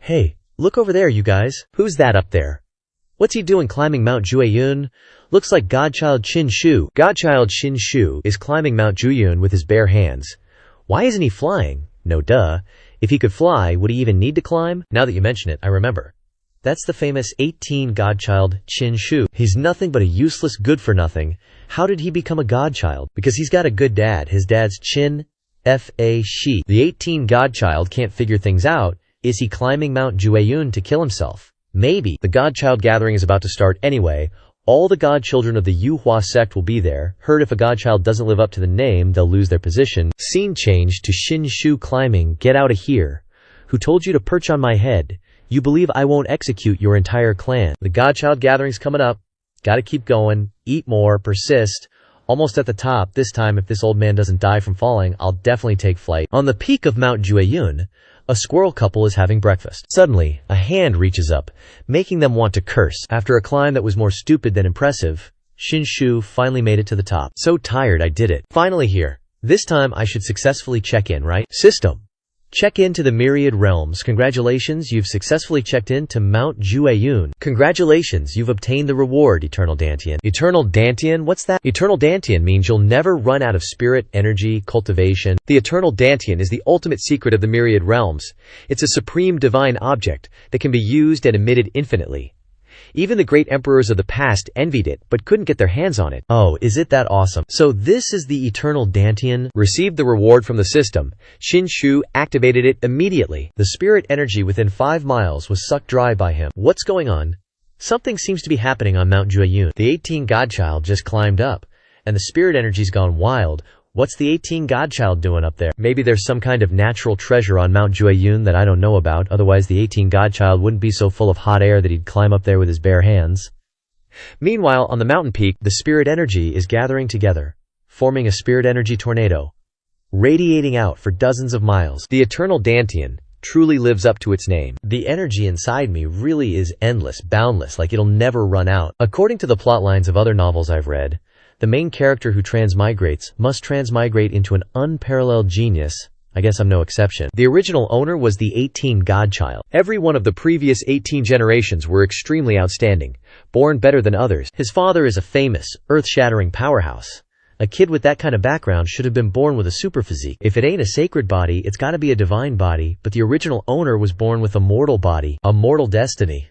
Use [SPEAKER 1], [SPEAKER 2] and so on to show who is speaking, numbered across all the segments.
[SPEAKER 1] Hey, look over there, you guys. Who's that up there? What's he doing climbing Mount Jueyun? Looks like Godchild Qin Shu. Godchild Qin Shu is climbing Mount Jueyun with his bare hands. Why isn't he flying? No duh. If he could fly, would he even need to climb? Now that you mention it, I remember. That's the famous 18 Godchild Qin Shu. He's nothing but a useless good-for-nothing. How did he become a godchild? Because he's got a good dad. His dad's Qin Fa Shi. The 18 Godchild can't figure things out. Is he climbing Mount Jueyun to kill himself? Maybe. The Godchild gathering is about to start anyway. All the godchildren of the Yuhua sect will be there. Heard if a godchild doesn't live up to the name, they'll lose their position. Scene change to Qin Shu climbing. Get out of here. Who told you to perch on my head? You believe I won't execute your entire clan. The Godchild gathering's coming up. Gotta keep going. Eat more. Persist. Almost at the top. This time, if this old man doesn't die from falling, I'll definitely take flight. On the peak of Mount Jueyun, a squirrel couple is having breakfast. Suddenly, a hand reaches up, making them want to curse. After a climb that was more stupid than impressive, Qin Shu finally made it to the top. So tired I did it. Finally here. This time I should successfully check in, right? System. Check in to the Myriad Realms. Congratulations, you've successfully checked in to Mount Jueyun. Congratulations, you've obtained the reward, Eternal Dantian. Eternal Dantian? What's that? Eternal Dantian means you'll never run out of spirit, energy, cultivation. The Eternal Dantian is the ultimate secret of the Myriad Realms. It's a supreme divine object that can be used and emitted infinitely. Even the great emperors of the past envied it, but couldn't get their hands on it. Oh, is it that awesome? So this is the Eternal Dantian? Received the reward from the system. Qin Shu activated it immediately. The spirit energy within 5 miles was sucked dry by him. What's going on? Something seems to be happening on Mount Jueyun. The 18 Godchild just climbed up, and the spirit energy's gone wild. What's the 18 Godchild doing up there? Maybe there's some kind of natural treasure on Mount Jueyun that I don't know about, otherwise the 18 Godchild wouldn't be so full of hot air that he'd climb up there with his bare hands. Meanwhile, on the mountain peak, the spirit energy is gathering together, forming a spirit energy tornado, radiating out for dozens of miles. The Eternal Dantian truly lives up to its name. The energy inside me really is endless, boundless, like it'll never run out. According to the plotlines of other novels I've read, the main character who transmigrates must transmigrate into an unparalleled genius. I guess I'm no exception. The original owner was the 18 Godchild. Every one of the previous 18 generations were extremely outstanding, born better than others. His father is a famous, earth-shattering powerhouse. A kid with that kind of background should have been born with a super physique. If it ain't a sacred body, it's gotta be a divine body, but the original owner was born with a mortal body, a mortal destiny.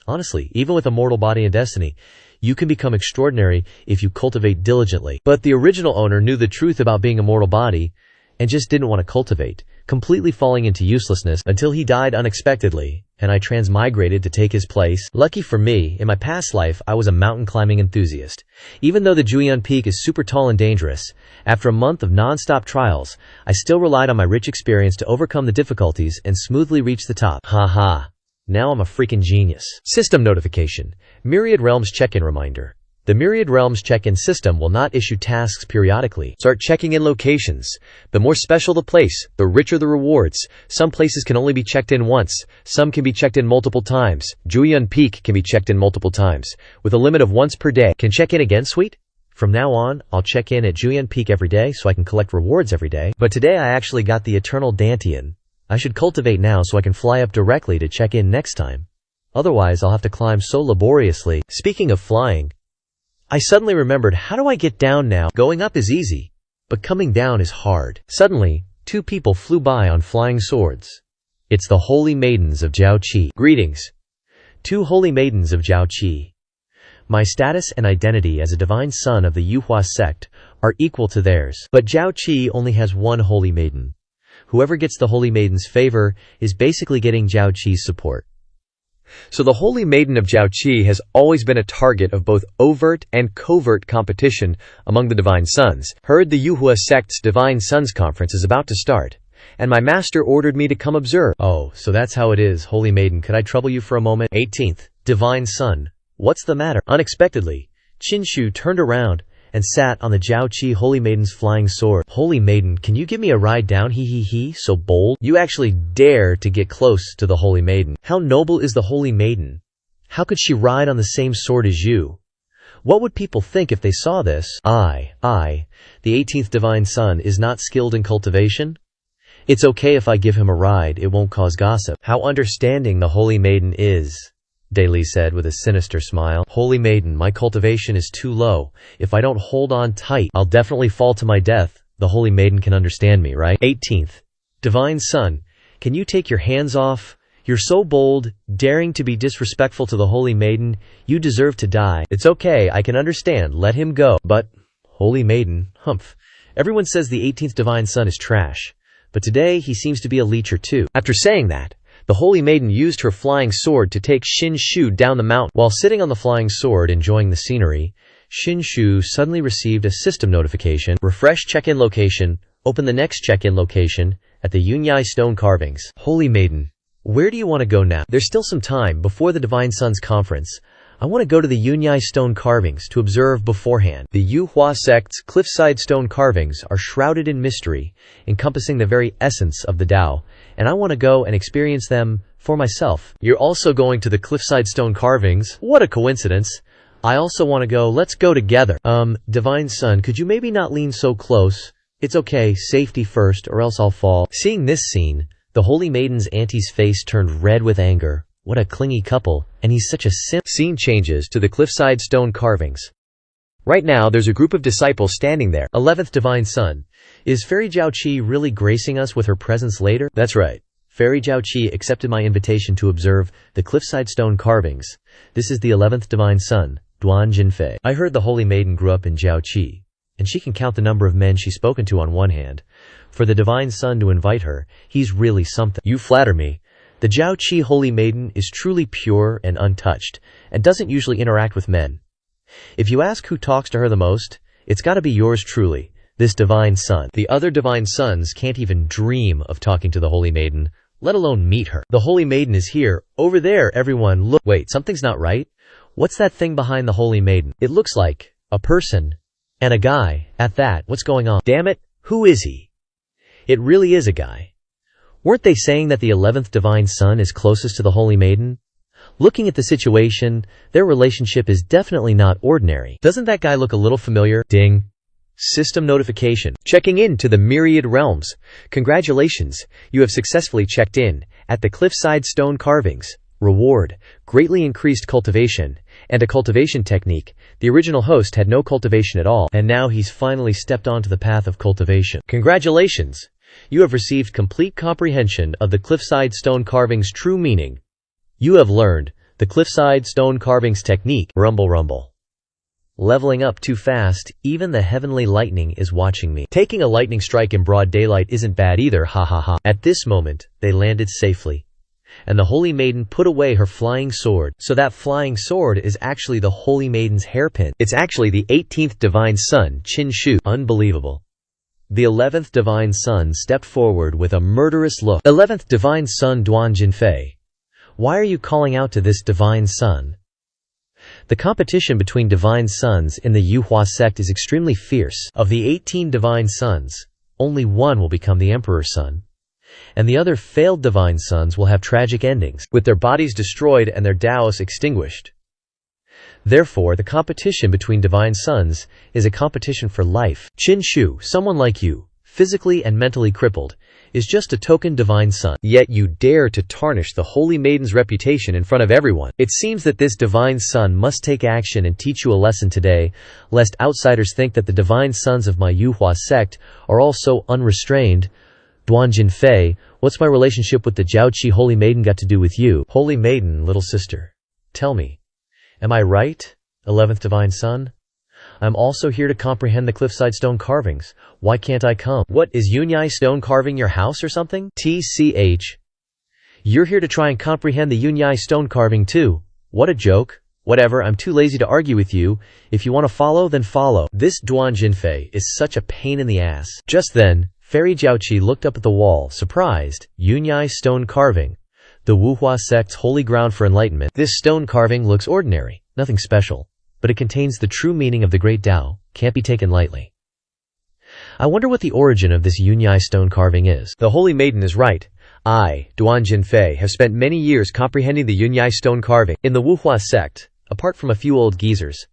[SPEAKER 1] Honestly, even with a mortal body and destiny, you can become extraordinary if you cultivate diligently. But the original owner knew the truth about being a mortal body and just didn't want to cultivate, completely falling into uselessness until he died unexpectedly, and I transmigrated to take his place. Lucky for me, in my past life, I was a mountain climbing enthusiast. Even though the Jueyun Peak is super tall and dangerous, after a month of non-stop trials, I still relied on my rich experience to overcome the difficulties and smoothly reach the top. Haha. Now I'm a freaking genius. System notification. Myriad Realms check-in reminder. The Myriad Realms check-in system will not issue tasks periodically. Start checking in locations. The more special the place, the richer the rewards. Some places can only be checked in once. Some can be checked in multiple times. Jueyun Peak can be checked in multiple times, with a limit of once per day. Can check in again, sweet? From now on, I'll check in at Jueyun Peak every day so I can collect rewards every day. But today I actually got the Eternal Dantian. I should cultivate now so I can fly up directly to check in next time. Otherwise, I'll have to climb so laboriously. Speaking of flying, I suddenly remembered, how do I get down now? Going up is easy, but coming down is hard. Suddenly, 2 people flew by on flying swords. It's the Holy Maidens of Jiaoqi. Greetings. 2 Holy Maidens of Jiaoqi. My status and identity as a divine son of the Yuhua sect are equal to theirs, but Jiaoqi only has 1 Holy Maiden. Whoever gets the Holy Maiden's favor is basically getting Jiaoqi's support. So the Holy Maiden of Jiaoqi has always been a target of both overt and covert competition among the Divine Sons. Heard the Yuhua sect's Divine Sons Conference is about to start, and my master ordered me to come observe. Oh, so that's how it is, Holy Maiden. Could I trouble you for a moment? 18th, Divine Son. What's the matter? Unexpectedly, Qin Shu turned around and sat on the Jiaoqi Holy Maiden's flying sword. Holy Maiden, can you give me a ride down? He, so bold. You actually dare to get close to the Holy Maiden. How noble is the Holy Maiden? How could she ride on the same sword as you? What would people think if they saw this? I, the 18th Divine Son, is not skilled in cultivation? It's okay if I give him a ride, it won't cause gossip. How understanding the holy maiden is, Daily said with a sinister smile. Holy maiden, my cultivation is too low. If I don't hold on tight, I'll definitely fall to my death. The holy maiden can understand me, right? 18th. Divine Son, can you take your hands off? You're so bold, daring to be disrespectful to the holy maiden. You deserve to die. It's okay, I can understand. Let him go. But, holy maiden, humph. Everyone says the 18th Divine Son is trash. But today, he seems to be a leecher too. After saying that, the holy maiden used her flying sword to take Shin-Shu down the mountain. While sitting on the flying sword enjoying the scenery, Shin-Shu suddenly received a system notification. Refresh check-in location. Open the next check-in location at the Yunyai stone carvings. Holy maiden, where do you want to go now? There's still some time before the Divine Son's conference. I want to go to the Yunyai stone carvings to observe beforehand. The Yuhua sect's cliffside stone carvings are shrouded in mystery, encompassing the very essence of the Tao, and I want to go and experience them for myself. You're also going to the cliffside stone carvings? What a coincidence. I also want to go. Let's go together. Divine Son, could you maybe not lean so close? It's okay, safety first, or else I'll fall. Seeing this scene, the holy maiden's auntie's face turned red with anger. What a clingy couple, and he's such a simp. Scene changes to the cliffside stone carvings. Right now, there's a group of disciples standing there. 11th Divine Son, is Fairy Jiaoqi really gracing us with her presence later? That's right. Fairy Jiaoqi accepted my invitation to observe the cliffside stone carvings. This is the 11th Divine Son, Duan Jinfei. I heard the holy maiden grew up in Jiaoqi, and she can count the number of men she's spoken to on one hand. For the Divine Son to invite her, he's really something. You flatter me. The Jiaoqi holy maiden is truly pure and untouched, and doesn't usually interact with men. If you ask who talks to her the most, it's gotta be yours truly, this Divine Son. The other Divine Sons can't even dream of talking to the holy maiden, let alone meet her. The holy maiden is here, over there, everyone look. Wait, something's not right? What's that thing behind the holy maiden? It looks like a person and a guy at that. What's going on? Damn it, who is he? It really is a guy. Weren't they saying that the 11th Divine Son is closest to the holy maiden? Looking at the situation, their relationship is definitely not ordinary. Doesn't that guy look a little familiar? Ding. System notification. Checking in to the Myriad Realms. Congratulations, you have successfully checked in at the cliffside stone carvings. Reward, greatly increased cultivation, and a cultivation technique. The original host had no cultivation at all, and now he's finally stepped onto the path of cultivation. Congratulations, you have received complete comprehension of the cliffside stone carvings' true meaning. You have learned the cliffside stone carvings technique. Rumble rumble. Leveling up too fast, even the heavenly lightning is watching me. Taking a lightning strike in broad daylight isn't bad either, ha ha ha. At this moment, they landed safely, and the holy maiden put away her flying sword. So that flying sword is actually the holy maiden's hairpin. It's actually the 18th Divine Son, Qin Shu. Unbelievable. The 11th Divine Son stepped forward with a murderous look. 11th Divine Son Duan Jinfei, why are you calling out to this Divine Son? The competition between Divine Sons in the Yuhua sect is extremely fierce. Of the 18 Divine Sons, only one will become the Emperor's son, and the other failed Divine Sons will have tragic endings, with their bodies destroyed and their Taos extinguished. Therefore, the competition between Divine Sons is a competition for life. Qin Shu, someone like you, physically and mentally crippled, is just a token Divine Son. Yet you dare to tarnish the Holy Maiden's reputation in front of everyone. It seems that this Divine Son must take action and teach you a lesson today, lest outsiders think that the Divine Sons of my Yuhua sect are all so unrestrained. Duan Jinfei, what's my relationship with the Jiaoqi Holy Maiden got to do with you? Holy Maiden, little sister, tell me, am I right, 11th Divine Son? I'm also here to comprehend the cliffside stone carvings. Why can't I come? What, is Yunyai stone carving your house or something? TCH. You're here to try and comprehend the Yunyai stone carving too. What a joke. Whatever, I'm too lazy to argue with you. If you want to follow, then follow. This Duan Jinfei is such a pain in the ass. Just then, Fairy Jiaoqi looked up at the wall, surprised. Yunyai stone carving, the Wuhua sect's holy ground for enlightenment. This stone carving looks ordinary, nothing special, but it contains the true meaning of the great Tao, can't be taken lightly. I wonder what the origin of this Yunyai stone carving is. The Holy Maiden is right. I, Duan Jinfei, have spent many years comprehending the Yunyai stone carving. In the Wuhua sect, apart from a few old geezers,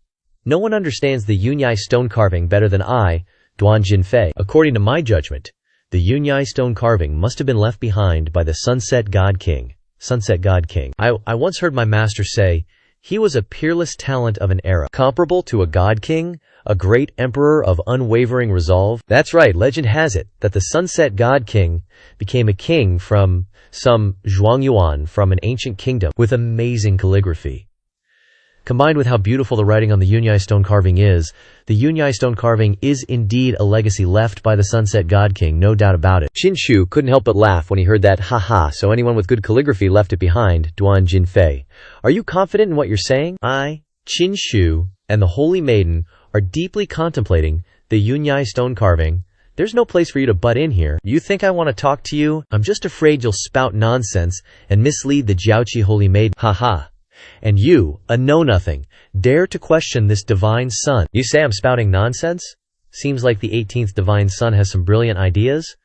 [SPEAKER 1] no one understands the Yunyai stone carving better than I, Duan Jinfei. According to my judgment, The Yunyai stone carving must have been left behind by the Sunset God King. Sunset God King. I once heard my master say, he was a peerless talent of an era, comparable to a God King, a great emperor of unwavering resolve. That's right, legend has it that the Sunset God King became a king from some Zhuangyuan from an ancient kingdom with amazing calligraphy. Combined with how beautiful the writing on the Yunyai stone carving is, the Yunyai stone carving is indeed a legacy left by the Sunset God King, no doubt about it. Qinshu couldn't help but laugh when he heard that, haha, so anyone with good calligraphy left it behind, Duan Jinfei. Are you confident in what you're saying? I, Qinshu, and the Holy Maiden are deeply contemplating the Yunyai stone carving. There's no place for you to butt in here. You think I want to talk to you? I'm just afraid you'll spout nonsense and mislead the Jiaoqi Holy Maiden. Haha. And you, a know-nothing, dare to question this divine son. You say I'm spouting nonsense? Seems like the 18th divine son has some brilliant ideas.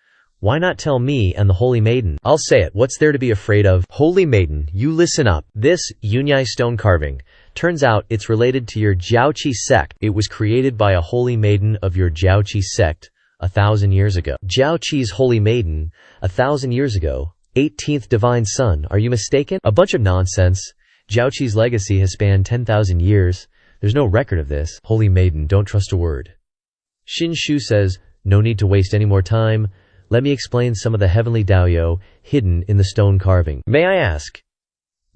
[SPEAKER 1] Why not tell me and the Holy Maiden? I'll say it. What's there to be afraid of? Holy Maiden, you listen up. This Yunyai stone carving, turns out it's related to your Jiaoqi sect. It was created by a Holy Maiden of your Jiaoqi sect 1,000 years ago. Jiaoqi's Holy Maiden, 1,000 years ago. 18th divine son. Are you mistaken? A bunch of nonsense. Jiaoqi's legacy has spanned 10,000 years. There's no record of this. Holy Maiden, don't trust a word. Qinshu says, no need to waste any more time. Let me explain some of the heavenly Daoyo hidden in the stone carving. May I ask,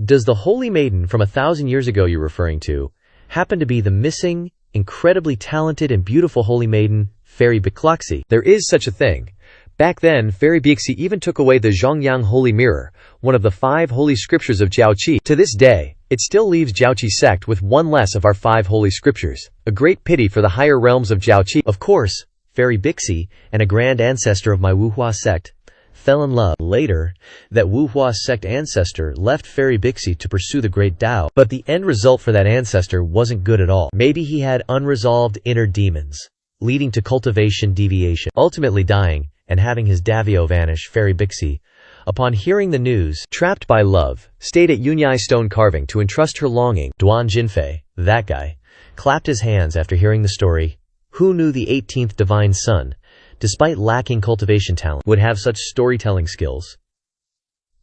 [SPEAKER 1] does the Holy Maiden from 1,000 years ago you're referring to happen to be the missing, incredibly talented and beautiful Holy Maiden, Fairy Bixi? There is such a thing. Back then, Fairy Bixi even took away the Zhongyang Holy Mirror, one of the 5 holy scriptures of Jiaoqi. To this day, it still leaves Jiaoqi sect with one less of our 5 holy scriptures. A great pity for the higher realms of Jiaoqi. Of course, Fairy Bixi, and a grand ancestor of my Wuhua sect, fell in love. Later, that Wuhua sect ancestor left Fairy Bixi to pursue the great Tao, but the end result for that ancestor wasn't good at all. Maybe he had unresolved inner demons, leading to cultivation deviation, ultimately dying and having his Davio vanish. Fairy Bixi, upon hearing the news, trapped by love, stayed at Yunyai stone carving to entrust her longing. Duan Jinfei, that guy, clapped his hands after hearing the story. Who knew the 18th divine son, despite lacking cultivation talent, would have such storytelling skills?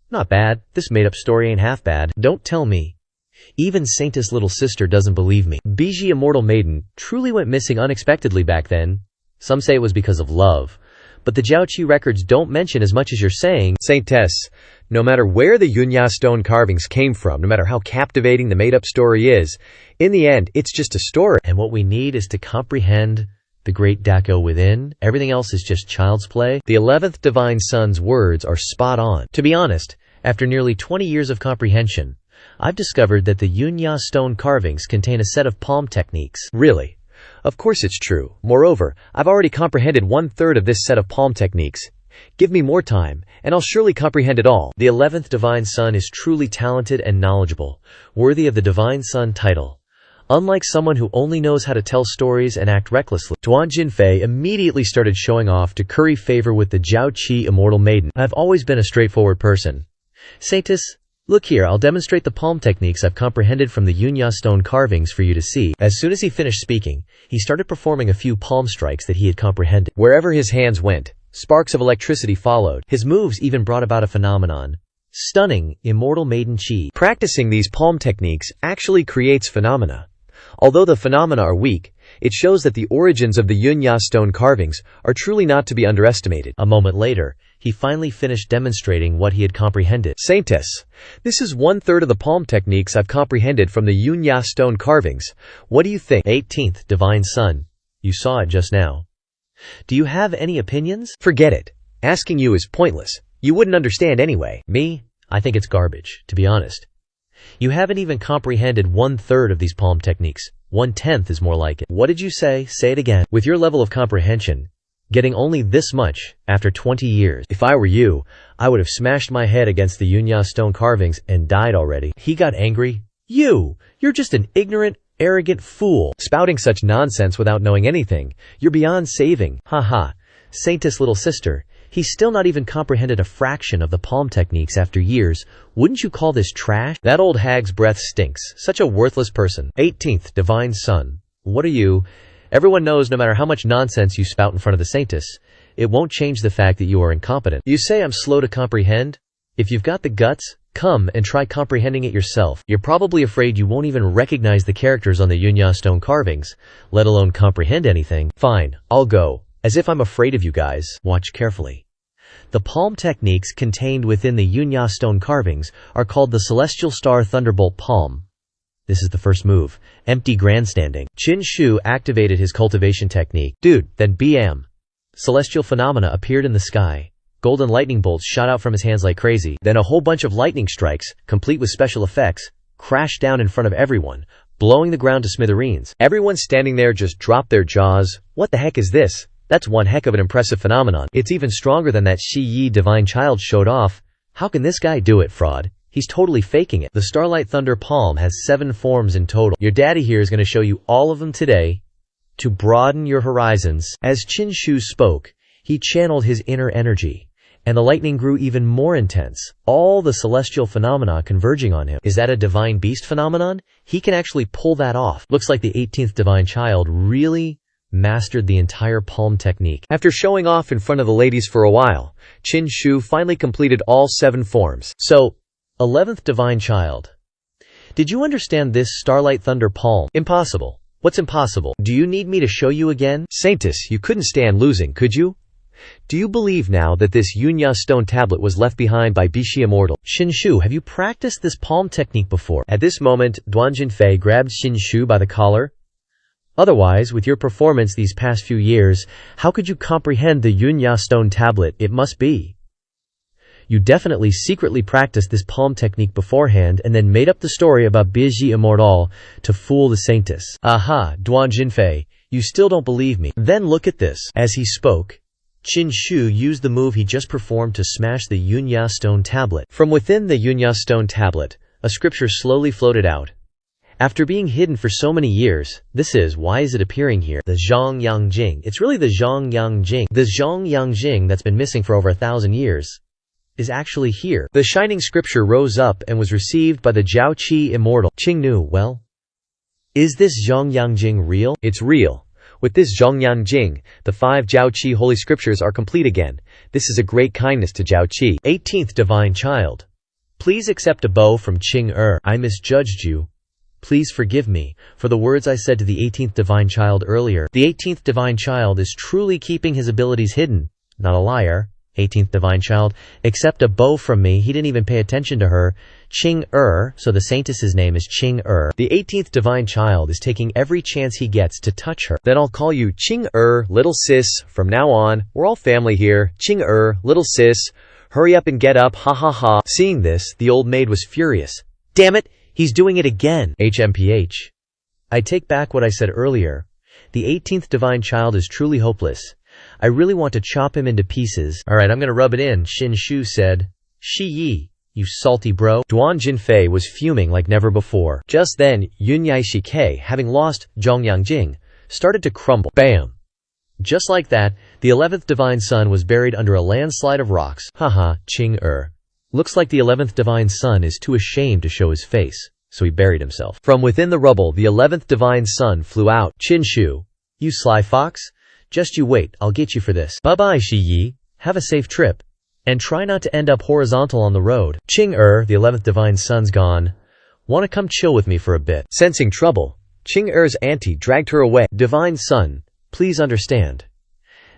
[SPEAKER 1] Not bad. This made-up story ain't half bad. Don't tell me. Even Saintess' little sister doesn't believe me. Biji Immortal Maiden truly went missing unexpectedly back then. Some say it was because of love, but the Jiaoqi records don't mention as much as you're saying. Saintess, no matter where the Yunyai stone carvings came from, no matter how captivating the made-up story is, in the end, it's just a story. And what we need is to comprehend the great Dako within. Everything else is just child's play. The 11th divine son's words are spot on. To be honest, after nearly 20 years of comprehension, I've discovered that the Yunyai stone carvings contain a set of palm techniques. Really? Of course it's true. Moreover, I've already comprehended 1/3 of this set of palm techniques. Give me more time, and I'll surely comprehend it all. The 11th divine son is truly talented and knowledgeable, worthy of the divine son title. Unlike someone who only knows how to tell stories and act recklessly, Duan Jinfei immediately started showing off to curry favor with the Jiaoqi Immortal Maiden. I've always been a straightforward person. Saintess, look here, I'll demonstrate the palm techniques I've comprehended from the Yunyai stone carvings for you to see. As soon as he finished speaking, he started performing a few palm strikes that he had comprehended. Wherever his hands went, sparks of electricity followed. His moves even brought about a phenomenon. Stunning, Immortal Maiden Chi. Practicing these palm techniques actually creates phenomena. Although the phenomena are weak, it shows that the origins of the Yunyai stone carvings are truly not to be underestimated. A moment later, he finally finished demonstrating what he had comprehended. Saintess, this is 1/3 of the palm techniques I've comprehended from the Yunyai stone carvings. What do you think? 18th divine son, you saw it just now. Do you have any opinions? Forget it. Asking you is pointless. You wouldn't understand anyway. Me? I think it's garbage, to be honest. You haven't even comprehended 1/3 of these palm techniques. 1/10 is more like it. What did you say? Say it again. With your level of comprehension, getting only this much after 20 years. If I were you, I would have smashed my head against the Yunyai stone carvings and died already. He got angry. You're just an ignorant, arrogant fool. Spouting such nonsense without knowing anything. You're beyond saving. Haha. Saintess' little sister. He's still not even comprehended a fraction of the palm techniques after years. Wouldn't you call this trash? That old hag's breath stinks. Such a worthless person. 18th divine son. What are you? Everyone knows no matter how much nonsense you spout in front of the Saintess, it won't change the fact that you are incompetent. You say I'm slow to comprehend? If you've got the guts, come and try comprehending it yourself. You're probably afraid you won't even recognize the characters on the Yunya stone carvings, let alone comprehend anything. Fine, I'll go. As if I'm afraid of you guys. Watch carefully. The palm techniques contained within the Yunya stone carvings are called the Celestial Star Thunderbolt Palm. This is the first move. Empty grandstanding. Qin Shu activated his cultivation technique. Dude, then BAM. Celestial phenomena appeared in the sky. Golden lightning bolts shot out from his hands like crazy. Then a whole bunch of lightning strikes, complete with special effects, crashed down in front of everyone, blowing the ground to smithereens. Everyone standing there just dropped their jaws. What the heck is this? That's one heck of an impressive phenomenon. It's even stronger than that Shi Yi divine child showed off. How can this guy do it, fraud? He's totally faking it. The Starlight Thunder Palm has 7 forms in total. Your daddy here is going to show you all of them today to broaden your horizons. As Qin Shu spoke, he channeled his inner energy, and the lightning grew even more intense, all the celestial phenomena converging on him. Is that a divine beast phenomenon? He can actually pull that off. Looks like the 18th divine child really mastered the entire palm technique. After showing off in front of the ladies for a while, Qin Shu finally completed all 7 forms. So, 11th divine child. Did you understand this Starlight Thunder Palm? Impossible. What's impossible? Do you need me to show you again? Saintus, you couldn't stand losing, could you? Do you believe now that this Yunya stone tablet was left behind by Bishi Immortal? Qin Shu, have you practiced this palm technique before? At this moment, Duan Jinfei grabbed Qin Shu by the collar. Otherwise, with your performance these past few years, how could you comprehend the Yunya stone tablet? It must be. You definitely secretly practiced this palm technique beforehand and then made up the story about Bishi Immortal to fool the Saintus. Aha, Duan Jinfei, you still don't believe me. Then look at this. As he spoke, Qin Shu used the move he just performed to smash the Yunya stone tablet. From within the Yunya stone tablet, a scripture slowly floated out. After being hidden for so many years, why is it appearing here? The Zhongyang Jing. It's really the Zhongyang Jing. The Zhongyang Jing that's been missing for over 1,000 years is actually here. The shining scripture rose up and was received by the Jiaoqi immortal. Qingnu, well, is this Zhongyang Jing real? It's real. With this Zhongyang Jing, the 5 Jiaoqi holy scriptures are complete again. This is a great kindness to Jiaoqi. 18th divine child. Please accept a bow from Qing. I misjudged you. Please forgive me for the words I said to the 18th divine child earlier. The 18th divine child is truly keeping his abilities hidden, not a liar. 18th divine child, accept a bow from me. He didn't even pay attention to her. Qing so the saintess's name is Qing The 18th divine child is taking every chance he gets to touch her. Then I'll call you Qing little sis. From now on, we're all family here. Qing little sis. Hurry up and get up, ha ha ha. Seeing this, the old maid was furious. Damn it! He's doing it again! HMPH. I take back what I said earlier. The 18th divine child is truly hopeless. I really want to chop him into pieces. Alright, I'm gonna rub it in, Qin Shu said. Shi Yi, you salty bro. Duan Jinfei was fuming like never before. Just then, Yunyai Shike, having lost Zhongyang Jing, started to crumble. Bam! Just like that, the 11th divine son was buried under a landslide of rocks. Haha, Qing Looks like the 11th divine son is too ashamed to show his face, so he buried himself. From within the rubble, the 11th divine son flew out. Qin Shu, you sly fox? Just you wait, I'll get you for this. Bye-bye, Shi Yi. Have a safe trip. And try not to end up horizontal on the road. Qing the 11th divine son's gone. Wanna come chill with me for a bit? Sensing trouble, Qing auntie dragged her away. Divine son, please understand.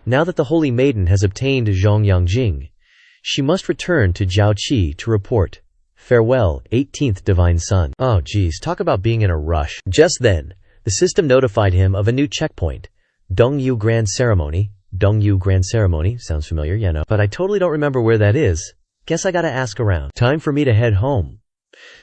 [SPEAKER 1] Now that the holy maiden has obtained Zhongyang Jing, she must return to Jiaoqi to report. Farewell, 18th divine son. Oh geez, talk about being in a rush. Just then, the system notified him of a new checkpoint. Dongyu Grand Ceremony. Dongyu Grand Ceremony. Sounds familiar, yeah, no. But I totally don't remember where that is. Guess I gotta ask around. Time for me to head home.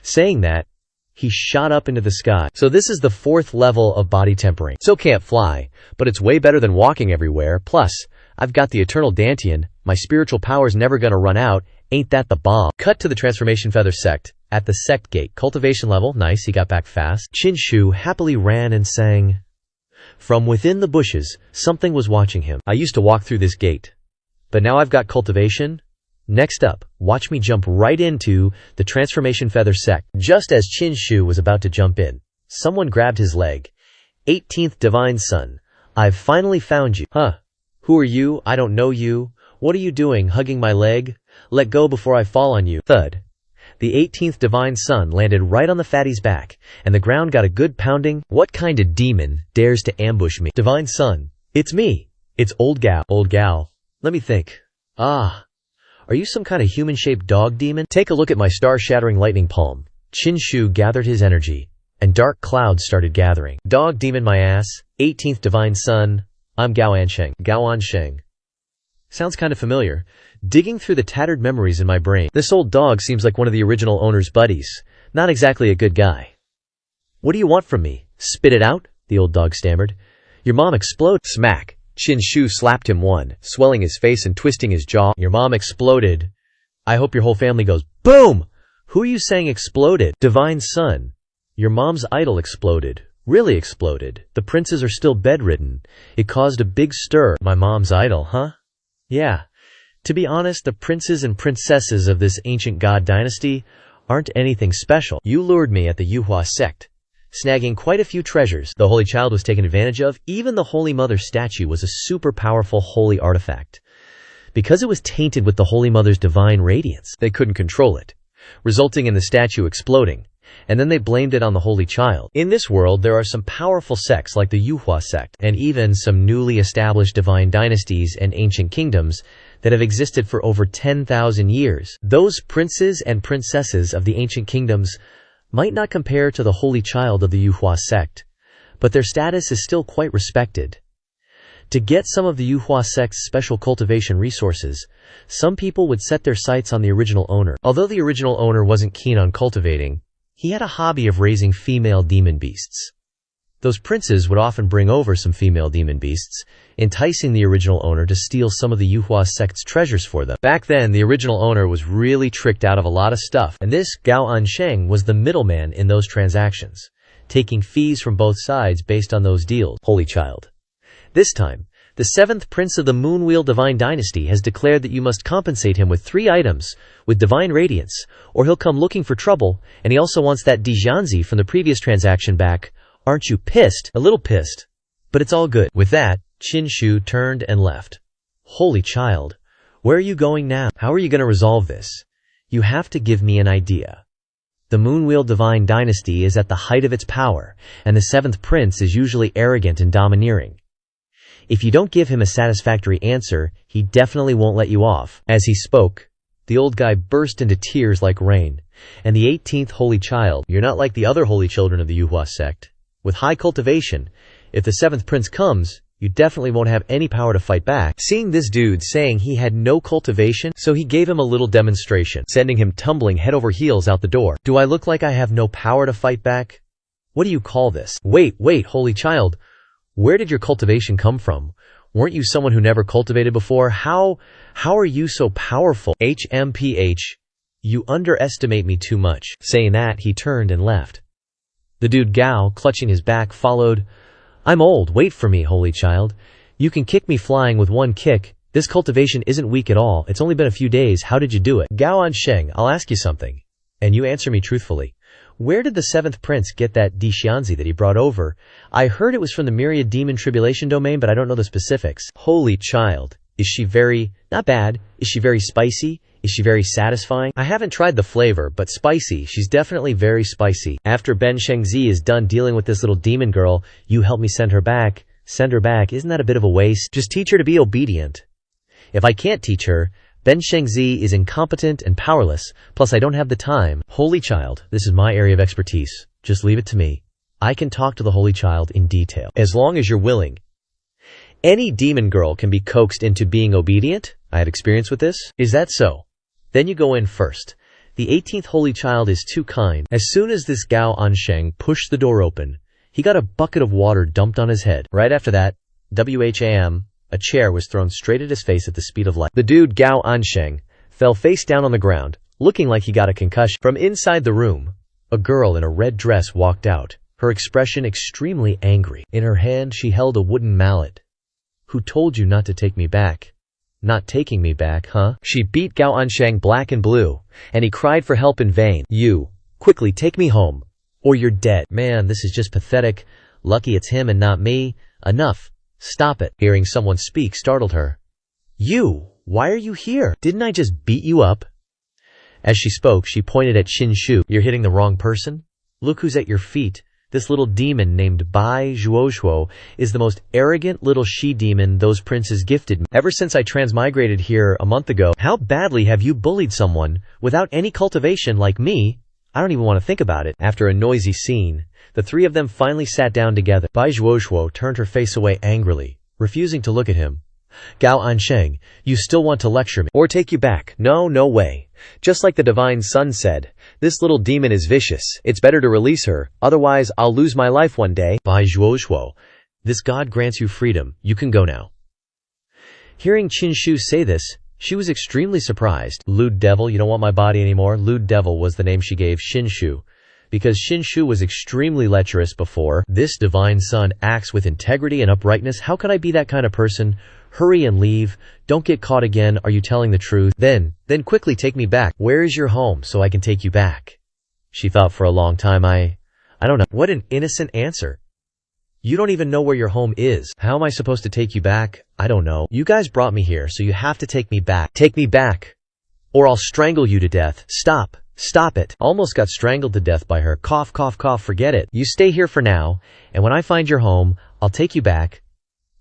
[SPEAKER 1] Saying that, he shot up into the sky. So this is the 4th level of body tempering. Still can't fly, but it's way better than walking everywhere. Plus, I've got the eternal Dantian. My spiritual power's never gonna run out. Ain't that the bomb? Cut to the Transformation Feather sect. At the sect gate, cultivation level. Nice, he got back fast. Qin Shu happily ran and sang. From within the bushes, something was watching him. I used to walk through this gate, but now I've got cultivation. Next up, watch me jump right into the Transformation Feather sect. Just as Qin Shu was about to jump in, someone grabbed his leg. 18th divine son, I've finally found you. Huh? Who are you? I don't know you. What are you doing, hugging my leg? Let go before I fall on you. Thud. The 18th divine son landed right on the fatty's back, and the ground got a good pounding. What kind of demon dares to ambush me? Divine son. It's me. It's old gal. Old gal. Let me think. Ah. Are you some kind of human-shaped dog demon? Take a look at my star-shattering lightning palm. Qinshu gathered his energy, and dark clouds started gathering. Dog demon my ass. 18th divine son. I'm Gao Ansheng. Gao Ansheng. Sounds kind of familiar. Digging through the tattered memories in my brain. This old dog seems like one of the original owner's buddies. Not exactly a good guy. What do you want from me? Spit it out? The old dog stammered. Your mom exploded. Smack. Qinshu slapped him one, swelling his face and twisting his jaw. Your mom exploded. I hope your whole family goes boom! Who are you saying exploded? Divine son. Your mom's idol exploded. Really exploded. The princes are still bedridden. It caused a big stir. My mom's idol, huh? Yeah. To be honest, the princes and princesses of this ancient god dynasty aren't anything special. You lured me at the Yuhua sect, snagging quite a few treasures. The Holy Child was taken advantage of. Even the Holy Mother statue was a super powerful holy artifact. Because it was tainted with the Holy Mother's divine radiance, they couldn't control it, resulting in the statue exploding. And then they blamed it on the Holy Child. In this world, there are some powerful sects like the Yuhua sect, and even some newly established divine dynasties and ancient kingdoms that have existed for over 10,000 years. Those princes and princesses of the ancient kingdoms might not compare to the Holy Child of the Yuhua sect, but their status is still quite respected. To get some of the Yuhua sect's special cultivation resources, some people would set their sights on the original owner. Although the original owner wasn't keen on cultivating, he had a hobby of raising female demon beasts. Those princes would often bring over some female demon beasts, enticing the original owner to steal some of the Yuhua sect's treasures for them. Back then, the original owner was really tricked out of a lot of stuff, and this Gao Ansheng was the middleman in those transactions, taking fees from both sides based on those deals. Holy Child. This time, the 7th prince of the Moonwheel Divine Dynasty has declared that you must compensate him with 3 items with divine radiance, or he'll come looking for trouble, and he also wants that Dijianzi from the previous transaction back. Aren't you pissed? A little pissed. But it's all good. With that, Qinshu turned and left. Holy Child, where are you going now? How are you going to resolve this? You have to give me an idea. The Moonwheel Divine Dynasty is at the height of its power, and the 7th prince is usually arrogant and domineering. If you don't give him a satisfactory answer, he definitely won't let you off. As he spoke, the old guy burst into tears like rain. And the 18th Holy Child, you're not like the other holy children of the Yuhua sect. With high cultivation, if the 7th prince comes, you definitely won't have any power to fight back. Seeing this dude saying he had no cultivation, so he gave him a little demonstration, sending him tumbling head over heels out the door. Do I look like I have no power to fight back? What do you call this? Wait, Holy Child. Where did your cultivation come from? Weren't you someone who never cultivated before? How are you so powerful? HMPH. You underestimate me too much. Saying that, he turned and left. The dude Gao, clutching his back, followed. I'm old. Wait for me, Holy Child. You can kick me flying with one kick. This cultivation isn't weak at all. It's only been a few days. How did you do it? Gao Ansheng, I'll ask you something, and you answer me truthfully. Where did the 7th prince get that Dijianzi that he brought over? I heard it was from the Myriad Demon Tribulation domain, but I don't know the specifics. Holy Child. Is she very, not bad, is she very spicy? Is she very satisfying? I haven't tried the flavor, but spicy. She's definitely very spicy. After Ben Shengzi is done dealing with this little demon girl, you help me send her back. Send her back. Isn't that a bit of a waste? Just teach her to be obedient. If I can't teach her, Ben Shengzi is incompetent and powerless, plus I don't have the time. Holy Child, this is my area of expertise. Just leave it to me. I can talk to the Holy Child in detail. As long as you're willing. Any demon girl can be coaxed into being obedient? I had experience with this. Is that so? Then you go in first. The 18th Holy Child is too kind. As soon as this Gao Ansheng pushed the door open, he got a bucket of water dumped on his head. Right after that, WHAM, a chair was thrown straight at his face at the speed of light. The dude Gao Ansheng fell face down on the ground, looking like he got a concussion. From inside the room, a girl in a red dress walked out, her expression extremely angry. In her hand she held a wooden mallet. Who told you not to take me back? Not taking me back, huh? She beat Gao Ansheng black and blue, and he cried for help in vain. You, quickly take me home, or you're dead. Man, this is just pathetic. Lucky it's him and not me. Enough. Stop it. Hearing someone speak startled her. You! Why are you here? Didn't I just beat you up? As she spoke, she pointed at Shin-shu. You're hitting the wrong person? Look who's at your feet. This little demon named Bai Zhuoshuo is the most arrogant little she-demon those princes gifted me. Ever since I transmigrated here a month ago, how badly have you bullied someone without any cultivation like me? I don't even want to think about it. After a noisy scene, the three of them finally sat down together. Bai Zhuoshuo turned her face away angrily, refusing to look at him. Gao Ansheng, you still want to lecture me? Or take you back? No, no way. Just like the Divine Sun said, this little demon is vicious. It's better to release her, otherwise I'll lose my life one day. Bai Zhuoshuo, this god grants you freedom. You can go now. Hearing Qin-shu say this, she was extremely surprised. Lewd devil, you don't want my body anymore? Lewd devil was the name she gave Shin-shu. Because Shin-shu was extremely lecherous before. This Divine Sun acts with integrity and uprightness. How could I be that kind of person? Hurry and leave. Don't get caught again. Are you telling the truth? Then quickly take me back. Where is your home so I can take you back? She thought for a long time. I don't know. What an innocent answer. You don't even know where your home is. How am I supposed to take you back? I don't know. You guys brought me here, so you have to take me back. Take me back, or I'll strangle you to death. Stop. Stop it. Almost got strangled to death by her. Cough, cough, cough. Forget it. You stay here for now, and when I find your home, I'll take you back.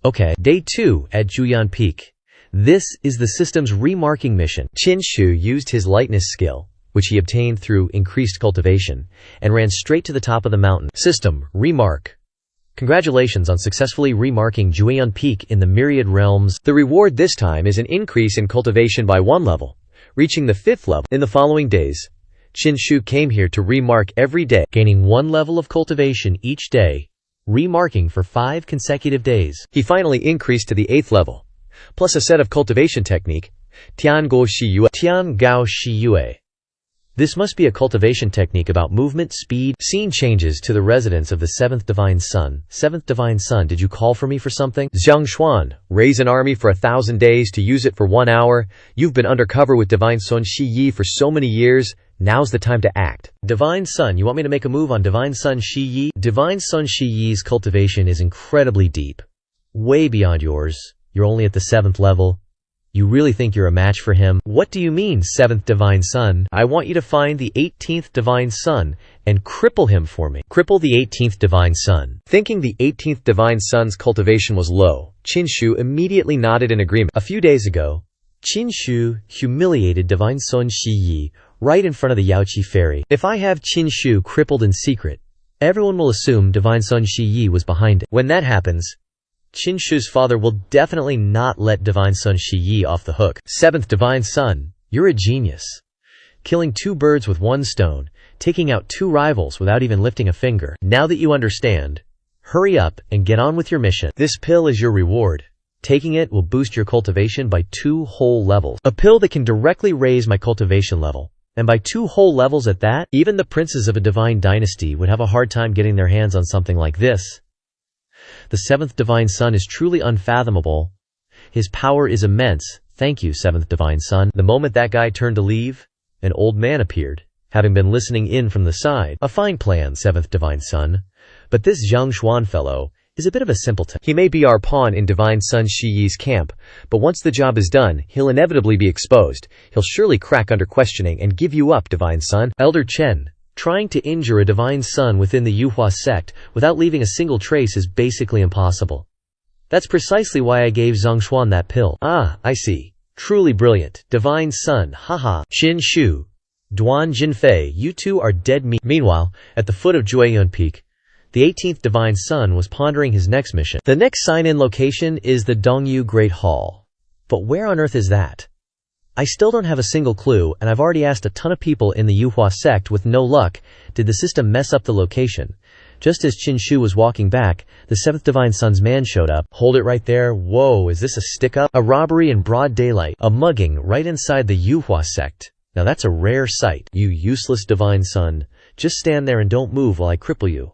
[SPEAKER 1] Okay. Day 2 at Juyan Peak. This is the system's remarking mission. Qin-shu used his lightness skill, which he obtained through increased cultivation, and ran straight to the top of the mountain. System, remark. Congratulations on successfully remarking Juyan Peak in the Myriad Realms. The reward this time is an increase in cultivation by 1 level, reaching the 5th level. In the following days, Qin-shu came here to remark every day, gaining 1 level of cultivation each day, remarking for 5 consecutive days. He finally increased to the 8th level, plus a set of cultivation technique, Tiangao Shiyue. This must be a cultivation technique about movement, speed. Scene changes to the residence of the 7th Divine Sun. 7th Divine Sun, did you call for me for something? Zhang, raise an army for 1,000 days to use it for 1 hour. You've been undercover with Divine Sun Shiyi for so many years. Now's the time to act. Divine Sun, you want me to make a move on Divine Sun Shiyi? Divine Sun Shiyi's cultivation is incredibly deep. Way beyond yours. You're only at the 7th level. You really think you're a match for him? What do you mean, 7th Divine Sun? I want you to find the 18th Divine Sun and cripple him for me. Cripple the 18th Divine Sun. Thinking the 18th Divine Sun's cultivation was low, Qin-shu immediately nodded in agreement. A few days ago, Qin-shu humiliated Divine Sun Shiyi right in front of the Yaoqi Ferry. If I have Qin-shu crippled in secret, everyone will assume Divine Sun Shiyi was behind it. When that happens, Qin-shu's father will definitely not let Divine Sun Shiyi off the hook. 7th Divine Sun, you're a genius. Killing 2 birds with 1 stone, taking out 2 rivals without even lifting a finger. Now that you understand, hurry up and get on with your mission. This pill is your reward. Taking it will boost your cultivation by 2 whole levels. A pill that can directly raise my cultivation level. And by 2 whole levels at that, even the princes of a divine dynasty would have a hard time getting their hands on something like this. The 7th Divine Sun is truly unfathomable. His power is immense. Thank you, 7th Divine Sun. The moment that guy turned to leave, an old man appeared, having been listening in from the side. A fine plan, 7th Divine Sun. But this Zhang Xuan fellow is a bit of a simpleton. He may be our pawn in Divine Sun Shiyi's camp, but once the job is done, he'll inevitably be exposed. He'll surely crack under questioning and give you up, Divine Sun. Elder Chen. Trying to injure a Divine Sun within the Yuhua sect without leaving a single trace is basically impossible. That's precisely why I gave Zhang Xuan that pill. Ah, I see. Truly brilliant. Divine Sun, haha. Qin-shu, Duan Jinfei, you two are dead meat. Meanwhile, at the foot of Jueyun Peak, the 18th Divine Sun was pondering his next mission. The next sign-in location is the Dongyu Great Hall. But where on earth is that? I still don't have a single clue, and I've already asked a ton of people in the Yuhua sect with no luck. Did the system mess up the location? Just as Qin-shu was walking back, the 7th Divine Sun's man showed up. Hold it right there. Whoa, is this a stick-up? A robbery in broad daylight. A mugging right inside the Yuhua sect. Now that's a rare sight. You useless Divine Sun. Just stand there and don't move while I cripple you.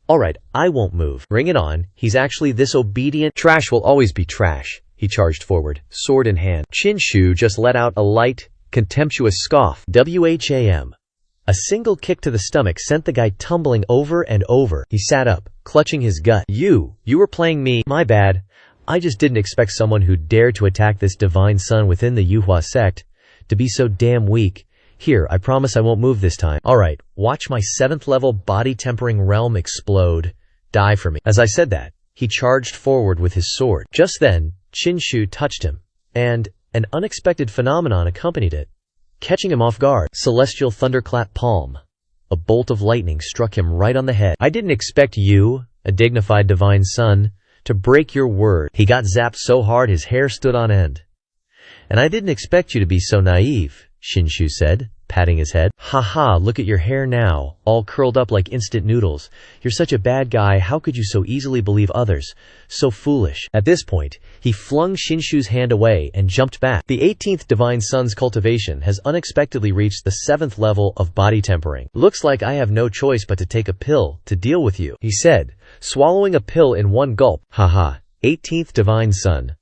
[SPEAKER 1] Alright, I won't move. Bring it on. He's actually this obedient. Trash will always be trash. He charged forward, sword in hand. Qin-shu just let out a light, contemptuous scoff. Wham! A single kick to the stomach sent the guy tumbling over and over. He sat up, clutching his gut. You were playing me. My bad. I just didn't expect someone who dared to attack this divine son within the Yuhua sect to be so damn weak. Here, I promise I won't move this time. Alright, watch my 7th level body tempering realm explode. Die for me. As I said that, he charged forward with his sword. Just then, Qinshu touched him, and an unexpected phenomenon accompanied it, catching him off guard. Celestial thunderclap palm. A bolt of lightning struck him right on the head. I didn't expect you, a dignified divine son, to break your word. He got zapped so hard his hair stood on end. And I didn't expect you to be so naive, Qinshu said, patting his head. Haha, look at your hair now, all curled up like instant noodles. You're such a bad guy, how could you so easily believe others? So foolish. At this point, he flung Qinshu's hand away and jumped back. The 18th Divine Son's cultivation has unexpectedly reached the 7th level of body tempering. Looks like I have no choice but to take a pill to deal with you, he said, swallowing a pill in one gulp. Haha, 18th Divine Son.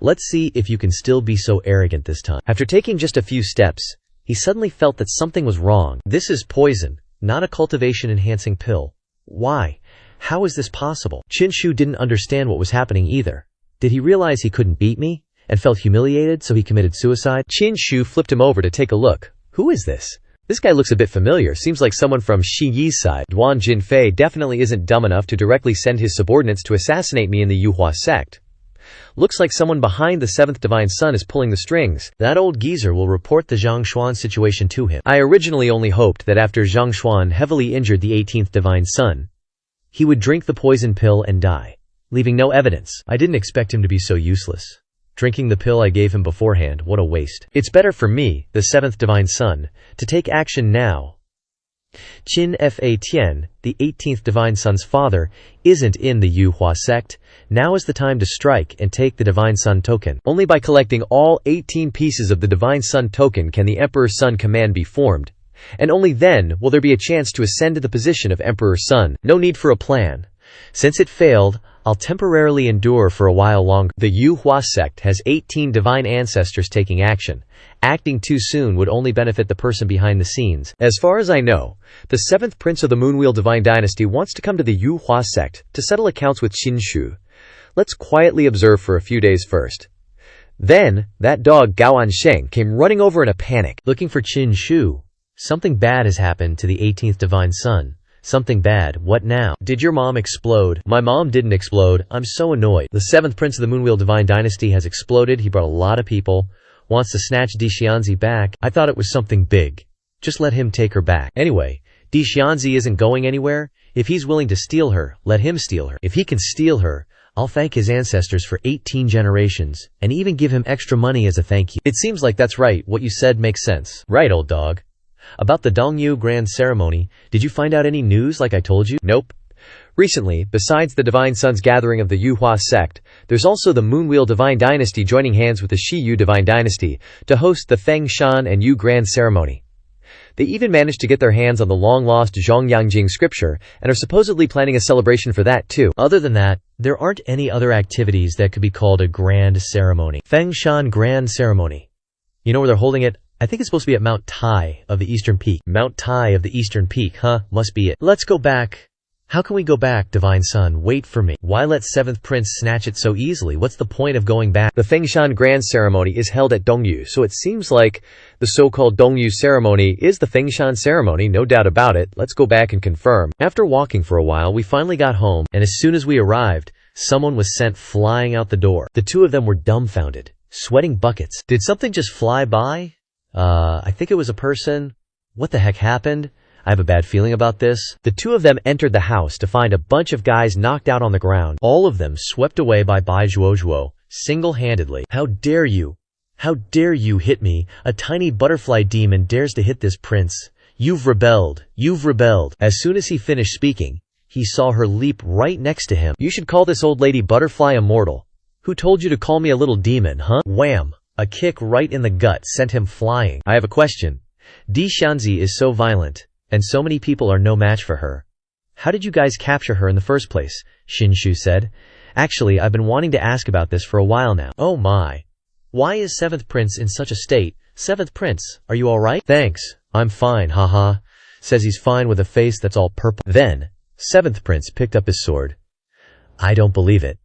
[SPEAKER 1] Let's see if you can still be so arrogant this time. After taking just a few steps, he suddenly felt that something was wrong. This is poison, not a cultivation-enhancing pill. Why? How is this possible? Qinshu didn't understand what was happening either. Did he realize he couldn't beat me and felt humiliated, so he committed suicide? Qinshu flipped him over to take a look. Who is this? This guy looks a bit familiar. Seems like someone from Shi Yi's side. Duan Jinfei definitely isn't dumb enough to directly send his subordinates to assassinate me in the Yuhua sect. Looks like someone behind the 7th Divine Son is pulling the strings. That old geezer will report the Zhang Xuan situation to him. I originally only hoped that after Zhang Xuan heavily injured the 18th Divine Son, he would drink the poison pill and die, leaving no evidence. I didn't expect him to be so useless. Drinking the pill I gave him beforehand, what a waste. It's better for me, the 7th Divine Son, to take action now. Qin Fa Tian, the 18th Divine Son's father, isn't in the Yuhua sect. Now is the time to strike and take the Divine Son token. Only by collecting all 18 pieces of the Divine Son token can the Emperor's Son command be formed, and only then will there be a chance to ascend to the position of Emperor's Son. No need for a plan. Since it failed, I'll temporarily endure for a while longer. The Yuhua sect has 18 divine ancestors taking action. Acting too soon would only benefit the person behind the scenes. As far as I know, the 7th Prince of the Moonwheel Divine Dynasty wants to come to the Yuhua sect to settle accounts with Qinshu. Let's quietly observe for a few days first. Then, that dog Gao Ansheng came running over in a panic, looking for Qinshu. Something bad has happened to the 18th Divine Son. Something bad. What now? Did your mom explode? My mom didn't explode. I'm so annoyed. The 7th Prince of the Moonwheel Divine Dynasty has exploded. He brought a lot of people. Wants to snatch Dixianzi back. I thought it was something big. Just let him take her back. Anyway, Dixianzi isn't going anywhere. If he's willing to steal her, let him steal her. If he can steal her, I'll thank his ancestors for 18 generations, and even give him extra money as a thank you. It seems like that's right. What you said makes sense. Right, old dog. About the Dongyu Grand Ceremony, did you find out any news like I told you? Nope. Recently, besides the Divine Son's gathering of the Yuhua sect, there's also the Moonwheel Divine Dynasty joining hands with the Shiyu Divine Dynasty to host the Feng Shan and Yu Grand Ceremony. They even managed to get their hands on the long-lost Zhongyang scripture and are supposedly planning a celebration for that too. Other than that, there aren't any other activities that could be called a grand ceremony. Feng Shan Grand Ceremony. You know where they're holding it? I think it's supposed to be at Mount Tai of the Eastern Peak. Mount Tai of the Eastern Peak, huh? Must be it. Let's go back. How can we go back, Divine Son? Wait for me. Why let 7th Prince snatch it so easily? What's the point of going back? The Fengshan Grand Ceremony is held at Dongyu, so it seems like the so-called Dongyu ceremony is the Fengshan ceremony, no doubt about it. Let's go back and confirm. After walking for a while, we finally got home, and as soon as we arrived, someone was sent flying out the door. The two of them were dumbfounded, sweating buckets. Did something just fly by? I think it was a person. What the heck happened? I have a bad feeling about this. The two of them entered the house to find a bunch of guys knocked out on the ground, all of them swept away by Bai Zhuozhuo, single-handedly. How dare you? How dare you hit me? A tiny butterfly demon dares to hit this prince. You've rebelled. You've rebelled. As soon as he finished speaking, he saw her leap right next to him. You should call this old lady Butterfly Immortal. Who told you to call me a little demon, huh? Wham! A kick right in the gut sent him flying. I have a question. Di Xianzi is so violent, and so many people are no match for her. How did you guys capture her in the first place? Qinshu said. Actually, I've been wanting to ask about this for a while now. Oh my. Why is 7th Prince in such a state? 7th Prince, are you alright? Thanks. I'm fine, haha. Says he's fine with a face that's all purple. Then, 7th Prince picked up his sword, I don't believe it.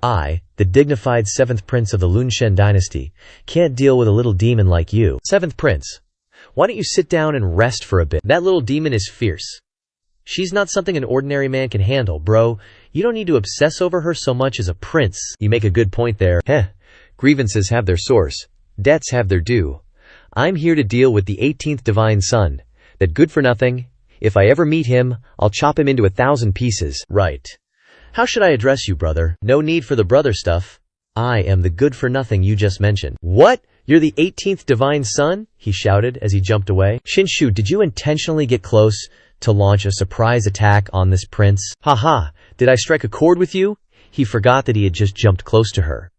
[SPEAKER 1] I, the dignified 7th prince of the Lunshen dynasty, can't deal with a little demon like you. 7th prince, why don't you sit down and rest for a bit? That little demon is fierce. She's not something an ordinary man can handle, bro. You don't need to obsess over her so much as a prince. You make a good point there. Grievances have their source. Debts have their due. I'm here to deal with the 18th divine son. That good for nothing. If I ever meet him, I'll chop him into 1,000 pieces. Right. How should I address you, brother? No need for the brother stuff. I am the good for nothing you just mentioned. What? You're the 18th divine son? He shouted as he jumped away. Shinshu, did you intentionally get close to launch a surprise attack on this prince? Haha, did I strike a chord with you? He forgot that he had just jumped close to her.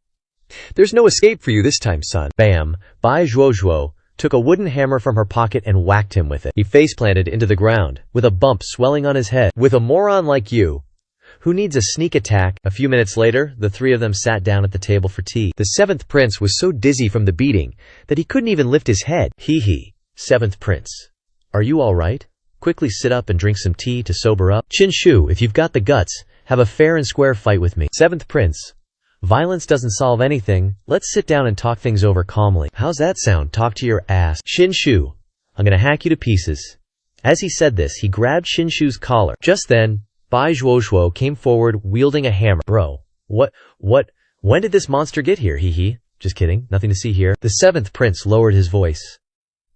[SPEAKER 1] There's no escape for you this time, son. Bam. Bai Zhuozhuo took a wooden hammer from her pocket and whacked him with it. He face-planted into the ground, with a bump swelling on his head. With a moron like you, who needs a sneak attack? A few minutes later, the three of them sat down at the table for tea. The 7th prince was so dizzy from the beating that he couldn't even lift his head. Hee. 7th prince, are you all right? Quickly sit up and drink some tea to sober up. Shinshu, if you've got the guts, have a fair and square fight with me. 7th prince, violence doesn't solve anything. Let's sit down and talk things over calmly. How's that sound? Talk to your ass. Shinshu, I'm gonna hack you to pieces. As he said this, he grabbed Shinshu's collar. Just then, Bai Zhuozhuo came forward wielding a hammer. Bro, what? When did this monster get here? Hee. Just kidding, nothing to see here. The 7th prince lowered his voice.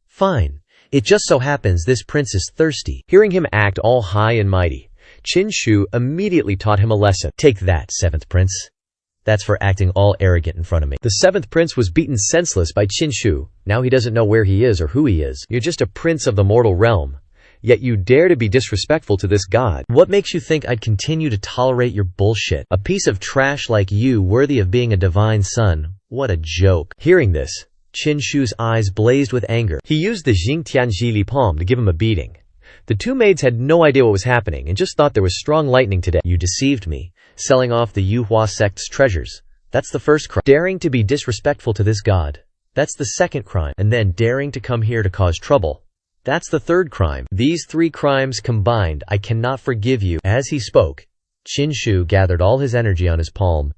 [SPEAKER 1] Fine. It just so happens this prince is thirsty. Hearing him act all high and mighty, Shinshu immediately taught him a lesson. Take that, 7th prince. That's for acting all arrogant in front of me. The 7th prince was beaten senseless by Shinshu. Now he doesn't know where he is or who he is. You're just a prince of the mortal realm. Yet you dare to be disrespectful to this god. What makes you think I'd continue to tolerate your bullshit? A piece of trash like you worthy of being a divine son. What a joke. Hearing this, Shinshu's eyes blazed with anger. He used the Jingtianji Li palm to give him a beating. The two maids had no idea what was happening and just thought there was strong lightning today. You deceived me, selling off the Yuhua sect's treasures. That's the first crime. Daring to be disrespectful to this god. That's the second crime. And then daring to come here to cause trouble. That's the third crime. These 3 crimes combined, I cannot forgive you. As he spoke, Shinshu gathered all his energy on his palm.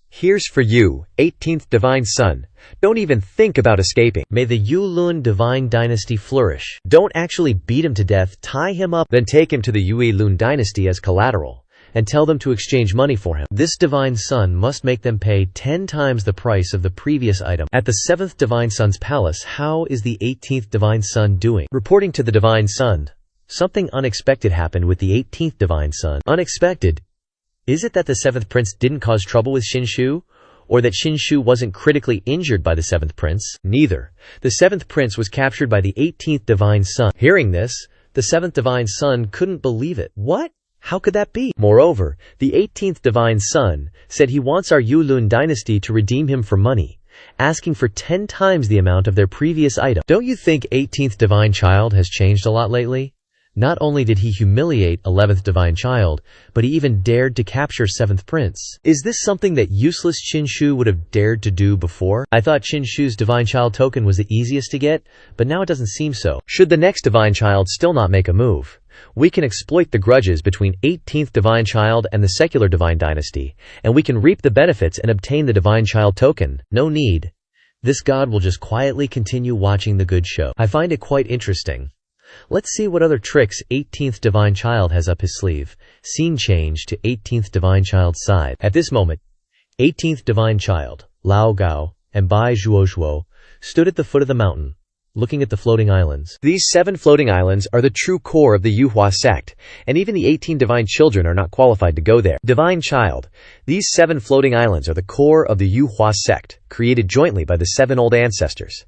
[SPEAKER 1] Here's for you, 18th divine son. Don't even think about escaping. May the Yulun divine dynasty flourish. Don't actually beat him to death, tie him up, then take him to the Yue Lun dynasty as collateral, and tell them to exchange money for him. This divine son must make them pay 10 times the price of the previous item. At the 7th divine son's palace, how is the 18th divine son doing? Reporting to the divine son, something unexpected happened with the 18th divine son. Unexpected? Is it that the 7th prince didn't cause trouble with Shinshu? Or that Shinshu wasn't critically injured by the 7th prince? Neither. The 7th prince was captured by the 18th divine son. Hearing this, the 7th divine son couldn't believe it. What? How could that be? Moreover, the 18th divine son said he wants our Yulun dynasty to redeem him for money, asking for 10 times the amount of their previous item. Don't you think 18th divine child has changed a lot lately? Not only did he humiliate 11th divine child, but he even dared to capture 7th prince. Is this something that useless Shinshu would have dared to do before? I thought Shinshu's divine child token was the easiest to get, but now it doesn't seem so. Should the next divine child still not make a move, we can exploit the grudges between 18th divine child and the secular divine dynasty, and we can reap the benefits and obtain the divine child token. No need. This god will just quietly continue watching the good show. I find it quite interesting. Let's see what other tricks 18th divine child has up his sleeve. Scene change to 18th divine child's side. At this moment, 18th divine child, Lao Gao, and Bai Zhuozhuo stood at the foot of the mountain, looking at the floating islands. These 7 floating islands are the true core of the Yuhua sect, and even the 18 divine children are not qualified to go there. Divine child, these 7 floating islands are the core of the Yuhua sect, created jointly by the 7 old ancestors.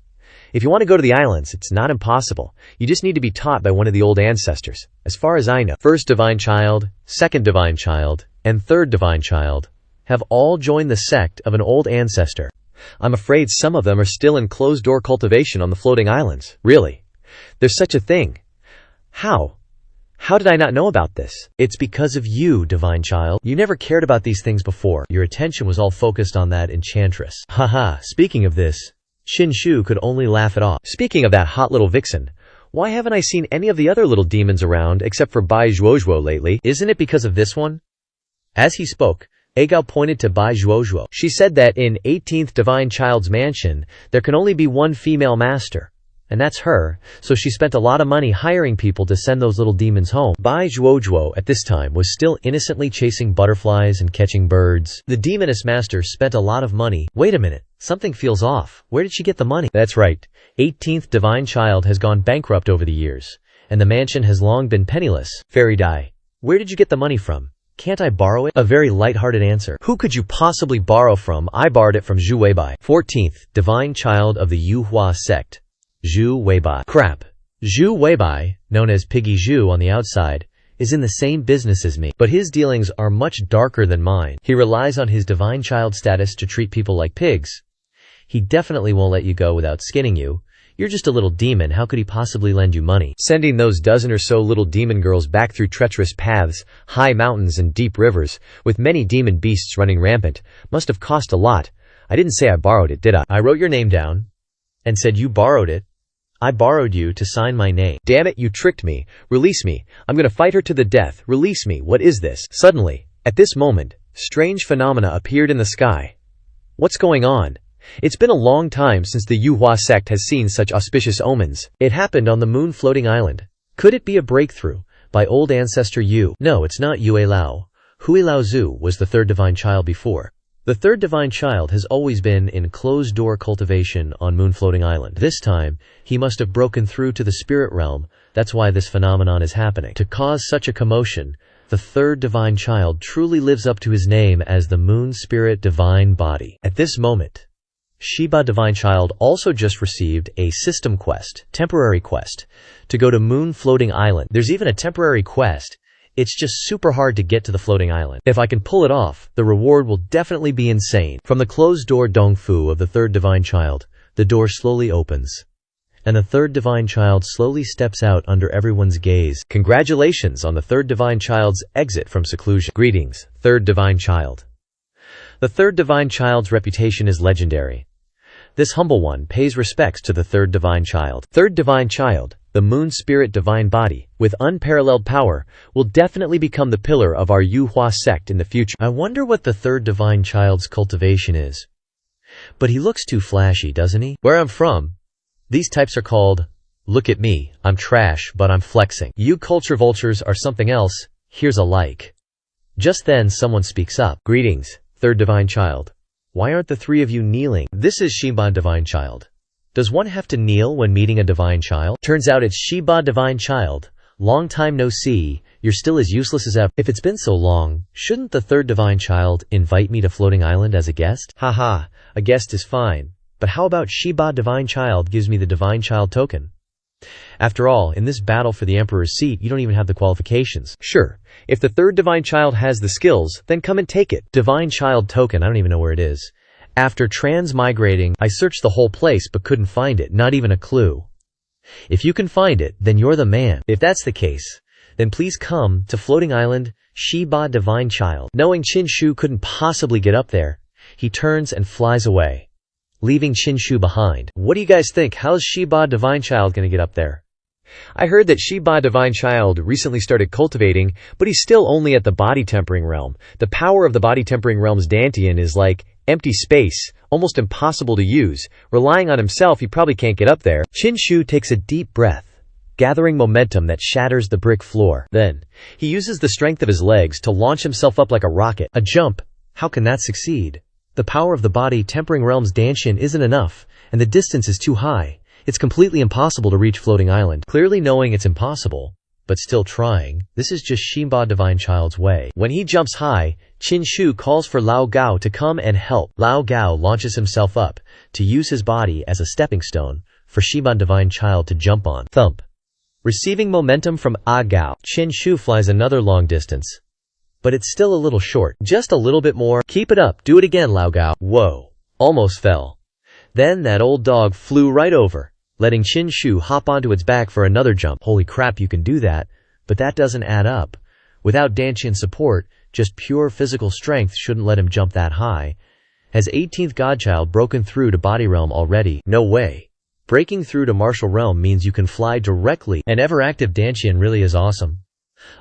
[SPEAKER 1] If you want to go to the islands, it's not impossible. You just need to be taught by one of the old ancestors. As far as I know, first divine child, second divine child, and third divine child have all joined the sect of an old ancestor. I'm afraid some of them are still in closed-door cultivation on the floating islands. Really? There's such a thing. How? How did I not know about this? It's because of you, divine child. You never cared about these things before. Your attention was all focused on that enchantress. Haha, speaking of this, Shinshu could only laugh it off. Speaking of that hot little vixen, why haven't I seen any of the other little demons around except for Bai Zhuozhuo lately? Isn't it because of this one? As he spoke, Agao pointed to Bai Zhuozhuo. She said that in 18th Divine Child's mansion, there can only be one female master. And that's her, so she spent a lot of money hiring people to send those little demons home. Bai Zhuozhuo at this time was still innocently chasing butterflies and catching birds. The demoness master spent a lot of money. Wait a minute, something feels off. Where did she get the money? That's right, 18th Divine Child has gone bankrupt over the years, and the mansion has long been penniless. Fairy Dai, where did you get the money from? Can't I borrow it? A very light-hearted answer. Who could you possibly borrow from? I borrowed it from Zhu Weibai. 14th Divine Child of the Yuhua sect. Zhu Weibai. Crap. Zhu Weibai, known as Piggy Zhu on the outside, is in the same business as me, but his dealings are much darker than mine. He relies on his divine child status to treat people like pigs. He definitely won't let you go without skinning you. You're just a little demon, how could he possibly lend you money? Sending those dozen or so little demon girls back through treacherous paths, high mountains and deep rivers, with many demon beasts running rampant, must have cost a lot. I didn't say I borrowed it, did I? I wrote your name down and said you borrowed it. I borrowed you to sign my name. Damn it, you tricked me. Release me. I'm gonna fight her to the death. Release me. What is this? Suddenly, at this moment, strange phenomena appeared in the sky. What's going on? It's been a long time since the Yuhua sect has seen such auspicious omens. It happened on the moon floating island. Could it be a breakthrough by old ancestor Yu? No, it's not Yue Lao. Hui Lao Zu was the third divine child before. The third divine child has always been in closed-door cultivation on Moon Floating Island. This time, he must have broken through to the spirit realm. That's why this phenomenon is happening. To cause such a commotion, the third divine child truly lives up to his name as the Moon Spirit Divine Body. At this moment, Shiba Divine Child also just received a system quest, temporary quest, to go to Moon Floating Island. There's even a temporary quest. It's just super hard to get to the floating island. If I can pull it off, the reward will definitely be insane. From the closed door Dongfu of the third divine child, the door slowly opens, and the third divine child slowly steps out under everyone's gaze. Congratulations on the third divine child's exit from seclusion. Greetings, third divine child. The third divine child's reputation is legendary. This humble one pays respects to the third divine child. Third divine child, the Moon Spirit Divine Body, with unparalleled power, will definitely become the pillar of our Yuhua sect in the future. I wonder what the third divine child's cultivation is. But he looks too flashy, doesn't he? Where I'm from, these types are called, look at me, I'm trash, but I'm flexing. You culture vultures are something else, here's a like. Just then someone speaks up. Greetings, third divine child. Why aren't the three of you kneeling? This is Shiba Divine Child. Does one have to kneel when meeting a divine child? Turns out it's Shiba Divine Child. Long time no see, you're still as useless as ever. If it's been so long, shouldn't the third divine child invite me to Floating Island as a guest? Haha, a guest is fine. But how about Shiba Divine Child gives me the Divine Child token? After all, in this battle for the Emperor's seat, you don't even have the qualifications. Sure, if the third divine child has the skills, then come and take it. Divine Child token, I don't even know where it is. After transmigrating, I searched the whole place but couldn't find it, not even a clue. If you can find it, then you're the man. If that's the case, then please come to Floating Island, Shiba Divine Child. Knowing Qin Shu couldn't possibly get up there, he turns and flies away, leaving Qin Shu behind. What do you guys think? How's Shiba Divine Child gonna get up there? I heard that Shiba Divine Child recently started cultivating, but he's still only at the body tempering realm. The power of the body tempering realm's Dantian is like empty space, almost impossible to use. Relying on himself, he probably can't get up there. Qin Shu takes a deep breath, gathering momentum that shatters the brick floor. Then, he uses the strength of his legs to launch himself up like a rocket. A jump. How can that succeed? The power of the body tempering realm's Dantian isn't enough, and the distance is too high. It's completely impossible to reach Floating Island. Clearly knowing it's impossible, but still trying, this is just Shiba Divine Child's way. When he jumps high, Qin Shu calls for Lao Gao to come and help. Lao Gao launches himself up to use his body as a stepping stone for Shiba Divine Child to jump on. Thump. Receiving momentum from A Gao, Qin Shu flies another long distance. But it's still a little short. Just a little bit more. Keep it up. Do it again, Lao Gao. Whoa. Almost fell. Then that old dog flew right over, letting Qin Shu hop onto its back for another jump. Holy crap, you can do that, but that doesn't add up. Without Dantian support, just pure physical strength shouldn't let him jump that high. Has 18th Godchild broken through to Body Realm already? No way. Breaking through to Martial Realm means you can fly directly, and ever-active Dantian really is awesome.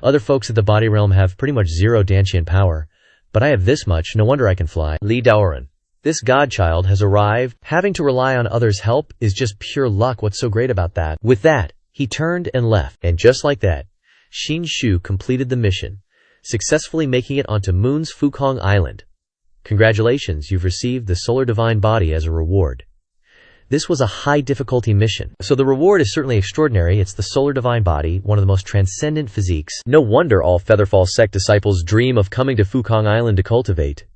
[SPEAKER 1] Other folks at the Body Realm have pretty much zero Dantian power, But I have this much, no wonder I can fly. Li Daoren. This godchild has arrived. Having to rely on others' help is just pure luck. What's so great about that? With that, he turned and left. And just like that, Xin Shu completed the mission, successfully making it onto Moon's Fukong Island. Congratulations, you've received the Solar Divine Body as a reward. This was a high difficulty mission, so the reward is certainly extraordinary. It's the Solar Divine Body, one of the most transcendent physiques. No wonder all Featherfall sect disciples dream of coming to Fukong Island to cultivate.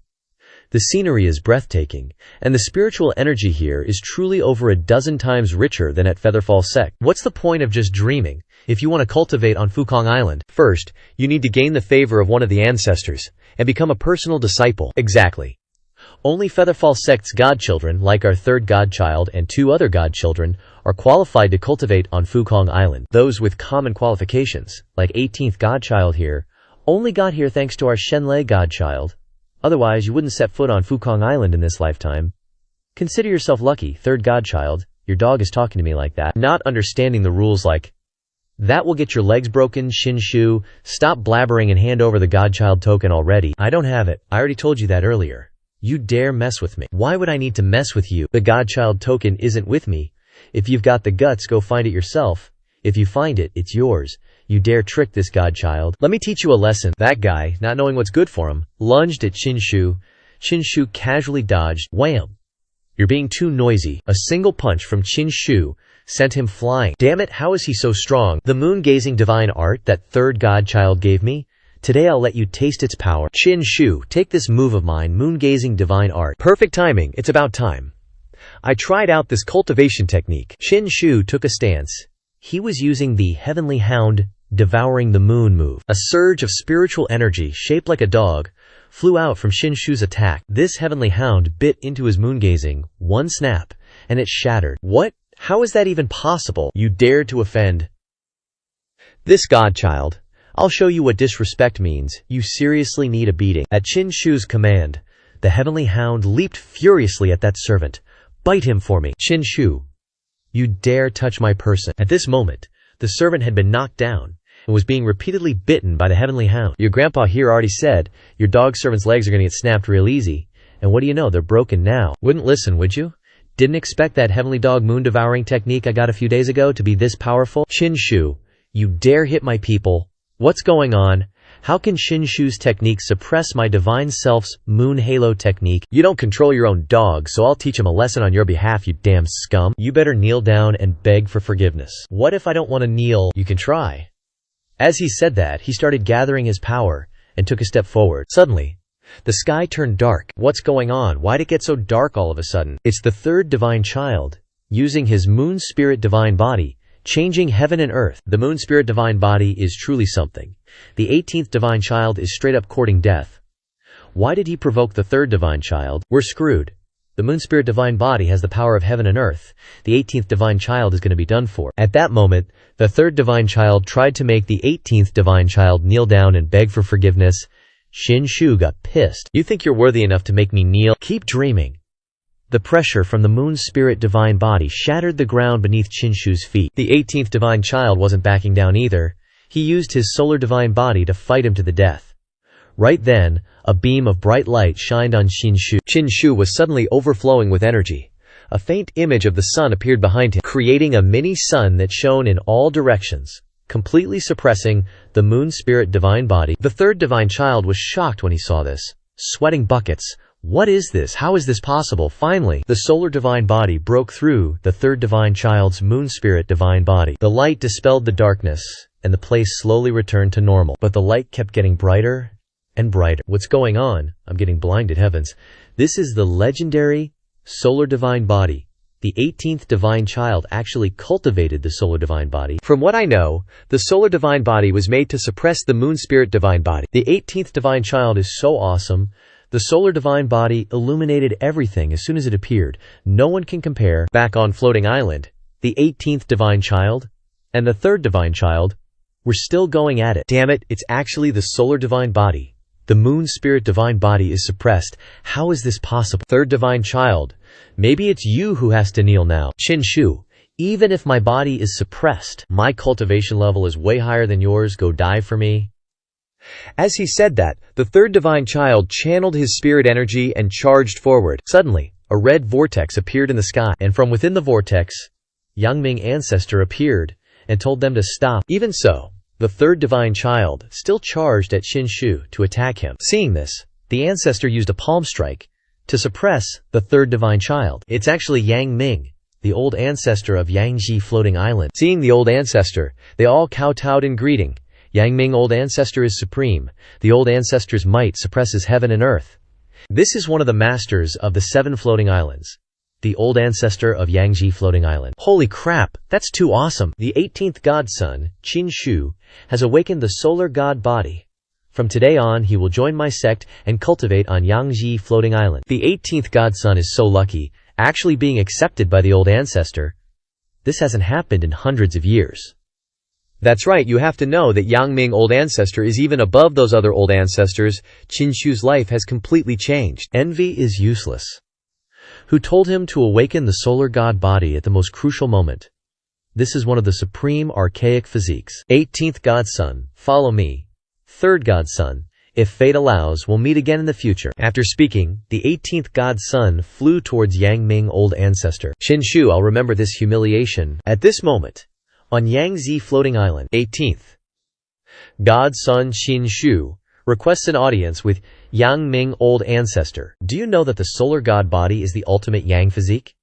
[SPEAKER 1] The scenery is breathtaking, and the spiritual energy here is truly over a dozen times richer than at Featherfall sect. What's the point of just dreaming if you want to cultivate on Fukong Island? First, you need to gain the favor of one of the ancestors and become a personal disciple. Exactly. Only Featherfall sect's godchildren, like our third godchild and two other godchildren, are qualified to cultivate on Fukong Island. Those with common qualifications, like 18th godchild here, only got here thanks to our Shenlei godchild. Otherwise, you wouldn't set foot on Fukong Island in this lifetime. Consider yourself lucky, third godchild. Your dog is talking to me like that. Not understanding the rules like, that will get your legs broken, Xin Shu. Stop blabbering and hand over the godchild token already. I don't have it. I already told you that earlier. You dare mess with me. Why would I need to mess with you? The godchild token isn't with me. If you've got the guts, go find it yourself. If you find it, it's yours. You dare trick this godchild. Let me teach you a lesson. That guy, not knowing what's good for him, lunged at Xin Shu. Xin Shu casually dodged. Wham! You're being too noisy. A single punch from Xin Shu sent him flying. Damn it, how is he so strong? The moon-gazing divine art that third godchild gave me? Today I'll let you taste its power. Xin Shu, take this move of mine, moon-gazing divine art. Perfect timing. It's about time. I tried out this cultivation technique. Xin Shu took a stance. He was using the Heavenly Hound devouring the moon move. A surge of spiritual energy, shaped like a dog, flew out from Xin Shu's attack. This Heavenly Hound bit into his moon-gazing, one snap, and it shattered. What? How is that even possible? You dared to offend this godchild. I'll show you what disrespect means. You seriously need a beating. At Xin Shu's command, the Heavenly Hound leaped furiously at that servant. Bite him for me. Xin Shu, you dare touch my person. At this moment, the servant had been knocked down and was being repeatedly bitten by the Heavenly Hound. Your grandpa here already said, your dog servant's legs are gonna get snapped real easy. And what do you know, they're broken now. Wouldn't listen, would you? Didn't expect that Heavenly Dog moon devouring technique I got a few days ago to be this powerful. Xin Shu, you dare hit my people. What's going on? How can Xin Shu's technique suppress my divine self's moon halo technique? You don't control your own dog, so I'll teach him a lesson on your behalf, you damn scum. You better kneel down and beg for forgiveness. What if I don't want to kneel? You can try. As he said that, he started gathering his power and took a step forward. Suddenly, the sky turned dark. What's going on? Why'd it get so dark all of a sudden? It's the third divine child, using his moon spirit divine body, changing heaven and earth. The moon spirit divine body is truly something. The 18th divine child is straight up courting death. Why did he provoke the third divine child? We're screwed. The moon spirit divine body has the power of heaven and earth. The 18th divine child is going to be done for. At that moment, the third divine child tried to make the 18th divine child kneel down and beg for forgiveness. Xin Shu got pissed. You think you're worthy enough to make me kneel? Keep dreaming. The pressure from the moon spirit divine body shattered the ground beneath Xin Shu's feet. The 18th divine child wasn't backing down either. He used his solar divine body to fight him to the death. Right then, a beam of bright light shined on Xin Shu. Xin Shu was suddenly overflowing with energy. A faint image of the sun appeared behind him, creating a mini sun that shone in all directions, completely suppressing the moon spirit divine body. The third divine child was shocked when he saw this, sweating buckets. What is this? How is this possible? Finally, the solar divine body broke through the third divine child's moon spirit divine body. The light dispelled the darkness, and the place slowly returned to normal. But the light kept getting brighter and brighter. What's going on? I'm getting blinded, heavens. This is the legendary solar divine body. The 18th divine child actually cultivated the solar divine body. From what I know, the solar divine body was made to suppress the moon spirit divine body. The 18th divine child is so awesome. The solar divine body illuminated everything as soon as it appeared. No one can compare. Back on Floating Island, the 18th divine child and the third divine child were still going at it. Damn it, it's actually the solar divine body. The moon spirit divine body is suppressed. How is this possible? Third divine child, maybe it's you who has to kneel now. Xin Shu, even if my body is suppressed, my cultivation level is way higher than yours. Go die for me. As he said that, the third divine child channeled his spirit energy and charged forward. Suddenly, a red vortex appeared in the sky, and from within the vortex, Yang Ming ancestor appeared and told them to stop. Even so, the third divine child still charged at Qinshu to attack him. Seeing this, the ancestor used a palm strike to suppress the third divine child. It's actually Yang Ming, the old ancestor of Yangji floating island. Seeing the old ancestor, they all kowtowed in greeting. Yang Ming, old ancestor, is supreme. The old ancestor's might suppresses heaven and earth. This is one of the masters of the 7 floating islands. The old ancestor of Yangji floating island. Holy crap, that's too awesome. The 18th godson, Qinshu, has awakened the solar god body. From today on, he will join my sect and cultivate on Yangji floating island. The 18th godson is so lucky, actually being accepted by the old ancestor. This hasn't happened in hundreds of years. That's right, you have to know that Yang Ming, old ancestor, is even above those other old ancestors. Qinshu's life has completely changed. Envy is useless. Who told him to awaken the solar god body at the most crucial moment? This is one of the supreme archaic physiques. 18th godson, follow me. 3rd godson, if fate allows, we'll meet again in the future. After speaking, the 18th godson flew towards Yang Ming, old ancestor. Qinshu, I'll remember this humiliation. At this moment, on Yangzi floating island, 18th godson Qinshu requests an audience with Yang Ming, old ancestor. Do you know that the solar god body is the ultimate Yang physique?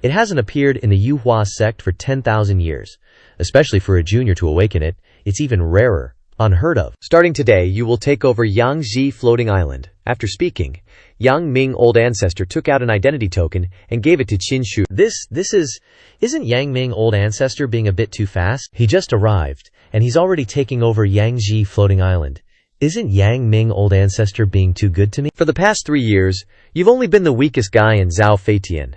[SPEAKER 1] It hasn't appeared in the Yuhua sect for 10,000 years. Especially for a junior to awaken it, it's even rarer. Unheard of. Starting today, you will take over Yangji floating island. After speaking, Yang Ming, old ancestor, took out an identity token and gave it to Qinshu. Isn't Yang Ming, old ancestor, being a bit too fast? He just arrived, and he's already taking over Yangji floating island. Isn't Yang Ming, old ancestor, being too good to me? For the past 3 years, you've only been the weakest guy in Zhao Feitian.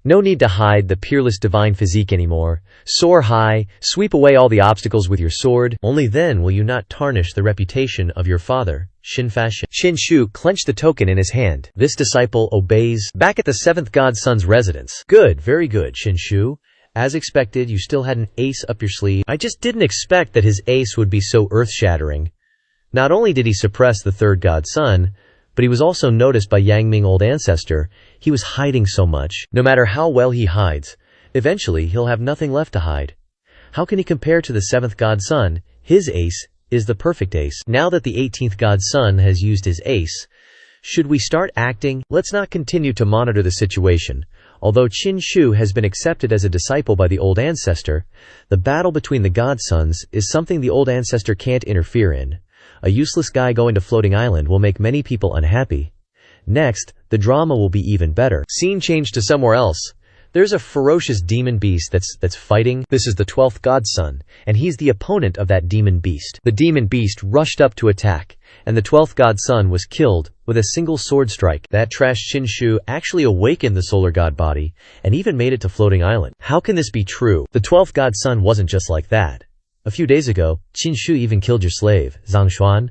[SPEAKER 1] No need to hide the peerless divine physique anymore. Soar high, sweep away all the obstacles with your sword. Only then will you not tarnish the reputation of your father, Shinfashin. Qinshu clenched the token in his hand. This disciple obeys. Back at the 7th godson's residence. Good, very good, Qinshu. As expected, you still had an ace up your sleeve. I just didn't expect that his ace would be so earth-shattering. Not only did he suppress the 3rd godson, but he was also noticed by Yang Ming, old ancestor. He was hiding so much. No matter how well he hides, eventually he'll have nothing left to hide. How can he compare to the 7th godson? His ace is the perfect ace. Now that the 18th godson has used his ace, should we start acting? Let's not continue to monitor the situation. Although Qinshu has been accepted as a disciple by the old ancestor, the battle between the godsons is something the old ancestor can't interfere in. A useless guy going to floating island will make many people unhappy. Next, the drama will be even better. Scene changed to somewhere else. There's a ferocious demon beast that's fighting. This is the 12th godson, and he's the opponent of that demon beast. The demon beast rushed up to attack, and the 12th godson was killed with a single sword strike. That trash Qinshu actually awakened the solar god body, and even made it to floating island. How can this be true? The 12th godson wasn't just like that. A few days ago, Qinshu even killed your slave, Zhang Xuan.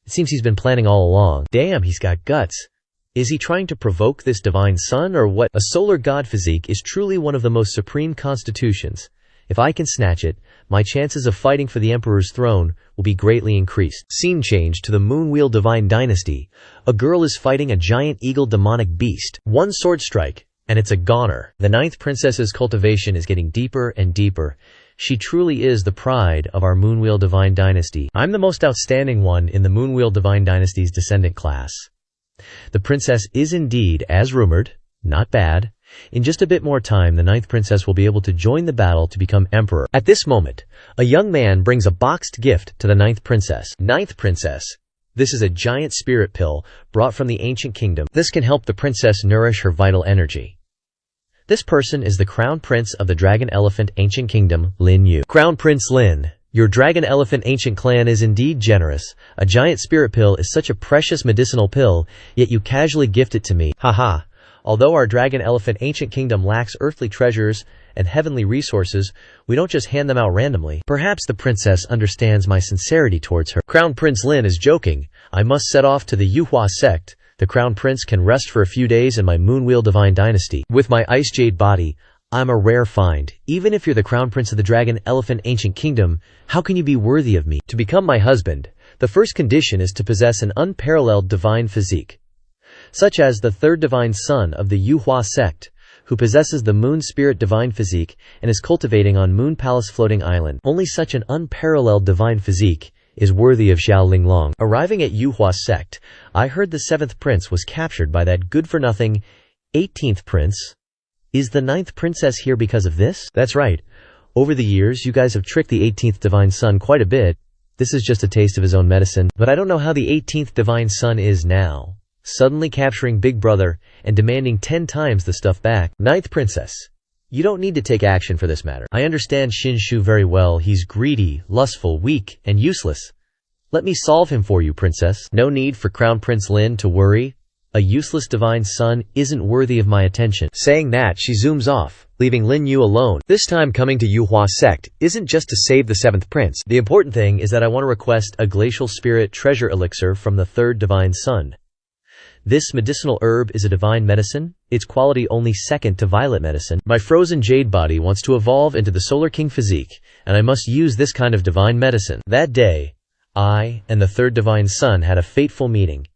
[SPEAKER 1] It seems he's been planning all along. Damn, he's got guts. Is he trying to provoke this divine son or what? A solar god physique is truly one of the most supreme constitutions. If I can snatch it, my chances of fighting for the emperor's throne will be greatly increased. Scene change to the Moonwheel Divine Dynasty. A girl is fighting a giant eagle demonic beast. One sword strike, and it's a goner. The 9th princess's cultivation is getting deeper and deeper. She truly is the pride of our Moonwheel Divine Dynasty. I'm the most outstanding one in the Moonwheel Divine Dynasty's descendant class. The princess is indeed, as rumored, not bad. In just a bit more time, the 9th princess will be able to join the battle to become emperor. At this moment, a young man brings a boxed gift to the 9th princess. 9th princess. This is a giant spirit pill brought from the ancient kingdom. This can help the princess nourish her vital energy. This person is the Crown Prince of the Dragon Elephant Ancient Kingdom, Lin Yu. Crown Prince Lin, your Dragon Elephant Ancient clan is indeed generous. A giant spirit pill is such a precious medicinal pill, yet you casually gift it to me. Haha. Although our Dragon Elephant Ancient Kingdom lacks earthly treasures and heavenly resources, we don't just hand them out randomly. Perhaps the princess understands my sincerity towards her. Crown Prince Lin is joking. I must set off to the Yuhua sect. The Crown Prince can rest for a few days in my Moonwheel Divine Dynasty. With my Ice Jade body, I'm a rare find. Even if you're the Crown Prince of the Dragon Elephant Ancient Kingdom, how can you be worthy of me? To become my husband, The first condition is to possess an unparalleled divine physique, such as the third divine son of the Yuhua sect, who possesses the moon spirit divine physique and is cultivating on Moon Palace floating island. Only such an unparalleled divine physique is worthy of Xiao Linglong. Arriving at Yuhua sect, I heard the 7th prince was captured by that good-for-nothing 18th prince. Is the 9th princess here because of this? That's right. Over the years, you guys have tricked the 18th divine son quite a bit. This is just a taste of his own medicine. But I don't know how the 18th divine son is now, suddenly capturing Big Brother and demanding 10 times the stuff back. 9th princess. You don't need to take action for this matter. I understand Shinshu very well. He's greedy, lustful, weak, and useless. Let me solve him for you, princess. No need for Crown Prince Lin to worry. A useless divine son isn't worthy of my attention. Saying that, she zooms off, leaving Lin Yu alone. This time coming to Yuhua sect isn't just to save the 7th prince. The important thing is that I want to request a glacial spirit treasure elixir from the 3rd divine son. This medicinal herb is a divine medicine, its quality only second to violet medicine. My frozen jade body wants to evolve into the Solar King physique, and I must use this kind of divine medicine. That day, I and the 3rd divine son had a fateful meeting.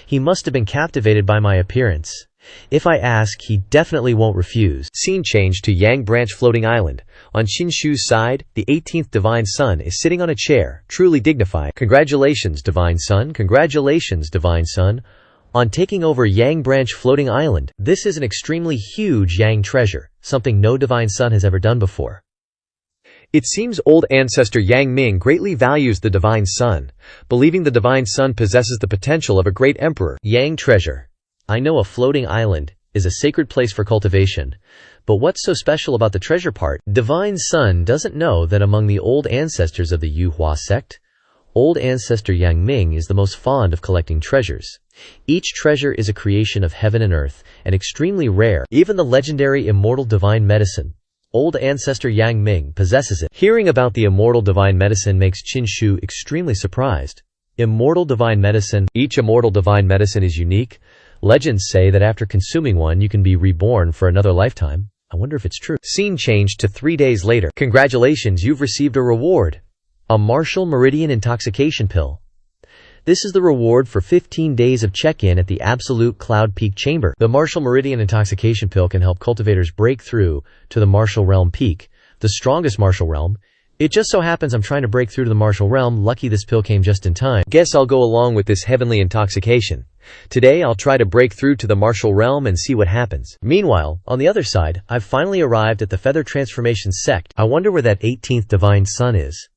[SPEAKER 1] He must have been captivated by my appearance. If I ask, he definitely won't refuse. Scene change to Yang Branch floating island. On Shinshu's side, the 18th divine son is sitting on a chair, truly dignified. Congratulations, divine son. Congratulations, divine son, on taking over Yang Branch floating island. This is an extremely huge Yang treasure, something no divine son has ever done before. It seems old ancestor Yang Ming greatly values the divine son, believing the divine son possesses the potential of a great emperor. Yang treasure. I know a floating island is a sacred place for cultivation, but what's so special about the treasure part? Divine son doesn't know that among the old ancestors of the Yuhua sect, old ancestor Yang Ming is the most fond of collecting treasures. Each treasure is a creation of heaven and earth, and extremely rare. Even the legendary immortal divine medicine, old ancestor Yang Ming possesses it. Hearing about the immortal divine medicine makes Qinshu extremely surprised. Immortal divine medicine. Each immortal divine medicine is unique. Legends say that after consuming one you can be reborn for another lifetime. I wonder if it's true. Scene changed to 3 days later. Congratulations, you've received a reward. A Martial Meridian Intoxication Pill. This is the reward for 15 days of check-in at the Absolute Cloud Peak Chamber. The Martial Meridian Intoxication Pill can help cultivators break through to the Martial Realm Peak, the strongest Martial Realm. It just so happens I'm trying to break through to the Martial Realm. Lucky this pill came just in time. Guess I'll go along with this heavenly intoxication. Today I'll try to break through to the Martial Realm and see what happens. Meanwhile, on the other side, I've finally arrived at the Feather Transformation sect. I wonder where that 18th divine son is.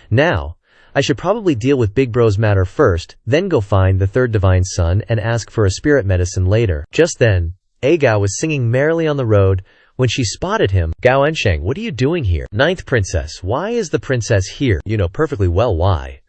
[SPEAKER 1] Now, I should probably deal with Big Bro's matter first, then go find the 3rd divine son and ask for a spirit medicine later. Just then, Agao was singing merrily on the road when she spotted him. Gao Ensheng, what are you doing here? 9th princess, why is the princess here? You know perfectly well why.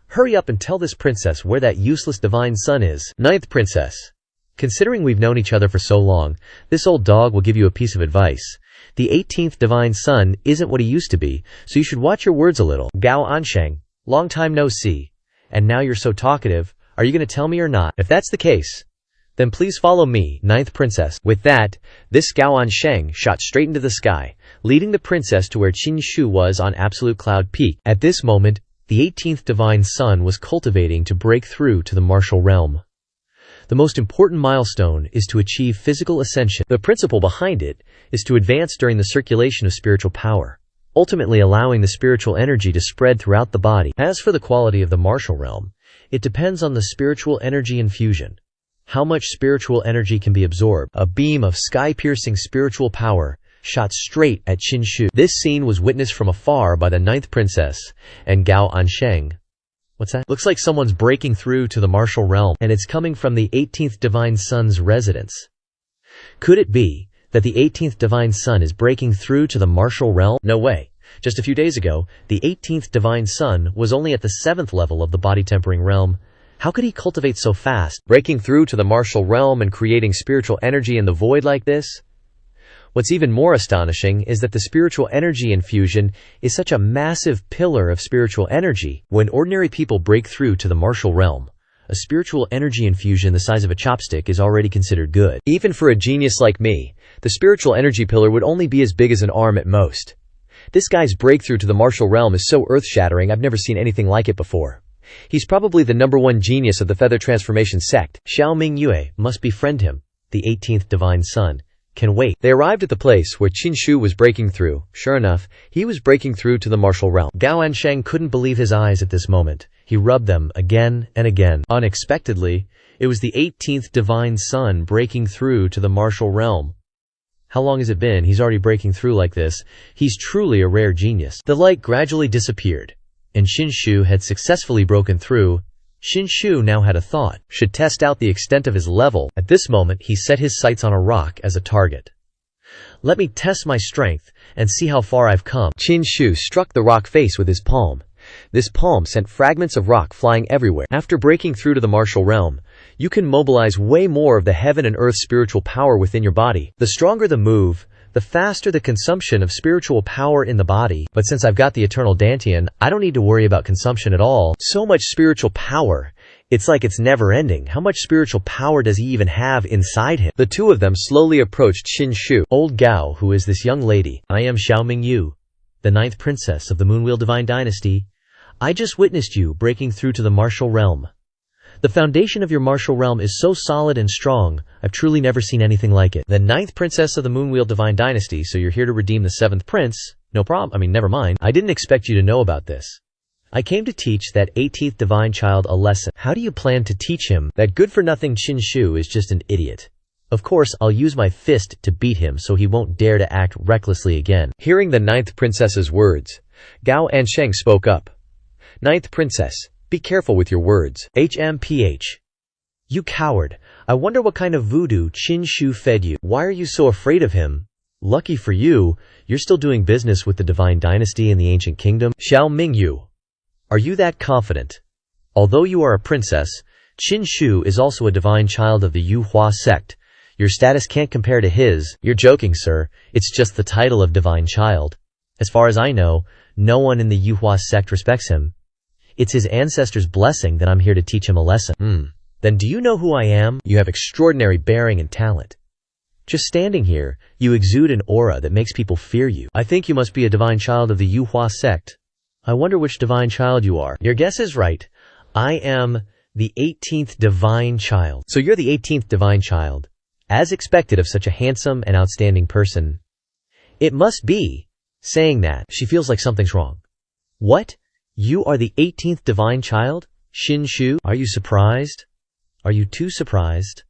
[SPEAKER 1] Hurry up and tell this princess where that useless divine son is. 9th princess, considering we've known each other for so long, this old dog will give you a piece of advice. The 18th divine son isn't what he used to be, so you should watch your words a little. Gao Ansheng, long time no see. And now you're so talkative, are you going to tell me or not? If that's the case, then please follow me, 9th princess. With that, this Gao Ansheng shot straight into the sky, leading the princess to where Qinshu was on Absolute Cloud Peak. At this moment, the 18th divine son was cultivating to break through to the Martial Realm. The most important milestone is to achieve physical ascension. The principle behind it is to advance during the circulation of spiritual power, ultimately allowing the spiritual energy to spread throughout the body. As for the quality of the Martial Realm, it depends on the spiritual energy infusion. How much spiritual energy can be absorbed? A beam of sky-piercing spiritual power shot straight at Qinshu. This scene was witnessed from afar by the 9th princess and Gao Ansheng. What's that? Looks like someone's breaking through to the Martial Realm, and it's coming from the 18th divine son's residence. Could it be that the 18th divine son is breaking through to the Martial Realm? No way. Just a few days ago, the 18th divine son was only at the 7th level of the body-tempering realm. How could he cultivate so fast, breaking through to the Martial Realm and creating spiritual energy in the void like this? What's even more astonishing is that the spiritual energy infusion is such a massive pillar of spiritual energy. When ordinary people break through to the Martial Realm, a spiritual energy infusion the size of a chopstick is already considered good. Even for a genius like me, the spiritual energy pillar would only be as big as an arm at most. This guy's breakthrough to the Martial Realm is so earth-shattering, I've never seen anything like it before. He's probably the #1 genius of the feather transformation sect. Xiao Mingyue must befriend him. The 18th divine son can wait. They arrived at the place where Qin Shu was breaking through. Sure enough, he was breaking through to the martial realm. Gao Ansheng couldn't believe his eyes at this moment. He rubbed them again and again. Unexpectedly, it was the 18th divine son breaking through to the martial realm. How long has it been? He's already breaking through like this. He's truly a rare genius. The light gradually disappeared, and Qin Shu had successfully broken through. Qin Shu now had a thought. Should test out the extent of his level. At this moment, he set his sights on a rock as a target. Let me test my strength and see how far I've come. Qin Shu struck the rock face with his palm. This palm sent fragments of rock flying everywhere. After breaking through to the martial realm, you can mobilize way more of the heaven and earth spiritual power within your body. The stronger the move, the faster the consumption of spiritual power in the body. But since I've got the eternal Dantian, I don't need to worry about consumption at all. So much spiritual power. It's like it's never ending. How much spiritual power does he even have inside him? The two of them slowly approached Qin Shu. Old Gao, who is this young lady? I am Xiao Mingyu, the 9th princess of the Moonwheel Divine Dynasty. I just witnessed you breaking through to the martial realm. The foundation of your martial realm is so solid and strong, I've truly never seen anything like it. The 9th princess of the Moonwheel Divine Dynasty, so you're here to redeem the 7th prince? No problem, never mind. I didn't expect you to know about this. I came to teach that 18th divine child a lesson. How do you plan to teach him? That good-for-nothing Qin Shu is just an idiot. Of course, I'll use my fist to beat him so he won't dare to act recklessly again. Hearing the 9th princess's words, Gao Ansheng spoke up. 9th princess, be careful with your words. HMPH. You coward. I wonder what kind of voodoo Qin Shu fed you. Why are you so afraid of him? Lucky for you, you're still doing business with the Divine Dynasty in the Ancient Kingdom. Xiao Mingyu. Are you that confident? Although you are a princess, Qin Shu is also a divine child of the Yuhua sect. Your status can't compare to his. You're joking, sir. It's just the title of divine child. As far as I know, no one in the Yuhua sect respects him. It's his ancestors' blessing that I'm here to teach him a lesson. Then do you know who I am? You have extraordinary bearing and talent. Just standing here, you exude an aura that makes people fear you. I think you must be a divine child of the Yuhua sect. I wonder which divine child you are. Your guess is right. I am the 18th divine child. So you're the 18th divine child. As expected of such a handsome and outstanding person. It must be. Saying that, she feels like something's wrong. What? You are the 18th divine child? Qin Shu? Are you surprised? Are you too surprised?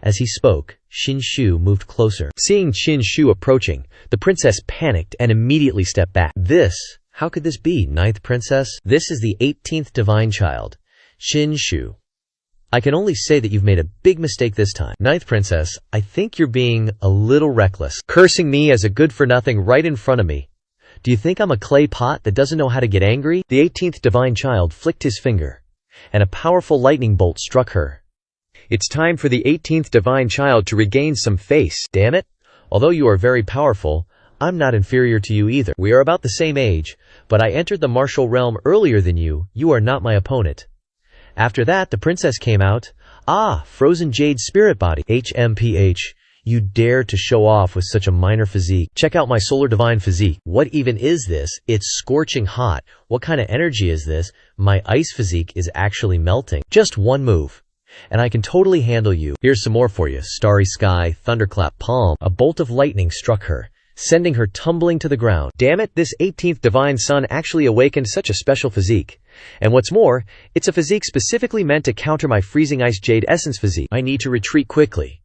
[SPEAKER 1] As he spoke, Qin Shu moved closer. Seeing Qin Shu approaching, the princess panicked and immediately stepped back. How could this be, 9th princess? This is the 18th divine child, Qin Shu. I can only say that you've made a big mistake this time. 9th princess, I think you're being a little reckless, cursing me as a good-for-nothing right in front of me. Do you think I'm a clay pot that doesn't know how to get angry? The 18th divine child flicked his finger, and a powerful lightning bolt struck her. It's time for the 18th divine child to regain some face. Damn it! Although you are very powerful, I'm not inferior to you either. We are about the same age, but I entered the martial realm earlier than you. You are not my opponent. After that, the princess came out. Ah, frozen jade spirit body. HMPH. You dare to show off with such a minor physique. Check out my solar divine physique. What even is this? It's scorching hot. What kind of energy is this? My ice physique is actually melting. Just one move, and I can totally handle you. Here's some more for you. Starry sky, thunderclap, palm. A bolt of lightning struck her, sending her tumbling to the ground. Damn it, this 18th divine son actually awakened such a special physique. And what's more, it's a physique specifically meant to counter my freezing ice jade essence physique. I need to retreat quickly.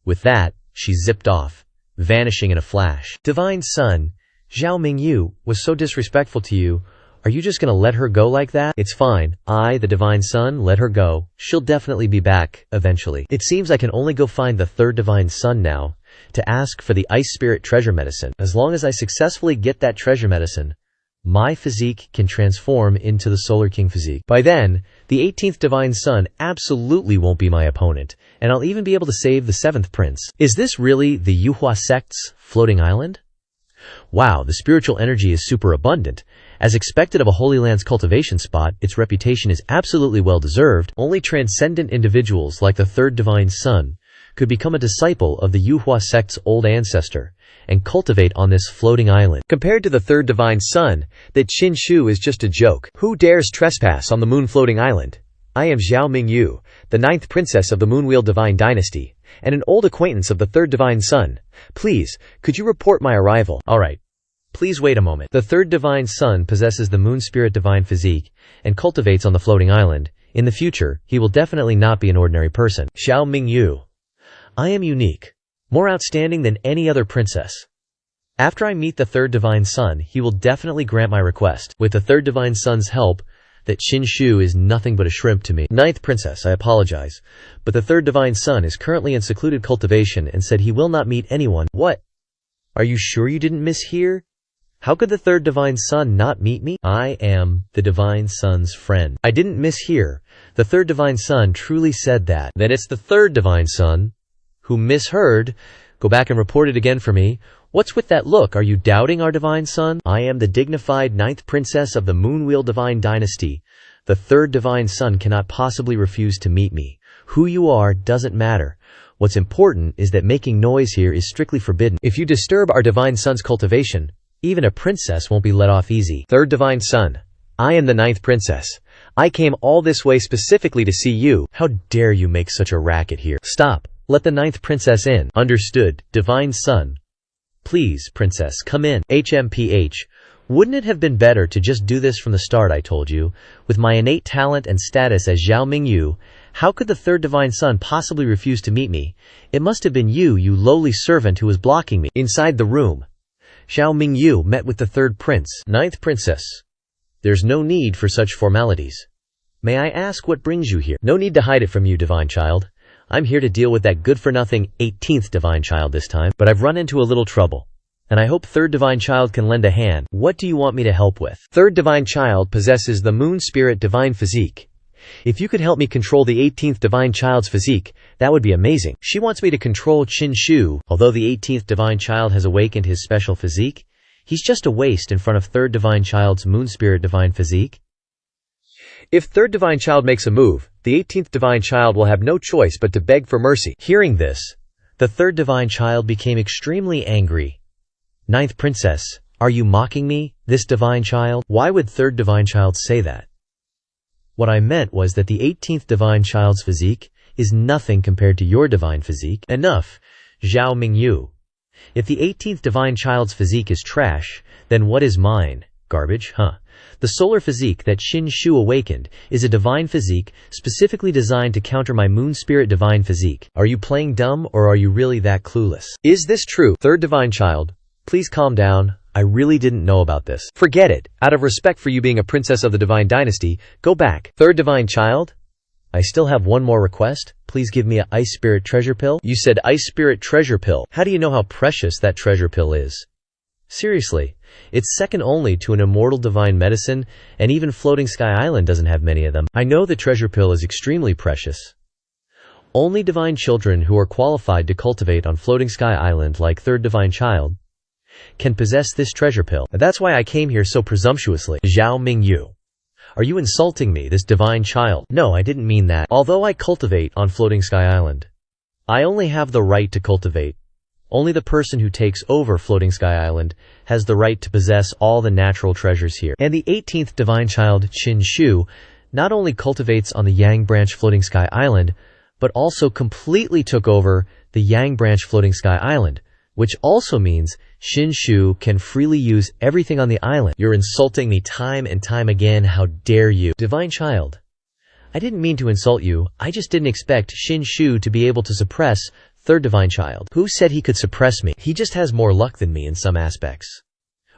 [SPEAKER 1] With that, she zipped off, vanishing in a flash. Divine son, Xiao Mingyu was so disrespectful to you. Are you just gonna let her go like that? It's fine. I, the divine son, let her go. She'll definitely be back, eventually. It seems I can only go find the 3rd divine son now, to ask for the ice spirit treasure medicine. As long as I successfully get that treasure medicine, my physique can transform into the Solar King physique. By then, the 18th divine son absolutely won't be my opponent, and I'll even be able to save the 7th prince. Is this really the Yuhua sect's floating island? Wow, the spiritual energy is super abundant. As expected of a Holy Land's cultivation spot, its reputation is absolutely well deserved. Only transcendent individuals like the 3rd divine son could become a disciple of the Yuhua sect's old ancestor and cultivate on this floating island. Compared to the third divine son, that Qin Shu is just a joke. Who dares trespass on the moon floating island? I am Zhao Mingyu, the 9th princess of the Moonwheel Divine Dynasty, and an old acquaintance of the third divine son. Please, could you report my arrival? Alright. Please wait a moment. The third divine son possesses the moon spirit divine physique and cultivates on the floating island. In the future, he will definitely not be an ordinary person. Zhao Mingyu. I am unique. More outstanding than any other princess. After I meet the third divine son, he will definitely grant my request. With the third divine son's help, that Qin Shu is nothing but a shrimp to me. 9th princess, I apologize, but the third divine son is currently in secluded cultivation and said he will not meet anyone. What? Are you sure you didn't mishear? How could the third divine son not meet me? I am the divine son's friend. I didn't mishear. The third divine son truly said that. Then it's the third divine son who misheard. Go back and report it again for me. What's with that look? Are you doubting our divine son? I am the dignified 9th princess of the Moonwheel Divine Dynasty. The third divine son cannot possibly refuse to meet me. Who you are doesn't matter. What's important is that making noise here is strictly forbidden. If you disturb our divine son's cultivation, even a princess won't be let off easy. Third divine son, I am the 9th princess. I came all this way specifically to see you. How dare you make such a racket here? Stop. Let the 9th princess in. Understood, divine son. Please, princess, come in. HMPH. Wouldn't it have been better to just do this from the start, I told you? With my innate talent and status as Zhao Mingyu, how could the third divine son possibly refuse to meet me? It must have been you lowly servant who was blocking me. Inside the room, Zhao Mingyu met with the third prince. 9th princess. There's no need for such formalities. May I ask what brings you here? No need to hide it from you, divine child. I'm here to deal with that good-for-nothing 18th divine child this time, but I've run into a little trouble, and I hope third divine child can lend a hand. What do you want me to help with? Third divine child possesses the moon spirit divine physique. If you could help me control the 18th divine child's physique, that would be amazing. She wants me to control Qin Shu. Although the 18th divine child has awakened his special physique, he's just a waste in front of third divine child's moon spirit divine physique. If third divine child makes a move, the 18th divine child will have no choice but to beg for mercy. Hearing this, the third divine child became extremely angry. 9th princess, are you mocking me, this divine child? Why would third divine child say that? What I meant was that the 18th divine child's physique is nothing compared to your divine physique. Enough, Zhao Mingyu. If the 18th divine child's physique is trash, then what is mine? Garbage, huh? The solar physique that Qin Shu awakened is a divine physique specifically designed to counter my moon spirit divine physique. Are you playing dumb or are you really that clueless? Is this true? Third divine child, please calm down. I really didn't know about this. Forget it. Out of respect for you being a princess of the divine dynasty, go back. Third divine child, I still have one more request. Please give me a ice spirit treasure pill. You said ice spirit treasure pill. How do you know how precious that treasure pill is? Seriously, it's second only to an immortal divine medicine, and even Floating Sky Island doesn't have many of them. I know the treasure pill is extremely precious. Only divine children who are qualified to cultivate on Floating Sky Island like third divine child can possess this treasure pill. That's why I came here so presumptuously. Zhao Mingyu. Are you insulting me, this divine child? No, I didn't mean that. Although I cultivate on Floating Sky Island, I only have the right to cultivate. Only the person who takes over Floating Sky Island has the right to possess all the natural treasures here. And the 18th divine child, Qin Shu, not only cultivates on the Yang Branch Floating Sky Island, but also completely took over the Yang Branch Floating Sky Island, which also means Qin Shu can freely use everything on the island. You're insulting me time and time again. How dare you? Divine child, I didn't mean to insult you. I just didn't expect Qin Shu to be able to suppress third divine child. Who said he could suppress me? He just has more luck than me in some aspects.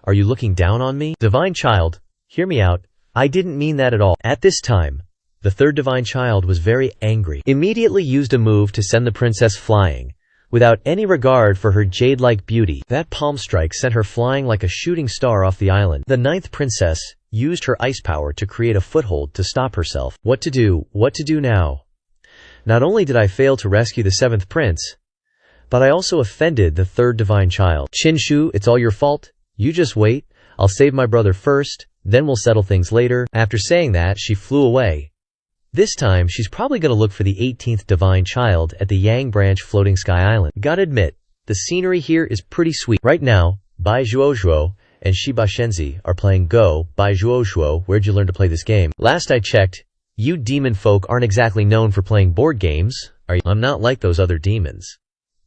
[SPEAKER 1] Are you looking down on me? Divine child, hear me out. I didn't mean that at all. At this time, the third divine child was very angry. Immediately used a move to send the princess flying, without any regard for her jade-like beauty. That palm strike sent her flying like a shooting star off the island. The 9th princess used her ice power to create a foothold to stop herself. What to do now? Not only did I fail to rescue the 7th prince, but I also offended the third divine child. Qin Shu, it's all your fault. You just wait. I'll save my brother first, then we'll settle things later. After saying that, she flew away. This time, she's probably gonna look for the 18th divine child at the Yang Branch floating sky island. Gotta admit, the scenery here is pretty sweet. Right now, Bai Zhuozhuo and Shiba Shenzi are playing Go. Bai Zhuozhuo, where'd you learn to play this game? Last I checked, you demon folk aren't exactly known for playing board games, are you? I'm not like those other demons.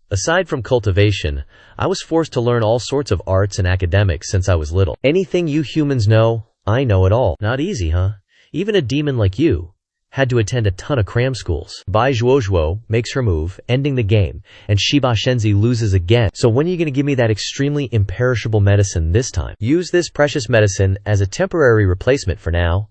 [SPEAKER 1] Aside from cultivation, I was forced to learn all sorts of arts and academics since I was little. Anything you humans know, I know it all. Not easy, huh? Even a demon like you had to attend a ton of cram schools. Bai Zhuozhuo makes her move, ending the game, and Shiba Shenzi loses again. So when are you gonna give me that extremely imperishable medicine this time? Use this precious medicine as a temporary replacement for now.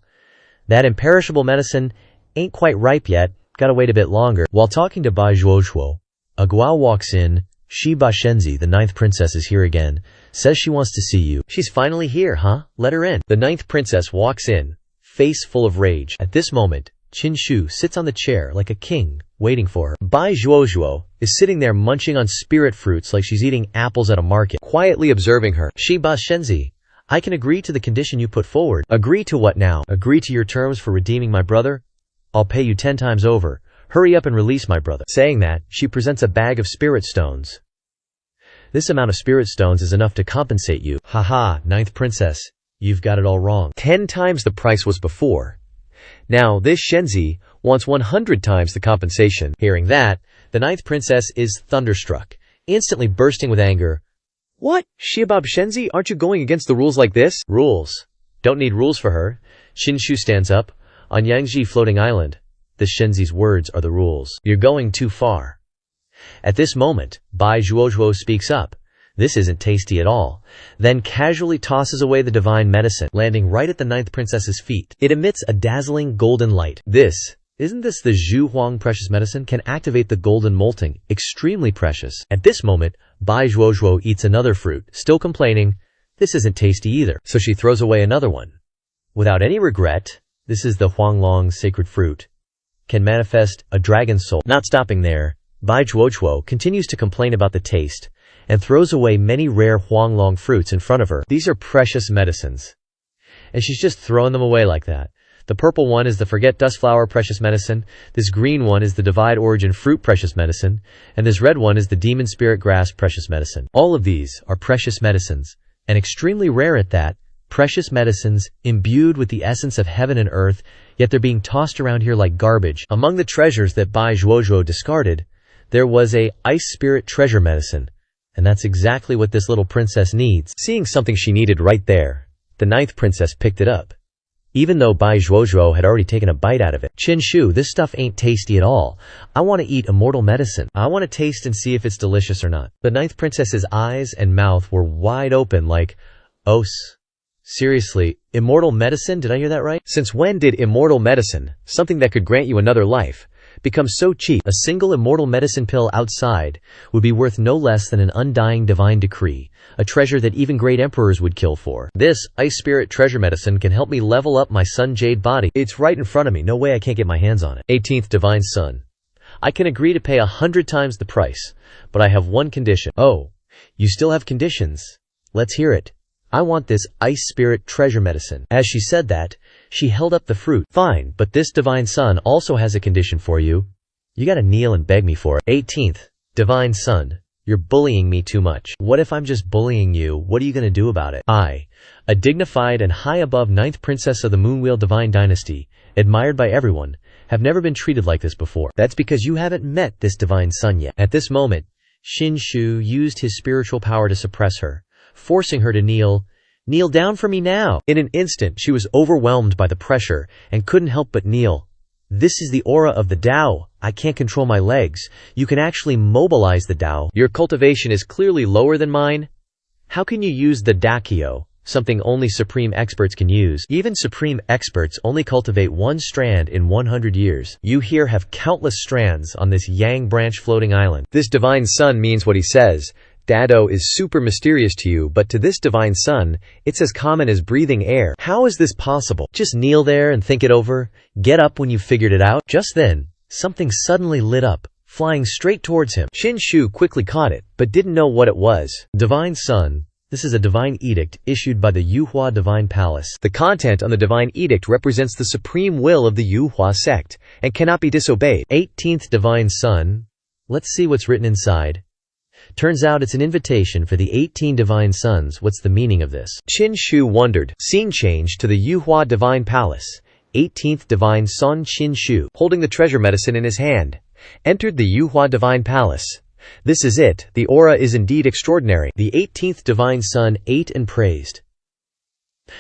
[SPEAKER 1] That imperishable medicine ain't quite ripe yet, gotta wait a bit longer. While talking to Bai Zhuozhuo, a Guao walks in. Shiba Shenzi, the 9th princess, is here again. Says she wants to see you. She's finally here, huh? Let her in. The 9th princess walks in, face full of rage. At this moment, Qin Shu sits on the chair like a king, waiting for her. Bai Zhuozhuo is sitting there munching on spirit fruits like she's eating apples at a market, quietly observing her. Shiba Shenzi, I can agree to the condition you put forward. Agree to what now? Agree to your terms for redeeming my brother? I'll pay you 10 times over. Hurry up and release my brother. Saying that, she presents a bag of spirit stones. This amount of spirit stones is enough to compensate you. Haha, 9th princess, you've got it all wrong. 10 times the price was before. Now, this Shenzi wants 100 times the compensation. Hearing that, the 9th princess is thunderstruck, instantly bursting with anger. What? Shiba Shenzi, aren't you going against the rules like this? Rules? Don't need rules for her. Shinshu stands up. On Yangji floating island, the Shenzi's words are the rules. You're going too far. At this moment, Bai Zhuozhuo speaks up. This isn't tasty at all. Then casually tosses away the divine medicine, landing right at the 9th princess's feet. It emits a dazzling golden light. Isn't this the Zhu Huang precious medicine? Can activate the golden molting. Extremely precious. At this moment, Bai Zhuozhuo eats another fruit, still complaining, this isn't tasty either. So she throws away another one. Without any regret, this is the Huanglong sacred fruit. Can manifest a dragon soul. Not stopping there, Bai Zhuozhuo continues to complain about the taste and throws away many rare Huanglong fruits in front of her. These are precious medicines, and she's just throwing them away like that. The purple one is the Forget Dust Flower precious medicine, this green one is the Divide Origin fruit precious medicine, and this red one is the Demon Spirit Grass precious medicine. All of these are precious medicines, and extremely rare at that. Precious medicines imbued with the essence of heaven and earth, yet they're being tossed around here like garbage. Among the treasures that Bai Zhuozhuo discarded, there was a ice spirit treasure medicine, and that's exactly what this little princess needs. Seeing something she needed right there, the 9th princess picked it up, even though Bai Zhuozhuo had already taken a bite out of it. Qin Shu, this stuff ain't tasty at all. I want to eat immortal medicine. I want to taste and see if it's delicious or not. The 9th princess's eyes and mouth were wide open like, seriously, immortal medicine? Did I hear that right? Since when did immortal medicine, something that could grant you another life, become so cheap? A single immortal medicine pill outside would be worth no less than an undying divine decree, a treasure that even great emperors would kill for. This ice spirit treasure medicine can help me level up my sun jade body. It's right in front of me, no way I can't get my hands on it. 18th divine sun. I can agree to pay 100 times the price, but I have one condition. Oh, you still have conditions? Let's hear it. I want this ice spirit treasure medicine. As she said that, she held up the fruit. Fine, but this divine sun also has a condition for you. You gotta kneel and beg me for it. 18th, divine sun, you're bullying me too much. What if I'm just bullying you? What are you gonna do about it? I, a dignified and high above 9th princess of the Moonwheel divine dynasty, admired by everyone, have never been treated like this before. That's because you haven't met this divine sun yet. At this moment, Qin Shu used his spiritual power to suppress her, forcing her to kneel down for me now. In an instant, she was overwhelmed by the pressure and couldn't help but kneel. This is the aura of the Tao. I can't control my legs. You can actually mobilize the Tao. Your cultivation is clearly lower than mine. How can you use the Dakio, something only supreme experts can use? Even supreme experts only cultivate one strand in 100 years. You here have countless strands on this Yang branch floating island. This divine sun means what he says. Dado is super mysterious to you, but to this divine sun, it's as common as breathing air. How is this possible? Just kneel there and think it over. Get up when you've figured it out. Just then, something suddenly lit up, flying straight towards him. Qin Shu quickly caught it, but didn't know what it was. Divine sun, This is a divine edict issued by the Yuhua Divine Palace. The content on the divine edict represents the supreme will of the Yuhua sect and cannot be disobeyed. 18th Divine Sun. Let's see what's written inside. Turns out it's an invitation for the 18 divine sons. What's the meaning of this? Qin Shu wondered. Scene change to the Yuhua Divine Palace. 18th Divine Sun Qin Shu, holding the treasure medicine in his hand, entered the Yuhua Divine Palace. This is it. The aura is indeed extraordinary. The 18th Divine Sun ate and praised.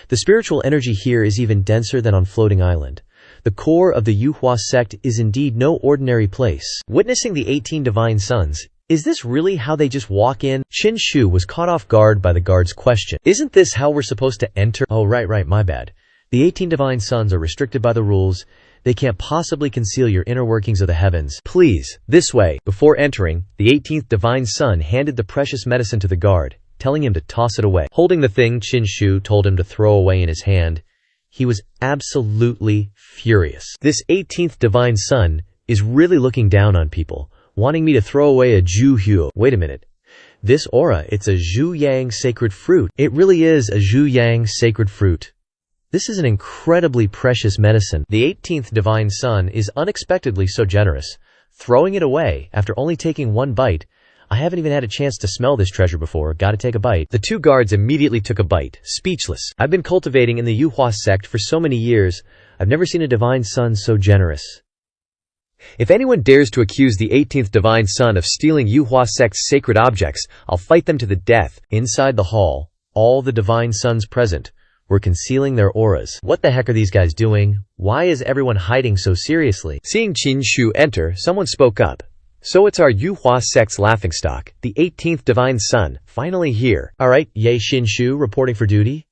[SPEAKER 1] The spiritual energy here is even denser than on Floating Island. The core of the Yuhua sect is indeed no ordinary place. Witnessing the 18 divine sons, is this really how they just walk in? Qin Shu was caught off guard by the guard's question. Isn't this how we're supposed to enter? Oh, right, my bad. The 18 divine sons are restricted by the rules. They can't possibly conceal your inner workings of the heavens. Please, this way. Before entering, the 18th divine son handed the precious medicine to the guard, telling him to toss it away. Holding the thing Qin Shu told him to throw away in his hand, he was absolutely furious. This 18th divine son is really looking down on people, wanting me to throw away a Zhu Hu. Wait a minute. This aura, it's a Zhu Yang sacred fruit. It really is a Zhu Yang sacred fruit. This is an incredibly precious medicine. The 18th divine son is unexpectedly so generous, throwing it away after only taking one bite. I haven't even had a chance to smell this treasure before. Gotta take a bite. The two guards immediately took a bite, speechless. I've been cultivating in the Yuhua sect for so many years. I've never seen a divine son so generous. If anyone dares to accuse the 18th divine son of stealing Yuhua sect's sacred objects, I'll fight them to the death. Inside the hall, all the divine sons present were concealing their auras. What the heck are these guys doing? Why is everyone hiding so seriously? Seeing Qin Shu enter, someone spoke up. So it's our Yuhua sect's laughingstock, the 18th divine son, finally here. Alright, yay Qin Shu, reporting for duty?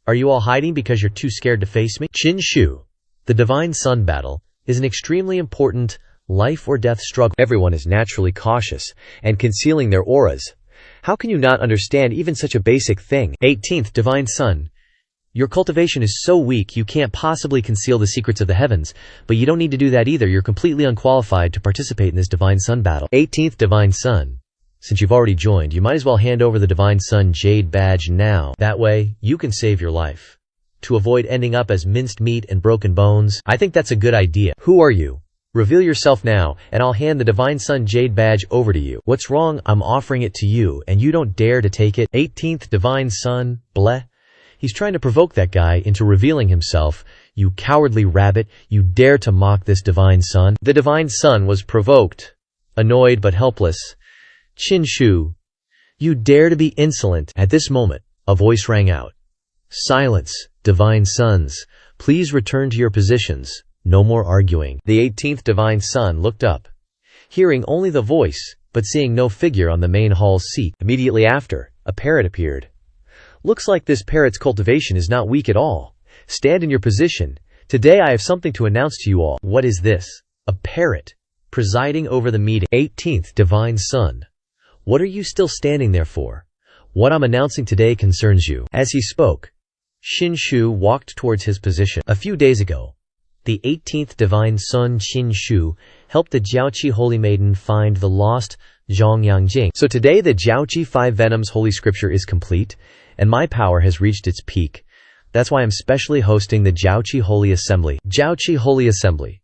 [SPEAKER 1] Are you all hiding because you're too scared to face me? Qin Shu. The divine sun battle is an extremely important life or death struggle. Everyone is naturally cautious and concealing their auras. How can you not understand even such a basic thing? 18th divine son. Your cultivation is so weak you can't possibly conceal the secrets of the heavens, but you don't need to do that either. You're completely unqualified to participate in this divine sun battle. 18th divine sun. Since you've already joined, you might as well hand over the divine sun jade badge now. That way, you can save your life. To avoid ending up as minced meat and broken bones, I think that's a good idea. Who are you? Reveal yourself now, and I'll hand the divine sun jade badge over to you. What's wrong? I'm offering it to you, and you don't dare to take it. 18th divine sun, bleh. He's trying to provoke that guy into revealing himself. You cowardly rabbit, you dare to mock this divine son? The divine son was provoked, annoyed but helpless. Qin Shu, you dare to be insolent? At this moment, a voice rang out. Silence, divine sons. Please return to your positions. No more arguing. The 18th divine son looked up, hearing only the voice, but seeing no figure on the main hall's seat. Immediately after, a parrot appeared. Looks like this parrot's cultivation is not weak at all. Stand in your position. Today I have something to announce to you all. What is this? A parrot, presiding over the meeting. 18th divine son. What are you still standing there for? What I'm announcing today concerns you. As he spoke, Qin Shu walked towards his position. A few days ago, the 18th divine son Qin Shu helped the Jiaoqi holy maiden find the lost Zhongyang Jing. So today the Jiaoqi 5 Venoms holy scripture is complete, and my power has reached its peak. That's why I'm specially hosting the Jiaoqi Holy Assembly. Jiaoqi Holy Assembly.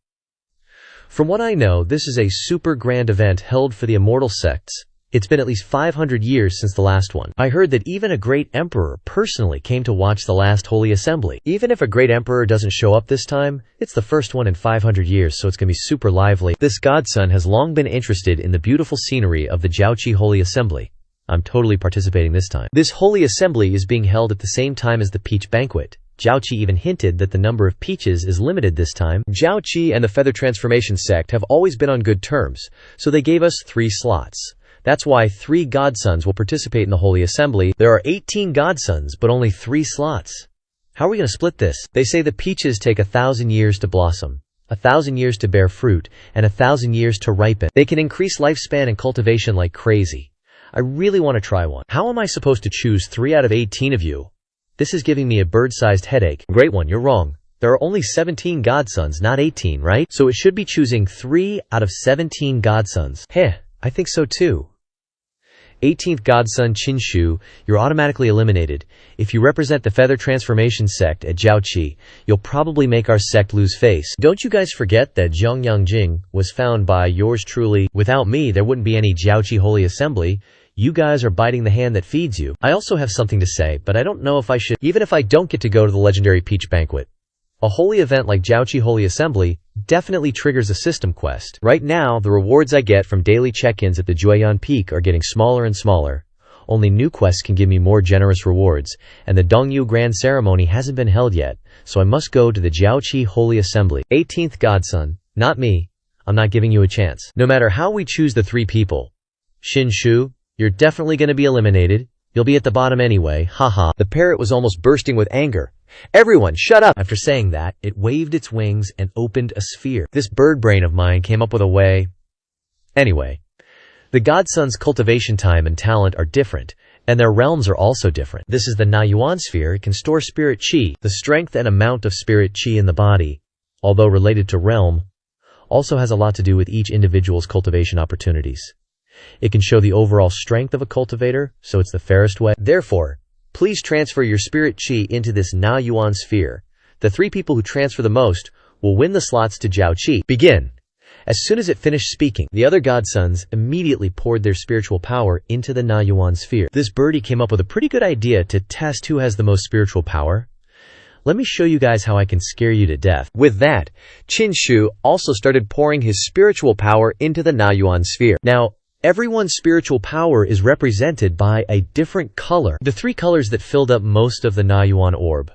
[SPEAKER 1] From what I know, this is a super grand event held for the immortal sects. It's been at least 500 years since the last one. I heard that even a great emperor personally came to watch the last Holy Assembly. Even if a great emperor doesn't show up this time, it's the first one in 500 years, so it's gonna be super lively. This godson has long been interested in the beautiful scenery of the Jiaoqi Holy Assembly. I'm totally participating this time. This holy assembly is being held at the same time as the peach banquet. Jiaoqi even hinted that the number of peaches is limited this time. Jiaoqi and the Feather Transformation sect have always been on good terms, so they gave us 3 slots. That's why 3 godsons will participate in the holy assembly. There are 18 godsons, but only 3 slots. How are we going to split this? They say the peaches take 1,000 years to blossom, 1,000 years to bear fruit, and 1,000 years to ripen. They can increase lifespan and cultivation like crazy. I really want to try one. How am I supposed to choose 3 out of 18 of you? This is giving me a bird-sized headache. Great one, you're wrong. There are only 17 godsons, not 18, right? So it should be choosing 3 out of 17 godsons. Heh, I think so too. 18th godson Qinshu, you're automatically eliminated. If you represent the feather transformation sect at Jiaoqi, you'll probably make our sect lose face. Don't you guys forget that Zhongyang was found by yours truly. Without me, there wouldn't be any Jiaoqi Holy Assembly. You guys are biting the hand that feeds you. I also have something to say, but I don't know if I should, even if I don't get to go to the legendary Peach Banquet. A holy event like Jiaoqi Holy Assembly definitely triggers a system quest. Right now, the rewards I get from daily check-ins at the Jueyan Peak are getting smaller and smaller. Only new quests can give me more generous rewards, and the Dongyu Grand Ceremony hasn't been held yet, so I must go to the Jiaoqi Holy Assembly. 18th godson, not me. I'm not giving you a chance. No matter how we choose the three people. Qinshu, you're definitely going to be eliminated. You'll be at the bottom anyway, haha. The parrot was almost bursting with anger. Everyone, shut up! After saying that, it waved its wings and opened a sphere. This bird brain of mine came up with a way. Anyway, the godson's cultivation time and talent are different, and their realms are also different. This is the Nayuan sphere. It can store spirit qi. The strength and amount of spirit qi in the body, although related to realm, also has a lot to do with each individual's cultivation opportunities. It can show the overall strength of a cultivator, so it's the fairest way. Therefore, please transfer your spirit qi into this Na Yuan sphere. The three people who transfer the most will win the slots to Jiao Qi. Begin. As soon as it finished speaking, the other godsons immediately poured their spiritual power into the Na Yuan sphere. This birdie came up with a pretty good idea to test who has the most spiritual power. Let me show you guys how I can scare you to death. With that, Qinshu also started pouring his spiritual power into the Na Yuan sphere. Now, everyone's spiritual power is represented by a different color. The three colors that filled up most of the Na Yuan orb.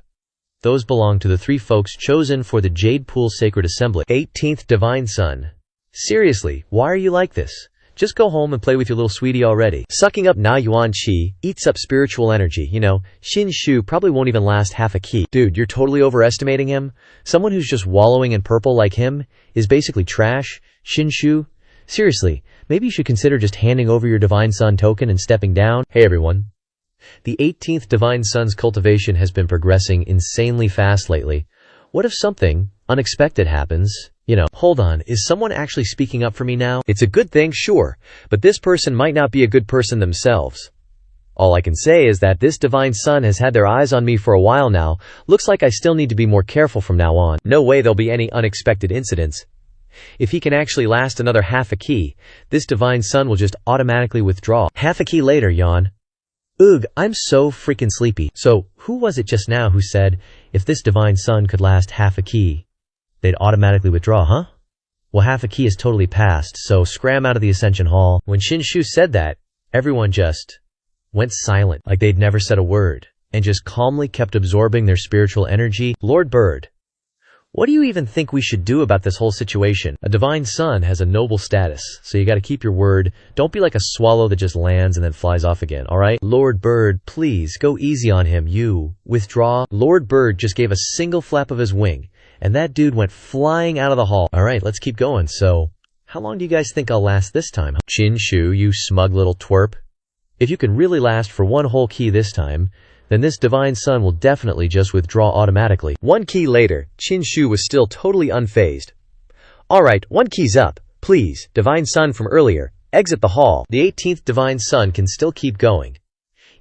[SPEAKER 1] Those belong to the three folks chosen for the Jade Pool Sacred Assembly. 18th Divine Son. Seriously, why are you like this? Just go home and play with your little sweetie already. Sucking up Na Yuan Qi eats up spiritual energy. You know, Qinshu probably won't even last half a key. Dude, you're totally overestimating him. Someone who's just wallowing in purple like him is basically trash. Qinshu, seriously, maybe you should consider just handing over your Divine Son token and stepping down. Hey everyone. The 18th Divine Son's cultivation has been progressing insanely fast lately. What if something unexpected happens? You know, hold on, is someone actually speaking up for me now? It's a good thing, sure, but this person might not be a good person themselves. All I can say is that this Divine Son has had their eyes on me for a while now. Looks like I still need to be more careful from now on. No way there'll be any unexpected incidents. If he can actually last another half a key, this Divine Son will just automatically withdraw. Half a key later, yawn. Ugh, I'm so freaking sleepy. So, who was it just now who said, if this Divine Son could last half a key, they'd automatically withdraw, huh? Well, half a key is totally passed, so scram out of the Ascension Hall. When Qinshu said that, everyone just went silent, like they'd never said a word, and just calmly kept absorbing their spiritual energy. Lord Bird, what do you even think we should do about this whole situation? A Divine Son has a noble status, so you gotta keep your word. Don't be like a swallow that just lands and then flies off again, alright? Lord Bird, please, go easy on him, you. Withdraw. Lord Bird just gave a single flap of his wing, and that dude went flying out of the hall. Alright, let's keep going. So, how long do you guys think I'll last this time? Qinshu, you smug little twerp. If you can really last for one whole key this time, then this Divine Son will definitely just withdraw automatically. One key later, Qinshu was still totally unfazed. Alright, one key's up. Please, Divine Son from earlier, exit the hall. The 18th Divine Son can still keep going.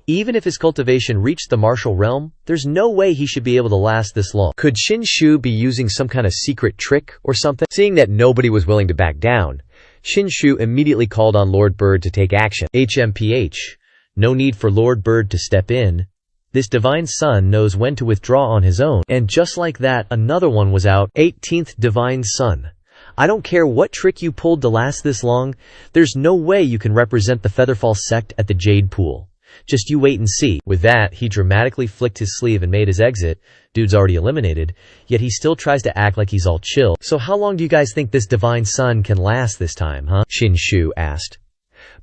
[SPEAKER 1] Even if his cultivation reached the martial realm, there's no way he should be able to last this long. Could Qinshu be using some kind of secret trick or something? Seeing that nobody was willing to back down, Qinshu immediately called on Lord Bird to take action. HMPH. No need for Lord Bird to step in. This Divine Son knows when to withdraw on his own. And just like that, another one was out. 18th Divine Son. I don't care what trick you pulled to last this long, there's no way you can represent the Featherfall sect at the Jade Pool. Just you wait and see. With that, he dramatically flicked his sleeve and made his exit. Dude's already eliminated, yet he still tries to act like he's all chill. So how long do you guys think this Divine Son can last this time, huh? Qinshu asked.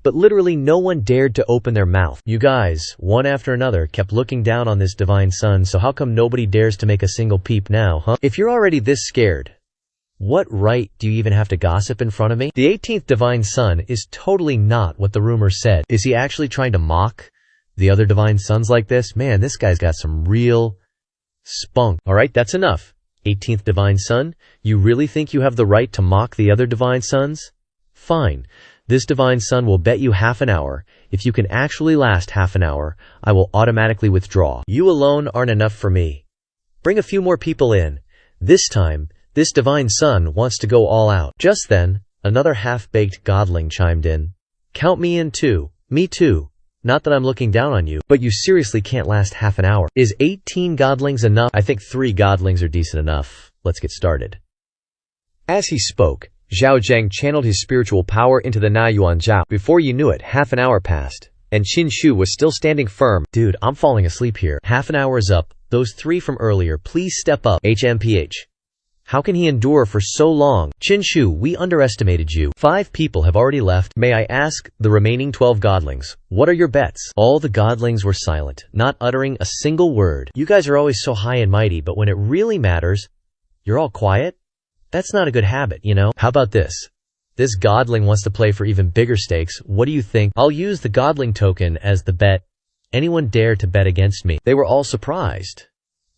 [SPEAKER 1] But literally no one dared to open their mouth. You guys, one after another, kept looking down on this Divine Son, so how come nobody dares to make a single peep now, huh? If you're already this scared, what right do you even have to gossip in front of me? The 18th Divine Son is totally not what the rumor said. Is he actually trying to mock the other Divine Sons like this? Man, this guy's got some real spunk. Alright, that's enough. 18th Divine Son, you really think you have the right to mock the other Divine Sons? Fine. This divine son will bet you half an hour. If you can actually last half an hour, I will automatically withdraw. You alone aren't enough for me. Bring a few more people in. This time, this divine son wants to go all out. Just then, another half-baked godling chimed in. Count me in too. Me too. Not that I'm looking down on you, but you seriously can't last half an hour. Is 18 godlings enough? I think 3 godlings are decent enough. Let's get started. As he spoke, Zhao Zheng channeled his spiritual power into the Na Yuan Zhao. Before you knew it, half an hour passed, and Qin Shu was still standing firm. Dude, I'm falling asleep here. Half an hour is up. Those 3 from earlier, please step up. HMPH. How can he endure for so long? Qin Shu, we underestimated you. 5 people have already left. May I ask, the remaining 12 godlings, what are your bets? All the godlings were silent, not uttering a single word. You guys are always so high and mighty, but when it really matters, you're all quiet? That's not a good habit, you know? How about this? This godling wants to play for even bigger stakes. What do you think? I'll use the godling token as the bet. Anyone dare to bet against me? They were all surprised.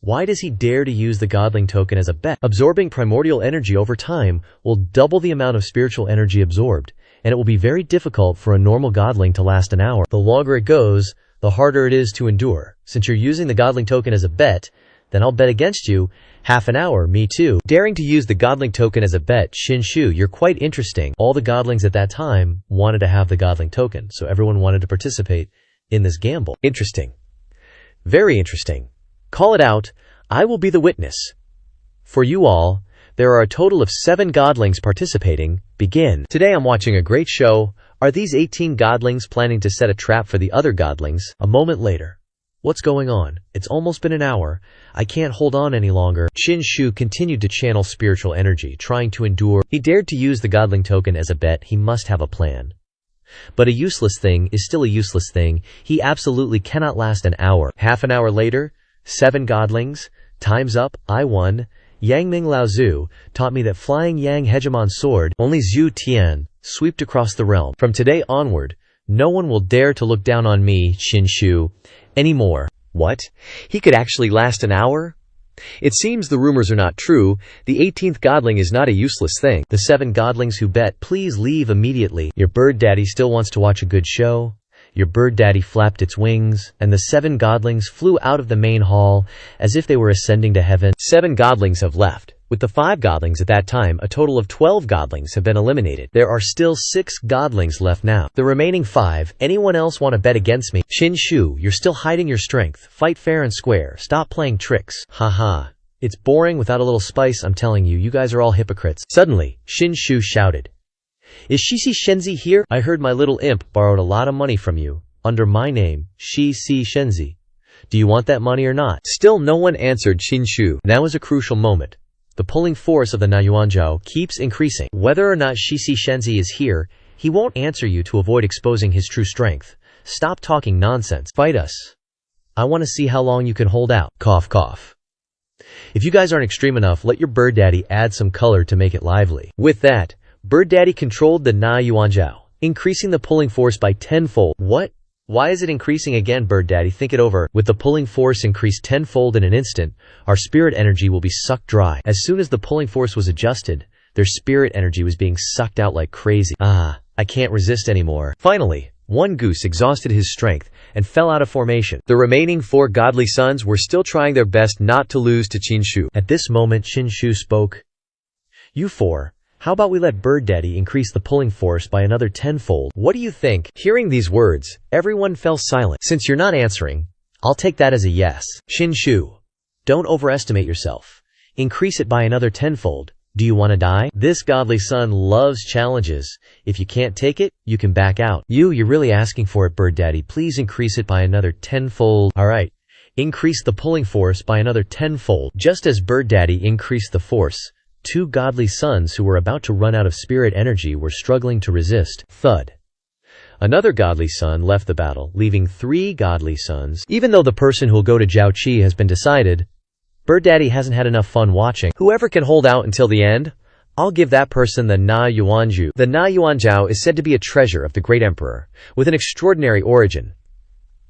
[SPEAKER 1] Why does he dare to use the godling token as a bet? Absorbing primordial energy over time will double the amount of spiritual energy absorbed, and it will be very difficult for a normal godling to last an hour. The longer it goes, the harder it is to endure. Since you're using the godling token as a bet, then I'll bet against you. Half an hour, me too. Daring to use the godling token as a bet, Qin Shu, you're quite interesting. All the godlings at that time wanted to have the godling token, so everyone wanted to participate in this gamble. Interesting. Very interesting. Call it out. I will be the witness. For you all, there are a total of 7 godlings participating. Begin. Today I'm watching a great show. Are these 18 godlings planning to set a trap for the other godlings? A moment later. What's going on? It's almost been an hour. I can't hold on any longer. Qin Shu continued to channel spiritual energy, trying to endure. He dared to use the godling token as a bet. He must have a plan. But a useless thing is still a useless thing. He absolutely cannot last an hour. Half an hour later, 7 godlings. Time's up. I won. Yang Ming Lao Zhu taught me that flying Yang Hegemon sword, only Zhu Tian, swept across the realm. From today onward, no one will dare to look down on me, Qin Shu, anymore. What? He could actually last an hour? It seems the rumors are not true. The 18th godling is not a useless thing. The 7 godlings who bet, please leave immediately. Your bird daddy still wants to watch a good show. Your bird daddy flapped its wings, and the 7 godlings flew out of the main hall as if they were ascending to heaven. 7 godlings have left. With the 5 godlings at that time, a total of 12 godlings have been eliminated. There are still 6 godlings left now. The remaining 5, anyone else want to bet against me? Qin Shu, you're still hiding your strength. Fight fair and square. Stop playing tricks. Haha. It's boring without a little spice, I'm telling you. You guys are all hypocrites. Suddenly, Qin Shu shouted. Is Shishi Shenzi here? I heard my little imp borrowed a lot of money from you, under my name, Shishi Shenzi. Do you want that money or not? Still no one answered Qin Shu. Now is a crucial moment. The pulling force of the Na Yuanzhao keeps increasing. Whether or not Shishi Shenzi is here, he won't answer you to avoid exposing his true strength. Stop talking nonsense. Fight us. I want to see how long you can hold out. Cough cough. If you guys aren't extreme enough, let your bird daddy add some color to make it lively. With that, Bird Daddy controlled the Na Yuanzhao, increasing the pulling force by 10-fold. What? Why is it increasing again, Bird Daddy? Think it over. With the pulling force increased 10-fold in an instant, our spirit energy will be sucked dry. As soon as the pulling force was adjusted, their spirit energy was being sucked out like crazy. I can't resist anymore. Finally, one goose exhausted his strength and fell out of formation. The remaining 4 godly sons were still trying their best not to lose to Qin Shu. At this moment, Qin Shu spoke. You 4. How about we let Bird Daddy increase the pulling force by another 10-fold? What do you think? Hearing these words, everyone fell silent. Since you're not answering, I'll take that as a yes. Qin Shu, don't overestimate yourself. Increase it by another 10-fold. Do you want to die? This godly son loves challenges. If you can't take it, you can back out. You're really asking for it, Bird Daddy. Please increase it by another 10-fold. Alright. Increase the pulling force by another 10-fold. Just as Bird Daddy increased the force, 2 godly sons who were about to run out of spirit energy were struggling to resist. Thud. Another godly son left the battle, leaving 3 godly sons. Even though the person who'll go to Jiaoqi has been decided, Bird Daddy hasn't had enough fun watching. Whoever can hold out until the end, I'll give that person the Na Yuanzhou. The Na Yuanzhao is said to be a treasure of the great emperor, with an extraordinary origin.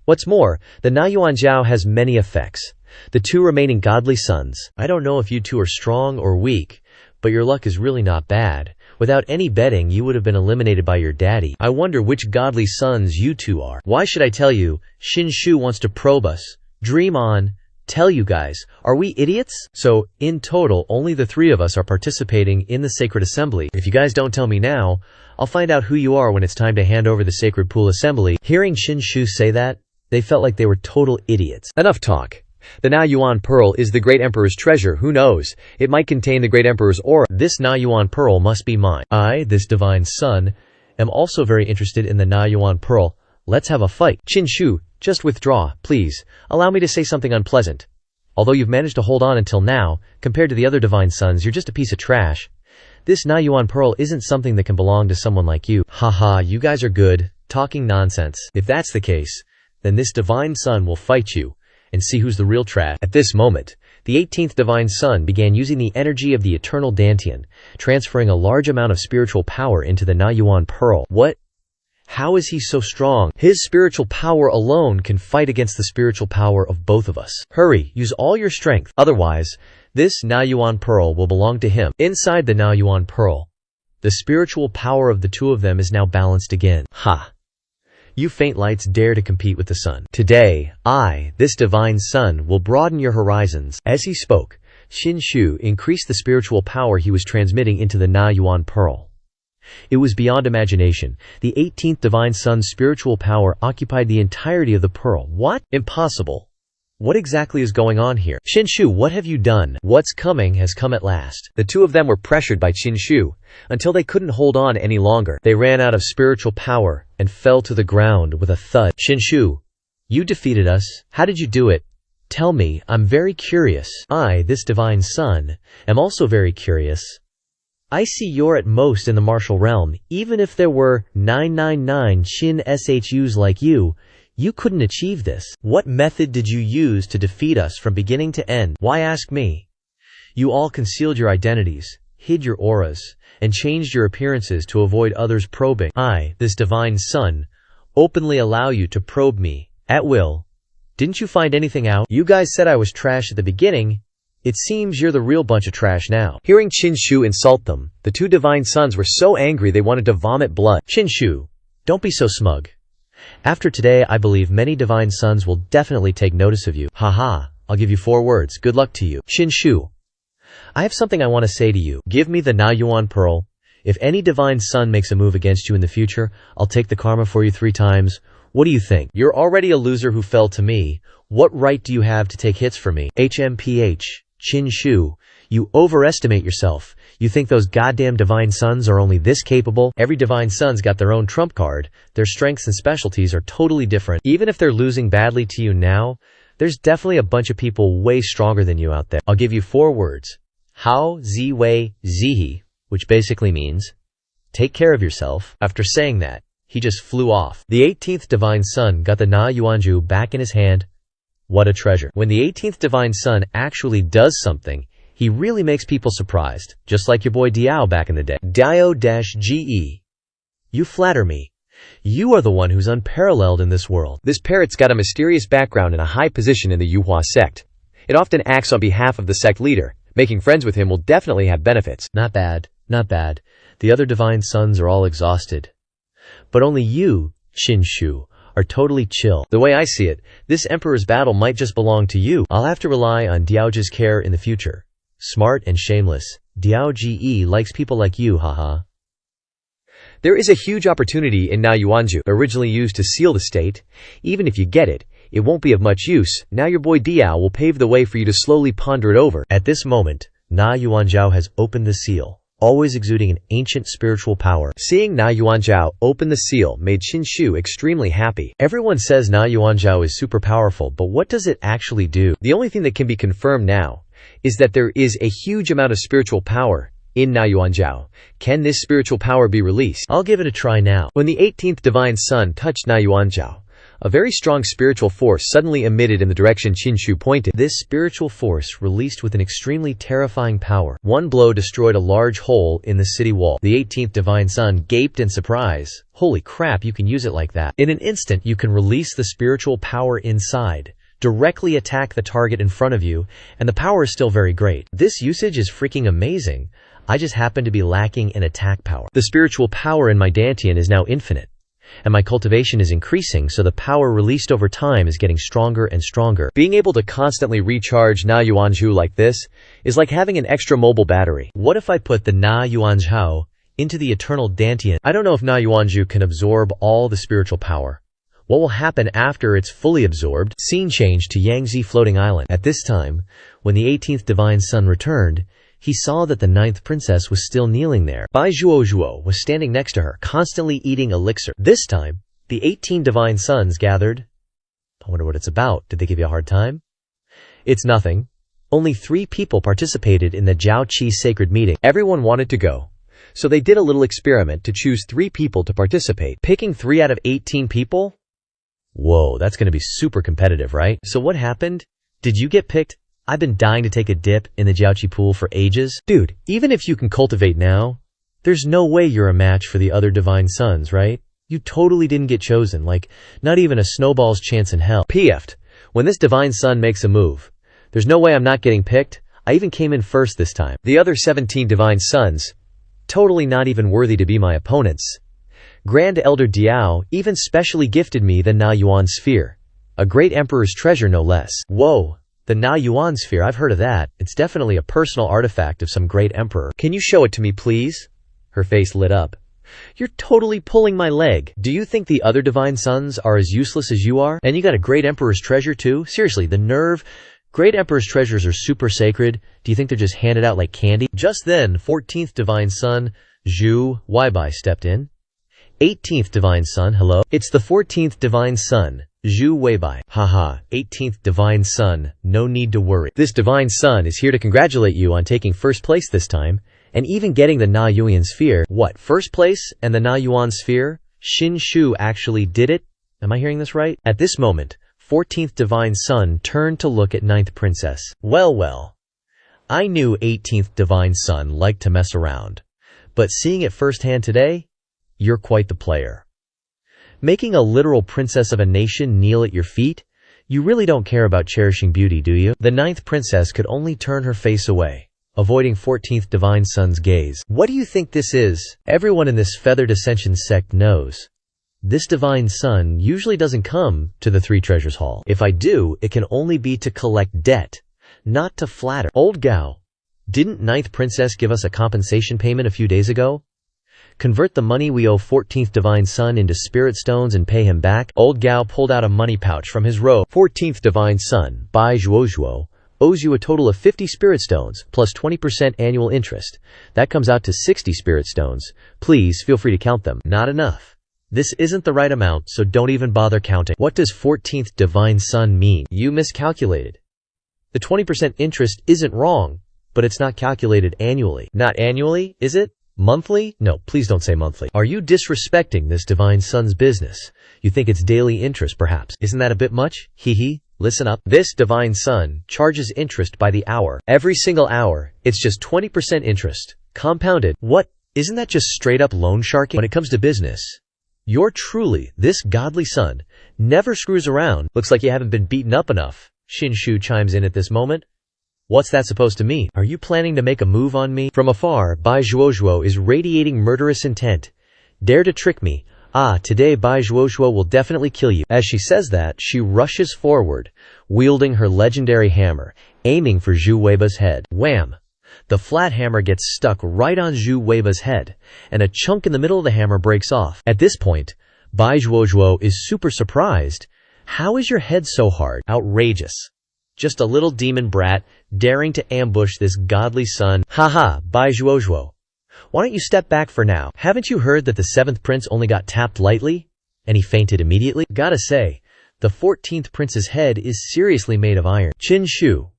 [SPEAKER 1] What's more, the Na Yuanzhao has many effects. The 2 remaining godly sons, I don't know if you 2 are strong or weak, but your luck is really not bad. Without any betting, you would have been eliminated by your daddy. I wonder which godly sons you two are. Why should I tell you? Shinshu wants to probe us. Dream on. Tell you guys, are we idiots? So, in total, only the three of us are participating in the sacred assembly. If you guys don't tell me now, I'll find out who you are when it's time to hand over the sacred pool assembly. Hearing Shinshu say that, they felt like they were total idiots. Enough talk. The Na Yuan Pearl is the Great Emperor's treasure. Who knows? It might contain the Great Emperor's aura. This Na Yuan Pearl must be mine. I, this divine son, am also very interested in the Na Yuan Pearl. Let's have a fight. Shinshu, just withdraw, please. Allow me to say something unpleasant. Although you've managed to hold on until now, compared to the other divine sons, you're just a piece of trash. This Na Yuan Pearl isn't something that can belong to someone like you. Haha, you guys are good, talking nonsense. If that's the case, then this divine son will fight you and see who's the real trash. At this moment, the 18th divine son began using the energy of the eternal Dantian, transferring a large amount of spiritual power into the Na Yuan Pearl. What? How is he so strong? His spiritual power alone can fight against the spiritual power of both of us. Hurry, use all your strength. Otherwise, this Na Yuan Pearl will belong to him. Inside the Na Yuan Pearl, the spiritual power of the two of them is now balanced again. Ha! You faint lights dare to compete with the sun. Today, I, this divine son, will broaden your horizons. As he spoke, Shinshu increased the spiritual power he was transmitting into the Na Yuan Pearl. It was beyond imagination. The 18th divine son's spiritual power occupied the entirety of the pearl. What? Impossible. What exactly is going on here? Shinshu, what have you done? What's coming has come at last. The two of them were pressured by Shinshu until they couldn't hold on any longer. They ran out of spiritual power and fell to the ground with a thud. Shinshu, you defeated us. How did you do it? Tell me, I'm very curious. I, this divine son, am also very curious. I see you're at most in the martial realm. Even if there were 999 Shin Shus like you couldn't achieve this. What method did you use to defeat us from beginning to end? Why ask me? You all concealed your identities, hid your auras, and changed your appearances to avoid others probing. I, this divine son, openly allow you to probe me, at will. Didn't you find anything out? You guys said I was trash at the beginning. It seems you're the real bunch of trash now. Hearing Shinshu insult them, the two divine sons were so angry they wanted to vomit blood. Shinshu, don't be so smug. After today, I believe many divine sons will definitely take notice of you. Haha, I'll give you 4 words. Good luck to you. Shinshu, I have something I want to say to you. Give me the Na Yuan Pearl. If any divine son makes a move against you in the future, I'll take the karma for you 3 times. What do you think? You're already a loser who fell to me. What right do you have to take hits from me? HMPH. Shinshu, you overestimate yourself. You think those goddamn divine sons are only this capable? Every divine son's got their own trump card. Their strengths and specialties are totally different. Even if they're losing badly to you now, there's definitely a bunch of people way stronger than you out there. I'll give you 4 words. Hao Zi Wei Zihi, which basically means, take care of yourself. After saying that, he just flew off. The 18th divine son got the Na Yuanju back in his hand. What a treasure. When the 18th divine son actually does something, he really makes people surprised, just like your boy Diao back in the day. Dio-GE. You flatter me. You are the one who's unparalleled in this world. This parrot's got a mysterious background and a high position in the Yuhua sect. It often acts on behalf of the sect leader. Making friends with him will definitely have benefits. Not bad, not bad. The other divine sons are all exhausted. But only you, Shinshu, are totally chill. The way I see it, this emperor's battle might just belong to you. I'll have to rely on Diaoji's care in the future. Smart and shameless, Diao-GE likes people like you, haha. There is a huge opportunity in Na Yuanju, originally used to seal the state. Even if you get it, it won't be of much use. Now your boy Diao will pave the way for you to slowly ponder it over. At this moment, Na Yuanjiao has opened the seal, always exuding an ancient spiritual power. Seeing Na Yuanjiao open the seal made Shinshu extremely happy. Everyone says Na Yuanjiao is super powerful, but what does it actually do? The only thing that can be confirmed now is that there is a huge amount of spiritual power in Na Yuanjiao. Can this spiritual power be released? I'll give it a try now. When the 18th divine son touched Na Yuanjiao, a very strong spiritual force suddenly emitted in the direction Shinshu pointed. This spiritual force released with an extremely terrifying power. One blow destroyed a large hole in the city wall. The 18th divine son gaped in surprise. Holy crap, you can use it like that. In an instant, you can release the spiritual power inside, directly attack the target in front of you, and the power is still very great. This usage is freaking amazing. I just happen to be lacking in attack power. The spiritual power in my Dantian is now infinite, and my cultivation is increasing, so the power released over time is getting stronger and stronger. Being able to constantly recharge Na Yuanzhu like this is like having an extra mobile battery. What if I put the Na Yuanzhao into the eternal Dantian? I don't know if Na Yuanzhu can absorb all the spiritual power. What will happen after it's fully absorbed? Scene change to Yangtze floating island. At this time, when the 18th divine son returned, he saw that the 9th princess was still kneeling there. Bai Zhuo was standing next to her, constantly eating elixir. This time, the 18 divine sons gathered. I wonder what it's about. Did they give you a hard time? It's nothing. Only 3 people participated in the Jiao Qi sacred meeting. Everyone wanted to go, so they did a little experiment to choose 3 people to participate. Picking 3 out of 18 people? Whoa, that's gonna be super competitive, right? So what happened? Did you get picked? I've been dying to take a dip in the Jiaoqi pool for ages. Dude, even if you can cultivate now, there's no way you're a match for the other divine sons, right? You totally didn't get chosen, like, not even a snowball's chance in hell. PF'd. When this divine son makes a move, there's no way I'm not getting picked. I even came in first this time. The other 17 divine sons, totally not even worthy to be my opponents. Grand Elder Diao even specially gifted me the Na Yuan sphere. A great emperor's treasure, no less. Whoa, the Na Yuan sphere, I've heard of that. It's definitely a personal artifact of some great emperor. Can you show it to me, please? Her face lit up. You're totally pulling my leg. Do you think the other divine sons are as useless as you are? And you got a great emperor's treasure too? Seriously, the nerve. Great emperor's treasures are super sacred. Do you think they're just handed out like candy? Just then, 14th divine son, Zhu Weibai stepped in. 18th divine son, hello? It's the 14th divine son, Zhu Weibai. Haha, 18th divine son, no need to worry. This divine son is here to congratulate you on taking first place this time, and even getting the Na Yuan sphere. What, first place and the Na Yuan sphere? Xin Shu actually did it? Am I hearing this right? At this moment, 14th divine son turned to look at 9th princess. Well. I knew 18th divine son liked to mess around, but seeing it firsthand today, you're quite the player. Making a literal princess of a nation kneel at your feet? You really don't care about cherishing beauty, do you? The 9th princess could only turn her face away, avoiding 14th divine son's gaze. What do you think this is? Everyone in this feathered ascension sect knows. This divine son usually doesn't come to the 3 treasures hall. If I do, it can only be to collect debt, not to flatter. Old Gao, didn't 9th princess give us a compensation payment a few days ago? Convert the money we owe 14th divine son into spirit stones and pay him back. Old Gao pulled out a money pouch from his robe. 14th divine son, Bai Zhuo, owes you a total of 50 spirit stones, plus 20% annual interest. That comes out to 60 spirit stones. Please feel free to count them. Not enough. This isn't the right amount, so don't even bother counting. What does 14th divine son mean? You miscalculated. The 20% interest isn't wrong, but it's not calculated annually. Not annually, is it? Monthly? No, please don't say monthly. Are you disrespecting this divine son's business? You think it's daily interest, perhaps? Isn't that a bit much? Hee. Listen up. This divine son charges interest by the hour. Every single hour, it's just 20% interest. Compounded. What? Isn't that just straight up loan sharking? When it comes to business, you're truly, this godly son, never screws around. Looks like you haven't been beaten up enough. Xin Shu chimes in at this moment. What's that supposed to mean? Are you planning to make a move on me? From afar, Bai Zhuo is radiating murderous intent. Dare to trick me. Today Bai Zhuo will definitely kill you. As she says that, she rushes forward, wielding her legendary hammer, aiming for Zhu Weibai's head. Wham! The flat hammer gets stuck right on Zhu Weibai's head, and a chunk in the middle of the hammer breaks off. At this point, Bai Zhuo is super surprised. How is your head so hard? Outrageous. Just a little demon brat, daring to ambush this godly son. Haha, Bai Zhuo. Why don't you step back for now? Haven't you heard that the 7th prince only got tapped lightly? And he fainted immediately? Gotta say, the 14th prince's head is seriously made of iron. Qin Shu.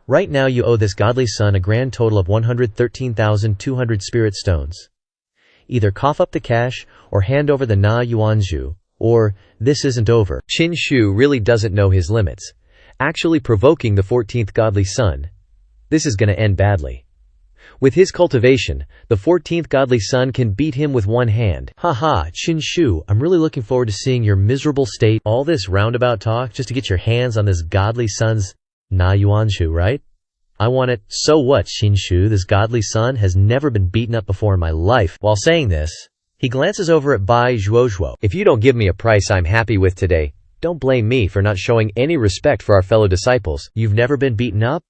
[SPEAKER 1] Right now you owe this godly son a grand total of 113,200 spirit stones. Either cough up the cash, or hand over the Na Yuanzhu, or this isn't over. Qin Shu really doesn't know his limits, actually provoking the 14th godly son. This is gonna end badly. With his cultivation, the 14th godly son can beat him with one hand. Haha, Qin Shu, I'm really looking forward to seeing your miserable state. All this roundabout talk just to get your hands on this godly son's Na Yuanzhu, right? I want it. So what, Shinshu? This godly son has never been beaten up before in my life. While saying this, he glances over at Bai Zhuozhuo. If you don't give me a price I'm happy with today, don't blame me for not showing any respect for our fellow disciples. You've never been beaten up?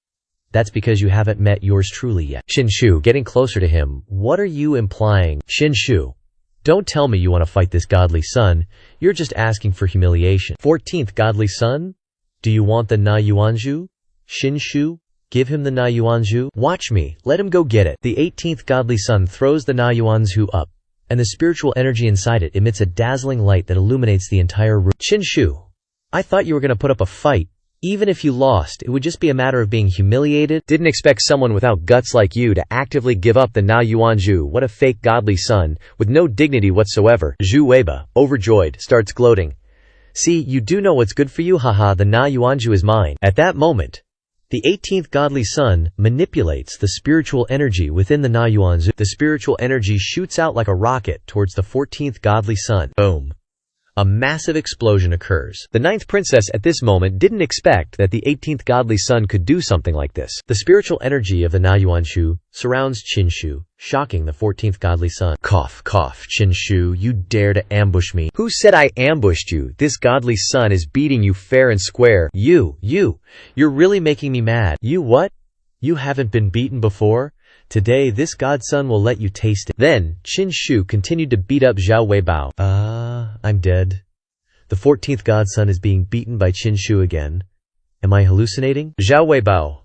[SPEAKER 1] That's because you haven't met yours truly yet. Shinshu, getting closer to him, what are you implying? Shinshu, don't tell me you want to fight this godly son. You're just asking for humiliation. 14th godly son? Do you want the Na Yuanzhu? Shinshu, give him the Na Yuanzhu. Watch me, let him go get it. The 18th godly son throws the Na Yuanzhu up, and the spiritual energy inside it emits a dazzling light that illuminates the entire room. Shinshu, I thought you were going to put up a fight. Even if you lost, it would just be a matter of being humiliated. Didn't expect someone without guts like you to actively give up the Na Yuanzhu. What a fake godly son, with no dignity whatsoever. Zhu Weiba, overjoyed, starts gloating. See, you do know what's good for you, haha, the Na Yuanzhu is mine. At that moment, the 18th godly son manipulates the spiritual energy within the Na Yuanzhu. The spiritual energy shoots out like a rocket towards the 14th godly son. Boom. A massive explosion occurs. The 9th princess at this moment didn't expect that the 18th godly son could do something like this. The spiritual energy of the Na Yuanzhu surrounds Shinshu, shocking the 14th godly son. Cough, cough, Shinshu, you dare to ambush me. Who said I ambushed you? This godly son is beating you fair and square. You're really making me mad. You what? You haven't been beaten before? Today this godson will let you taste it. Then, Shinshu continued to beat up Zhao Weibao. I'm dead. The 14th godson is being beaten by Shinshu again. Am I hallucinating? Zhao Weibao,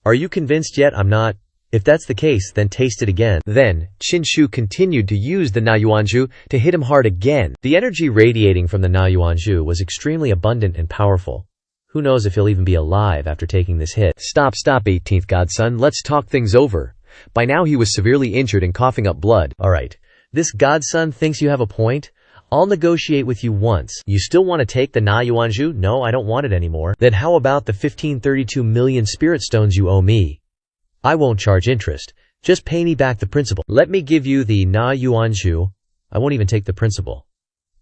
[SPEAKER 1] are you convinced yet? I'm not. If that's the case, then taste it again. Then, Shinshu continued to use the Na Yuanzhu to hit him hard again. The energy radiating from the Na Yuanzhu was extremely abundant and powerful. Who knows if he'll even be alive after taking this hit. Stop, 18th godson, let's talk things over. By now he was severely injured and coughing up blood. Alright, this godson thinks you have a point. I'll negotiate with you once. You still want to take the Na Yuanzhu? No, I don't want it anymore. Then how about the 1532 million spirit stones you owe me? I won't charge interest. Just pay me back the principal. Let me give you the Na Yuanzhu. I won't even take the principal.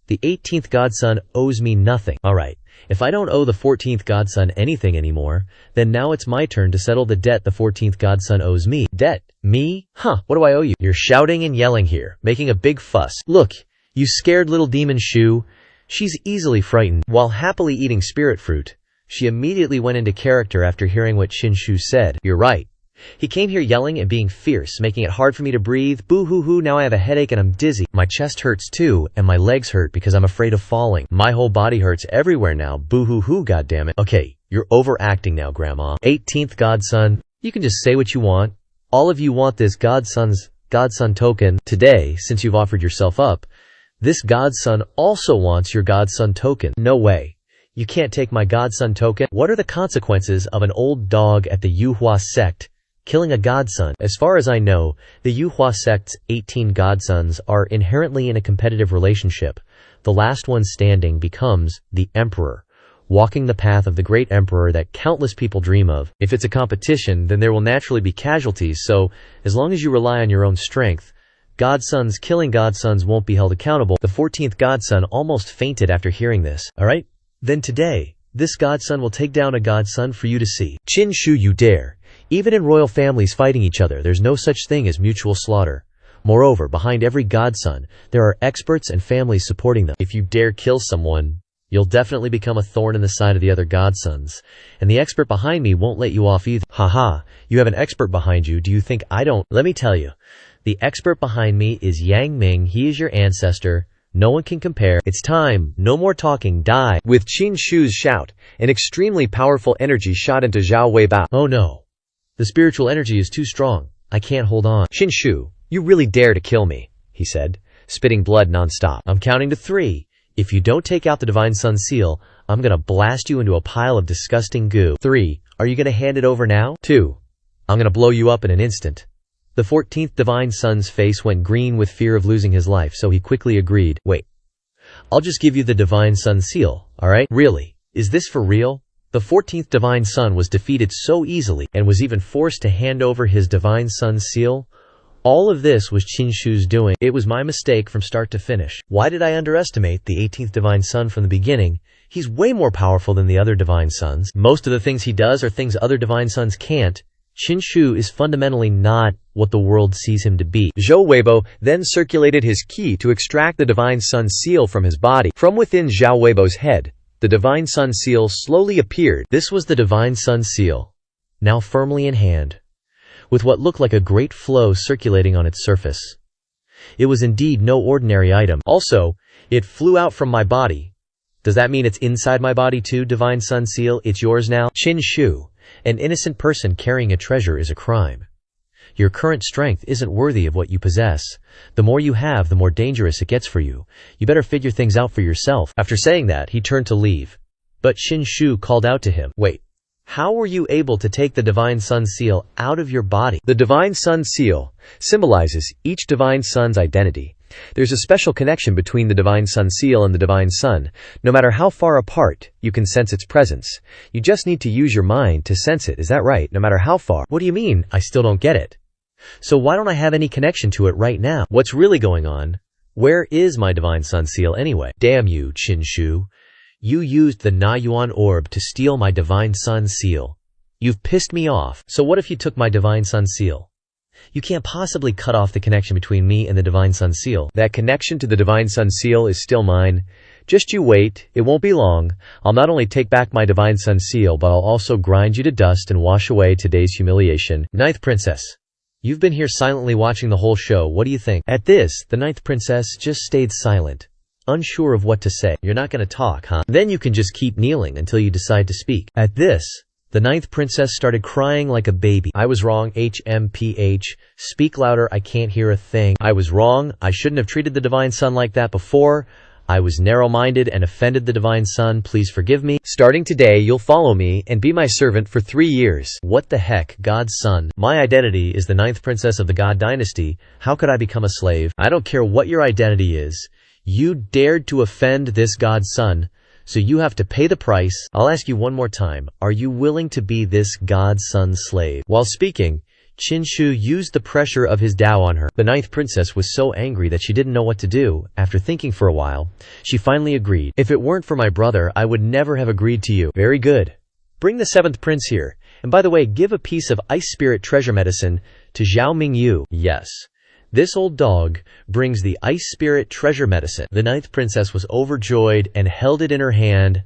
[SPEAKER 1] The 18th godson owes me nothing. Alright, if I don't owe the 14th godson anything anymore, then now it's my turn to settle the debt the 14th godson owes me. Debt? Me? Huh, what do I owe you? You're shouting and yelling here, making a big fuss. Look, you scared little demon Shu. She's easily frightened. While happily eating spirit fruit, she immediately went into character after hearing what Shinshu said. You're right. He came here yelling and being fierce, making it hard for me to breathe. Boo-hoo-hoo, now I have a headache and I'm dizzy. My chest hurts too, and my legs hurt because I'm afraid of falling. My whole body hurts everywhere now. Boo-hoo-hoo, goddammit. Okay, you're overacting now, Grandma. 18th godson, you can just say what you want. All of you want this godson token. Today, since you've offered yourself up, this godson also wants your godson token. No way. You can't take my godson token. What are the consequences of an old dog at the Yuhua sect killing a godson? As far as I know, the Yuhua sect's 18 godsons are inherently in a competitive relationship. The last one standing becomes the emperor, walking the path of the great emperor that countless people dream of. If it's a competition, then there will naturally be casualties, so as long as you rely on your own strength, godsons killing godsons won't be held accountable. The 14th godson almost fainted after hearing this. Alright? Then today, this godson will take down a godson for you to see. Shinshu, you dare. Even in royal families fighting each other, there's no such thing as mutual slaughter. Moreover, behind every godson, there are experts and families supporting them. If you dare kill someone, you'll definitely become a thorn in the side of the other godsons. And the expert behind me won't let you off either. Haha, you have an expert behind you. Do you think I don't? Let me tell you. The expert behind me is Yang Ming. He is your ancestor. No one can compare. It's time. No more talking. Die. With Qin Shu's shout, an extremely powerful energy shot into Zhao Weibao. Oh no. The spiritual energy is too strong. I can't hold on. Shinshu, you really dare to kill me, he said, spitting blood non-stop. I'm counting to 3. If you don't take out the Divine Sun seal, I'm gonna blast you into a pile of disgusting goo. 3. Are you gonna hand it over now? 2. I'm gonna blow you up in an instant. The 14th Divine Sun's face went green with fear of losing his life, so he quickly agreed. Wait. I'll just give you the Divine Sun seal, alright? Really? Is this for real? The 14th Divine Sun was defeated so easily and was even forced to hand over his Divine Sun seal. All of this was Shinshu's doing. It was my mistake from start to finish. Why did I underestimate the 18th Divine Sun from the beginning? He's way more powerful than the other Divine Suns. Most of the things he does are things other Divine Suns can't. Qin Shu is fundamentally not what the world sees him to be. Zhou Weibo then circulated his key to extract the Divine Sun seal from his body. From within Zhao Weibo's head, the Divine Sun seal slowly appeared. This was the Divine Sun seal, now firmly in hand, with what looked like a great flow circulating on its surface. It was indeed no ordinary item. Also, it flew out from my body. Does that mean it's inside my body too, Divine Sun seal? It's yours now? Qin Shu. An innocent person carrying a treasure is a crime. Your current strength isn't worthy of what you possess. The more you have, the more dangerous it gets for you. You better figure things out for yourself. After saying that, he turned to leave. But Qin Shu called out to him, "Wait, how were you able to take the Divine Sun seal out of your body?" The Divine Sun seal symbolizes each Divine Sun's identity. There's a special connection between the Divine Sun seal and the Divine Sun. No matter how far apart, you can sense its presence. You just need to use your mind to sense it, is that right? No matter how far. What do you mean? I still don't get it. So why don't I have any connection to it right now? What's really going on? Where is my Divine Sun seal anyway? Damn you, Qin Shu. You used the Na Yuan orb to steal my Divine Sun seal. You've pissed me off. So what if you took my Divine Sun seal? You can't possibly cut off the connection between me and the Divine Sun seal. That connection to the Divine Sun seal is still mine. Just you wait, it won't be long. I'll not only take back my Divine Sun seal, but I'll also grind you to dust and wash away today's humiliation. Ninth Princess. You've been here silently watching the whole show. What do you think? At this, the Ninth Princess just stayed silent, unsure of what to say. You're not gonna talk, huh? Then you can just keep kneeling until you decide to speak. At this, the Ninth Princess started crying like a baby. I was wrong, HMPH. Speak louder, I can't hear a thing. I was wrong, I shouldn't have treated the Divine Sun like that before. I was narrow-minded and offended the Divine Sun, please forgive me. Starting today, you'll follow me and be my servant for 3 years. What the heck, God's Son? My identity is the Ninth Princess of the God Dynasty. How could I become a slave? I don't care what your identity is. You dared to offend this God's Son, so you have to pay the price. I'll ask you one more time. Are you willing to be this God's Son's slave? While speaking, Qin Shu used the pressure of his Tao on her. The Ninth Princess was so angry that she didn't know what to do. After thinking for a while, she finally agreed. If it weren't for my brother, I would never have agreed to you. Very good. Bring the Seventh Prince here. And by the way, give a piece of Ice Spirit treasure medicine to Zhao Mingyu. Yes. This old dog brings the Ice Spirit treasure medicine. The Ninth Princess was overjoyed and held it in her hand.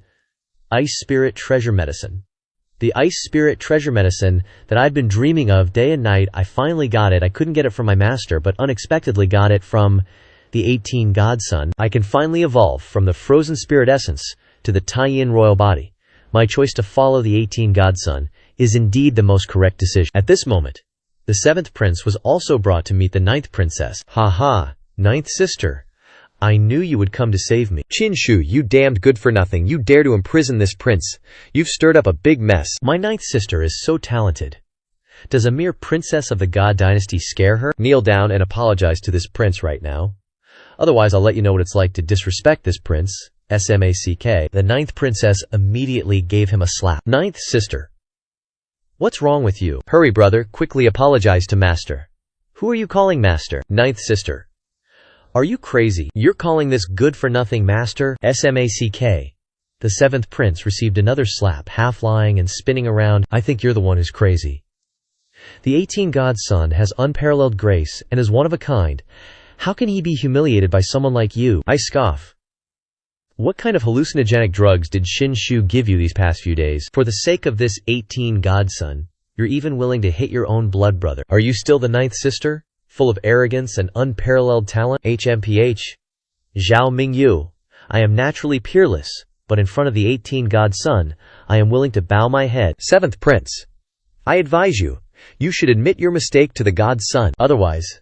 [SPEAKER 1] Ice Spirit treasure medicine. The Ice Spirit treasure medicine that I'd been dreaming of day and night. I finally got it. I couldn't get it from my master, but unexpectedly got it from the 18 Godson. I can finally evolve from the frozen spirit essence to the Taiyin royal body. My choice to follow the 18 Godson is indeed the most correct decision. At this moment, the Seventh Prince was also brought to meet the Ninth Princess. Ha ha, Ninth Sister. I knew you would come to save me. Qin Shu, you damned good-for-nothing. You dare to imprison this prince. You've stirred up a big mess. My Ninth Sister is so talented. Does a mere princess of the God Dynasty scare her? Kneel down and apologize to this prince right now. Otherwise, I'll let you know what it's like to disrespect this prince. SMACK. The Ninth Princess immediately gave him a slap. Ninth Sister. What's wrong with you? Hurry, brother, quickly apologize to Master. Who are you calling Master? Ninth Sister. Are you crazy? You're calling this good-for-nothing Master? SMACK. The Seventh Prince received another slap, half lying and spinning around. I think you're the one who's crazy. The 18 Godson has unparalleled grace and is one of a kind. How can he be humiliated by someone like you? I scoff. What kind of hallucinogenic drugs did Qin Shu give you these past few days? For the sake of this 18 Godson, you're even willing to hit your own blood brother. Are you still the Ninth Sister? Full of arrogance and unparalleled talent? HMPH. Zhao Mingyu. I am naturally peerless, but in front of the 18 Godson, I am willing to bow my head. Seventh Prince. I advise you, you should admit your mistake to the Godson. Otherwise,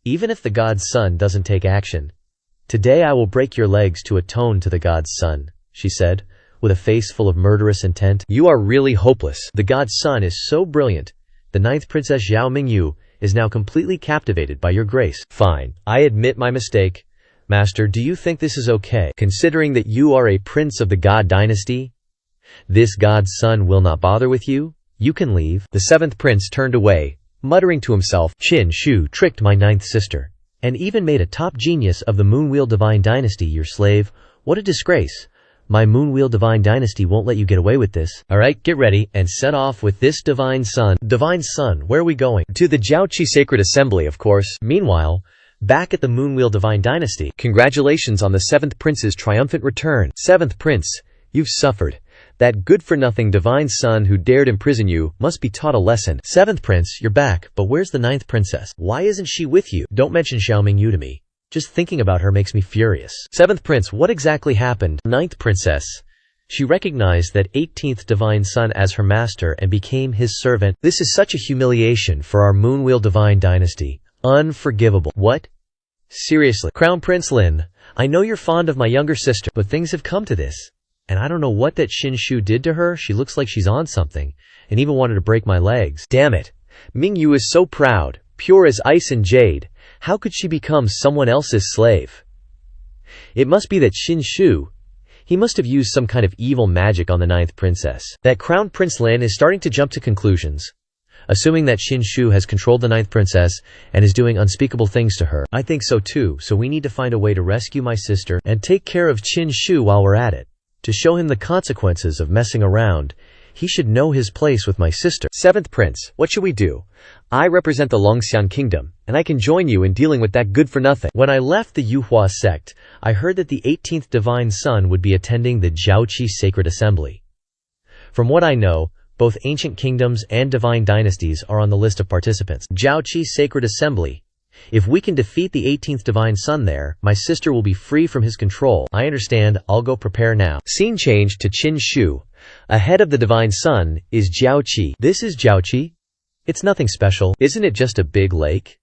[SPEAKER 1] even if the Godson doesn't take action, today I will break your legs to atone to the Godson, she said, with a face full of murderous intent. You are really hopeless. The Godson is so brilliant. The Ninth Princess Zhao Mingyu is now completely captivated by your grace. Fine, I admit my mistake. Master, do you think this is okay? Considering that you are a prince of the God Dynasty, this God's son will not bother with you? You can leave. The Seventh Prince turned away, muttering to himself, Qin Shu tricked my Ninth Sister, and even made a top genius of the Moonwheel Divine Dynasty your slave. What a disgrace. My Moonwheel Divine Dynasty won't let you get away with this. Alright, get ready, and set off with this Divine Sun. Divine Sun, where are we going? To the Jiaoqi Sacred Assembly, of course. Meanwhile, back at the Moonwheel Divine Dynasty, congratulations on the 7th Prince's triumphant return. 7th Prince, you've suffered. That good-for-nothing Divine Sun who dared imprison you must be taught a lesson. 7th Prince, you're back, but where's the 9th Princess? Why isn't she with you? Don't mention Xiaoming Yu to me. Just thinking about her makes me furious. 7th Prince, what exactly happened? 9th Princess. She recognized that 18th Divine Sun as her master and became his servant. This is such a humiliation for our Moonwheel Divine Dynasty. Unforgivable. What? Seriously. Crown Prince Lin, I know you're fond of my younger sister, but things have come to this. And I don't know what that Qinshu did to her. She looks like she's on something, and even wanted to break my legs. Damn it. Mingyu is so proud, pure as ice and jade. How could she become someone else's slave? It must be that Qinshu. He must have used some kind of evil magic on the 9th Princess. That Crown Prince Lin is starting to jump to conclusions, assuming that Qinshu has controlled the 9th Princess and is doing unspeakable things to her. I think so too, so we need to find a way to rescue my sister and take care of Qinshu while we're at it. To show him the consequences of messing around, he should know his place with my sister. 7th Prince, what should we do? I represent the Longxian Kingdom, and I can join you in dealing with that good-for-nothing. When I left the Yuhua sect, I heard that the 18th Divine Sun would be attending the Jiaoqi Sacred Assembly. From what I know, both ancient kingdoms and divine dynasties are on the list of participants. Jiaoqi Sacred Assembly. If we can defeat the 18th Divine Sun there, my sister will be free from his control. I understand, I'll go prepare now. Scene change to Qinshu. Ahead of the Divine Sun is Jiaoqi. This is Jiaoqi? It's nothing special. Isn't it just a big lake?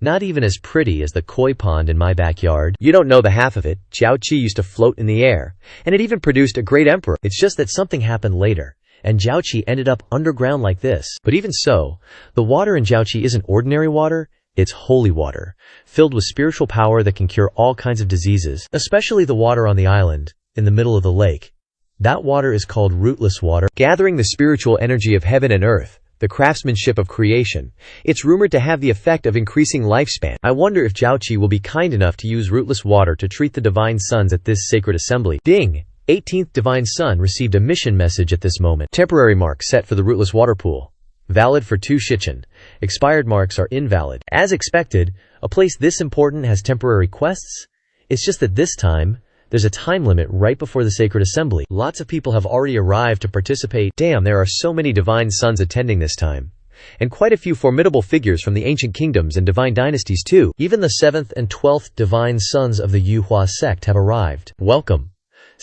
[SPEAKER 1] Not even as pretty as the koi pond in my backyard. You don't know the half of it. Jiaoqi used to float in the air, and it even produced a great emperor. It's just that something happened later, and Jiaoqi ended up underground like this. But even so, the water in Jiaoqi isn't ordinary water. It's holy water, filled with spiritual power that can cure all kinds of diseases, especially the water on the island, in the middle of the lake. That water is called rootless water, gathering the spiritual energy of heaven and earth, the craftsmanship of creation. It's rumored to have the effect of increasing lifespan. I wonder if Jiaoqi will be kind enough to use rootless water to treat the Divine Suns at this sacred assembly. Ding! 18th Divine Sun received a mission message at this moment. Temporary mark set for the rootless water pool. Valid for 2 shichen. Expired marks are invalid. As expected, a place this important has temporary quests. It's just that this time, there's a time limit right before the sacred assembly. Lots of people have already arrived to participate. Damn, there are so many Divine Suns attending this time. And quite a few formidable figures from the ancient kingdoms and divine dynasties too. Even the 7th and 12th Divine Suns of the Yuhua sect have arrived. Welcome.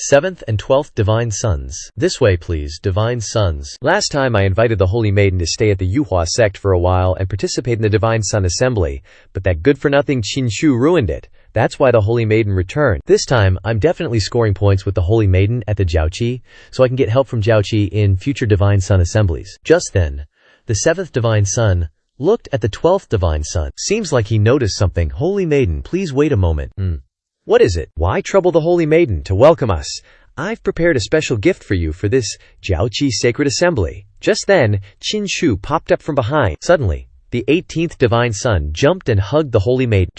[SPEAKER 1] 7th and 12th Divine Suns. This way please, Divine Suns. Last time I invited the Holy Maiden to stay at the Yuhua sect for a while and participate in the Divine Sun Assembly, but that good-for-nothing Qinshu ruined it. That's why the Holy Maiden returned. This time, I'm definitely scoring points with the Holy Maiden at the Jiaoqi, so I can get help from Jiaoqi in future Divine Sun Assemblies. Just then, the 7th Divine Sun looked at the 12th Divine Sun. Seems like he noticed something. Holy Maiden, please wait a moment. What is it? Why trouble the Holy Maiden to welcome us? I've prepared a special gift for you for this Jiaoqi Sacred Assembly. Just then, Qinshu popped up from behind. Suddenly, the 18th Divine Sun jumped and hugged the Holy Maiden.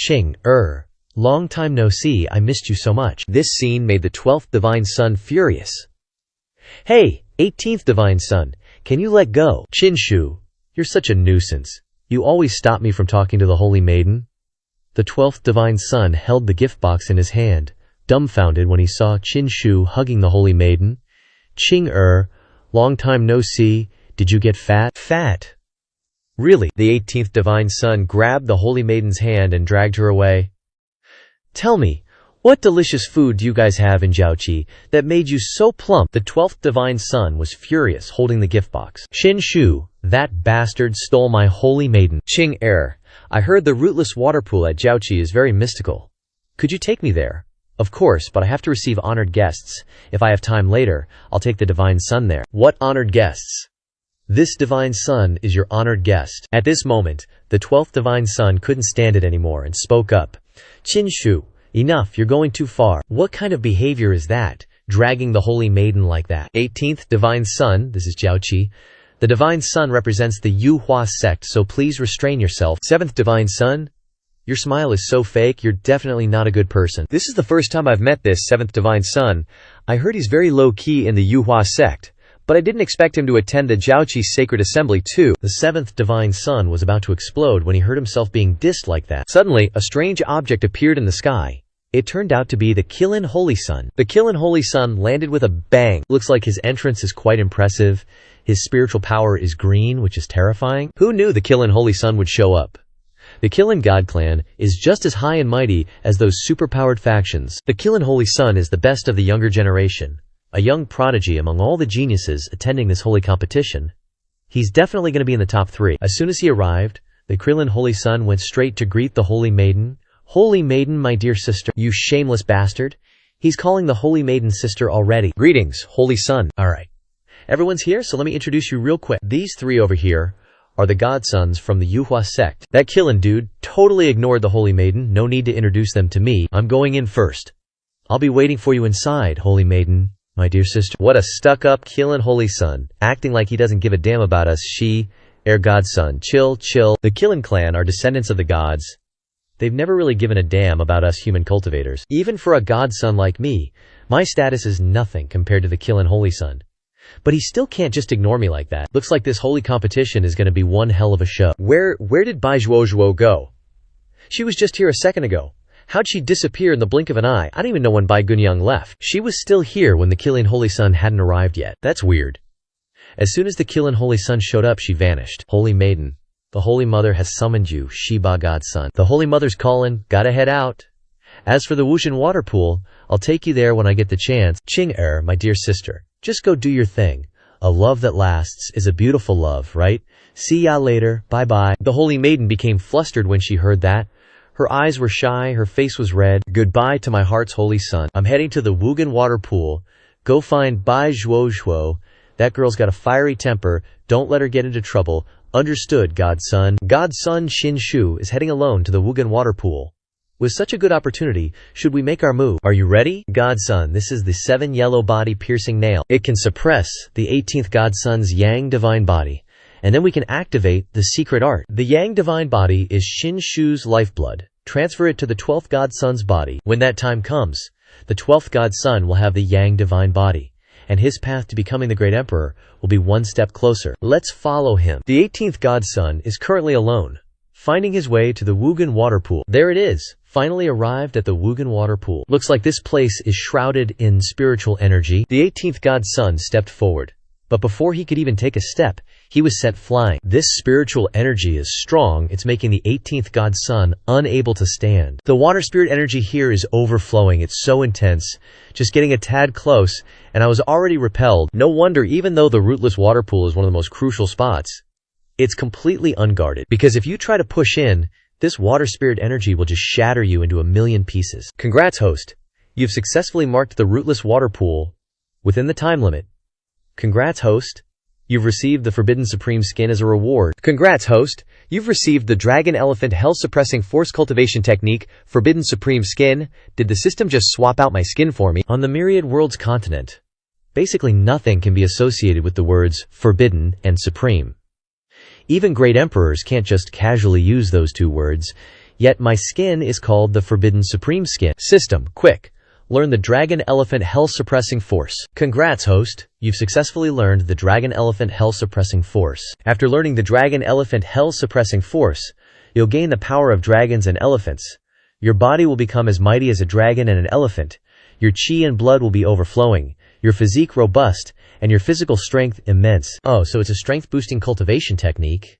[SPEAKER 1] Long time no see, I missed you so much. This scene made the 12th Divine Sun furious. Hey, 18th Divine Sun, can you let go? Qinshu, you're such a nuisance. You always stop me from talking to the Holy Maiden. The 12th Divine Sun held the gift box in his hand, dumbfounded when he saw Qinshu hugging the Holy Maiden. Long time no see, did you get fat? Fat? Really? The 18th Divine Sun grabbed the Holy Maiden's hand and dragged her away. Tell me, what delicious food do you guys have in Jiaoqi that made you so plump? The 12th Divine Sun was furious, holding the gift box. Qinshu, that bastard stole my Holy Maiden. I heard the rootless water pool at Jiaoqi is very mystical. Could you take me there? Of course, but I have to receive honored guests. If I have time later, I'll take the Divine Sun there. What honored guests? This Divine Sun is your honored guest. At this moment, the 12th Divine Sun couldn't stand it anymore and spoke up. Qinshu, enough, you're going too far. What kind of behavior is that, dragging the Holy Maiden like that? 18th Divine Sun, this is Jiaoqi. The Divine Sun represents the Yuhua sect, so please restrain yourself. 7th Divine Sun, Your smile is so fake, you're definitely not a good person. This is the first time I've met this 7th Divine Son. I heard he's very low-key in the Yuhua sect, but I didn't expect him to attend the Jiaoqi's sacred assembly too. The 7th Divine Son was about to explode when he heard himself being dissed like that. Suddenly, a strange object appeared in the sky. It turned out to be the Qilin Holy Sun. The Qilin Holy Sun landed with a bang. Looks like his entrance is quite impressive. His spiritual power is green, which is terrifying. Who knew the Qilin Holy Sun would show up? The Qilin God Clan is just as high and mighty as those superpowered factions. The Qilin Holy Sun is the best of the younger generation, a young prodigy among all the geniuses attending this holy competition. He's definitely going to be in the top 3. As soon as he arrived, the Qilin Holy Sun went straight to greet the Holy Maiden. Holy Maiden, my dear sister. You shameless bastard. He's calling the Holy Maiden sister already. Greetings, Holy Sun. Alright. Everyone's here, so let me introduce you real quick. These 3 over here are the godsons from the Yuhua sect. That Qilin dude totally ignored the Holy Maiden. No need to introduce them to me. I'm going in first. I'll be waiting for you inside, Holy Maiden, my dear sister. What a stuck-up Qilin Holy Sun, acting like he doesn't give a damn about us. Godson. Chill. The Qilin clan are descendants of the gods. They've never really given a damn about us human cultivators. Even for a godson like me, my status is nothing compared to the Qilin Holy Sun. But he still can't just ignore me like that. Looks like this holy competition is going to be one hell of a show. Where did Bai Zhuozhuo go? She was just here a second ago. How'd she disappear in the blink of an eye? I don't even know when Bai Gunyang left. She was still here when the Qilin Holy Sun hadn't arrived yet. That's weird. As soon as the Qilin Holy Sun showed up, she vanished. Holy Maiden, the Holy Mother has summoned you, Shiba Godson. The Holy Mother's calling, gotta head out. As for the Wushan water pool, I'll take you there when I get the chance. Qing my dear sister. Just go do your thing. A love that lasts is a beautiful love, right? See ya later, bye-bye. The Holy Maiden became flustered when she heard that. Her eyes were shy, her face was red. Goodbye to my heart's holy son. I'm heading to the Wugan water pool. Go find Bai Zhuozhuo. That girl's got a fiery temper. Don't let her get into trouble. Understood, Godson. Godson Xin Shu is heading alone to the Wugan water pool. With such a good opportunity, should we make our move? Are you ready? Godson, this is the 7 yellow body piercing nail. It can suppress the 18th Godson's Yang divine body, and then we can activate the secret art. The Yang divine body is Xin Shu's lifeblood. Transfer it to the 12th Godson's body. When that time comes, the 12th Godson will have the Yang divine body, and his path to becoming the great emperor will be one step closer. Let's follow him. The 18th Godson is currently alone, finding his way to the Wugan water pool. There it is. Finally arrived at the Wugan water pool. Looks like this place is shrouded in spiritual energy. The 18th Godson stepped forward, but before he could even take a step, he was sent flying. This spiritual energy is strong. It's making the 18th Godson unable to stand. The water spirit energy here is overflowing. It's so intense. Just getting a tad close, and I was already repelled. No wonder, even though the rootless water pool is one of the most crucial spots, it's completely unguarded. Because if you try to push in, this water spirit energy will just shatter you into a million pieces. Congrats, host. You've successfully marked the rootless water pool within the time limit. Congrats, host. You've received the Forbidden Supreme Skin as a reward. Congrats, host. You've received the Dragon Elephant Hell Suppressing Force Cultivation Technique, Forbidden Supreme Skin. Did the system just swap out my skin for me? On the Myriad Worlds continent, basically nothing can be associated with the words forbidden and supreme. Even great emperors can't just casually use those 2 words, yet my skin is called the Forbidden Supreme Skin. System, quick. Learn the Dragon Elephant Hell Suppressing Force. Congrats, host. You've successfully learned the Dragon Elephant Hell Suppressing Force. After learning the Dragon Elephant Hell Suppressing Force, you'll gain the power of dragons and elephants. Your body will become as mighty as a dragon and an elephant. Your chi and blood will be overflowing. Your physique robust, and your physical strength immense. Oh, so it's a strength-boosting cultivation technique.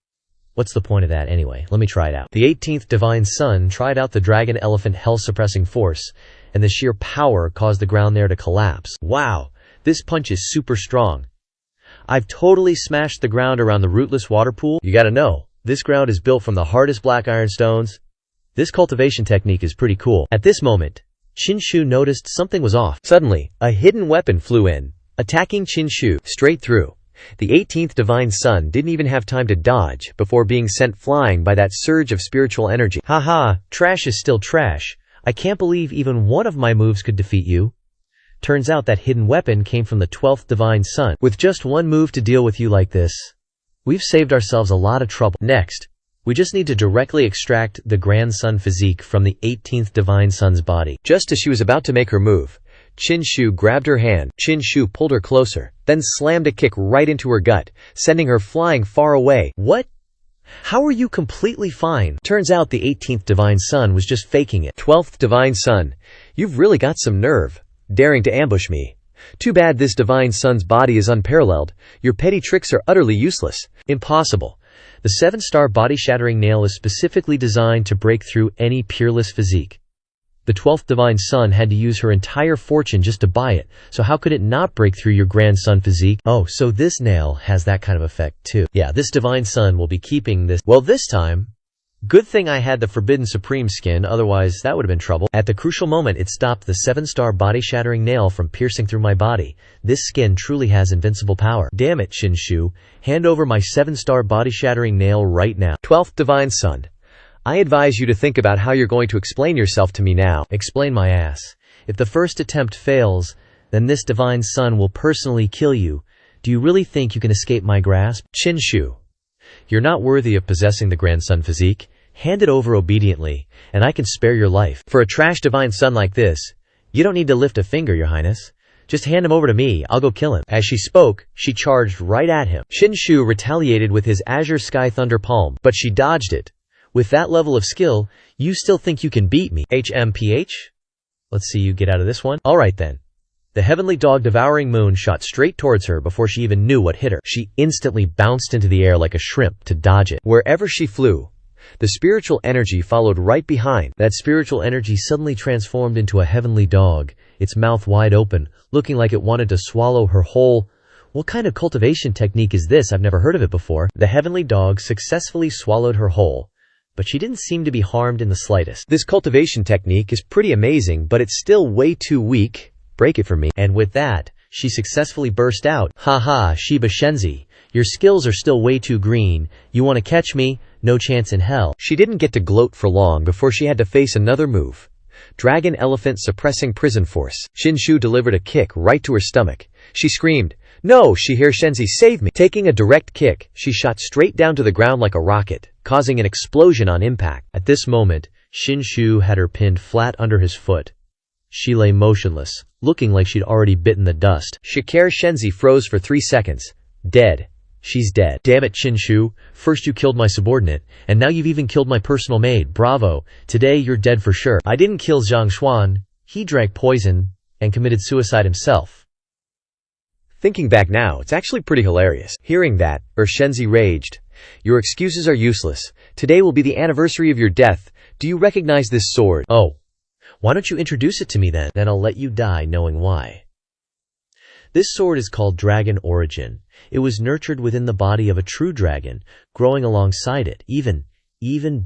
[SPEAKER 1] What's the point of that anyway? Let me try it out. The 18th Divine Son tried out the Dragon Elephant Hell-Suppressing Force, and the sheer power caused the ground there to collapse. Wow, this punch is super strong. I've totally smashed the ground around the rootless water pool. You gotta know, this ground is built from the hardest black iron stones. This cultivation technique is pretty cool. At this moment, Qin Shu noticed something was off. Suddenly, a hidden weapon flew in, attacking Qin Shu straight through. The 18th Divine Son didn't even have time to dodge before being sent flying by that surge of spiritual energy. Haha, trash is still trash. I can't believe even one of my moves could defeat you. Turns out that hidden weapon came from the 12th Divine Son. With just one move to deal with you like this, we've saved ourselves a lot of trouble. Next, We just need to directly extract the grandson physique from the 18th divine son's body. Just as she was about to make her move, Chinshu grabbed her hand. Chinshu pulled her closer, then slammed a kick right into her gut, sending her flying far away. What? How are you completely fine? Turns out the 18th divine son was just faking it. 12th divine son, you've really got some nerve, daring to ambush me. Too bad this divine son's body is unparalleled. Your petty tricks are utterly useless. Impossible. The 7-star body-shattering nail is specifically designed to break through any peerless physique. The 12th divine son had to use her entire fortune just to buy it, so how could it not break through your grandson physique? Oh, so this nail has that kind of effect too. Yeah, this divine son will be keeping this. Well, this time, good thing I had the Forbidden Supreme skin, otherwise that would have been trouble. At the crucial moment, it stopped the 7-star body-shattering nail from piercing through my body. This skin truly has invincible power. Damn it, Shinshu. Hand over my 7-star body-shattering nail right now. 12th divine son, I advise you to think about how you're going to explain yourself to me now. Explain my ass. If the first attempt fails, then this divine son will personally kill you. Do you really think you can escape my grasp? Shinshu, you're not worthy of possessing the grandson physique. Hand it over obediently, and I can spare your life. For a trash divine son like this, you don't need to lift a finger, your highness. Just hand him over to me, I'll go kill him. As she spoke, she charged right at him. Shinshu retaliated with his Azure Sky Thunder Palm, but she dodged it. With that level of skill, you still think you can beat me? HMPH? Let's see you get out of this one. Alright then. The heavenly dog devouring moon shot straight towards her before she even knew what hit her. She instantly bounced into the air like a shrimp to dodge it. Wherever she flew, the spiritual energy followed right behind. That spiritual energy suddenly transformed into a heavenly dog, its mouth wide open, looking like it wanted to swallow her whole. What kind of cultivation technique is this? I've never heard of it before. The heavenly dog successfully swallowed her whole, but she didn't seem to be harmed in the slightest. This cultivation technique is pretty amazing, but it's still way too weak. Break it for me. And with that, she successfully burst out. Haha, Shiba Shenzi. Your skills are still way too green. You want to catch me? No chance in hell. She didn't get to gloat for long before she had to face another move. Dragon Elephant Suppressing Prison Force. Shinshu delivered a kick right to her stomach. She screamed, "No, Shihir Shenzi, save me!" Taking a direct kick, she shot straight down to the ground like a rocket, causing an explosion on impact. At this moment, Shinshu had her pinned flat under his foot. She lay motionless, looking like she'd already bitten the dust. Shihir Shenzi froze for 3 seconds. Dead. She's dead. Damn it, Shinshu. First you killed my subordinate, and now you've even killed my personal maid. Bravo. Today you're dead for sure. I didn't kill Zhang Xuan. He drank poison and committed suicide himself. Thinking back now, it's actually pretty hilarious. Hearing that, Shenzi raged. Your excuses are useless. Today will be the anniversary of your death. Do you recognize this sword? Oh. Why don't you introduce it to me then? Then I'll let you die knowing why. This sword is called Dragon Origin. It was nurtured within the body of a true dragon, growing alongside it, even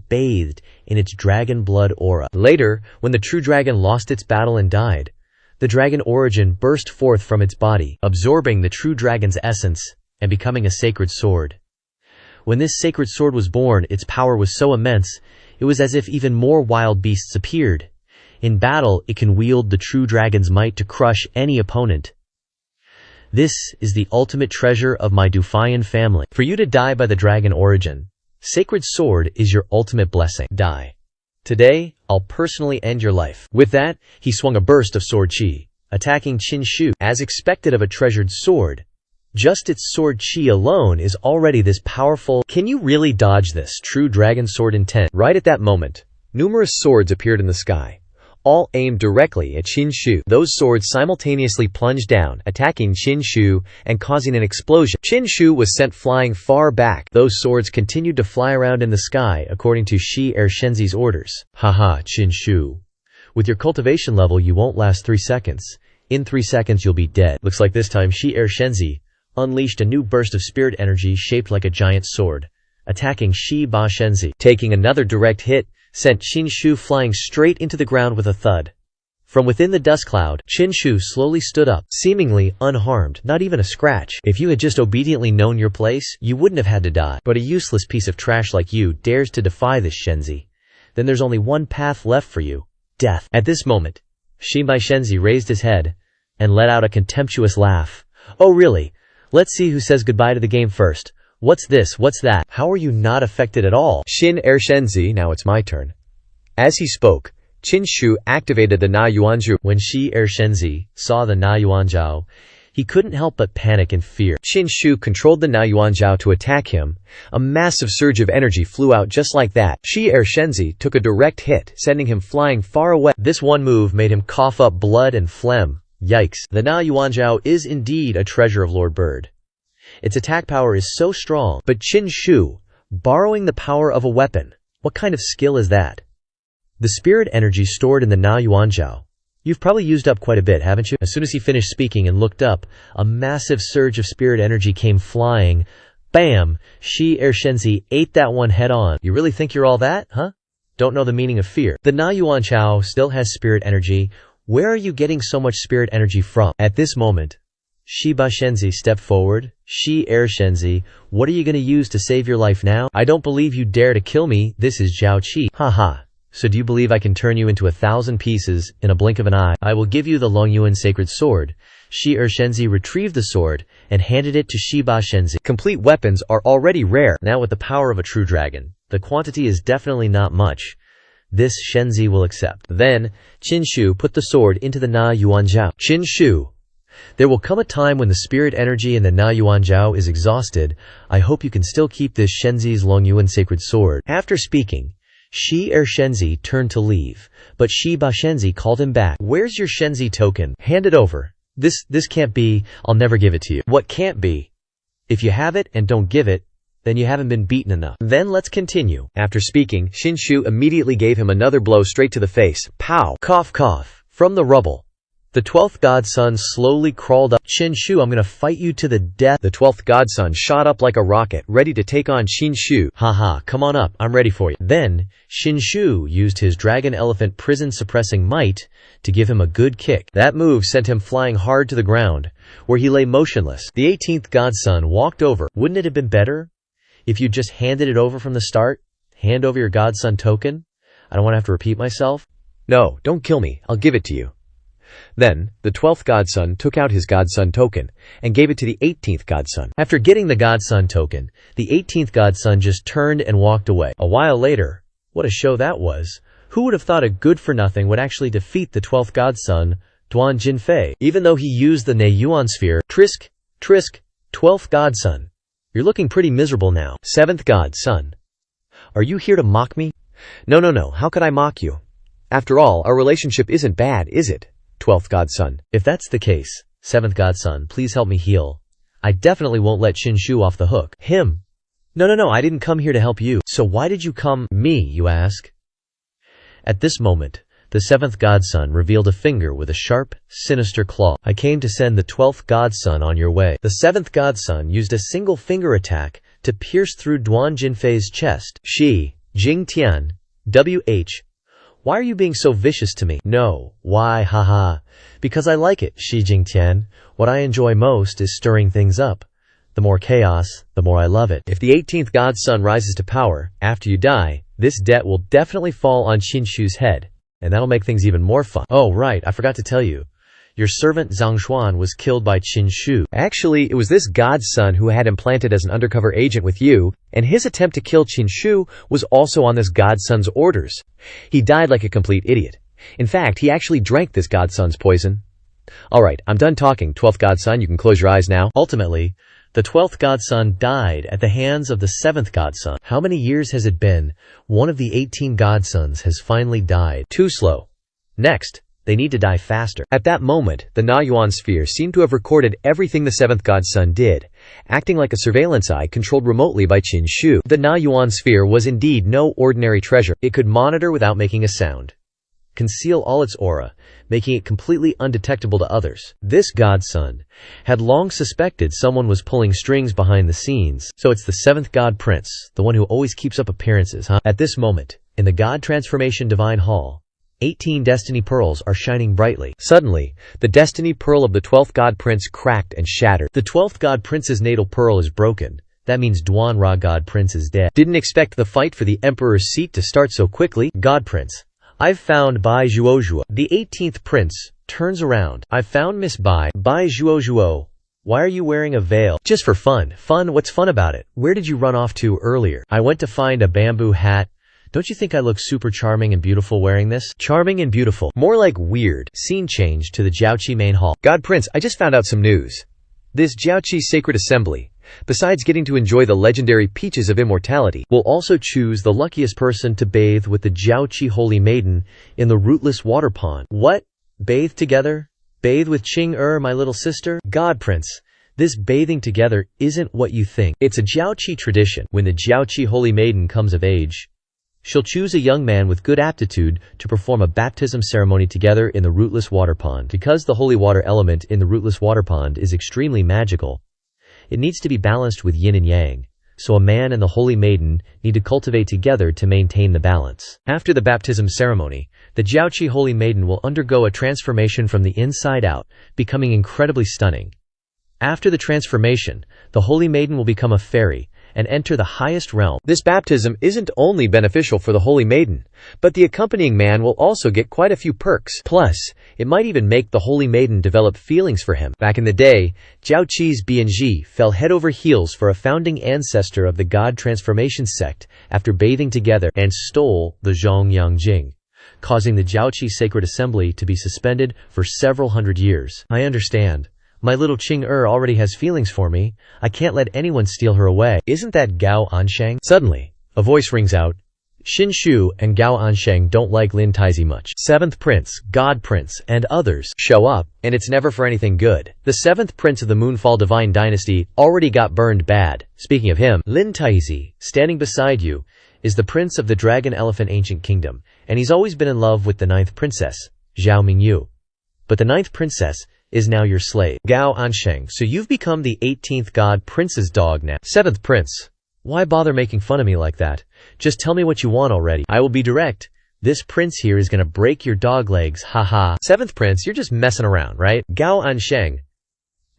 [SPEAKER 1] bathed in its dragon blood aura. Later, when the true dragon lost its battle and died, the Dragon Origin burst forth from its body, absorbing the true dragon's essence and becoming a sacred sword. When this sacred sword was born, its power was so immense, it was as if even more wild beasts appeared. In battle, it can wield the true dragon's might to crush any opponent. This is the ultimate treasure of my Dufian family. For you to die by the Dragon Origin, Sacred Sword is your ultimate blessing. Die. Today, I'll personally end your life. With that, he swung a burst of sword chi, attacking Chinshu. As expected of a treasured sword, just its sword chi alone is already this powerful. Can you really dodge this true dragon sword intent? Right at that moment, numerous swords appeared in the sky, all aimed directly at Chinshu. Those swords simultaneously plunged down, attacking Chinshu and causing an explosion. Chinshu was sent flying far back. Those swords continued to fly around in the sky according to Shi-Er Shenzi's orders. Haha, Chinshu. With your cultivation level, you won't last 3 seconds. In 3 seconds, you'll be dead. Looks like this time Shi-Er Shenzi unleashed a new burst of spirit energy shaped like a giant sword, attacking Shi-Ba Shenzi. Taking another direct hit, sent Chinshu flying straight into the ground with a thud. From within the dust cloud, Chinshu slowly stood up, seemingly unharmed, not even a scratch. If you had just obediently known your place, you wouldn't have had to die. But a useless piece of trash like you dares to defy this, Shenzi. Then there's only one path left for you: death. At this moment, Shi-Ba Shenzi raised his head and let out a contemptuous laugh. Oh really? Let's see who says goodbye to the game first. What's this? What's that? How are you not affected at all? Xin Ershenzi, now it's my turn. As he spoke, Qin Shu activated the Na Yuanzhu. When Shi Ershenzi saw the Na Yuanzhao, he couldn't help but panic and fear. Qin Shu controlled the Na Yuanzhao to attack him. A massive surge of energy flew out just like that. Shi Ershenzi took a direct hit, sending him flying far away. This one move made him cough up blood and phlegm. Yikes. The Na Yuanzhao is indeed a treasure of Lord Bird. Its attack power is so strong, but Qin Shu, borrowing the power of a weapon, what kind of skill is that? The spirit energy stored in the Na Yuanzhao. You've probably used up quite a bit, haven't you? As soon as he finished speaking and looked up, a massive surge of spirit energy came flying. Bam! Shi Ershenzi ate that one head on. You really think you're all that, huh? Don't know the meaning of fear. The Na Yuanzhao still has spirit energy. Where are you getting so much spirit energy from? At this moment, Shi Bashenzi stepped forward. Shi Ershenzi, what are you going to use to save your life now? I don't believe you dare to kill me. This is Zhao Qi. Haha. So do you believe I can turn you into 1,000 pieces in a blink of an eye? I will give you the Longyuan sacred sword. Shi Ershenzi retrieved the sword and handed it to Shi Bashenzi. Complete weapons are already rare. Now with the power of a true dragon, the quantity is definitely not much. This Shenzi will accept. Then, Qin Shu put the sword into the Na Yuanzhao. Qin Shu, there will come a time when the spirit energy in the Na Yuanzhao is exhausted. I hope you can still keep this Shenzi's Longyuan sacred sword. After speaking, Shi Ershenzi turned to leave, but Shi Bashenzi called him back. Where's your Shenzi token? Hand it over. This can't be. I'll never give it to you. What can't be? If you have it and don't give it, then you haven't been beaten enough. Then let's continue. After speaking, Qin Shu immediately gave him another blow straight to the face. Pow! Cough cough. From the rubble, the 12th godson slowly crawled up. Qin Shu, I'm gonna fight you to the death. The 12th godson shot up like a rocket, ready to take on Qin Shu. Haha, come on up, I'm ready for you. Then, Qin Shu used his dragon elephant prison suppressing might to give him a good kick. That move sent him flying hard to the ground, where he lay motionless. The 18th godson walked over. Wouldn't it have been better if you just handed it over from the start? Hand over your godson token? I don't want to have to repeat myself. No, don't kill me, I'll give it to you. Then, the 12th godson took out his godson token and gave it to the 18th godson. After getting the godson token, the 18th godson just turned and walked away. A while later, what a show that was. Who would have thought a good-for-nothing would actually defeat the 12th godson, Duan Jinfei, even though he used the Neiyuan sphere? Trisk, 12th godson. You're looking pretty miserable now. 7th godson. Are you here to mock me? No, how could I mock you? After all, our relationship isn't bad, is it? 12th godson. If that's the case, 7th godson, please help me heal. I definitely won't let Qin Shu off the hook. Him? No, I didn't come here to help you. So why did you come? Me, you ask? At this moment, the 7th godson revealed a finger with a sharp, sinister claw. I came to send the 12th godson on your way. The 7th godson used a single finger attack to pierce through Duan Jinfei's chest. Shi, Jingtian, WH. Why are you being so vicious to me? No. Why? Haha. Because I like it, Shi Jingtian. What I enjoy most is stirring things up. The more chaos, the more I love it. If the 18th godson rises to power, after you die, this debt will definitely fall on Qin Shu's head. And that'll make things even more fun. Oh, right, I forgot to tell you. Your servant Zhang Xuan was killed by Qin Shu. Actually, it was this godson who had him planted as an undercover agent with you, and his attempt to kill Qin Shu was also on this godson's orders. He died like a complete idiot. In fact, he actually drank this godson's poison. Alright, I'm done talking, 12th godson, you can close your eyes now. Ultimately, the 12th godson died at the hands of the 7th godson. How many years has it been? One of the 18 godsons has finally died. Too slow. Next, they need to die faster. At that moment, the Na Yuan sphere seemed to have recorded everything the 7th godson did, acting like a surveillance eye controlled remotely by Qin Shu. The Na Yuan sphere was indeed no ordinary treasure. It could monitor without making a sound, conceal all its aura, making it completely undetectable to others. This godson had long suspected someone was pulling strings behind the scenes. So it's the 7th god prince, the one who always keeps up appearances, huh? At this moment, in the God Transformation Divine Hall, 18 destiny pearls are shining brightly. Suddenly, the destiny pearl of the 12th god prince cracked and shattered. The 12th god prince's natal pearl is broken. That means Duan Ra god prince is dead. Didn't expect the fight for the emperor's seat to start so quickly. God prince. I've found Bai Zhuozhuo. The 18th prince turns around. I've found Miss Bai Zhuozhuo. Why are you wearing a veil? Just for fun. Fun? What's fun about it? Where did you run off to earlier? I went to find a bamboo hat. Don't you think I look super charming and beautiful wearing this? Charming and beautiful. More like weird. Scene change to the Jiaoqi main hall. God Prince, I just found out some news. This Jiaoqi Sacred Assembly, besides getting to enjoy the legendary peaches of immortality, will also choose the luckiest person to bathe with the Jiaoqi Holy Maiden in the rootless water pond. What? Bathe together? Bathe with Qing my little sister? God Prince, this bathing together isn't what you think. It's a Jiaoqi tradition. When the Jiaoqi Holy Maiden comes of age, she'll choose a young man with good aptitude to perform a baptism ceremony together in the rootless water pond. Because the holy water element in the rootless water pond is extremely magical, it needs to be balanced with yin and yang, so a man and the holy maiden need to cultivate together to maintain the balance. After the baptism ceremony, the Jiaoqi Holy Maiden will undergo a transformation from the inside out, becoming incredibly stunning. After the transformation, the Holy Maiden will become a fairy and enter the highest realm. This baptism isn't only beneficial for the Holy Maiden, but the accompanying man will also get quite a few perks. Plus, it might even make the Holy Maiden develop feelings for him. Back in the day, Jiaoqi's BNG fell head over heels for a founding ancestor of the God Transformation sect after bathing together and stole the Zhongyang Jing, causing the Jiaoqi Sacred Assembly to be suspended for several hundred years. I understand. My little Qing already has feelings for me. I can't let anyone steal her away. Isn't that Gao Ansheng? Suddenly, a voice rings out. Xin Shu and Gao Ansheng don't like Lin Taizi much. Seventh Prince, God Prince, and others show up, and it's never for anything good. The seventh prince of the Moonfall Divine Dynasty already got burned bad. Speaking of him, Lin Taizi, standing beside you, is the prince of the Dragon Elephant Ancient Kingdom, and he's always been in love with the ninth princess, Zhao Mingyu. But the ninth princess is now your slave, Gao Ansheng, so you've become the 18th God Prince's dog now. Seventh Prince, why bother making fun of me like that? Just tell me what you want already. I will be direct. This prince here is gonna break your dog legs, haha. Seventh Prince, you're just messing around, right? Gao Ansheng,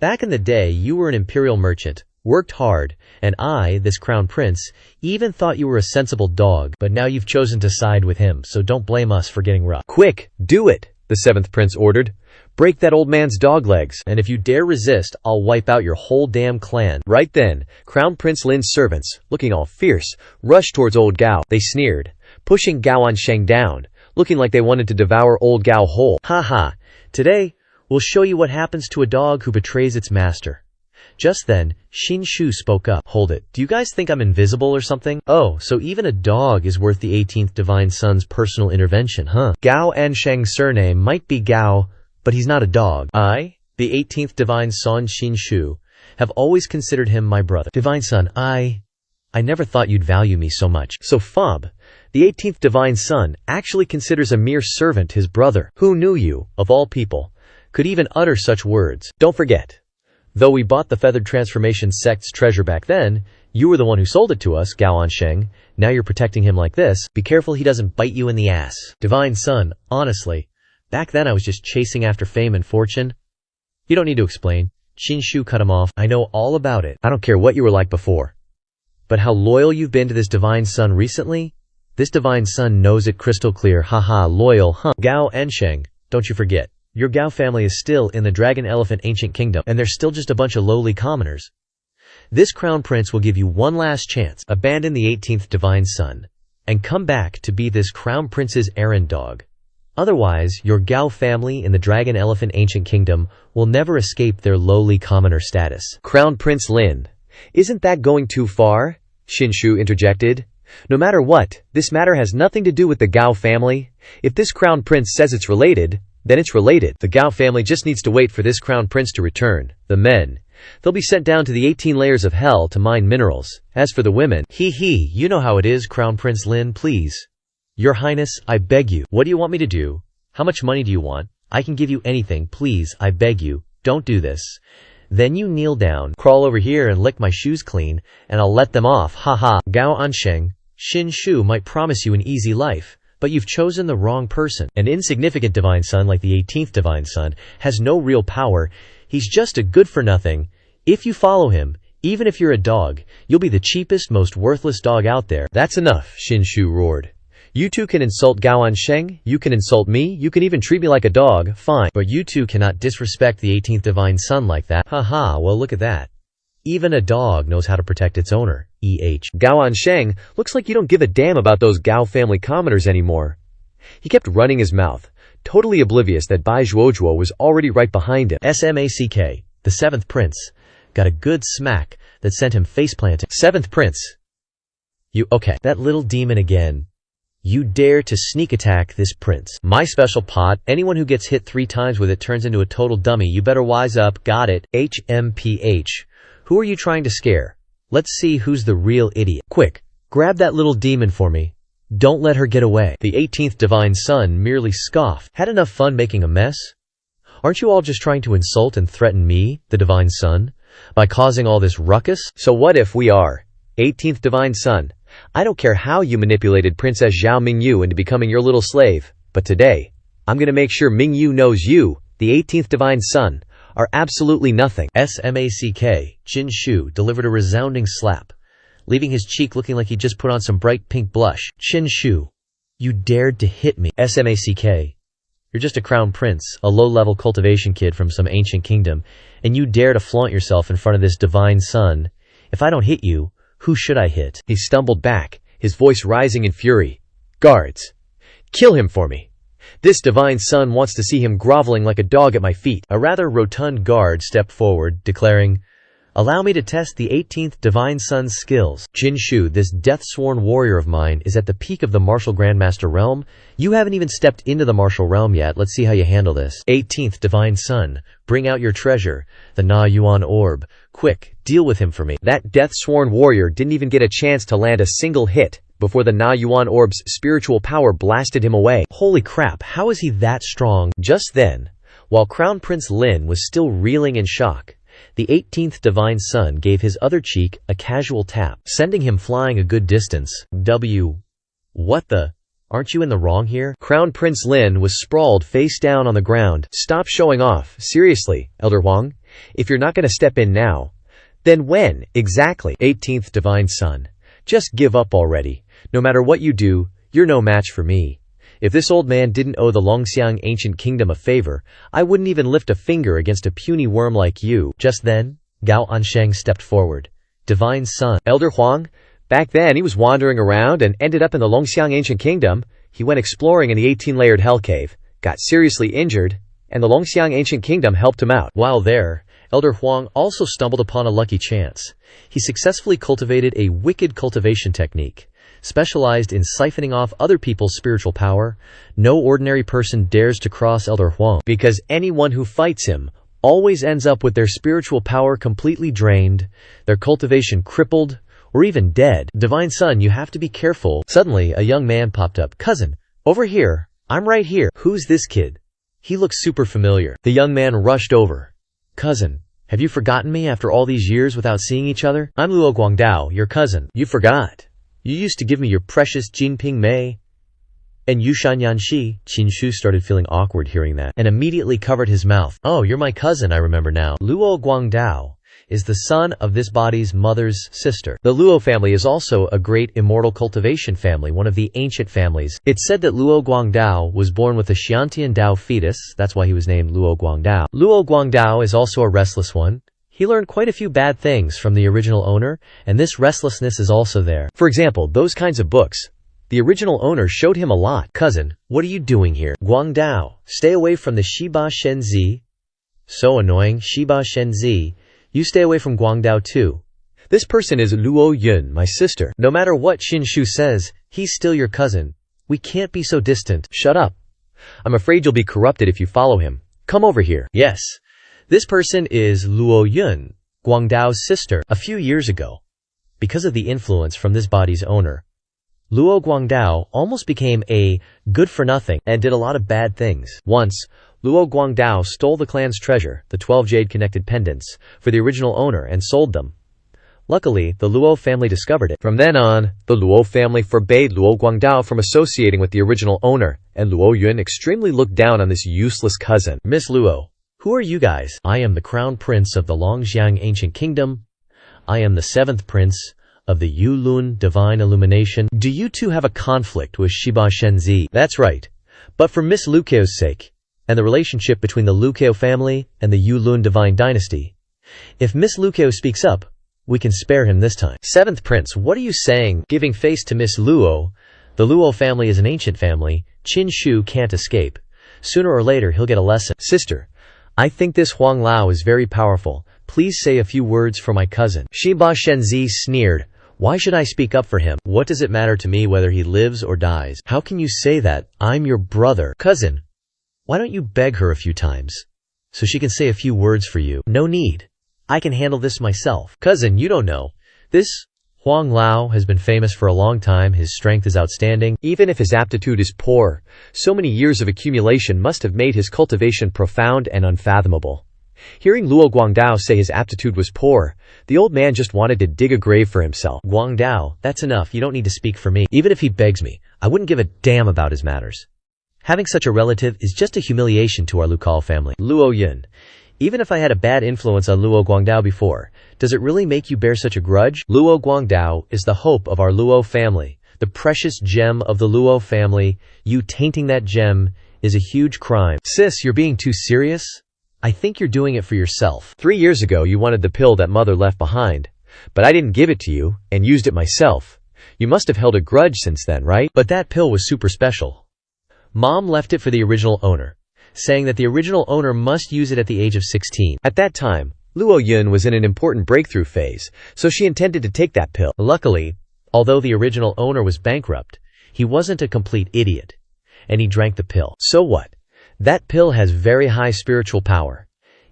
[SPEAKER 1] back in the day you were an imperial merchant, worked hard, and I, this crown prince, even thought you were a sensible dog, but now you've chosen to side with him, so don't blame us for getting rough. Quick, do it, the seventh prince ordered. Break that old man's dog legs, and if you dare resist, I'll wipe out your whole damn clan. Right then, Crown Prince Lin's servants, looking all fierce, rushed towards old Gao. They sneered, pushing Gao Ansheng down, looking like they wanted to devour old Gao whole. Haha, today, we'll show you what happens to a dog who betrays its master. Just then, Xin Shu spoke up. Hold it, do you guys think I'm invisible or something? Oh, so even a dog is worth the 18th Divine Son's personal intervention, huh? Gao Ansheng's surname might be Gao, but he's not a dog. I, the 18th Divine Son Xin Shu, have always considered him my brother. Divine Son, I never thought you'd value me so much. So Fob, the 18th Divine Son, actually considers a mere servant his brother. Who knew you, of all people, could even utter such words? Don't forget, though we bought the Feathered Transformation sect's treasure back then, you were the one who sold it to us, Gao Ansheng. Now you're protecting him like this. Be careful he doesn't bite you in the ass. Divine Son, honestly, back then I was just chasing after fame and fortune. You don't need to explain. Xin Shu cut him off. I know all about it. I don't care what you were like before. But how loyal you've been to this Divine Son recently? This Divine Son knows it crystal clear. Haha, loyal, huh? Gao Ansheng, don't you forget. Your Gao family is still in the Dragon Elephant Ancient Kingdom, and they're still just a bunch of lowly commoners. This Crown Prince will give you one last chance. Abandon the 18th Divine Son, and come back to be this Crown Prince's errand dog. Otherwise, your Gao family in the Dragon Elephant Ancient Kingdom will never escape their lowly commoner status. Crown Prince Lin, isn't that going too far? Xin Shu interjected. No matter what, this matter has nothing to do with the Gao family. If this Crown Prince says it's related, then it's related. The Gao family just needs to wait for this Crown Prince to return. The men, they'll be sent down to the 18 layers of hell to mine minerals. As for the women, you know how it is, Crown Prince Lin, please. Your Highness, I beg you. What do you want me to do? How much money do you want? I can give you anything, please, I beg you. Don't do this. Then you kneel down, crawl over here and lick my shoes clean, and I'll let them off, haha. Gao Ansheng, Xin Shu might promise you an easy life, but you've chosen the wrong person. An insignificant Divine Son like the 18th Divine Son has no real power. He's just a good-for-nothing. If you follow him, even if you're a dog, you'll be the cheapest, most worthless dog out there. That's enough, Xin Shu roared. You two can insult Gao Ansheng, you can insult me, you can even treat me like a dog, fine. But you two cannot disrespect the 18th divine son like that. Haha, well look at that. Even a dog knows how to protect its owner. Gao Ansheng, looks like you don't give a damn about those Gao family commoners anymore. He kept running his mouth, totally oblivious that Bai Zhuozhuo was already right behind him. Smack, the 7th prince, got a good smack that sent him faceplanting. 7th prince. Okay, that little demon again. You dare to sneak attack this prince. My special pot, anyone who gets hit 3 times with it turns into a total dummy. You better wise up, got it. HMPH. Who are you trying to scare? Let's see who's the real idiot. Quick, grab that little demon for me. Don't let her get away. The 18th divine son merely scoffed. Had enough fun making a mess? Aren't you all just trying to insult and threaten me, the divine son, by causing all this ruckus? So what if we are 18th divine son? I don't care how you manipulated Princess Zhao Mingyu into becoming your little slave, but today, I'm gonna make sure Mingyu knows you, the 18th divine son, are absolutely nothing. Smack, Jin Shu delivered a resounding slap, leaving his cheek looking like he just put on some bright pink blush. Jin Shu, you dared to hit me. Smack, you're just a crown prince, a low-level cultivation kid from some ancient kingdom, and you dare to flaunt yourself in front of this divine son. If I don't hit you, who should I hit? He stumbled back, his voice rising in fury. Guards, kill him for me. This divine son wants to see him groveling like a dog at my feet. A rather rotund guard stepped forward, declaring, allow me to test the 18th divine son's skills. Jin Shu, this death-sworn warrior of mine, is at the peak of the martial grandmaster realm. You haven't even stepped into the martial realm yet. Let's see how you handle this. 18th divine son, bring out your treasure, the Na Yuan orb. Quick, deal with him for me. That death-sworn warrior didn't even get a chance to land a single hit before the Na Yuan orb's spiritual power blasted him away. Holy crap, how is he that strong? Just then, while Crown Prince Lin was still reeling in shock, the 18th divine son gave his other cheek a casual tap, sending him flying a good distance. What the? Aren't you in the wrong here? Crown Prince Lin was sprawled face down on the ground. Stop showing off. Seriously, Elder Huang? If you're not gonna step in now, then when, exactly? 18th divine son, just give up already. No matter what you do, you're no match for me. If this old man didn't owe the Longxiang ancient kingdom a favor, I wouldn't even lift a finger against a puny worm like you. Just then, Gao Ansheng stepped forward. Divine son. Elder Huang? Back then, he was wandering around and ended up in the Longxiang ancient kingdom. He went exploring in the 18-layered hell cave, got seriously injured, and the Longxiang ancient kingdom helped him out. While there, Elder Huang also stumbled upon a lucky chance. He successfully cultivated a wicked cultivation technique, specialized in siphoning off other people's spiritual power. No ordinary person dares to cross Elder Huang, because anyone who fights him always ends up with their spiritual power completely drained, their cultivation crippled, or even dead. Divine son, you have to be careful. Suddenly, a young man popped up. Cousin, over here. I'm right here. Who's this kid? He looks super familiar. The young man rushed over. Cousin, have you forgotten me after all these years without seeing each other? I'm Luo Guangdao, your cousin. You forgot. You used to give me your precious Jinping Mei. And Yushan Yanxi. Qin Shu started feeling awkward hearing that, and immediately covered his mouth. Oh, you're my cousin, I remember now. Luo Guangdao is the son of this body's mother's sister. The Luo family is also a great immortal cultivation family, one of the ancient families. It's said that Luo Guangdao was born with a Xiantian Dao fetus, that's why he was named Luo Guangdao. Luo Guangdao is also a restless one. He learned quite a few bad things from the original owner, and this restlessness is also there. For example, those kinds of books. The original owner showed him a lot. Cousin, what are you doing here? Guangdao, stay away from the Shiba Shenzi. So annoying, Shiba Shenzi. You stay away from Guangdao too. This person is Luo Yun, my sister. No matter what Qin Shu says, he's still your cousin. We can't be so distant. Shut up. I'm afraid you'll be corrupted if you follow him. Come over here. Yes. This person is Luo Yun, Guangdao's sister. A few years ago, because of the influence from this body's owner, Luo Guangdao almost became a good-for-nothing and did a lot of bad things. Once, Luo Guangdao stole the clan's treasure, the 12 jade-connected pendants, for the original owner and sold them. Luckily, the Luo family discovered it. From then on, the Luo family forbade Luo Guangdao from associating with the original owner, and Luo Yun extremely looked down on this useless cousin. Miss Luo, who are you guys? I am the crown prince of the Longxiang ancient kingdom. I am the 7th prince of the Yulun divine illumination. Do you two have a conflict with Shiba Shenzi? That's right. But for Miss Lucao's sake, and the relationship between the Lucao family and the Yulun divine dynasty, if Miss Lucao speaks up, we can spare him this time. Seventh Prince, what are you saying? Giving face to Miss Luo. The Luo family is an ancient family. Qin Shu can't escape. Sooner or later he'll get a lesson. Sister, I think this Huang Lao is very powerful. Please say a few words for my cousin. Shiba Shenzi sneered. Why should I speak up for him? What does it matter to me whether he lives or dies? How can you say that? I'm your brother. Cousin, why don't you beg her a few times, so she can say a few words for you? No need. I can handle this myself. Cousin, you don't know. This Huang Lao has been famous for a long time. His strength is outstanding, even if his aptitude is poor. So many years of accumulation must have made his cultivation profound and unfathomable. Hearing Luo Guangdao say his aptitude was poor, the old man just wanted to dig a grave for himself. Guangdao, that's enough. You don't need to speak for me. Even if he begs me, I wouldn't give a damn about his matters. Having such a relative is just a humiliation to our Lucal family. Luo Yun, even if I had a bad influence on Luo Guangdao before, does it really make you bear such a grudge? Luo Guangdao is the hope of our Luo family, the precious gem of the Luo family. You tainting that gem is a huge crime. Sis, you're being too serious? I think you're doing it for yourself. 3 years ago you wanted the pill that mother left behind, but I didn't give it to you and used it myself. You must have held a grudge since then, right? But that pill was super special. Mom left it for the original owner, saying that the original owner must use it at the age of 16. At that time, Luo Yun was in an important breakthrough phase, so she intended to take that pill. Luckily, although the original owner was bankrupt, he wasn't a complete idiot, and he drank the pill. So what? That pill has very high spiritual power.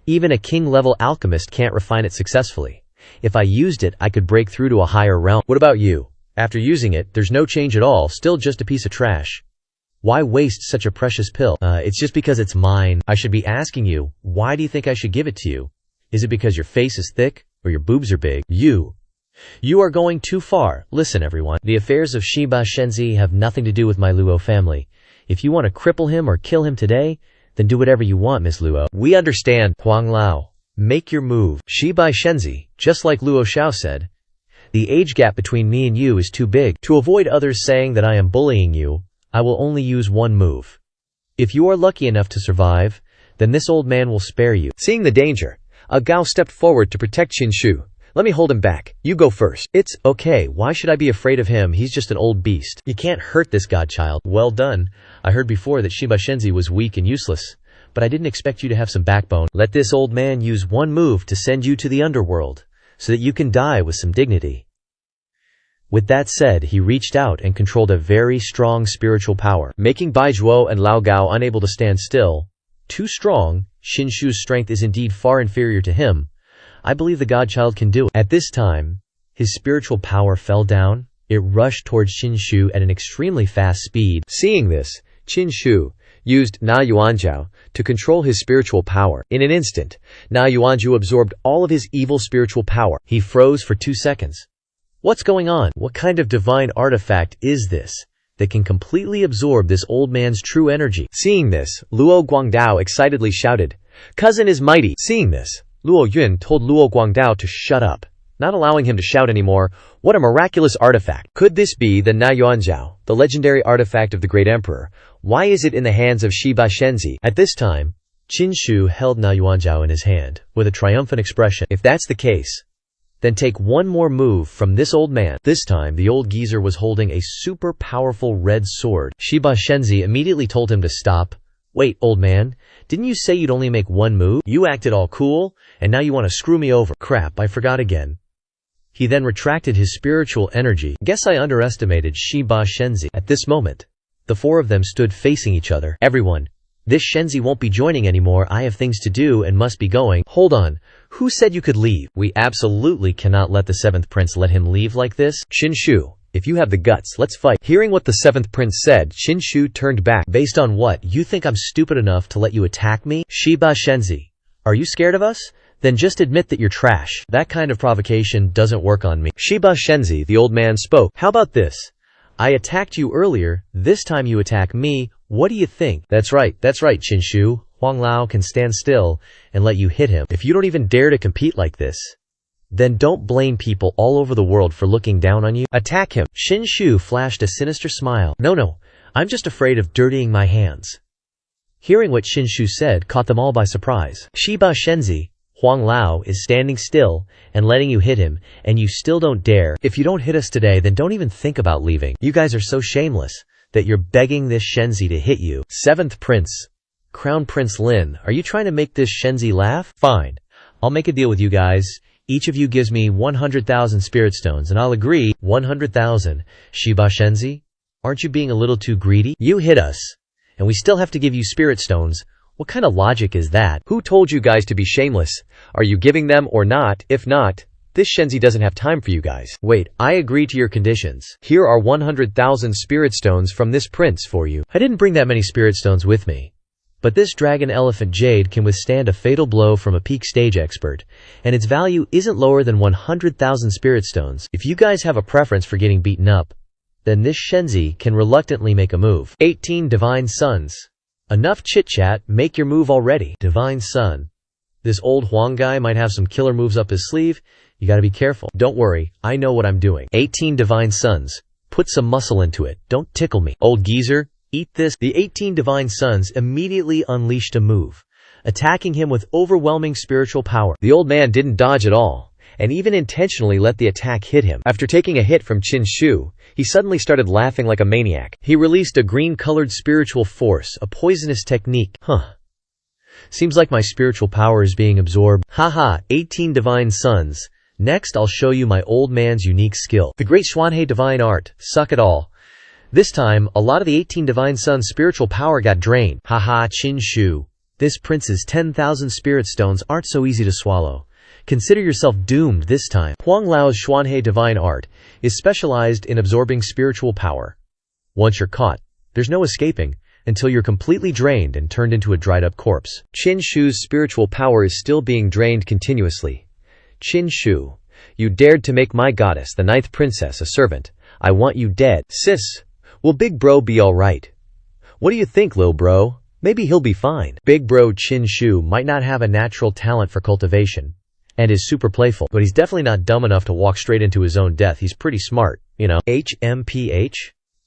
[SPEAKER 1] Even a king-level alchemist can't refine it successfully. If I used it, I could break through to a higher realm. What about you? After using it, there's no change at all, still just a piece of trash. Why waste such a precious pill? It's just because it's mine. I should be asking you, why do you think I should give it to you? Is it because your face is thick or your boobs are big? You are going too far. Listen, everyone. The affairs of Shiba Shenzi have nothing to do with my Luo family. If you want to cripple him or kill him today, then do whatever you want, Miss Luo. We understand. Huang Lao, make your move. Shiba Shenzi, just like Luo Xiao said, the age gap between me and you is too big. To avoid others saying that I am bullying you, I will only use one move. If you are lucky enough to survive, then this old man will spare you. Seeing the danger, a Gao stepped forward to protect Qin Shu. Let me hold him back. You go first. It's okay. Why should I be afraid of him? He's just an old beast. You can't hurt this godchild. Well done. I heard before that Shiba Shenzi was weak and useless, but I didn't expect you to have some backbone. Let this old man use one move to send you to the underworld, so that you can die with some dignity. With that said, he reached out and controlled a very strong spiritual power, making Bai Zhuo and Lao Gao unable to stand still. Too strong, Qin Shu's strength is indeed far inferior to him. I believe the godchild can do it. At this time, his spiritual power fell down. It rushed towards Qin Shu at an extremely fast speed. Seeing this, Qin Shu used Na Yuanjiao to control his spiritual power. In an instant, Na Yuanjiao absorbed all of his evil spiritual power. He froze for 2 seconds. What's going on? What kind of divine artifact is this that can completely absorb this old man's true energy? Seeing this, Luo Guangdao excitedly shouted, "Cousin is mighty!" Seeing this, Luo Yun told Luo Guangdao to shut up, not allowing him to shout anymore. What a miraculous artifact! Could this be the Na Yuanjiao, the legendary artifact of the great emperor? Why is it in the hands of Shiba Shenzi? At this time, Qin Shu held Na Yuanjiao in his hand, with a triumphant expression. If that's the case, then take one more move from this old man. This time, the old geezer was holding a super powerful red sword. Shiba Shenzi immediately told him to stop. Wait, old man, didn't you say you'd only make one move? You acted all cool, and now you want to screw me over. Crap, I forgot again. He then retracted his spiritual energy. Guess I underestimated Shiba Shenzi. At this moment, the four of them stood facing each other. Everyone, this Shenzi won't be joining anymore. I have things to do and must be going. Hold on, who said you could leave? We absolutely cannot let the 7th prince let him leave like this. Qin Shu, if you have the guts, let's fight. Hearing what the 7th prince said, Qin Shu turned back. Based on what? You think I'm stupid enough to let you attack me? Shiba Shenzi, are you scared of us? Then just admit that you're trash. That kind of provocation doesn't work on me. Shiba Shenzi, the old man spoke. How about this? I attacked you earlier, this time you attack me. What do you think? That's right, Qin Shu. Huang Lao can stand still and let you hit him. If you don't even dare to compete like this, Then don't blame people all over the world for looking down on you. Attack him. Shinshu flashed a sinister smile. No, I'm just afraid of dirtying my hands. Hearing what Shinshu said caught them all by surprise. Shiba Shenzi, Huang Lao is standing still and letting you hit him, and you still don't dare. If you don't hit us today, then don't even think about leaving. You guys are so shameless that you're begging this Shenzi to hit you. 7th Prince, Crown Prince Lin, are you trying to make this Shenzi laugh? Fine, I'll make a deal with you guys. Each of you gives me 100,000 spirit stones, and I'll agree. 100,000. Shiba Shenzi? Aren't you being a little too greedy? You hit us, and we still have to give you spirit stones. What kind of logic is that? Who told you guys to be shameless? Are you giving them or not? If not, this Shenzi doesn't have time for you guys. Wait, I agree to your conditions. Here are 100,000 spirit stones from this prince for you. I didn't bring that many spirit stones with me. But this dragon elephant jade can withstand a fatal blow from a peak stage expert, and its value isn't lower than 100,000 spirit stones. If you guys have a preference for getting beaten up, then this Shenzi can reluctantly make a move. 18 Divine Sons. Enough chit-chat, make your move already. Divine Son. This old Huang guy might have some killer moves up his sleeve. You gotta be careful. Don't worry, I know what I'm doing. 18 Divine Sons. Put some muscle into it. Don't tickle me. Old geezer. Eat this. The 18 Divine Sons immediately unleashed a move, attacking him with overwhelming spiritual power. The old man didn't dodge at all, and even intentionally let the attack hit him. After taking a hit from Shinshu, he suddenly started laughing like a maniac. He released a green-colored spiritual force, a poisonous technique. Seems like my spiritual power is being absorbed. Haha, 18 Divine Sons. Next, I'll show you my old man's unique skill. The Great Xuanhe Divine Art. Suck it all. This time, a lot of the 18 Divine Sons' spiritual power got drained. Haha, Shinshu. This prince's 10,000 spirit stones aren't so easy to swallow. Consider yourself doomed this time. Huang Lao's Xuanhe Divine Art is specialized in absorbing spiritual power. Once you're caught, there's no escaping until you're completely drained and turned into a dried-up corpse. Shinshu's spiritual power is still being drained continuously. Shinshu, you dared to make my goddess, the 9th princess, a servant. I want you dead. Sis. Will Big Bro be alright? What do you think, lil bro? Maybe he'll be fine. Big Bro Shinshu might not have a natural talent for cultivation, and is super playful, but he's definitely not dumb enough to walk straight into his own death. He's pretty smart, you know. HMPH?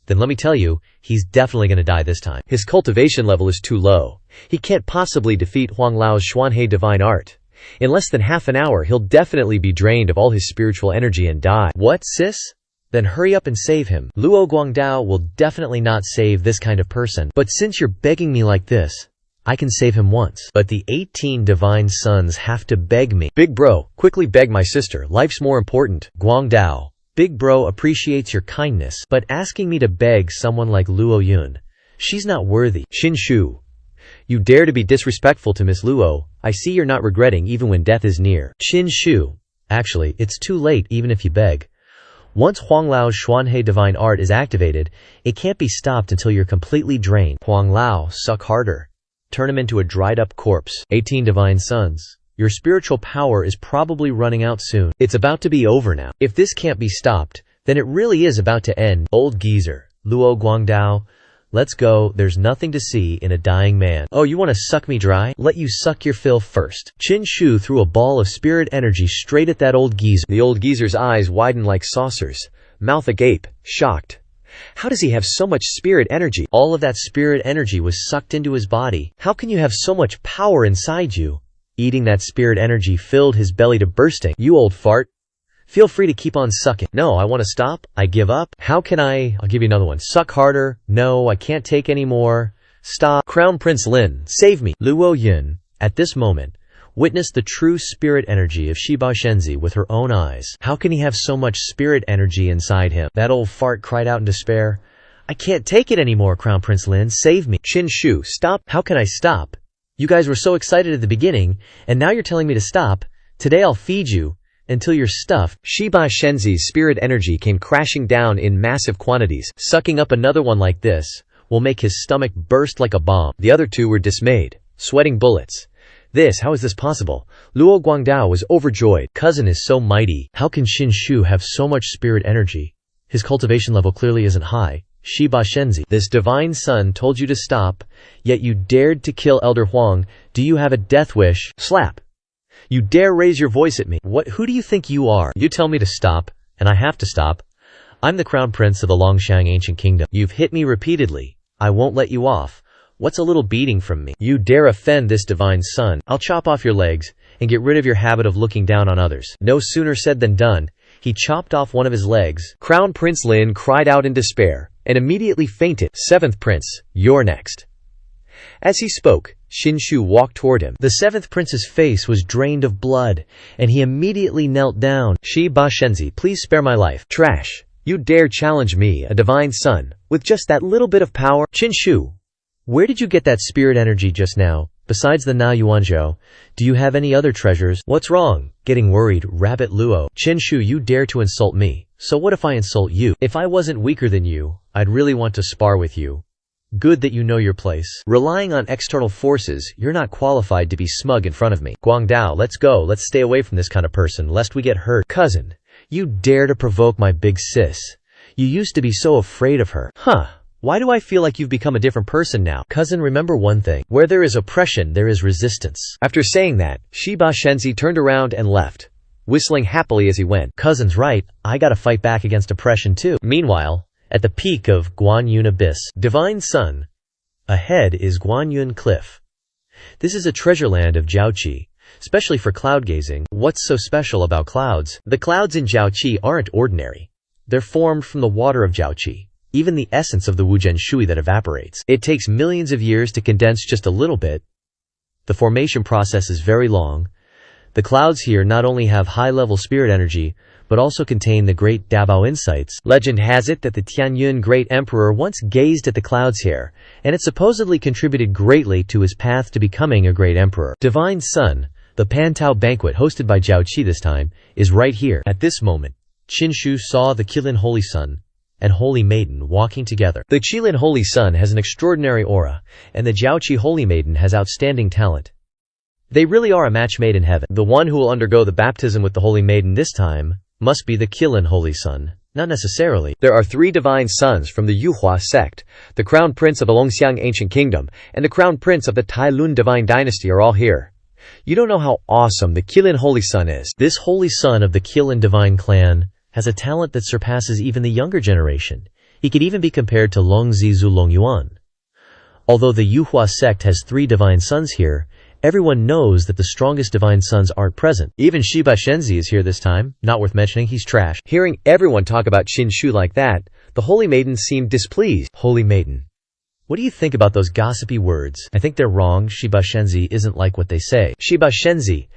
[SPEAKER 1] Then let me tell you, he's definitely gonna die this time. His cultivation level is too low. He can't possibly defeat Huang Lao's Xuanhe Divine Art. In less than half an hour, he'll definitely be drained of all his spiritual energy and die. What, sis? Then hurry up and save him. Luo Guangdao will definitely not save this kind of person. But since you're begging me like this, I can save him once. But the 18 Divine Sons have to beg me. Big Bro, quickly beg my sister. Life's more important. Guangdao. Big Bro appreciates your kindness, but asking me to beg someone like Luo Yun, she's not worthy. Shinshu. You dare to be disrespectful to Miss Luo. I see you're not regretting even when death is near. Shinshu. Actually, it's too late even if you beg. Once Huang Lao's Xuanhe Divine Art is activated, it can't be stopped until you're completely drained. Huang Lao, suck harder. Turn him into a dried-up corpse. 18 Divine Sons. Your spiritual power is probably running out soon. It's about to be over now. If this can't be stopped, then it really is about to end. Old geezer. Luo Guangdao. Let's go. There's nothing to see in a dying man. Oh, you want to suck me dry? Let you suck your fill first. Shinshu threw a ball of spirit energy straight at that old geezer. The old geezer's eyes widened like saucers, mouth agape, shocked. How does he have so much spirit energy? All of that spirit energy was sucked into his body. How can you have so much power inside you? Eating that spirit energy filled his belly to bursting. You old fart. Feel free to keep on sucking. No, I want to stop. I give up. How can I? I'll give you another one. Suck harder. No, I can't take any more. Stop. Crown Prince Lin, save me. Luo Yun, at this moment, witnessed the true spirit energy of Shiba Shenzi with her own eyes. How can he have so much spirit energy inside him? That old fart cried out in despair. I can't take it anymore, Crown Prince Lin. Save me. Shinshu, stop. How can I stop? You guys were so excited at the beginning, and now you're telling me to stop. Today I'll feed you until you're stuffed. Shiba Shenzi's spirit energy came crashing down in massive quantities. Sucking up another one like this will make his stomach burst like a bomb. The other two were dismayed, sweating bullets. How is this possible? Luo Guangdao was overjoyed. Cousin is so mighty. How can Shinshu have so much spirit energy? His cultivation level clearly isn't high. Shiba Shenzi, this divine son told you to stop, yet you dared to kill Elder Huang. Do you have a death wish? Slap. You dare raise your voice at me? Who do you think you are? You tell me to stop, and I have to stop. I'm the crown prince of the Longxiang ancient kingdom. You've hit me repeatedly. I won't let you off. What's a little beating from me? You dare offend this divine son. I'll chop off your legs and get rid of your habit of looking down on others. No sooner said than done. He chopped off one of his legs. Crown Prince Lin cried out in despair and immediately fainted. 7th Prince, you're next. As he spoke, Qinshu walked toward him. The 7th prince's face was drained of blood, and he immediately knelt down. Shi Ba Shenzi, please spare my life. Trash. You dare challenge me, a divine son, with just that little bit of power? Qinshu, where did you get that spirit energy just now? Besides the Na Yuanzhou, do you have any other treasures? What's wrong? Getting worried, Rabbit Luo. Qinshu, you dare to insult me. So what if I insult you? If I wasn't weaker than you, I'd really want to spar with you. Good that you know your place. Relying on external forces, you're not qualified to be smug in front of me. Guangdao, let's go. Let's stay away from this kind of person, lest we get hurt. Cousin, you dare to provoke my big sis. You used to be so afraid of her. Huh. Why do I feel like you've become a different person now? Cousin, remember one thing. Where there is oppression, there is resistance. After saying that, Shi Ba Shenzi turned around and left, whistling happily as he went. Cousin's right. I gotta fight back against oppression too. Meanwhile, at the peak of Guanyun Abyss, Divine Sun, ahead is Guanyun Cliff. This is a treasure land of Jiaoqi, especially for cloud gazing. What's so special about clouds? The clouds in Jiaoqi aren't ordinary. They're formed from the water of Jiaoqi, even the essence of the Wuzhen Shui that evaporates. It takes millions of years to condense just a little bit. The formation process is very long. The clouds here not only have high-level spirit energy, but also contain the great Dabao insights. Legend has it that the Tianyun Great Emperor once gazed at the clouds here, and it supposedly contributed greatly to his path to becoming a great emperor. Divine Sun, the Pantao banquet hosted by Jiaoqi this time, is right here. At this moment, Qinshu saw the Qilin Holy Sun and Holy Maiden walking together. The Qilin Holy Sun has an extraordinary aura, and the Jiaoqi Holy Maiden has outstanding talent. They really are a match made in heaven. The one who will undergo the baptism with the Holy Maiden this time must be the Qilin Holy Sun. Not necessarily. There are 3 divine sons from the Yuhua sect. The Crown Prince of the Longxiang Ancient Kingdom and the Crown Prince of the Tailun Divine Dynasty are all here. You don't know how awesome the Qilin Holy Sun is. This Holy Sun of the Qilin Divine Clan has a talent that surpasses even the younger generation. He could even be compared to Longzi Zhu Longyuan. Although the Yuhua sect has 3 divine sons here, everyone knows that the strongest divine sons aren't present. Even Shi Ba Shenzi is here this time. Not worth mentioning, he's trash. Hearing everyone talk about Qinshu like that, the Holy Maiden seemed displeased. Holy Maiden, what do you think about those gossipy words? I think they're wrong. Shi Ba Shenzi isn't like what they say. Shi Ba Shenzi,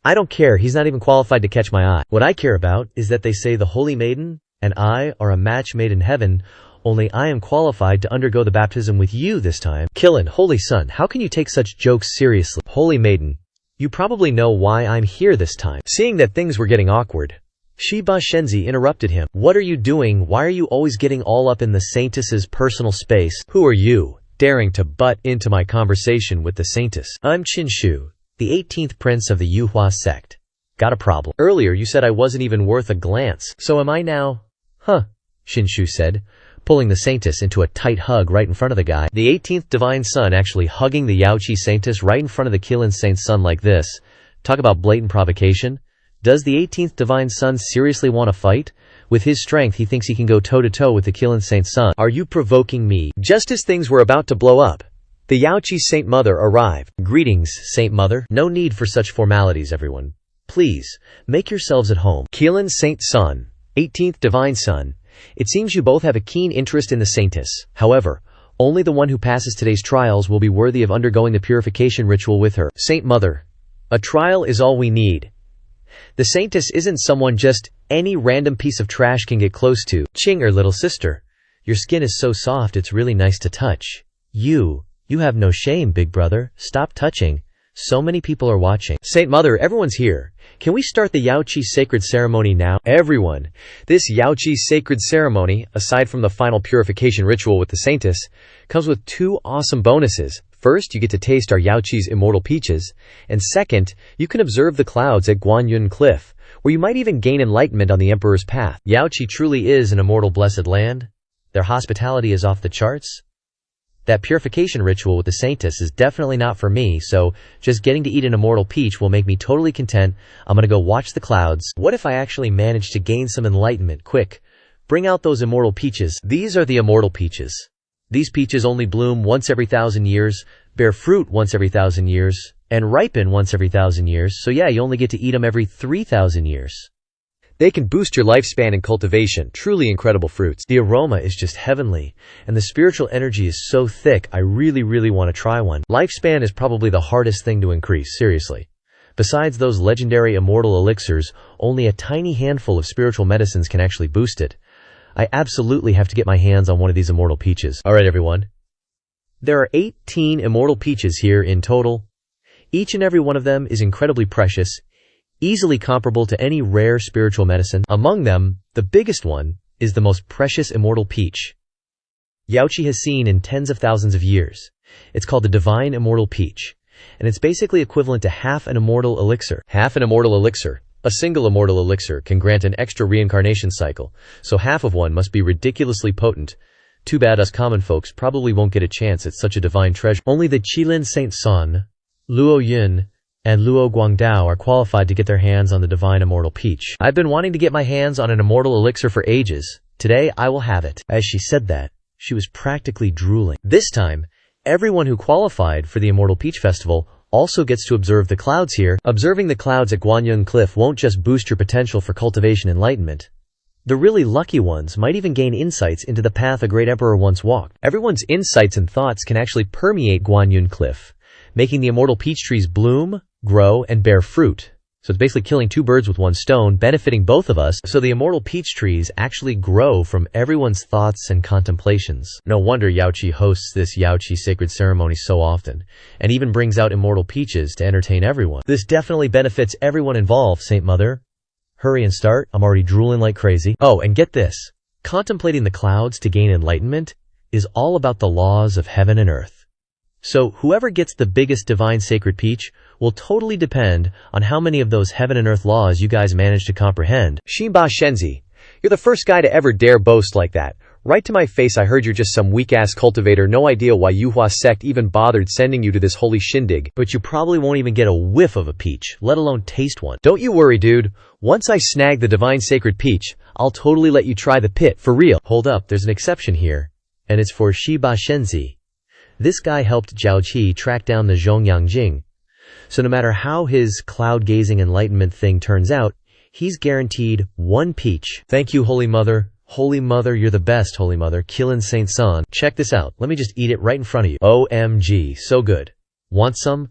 [SPEAKER 1] I don't care. He's not even qualified to catch my eye. What I care about is that they say the Holy Maiden and I are a match made in heaven. Only I am qualified to undergo the baptism with you this time. Qilin, Holy Sun, how can you take such jokes seriously? Holy Maiden, you probably know why I'm here this time. Seeing that things were getting awkward, Shi Ba Shenzi interrupted him. What are you doing? Why are you always getting all up in the Saintess's personal space? Who are you, daring to butt into my conversation with the Saintess? I'm Qinshu, the 18th prince of the Yuhua sect. Got a problem. Earlier you said I wasn't even worth a glance. So am I now? Huh, Qinshu said, pulling the Saintess into a tight hug right in front of the guy. The 18th divine son actually hugging the Yaoqi Saintess right in front of the Qilin Saint's son like this. Talk about blatant provocation. Does the 18th divine son seriously want to fight? With his strength he thinks he can go toe-to-toe with the Qilin Saint's son. Are you provoking me? Just as things were about to blow up, the Yaoqi Saint Mother arrived. Greetings, Saint Mother. No need for such formalities, everyone. Please, make yourselves at home. Qilin Saint Son, 18th divine son. It seems you both have a keen interest in the Saintess. However, only the one who passes today's trials will be worthy of undergoing the purification ritual with her. Saint Mother, a trial is all we need. The Saintess isn't someone just any random piece of trash can get close to. Ching, little sister, your skin is so soft it's really nice to touch. You have no shame, big brother. Stop touching. So many people are watching. Saint Mother, everyone's here. Can we start the Yaoqi sacred ceremony now? Everyone. This Yaoqi sacred ceremony, aside from the final purification ritual with the Saintess, comes with 2 awesome bonuses. First, you get to taste our Yaoqi's immortal peaches, and second, you can observe the clouds at Guanyun Cliff, where you might even gain enlightenment on the Emperor's path. Yaoqi truly is an immortal blessed land. Their hospitality is off the charts. That purification ritual with the Saintess is definitely not for me, so just getting to eat an immortal peach will make me totally content. I'm gonna go watch the clouds. What if I actually manage to gain some enlightenment? Quick, bring out those immortal peaches. These are the immortal peaches. These peaches only bloom once every 1,000 years, bear fruit once every 1,000 years, and ripen once every 1,000 years, so yeah, you only get to eat them every 3,000 years. They can boost your lifespan in cultivation, truly incredible fruits. The aroma is just heavenly, and the spiritual energy is so thick, I really want to try one. Lifespan is probably the hardest thing to increase, seriously. Besides those legendary immortal elixirs, only a tiny handful of spiritual medicines can actually boost it. I absolutely have to get my hands on one of these immortal peaches. Alright everyone. There are 18 immortal peaches here in total. Each and every one of them is incredibly precious, easily comparable to any rare spiritual medicine. Among them, the biggest one is the most precious immortal peach Yaochi has seen in tens of thousands of years. It's called the Divine Immortal Peach, and it's basically equivalent to half an immortal elixir. Half an immortal elixir. A single immortal elixir can grant an extra reincarnation cycle, so half of one must be ridiculously potent. Too bad us common folks probably won't get a chance at such a divine treasure. Only the Qilin Saint Sun, Luo Yun, and Luo Guangdao are qualified to get their hands on the Divine Immortal Peach. I've been wanting to get my hands on an immortal elixir for ages. Today, I will have it. As she said that, she was practically drooling. This time, everyone who qualified for the Immortal Peach Festival also gets to observe the clouds here. Observing the clouds at Guanyun Cliff won't just boost your potential for cultivation enlightenment. The really lucky ones might even gain insights into the path a great emperor once walked. Everyone's insights and thoughts can actually permeate Guanyun Cliff, making the immortal peach trees bloom, grow, and bear fruit. So it's basically killing two birds with one stone, benefiting both of us. So the immortal peach trees actually grow from everyone's thoughts and contemplations. No wonder Yaochi hosts this Yaochi sacred ceremony so often, and even brings out immortal peaches to entertain everyone. This definitely benefits everyone involved, Saint Mother. Hurry and start, I'm already drooling like crazy. Oh, and get this. Contemplating the clouds to gain enlightenment is all about the laws of heaven and earth. So whoever gets the biggest divine sacred peach will totally depend on how many of those heaven and earth laws you guys manage to comprehend. Shinba Shenzi, you're the first guy to ever dare boast like that. Right to my face, I heard you're just some weak-ass cultivator, no idea why Yuhua sect even bothered sending you to this holy shindig, but you probably won't even get a whiff of a peach, let alone taste one. Don't you worry, dude. Once I snag the divine sacred peach, I'll totally let you try the pit, for real. Hold up, there's an exception here, and it's for Shiba Shenzi. This guy helped Zhao Qi track down the Zhongyang Jing, so no matter how his cloud-gazing enlightenment thing turns out, he's guaranteed one peach. Thank you, Holy Mother. Holy Mother, you're the best, Holy Mother. Qilin Saint Sun. Check this out. Let me just eat it right in front of you. OMG, so good. Want some?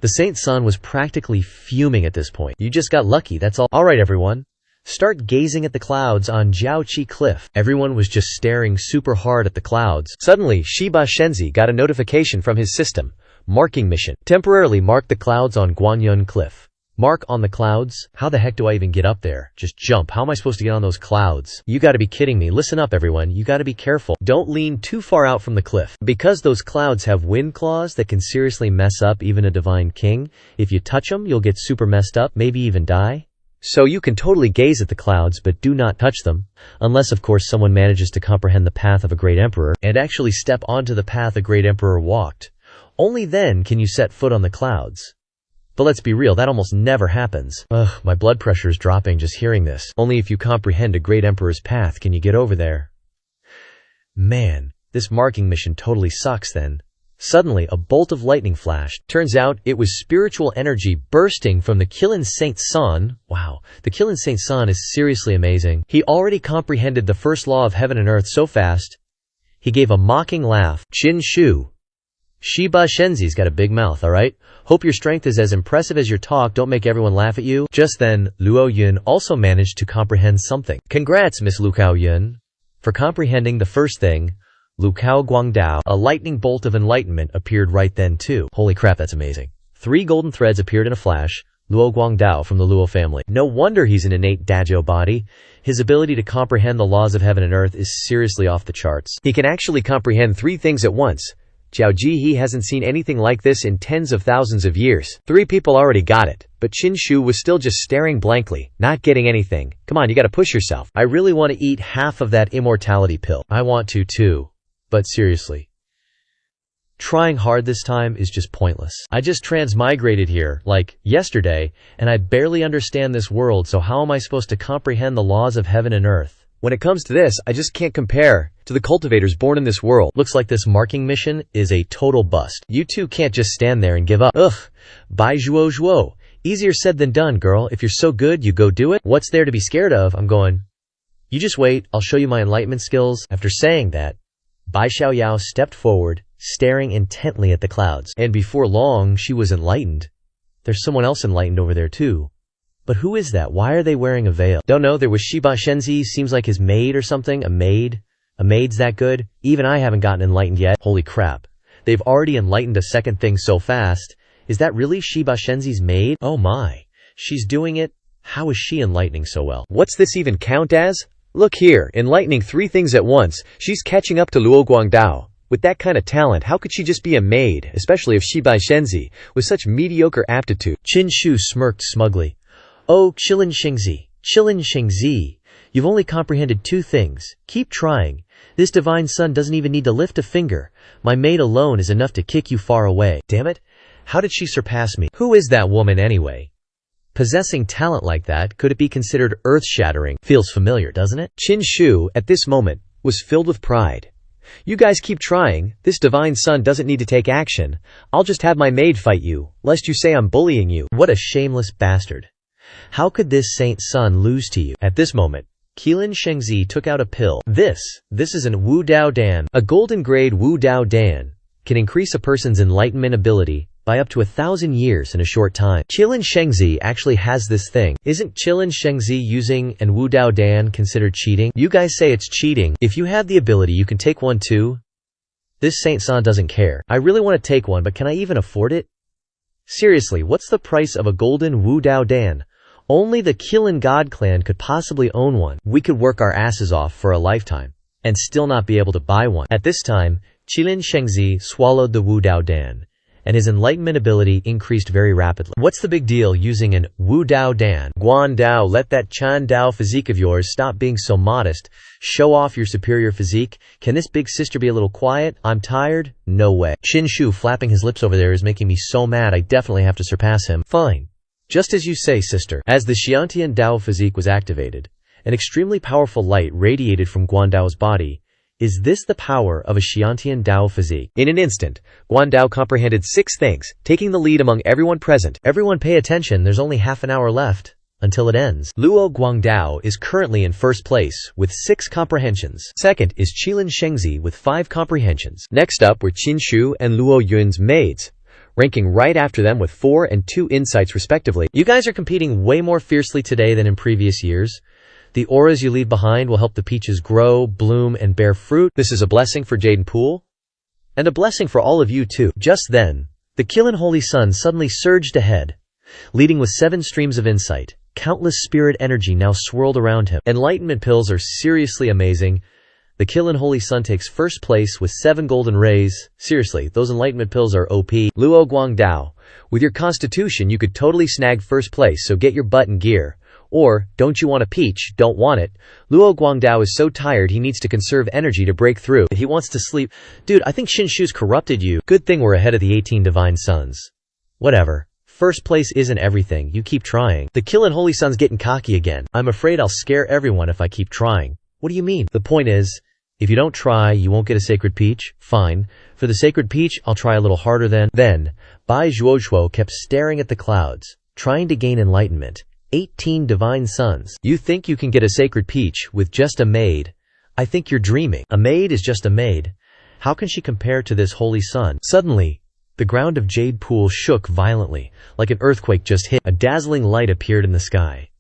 [SPEAKER 1] The Saint Sun was practically fuming at this point. You just got lucky, that's all. Alright everyone, start gazing at the clouds on Jiaoqi Cliff. Everyone was just staring super hard at the clouds. Suddenly, Shiba Shenzi got a notification from his system. Marking mission. Temporarily mark the clouds on Guanyun Cliff. Mark on the clouds? How the heck do I even get up there? Just jump. How am I supposed to get on those clouds? You gotta be kidding me. Listen up everyone, you gotta be careful. Don't lean too far out from the cliff. Because those clouds have wind claws that can seriously mess up even a divine king, if you touch them, you'll get super messed up, maybe even die. So you can totally gaze at the clouds, but do not touch them. Unless of course someone manages to comprehend the path of a great emperor, and actually step onto the path a great emperor walked. Only then can you set foot on the clouds. But let's be real, that almost never happens. Ugh, my blood pressure is dropping just hearing this. Only if you comprehend a great emperor's path can you get over there. Man, this marking mission totally sucks then. Suddenly, a bolt of lightning flashed. Turns out, it was spiritual energy bursting from the Qilin Saint Sun. Wow, the Qilin Saint Sun is seriously amazing. He already comprehended the first law of heaven and earth so fast. He gave a mocking laugh. Qin Shu. Shiba Shenzi's got a big mouth, alright? Hope your strength is as impressive as your talk, don't make everyone laugh at you. Just then, Luo Yun also managed to comprehend something. Congrats, Miss Lucao Yun, for comprehending the first thing. Lucao Guangdao, a lightning bolt of enlightenment appeared right then too. Holy crap, that's amazing. 3 golden threads appeared in a flash. Luo Guangdao from the Luo family. No wonder he's an innate Dajo body. His ability to comprehend the laws of heaven and earth is seriously off the charts. He can actually comprehend 3 things at once. Zhao Ji hasn't seen anything like this in tens of thousands of years. 3 people already got it, but Qin Shu was still just staring blankly, not getting anything. Come on, you gotta push yourself. I really want to eat half of that immortality pill. I want to too. But seriously. Trying hard this time is just pointless. I just transmigrated here, like, yesterday, and I barely understand this world, so how am I supposed to comprehend the laws of heaven and earth? When it comes to this, I just can't compare to the cultivators born in this world. Looks like this marking mission is a total bust. You two can't just stand there and give up. Ugh. Bye jouo jouo. Easier said than done, girl. If you're so good, you go do it. What's there to be scared of? I'm going. You just wait. I'll show you my enlightenment skills. After saying that, Bai Xiaoyao stepped forward, staring intently at the clouds. And before long, she was enlightened. There's someone else enlightened over there too. But who is that? Why are they wearing a veil? Don't know. There was Shiba Shenzi, seems like his maid or something. A maid? A maid's that good? Even I haven't gotten enlightened yet. Holy crap. They've already enlightened a second thing so fast. Is that really Shiba Shenzi's maid? Oh my. She's doing it? How is she enlightening so well? What's this even count as? Look here, enlightening 3 things at once. She's catching up to Luo Guangdao. With that kind of talent, how could she just be a maid, especially if Shiba Shenzi, with such mediocre aptitude? Qin Shu smirked smugly. Oh, Qilin Shengzi, you've only comprehended 2 things. Keep trying. This divine son doesn't even need to lift a finger. My maid alone is enough to kick you far away. Damn it. How did she surpass me? Who is that woman anyway? Possessing talent like that, could it be considered earth-shattering? Feels familiar, doesn't it? Qin Shu, at this moment, was filled with pride. You guys keep trying. This divine son doesn't need to take action. I'll just have my maid fight you, lest you say I'm bullying you. What a shameless bastard. How could this saint son lose to you? At this moment, Qilin Shengzi took out a pill. This is an Wu Dao Dan. A golden grade Wu Dao Dan can increase a person's enlightenment ability by up to 1,000 years in a short time. Qilin Shengzi actually has this thing. Isn't Qilin Shengzi using an Wu Dao Dan considered cheating? You guys say it's cheating. If you have the ability, you can take one too. This saint son doesn't care. I really want to take one, but can I even afford it? Seriously, what's the price of a golden Wu Dao Dan? Only the Qilin God clan could possibly own one. We could work our asses off for a lifetime and still not be able to buy one. At this time, Qilin Shengzi swallowed the Wu Dao Dan, and his enlightenment ability increased very rapidly. What's the big deal using an Wu Dao Dan? Guan Dao, let that Chan Dao physique of yours stop being so modest. Show off your superior physique. Can this big sister be a little quiet? I'm tired? No way. Qin Shu flapping his lips over there is making me so mad I definitely have to surpass him. Fine. Just as you say, sister. As the Xiantian Dao physique was activated, an extremely powerful light radiated from Guan Dao's body. Is this the power of a Xiantian Dao physique? In an instant, Guan Dao comprehended 6 things, taking the lead among everyone present. Everyone pay attention, there's only half an hour left until it ends. Luo Guangdao is currently in first place with 6 comprehensions. Second is Qilin Shengzi with 5 comprehensions. Next up were Qin Shu and Luo Yun's maids, ranking right after them with 4 and 2 insights respectively. You guys are competing way more fiercely today than in previous years. The auras you leave behind will help the peaches grow, bloom, and bear fruit. This is a blessing for Jaden Poole, and a blessing for all of you too. Just then, the Qilin Holy Sun suddenly surged ahead, leading with 7 streams of insight. Countless spirit energy now swirled around him. Enlightenment pills are seriously amazing. The Qilin Holy Sun takes first place with 7 golden rays. Seriously, those enlightenment pills are OP. Luo Guangdao, with your constitution you could totally snag first place, so get your butt in gear. Or, don't you want a peach? Don't want it. Luo Guangdao is so tired he needs to conserve energy to break through. He wants to sleep. Dude, I think Qin Shu's corrupted you. Good thing we're ahead of the 18 divine sons. Whatever. First place isn't everything, you keep trying. The Qilin Holy Sun's getting cocky again. I'm afraid I'll scare everyone if I keep trying. What do you mean? The point is, if you don't try, you won't get a sacred peach. Fine. For the sacred peach, I'll try a little harder then. Then, Bai Zhuozhuo kept staring at the clouds, trying to gain enlightenment. 18 divine sons. You think you can get a sacred peach with just a maid? I think you're dreaming. A maid is just a maid. How can she compare to this holy sun? Suddenly, the ground of Jade Pool shook violently, like an earthquake just hit. A dazzling light appeared in the sky,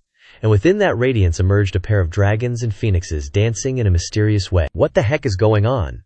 [SPEAKER 1] and within that radiance emerged a pair of dragons and phoenixes dancing in a mysterious way. What the heck is going on?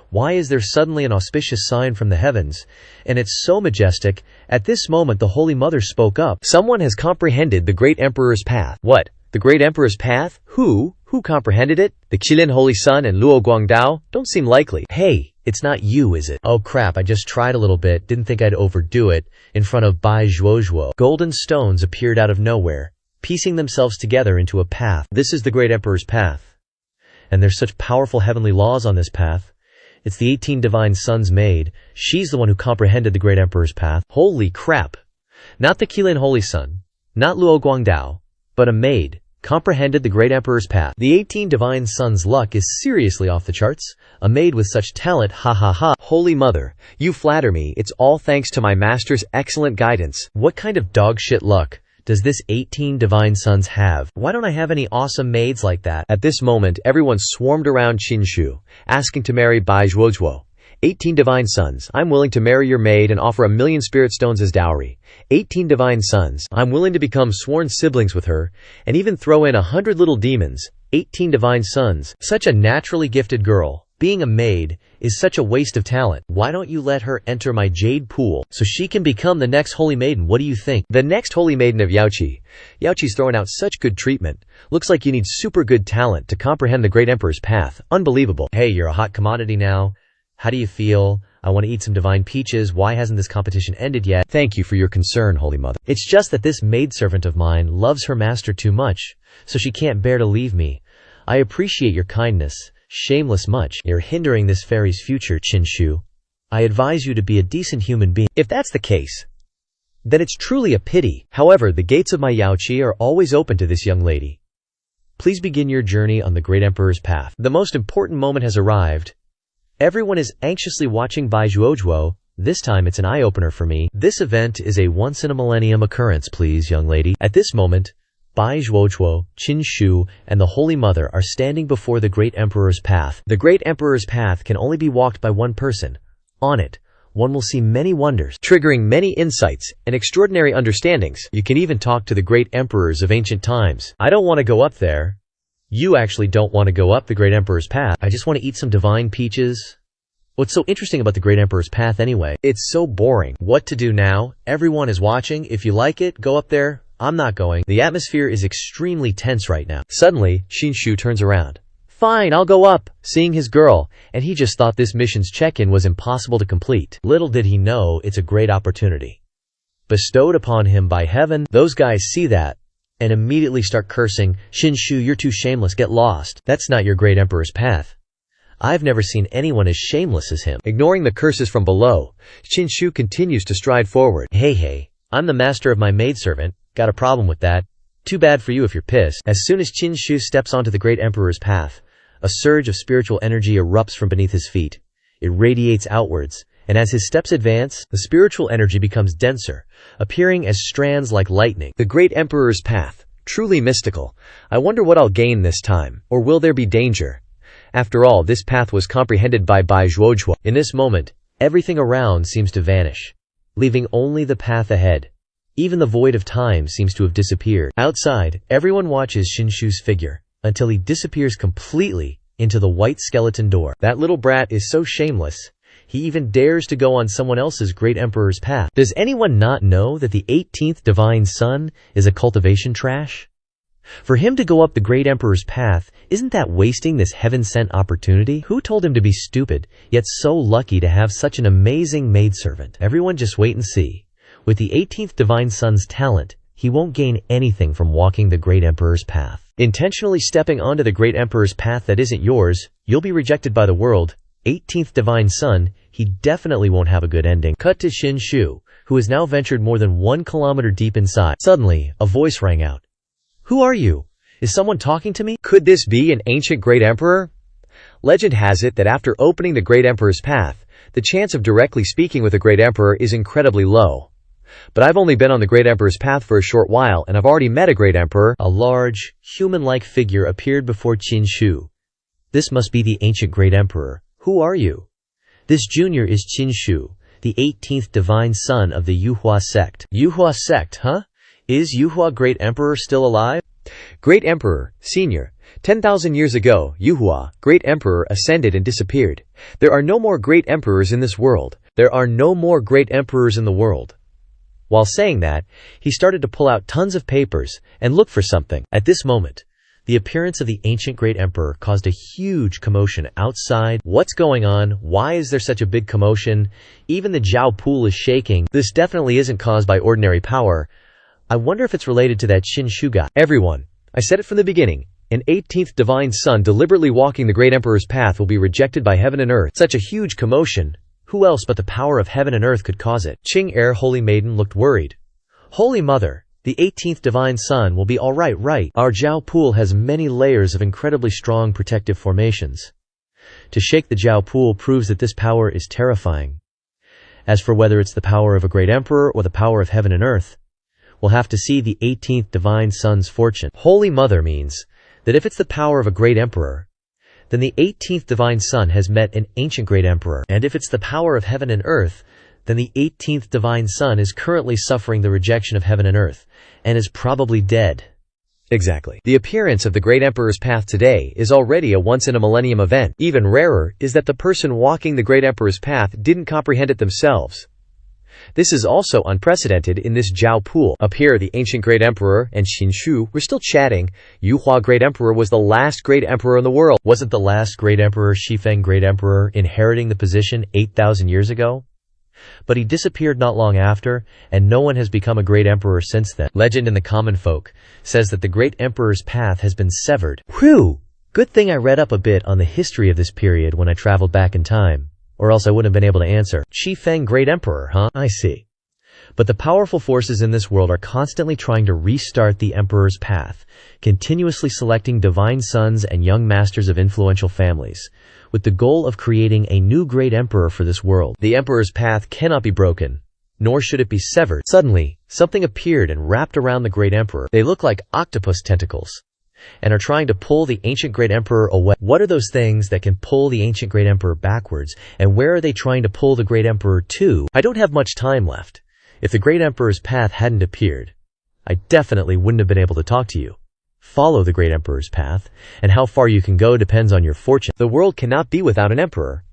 [SPEAKER 1] Why is there suddenly an auspicious sign from the heavens? And it's so majestic. At this moment the Holy Mother spoke up. Someone has comprehended the Great Emperor's path. What? The Great Emperor's path? Who? Who comprehended it? The Qilin Holy Sun and Luo Guangdao? Don't seem likely. Hey, it's not you, is it? Oh crap, I just tried a little bit, didn't think I'd overdo it, in front of Bai Zhuozhuo. Golden stones appeared out of nowhere, piecing themselves together into a path. This is the Great Emperor's path. And there's such powerful heavenly laws on this path. It's the 18 Divine Sons maid. She's the one who comprehended the Great Emperor's path. Holy crap. Not the Qilin Holy Sun, not Luo Guangdao, but a maid comprehended the Great Emperor's path. The 18 Divine Sons' luck is seriously off the charts. A maid with such talent, ha ha ha. Holy mother, you flatter me. It's all thanks to my master's excellent guidance. What kind of dog shit luck does this 18 Divine Sons have? Why don't I have any awesome maids like that? At this moment, everyone swarmed around Qinshu, asking to marry Bai Zhuozhuo. 18 Divine Sons, I'm willing to marry your maid and offer 1,000,000 spirit stones as dowry. 18 Divine Sons, I'm willing to become sworn siblings with her, and even throw in 100 little demons. 18 Divine Sons, such a naturally gifted girl. Being a maid is such a waste of talent. Why don't you let her enter my jade pool so she can become the next holy maiden? What do you think? The next holy maiden of Yaoqi. Yaoqi's throwing out such good treatment. Looks like you need super good talent to comprehend the Great Emperor's path. Unbelievable. Hey, you're a hot commodity now. How do you feel? I want to eat some divine peaches. Why hasn't this competition ended yet? Thank you for your concern, Holy Mother. It's just that this maidservant of mine loves her master too much, so she can't bear to leave me. I appreciate your kindness. Shameless much. You're hindering this fairy's future, Qinshu. I advise you to be a decent human being. If that's the case, then it's truly a pity. However, the gates of my Yaoqi are always open to this young lady. Please begin your journey on the Great Emperor's path. The most important moment has arrived. Everyone is anxiously watching Bai Zhuozhuo. This time it's an eye-opener for me. This event is a once-in-a-millennium occurrence, please, young lady. At this moment, Bai Zhuozhuo, Qinshu, and the Holy Mother are standing before the Great Emperor's path. The Great Emperor's path can only be walked by one person. On it, one will see many wonders, triggering many insights and extraordinary understandings. You can even talk to the great emperors of ancient times. I don't want to go up there. You actually don't want to go up the Great Emperor's path. I just want to eat some divine peaches. What's so interesting about the Great Emperor's path anyway? It's so boring. What to do now? Everyone is watching. If you like it, go up there. I'm not going. The atmosphere is extremely tense right now. Suddenly, Qinshu turns around. Fine, I'll go up. Seeing his girl, and he just thought this mission's check-in was impossible to complete. Little did he know it's a great opportunity bestowed upon him by heaven. Those guys see that and immediately start cursing. Qinshu, you're too shameless, get lost. That's not your Great Emperor's path. I've never seen anyone as shameless as him. Ignoring the curses from below, Qinshu continues to stride forward. Hey, I'm the master of my maidservant. Got a problem with that? Too bad for you if you're pissed. As soon as Qinshu steps onto the Great Emperor's path, a surge of spiritual energy erupts from beneath his feet. It radiates outwards, and as his steps advance, the spiritual energy becomes denser, appearing as strands like lightning. The Great Emperor's path, truly mystical. I wonder what I'll gain this time, or will there be danger? After all, this path was comprehended by Bai Zhuozhuo. In this moment, everything around seems to vanish, leaving only the path ahead. Even the void of time seems to have disappeared. Outside, everyone watches Qinshu's figure until he disappears completely into the white skeleton door. That little brat is so shameless. He even dares to go on someone else's Great Emperor's path. Does anyone not know that the 18th Divine Son is a cultivation trash? For him to go up the Great Emperor's path, isn't that wasting this heaven-sent opportunity? Who told him to be stupid, yet so lucky to have such an amazing maidservant? Everyone just wait and see. With the 18th Divine Son's talent, he won't gain anything from walking the Great Emperor's path. Intentionally stepping onto the Great Emperor's path that isn't yours, you'll be rejected by the world. 18th Divine Son, he definitely won't have a good ending. Cut to Qinshu, who has now ventured more than 1 kilometer deep inside. Suddenly, a voice rang out. Who are you? Is someone talking to me? Could this be an ancient Great Emperor? Legend has it that after opening the Great Emperor's path, the chance of directly speaking with a Great Emperor is incredibly low. But I've only been on the Great Emperor's path for a short while, and I've already met a Great Emperor. A large, human-like figure appeared before Qinshu. This must be the ancient Great Emperor. Who are you? This junior is Qinshu, the 18th Divine Son of the Yuhua sect. Yuhua sect, huh? Is Yuhua Great Emperor still alive? Great Emperor, Senior. 10,000 years ago, Yuhua, Great Emperor, ascended and disappeared. There are no more Great Emperors in this world. There are no more Great Emperors in the world. While saying that, he started to pull out tons of papers and look for something. At this moment, the appearance of the ancient Great Emperor caused a huge commotion outside. What's going on? Why is there such a big commotion? Even the Jiao pool is shaking. This definitely isn't caused by ordinary power. I wonder if it's related to that Qinshu guy. Everyone, I said it from the beginning, An 18th divine son deliberately walking the great emperor's path will be rejected by heaven and earth. Such a huge commotion. Who else but the power of heaven and earth could cause it? Qing Holy Maiden looked worried. Holy Mother, the 18th divine son will be alright, right? Our Jiao pool has many layers of incredibly strong protective formations. To shake the Jiao pool proves that this power is terrifying. As for whether it's the power of a great emperor or the power of heaven and earth, we'll have to see the 18th divine son's fortune. Holy Mother means that if it's the power of a great emperor, then the 18th divine son has met an ancient great emperor. And if it's the power of heaven and earth, then the 18th divine son is currently suffering the rejection of heaven and earth, and is probably dead. Exactly. The appearance of the great emperor's path today is already a once-in-a-millennium event. Even rarer is that the person walking the great emperor's path didn't comprehend it themselves. This is also unprecedented in this Jiao pool. Up here, the ancient great emperor and Qinshu were still chatting. Yuhua great emperor was the last great emperor in the world. Wasn't the last great emperor Shifeng great emperor inheriting the position 8,000 years ago? But he disappeared not long after, and no one has become a great emperor since then. Legend in the common folk says that the great emperor's path has been severed. Whew! Good thing I read up a bit on the history of this period when I traveled back in time. Or else I wouldn't have been able to answer. Shifeng Great Emperor, huh? I see. But the powerful forces in this world are constantly trying to restart the Emperor's path, continuously selecting divine sons and young masters of influential families, with the goal of creating a new great emperor for this world. The Emperor's path cannot be broken, nor should it be severed. Suddenly, something appeared and wrapped around the great emperor. They look like octopus tentacles, and are trying to pull the ancient great emperor away. What are those things that can pull the ancient great emperor backwards, and where are they trying to pull the great emperor to? I don't have much time left. If the great emperor's path hadn't appeared, I definitely wouldn't have been able to talk to you. Follow the great emperor's path, and how far you can go depends on your fortune. The world cannot be without an emperor.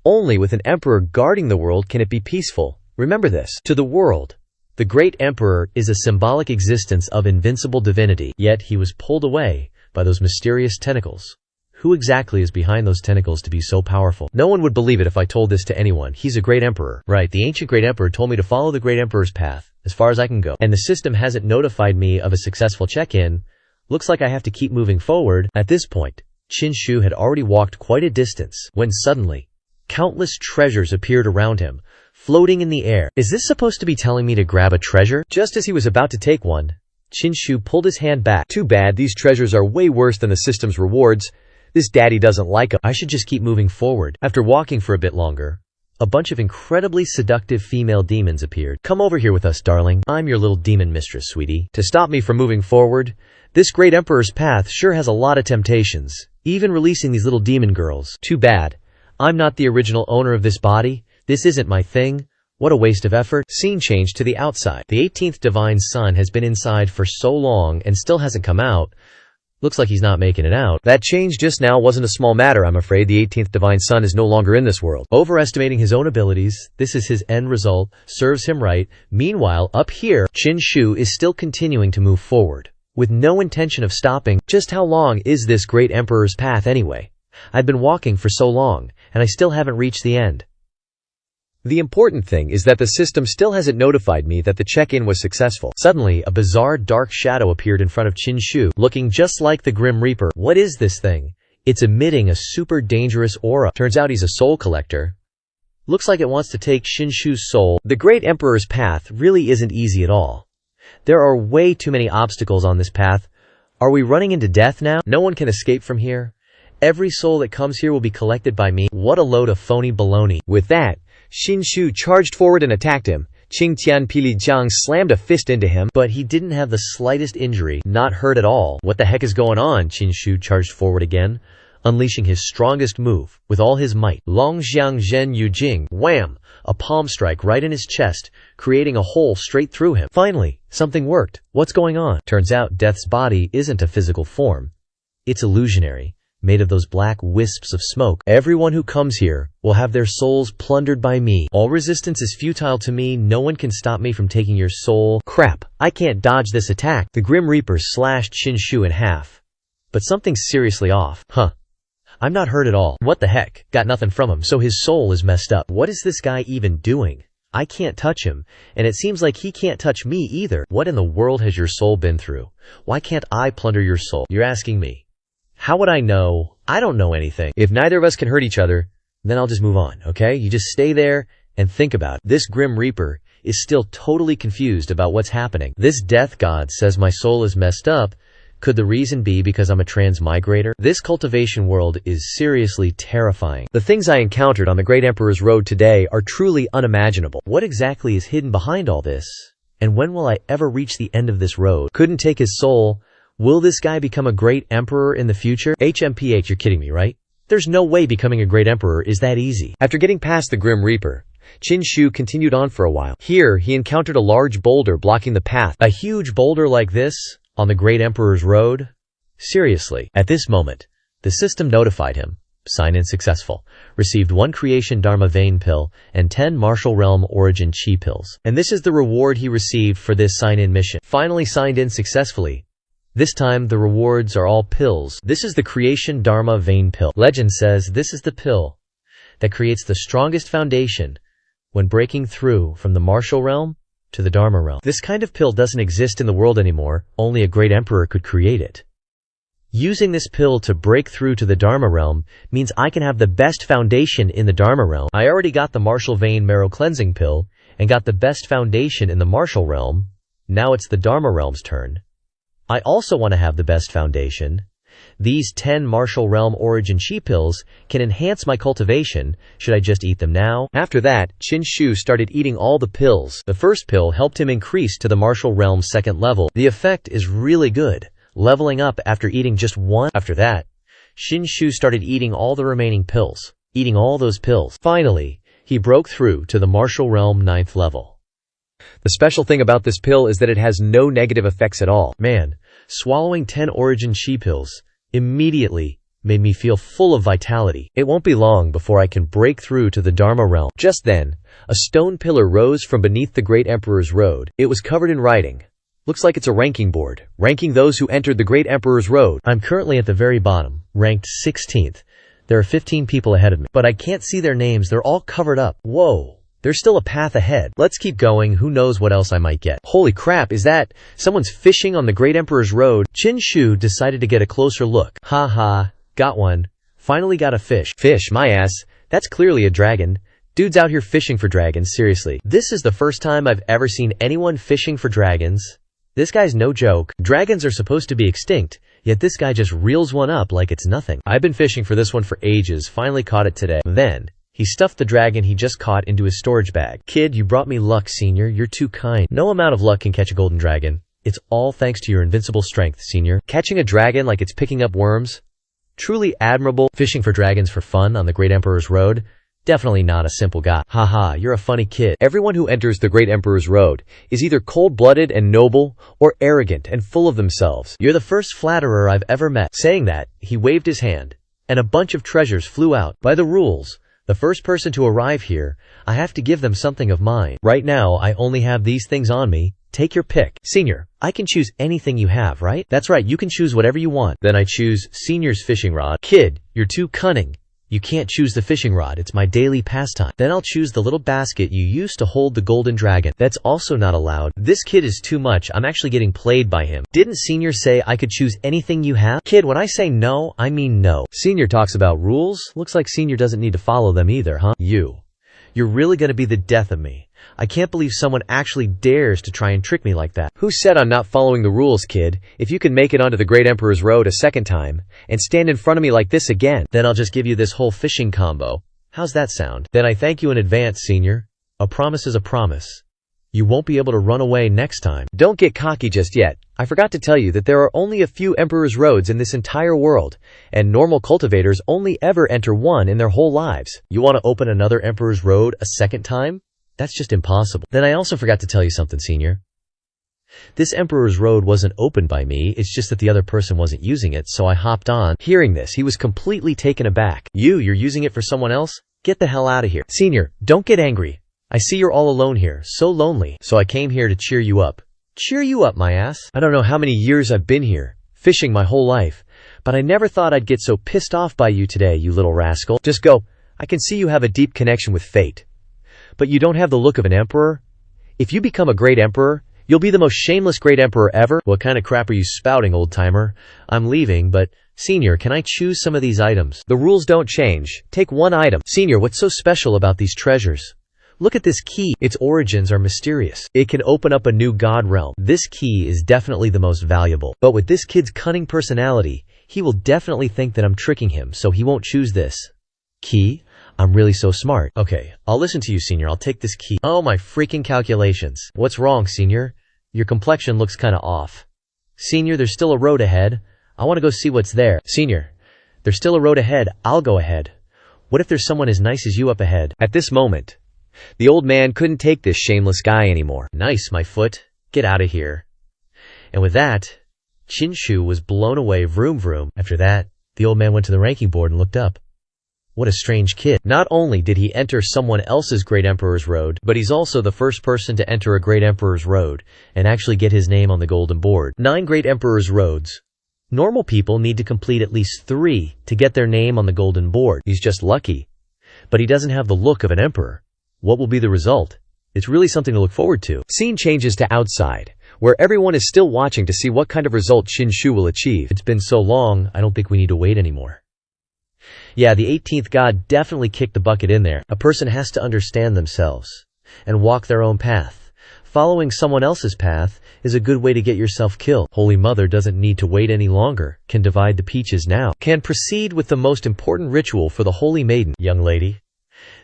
[SPEAKER 1] Only with an emperor guarding the world can it be peaceful. Remember this. To the world, the great emperor is a symbolic existence of invincible divinity, yet he was pulled away by those mysterious tentacles. Who exactly is behind those tentacles to be so powerful? No one would believe it if I told this to anyone. He's a great emperor. Right, the ancient great emperor told me to follow the great emperor's path, as far as I can go. And the system hasn't notified me of a successful check-in. Looks like I have to keep moving forward. At this point, Qinshu had already walked quite a distance, when suddenly, countless treasures appeared around him, floating in the air. Is this supposed to be telling me to grab a treasure? Just as he was about to take one, Qinshu pulled his hand back. Too bad, these treasures are way worse than the system's rewards. This daddy doesn't like them. I should just keep moving forward. After walking for a bit longer, a bunch of incredibly seductive female demons appeared. Come over here with us, darling. I'm your little demon mistress, sweetie. To stop me from moving forward, this great emperor's path sure has a lot of temptations, even releasing these little demon girls. Too bad. I'm not the original owner of this body. This isn't my thing. What a waste of effort. Scene change to the outside. The 18th divine son has been inside for so long and still hasn't come out. Looks like he's not making it out. That change just now wasn't a small matter, I'm afraid. The 18th divine son is no longer in this world. Overestimating his own abilities, this is his end result, serves him right. Meanwhile, up here, Qinshu is still continuing to move forward, with no intention of stopping. Just how long is this great emperor's path anyway? I've been walking for so long, and I still haven't reached the end. The important thing is that the system still hasn't notified me that the check-in was successful. Suddenly, a bizarre dark shadow appeared in front of Qinshu, looking just like the Grim Reaper. What is this thing? It's emitting a super dangerous aura. Turns out he's a soul collector. Looks like it wants to take Qinshu's soul. The Great Emperor's path really isn't easy at all. There are way too many obstacles on this path. Are we running into death now? No one can escape from here. Every soul that comes here will be collected by me. What a load of phony baloney. With that, Qinshu charged forward and attacked him. Qingtian Pilijiang slammed a fist into him, but he didn't have the slightest injury, not hurt at all. What the heck is going on? Qinshu charged forward again, unleashing his strongest move with all his might. Longxiang Zhen Yujing, wham! A palm strike right in his chest, creating a hole straight through him. Finally, something worked. What's going on? Turns out Death's body isn't a physical form. It's illusionary, made of those black wisps of smoke. Everyone who comes here will have their souls plundered by me. All resistance is futile to me. No one can stop me from taking your soul. Crap, I can't dodge this attack. The Grim Reaper slashed Qinshu in half. But something's seriously off. Huh. I'm not hurt at all. What the heck? Got nothing from him, so his soul is messed up. What is this guy even doing? I can't touch him, and it seems like he can't touch me either. What in the world has your soul been through? Why can't I plunder your soul? You're asking me. How would I know? I don't know anything. If neither of us can hurt each other, then I'll just move on, okay? You just stay there and think about it. This Grim Reaper is still totally confused about what's happening. This death god says my soul is messed up. Could the reason be because I'm a transmigrator? This cultivation world is seriously terrifying. The things I encountered on the Great Emperor's Road today are truly unimaginable. What exactly is hidden behind all this? And when will I ever reach the end of this road? Couldn't take his soul. Will this guy become a great emperor in the future? HMPH, you're kidding me, right? There's no way becoming a great emperor is that easy. After getting past the Grim Reaper, Chin Shu continued on for a while. Here, he encountered a large boulder blocking the path. A huge boulder like this on the Great Emperor's Road? Seriously. At this moment, the system notified him. Sign-in successful. Received 1 Creation Dharma Vein Pill and 10 Martial Realm Origin Chi Pills. And this is the reward he received for this sign-in mission. Finally signed in successfully. This time, the rewards are all pills. This is the Creation Dharma Vein Pill. Legend says this is the pill that creates the strongest foundation when breaking through from the martial realm to the Dharma realm. This kind of pill doesn't exist in the world anymore. Only a great emperor could create it. Using this pill to break through to the Dharma realm means I can have the best foundation in the Dharma realm. I already got the Martial Vein Marrow Cleansing Pill and got the best foundation in the martial realm. Now it's the Dharma realm's turn. I also want to have the best foundation. These 10 Martial Realm Origin Chi Pills can enhance my cultivation. Should I just eat them now? After that, Chin Shu started eating all the pills. The first pill helped him increase to the Martial Realm's 2nd level. The effect is really good, leveling up after eating just 1. After that, Chin Shu started eating all the remaining pills. Eating all those pills. Finally, he broke through to the Martial Realm 9th level. The special thing about this pill is that it has no negative effects at all. Man, swallowing 10 Origin Chi Pills immediately made me feel full of vitality. It won't be long before I can break through to the Dharma realm. Just then, a stone pillar rose from beneath the Great Emperor's Road. It was covered in writing. Looks like it's a ranking board, ranking those who entered the Great Emperor's Road. I'm currently at the very bottom, ranked 16th. There are 15 people ahead of me, but I can't see their names. They're all covered up. Whoa. There's still a path ahead. Let's keep going. Who knows what else I might get. Holy crap, is that someone's fishing on the Great Emperor's Road? Chin Shu decided to get a closer look. Ha, got one. Finally got a fish. Fish, my ass. That's clearly a dragon. Dude's out here fishing for dragons, seriously. This is the first time I've ever seen anyone fishing for dragons. This guy's no joke. Dragons are supposed to be extinct, yet this guy just reels one up like it's nothing. I've been fishing for this one for ages, finally caught it today. Then, he stuffed the dragon he just caught into his storage bag. Kid, you brought me luck, senior. You're too kind. No amount of luck can catch a golden dragon. It's all thanks to your invincible strength, senior. Catching a dragon like it's picking up worms? Truly admirable. Fishing for dragons for fun on the Great Emperor's Road? Definitely not a simple guy. Haha, you're a funny kid. Everyone who enters the Great Emperor's Road is either cold-blooded and noble or arrogant and full of themselves. You're the first flatterer I've ever met. Saying that, he waved his hand, and a bunch of treasures flew out. By the rules, the first person to arrive here, I have to give them something of mine. Right now, I only have these things on me. Take your pick. Senior, I can choose anything you have, right? That's right, you can choose whatever you want. Then I choose Senior's fishing rod. Kid, you're too cunning. You can't choose the fishing rod, it's my daily pastime. Then I'll choose the little basket you used to hold the golden dragon. That's also not allowed. This kid is too much, I'm actually getting played by him. Didn't Senior say I could choose anything you have? Kid, when I say no, I mean no. Senior talks about rules? Looks like Senior doesn't need to follow them either, huh? You're really gonna be the death of me. I can't believe someone actually dares to try and trick me like that. Who said I'm not following the rules, kid? If you can make it onto the Great Emperor's Road a second time, and stand in front of me like this again, then I'll just give you this whole fishing combo. How's that sound? Then I thank you in advance, Senior. A promise is a promise. You won't be able to run away next time. Don't get cocky just yet. I forgot to tell you that there are only a few Emperor's Roads in this entire world, and normal cultivators only ever enter one in their whole lives. You want to open another Emperor's Road a second time? That's just impossible. Then I also forgot to tell you something, Senior. This Emperor's Road wasn't opened by me, it's just that the other person wasn't using it, so I hopped on. Hearing this, he was completely taken aback. You're using it for someone else? Get the hell out of here. Senior, don't get angry. I see you're all alone here, so lonely, so I came here to cheer you up. Cheer you up, my ass? I don't know how many years I've been here, fishing my whole life, but I never thought I'd get so pissed off by you today, you little rascal. Just go. I can see you have a deep connection with fate. But you don't have the look of an emperor? If you become a great emperor, you'll be the most shameless great emperor ever. What kind of crap are you spouting, old-timer? I'm leaving, but Senior, can I choose some of these items? The rules don't change. Take one item. Senior, what's so special about these treasures? Look at this key. Its origins are mysterious. It can open up a new god realm. This key is definitely the most valuable. But with this kid's cunning personality, he will definitely think that I'm tricking him, so he won't choose this. Key? I'm really so smart. Okay, I'll listen to you, Senior. I'll take this key. Oh, my freaking calculations. What's wrong, Senior? Your complexion looks kinda off. Senior, there's still a road ahead. I want to go see what's there. Senior, there's still a road ahead. I'll go ahead. What if there's someone as nice as you up ahead? At this moment, the old man couldn't take this shameless guy anymore. Nice, my foot. Get out of here. And with that, Chinshu was blown away, vroom vroom. After that, the old man went to the ranking board and looked up. What a strange kid. Not only did he enter someone else's Great Emperor's Road, but he's also the first person to enter a Great Emperor's Road and actually get his name on the golden board. 9 Great Emperor's Roads. Normal people need to complete at least 3 to get their name on the golden board. He's just lucky. But he doesn't have the look of an emperor. What will be the result? It's really something to look forward to. Scene changes to outside, where everyone is still watching to see what kind of result Chinshu will achieve. It's been so long, I don't think we need to wait anymore. Yeah, the 18th god definitely kicked the bucket in there. A person has to understand themselves and walk their own path. Following someone else's path is a good way to get yourself killed. Holy Mother doesn't need to wait any longer, can divide the peaches now. Can proceed with the most important ritual for the Holy Maiden. Young lady,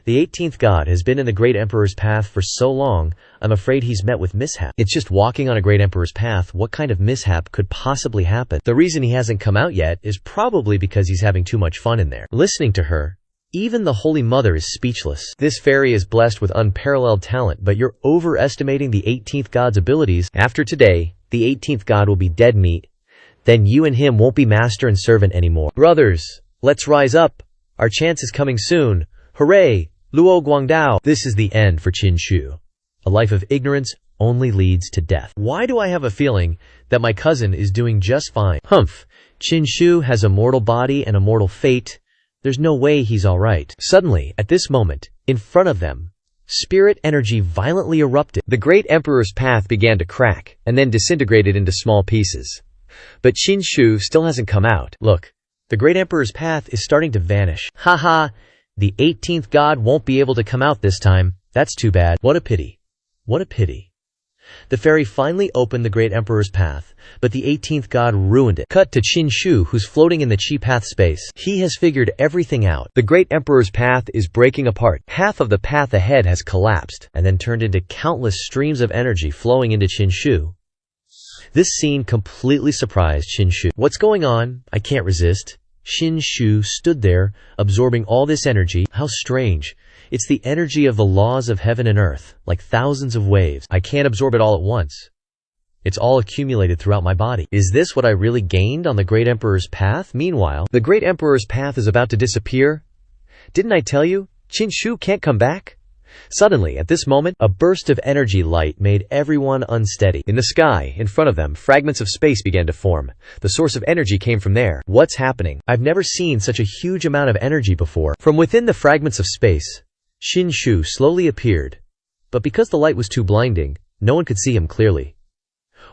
[SPEAKER 1] the 18th god has been in the Great Emperor's path for so long, I'm afraid he's met with mishap. It's just walking on a Great Emperor's path, what kind of mishap could possibly happen? The reason he hasn't come out yet is probably because he's having too much fun in there. Listening to her, even the Holy Mother is speechless. This fairy is blessed with unparalleled talent, but you're overestimating the 18th god's abilities. After today, the 18th god will be dead meat. Then you and him won't be master and servant anymore. Brothers, let's rise up. Our chance is coming soon. Hooray! Luo Guangdao. This is the end for Chinshu. A life of ignorance only leads to death. Why do I have a feeling that my cousin is doing just fine? Humph. Chinshu has a mortal body and a mortal fate. There's no way he's alright. Suddenly, at this moment, in front of them, spirit energy violently erupted. The Great Emperor's path began to crack, and then disintegrated into small pieces. But Chinshu still hasn't come out. Look, the Great Emperor's path is starting to vanish. Haha, the 18th god won't be able to come out this time. That's too bad. What a pity. What a pity. The fairy finally opened the Great Emperor's path, but the 18th god ruined it. Cut to Chinshu, who's floating in the Chi path space. He has figured everything out. The Great Emperor's path is breaking apart. Half of the path ahead has collapsed, and then turned into countless streams of energy flowing into Chinshu. This scene completely surprised Chinshu. What's going on? I can't resist. Chinshu stood there, absorbing all this energy. How strange. It's the energy of the laws of heaven and earth, like thousands of waves. I can't absorb it all at once. It's all accumulated throughout my body. Is this what I really gained on the Great Emperor's path? Meanwhile, the Great Emperor's path is about to disappear. Didn't I tell you? Chinshu can't come back? Suddenly, at this moment, a burst of energy light made everyone unsteady. In the sky, in front of them, fragments of space began to form. The source of energy came from there. What's happening? I've never seen such a huge amount of energy before. From within the fragments of space, Chinshu slowly appeared. But because the light was too blinding, no one could see him clearly.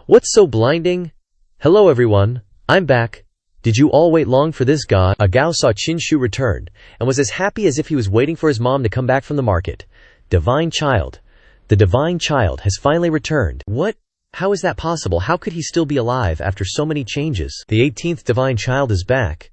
[SPEAKER 1] What's so blinding? Hello everyone, I'm back. Did you all wait long for this god? A Gao saw Chinshu returned, and was as happy as if he was waiting for his mom to come back from the market. Divine Child. The Divine Child has finally returned. What? How is that possible? How could he still be alive after so many changes? The 18th Divine Child is back.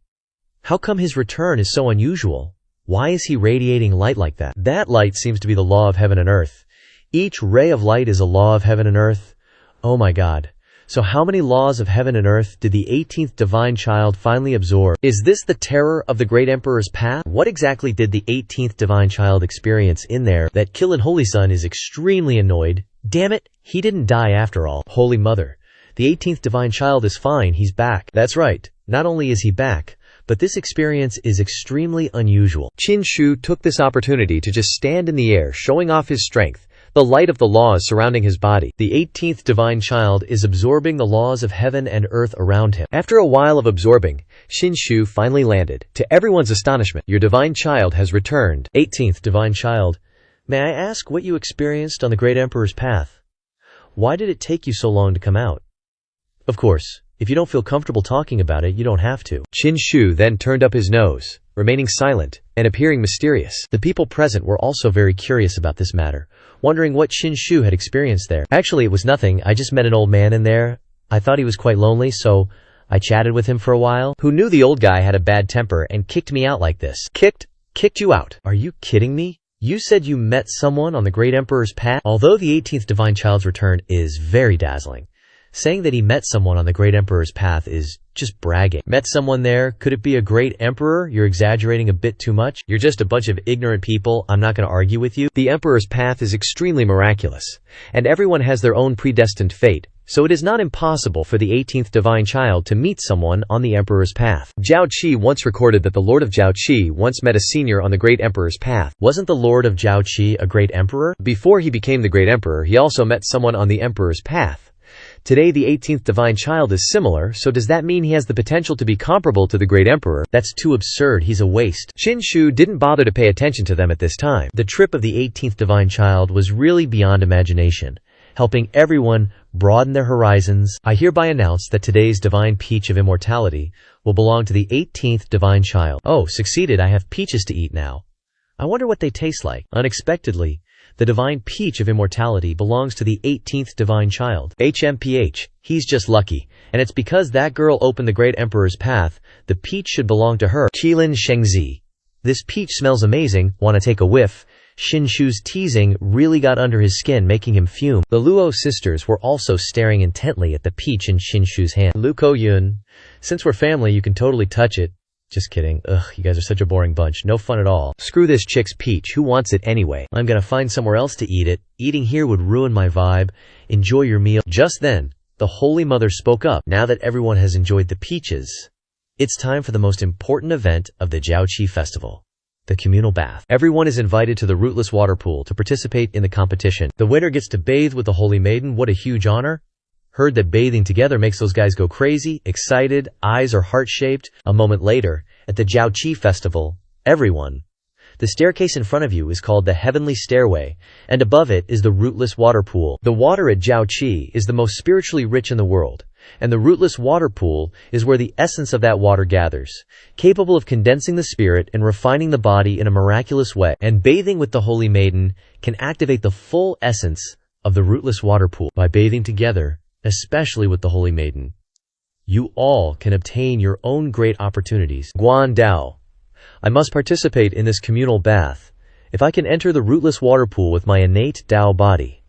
[SPEAKER 1] How come his return is so unusual? Why is he radiating light like that? That light seems to be the law of heaven and earth. Each ray of light is a law of heaven and earth. Oh my god. So how many laws of heaven and earth did the 18th Divine Child finally absorb? Is this the terror of the Great Emperor's path? What exactly did the 18th Divine Child experience in there that Killin Holy Sun is extremely annoyed? Damn it, he didn't die after all. Holy Mother. The 18th Divine Child is fine, he's back. That's right, not only is he back, but this experience is extremely unusual. Chinshu took this opportunity to just stand in the air, showing off his strength. The light of the laws surrounding his body. The 18th Divine Child is absorbing the laws of heaven and earth around him. After a while of absorbing, Chinshu finally landed. To everyone's astonishment, your Divine Child has returned. 18th Divine Child, may I ask what you experienced on the Great Emperor's path? Why did it take you so long to come out? Of course, If you don't feel comfortable talking about it, you don't have to. Qin Shu then turned up his nose, remaining silent and appearing mysterious. The people present were also very curious about this matter, wondering what Qin Shu had experienced there. Actually, it was nothing. I just met an old man in there. I thought he was quite lonely, so I chatted with him for a while. Who knew the old guy had a bad temper and kicked me out like this? Kicked you out. Are you kidding me? You said you met someone on the Great Emperor's path? Although the 18th Divine Child's return is very dazzling, saying that he met someone on the Great Emperor's path is just bragging. Met someone there? Could it be a great emperor? You're exaggerating a bit too much. You're just a bunch of ignorant people. I'm not going to argue with you. The Emperor's path is extremely miraculous, and everyone has their own predestined fate, so it is not impossible for the 18th Divine Child to meet someone on the Emperor's path. Zhao Qi once recorded that the Lord of Zhao Qi once met a senior on the Great Emperor's path. Wasn't the Lord of Zhao Qi a great emperor? Before he became the Great Emperor, he also met someone on the Emperor's path. Today the 18th Divine Child is similar, so does that mean he has the potential to be comparable to the Great Emperor? That's too absurd, he's a waste. Qin Shu didn't bother to pay attention to them at this time. The trip of the 18th Divine Child was really beyond imagination, helping everyone broaden their horizons. I hereby announce that today's Divine Peach of Immortality will belong to the 18th Divine Child. Oh, succeeded, I have peaches to eat now. I wonder what they taste like. Unexpectedly, the Divine Peach of Immortality belongs to the 18th Divine Child. HMPH, he's just lucky, and it's because that girl opened the Great Emperor's path. The peach should belong to her. Qilin Shengzi. This peach smells amazing, wanna take a whiff? Qin Shu's teasing really got under his skin, making him fume. The Luo sisters were also staring intently at the peach in Qin Shu's hand. Lu Ko-yun, since we're family, you can totally touch it. Just kidding. Ugh, you guys are such a boring bunch. No fun at all. Screw this chick's peach. Who wants it anyway? I'm gonna find somewhere else to eat it. Eating here would ruin my vibe. Enjoy your meal. Just then, the Holy Mother spoke up. Now that everyone has enjoyed the peaches, it's time for the most important event of the Jiaoqi festival. The communal bath. Everyone is invited to the rootless water pool to participate in the competition. The winner gets to bathe with the Holy Maiden. What a huge honor. Heard that bathing together makes those guys go crazy, excited, eyes are heart-shaped. A moment later, at the Jiaoqi festival, everyone. The staircase in front of you is called the Heavenly Stairway, and above it is the rootless water pool. The water at Jiaoqi is the most spiritually rich in the world, and the rootless water pool is where the essence of that water gathers, capable of condensing the spirit and refining the body in a miraculous way. And bathing with the Holy Maiden can activate the full essence of the rootless water pool. By bathing together, especially with the Holy Maiden, you all can obtain your own great opportunities. Guan Dao. I must participate in this communal bath. If I can enter the rootless water pool with my innate Dao body,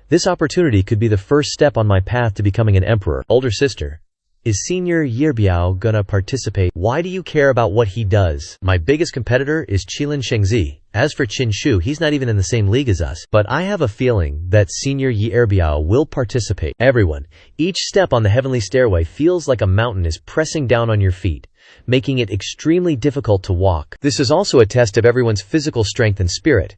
[SPEAKER 1] this opportunity could be the first step on my path to becoming an emperor. Older sister. Is Senior Yebiao gonna participate? Why do you care about what he does? My biggest competitor is Qilin Shengzi. As for Qin Shu, he's not even in the same league as us. But I have a feeling that Senior Yebiao will participate. Everyone, each step on the heavenly stairway feels like a mountain is pressing down on your feet, making it extremely difficult to walk. This is also a test of everyone's physical strength and spirit.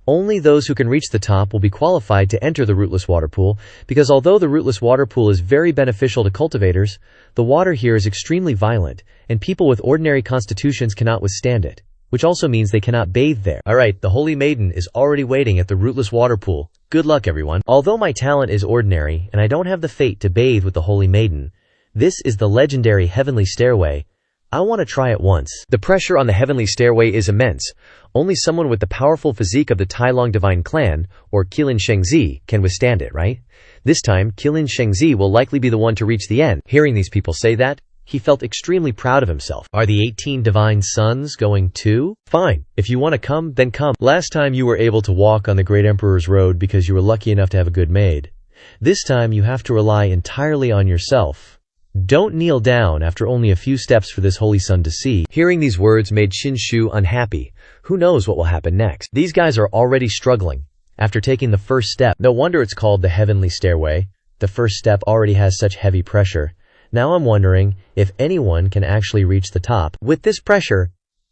[SPEAKER 1] Only those who can reach the top will be qualified to enter the rootless water pool, because although the rootless water pool is very beneficial to cultivators, the water here is extremely violent, and people with ordinary constitutions cannot withstand it, which also means they cannot bathe there. Alright, the Holy Maiden is already waiting at the rootless water pool. Good luck, everyone. Although my talent is ordinary, and I don't have the fate to bathe with the Holy Maiden, this is the legendary Heavenly Stairway. I want to try it once. The pressure on the Heavenly Stairway is immense. Only someone with the powerful physique of the Tailong Divine Clan, or Qilin Shengzi, can withstand it, right? This time, Qilin Shengzi will likely be the one to reach the end. Hearing these people say that, he felt extremely proud of himself. Are the 18 Divine Sons going too? Fine. If you want to come, then come. Last time you were able to walk on the Great Emperor's Road because you were lucky enough to have a good maid. This time you have to rely entirely on yourself. Don't kneel down after only a few steps for this holy son to see. Hearing these words made Qin Shu unhappy. Who knows what will happen next? These guys are already struggling after taking the first step. No wonder it's called the Heavenly Stairway. The first step already has such heavy pressure. Now I'm wondering if anyone can actually reach the top. With this pressure,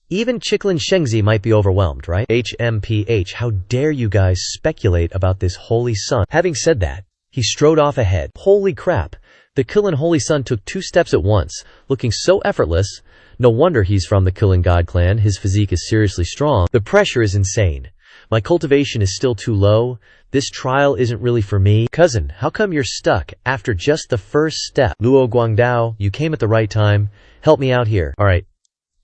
[SPEAKER 1] even Qilin Shengzi might be overwhelmed, right? HMPH, how dare you guys speculate about this holy son? Having said that, he strode off ahead. Holy crap. The Qilin Holy Son took 2 steps at once, looking so effortless. No wonder he's from the Qilin God clan. His physique is seriously strong. The pressure is insane. My cultivation is still too low. This trial isn't really for me. Cousin, how come you're stuck after just the first step? Luo Guangdao, you came at the right time. Help me out here. Alright.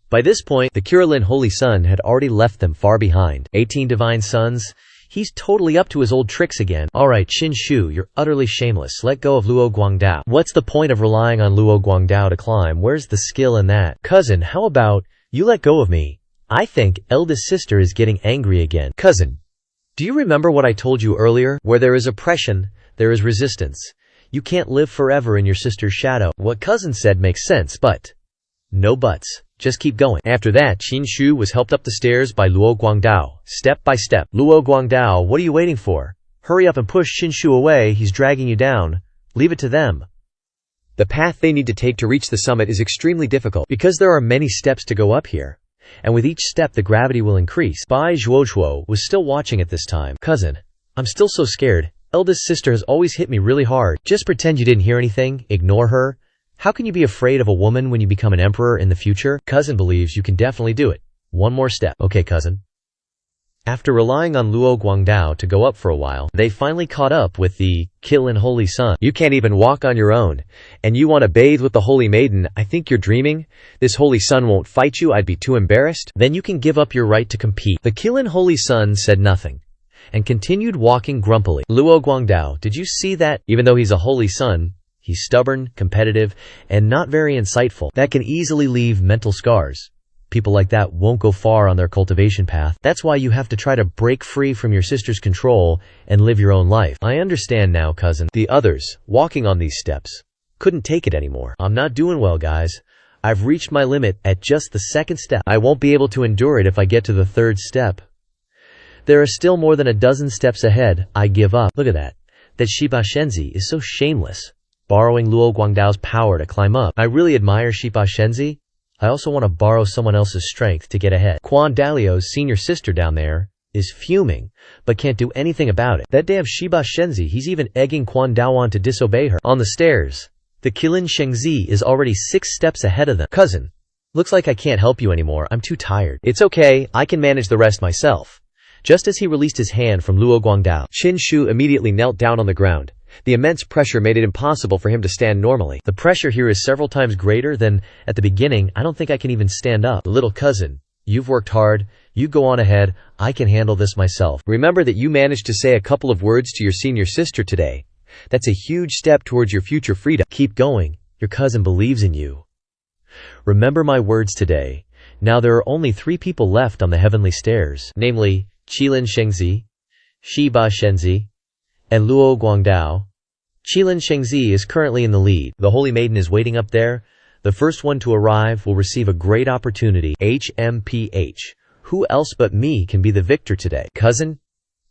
[SPEAKER 1] By this point, the Kirilin Holy Sun had already left them far behind. 18 divine suns. He's totally up to his old tricks again. Alright, Qin Shu, you're utterly shameless. Let go of Luo Guangdao. What's the point of relying on Luo Guangdao to climb? Where's the skill in that? Cousin, how about you let go of me? I think eldest sister is getting angry again. Cousin, do you remember what I told you earlier? Where there is oppression, there is resistance. You can't live forever in your sister's shadow. What cousin said makes sense, but no buts. Just keep going. After that, Qin Shu was helped up the stairs by Luo Guangdao, step by step. Luo Guangdao, what are you waiting for? Hurry up and push Qin Shu away, he's dragging you down. Leave it to them. The path they need to take to reach the summit is extremely difficult, because there are many steps to go up here. And with each step the gravity will increase. Bai Zhuozhuo was still watching at this time. Cousin, I'm still so scared. Eldest sister has always hit me really hard. Just pretend you didn't hear anything, ignore her. How can you be afraid of a woman when you become an emperor in the future? Cousin believes you can definitely do it. One more step. Okay, cousin. After relying on Luo Guangdao to go up for a while, they finally caught up with the Kirilin Holy Sun. You can't even walk on your own. And you want to bathe with the Holy Maiden? I think you're dreaming. This Holy Sun won't fight you, I'd be too embarrassed. Then you can give up your right to compete. The Kirilin Holy Sun said nothing, and continued walking grumpily. Luo Guangdao, did you see that? Even though he's a Holy Sun, he's stubborn, competitive, and not very insightful. That can easily leave mental scars. People like that won't go far on their cultivation path. That's why you have to try to break free from your sister's control and live your own life. I understand now, cousin. The others, walking on these steps, couldn't take it anymore. I'm not doing well, guys. I've reached my limit at just the second step. I won't be able to endure it if I get to the third step. There are still more than a dozen steps ahead. I give up. Look at that. That Shiba Shenzi is so shameless, borrowing Luo Guangdao's power to climb up. I really admire Shiba Shenzi. I also want to borrow someone else's strength to get ahead. Quan Dalio's senior sister down there is fuming, but can't do anything about it. That damn Shiba Shenzi, he's even egging Quan Dao on to disobey her. On the stairs, the Kirilin Shengzi is already 6 steps ahead of them. Cousin, looks like I can't help you anymore. I'm too tired. It's okay, I can manage the rest myself. Just as he released his hand from Luo Guangdao, Qin Shu immediately knelt down on the ground. The immense pressure made it impossible for him to stand normally. The pressure here is several times greater than at the beginning. I don't think I can even stand up. Little cousin, you've worked hard. You go on ahead. I can handle this myself. Remember that you managed to say a couple of words to your senior sister today. That's a huge step towards your future freedom. Keep going. Your cousin believes in you. Remember my words today. Now there are only 3 people left on the heavenly stairs, namely Qilin Shengzi, Shiba Shenzi, and Luo Guangdao. Qilin Shengzi is currently in the lead. The Holy Maiden is waiting up there. The first one to arrive will receive a great opportunity. HMPH. Who else but me can be the victor today? Cousin,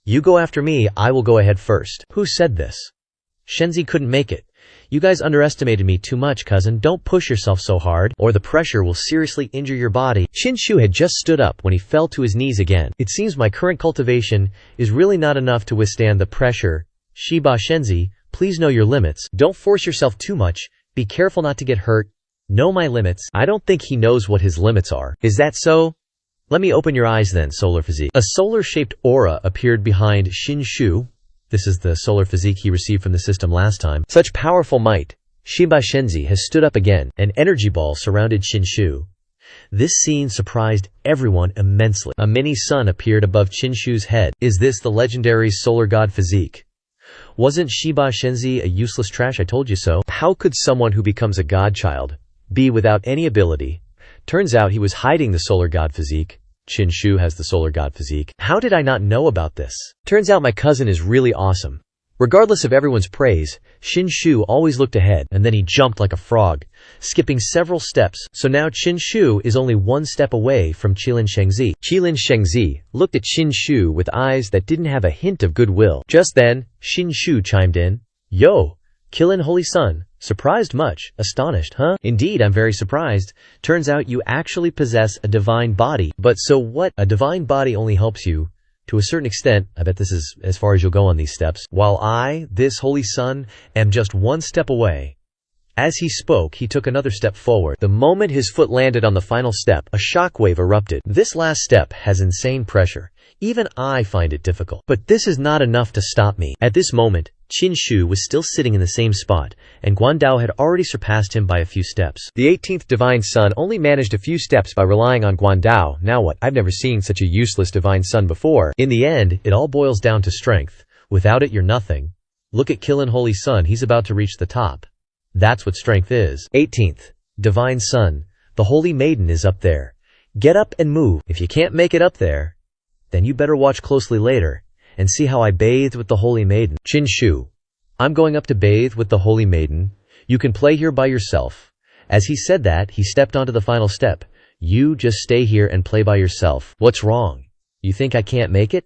[SPEAKER 1] you go after me, I will go ahead first. Who said this? Shenzi couldn't make it. You guys underestimated me too much, cousin. Don't push yourself so hard, or the pressure will seriously injure your body. Qin Shu had just stood up when he fell to his knees again. It seems my current cultivation is really not enough to withstand the pressure. Shiba Shenzi, please know your limits. Don't force yourself too much. Be careful not to get hurt. Know my limits. I don't think he knows what his limits are. Is that so? Let me open your eyes then, Solar Physique. A solar-shaped aura appeared behind Qin Shu. This is the solar physique he received from the system last time. Such powerful might. Shiba Shenzi has stood up again. An energy ball surrounded Qin Shu. This scene surprised everyone immensely. A mini sun appeared above Qin Shu's head. Is this the legendary solar god physique? Wasn't Shiba Shenzi a useless trash? I told you so. How could someone who becomes a godchild be without any ability? Turns out he was hiding the solar god physique. Qin Shu has the solar god physique. How did I not know about this? Turns out my cousin is really awesome. Regardless of everyone's praise, Qin Shu always looked ahead, and then he jumped like a frog, skipping several steps. So now Qin Shu is only 1 step away from Qilin Shengzi. Qilin Shengzi looked at Qin Shu with eyes that didn't have a hint of goodwill. Just then, Qin Shu chimed in. Yo, Qilin Holy Sun. Surprised much? Astonished, huh? Indeed, I'm very surprised. Turns out you actually possess a divine body. But so what? A divine body only helps you to a certain extent. I bet this is as far as you'll go on these steps. While I, this Holy Sun, am just 1 step away. As he spoke, he took another step forward. The moment his foot landed on the final step, a shockwave erupted. This last step has insane pressure. Even I find it difficult. But this is not enough to stop me. At this moment, Qin Shu was still sitting in the same spot, and Guandao had already surpassed him by a few steps. The 18th Divine Son only managed a few steps by relying on Guandao. Now what? I've never seen such a useless Divine Son before. In the end, it all boils down to strength. Without it, you're nothing. Look at Qilin Holy Son, he's about to reach the top. That's what strength is. 18th Divine Son, the Holy Maiden is up there. Get up and move. If you can't make it up there, then you better watch closely later and see how I bathed with the Holy Maiden. Qin Shu, I'm going up to bathe with the Holy Maiden. You can play here by yourself. As he said that, he stepped onto the final step. You just stay here and play by yourself. What's wrong? You think I can't make it?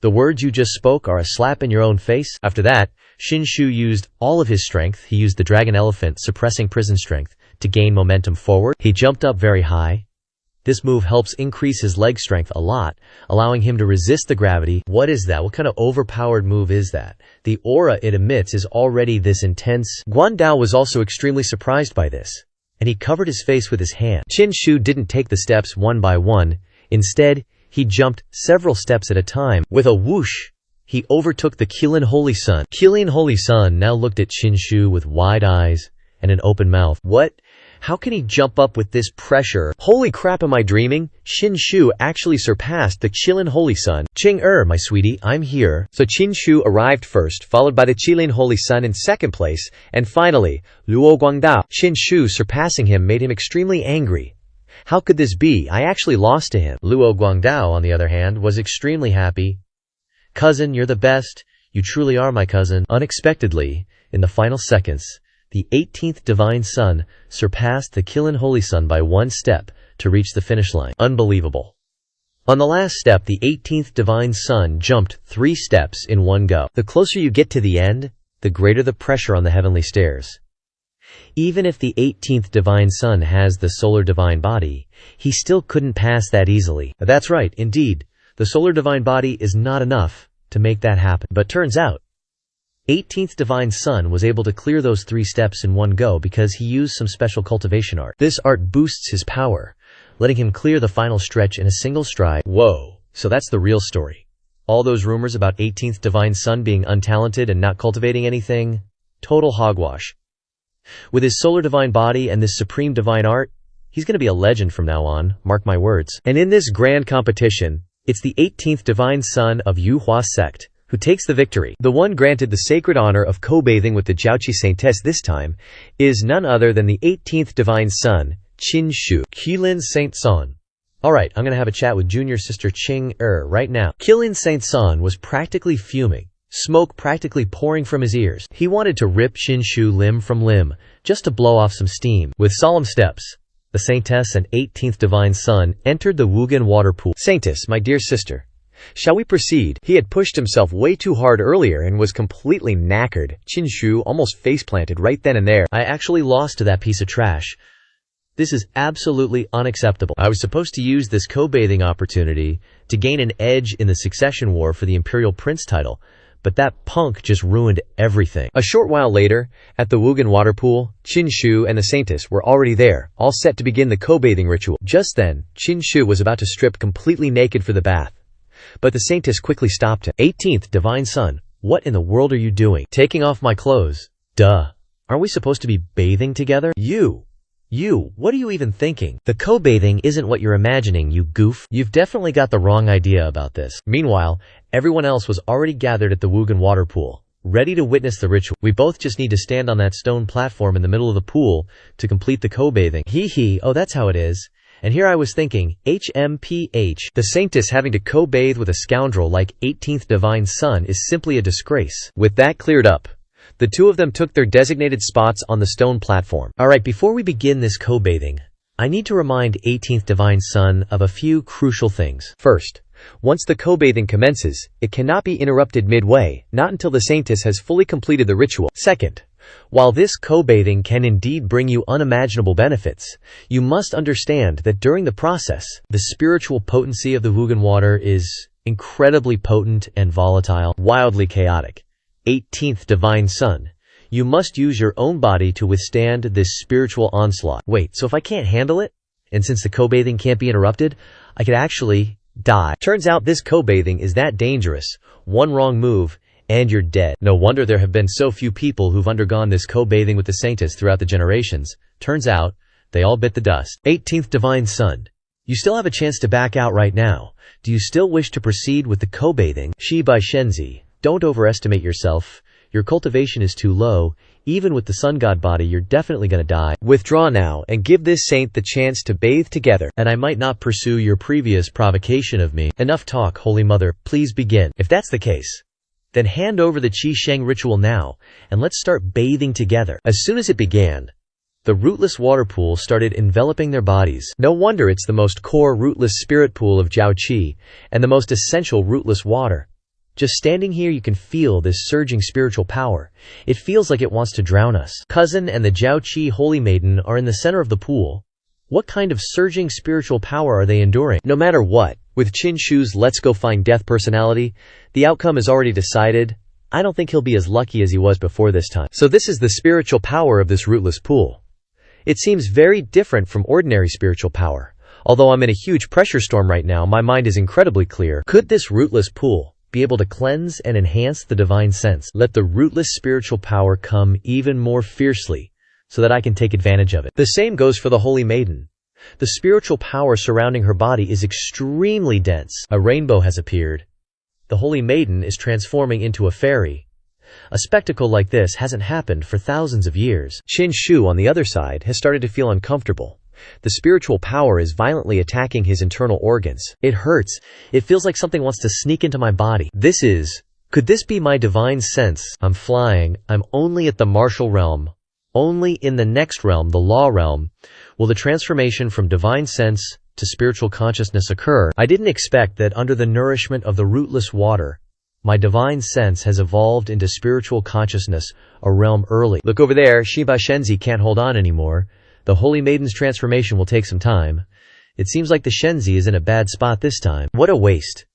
[SPEAKER 1] The words you just spoke are a slap in your own face. After that, Qin Shu used all of his strength. He used the dragon elephant, suppressing prison strength, to gain momentum forward. He jumped up very high. This move helps increase his leg strength a lot, allowing him to resist the gravity. What is that? What kind of overpowered move is that? The aura it emits is already this intense. Guandao was also extremely surprised by this, and he covered his face with his hand. Qin Shu didn't take the steps one by one. Instead, he jumped several steps at a time. With a whoosh, he overtook the Qilin Holy Son. Qilin Holy Son now looked at Qin Shu with wide eyes and an open mouth. What? How can he jump up with this pressure? Holy crap, am I dreaming? Qin Shu actually surpassed the Qilin Holy Son. Ching my sweetie, I'm here. So Qin Shu arrived first, followed by the Qilin Holy Son in second place, and finally, Luo Guangdao. Qin Shu surpassing him made him extremely angry. How could this be? I actually lost to him. Luo Guangdao, on the other hand, was extremely happy. Cousin, you're the best. You truly are my cousin. Unexpectedly, in the final seconds, the 18th Divine Son surpassed the Qilin Holy Son by one step to reach the finish line. Unbelievable. On the last step, the 18th Divine Son jumped 3 steps in one go. The closer you get to the end, the greater the pressure on the heavenly stairs. Even if the 18th Divine Son has the solar divine body, he still couldn't pass that easily. That's right, indeed. The solar divine body is not enough to make that happen. But turns out, 18th Divine Son was able to clear those 3 steps in one go because he used some special cultivation art. This art boosts his power, letting him clear the final stretch in a single stride. Whoa, so that's the real story. All those rumors about 18th Divine Son being untalented and not cultivating anything? Total hogwash. With his solar divine body and this supreme divine art, he's going to be a legend from now on, mark my words. And in this grand competition, it's the 18th Divine Son of Yuhua sect who takes the victory. The one granted the sacred honor of co-bathing with the Jiaoqi Saintess this time is none other than the 18th Divine Son, Qin Shu, Qilin Saint Son. Alright, I'm gonna have a chat with junior sister Ching right now. Qilin Saint Son was practically fuming, smoke practically pouring from his ears. He wanted to rip Qin Shu limb from limb, just to blow off some steam. With solemn steps, the Saintess and 18th Divine Son entered the Wugan water pool. Saintess, my dear sister, shall we proceed? He had pushed himself way too hard earlier and was completely knackered. Qin Shu almost face-planted right then and there. I actually lost to that piece of trash. This is absolutely unacceptable. I was supposed to use this co-bathing opportunity to gain an edge in the succession war for the Imperial Prince title, but that punk just ruined everything. A short while later, at the Wugan water pool, Qin Shu and the Saintess were already there, all set to begin the co-bathing ritual. Just then, Qin Shu was about to strip completely naked for the bath, but the Saintess quickly stopped him. 18th Divine Son, what in the world are you doing? Taking off my clothes. Duh. Aren't we supposed to be bathing together? You, what are you even thinking? The co-bathing isn't what you're imagining, you goof. You've definitely got the wrong idea about this. Meanwhile, everyone else was already gathered at the Wugan water pool, ready to witness the ritual. We both just need to stand on that stone platform in the middle of the pool to complete the co-bathing. Hee, oh that's how it is. And here I was thinking, HMPH, the Saintess having to co-bathe with a scoundrel like 18th Divine Son is simply a disgrace. With that cleared up, the two of them took their designated spots on the stone platform. Alright, before we begin this co-bathing, I need to remind 18th Divine Son of a few crucial things. First, once the co-bathing commences, it cannot be interrupted midway, not until the Saintess has fully completed the ritual. Second, while this co-bathing can indeed bring you unimaginable benefits, you must understand that during the process, the spiritual potency of the Wugan water is incredibly potent and volatile, wildly chaotic. 18th Divine Son, you must use your own body to withstand this spiritual onslaught. Wait, so if I can't handle it, and since the co-bathing can't be interrupted, I could actually Die. Turns out this co-bathing is that dangerous. One wrong move, and you're dead. No wonder there have been so few people who've undergone this co-bathing with the saints throughout the generations. Turns out, they all bit the dust. 18th Divine Son. You still have a chance to back out right now. Do you still wish to proceed with the co-bathing? Shi by Shenzi. Don't overestimate yourself. Your cultivation is too low. Even with the sun god body, you're definitely gonna die. Withdraw now and give this saint the chance to bathe together, and I might not pursue your previous provocation of me. Enough talk, Holy Mother, please begin. If that's the case, then hand over the Qi Sheng ritual now, and let's start bathing together. As soon as it began, the rootless water pool started enveloping their bodies. No wonder it's the most core rootless spirit pool of Jiao Qi, and the most essential rootless water. Just standing here you can feel this surging spiritual power. It feels like it wants to drown us. Cousin and the Jiao Qi Holy Maiden are in the center of the pool. What kind of surging spiritual power are they enduring? No matter what, with Qin Shu's let's go find death personality, the outcome is already decided. I don't think he'll be as lucky as he was before this time. So this is the spiritual power of this rootless pool. It seems very different from ordinary spiritual power. Although I'm in a huge pressure storm right now, my mind is incredibly clear. Could this rootless pool be able to cleanse and enhance the divine sense? Let the rootless spiritual power come even more fiercely so that I can take advantage of it. The same goes for the Holy Maiden. The spiritual power surrounding her body is extremely dense. A rainbow has appeared. The Holy Maiden is transforming into a fairy. A spectacle like this hasn't happened for thousands of years. Qin Shu, on the other side, has started to feel uncomfortable. The spiritual power is violently attacking his internal organs. It hurts. It feels like something wants to sneak into my body. Could this be my divine sense? I'm flying. I'm only at the martial realm. Only in the next realm, the law realm, will the transformation from divine sense to spiritual consciousness occur. I didn't expect that under the nourishment of the rootless water, my divine sense has evolved into spiritual consciousness, a realm early. Look over there, Shiba Shenzi can't hold on anymore. The Holy Maiden's transformation will take some time. It seems like the Shenzi is in a bad spot this time. What a waste.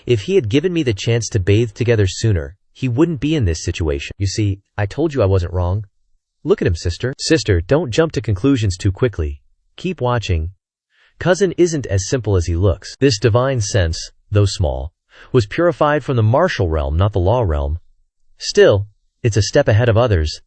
[SPEAKER 1] If he had given me the chance to bathe together sooner, he wouldn't be in this situation. You see, I told you I wasn't wrong. Look at him, sister. Sister, don't jump to conclusions too quickly. Keep watching. Cousin isn't as simple as he looks. This divine sense, though small, was purified from the martial realm, not the law realm. Still, it's a step ahead of others.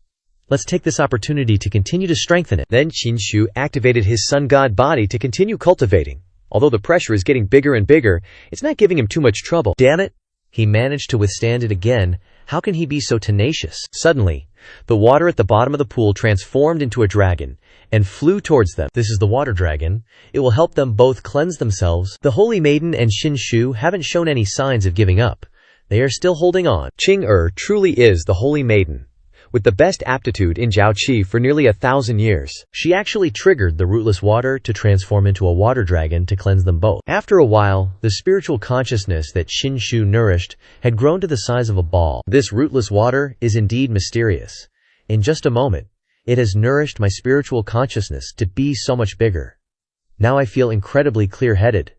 [SPEAKER 1] Let's take this opportunity to continue to strengthen it. Then Qin Shu activated his sun god body to continue cultivating. Although the pressure is getting bigger and bigger, it's not giving him too much trouble. Damn it! He managed to withstand it again. How can he be so tenacious? Suddenly, the water at the bottom of the pool transformed into a dragon and flew towards them. This is the water dragon. It will help them both cleanse themselves. The Holy Maiden and Qin Shu haven't shown any signs of giving up. They are still holding on. Qing truly is the Holy Maiden, with the best aptitude in Jiao Qi for nearly 1,000 years. She actually triggered the rootless water to transform into a water dragon to cleanse them both. After a while, the spiritual consciousness that Qin Shu nourished had grown to the size of a ball. This rootless water is indeed mysterious. In just a moment, it has nourished my spiritual consciousness to be so much bigger. Now I feel incredibly clear-headed.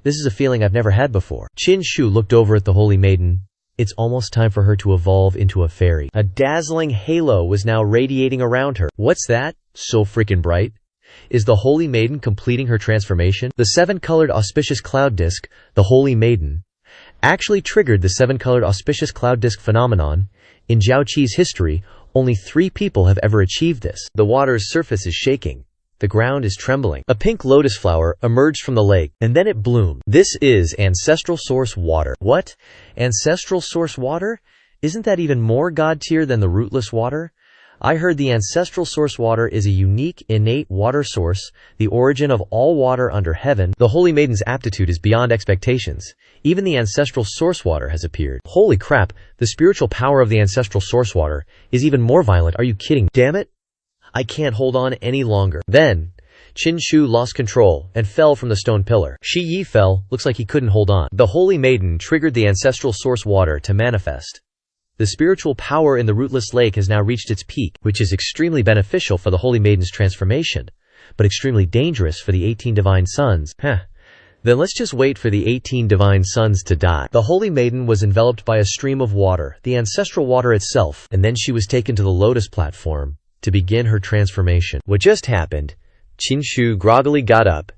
[SPEAKER 1] This is a feeling I've never had before. Qin Shu looked over at the Holy Maiden. It's almost time for her to evolve into a fairy. A dazzling halo was now radiating around her. What's that? So freaking bright. Is the Holy Maiden completing her transformation? The 7-colored auspicious cloud disk, the Holy Maiden, actually triggered the 7-colored auspicious cloud disk phenomenon. In Jiao Qi's history, only 3 people have ever achieved this. The water's surface is shaking. The ground is trembling. A pink lotus flower emerged from the lake, and then it bloomed. This is ancestral source water. What? Ancestral source water? Isn't that even more god tier than the rootless water? I heard the ancestral source water is a unique, innate water source, the origin of all water under heaven. The Holy Maiden's aptitude is beyond expectations. Even the ancestral source water has appeared. Holy crap, the spiritual power of the ancestral source water is even more violent. Are you kidding? Damn it! I can't hold on any longer. Then, Qin Shu lost control and fell from the stone pillar. Shi Yi fell. Looks like he couldn't hold on. The Holy Maiden triggered the ancestral source water to manifest. The spiritual power in the rootless lake has now reached its peak, which is extremely beneficial for the Holy Maiden's transformation, but extremely dangerous for the 18 divine sons. Then let's just wait for the 18 divine sons to die. The Holy Maiden was enveloped by a stream of water, the ancestral water itself, and then she was taken to the lotus platform to begin her transformation. What just happened? Qin Shu groggily got up.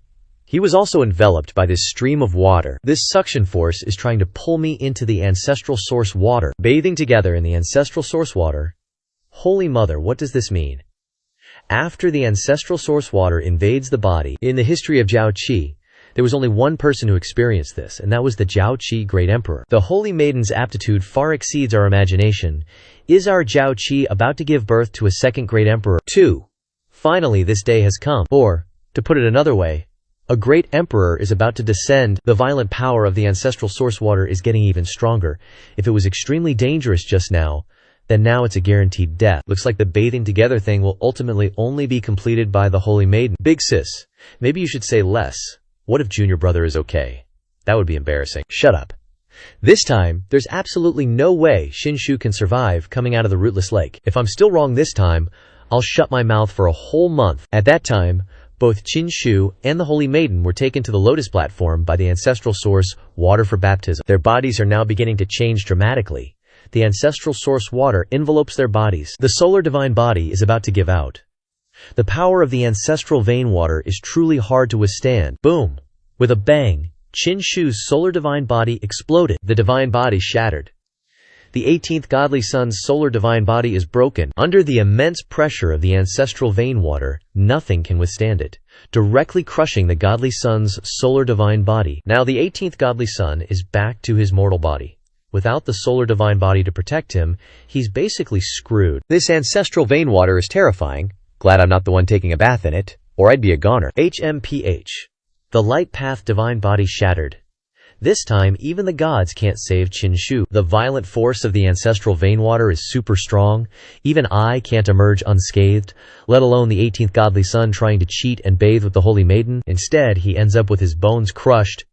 [SPEAKER 1] He was also enveloped by this stream of water. This suction force is trying to pull me into the ancestral source water. Bathing together in the ancestral source water. Holy Mother, what does this mean? After the ancestral source water invades the body, in the history of Zhao Qi, there was only one person who experienced this, and that was the Zhao Qi Great Emperor. The Holy Maiden's aptitude far exceeds our imagination. Is our Zhao Qi about to give birth to a second Great Emperor? 2. Finally, this day has come. Or, to put it another way, a great emperor is about to descend. The violent power of the ancestral source water is getting even stronger. If it was extremely dangerous just now, then now it's a guaranteed death. Looks like the bathing together thing will ultimately only be completed by the Holy Maiden. Big sis, maybe you should say less. What if junior brother is okay? That would be embarrassing. Shut up. This time, there's absolutely no way Shinshu can survive coming out of the rootless lake. If I'm still wrong this time, I'll shut my mouth for a whole month. At that time, both Shinshu and the Holy Maiden were taken to the lotus platform by the ancestral source, water for baptism. Their bodies are now beginning to change dramatically. The ancestral source water envelopes their bodies. The solar divine body is about to give out. The power of the ancestral vein water is truly hard to withstand. Boom! With a bang, Shinshu's solar divine body exploded. The divine body shattered. The 18th godly sun's solar divine body is broken. Under the immense pressure of the ancestral vein water, nothing can withstand it, directly crushing the godly sun's solar divine body. Now the 18th godly sun is back to his mortal body. Without the solar divine body to protect him, he's basically screwed. This ancestral vein water is terrifying. Glad I'm not the one taking a bath in it, or I'd be a goner. HMPH. The light path divine body shattered. This time, even the gods can't save Shinshu. The violent force of the ancestral vein water is super strong. Even I can't emerge unscathed, let alone the 18th godly sun trying to cheat and bathe with the Holy Maiden. Instead, he ends up with his bones crushed.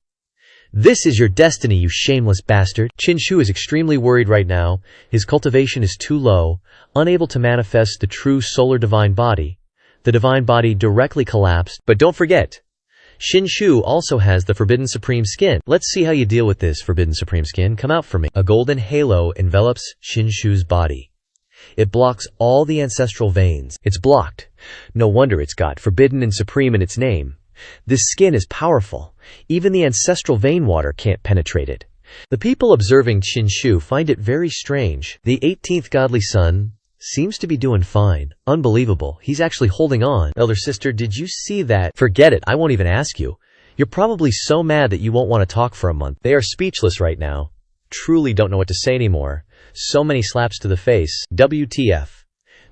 [SPEAKER 1] This is your destiny, you shameless bastard. Shinshu is extremely worried right now. His cultivation is too low, unable to manifest the true solar divine body. The divine body directly collapsed. But don't forget, Shinshu also has the Forbidden Supreme Skin. Let's see how you deal with this Forbidden Supreme Skin. Come out for me. A golden halo envelops Shinshu's body. It blocks all the ancestral veins. It's blocked. No wonder it's got Forbidden and Supreme in its name. This skin is powerful. Even the ancestral vein water can't penetrate it. The people observing Shinshu find it very strange. The 18th godly sun seems to be doing fine. Unbelievable. He's actually holding on. Elder sister, did you see that? Forget it. I won't even ask you. You're probably so mad that you won't want to talk for a month. They are speechless right now. Truly don't know what to say anymore. So many slaps to the face. WTF.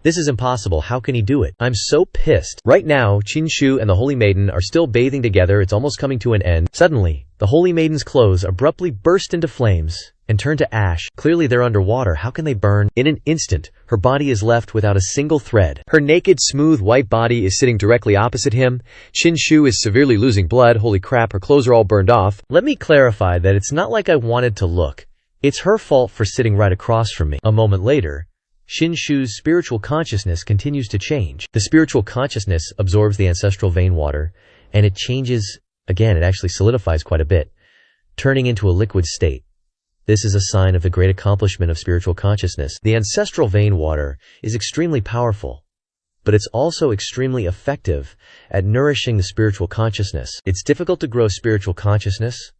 [SPEAKER 1] This is impossible. How can he do it? I'm so pissed. Right now, Shinshu and the Holy Maiden are still bathing together. It's almost coming to an end. Suddenly, the Holy Maiden's clothes abruptly burst into flames and turn to ash. Clearly they're underwater. How can they burn? In an instant, her body is left without a single thread. Her naked, smooth, white body is sitting directly opposite him. Shinshu is severely losing blood. Holy crap, her clothes are all burned off. Let me clarify that it's not like I wanted to look. It's her fault for sitting right across from me. A moment later, Shinshu's spiritual consciousness continues to change. The spiritual consciousness absorbs the ancestral vein water, and it changes, again, it actually solidifies quite a bit, turning into a liquid state. This is a sign of the great accomplishment of spiritual consciousness. The ancestral vein water is extremely powerful, but it's also extremely effective at nourishing the spiritual consciousness. It's difficult to grow spiritual consciousness.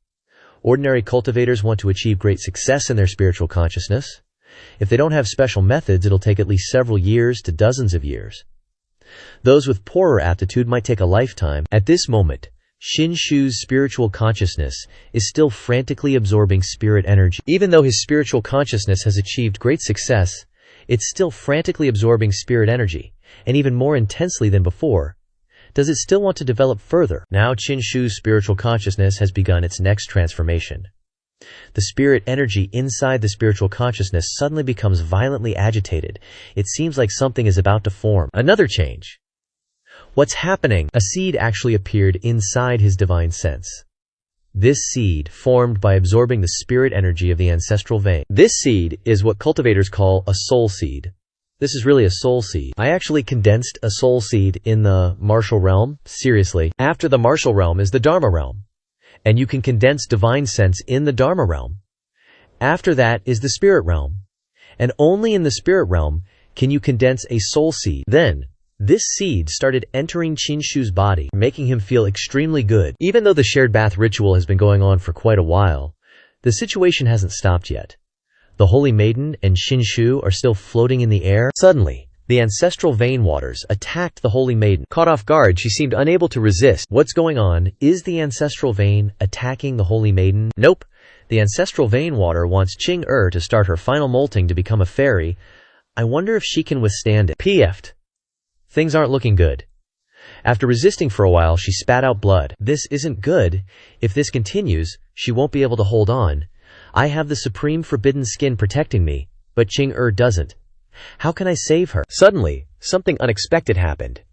[SPEAKER 1] Ordinary cultivators want to achieve great success in their spiritual consciousness. If they don't have special methods, it'll take at least several years to dozens of years. Those with poorer aptitude might take a lifetime. At this moment, Shinshu's spiritual consciousness is still frantically absorbing spirit energy. Even though his spiritual consciousness has achieved great success, it's still frantically absorbing spirit energy, and even more intensely than before. Does it still want to develop further? Now Shinshu's spiritual consciousness has begun its next transformation. The spirit energy inside the spiritual consciousness suddenly becomes violently agitated. It seems like something is about to form. Another change. What's happening? A seed actually appeared inside his divine sense. This seed formed by absorbing the spirit energy of the ancestral vein. This seed is what cultivators call a soul seed. This is really a soul seed. I actually condensed a soul seed in the martial realm. Seriously. After the martial realm is the Dharma realm. And you can condense divine sense in the Dharma realm. After that is the spirit realm. And only in the spirit realm can you condense a soul seed. Then, This seed started entering Qinshu's body, making him feel extremely good. Even though the shared bath ritual has been going on for quite a while, the situation hasn't stopped yet. The Holy Maiden and Qinshu are still floating in the air. Suddenly, the ancestral vein waters attacked the Holy Maiden. Caught off guard, she seemed unable to resist. What's going on? Is the ancestral vein attacking the Holy Maiden? Nope. The ancestral vein water wants Qing to start her final molting to become a fairy. I wonder if she can withstand it. PF'd. Things aren't looking good. After resisting for a while, she spat out blood. This isn't good. If this continues, she won't be able to hold on. I have the supreme forbidden skin protecting me, but Qing doesn't. How can I save her? Suddenly, something unexpected happened.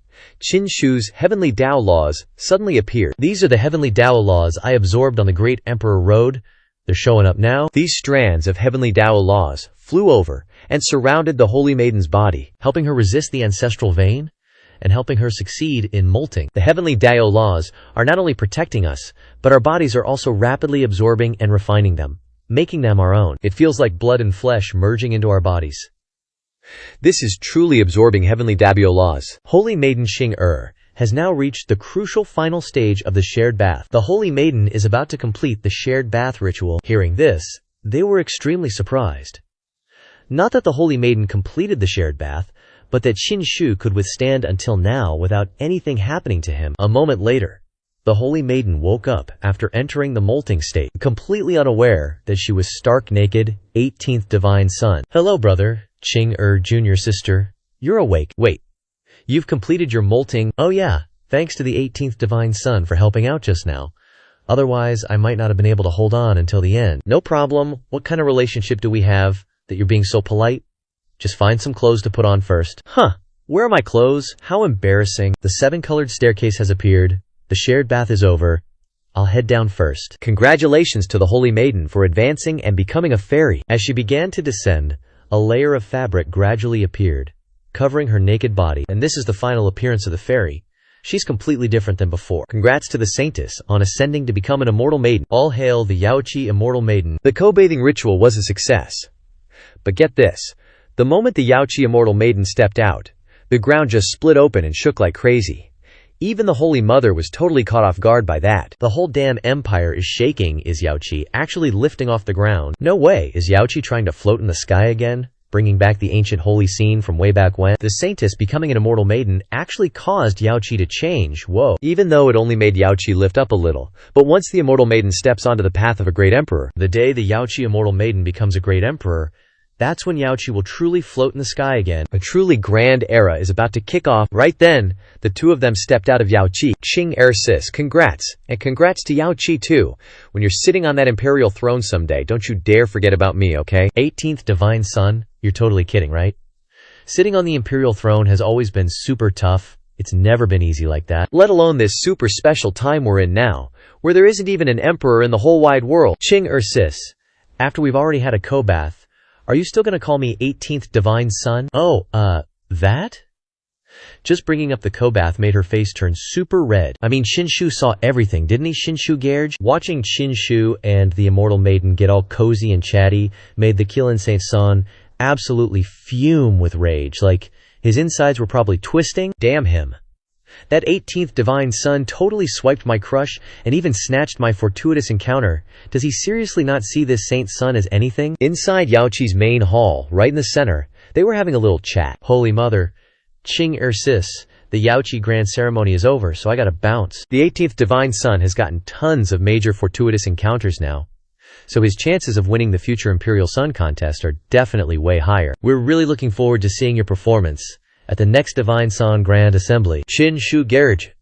[SPEAKER 1] Qinshu's heavenly Tao laws suddenly appeared. These are the heavenly Tao laws I absorbed on the Great Emperor Road. They're showing up now. These strands of heavenly Tao laws flew over and surrounded the Holy Maiden's body, helping her resist the ancestral vein and helping her succeed in molting. The heavenly Tao laws are not only protecting us, but our bodies are also rapidly absorbing and refining them, making them our own. It feels like blood and flesh merging into our bodies. This is truly absorbing heavenly Tao laws. Holy Maiden Qing has now reached the crucial final stage of the shared bath. The Holy Maiden is about to complete the shared bath ritual. Hearing this, they were extremely surprised. Not that the Holy Maiden completed the shared bath, but that Qinshu could withstand until now without anything happening to him. A moment later, the Holy Maiden woke up after entering the molting state, completely unaware that she was stark naked. 18th Divine Son. Hello, brother, Qing junior sister. You're awake. Wait. You've completed your molting. Oh yeah, thanks to the 18th Divine Son for helping out just now. Otherwise, I might not have been able to hold on until the end. No problem. What kind of relationship do we have that you're being so polite? Just find some clothes to put on first. Huh. Where are my clothes? How embarrassing. The 7-colored staircase has appeared. The shared bath is over. I'll head down first. Congratulations to the Holy Maiden for advancing and becoming a fairy. As she began to descend, a layer of fabric gradually appeared, covering her naked body. And this is the final appearance of the fairy. She's completely different than before. Congrats to the Saintess on ascending to become an immortal maiden. All hail the Yaoqi immortal maiden. The co-bathing ritual was a success. But get this. The moment the Yaoqi immortal maiden stepped out, the ground just split open and shook like crazy. Even the Holy Mother was totally caught off guard by that. The whole damn empire is shaking. Is Yaoqi actually lifting off the ground? No way. Is Yaoqi trying to float in the sky again, bringing back the ancient holy scene from way back when? The Saintess becoming an immortal maiden actually caused Yaoqi to change. Whoa. Even though it only made Yaoqi lift up a little. But once the immortal maiden steps onto the path of a great emperor, the day the Yaoqi immortal maiden becomes a great emperor, that's when Yaoqi will truly float in the sky again. A truly grand era is about to kick off. Right then, the two of them stepped out of Yaoqi. Qing sis, congrats. And congrats to Yaoqi too. When you're sitting on that imperial throne someday, don't you dare forget about me, okay? 18th Divine Son, you're totally kidding, right? Sitting on the imperial throne has always been super tough. It's never been easy like that. Let alone this super special time we're in now, where there isn't even an emperor in the whole wide world. Qing sis, after we've already had a co-bath, are you still gonna call me 18th Divine Son? Oh, that? Just bringing up the co-bath made her face turn super red. I mean, Qinshu saw everything, didn't he, Qinshu Gerge? Watching Qinshu and the immortal maiden get all cozy and chatty made the Qilin Saint Son absolutely fume with rage, like his insides were probably twisting. Damn him. That 18th Divine Son totally swiped my crush and even snatched my fortuitous encounter. Does he seriously not see this Saint's son as anything? Inside Yaoqi's main hall, right in the center, they were having a little chat. Holy Mother, Qing sis, the Yaoqi grand ceremony is over, so I gotta bounce. The 18th Divine Son has gotten tons of major fortuitous encounters now, so his chances of winning the future Imperial Sun contest are definitely way higher. We're really looking forward to seeing your performance at the next Divine Son Grand Assembly. Qinshu Gerge,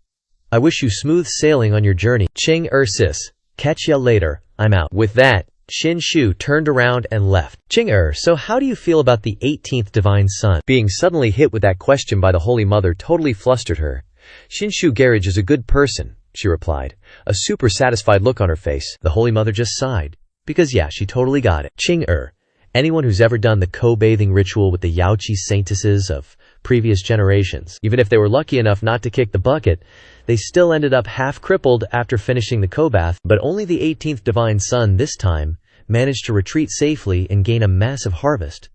[SPEAKER 1] I wish you smooth sailing on your journey. Qing sis, catch ya later, I'm out. With that, Qinshu turned around and left. Qing so how do you feel about the 18th Divine Son? Being suddenly hit with that question by the Holy Mother totally flustered her. Qinshu Gerge is a good person, she replied, a super satisfied look on her face. The Holy Mother just sighed, because yeah, she totally got it. Qing anyone who's ever done the co-bathing ritual with the Yaoqi saintesses of previous generations, even if they were lucky enough not to kick the bucket, they still ended up half crippled after finishing the co-bath. But only the 18th Divine Son this time managed to retreat safely and gain a massive harvest.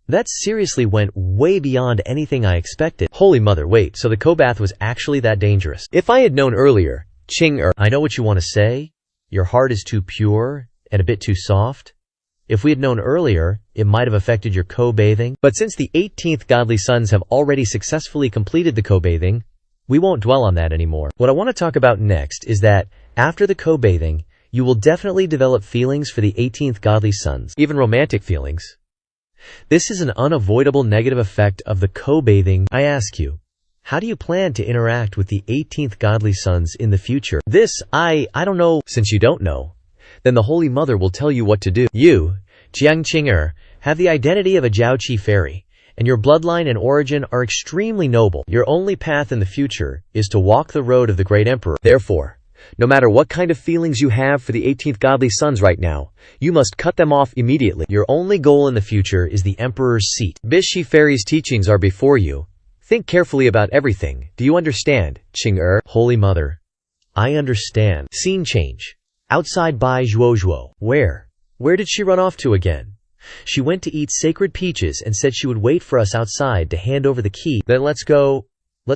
[SPEAKER 1] That seriously went way beyond anything I expected. Holy mother, wait, so the co-bath was actually that dangerous? If I had known earlier, I know what you want to say. Your heart is too pure and a bit too soft. If we had known earlier, it might have affected your co-bathing. But since the 18th godly sons have already successfully completed the co-bathing, we won't dwell on that anymore. What I want to talk about next is that after the co-bathing, you will definitely develop feelings for the 18th godly sons, even romantic feelings. This is an unavoidable negative effect of the co-bathing. I ask you, how do you plan to interact with the 18th godly sons in the future? I don't know. Since you don't know, then the Holy Mother will tell you what to do. You, Jiang Qing'er, have the identity of a Jiaoqi fairy, and your bloodline and origin are extremely noble. Your only path in the future is to walk the road of the great emperor. Therefore, no matter what kind of feelings you have for the 18th godly sons right now, you must cut them off immediately. Your only goal in the future is the emperor's seat. Bishi fairy's teachings are before you. Think carefully about everything. Do you understand, Qing'er? Holy Mother, I understand. Scene change. Outside Bai Zhuozhuo. Where did she run off to again? She went to eat sacred peaches and said she would wait for us outside to hand over the key. Then let's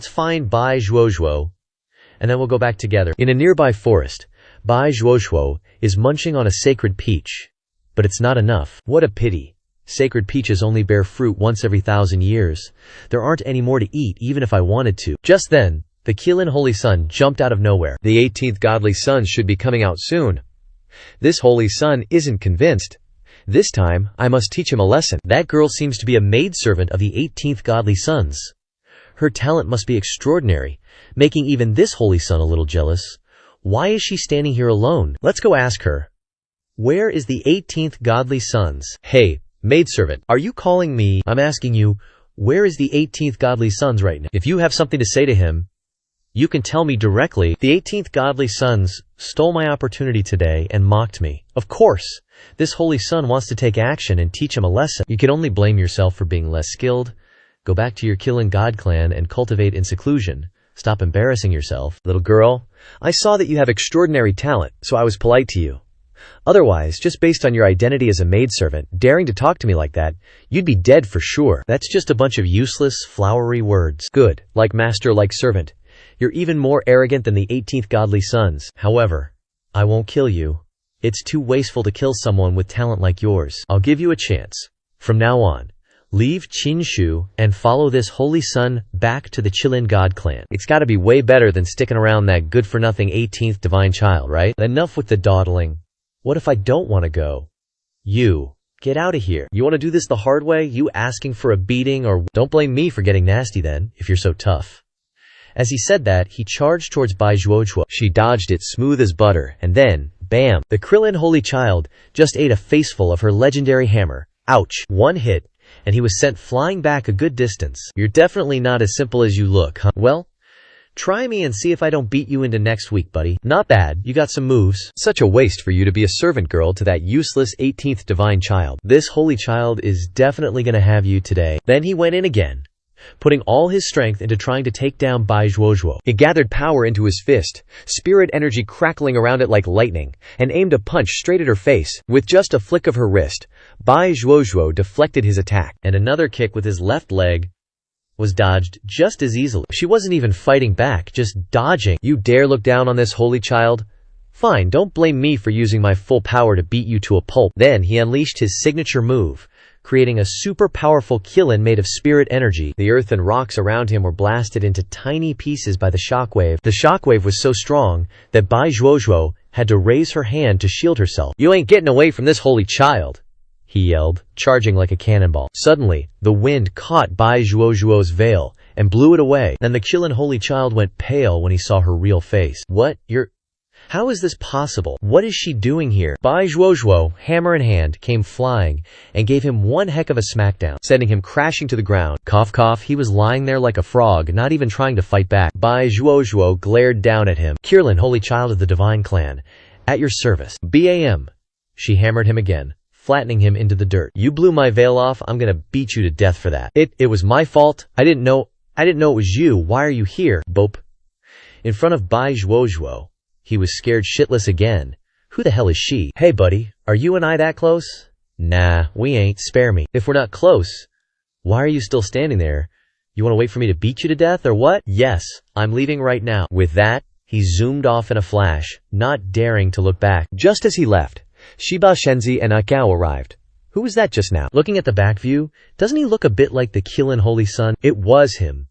[SPEAKER 1] find Bai Zhuozhuo, and then we'll go back together. In a nearby forest, Bai Zhuozhuo is munching on a sacred peach. But it's not enough. What a pity. Sacred peaches only bear fruit once every 1,000 years. There aren't any more to eat even if I wanted to. Just then, the Qilin Holy Sun jumped out of nowhere. The 18th godly sons should be coming out soon. This Holy Sun isn't convinced. This time, I must teach him a lesson. That girl seems to be a maidservant of the 18th godly sons. Her talent must be extraordinary, making even this Holy Sun a little jealous. Why is she standing here alone? Let's go ask her. Where is the 18th godly sons? Hey, maidservant, are you calling me? I'm asking you, where is the 18th godly sons right now? If you have something to say to him, you can tell me directly. The 18th godly sons stole my opportunity today and mocked me. Of course, this Holy Sun wants to take action and teach him a lesson. You can only blame yourself for being less skilled. Go back to your Qilin God clan and cultivate in seclusion. Stop embarrassing yourself. Little girl, I saw that you have extraordinary talent, so I was polite to you. Otherwise, just based on your identity as a maidservant, daring to talk to me like that, you'd be dead for sure. That's just a bunch of useless, flowery words. Good. Like master, like servant. You're even more arrogant than the 18th godly sons. However, I won't kill you. It's too wasteful to kill someone with talent like yours. I'll give you a chance. From now on, leave Qinshu and follow this Holy Sun back to the Qilin God clan. It's gotta be way better than sticking around that good-for-nothing 18th divine child, right? Enough with the dawdling. What if I don't want to go? You, get out of here. You want to do this the hard way? You asking for a beating or... Don't blame me for getting nasty then, if you're so tough. As he said that, he charged towards Bai Zhuozhuo. She dodged it smooth as butter, and then, bam! The Krillin Holy Child just ate a faceful of her legendary hammer. Ouch! One hit, and he was sent flying back a good distance. You're definitely not as simple as you look, huh? Well, try me and see if I don't beat you into next week, buddy. Not bad, you got some moves. Such a waste for you to be a servant girl to that useless 18th divine child. This holy child is definitely gonna have you today. Then he went in again, putting all his strength into trying to take down Bai Zhuozhuo. He gathered power into his fist, spirit energy crackling around it like lightning, and aimed a punch straight at her face. With just a flick of her wrist, Bai Zhuozhuo deflected his attack, and another kick with his left leg was dodged just as easily. She wasn't even fighting back, just dodging. You dare look down on this holy child? Fine, don't blame me for using my full power to beat you to a pulp. Then he unleashed his signature move, creating a super powerful Qilin made of spirit energy. The earth and rocks around him were blasted into tiny pieces by the shockwave. The shockwave was so strong that Bai Zhuozhuo had to raise her hand to shield herself. You ain't getting away from this holy child, he yelled, charging like a cannonball. Suddenly, the wind caught Bai Zhuozhuo's veil and blew it away. Then the Qilin Holy Child went pale when he saw her real face. What? How is this possible? What is she doing here? Bai Zhuozhuo, hammer in hand, came flying and gave him one heck of a smackdown, sending him crashing to the ground. Cough cough, he was lying there like a frog, not even trying to fight back. Bai Zhuozhuo glared down at him. Qilin, Holy Child of the Divine Clan, at your service. BAM. She hammered him again, flattening him into the dirt. You blew my veil off, I'm gonna beat you to death for that. It was my fault. I didn't know it was you. Why are you here? Bope. In front of Bai Zhuozhuo, he was scared shitless again. Who the hell is she? Hey buddy, are you and I that close? Nah, we ain't. Spare me. If we're not close, Why are you still standing there? You want to wait for me to beat you to death or what? Yes, I'm leaving right now. With that, he zoomed off in a flash, not daring to look back. Just as he left, Shiba Shenzi and Akao arrived. Who was that just now? Looking at the back view, doesn't he look a bit like the Killin Holy Sun? It was him.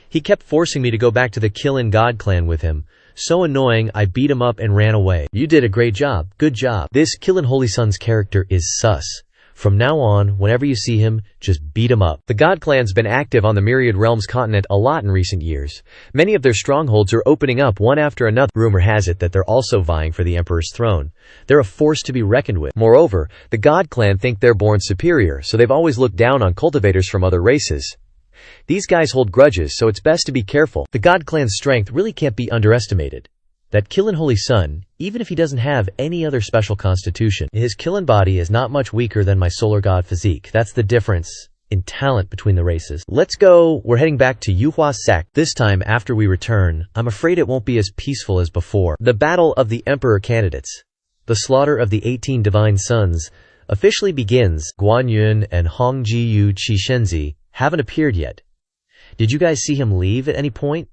[SPEAKER 1] He kept forcing me to go back to the Killin God clan with him. So annoying, I beat him up and ran away. You did a great job. Good job. This Killin Holy Sun's character is sus. From now on, whenever you see him, just beat him up. The God Clan's been active on the Myriad Realms continent a lot in recent years. Many of their strongholds are opening up one after another. Rumor has it that they're also vying for the Emperor's throne. They're a force to be reckoned with. Moreover, the God Clan think they're born superior, so they've always looked down on cultivators from other races. These guys hold grudges, so it's best to be careful. The God Clan's strength really can't be underestimated. That Killin Holy Sun, even if he doesn't have any other special constitution, his Killin body is not much weaker than my solar god physique. That's the difference in talent between the races. Let's go. We're heading back to Yuhua sect. This time, after we return, I'm afraid it won't be as peaceful as before. The battle of the Emperor candidates. The slaughter of the 18 divine sons officially begins. Guan Yun and Hong Ji-yu Qi-Shenzi haven't appeared yet. Did you guys see him leave at any point?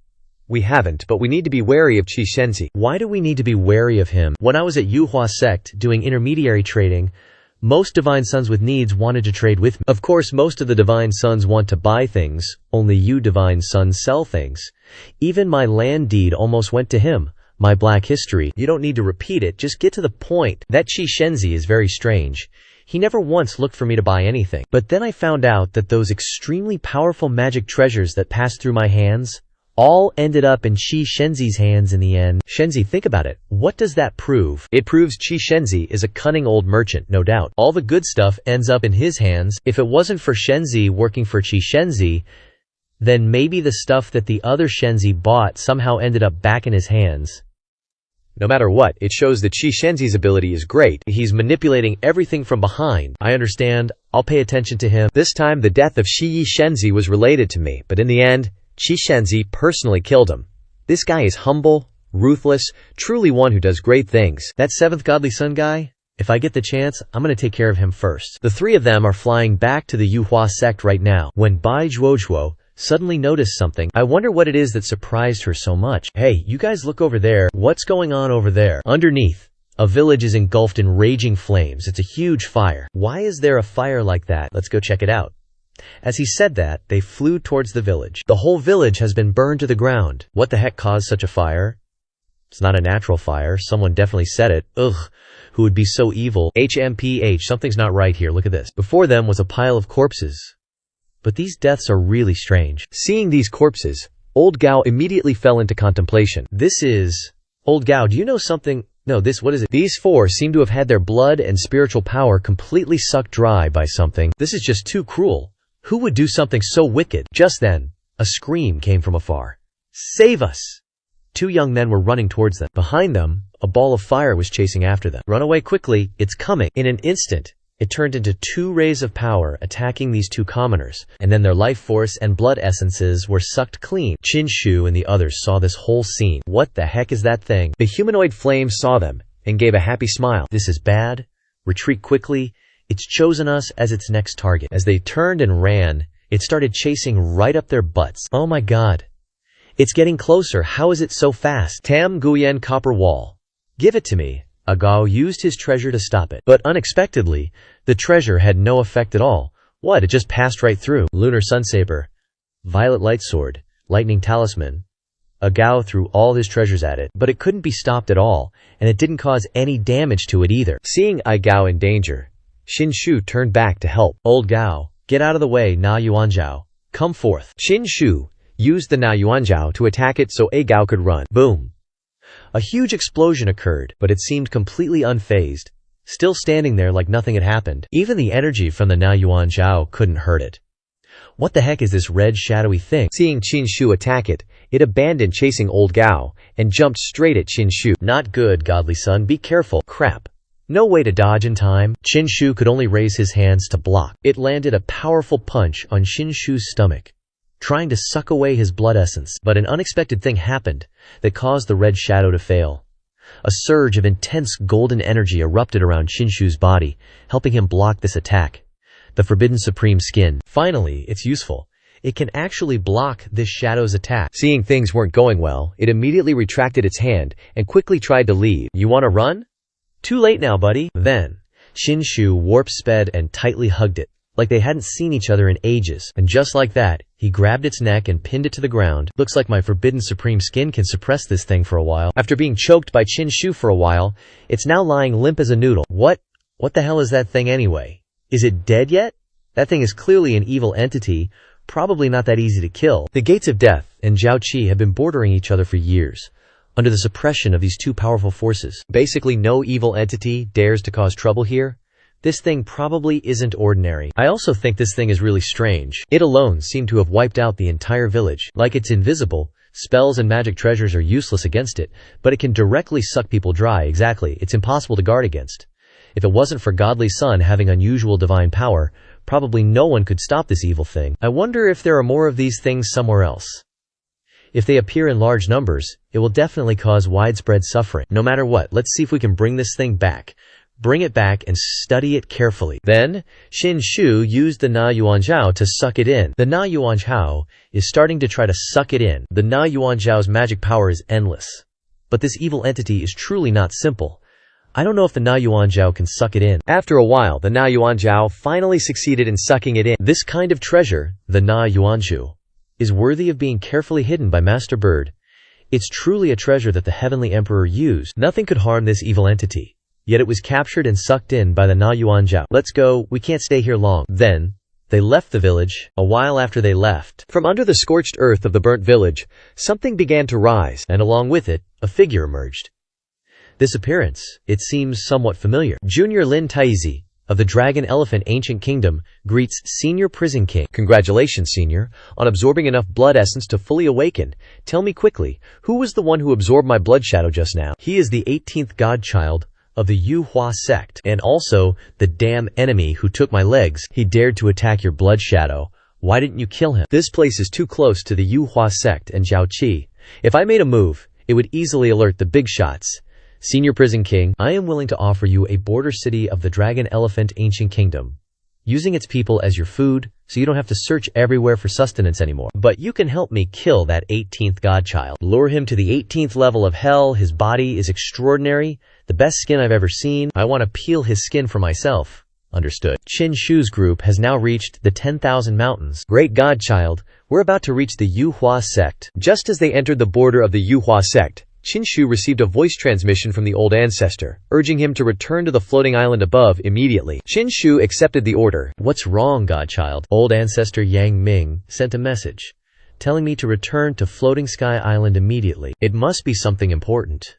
[SPEAKER 1] We haven't, but we need to be wary of Qi-Shenzi. Why do we need to be wary of him? When I was at Yuhua sect doing intermediary trading, most divine sons with needs wanted to trade with me. Of course, most of the divine sons want to buy things. Only you divine sons sell things. Even my land deed almost went to him. My black history. You don't need to repeat it, just get to the point. That Qi-Shenzi is very strange. He never once looked for me to buy anything. But then I found out that those extremely powerful magic treasures that passed through my hands all ended up in Qi-Shenzi's hands in the end. Shenzi, think about it. What does that prove? It proves Qi-Shenzi is a cunning old merchant, no doubt. All the good stuff ends up in his hands. If it wasn't for Shenzi working for Qi-Shenzi, then maybe the stuff that the other Shenzi bought somehow ended up back in his hands. No matter what, it shows that Qi-Shenzi's ability is great. He's manipulating everything from behind. I understand. I'll pay attention to him. This time, the death of Qi-Shenzi was related to me, but in the end, Qi-Shenzi personally killed him. This guy is humble, ruthless, truly one who does great things. That 7th Godly Sun guy? If I get the chance, I'm gonna take care of him first. The three of them are flying back to the Yuhua sect right now, when Bai Zhuozhuo suddenly noticed something. I wonder what it is that surprised her so much. Hey, you guys look over there. What's going on over there? Underneath, a village is engulfed in raging flames. It's a huge fire. Why is there a fire like that? Let's go check it out. As he said that, they flew towards the village. The whole village has been burned to the ground. What the heck caused such a fire? It's not a natural fire. Someone definitely said it. Ugh, who would be so evil? HMPH, something's not right here. Look at this. Before them was a pile of corpses. But these deaths are really strange. Seeing these corpses, Old Gao immediately fell into contemplation. This is... Old Gao, do you know something? No, what is it? These four seem to have had their blood and spiritual power completely sucked dry by something. This is just too cruel. Who would do something so wicked? Just then, a scream came from afar. Save us! Two young men were running towards them. Behind them, a ball of fire was chasing after them. Run away quickly, it's coming. In an instant, it turned into 2 rays of power attacking these 2 commoners, and then their life force and blood essences were sucked clean. Qin Shu and the others saw this whole scene. What the heck is that thing? The humanoid flame saw them and gave a happy smile. This is bad. Retreat quickly. It's chosen us as its next target. As they turned and ran, it started chasing right up their butts. Oh my god. It's getting closer. How is it so fast? Tam Guyen Copper Wall. Give it to me. Agao used his treasure to stop it. But unexpectedly, the treasure had no effect at all. What? It just passed right through. Lunar Sunsaber. Violet Light Sword. Lightning Talisman. Agao threw all his treasures at it, but it couldn't be stopped at all, and it didn't cause any damage to it either. Seeing Agao in danger, Qin Shu turned back to help. Old Gao, get out of the way, Na Yuanzhao. Come forth. Qin Shu used the Na Yuanzhao to attack it so Agao could run. Boom. A huge explosion occurred, but it seemed completely unfazed, still standing there like nothing had happened. Even the energy from the Na Yuanzhao couldn't hurt it. What the heck is this red shadowy thing? Seeing Qin Shu attack it, it abandoned chasing Old Gao and jumped straight at Qin Shu. Not good, Godly Son, be careful. Crap. No way to dodge in time. Qin Shu could only raise his hands to block. It landed a powerful punch on Qin Shu's stomach, trying to suck away his blood essence. But an unexpected thing happened that caused the red shadow to fail. A surge of intense golden energy erupted around Qin Shu's body, helping him block this attack. The Forbidden Supreme Skin. Finally, it's useful. It can actually block this shadow's attack. Seeing things weren't going well, it immediately retracted its hand and quickly tried to leave. You wanna run? Too late now, buddy. Then, Shinshu warp sped and tightly hugged it, like they hadn't seen each other in ages. And just like that, he grabbed its neck and pinned it to the ground. Looks like my Forbidden Supreme Skin can suppress this thing for a while. After being choked by Shinshu for a while, it's now lying limp as a noodle. What the hell is that thing anyway? Is it dead yet? That thing is clearly an evil entity, probably not that easy to kill. The Gates of Death and Zhao Qi have been bordering each other for years, under the suppression of these two powerful forces. Basically, no evil entity dares to cause trouble here. This thing probably isn't ordinary. I also think this thing is really strange. It alone seemed to have wiped out the entire village. Like it's invisible, spells and magic treasures are useless against it, but it can directly suck people dry. Exactly, it's impossible to guard against. If it wasn't for Godly Sun having unusual divine power, probably no one could stop this evil thing. I wonder if there are more of these things somewhere else. If they appear in large numbers, it will definitely cause widespread suffering. No matter what, let's see if we can bring this thing back. Bring it back and study it carefully. Then, Shinshu used the Na Yuanzhao to suck it in. The Na Yuanzhao is starting to try to suck it in. The Na Yuanzhao's magic power is endless. But this evil entity is truly not simple. I don't know if the Na Yuanzhao can suck it in. After a while, the Na Yuanzhao finally succeeded in sucking it in. This kind of treasure, the Na Yuanzhu, is worthy of being carefully hidden by Master Bird. It's truly a treasure that the Heavenly Emperor used. Nothing could harm this evil entity. Yet it was captured and sucked in by the Na Yuanzhao. Let's go, we can't stay here long. Then, they left the village. A while after they left, from under the scorched earth of the burnt village, something began to rise, and along with it, a figure emerged. This appearance, it seems somewhat familiar. Junior Lin Taizi, of the Dragon Elephant Ancient Kingdom, greets Senior Prison King. Congratulations, Senior, on absorbing enough blood essence to fully awaken. Tell me quickly, who was the one who absorbed my blood shadow just now? He is the 18th godchild of the Yuhua sect, and also the damn enemy who took my legs. He dared to attack your blood shadow. Why didn't you kill him? This place is too close to the Yuhua sect and Zhao Qi. If I made a move, it would easily alert the big shots. Senior Prison King, I am willing to offer you a border city of the Dragon Elephant Ancient Kingdom, using its people as your food, so you don't have to search everywhere for sustenance anymore. But you can help me kill that 18th godchild. Lure him to the 18th level of hell. His body is extraordinary, the best skin I've ever seen. I want to peel his skin for myself. Understood. Shinshu's group has now reached the 10,000 mountains. Great godchild, we're about to reach the Yuhua sect. Just as they entered the border of the Yuhua sect, Shinshu received a voice transmission from the old ancestor, urging him to return to the floating island above immediately. Shinshu accepted the order. What's wrong, godchild? Old ancestor Yang Ming sent a message, telling me to return to Floating Sky Island immediately. It must be something important.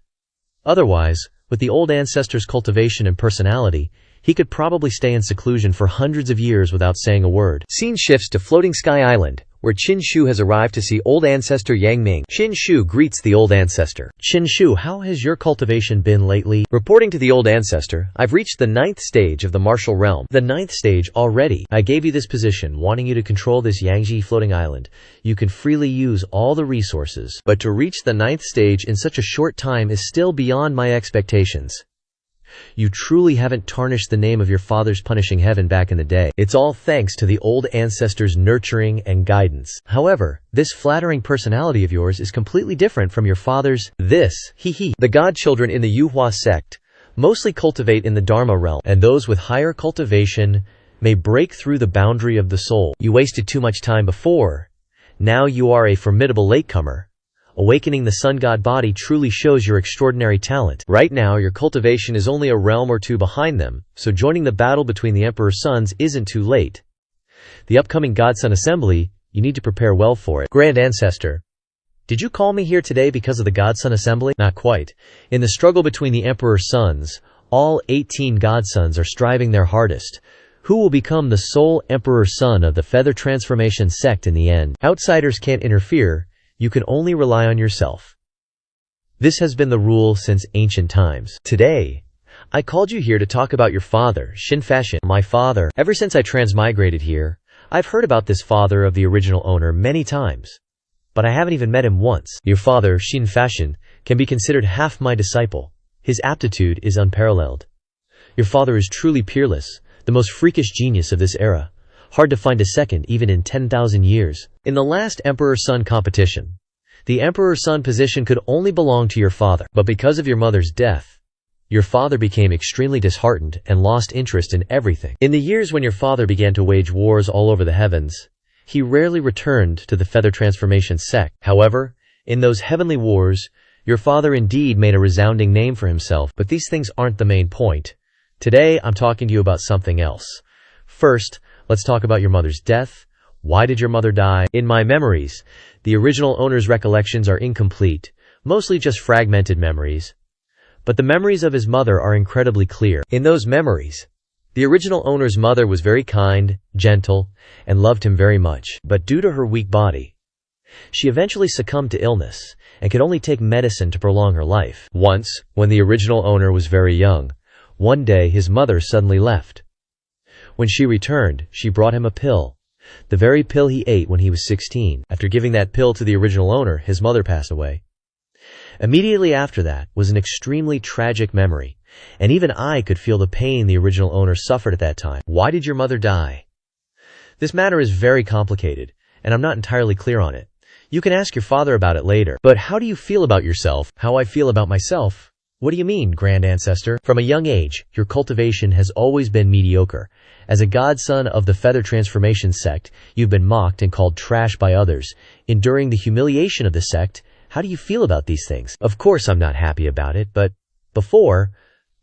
[SPEAKER 1] Otherwise, with the old ancestor's cultivation and personality, he could probably stay in seclusion for hundreds of years without saying a word. Scene shifts to Floating Sky Island, where Shinshu has arrived to see old ancestor Yang Ming. Shinshu greets the old ancestor. Shinshu, how has your cultivation been lately? Reporting to the old ancestor, I've reached the 9th stage of the martial realm. The 9th stage already. I gave you this position, wanting you to control this Yangji floating island. You can freely use all the resources. But to reach the 9th stage in such a short time is still beyond my expectations. You truly haven't tarnished the name of your father's punishing heaven back in the day. It's all thanks to the old ancestor's nurturing and guidance. However, this flattering personality of yours is completely different from your father's. The godchildren in the Yuhua sect mostly cultivate in the Dharma realm, and those with higher cultivation may break through the boundary of the soul. You wasted too much time before. Now you are a formidable latecomer. Awakening the sun god body truly shows your extraordinary talent. Right now, your cultivation is only a realm or two behind them, so joining the battle between the Emperor's sons isn't too late. The upcoming Godson Assembly, you need to prepare well for it. Grand Ancestor, did you call me here today because of the Godson Assembly? Not quite. In the struggle between the Emperor's sons, all 18 godsons are striving their hardest. Who will become the sole Emperor's son of the Feather Transformation sect in the end? Outsiders can't interfere. You can only rely on yourself. This has been the rule since ancient times. Today, I called you here to talk about your father, Shinfashion. My father. Ever since I transmigrated here, I've heard about this father of the original owner many times, but I haven't even met him once. Your father, Shinfashion, can be considered half my disciple. His aptitude is unparalleled. Your father is truly peerless, the most freakish genius of this era. Hard to find a second even in 10,000 years. In the last emperor-son competition, the emperor-son position could only belong to your father, but because of your mother's death, your father became extremely disheartened and lost interest in everything. In the years when your father began to wage wars all over the heavens, he rarely returned to the feather transformation sect. However, in those heavenly wars, your father indeed made a resounding name for himself, but these things aren't the main point. Today, I'm talking to you about something else. First, let's talk about your mother's death. Why did your mother die? In my memories, the original owner's recollections are incomplete, mostly just fragmented memories. But the memories of his mother are incredibly clear. In those memories, the original owner's mother was very kind, gentle, and loved him very much. But due to her weak body, she eventually succumbed to illness and could only take medicine to prolong her life. Once, when the original owner was very young, one day his mother suddenly left. When she returned, she brought him a pill, the very pill he ate when he was 16. After giving that pill to the original owner, his mother passed away. Immediately after that was an extremely tragic memory, and even I could feel the pain the original owner suffered at that time. Why did your mother die? This matter is very complicated, and I'm not entirely clear on it. You can ask your father about it later. But how do you feel about yourself? How I feel about myself? What do you mean, grand ancestor? From a young age, your cultivation has always been mediocre. As a godson of the feather transformation sect, you've been mocked and called trash by others. Enduring the humiliation of the sect, how do you feel about these things? Of course I'm not happy about it, but before,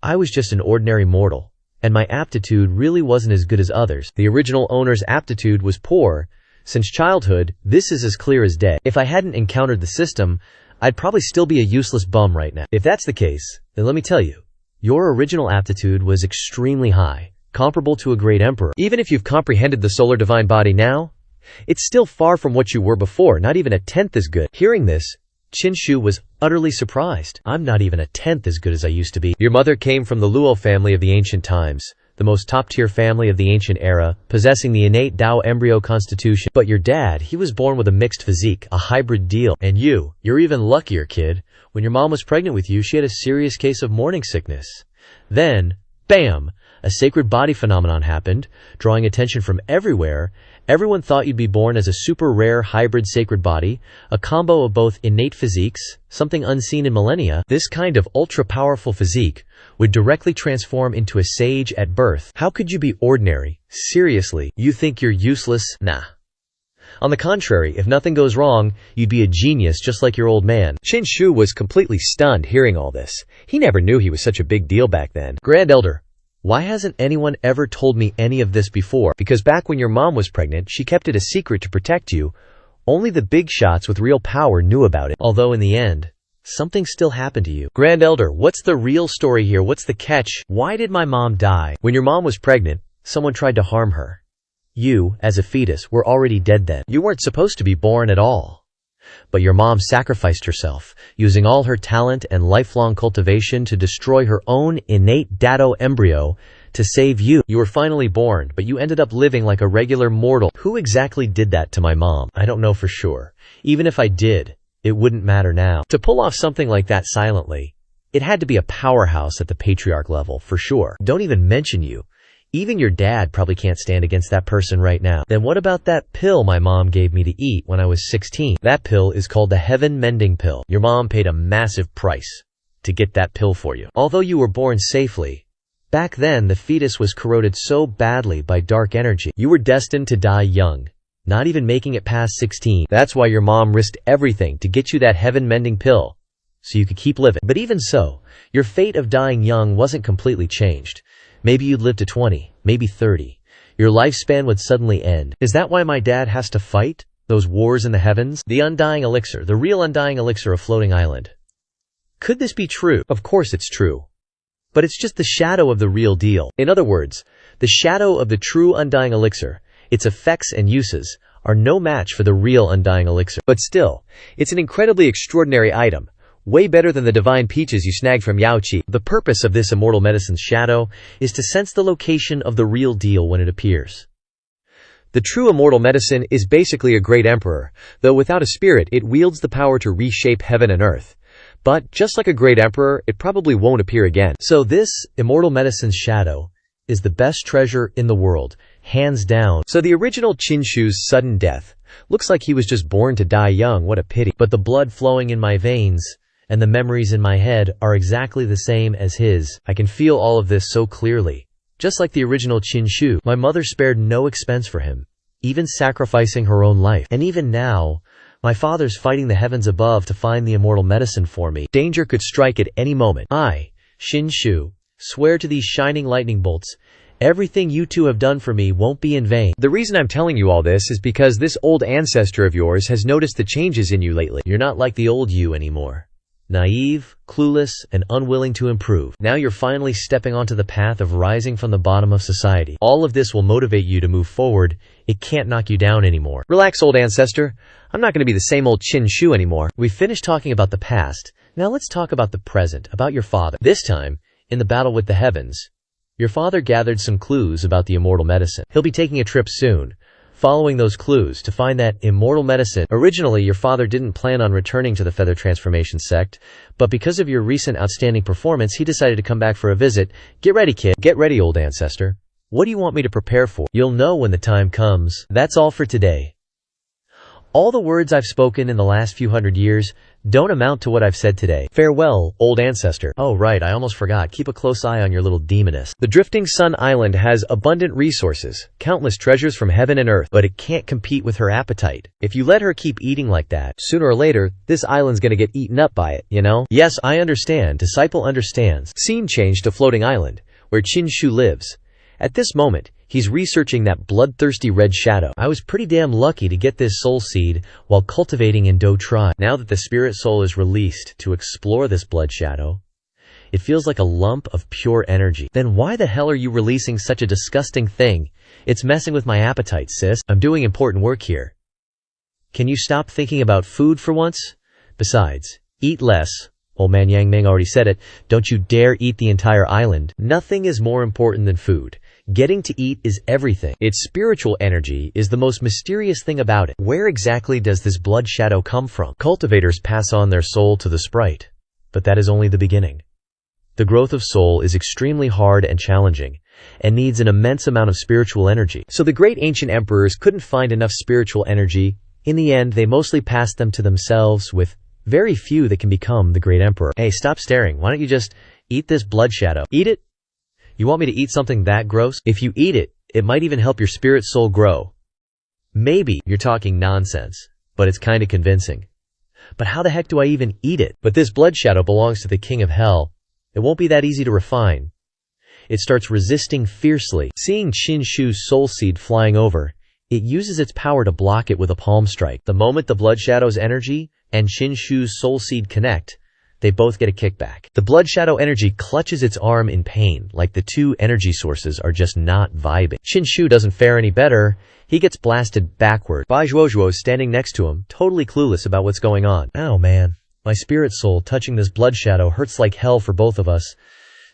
[SPEAKER 1] I was just an ordinary mortal, and my aptitude really wasn't as good as others. The original owner's aptitude was poor. Since childhood, this is as clear as day. If I hadn't encountered the system, I'd probably still be a useless bum right now. If that's the case, then let me tell you, your original aptitude was extremely high, comparable to a great emperor. Even if you've comprehended the solar divine body now, it's still far from what you were before, not even a tenth as good. Hearing this, Qinshu was utterly surprised. I'm not even a tenth as good as I used to be. Your mother came from the Luo family of the ancient times, the most top-tier family of the ancient era, possessing the innate Dao embryo constitution. But your dad, he was born with a mixed physique, a hybrid deal. And you're even luckier, kid. When your mom was pregnant with you, she had a serious case of morning sickness. Then, bam! A sacred body phenomenon happened, drawing attention from everywhere. Everyone thought you'd be born as a super rare hybrid sacred body, a combo of both innate physiques, something unseen in millennia. This kind of ultra-powerful physique would directly transform into a sage at birth. How could you be ordinary? Seriously, you think you're useless? Nah. On the contrary, if nothing goes wrong, you'd be a genius just like your old man. Qinshu was completely stunned hearing all this. He never knew he was such a big deal back then. Grand Elder, why hasn't anyone ever told me any of this before? Because back when your mom was pregnant, she kept it a secret to protect you. Only the big shots with real power knew about it. Although in the end, something still happened to you. Grand Elder, what's the real story here? What's the catch? Why did my mom die? When your mom was pregnant, someone tried to harm her. You, as a fetus, were already dead then. You weren't supposed to be born at all. But your mom sacrificed herself, using all her talent and lifelong cultivation to destroy her own innate Dao embryo to save you. You were finally born, but you ended up living like a regular mortal. Who exactly did that to my mom? I don't know for sure. Even if I did, it wouldn't matter now. To pull off something like that silently, it had to be a powerhouse at the patriarch level, for sure. Don't even mention you. Even your dad probably can't stand against that person right now. Then what about that pill my mom gave me to eat when I was 16? That pill is called the Heaven Mending Pill. Your mom paid a massive price to get that pill for you. Although you were born safely, back then the fetus was corroded so badly by dark energy. You were destined to die young, not even making it past 16. That's why your mom risked everything to get you that Heaven Mending Pill, so you could keep living. But even so, your fate of dying young wasn't completely changed. Maybe you'd live to 20, maybe 30. Your lifespan would suddenly end. Is that why my dad has to fight those wars in the heavens? The undying elixir, the real undying elixir of Floating Island. Could this be true? Of course it's true. But it's just the shadow of the real deal. In other words, the shadow of the true undying elixir, its effects and uses, are no match for the real undying elixir. But still, it's an incredibly extraordinary item. Way better than the divine peaches you snagged from Yaoqi. The purpose of this immortal medicine's shadow is to sense the location of the real deal when it appears. The true immortal medicine is basically a great emperor, though without a spirit it wields the power to reshape heaven and earth. But, just like a great emperor, it probably won't appear again. So this immortal medicine's shadow is the best treasure in the world, hands down. So the original Chinshu's sudden death looks like he was just born to die young, what a pity. But the blood flowing in my veins and the memories in my head are exactly the same as his. I can feel all of this so clearly. Just like the original Chinshu, my mother spared no expense for him, even sacrificing her own life. And even now, my father's fighting the heavens above to find the immortal medicine for me. Danger could strike at any moment. I, Chinshu, swear to these shining lightning bolts, everything you two have done for me won't be in vain. The reason I'm telling you all this is because this old ancestor of yours has noticed the changes in you lately. You're not like the old you anymore. Naive, clueless, and unwilling to improve. Now you're finally stepping onto the path of rising from the bottom of society. All of this will motivate you to move forward. It can't knock you down anymore. Relax, old ancestor. I'm not going to be the same old Chinshu anymore. We finished talking about the past. Now let's talk about the present, about your father. This time, in the battle with the heavens, your father gathered some clues about the immortal medicine. He'll be taking a trip soon, following those clues to find that immortal medicine. Originally, your father didn't plan on returning to the Feather Transformation sect, but because of your recent outstanding performance, he decided to come back for a visit. Get ready, kid. Get ready, old ancestor. What do you want me to prepare for? You'll know when the time comes. That's all for today. All the words I've spoken in the last few hundred years don't amount to what I've said today. Farewell, old ancestor. Oh right, I almost forgot. Keep a close eye on your little demoness. The Drifting Sun Island has abundant resources, countless treasures from heaven and earth, but it can't compete with her appetite. If you let her keep eating like that, sooner or later, this island's gonna get eaten up by it, you know? Yes, I understand. Disciple understands. Scene change to Floating Island, where Chinshu lives. At this moment, he's researching that bloodthirsty red shadow. I was pretty damn lucky to get this soul seed while cultivating Endo Tribe. Now that the spirit soul is released to explore this blood shadow, it feels like a lump of pure energy. Then why the hell are you releasing such a disgusting thing? It's messing with my appetite, sis. I'm doing important work here. Can you stop thinking about food for once? Besides, eat less. Old man Yang Ming already said it. Don't you dare eat the entire island. Nothing is more important than food. Getting to eat is everything. Its spiritual energy is the most mysterious thing about it. Where exactly does this blood shadow come from? Cultivators pass on their soul to the sprite, but that is only the beginning. The growth of soul is extremely hard and challenging, and needs an immense amount of spiritual energy. So the great ancient emperors couldn't find enough spiritual energy. In the end, they mostly passed them to themselves, with very few that can become the great emperor. Hey, stop staring. Why don't you just eat this blood shadow? Eat it? You want me to eat something that gross? If you eat it, it might even help your spirit soul grow. Maybe you're talking nonsense, but it's kinda convincing. But how the heck do I even eat it? But this blood shadow belongs to the king of hell. It won't be that easy to refine. It starts resisting fiercely. Seeing Chinshu's soul seed flying over, it uses its power to block it with a palm strike. The moment the blood shadow's energy and Chinshu's soul seed connect, they both get a kickback. The blood shadow energy clutches its arm in pain, like the two energy sources are just not vibing. Chinshu doesn't fare any better. He gets blasted backward. Bai Zhuozhuo is standing next to him, totally clueless about what's going on. Oh man, my spirit soul touching this blood shadow hurts like hell for both of us.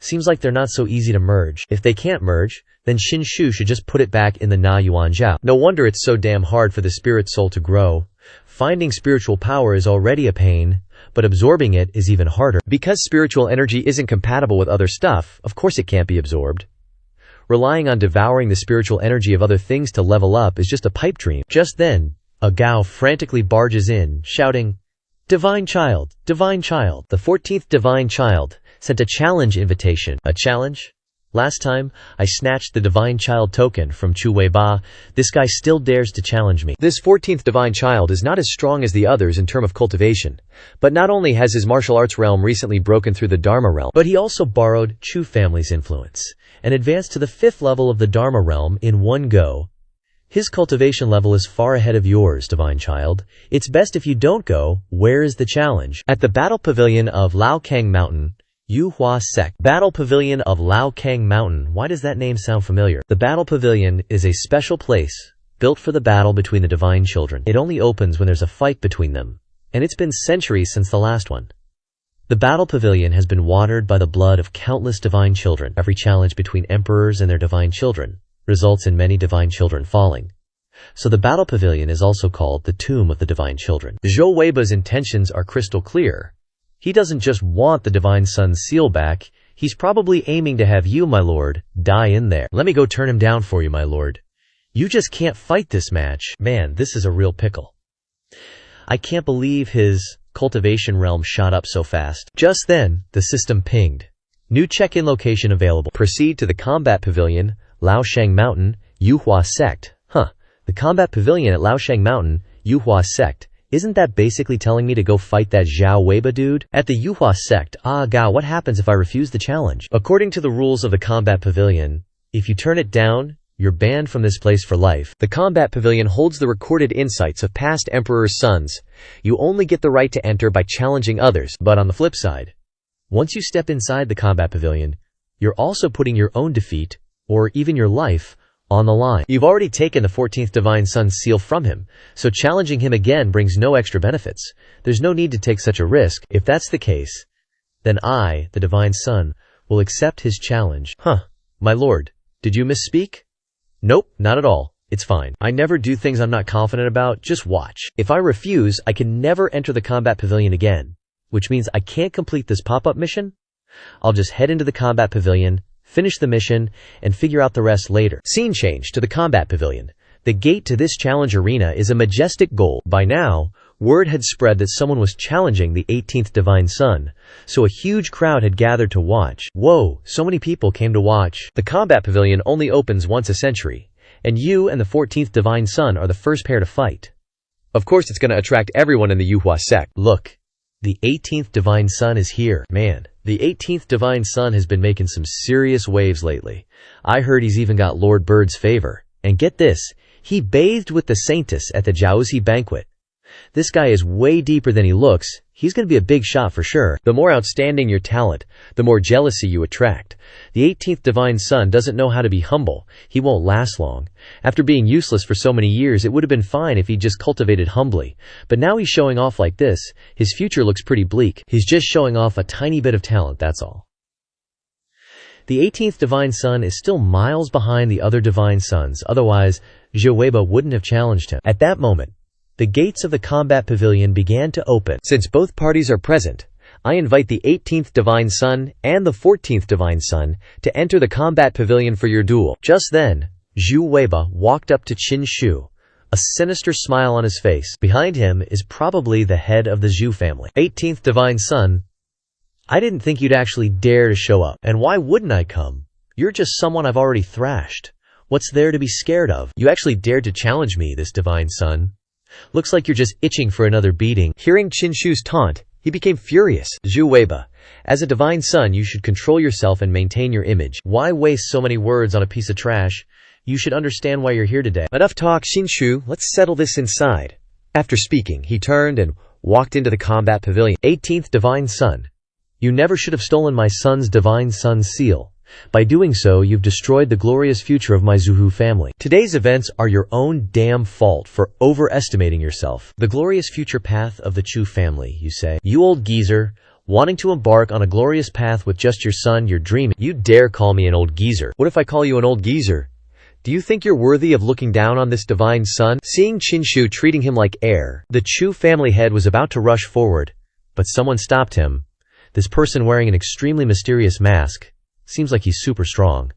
[SPEAKER 1] Seems like they're not so easy to merge. If they can't merge, then Chinshu should just put it back in the Na Yuan Zhao. No wonder it's so damn hard for the spirit soul to grow. Finding spiritual power is already a pain, but absorbing it is even harder. Because spiritual energy isn't compatible with other stuff, of course it can't be absorbed. Relying on devouring the spiritual energy of other things to level up is just a pipe dream. Just then, a Gao frantically barges in, shouting, "Divine Child! Divine Child!" The 14th Divine Child sent a challenge invitation. A challenge? Last time, I snatched the Divine Child token from Chu Weiba. This guy still dares to challenge me. This 14th Divine Child is not as strong as the others in terms of cultivation, but not only has his martial arts realm recently broken through the Dharma realm, but he also borrowed Chu family's influence and advanced to the 5th level of the Dharma realm in one go. His cultivation level is far ahead of yours, Divine Child. It's best if you don't go. Where is the challenge? At the Battle Pavilion of Lao Kang Mountain, Yuhua Sect. Battle Pavilion of Lao Kang Mountain. Why does that name sound familiar? The Battle Pavilion is a special place built for the battle between the Divine Children. It only opens when there's a fight between them, and it's been centuries since the last one. The Battle Pavilion has been watered by the blood of countless Divine Children. Every challenge between emperors and their Divine Children results in many Divine Children falling. So the Battle Pavilion is also called the Tomb of the Divine Children. Zhou Weiba's intentions are crystal clear. He doesn't just want the Divine Sun's seal back, He's probably aiming to have you, my lord, die in there. Let me go turn him down for you, my lord. You just can't fight this match. Man, this is a real pickle. I can't believe his cultivation realm shot up so fast. Just then, the system pinged. New check-in location available. Proceed to the combat pavilion, Laoshang Mountain, Yuhua Sect. The combat pavilion at Laoshang Mountain, Yuhua Sect. Isn't that basically telling me to go fight that Zhao Weiba dude? At the Yuhua Sect, what happens if I refuse the challenge? According to the rules of the combat pavilion, if you turn it down, you're banned from this place for life. The combat pavilion holds the recorded insights of past emperor's sons. You only get the right to enter by challenging others, but on the flip side, once you step inside the combat pavilion, you're also putting your own defeat, or even your life, on the line. You've already taken the 14th Divine Sun's seal from him, so challenging him again brings no extra benefits. There's no need to take such a risk. If that's the case, then I, the Divine Sun, will accept his challenge. My lord, did you misspeak? Nope, not at all. It's fine. I never do things I'm not confident about. Just watch. If I refuse, I can never enter the combat pavilion again, which means I can't complete this pop-up mission. I'll just head into the combat pavilion, finish the mission, and figure out the rest later. Scene change to the combat pavilion. The gate to this challenge arena is a majestic gold. By now, word had spread that someone was challenging the 18th Divine Sun, so a huge crowd had gathered to watch. Whoa, so many people came to watch. The combat pavilion only opens once a century, and you and the 14th Divine Sun are the first pair to fight. Of course it's going to attract everyone in the Yuhua sect. Look, the 18th Divine Sun is here. Man, the 18th Divine Sun has been making some serious waves lately. I heard he's even got Lord Bird's favor. And get this, he bathed with the Saintess at the Jiaozi banquet. This guy is way deeper than he looks. He's going to be a big shot for sure. The more outstanding your talent, the more jealousy you attract. The 18th Divine Sun doesn't know how to be humble. He won't last long. After being useless for so many years, it would have been fine if he just cultivated humbly. But now he's showing off like this. His future looks pretty bleak. He's just showing off a tiny bit of talent, that's all. The 18th Divine Sun is still miles behind the other Divine Suns, otherwise Zhao Weiba wouldn't have challenged him. At that moment, the gates of the combat pavilion began to open. Since both parties are present, I invite the 18th Divine Sun and the 14th Divine Sun to enter the combat pavilion for your duel. Just then, Zhao Weiba walked up to Qin Shu, a sinister smile on his face. Behind him is probably the head of the Zhou family. 18th Divine Sun, I didn't think you'd actually dare to show up. And why wouldn't I come? You're just someone I've already thrashed. What's there to be scared of? You actually dared to challenge me, this Divine Sun. Looks like you're just itching for another beating. Hearing Qin Shu's taunt, he became furious. Zhao Weiba, as a Divine Sun, you should control yourself and maintain your image. Why waste so many words on a piece of trash? You should understand why you're here today. Enough talk, Qin Shu. Let's settle this inside. After speaking, he turned and walked into the combat pavilion. 18th Divine Sun, you never should have stolen my son's Divine Sun seal. By doing so, you've destroyed the glorious future of my Zhou family. Today's events are your own damn fault for overestimating yourself. The glorious future path of the Chu family, you say. You old geezer, wanting to embark on a glorious path with just your son, you're dreaming. You dare call me an old geezer. What if I call you an old geezer? Do you think you're worthy of looking down on this Divine Sun? Seeing Qin Shu treating him like air, the Chu family head was about to rush forward, but someone stopped him. This person wearing an extremely mysterious mask. Seems like he's super strong.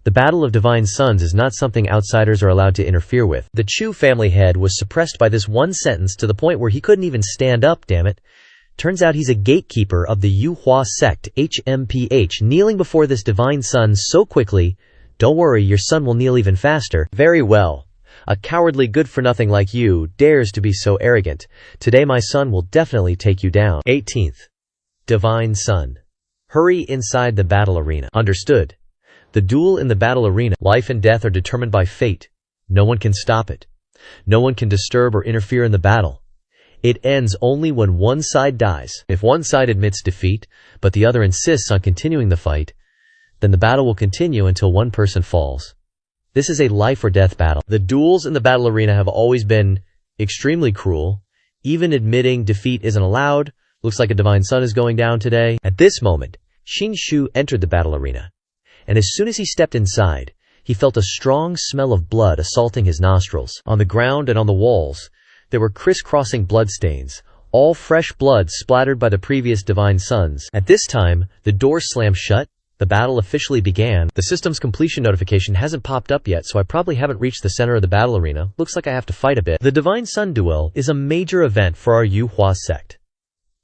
[SPEAKER 1] The Battle of Divine Suns is not something outsiders are allowed to interfere with. The Chu family head was suppressed by this one sentence to the point where he couldn't even stand up, damn it. Turns out he's a gatekeeper of the Yuhua sect, HMPH, kneeling before this Divine Sun so quickly. Don't worry, your son will kneel even faster. Very well. A cowardly good-for-nothing like you dares to be so arrogant. Today my son will definitely take you down. 18th Divine Sun. Hurry inside the battle arena. Understood. The duel in the battle arena. Life and death are determined by fate. No one can stop it. No one can disturb or interfere in the battle. It ends only when one side dies. If one side admits defeat, but the other insists on continuing the fight, then the battle will continue until one person falls. This is a life or death battle. The duels in the battle arena have always been extremely cruel. Even admitting defeat isn't allowed. Looks like a Divine Sun is going down today. At this moment, Qin Shu entered the battle arena, and as soon as he stepped inside, he felt a strong smell of blood assaulting his nostrils. On the ground and on the walls, there were crisscrossing bloodstains, all fresh blood splattered by the previous divine sons. At this time, the door slammed shut. The battle officially began. The system's completion notification hasn't popped up yet, so I probably haven't reached the center of the battle arena. Looks like I have to fight a bit. The Divine Sun Duel is a major event for our Yuhua sect.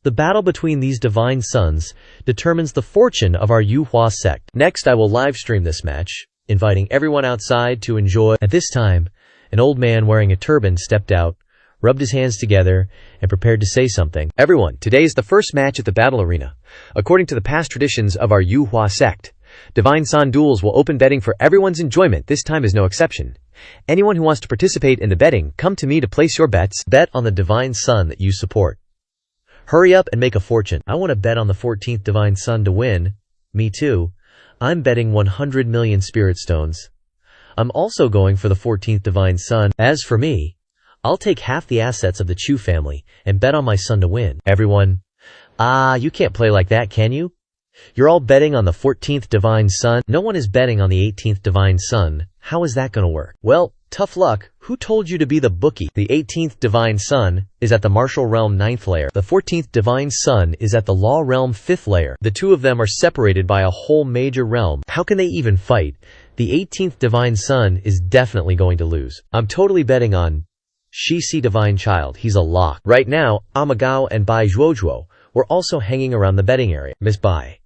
[SPEAKER 1] The battle between these divine sons determines the fortune of our Yuhua sect. Next, I will live stream this match, inviting everyone outside to enjoy. At this time, an old man wearing a turban stepped out, rubbed his hands together, and prepared to say something. Everyone, today is the first match at the battle arena. According to the past traditions of our Yuhua sect, Divine Sun duels will open betting for everyone's enjoyment. This time is no exception. Anyone who wants to participate in the betting, come to me to place your bets. Bet on the Divine Sun that you support. Hurry up and make a fortune. I want to bet on the 14th Divine Sun to win. Me too. I'm betting 100 million spirit stones. I'm also going for the 14th Divine Sun. As for me, I'll take half the assets of the Chu family and bet on my son to win. Everyone, you can't play like that, can you? You're all betting on the 14th Divine Sun. No one is betting on the 18th Divine Sun. How is that gonna work? Well, tough luck. Who told you to be the bookie? The 18th Divine Sun is at the Martial Realm 9th layer. The 14th Divine Sun is at the Law Realm 5th layer. The two of them are separated by a whole major realm. How can they even fight? The 18th Divine Sun is definitely going to lose. I'm totally betting on Shishi Divine Child. He's a lock. Right now, Amagao and Bai Zhuozhuo were also hanging around the betting area. Miss Bai,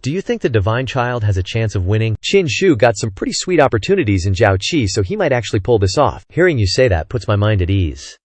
[SPEAKER 1] do you think the Divine Child has a chance of winning? Qin Shu got some pretty sweet opportunities in Zhao Qi, so he might actually pull this off. Hearing you say that puts my mind at ease.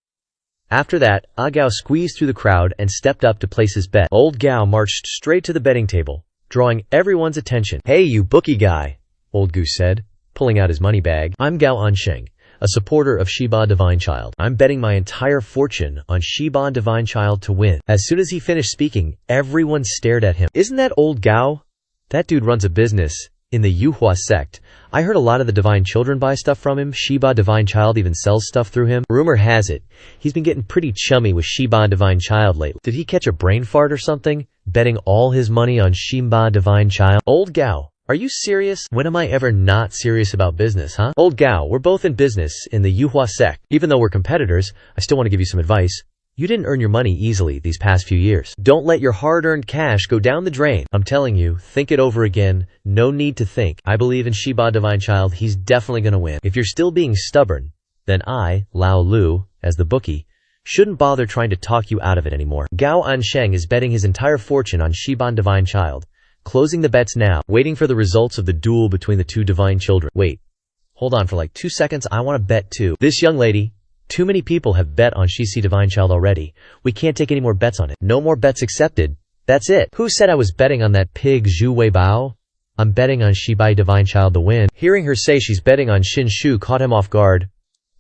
[SPEAKER 1] After that, Gao squeezed through the crowd and stepped up to place his bet. Old Gao marched straight to the betting table, drawing everyone's attention. Hey, you bookie guy, Old Gu said, pulling out his money bag. I'm Gao Ansheng, a supporter of Shiba Divine Child. I'm betting my entire fortune on Shiba Divine Child to win. As soon as he finished speaking, everyone stared at him. Isn't that old Gao? That dude runs a business in the Yuhua sect. I heard a lot of the Divine Children buy stuff from him. Shiba Divine Child even sells stuff through him. Rumor has it, he's been getting pretty chummy with Shiba Divine Child lately. Did he catch a brain fart or something? Betting all his money on Shiba Divine Child? Old Gao, are you serious? When am I ever not serious about business, huh? Old Gao, we're both in business in the Yuhua sect. Even though we're competitors, I still want to give you some advice. You didn't earn your money easily these past few years. Don't let your hard-earned cash go down the drain. I'm telling you, think it over again. No need to think. I believe in Shiba Divine Child. He's definitely gonna win. If you're still being stubborn, then I, Lao Lu, as the bookie, shouldn't bother trying to talk you out of it anymore. Gao Ansheng is betting his entire fortune on Shiba Divine Child. Closing the bets now, waiting for the results of the duel between the two divine children. Wait, hold on for like 2 seconds, I want to bet too. This young lady, too many people have bet on Shishi Divine Child already. We can't take any more bets on it. No more bets accepted. That's it. Who said I was betting on that pig Zhu Weibao? I'm betting on Shibai Divine Child to win. Hearing her say she's betting on Qin Shu caught him off guard.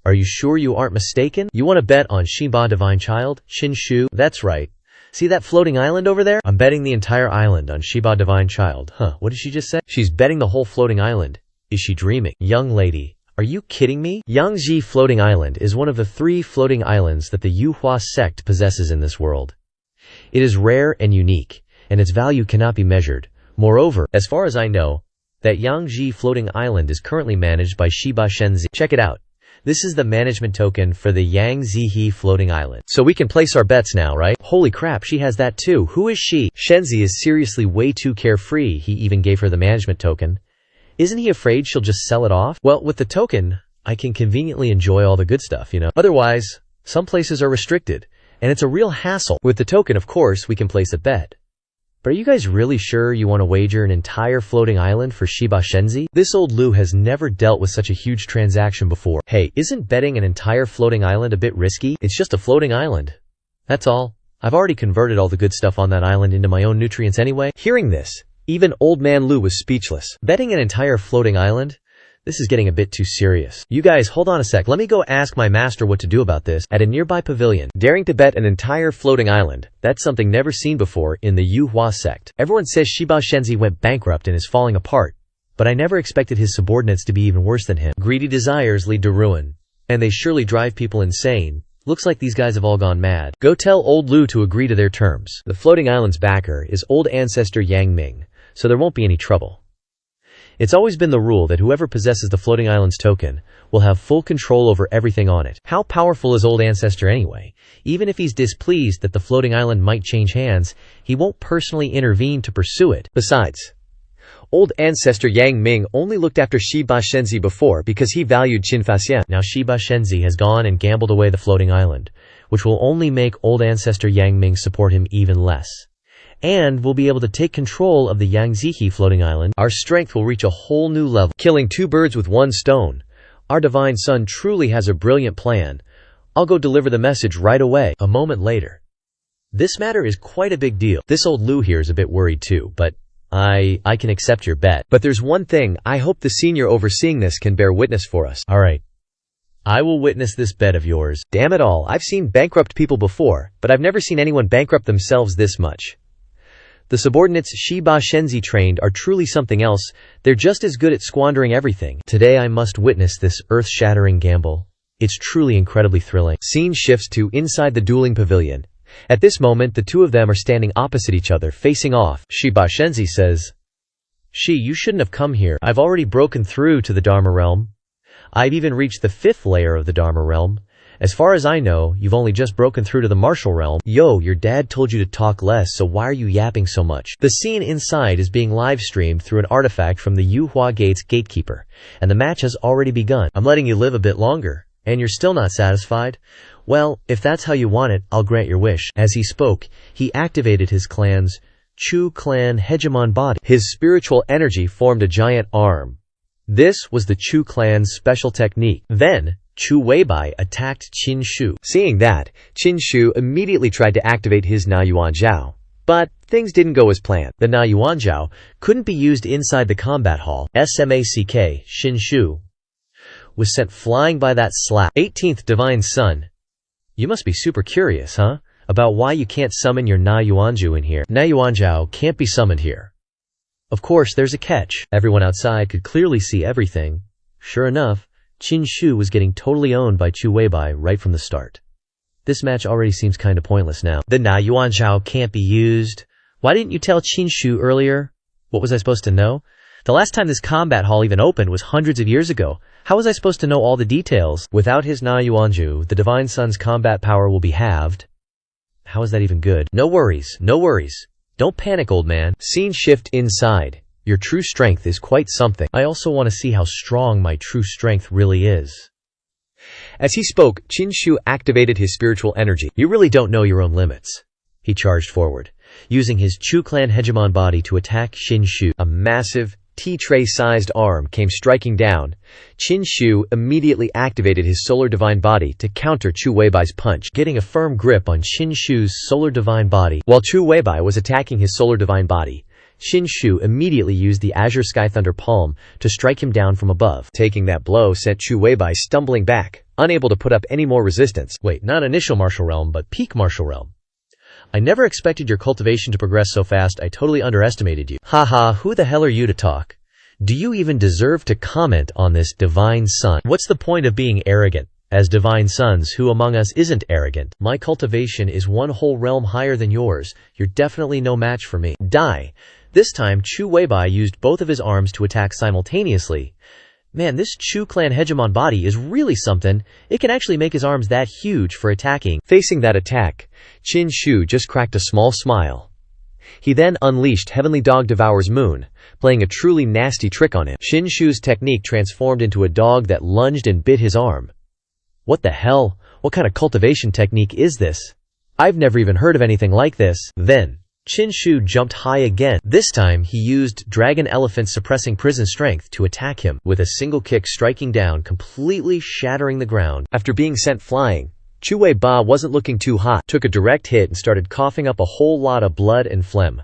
[SPEAKER 1] Are you sure you aren't mistaken? You want to bet on Shiba Divine Child? Qin Shu? That's right. See that floating island over there? I'm betting the entire island on Shiba Divine Child. Huh, what did she just say? She's betting the whole floating island. Is she dreaming? Young lady, are you kidding me? Yangji Floating Island is one of the 3 floating islands that the Yuhua sect possesses in this world. It is rare and unique, and its value cannot be measured. Moreover, as far as I know, that Yangji Floating Island is currently managed by Shiba Shenzi. Check it out. This is the management token for the Yang Zihe Floating Island. So we can place our bets now, right? Holy crap, she has that too. Who is she? Shenzi is seriously way too carefree. He even gave her the management token. Isn't he afraid she'll just sell it off? Well, with the token, I can conveniently enjoy all the good stuff, you know? Otherwise, some places are restricted, and it's a real hassle. With the token, of course, we can place a bet. But are you guys really sure you want to wager an entire floating island for Shiba Shenzi? This old Lu has never dealt with such a huge transaction before. Hey, isn't betting an entire floating island a bit risky? It's just a floating island. That's all. I've already converted all the good stuff on that island into my own nutrients anyway. Hearing this, even old man Lu was speechless. Betting an entire floating island? This is getting a bit too serious. You guys, hold on a sec. Let me go ask my master what to do about this. At a nearby pavilion, daring to bet an entire floating island. That's something never seen before in the Yuhua sect. Everyone says Shiba Shenzi went bankrupt and is falling apart. But I never expected his subordinates to be even worse than him. Greedy desires lead to ruin. And they surely drive people insane. Looks like these guys have all gone mad. Go tell old Lu to agree to their terms. The floating island's backer is old ancestor Yang Ming, so there won't be any trouble. It's always been the rule that whoever possesses the floating island's token will have full control over everything on it. How powerful is Old Ancestor anyway? Even if he's displeased that the floating island might change hands, he won't personally intervene to pursue it. Besides, Old Ancestor Yang Ming only looked after Shiba Shenzi before because he valued Qin Faxian. Now Shiba Shenzi has gone and gambled away the floating island, which will only make Old Ancestor Yang Ming support him even less. And we'll be able to take control of the Yangzihi floating island. Our strength will reach a whole new level, killing two birds with one stone. Our divine son truly has a brilliant plan. I'll go deliver the message right away. A moment later. This matter is quite a big deal. This old Lu here is a bit worried too, but I can accept your bet. But there's one thing, I hope the senior overseeing this can bear witness for us. Alright. I will witness this bet of yours. Damn it all, I've seen bankrupt people before, but I've never seen anyone bankrupt themselves this much. The subordinates Shiba Shenzi trained are truly something else. They're just as good at squandering everything. Today I must witness this earth-shattering gamble. It's truly incredibly thrilling. Scene shifts to inside the dueling pavilion. At this moment, the two of them are standing opposite each other, facing off. Shiba Shenzi says, you shouldn't have come here. I've already broken through to the Dharma realm. I've even reached the 5th layer of the Dharma realm. As far as I know, you've only just broken through to the martial realm. Yo, your dad told you to talk less, so why are you yapping so much? The scene inside is being live-streamed through an artifact from the Yuhua Gate's gatekeeper, and the match has already begun. I'm letting you live a bit longer, and you're still not satisfied? Well, if that's how you want it, I'll grant your wish. As he spoke, he activated his clan's Chu clan hegemon body. His spiritual energy formed a giant arm. This was the Chu clan's special technique. Then, Chu Weibai attacked Qin Shu. Seeing that, Qin Shu immediately tried to activate his Na Yuan Zhao. But things didn't go as planned. The Na Yuan Zhao couldn't be used inside the combat hall. SMACK, Qin Shu was sent flying by that slap. 18th Divine Son. You must be super curious, huh? About why you can't summon your Na Yuanzhu in here. Na Yuanzhao can't be summoned here. Of course, there's a catch. Everyone outside could clearly see everything. Sure enough, Qin Shu was getting totally owned by Chu Weibai right from the start. This match already seems kinda pointless now. The Na Yuanzhao can't be used. Why didn't you tell Qin Shu earlier? What was I supposed to know? The last time this combat hall even opened was hundreds of years ago. How was I supposed to know all the details? Without his Na Yuanzhu, the Divine Son's combat power will be halved. How is that even good? No worries, no worries. Don't panic, old man. Scene shift inside. Your true strength is quite something. I also want to see how strong my true strength really is. As he spoke, Qin Shu activated his spiritual energy. You really don't know your own limits. He charged forward, using his Chu clan hegemon body to attack Qin Shu. A massive, tea-tray-sized arm came striking down. Qin Shu immediately activated his solar divine body to counter Chu Weibai's punch, getting a firm grip on Qin Shu's solar divine body. While Chu Weibai was attacking his solar divine body, Qin Shu immediately used the Azure Sky Thunder Palm to strike him down from above. Taking that blow sent Chu Weibai stumbling back, unable to put up any more resistance. Wait, not initial martial realm, but peak martial realm. I never expected your cultivation to progress so fast. I totally underestimated you. Haha, who the hell are you to talk? Do you even deserve to comment on this, Divine Son? What's the point of being arrogant? As Divine Sons, who among us isn't arrogant? My cultivation is one whole realm higher than yours. You're definitely no match for me. Die. This time, Chu Weibai used both of his arms to attack simultaneously. Man, this Chu clan hegemon body is really something. It can actually make his arms that huge for attacking. Facing that attack, Qin Shu just cracked a small smile. He then unleashed Heavenly Dog Devours Moon, playing a truly nasty trick on him. Qin Shu's technique transformed into a dog that lunged and bit his arm. What the hell? What kind of cultivation technique is this? I've never even heard of anything like this. Then, Qin Shu jumped high again. This time, he used Dragon Elephant Suppressing Prison Strength to attack him, with a single kick striking down, completely shattering the ground. After being sent flying, Chu Weibai wasn't looking too hot, took a direct hit and started coughing up a whole lot of blood and phlegm.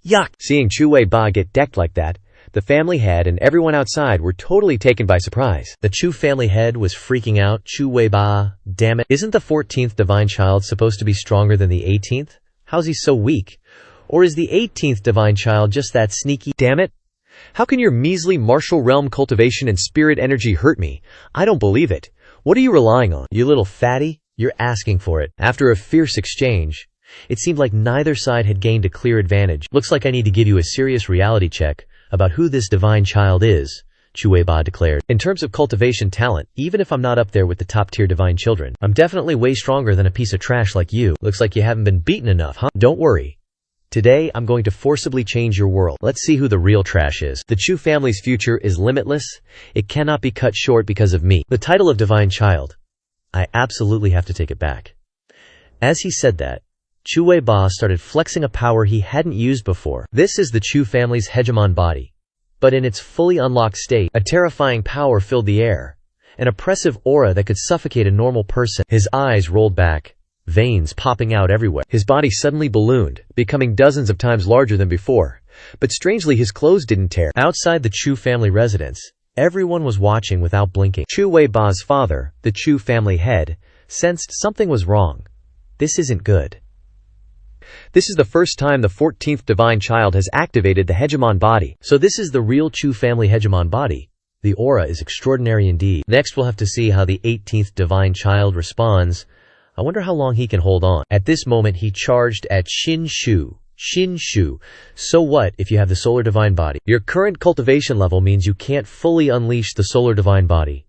[SPEAKER 1] Yuck! Seeing Chu Weibai get decked like that, the family head and everyone outside were totally taken by surprise. The Chu family head was freaking out. Chu Weibai, damn it. Isn't the 14th divine child supposed to be stronger than the 18th? How's he so weak? Or is the 18th divine child just that sneaky? Damn it! How can your measly martial realm cultivation and spirit energy hurt me? I don't believe it. What are you relying on? You little fatty? You're asking for it. After a fierce exchange, it seemed like neither side had gained a clear advantage. Looks like I need to give you a serious reality check. about who this divine child is, Chueba declared. In terms of cultivation talent, even if I'm not up there with the top-tier divine children, I'm definitely way stronger than a piece of trash like you. Looks like you haven't been beaten enough, huh? Don't worry. Today, I'm going to forcibly change your world. Let's see who the real trash is. The Chu family's future is limitless. It cannot be cut short because of me. The title of divine child. I absolutely have to take it back. As he said that, Chueba started flexing a power he hadn't used before. This is the Chu family's hegemon body. But in its fully unlocked state, a terrifying power filled the air. An oppressive aura that could suffocate a normal person. His eyes rolled back, veins popping out everywhere. His body suddenly ballooned, becoming dozens of times larger than before. But strangely, his clothes didn't tear. Outside the Chu family residence, everyone was watching without blinking. Chueba's father, the Chu family head, sensed something was wrong. This isn't good. This is the first time the 14th divine child has activated the hegemon body. So this is the real Chu family hegemon body. The aura is extraordinary indeed. Next we'll have to see how the 18th divine child responds. I wonder how long he can hold on. At this moment he charged at Shin Shu. Shin Shu. So what if you have the solar divine body? Your current cultivation level means you can't fully unleash the solar divine body.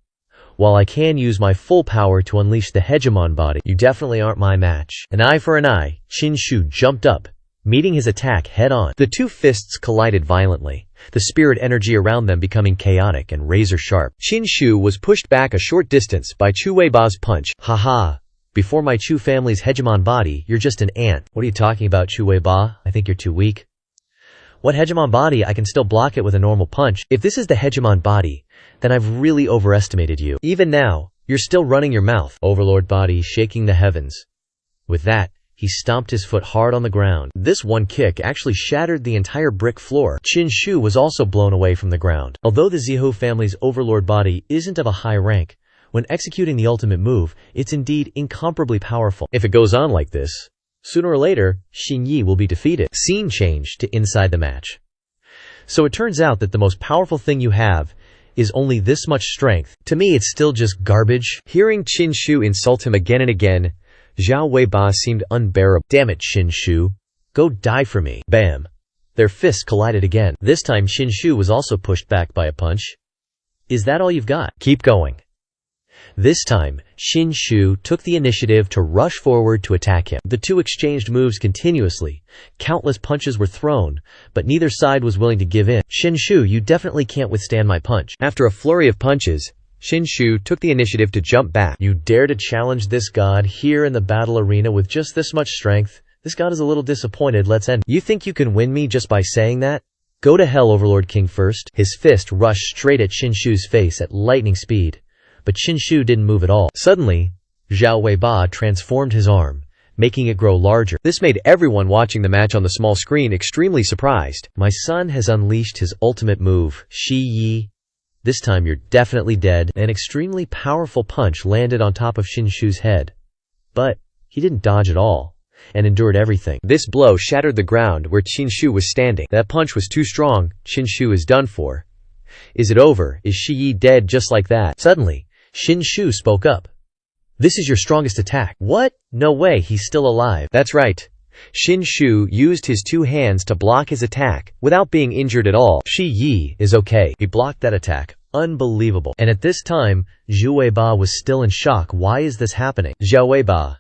[SPEAKER 1] While I can use my full power to unleash the hegemon body, you definitely aren't my match. An eye for an eye, Shin Shu jumped up, meeting his attack head-on. The two fists collided violently, the spirit energy around them becoming chaotic and razor-sharp. Shin Shu was pushed back a short distance by Chueba's punch. Haha. Before my Chu family's hegemon body, you're just an ant. What are you talking about, Chueba? I think you're too weak. What hegemon body? I can still block it with a normal punch. If this is the hegemon body, then I've really overestimated you. Even now, you're still running your mouth. Overlord body shaking the heavens. With that, he stomped his foot hard on the ground. This one kick actually shattered the entire brick floor. Shin Shu was also blown away from the ground. Although the Zihu family's overlord body isn't of a high rank, when executing the ultimate move, it's indeed incomparably powerful. If it goes on like this, sooner or later, Xin Yi will be defeated. Scene change to inside the match. So it turns out that the most powerful thing you have is only this much strength. To me, it's still just garbage. Hearing Shin Shu insult him again and again, Zhao Weiba seemed unbearable. Damn it, Shin Shu. Go die for me. Bam. Their fists collided again. This time, Shin Shu was also pushed back by a punch. Is that all you've got? Keep going. This time, Shin Shu took the initiative to rush forward to attack him. The two exchanged moves continuously. Countless punches were thrown, but neither side was willing to give in. Shin Shu, you definitely can't withstand my punch. After a flurry of punches, Shin Shu took the initiative to jump back. You dare to challenge this god here in the battle arena with just this much strength? This god is a little disappointed. Let's end. You think you can win me just by saying that? Go to hell, Overlord King first. His fist rushed straight at Shin Shu's face at lightning speed. But Shin Shu didn't move at all. Suddenly, Zhao Weiba transformed his arm, making it grow larger. This made everyone watching the match on the small screen extremely surprised. My son has unleashed his ultimate move, Shi Yi. This time you're definitely dead. An extremely powerful punch landed on top of Shin Shu's head. But he didn't dodge at all, and endured everything. This blow shattered the ground where Shin Shu was standing. That punch was too strong. Shin Shu is done for. Is it over? Is Shi Yi dead just like that? Suddenly, Shin Shu spoke up. This is your strongest attack. What? No way, he's still alive. That's right. Shin Shu used his two hands to block his attack, without being injured at all. Shi Yi is okay. He blocked that attack. Unbelievable. And at this time, Zhao Weiba was still in shock. Why is this happening? Zhao Weiba,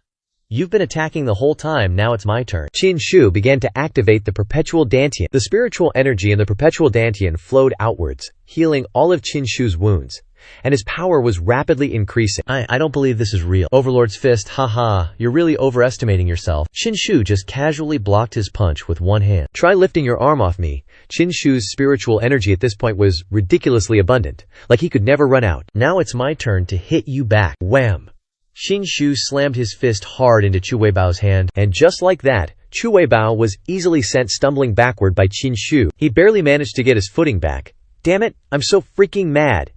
[SPEAKER 1] you've been attacking the whole time, now it's my turn. Shin Shu began to activate the perpetual Dantian. The spiritual energy in the perpetual Dantian flowed outwards, healing all of Shin Shu's wounds. And his power was rapidly increasing. I don't believe this is real. Overlord's fist, haha, you're really overestimating yourself. Shin Shu just casually blocked his punch with one hand. Try lifting your arm off me. Shin Shu's spiritual energy at this point was ridiculously abundant, like he could never run out. Now it's my turn to hit you back. Wham! Shin Shu slammed his fist hard into Chuebao's hand, and just like that, Chuebao was easily sent stumbling backward by Shin Shu. He barely managed to get his footing back. Damn it, I'm so freaking mad.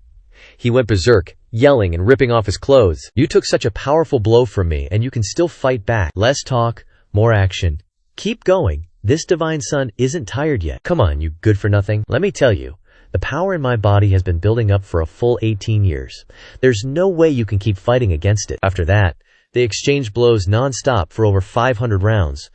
[SPEAKER 1] He went berserk, yelling and ripping off his clothes. You took such a powerful blow from me, and you can still fight back. Less talk, more action. Keep going. This divine son isn't tired yet. Come on, you good-for-nothing. Let me tell you, the power in my body has been building up for a full 18 years. There's no way you can keep fighting against it. After that, they exchanged blows non-stop for over 500 rounds.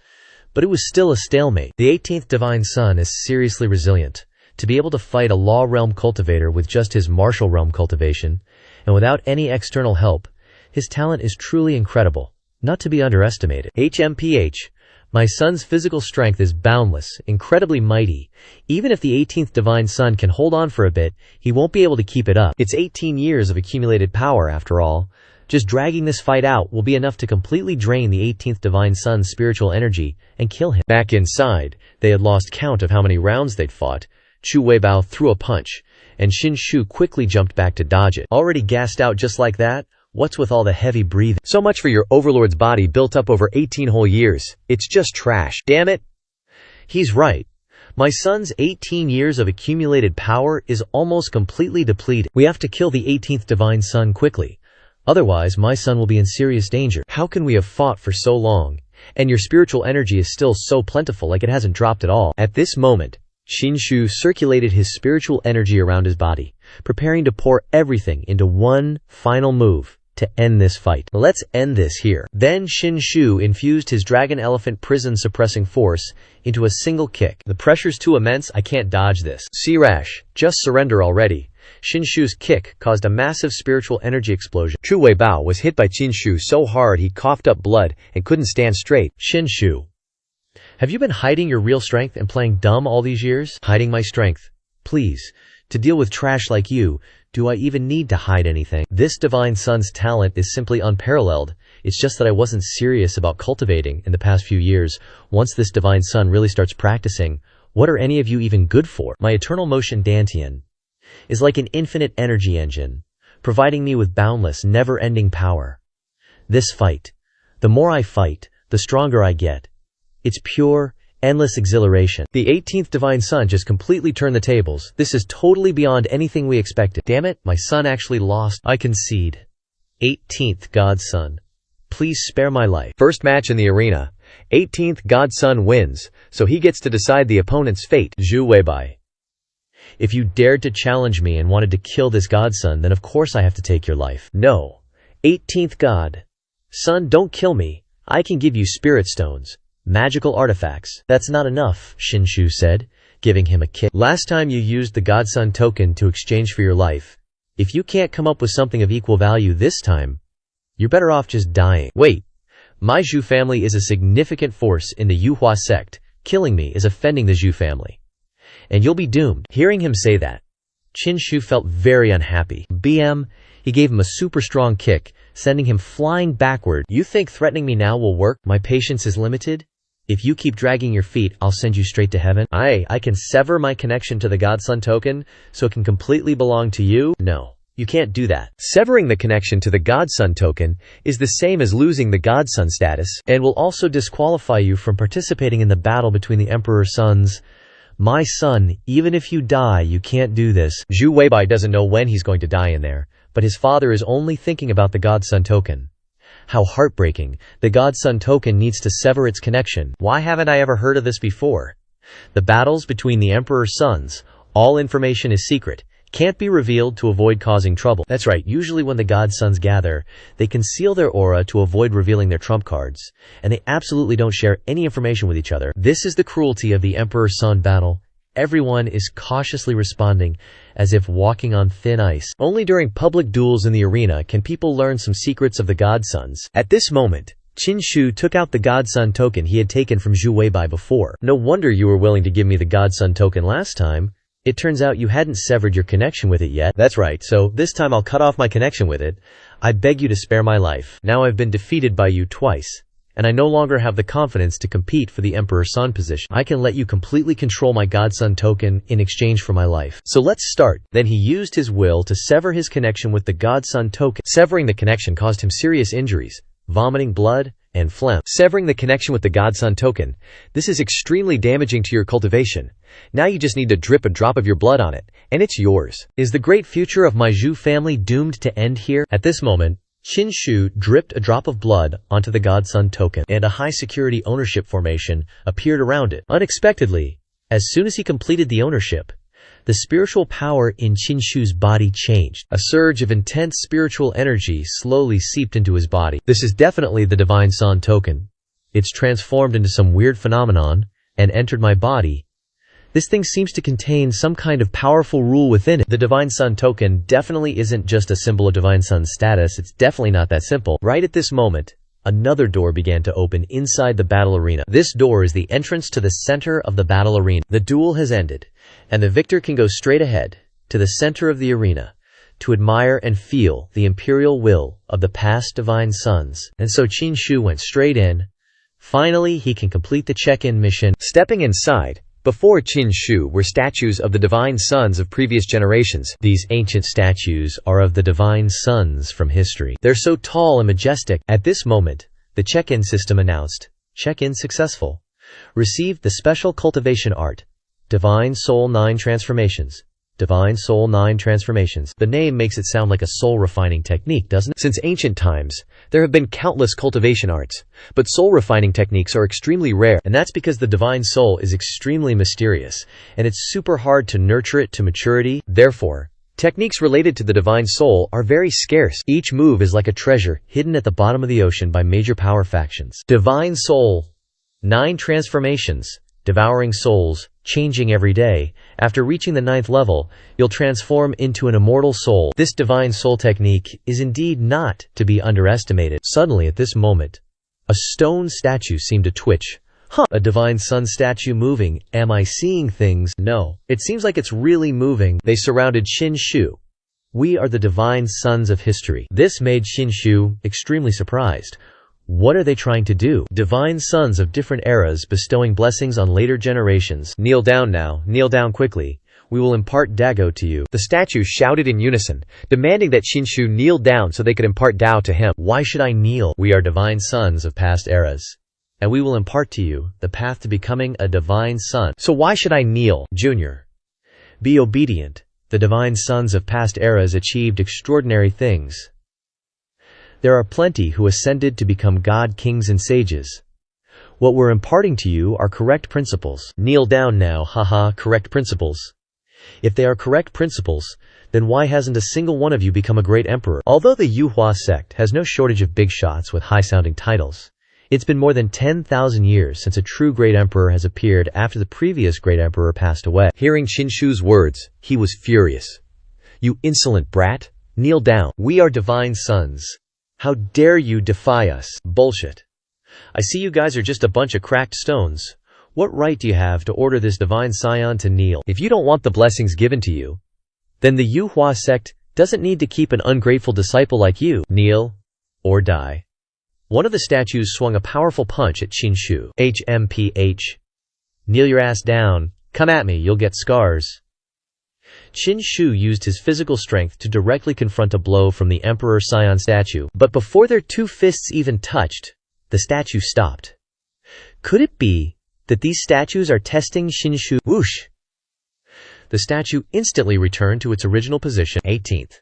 [SPEAKER 1] But it was still a stalemate. The 18th divine son is seriously resilient. To be able to fight a Law Realm cultivator with just his Martial Realm cultivation, and without any external help, his talent is truly incredible, not to be underestimated. HMPH. My son's physical strength is boundless, incredibly mighty. Even if the 18th Divine Son can hold on for a bit, he won't be able to keep it up. It's 18 years of accumulated power, after all. Just dragging this fight out will be enough to completely drain the 18th Divine Son's spiritual energy and kill him. Back inside, they had lost count of how many rounds they'd fought. Chu Weibao threw a punch, and Xin Shu quickly jumped back to dodge it. Already gassed out just like that? What's with all the heavy breathing? So much for your overlord's body built up over 18 whole years. It's just trash. Damn it. He's right. My son's 18 years of accumulated power is almost completely depleted. We have to kill the 18th Divine Son quickly. Otherwise, my son will be in serious danger. How can we have fought for so long, and your spiritual energy is still so plentiful like it hasn't dropped at all? At this moment, Xin Shu circulated his spiritual energy around his body, preparing to pour everything into one final move to end this fight. Let's end this here. Then Xin Shu infused his Dragon Elephant prison suppressing force into a single kick. The pressure's too immense, I can't dodge this. Sirash, just surrender already. Xin Shu's kick caused a massive spiritual energy explosion. Chu Weibao was hit by Xin Shu so hard he coughed up blood and couldn't stand straight. Xin Shu, have you been hiding your real strength and playing dumb all these years? Hiding my strength? Please. To deal with trash like you, do I even need to hide anything? This Divine Son's talent is simply unparalleled. It's just that I wasn't serious about cultivating in the past few years. Once this Divine Son really starts practicing, what are any of you even good for? My eternal motion Dantian is like an infinite energy engine, providing me with boundless, never-ending power. This fight, the more I fight, the stronger I get. It's pure, endless exhilaration. The 18th Divine Son just completely turned the tables. This is totally beyond anything we expected. Damn it, my son actually lost. I concede. 18th Godson, please spare my life. First match in the arena. 18th Godson wins, so he gets to decide the opponent's fate. Zhu Weibai. If you dared to challenge me and wanted to kill this Godson, then of course I have to take your life. No. 18th God. Son, don't kill me. I can give you spirit stones. Magical artifacts. That's not enough, Xin Shu said, giving him a kick. Last time you used the Godson token to exchange for your life. If you can't come up with something of equal value this time, you're better off just dying. Wait. My Zhu family is a significant force in the Yuhua sect. Killing me is offending the Zhu family. And you'll be doomed. Hearing him say that, Xin Shu felt very unhappy. BM, he gave him a super strong kick, sending him flying backward. You think threatening me now will work? My patience is limited? If you keep dragging your feet, I'll send you straight to heaven. I can sever my connection to the Godson token, so it can completely belong to you? No, you can't do that. Severing the connection to the Godson token is the same as losing the Godson status, and will also disqualify you from participating in the battle between the Emperor's sons. My son, even if you die, you can't do this. Zhu Weibai doesn't know when he's going to die in there, but his father is only thinking about the Godson token. How heartbreaking. The Godson token needs to sever its connection. Why haven't I ever heard of this before? The battles between the Emperor's sons, all information is secret, can't be revealed to avoid causing trouble. That's right, usually when the Godsons gather, they conceal their aura to avoid revealing their trump cards, and they absolutely don't share any information with each other. This is the cruelty of the Emperor's son battle. Everyone is cautiously responding, as if walking on thin ice. Only during public duels in the arena can people learn some secrets of the Godsons. At this moment, Xin Shu took out the Godson token he had taken from Zhu Weibai before. No wonder you were willing to give me the Godson token last time. It turns out you hadn't severed your connection with it yet. That's right, so this time I'll cut off my connection with it. I beg you to spare my life. Now I've been defeated by you twice, and I no longer have the confidence to compete for the Emperor's son position. I can let you completely control my Godson token in exchange for my life. So let's start. Then he used his will to sever his connection with the Godson token. Severing the connection caused him serious injuries, vomiting blood, and phlegm. Severing the connection with the Godson token. This is extremely damaging to your cultivation. Now you just need to drip a drop of your blood on it, and it's yours. Is the great future of my Zhu family doomed to end here? At this moment, Xin Shu dripped a drop of blood onto the Godson token, and a high-security ownership formation appeared around it. Unexpectedly, as soon as he completed the ownership, the spiritual power in Xin Shu's body changed. A surge of intense spiritual energy slowly seeped into his body. This is definitely the Divine Son token. It's transformed into some weird phenomenon and entered my body. This thing seems to contain some kind of powerful rule within it. The Divine Sun token definitely isn't just a symbol of Divine Sun's status. It's definitely not that simple. Right at this moment, another door began to open inside the battle arena. This door is the entrance to the center of the battle arena. The duel has ended, and the victor can go straight ahead to the center of the arena to admire and feel the imperial will of the past Divine Suns. And so Qin Shu went straight in. Finally, he can complete the check-in mission. Stepping inside, before Qin Shu were statues of the Divine Sons of previous generations. These ancient statues are of the Divine Sons from history. They're so tall and majestic. At this moment, the check-in system announced, check-in successful. Received the special cultivation art, Divine Soul 9 Transformations. Divine Soul 9 Transformations. The name makes it sound like a soul-refining technique, doesn't it? Since ancient times, there have been countless cultivation arts, but soul-refining techniques are extremely rare, and that's because the Divine Soul is extremely mysterious, and it's super hard to nurture it to maturity. Therefore, techniques related to the Divine Soul are very scarce. Each move is like a treasure hidden at the bottom of the ocean by major power factions. Divine Soul 9 Transformations. Devouring souls, changing every day. After reaching the 9th level, you'll transform into an immortal soul. This Divine Soul technique is indeed not to be underestimated. Suddenly, at this moment, a stone statue seemed to twitch. A Divine Sun statue moving. Am I seeing things? No. It seems like it's really moving. They surrounded Qin Shu. We are the Divine Sons of history. This made Qin Shu extremely surprised. What are they trying to do? Divine Sons of different eras bestowing blessings on later generations. Kneel down now, kneel down quickly. We will impart Dago to you. The statues shouted in unison, demanding that Qin Shu kneel down so they could impart Dao to him. Why should I kneel? We are Divine Sons of past eras, and we will impart to you the path to becoming a Divine Son. So why should I kneel? Junior, be obedient. The Divine Sons of past eras achieved extraordinary things. There are plenty who ascended to become God, kings, and sages. What we're imparting to you are correct principles. Kneel down now, haha, correct principles. If they are correct principles, then why hasn't a single one of you become a great emperor? Although the Yuhua sect has no shortage of big shots with high-sounding titles, it's been more than 10,000 years since a true great emperor has appeared after the previous great emperor passed away. Hearing Qin Shu's words, he was furious. You insolent brat, kneel down. We are Divine Sons. How dare you defy us? Bullshit. I see you guys are just a bunch of cracked stones. What right do you have to order this Divine Scion to kneel? If you don't want the blessings given to you, then the Yuhua sect doesn't need to keep an ungrateful disciple like you. Kneel or die. One of the statues swung a powerful punch at Qin Shu. HMPH. Kneel your ass down. Come at me, you'll get scars. Qin Shu used his physical strength to directly confront a blow from the Emperor Scion statue, but before their two fists even touched, the statue stopped. Could it be that these statues are testing Qin Shu? Whoosh! The statue instantly returned to its original position. 18th.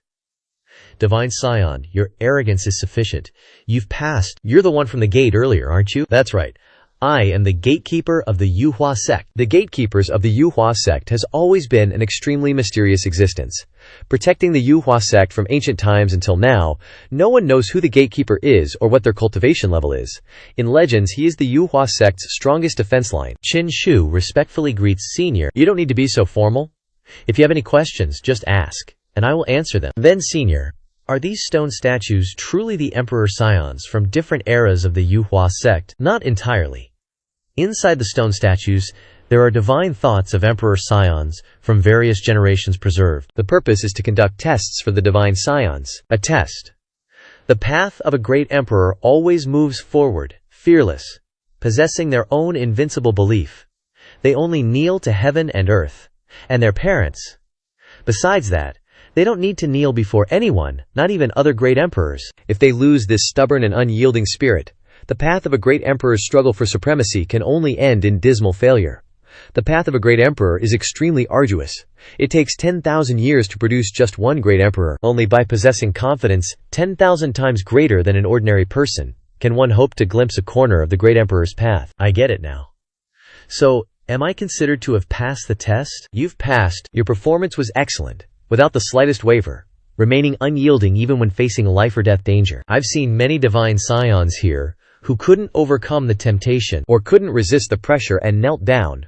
[SPEAKER 1] Divine Scion, your arrogance is sufficient. You've passed. You're the one from the gate earlier, aren't you? That's right. I am the gatekeeper of the Yuhua sect. The gatekeepers of the Yuhua sect has always been an extremely mysterious existence. Protecting the Yuhua sect from ancient times until now, no one knows who the gatekeeper is or what their cultivation level is. In legends, he is the Yuhua sect's strongest defense line. Qin Shu respectfully greets Senior. You don't need to be so formal. If you have any questions, just ask, and I will answer them. Then Senior, are these stone statues truly the Emperor Scions from different eras of the Yuhua sect? Not entirely. Inside the stone statues, there are divine thoughts of Emperor Scions from various generations preserved. The purpose is to conduct tests for the Divine Scions. A test. The path of a great emperor always moves forward, fearless, possessing their own invincible belief. They only kneel to heaven and earth, and their parents. Besides that, they don't need to kneel before anyone, not even other great emperors. If they lose this stubborn and unyielding spirit, the path of a great emperor's struggle for supremacy can only end in dismal failure. The path of a great emperor is extremely arduous. It takes 10,000 years to produce just one great emperor. Only by possessing confidence 10,000 times greater than an ordinary person can one hope to glimpse a corner of the great emperor's path. I get it now. So, am I considered to have passed the test? You've passed. Your performance was excellent, without the slightest waver, remaining unyielding even when facing life or death danger. I've seen many Divine Scions here who couldn't overcome the temptation or couldn't resist the pressure and knelt down,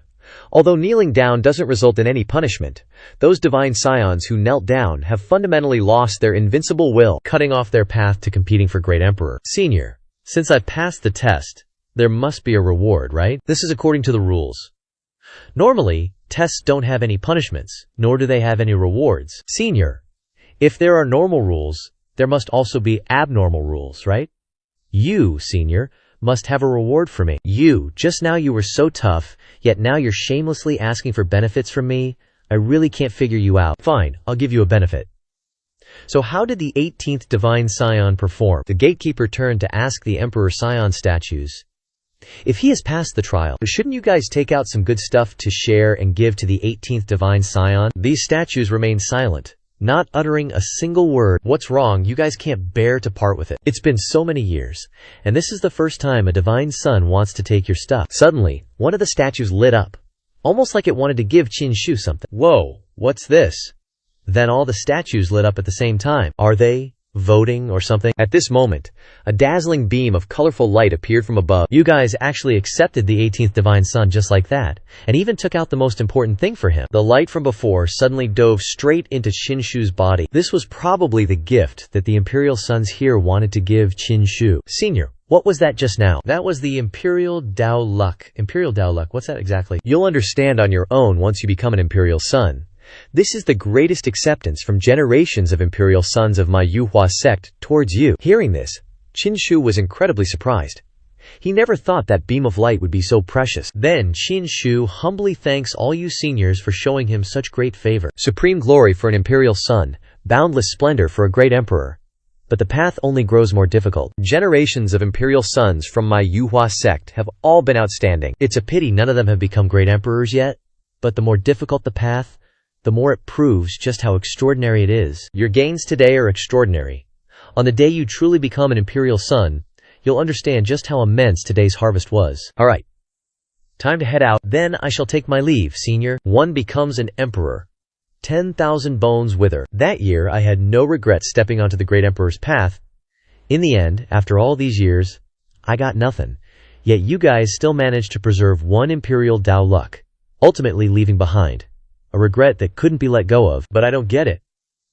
[SPEAKER 1] Although kneeling down doesn't result in any punishment, those divine scions who knelt down have fundamentally lost their invincible will, cutting off their path to competing for Great Emperor. Senior, since I've passed the test, there must be a reward, right? This is according to the rules. Normally, tests don't have any punishments, nor do they have any rewards. Senior, if there are normal rules, there must also be abnormal rules, right? You, Senior, must have a reward for me. You, just now you were so tough, yet now you're shamelessly asking for benefits from me. I really can't figure you out. Fine, I'll give you a benefit. So how did the 18th Divine Scion perform? The gatekeeper turned to ask the Emperor Scion statues. If he has passed the trial, shouldn't you guys take out some good stuff to share and give to the 18th Divine Scion? These statues remained silent, not uttering a single word. What's wrong? You guys can't bear to part with it. It's been so many years, and this is the first time a divine son wants to take your stuff. Suddenly, one of the statues lit up, almost like it wanted to give Qin Shu something. Whoa, what's this? Then all the statues lit up at the same time. Are they voting or something? At this moment, a dazzling beam of colorful light appeared from above. You guys actually accepted the 18th Divine Son just like that, and even took out the most important thing for him. The light from before suddenly dove straight into Qin Shu's body. This was probably the gift that the Imperial Sons here wanted to give Qin Shu. Senior, what was that just now? That was the Imperial Dao Luck. Imperial Dao Luck, what's that exactly? You'll understand on your own once you become an Imperial Son. This is the greatest acceptance from generations of Imperial Sons of my Yuhua sect towards you. Hearing this, Qin Shu was incredibly surprised. He never thought that beam of light would be so precious. Then Qin Shu humbly thanks all you seniors for showing him such great favor. Supreme glory for an Imperial Son, boundless splendor for a great Emperor. But the path only grows more difficult. Generations of Imperial Sons from my Yuhua sect have all been outstanding. It's a pity none of them have become great Emperors yet, but the more difficult the path, the more it proves just how extraordinary it is. Your gains today are extraordinary. On the day you truly become an Imperial Son, you'll understand just how immense today's harvest was. Alright. Time to head out. Then I shall take my leave, Senior. One becomes an Emperor. 10,000 bones wither. That year I had no regret stepping onto the Great Emperor's path. In the end, after all these years, I got nothing. Yet you guys still managed to preserve one Imperial Dao Luck, ultimately leaving behind a regret that couldn't be let go of. But I don't get it.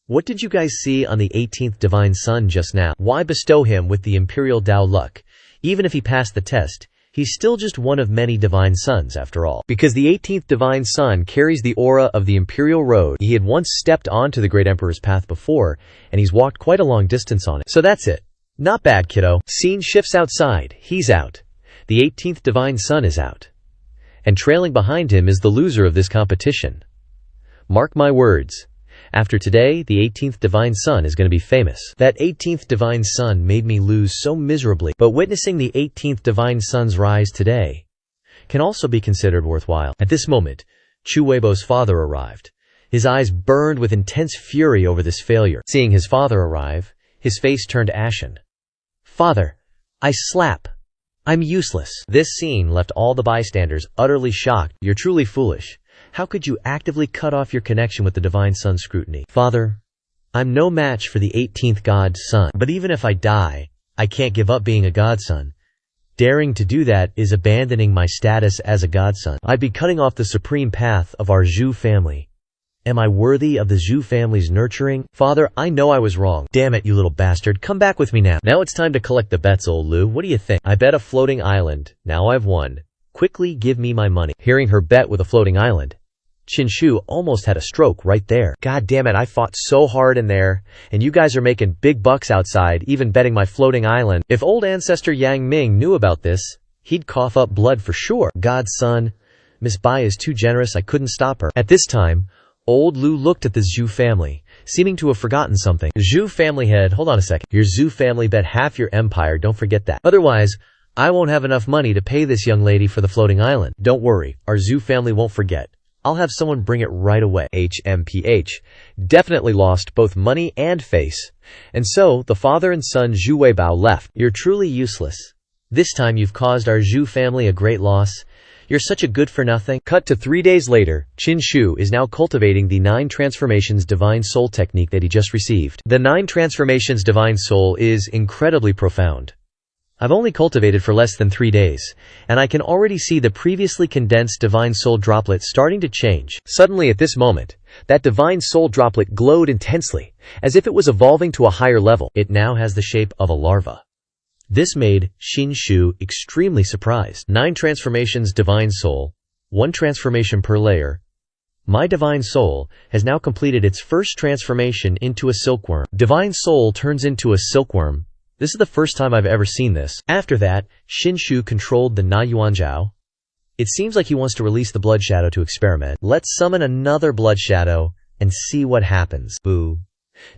[SPEAKER 1] What did you guys see on the 18th Divine Son just now? Why bestow him with the Imperial Dao Luck? Even if he passed the test, he's still just one of many Divine Sons after all. Because the 18th Divine Son carries the aura of the Imperial Road. He had once stepped onto the Great Emperor's path before, and he's walked quite a long distance on it. So that's it. Not bad, kiddo. Scene shifts outside. He's out. The 18th Divine Son is out. And trailing behind him is the loser of this competition. Mark my words. After today, the 18th Divine Son is going to be famous. That 18th Divine Son made me lose so miserably, but witnessing the 18th Divine Son's rise today can also be considered worthwhile. At this moment, Chu Weibo's father arrived. His eyes burned with intense fury over this failure. Seeing his father arrive, his face turned ashen. Father, I slap. I'm useless. This scene left all the bystanders utterly shocked. You're truly foolish. How could you actively cut off your connection with the Divine Son's scrutiny? Father, I'm no match for the 18th God's Son. But even if I die, I can't give up being a Godson. Daring to do that is abandoning my status as a Godson. I'd be cutting off the supreme path of our Zhu family. Am I worthy of the Zhu family's nurturing? Father, I know I was wrong. Damn it, you little bastard. Come back with me now. Now it's time to collect the bets, old Lu. What do you think? I bet a floating island. Now I've won. Quickly give me my money. Hearing her bet with a floating island, Qin Shu almost had a stroke right there. God damn it, I fought so hard in there, and you guys are making big bucks outside, even betting my floating island. If old ancestor Yang Ming knew about this, he'd cough up blood for sure. God's son, Miss Bai is too generous, I couldn't stop her. At this time, old Lu looked at the Zhu family, seeming to have forgotten something. Zhu family head, hold on a second. Your Zhu family bet half your empire, don't forget that. Otherwise, I won't have enough money to pay this young lady for the floating island. Don't worry, our Zhu family won't forget. I'll have someone bring it right away. HMPH. Definitely lost both money and face. And so, the father and son Zhu Weibao left. You're truly useless. This time you've caused our Zhu family a great loss. You're such a good-for-nothing. Cut to 3 days later, Qin Shu is now cultivating the 9 Transformations Divine Soul technique that he just received. The 9 Transformations Divine Soul is incredibly profound. I've only cultivated for less than 3 days, and I can already see the previously condensed divine soul droplet starting to change. Suddenly at this moment, that divine soul droplet glowed intensely, as if it was evolving to a higher level. It now has the shape of a larva. This made Shinshu extremely surprised. 9 transformations divine soul, 1 transformation per layer. My divine soul has now completed its first transformation into a silkworm. Divine soul turns into a silkworm. This is the first time I've ever seen this. After that, Shinshu controlled the Na Yuanzhao. It seems like he wants to release the blood shadow to experiment. Let's summon another blood shadow and see what happens. Boo.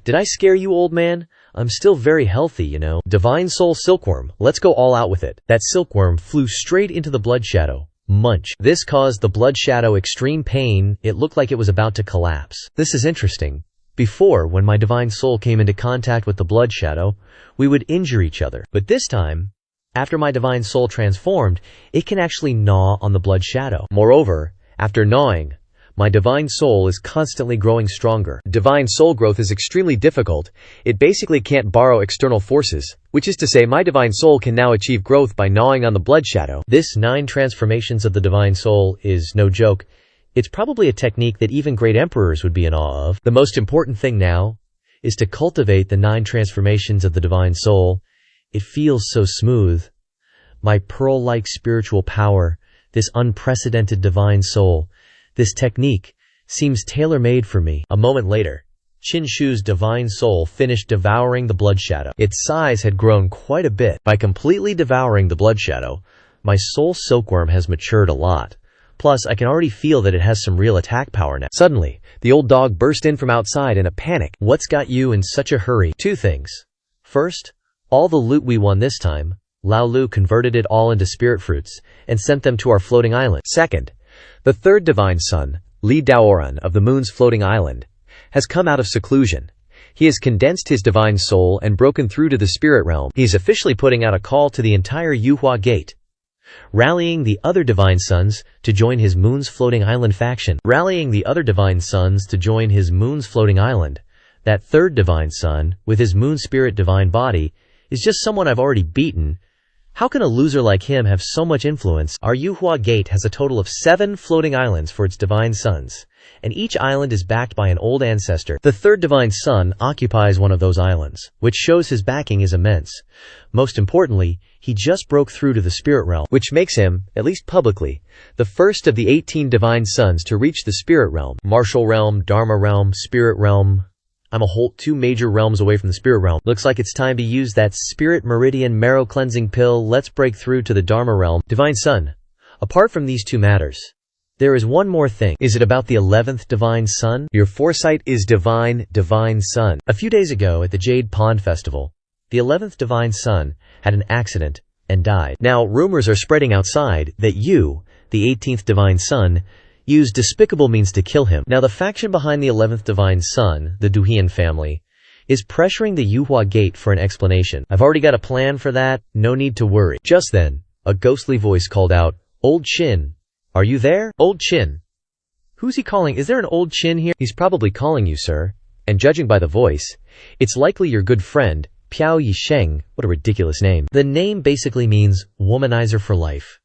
[SPEAKER 1] Did I scare you, old man? I'm still very healthy, you know. Divine soul silkworm, let's go all out with it. That silkworm flew straight into the blood shadow. Munch. This caused the blood shadow extreme pain. It looked like it was about to collapse. This is interesting. Before, when my divine soul came into contact with the blood shadow, we would injure each other. But this time, after my divine soul transformed, it can actually gnaw on the blood shadow. Moreover, after gnawing, my divine soul is constantly growing stronger. Divine soul growth is extremely difficult. It basically can't borrow external forces, which is to say my divine soul can now achieve growth by gnawing on the blood shadow. This 9 transformations of the divine soul is no joke. It's probably a technique that even great emperors would be in awe of. The most important thing now is to cultivate the 9 transformations of the divine soul. It feels so smooth. My pearl-like spiritual power, this unprecedented divine soul, this technique seems tailor-made for me. A moment later, Shinshu's divine soul finished devouring the blood shadow. Its size had grown quite a bit. By completely devouring the blood shadow, my soul silkworm has matured a lot. Plus, I can already feel that it has some real attack power now. Suddenly, the old dog burst in from outside in a panic. What's got you in such a hurry? 2 things. First, all the loot we won this time, Lao Lu converted it all into spirit fruits and sent them to our floating island. Second, the 3rd divine son, Li Daoran of the moon's floating island, has come out of seclusion. He has condensed his divine soul and broken through to the spirit realm. He's officially putting out a call to the entire Yuhua Gate, rallying the other divine sons to join his moon's floating island faction. Rallying the other divine sons to join his moon's floating island. That 3rd divine son, with his moon spirit divine body, is just someone I've already beaten. How can a loser like him have so much influence? Our Yuhua Gate has a total of 7 floating islands for its divine sons, and each island is backed by an old ancestor. The 3rd divine son occupies one of those islands, which shows his backing is immense. Most importantly, he just broke through to the spirit realm, which makes him, at least publicly, the first of the 18 divine sons to reach the spirit realm. Martial realm, Dharma realm, spirit realm. I'm a whole 2 major realms away from the spirit realm. Looks like it's time to use that spirit meridian marrow cleansing pill. Let's break through to the Dharma realm. Divine son, apart from these 2 matters, there is one more thing. Is it about the 11th divine son? Your foresight is divine, divine son. A few days ago at the Jade Pond Festival, the 11th divine son had an accident and died. Now, rumors are spreading outside that you, the 18th divine son, used despicable means to kill him. Now, the faction behind the 11th divine son, the Duhian family, is pressuring the Yuhua Gate for an explanation. I've already got a plan for that. No need to worry. Just then, a ghostly voice called out, "Old Chin, are you there? Old Chin." Who's he calling? Is there an Old Chin here? He's probably calling you, sir. And judging by the voice, it's likely your good friend, Piao Yisheng. What a ridiculous name. The name basically means womanizer for life.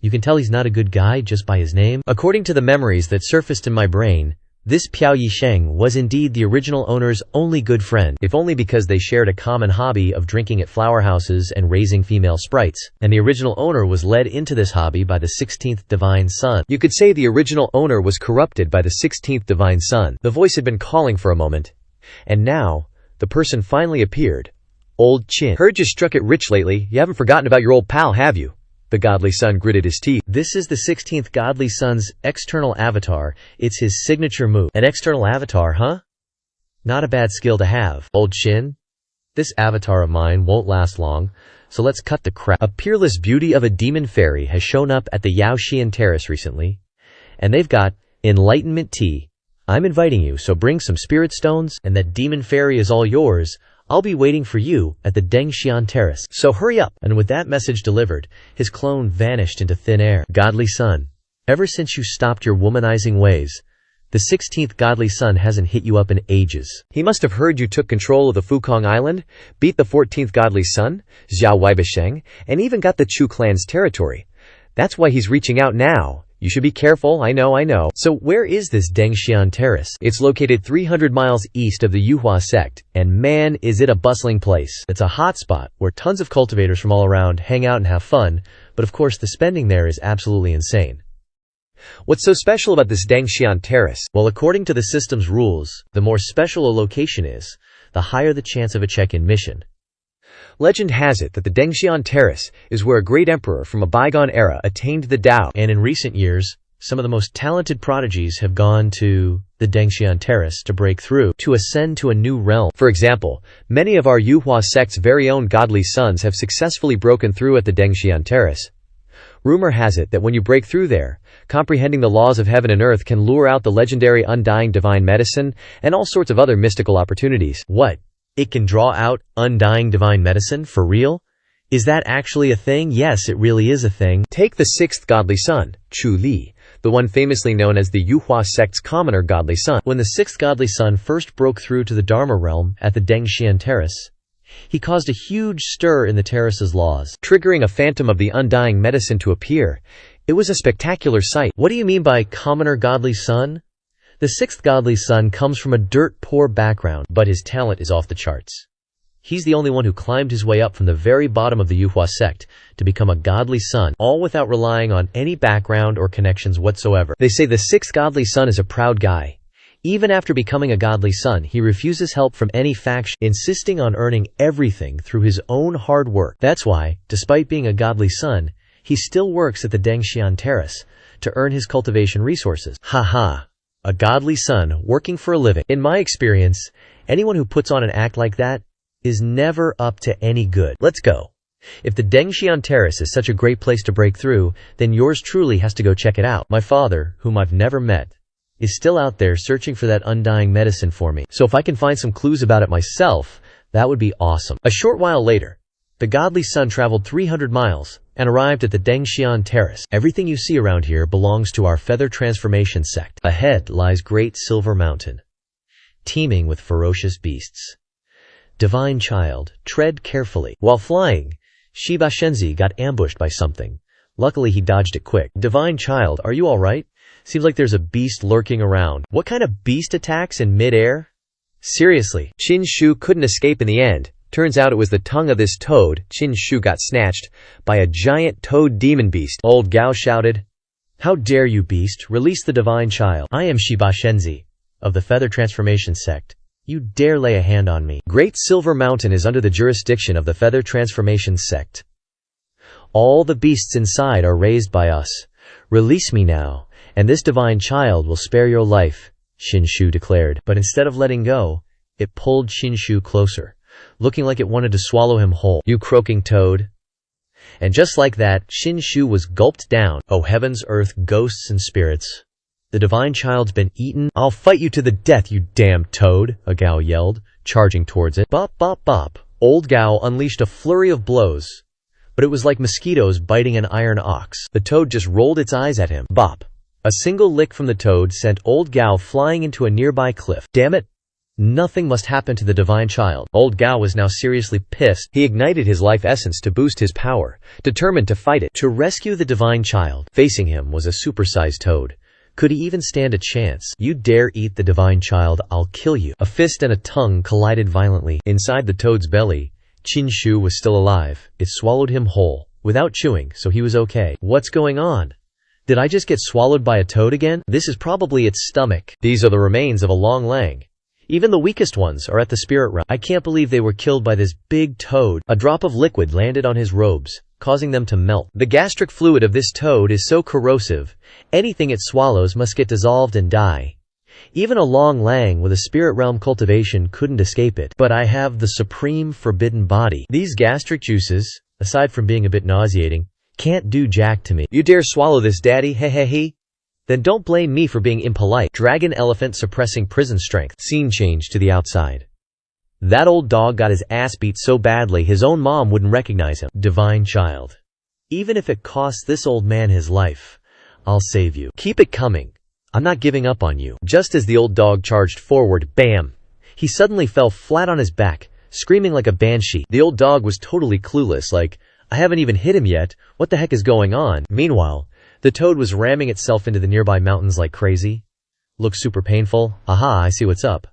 [SPEAKER 1] You can tell he's not a good guy just by his name. According to the memories that surfaced in my brain, this Piao Yisheng was indeed the original owner's only good friend, if only because they shared a common hobby of drinking at flower houses and raising female sprites. And the original owner was led into this hobby by the 16th divine son. You could say the original owner was corrupted by the 16th divine son. The voice had been calling for a moment, and now the person finally appeared. Old Chin. Heard you struck it rich lately. You haven't forgotten about your old pal, have you? The godly son gritted his teeth. This is the 16th godly son's external avatar. It's his signature move. An external avatar, huh? Not a bad skill to have. Old Chin, this avatar of mine won't last long, so let's cut the crap. A peerless beauty of a demon fairy has shown up at the Yaoxian Terrace recently, and they've got enlightenment tea. I'm inviting you, so bring some spirit stones, and that demon fairy is all yours. I'll be waiting for you at the Dengxian Terrace. So hurry up. And with that message delivered, his clone vanished into thin air. Godly son, ever since you stopped your womanizing ways, The 16th godly son hasn't hit you up in ages. He must have heard you took control of the Fukong Island, beat the 14th godly son, Xiao Weibisheng, and even got the Chu clan's territory. That's why he's reaching out now. You should be careful, I know. So where is this Dengxian Terrace? It's located 300 miles east of the Yuhua sect, and man, is it a bustling place. It's a hot spot where tons of cultivators from all around hang out and have fun, but of course the spending there is absolutely insane. What's so special about this Dengxian Terrace? Well, according to the system's rules, the more special a location is, the higher the chance of a check-in mission. Legend has it that the Dengxian Terrace is where a great emperor from a bygone era attained the Tao, and in recent years, some of the most talented prodigies have gone to the Dengxian Terrace to break through, to ascend to a new realm. For example, many of our Yuhua sect's very own godly sons have successfully broken through at the Dengxian Terrace. Rumor has it that when you break through there, comprehending the laws of heaven and earth can lure out the legendary undying divine medicine and all sorts of other mystical opportunities. What? It can draw out undying divine medicine? For real? Is that actually a thing? Yes, it really is a thing. Take the 6th godly son, Chu Li, the one famously known as the Yuhua sect's commoner godly son. When the 6th godly son first broke through to the Dharma realm at the Dengxian Terrace, he caused a huge stir in the terrace's laws, triggering a phantom of the undying medicine to appear. It was a spectacular sight. What do you mean by commoner godly son? The 6th godly son comes from a dirt-poor background, but his talent is off the charts. He's the only one who climbed his way up from the very bottom of the Yuhua sect to become a godly son, all without relying on any background or connections whatsoever. They say the 6th godly son is a proud guy. Even after becoming a godly son, he refuses help from any faction, insisting on earning everything through his own hard work. That's why, despite being a godly son, he still works at the Dengxian Terrace to earn his cultivation resources. Haha, a godly son working for a living. In my experience, anyone who puts on an act like that is never up to any good. Let's go. If the Dengxian Terrace is such a great place to break through, then yours truly has to go check it out. My father, whom I've never met, is still out there searching for that undying medicine for me. So if I can find some clues about it myself, that would be awesome. A short while later, the godly son traveled 300 miles and arrived at the Dengxian Terrace. Everything you see around here belongs to our feather transformation sect. Ahead lies Great Silver Mountain, teeming with ferocious beasts. Divine child, tread carefully. While flying, Shiba Shenzi got ambushed by something. Luckily he dodged it quick. Divine child, are you alright? Seems like there's a beast lurking around. What kind of beast attacks in mid-air? Seriously, Qin Shu couldn't escape in the end. Turns out it was the tongue of this toad. Qin Shu got snatched by a giant toad demon beast. Old Gao shouted, "How dare you, beast, release the divine child. I am Shiba Shenzi, of the Feather Transformation sect. You dare lay a hand on me." Great Silver Mountain is under the jurisdiction of the Feather Transformation sect. All the beasts inside are raised by us. Release me now, and this divine child will spare your life, Qin Shu declared. But instead of letting go, it pulled Qin Shu closer, looking like it wanted to swallow him whole. "You croaking toad." And just like that, Qin Shu was gulped down. Oh heavens, earth, ghosts and spirits. The divine child's been eaten. "I'll fight you to the death, you damn toad," a Gao yelled, charging towards it. Bop, bop, bop. Old Gao unleashed a flurry of blows, but it was like mosquitoes biting an iron ox. The toad just rolled its eyes at him. Bop. A single lick from the toad sent Old Gao flying into a nearby cliff. Damn it. Nothing must happen to the divine child. Old Gao was now seriously pissed. He ignited his life essence to boost his power, determined to fight it, to rescue the divine child. Facing him was a supersized toad. Could he even stand a chance? "You dare eat the divine child, I'll kill you." A fist and a tongue collided violently. Inside the toad's belly, Qin Shu was still alive. It swallowed him whole, without chewing, so he was okay. What's going on? Did I just get swallowed by a toad again? This is probably its stomach. These are the remains of a long lang. Even the weakest ones are at the spirit realm. I can't believe they were killed by this big toad. A drop of liquid landed on his robes, causing them to melt. The gastric fluid of this toad is so corrosive, anything it swallows must get dissolved and die. Even a long lang with a spirit realm cultivation couldn't escape it. But I have the supreme forbidden body. These gastric juices, aside from being a bit nauseating, can't do jack to me. "You dare swallow this, daddy, he. Then don't blame me for being impolite." Dragon elephant suppressing prison strength. Scene change to the outside. That old dog got his ass beat so badly his own mom wouldn't recognize him. "Divine child. Even if it costs this old man his life, I'll save you. Keep it coming. I'm not giving up on you." Just as the old dog charged forward, bam! He suddenly fell flat on his back, screaming like a banshee. The old dog was totally clueless, like, "I haven't even hit him yet. What the heck is going on?" Meanwhile, the toad was ramming itself into the nearby mountains like crazy. Looks super painful. Aha, I see what's up.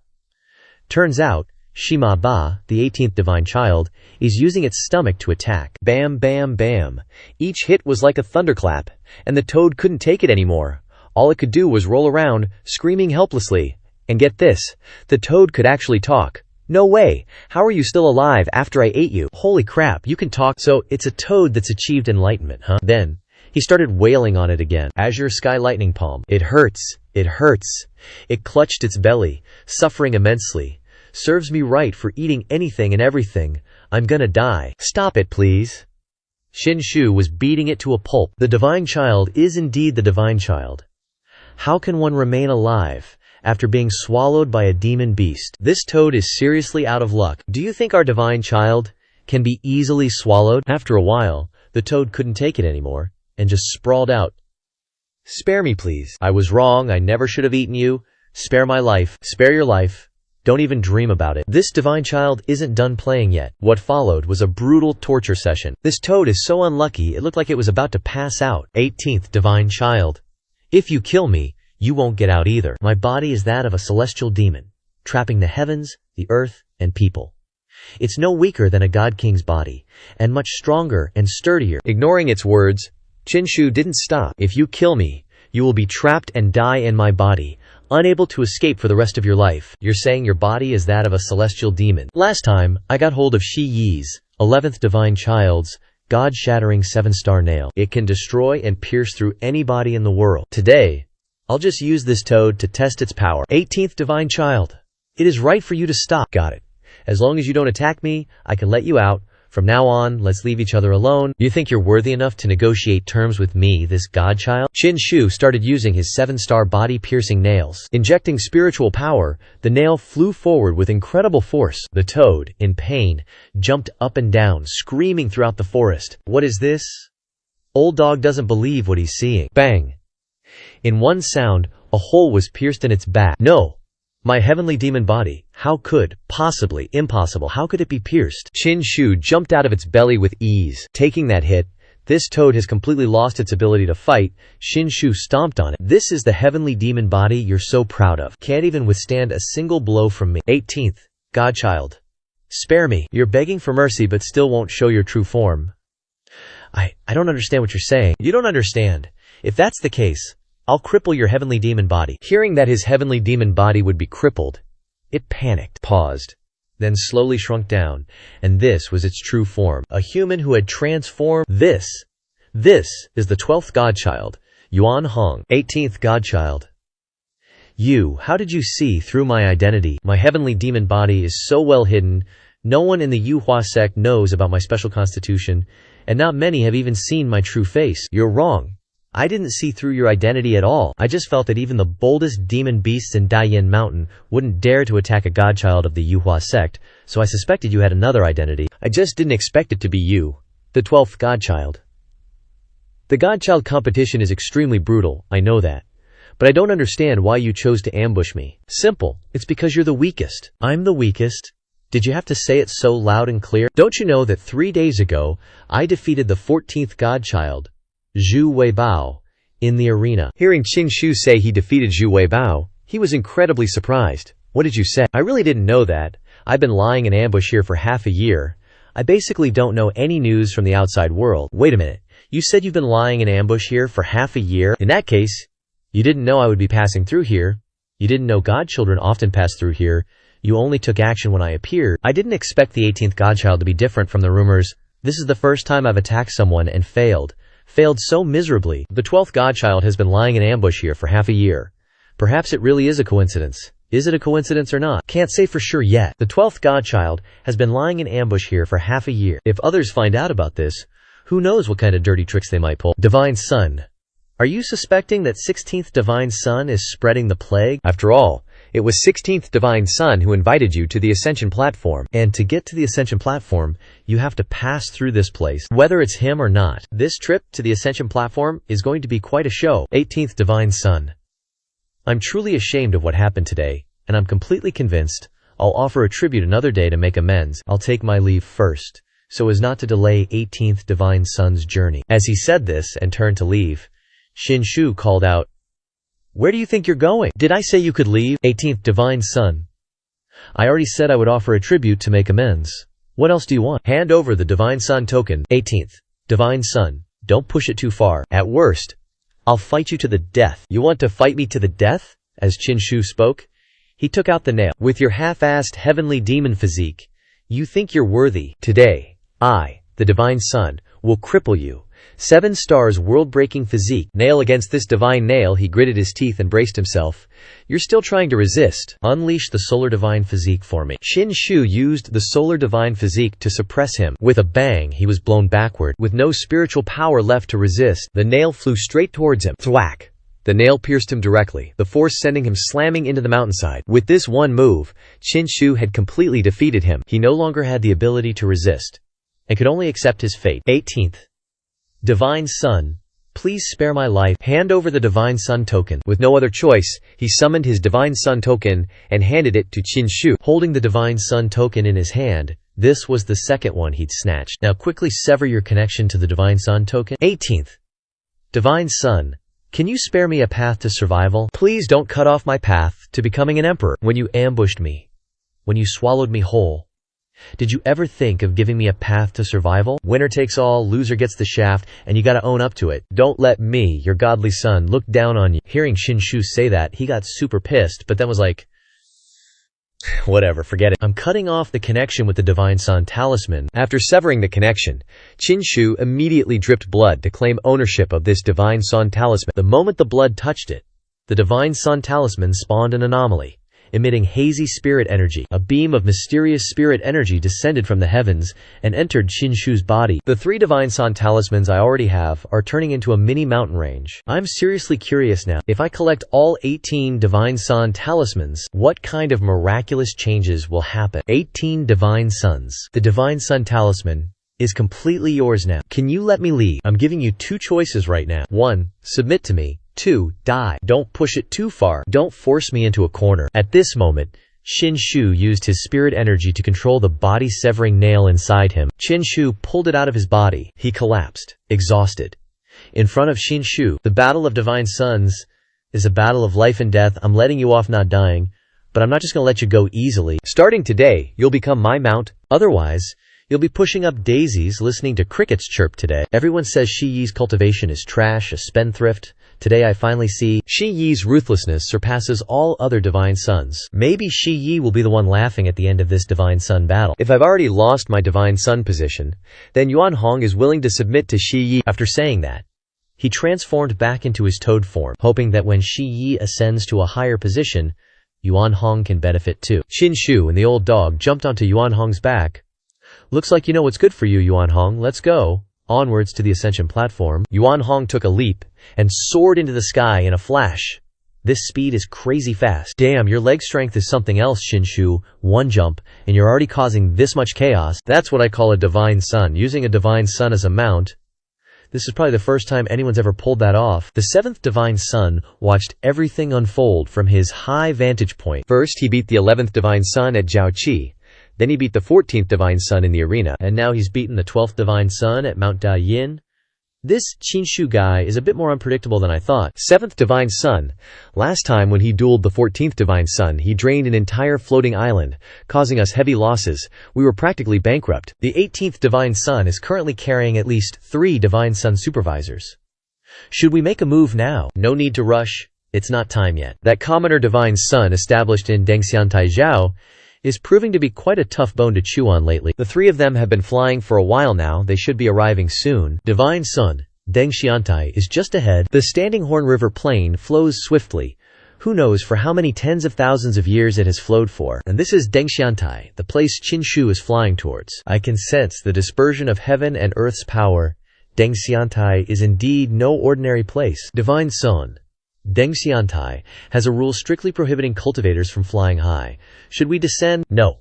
[SPEAKER 1] Turns out, Shima Ba, the 18th divine child, is using its stomach to attack. Bam, bam, bam. Each hit was like a thunderclap, and the toad couldn't take it anymore. All it could do was roll around, screaming helplessly. And get this, the toad could actually talk. No way! How are you still alive after I ate you? Holy crap, you can talk. So it's a toad that's achieved enlightenment, huh? Then he started wailing on it again. Azure Sky Lightning Palm. It hurts. It hurts. It clutched its belly, suffering immensely. Serves me right for eating anything and everything. I'm gonna die. Stop it, please. Shinshu was beating it to a pulp. The divine child is indeed the divine child. How can one remain alive after being swallowed by a demon beast? This toad is seriously out of luck. Do you think our divine child can be easily swallowed? After a while, the toad couldn't take it anymore and just sprawled out. Spare me, please. I was wrong. I never should have eaten you. Spare my life. Spare your life. Don't even dream about it. This divine child isn't done playing yet. What followed was a brutal torture session. This toad is so unlucky it looked like it was about to pass out. 18th divine child. If you kill me, you won't get out either. My body is that of a celestial demon, trapping the heavens, the earth, and people. It's no weaker than a god king's body, and much stronger and sturdier. Ignoring its words, Shinshu didn't stop. If you kill me, you will be trapped and die in my body, unable to escape for the rest of your life. You're saying your body is that of a celestial demon. Last time, I got hold of Shi Yi's, 11th divine child's, god-shattering 7-star nail. It can destroy and pierce through anybody in the world. Today, I'll just use this toad to test its power. 18th divine child. It is right for you to stop. Got it. As long as you don't attack me, I can let you out. From now on, let's leave each other alone. You think you're worthy enough to negotiate terms with me, this godchild? Shinshu started using his 7-star body-piercing nails. Injecting spiritual power, the nail flew forward with incredible force. The toad, in pain, jumped up and down, screaming throughout the forest. What is this? Old dog doesn't believe what he's seeing. Bang! In one sound, a hole was pierced in its back. No! My heavenly demon body. How could? Possibly. Impossible. How could it be pierced? Shinshu jumped out of its belly with ease. Taking that hit, this toad has completely lost its ability to fight. Shinshu stomped on it. This is the heavenly demon body you're so proud of. Can't even withstand a single blow from me. 18th. Godchild. Spare me. You're begging for mercy but still won't show your true form. I don't understand what you're saying. You don't understand. If that's the case, I'll cripple your heavenly demon body. Hearing that his heavenly demon body would be crippled, it panicked, paused, then slowly shrunk down, and this was its true form. A human who had transformed. This is the 12th godchild, Yuan Hong. 18th godchild. How did you see through my identity? My heavenly demon body is so well hidden, no one in the Yuhua sect knows about my special constitution, and not many have even seen my true face. You're wrong. I didn't see through your identity at all. I just felt that even the boldest demon beasts in Daiyan Mountain wouldn't dare to attack a godchild of the Yuhua sect, so I suspected you had another identity. I just didn't expect it to be you, the 12th godchild. The godchild competition is extremely brutal, I know that. But I don't understand why you chose to ambush me. Simple. It's because you're the weakest. I'm the weakest? Did you have to say it so loud and clear? Don't you know that 3 days ago, I defeated the 14th godchild, Zhu Weibao, in the arena? Hearing Shinshu say he defeated Zhu Weibao, he was incredibly surprised. What did you say? I really didn't know that. I've been lying in ambush here for half a year. I basically don't know any news from the outside world. Wait a minute. You said you've been lying in ambush here for half a year? In that case, you didn't know I would be passing through here. You didn't know godchildren often pass through here. You only took action when I appeared. I didn't expect the 18th godchild to be different from the rumors. This is the first time I've attacked someone and failed so miserably. The 12th godchild has been lying in ambush here for half a year. Perhaps it really is a coincidence. Is it a coincidence or not? Can't say for sure yet. The 12th godchild has been lying in ambush here for half a year. If others find out about this, who knows what kind of dirty tricks they might pull. Divine Sun. Are you suspecting that 16th Divine Sun is spreading the plague? After all, it was 16th Divine Sun who invited you to the Ascension platform. And to get to the Ascension platform, you have to pass through this place, whether it's him or not. This trip to the Ascension platform is going to be quite a show. 18th Divine Sun. I'm truly ashamed of what happened today, and I'm completely convinced I'll offer a tribute another day to make amends. I'll take my leave first, so as not to delay 18th Divine Son's journey." As he said this and turned to leave, Shinshu called out, "Where do you think you're going? Did I say you could leave, 18th Divine Son? I already said I would offer a tribute to make amends. What else do you want? Hand over the Divine Son token, 18th Divine Son. Don't push it too far. At worst, I'll fight you to the death." "You want to fight me to the death?" As Shinshu spoke, he took out the nail. "With your half-assed heavenly demon physique, you think you're worthy. Today, I, the Divine Son, will cripple you. 7 stars world-breaking physique." Nail against this divine nail, he gritted his teeth and braced himself. "You're still trying to resist. Unleash the solar divine physique for me." Shinshu used the solar divine physique to suppress him. With a bang, he was blown backward. With no spiritual power left to resist, the nail flew straight towards him. Thwack! The nail pierced him directly, the force sending him slamming into the mountainside. With this one move, Shinshu had completely defeated him. He no longer had the ability to resist, and could only accept his fate. 18th Divine Son, please spare my life. Hand over the Divine Son token. With no other choice, he summoned his Divine Son token and handed it to Shinshu. Holding the Divine Son token in his hand, this was the second one he'd snatched. "Now quickly sever your connection to the Divine Son token. 18th Divine Son, can you spare me a path to survival? Please don't cut off my path to becoming an emperor. When you ambushed me, when you swallowed me whole, did you ever think of giving me a path to survival? Winner takes all, loser gets the shaft, and you gotta own up to it. Don't let me, your godly son, look down on you." Hearing Shinshu say that, he got super pissed, but then was like, "Whatever, forget it. I'm cutting off the connection with the Divine Son talisman." After severing the connection, Shinshu immediately dripped blood to claim ownership of this Divine Son talisman. The moment the blood touched it, the Divine Son talisman spawned an anomaly, emitting hazy spirit energy. A beam of mysterious spirit energy descended from the heavens and entered Shinshu's body. "The 3 Divine Son talismans I already have are turning into a mini mountain range. I'm seriously curious now. If I collect all 18 Divine Son talismans, what kind of miraculous changes will happen?" 18 Divine Sons. The Divine Son talisman is completely yours now. Can you let me leave? I'm giving you 2 choices right now. 1. Submit to me. 2. Die. Don't push it too far. Don't force me into a corner. At this moment, Shinshu used his spirit energy to control the body-severing nail inside him. Shinshu pulled it out of his body. He collapsed, exhausted. In front of Shinshu, the battle of Divine Sons is a battle of life and death. I'm letting you off not dying, but I'm not just gonna let you go easily. Starting today, you'll become my mount. Otherwise, you'll be pushing up daisies listening to crickets chirp today. Everyone says Shi Yi's cultivation is trash, a spendthrift. Today I finally see Shi Yi's ruthlessness surpasses all other Divine Sons. Maybe Shi Yi will be the one laughing at the end of this Divine Son battle. If I've already lost my Divine Son position, then Yuan Hong is willing to submit to Shi Yi. After saying that, he transformed back into his toad form, hoping that when Shi Yi ascends to a higher position, Yuan Hong can benefit too. Shinshu and the old dog jumped onto Yuan Hong's back. "Looks like you know what's good for you, Yuan Hong. Let's go." Onwards to the ascension platform, Yuan Hong took a leap and soared into the sky in a flash. This speed is crazy fast. "Damn, your leg strength is something else, Shinshu. 1 jump, and you're already causing this much chaos." That's what I call a Divine Son. Using a Divine Son as a mount. This is probably the first time anyone's ever pulled that off. The 7th Divine Son watched everything unfold from his high vantage point. First, he beat the 11th Divine Son at Jiaoqi. Then he beat the 14th Divine Son in the arena, and now he's beaten the 12th Divine Son at Mount Dayin. This Shinshu guy is a bit more unpredictable than I thought. 7th Divine Son. Last time when he dueled the 14th Divine Son, he drained an entire floating island, causing us heavy losses. We were practically bankrupt. The 18th Divine Son is currently carrying at least 3 Divine Son supervisors. Should we make a move now? No need to rush. It's not time yet. That commoner Divine Son established in Dengxian Taizhao is proving to be quite a tough bone to chew on lately. The 3 of them have been flying for a while now. They should be arriving soon. Divine Son, Dengxiantai, is just ahead. The Standing Horn River plain flows swiftly. Who knows for how many tens of thousands of years it has flowed for. And this is Dengxiantai, the place Shinshu is flying towards. I can sense the dispersion of heaven and earth's power. Dengxiantai is indeed no ordinary place. Divine Son, Dengxiantai has a rule strictly prohibiting cultivators from flying high. Should we descend? No.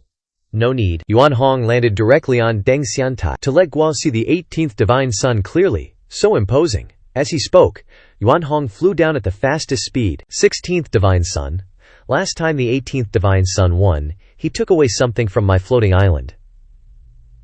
[SPEAKER 1] No need. Yuan Hong landed directly on Dengxiantai to let Guo see the 18th Divine Son clearly, so imposing. As he spoke, Yuan Hong flew down at the fastest speed. 16th Divine Son. Last time the 18th Divine Son won, he took away something from my floating island.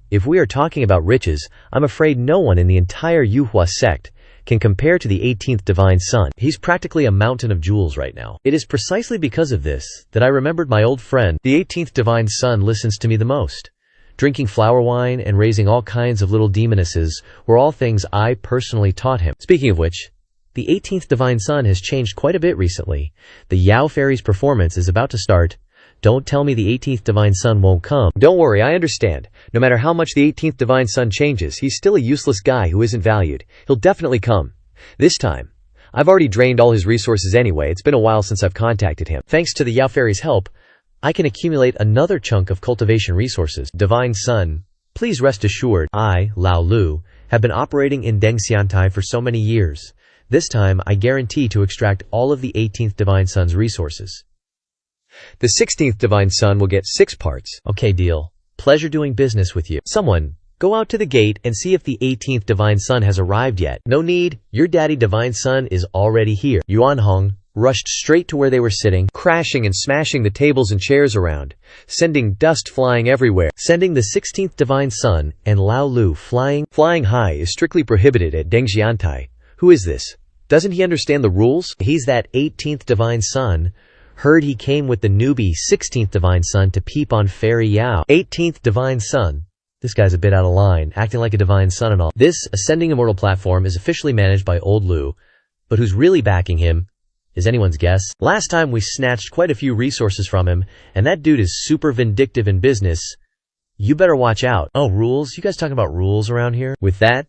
[SPEAKER 1] If we are talking about riches, I'm afraid no one in the entire Yuhua sect can compare to the 18th Divine Son. He's practically a mountain of jewels right now. It is precisely because of this that I remembered my old friend. The 18th Divine Son listens to me the most. Drinking flower wine and raising all kinds of little demonesses were all things I personally taught him. Speaking of which, the 18th Divine Son has changed quite a bit recently. The Yao Fairy's performance is about to start. Don't tell me the 18th Divine Son won't come. Don't worry, I understand. No matter how much the 18th Divine Son changes, he's still a useless guy who isn't valued. He'll definitely come. This time. I've already drained all his resources anyway. It's been a while since I've contacted him. Thanks to the Yao Fairy's help, I can accumulate another chunk of cultivation resources. Divine Son, please rest assured, I, Lao Lu, have been operating in Dengxiantai for so many years. This time, I guarantee to extract all of the 18th Divine Son's resources. The 16th Divine Son will get 6 parts. Okay, deal. Pleasure doing business with you. Someone, go out to the gate and see if the 18th Divine Son has arrived yet. No need, your daddy Divine Son is already here. Yuan Hong rushed straight to where they were sitting, crashing and smashing the tables and chairs around, sending dust flying everywhere. Sending the 16th Divine Son and Lao Lu flying high is strictly prohibited at Dengxiantai. Who is this? Doesn't he understand the rules? He's that 18th Divine Son. Heard he came with the newbie 16th Divine Son to peep on Fairy Yao. 18th Divine Son. This guy's a bit out of line, acting like a Divine Son and all. This Ascending Immortal platform is officially managed by Old Lu, but who's really backing him is anyone's guess. Last time we snatched quite a few resources from him, and that dude is super vindictive in business. You better watch out. Oh, rules? You guys talking about rules around here? With that,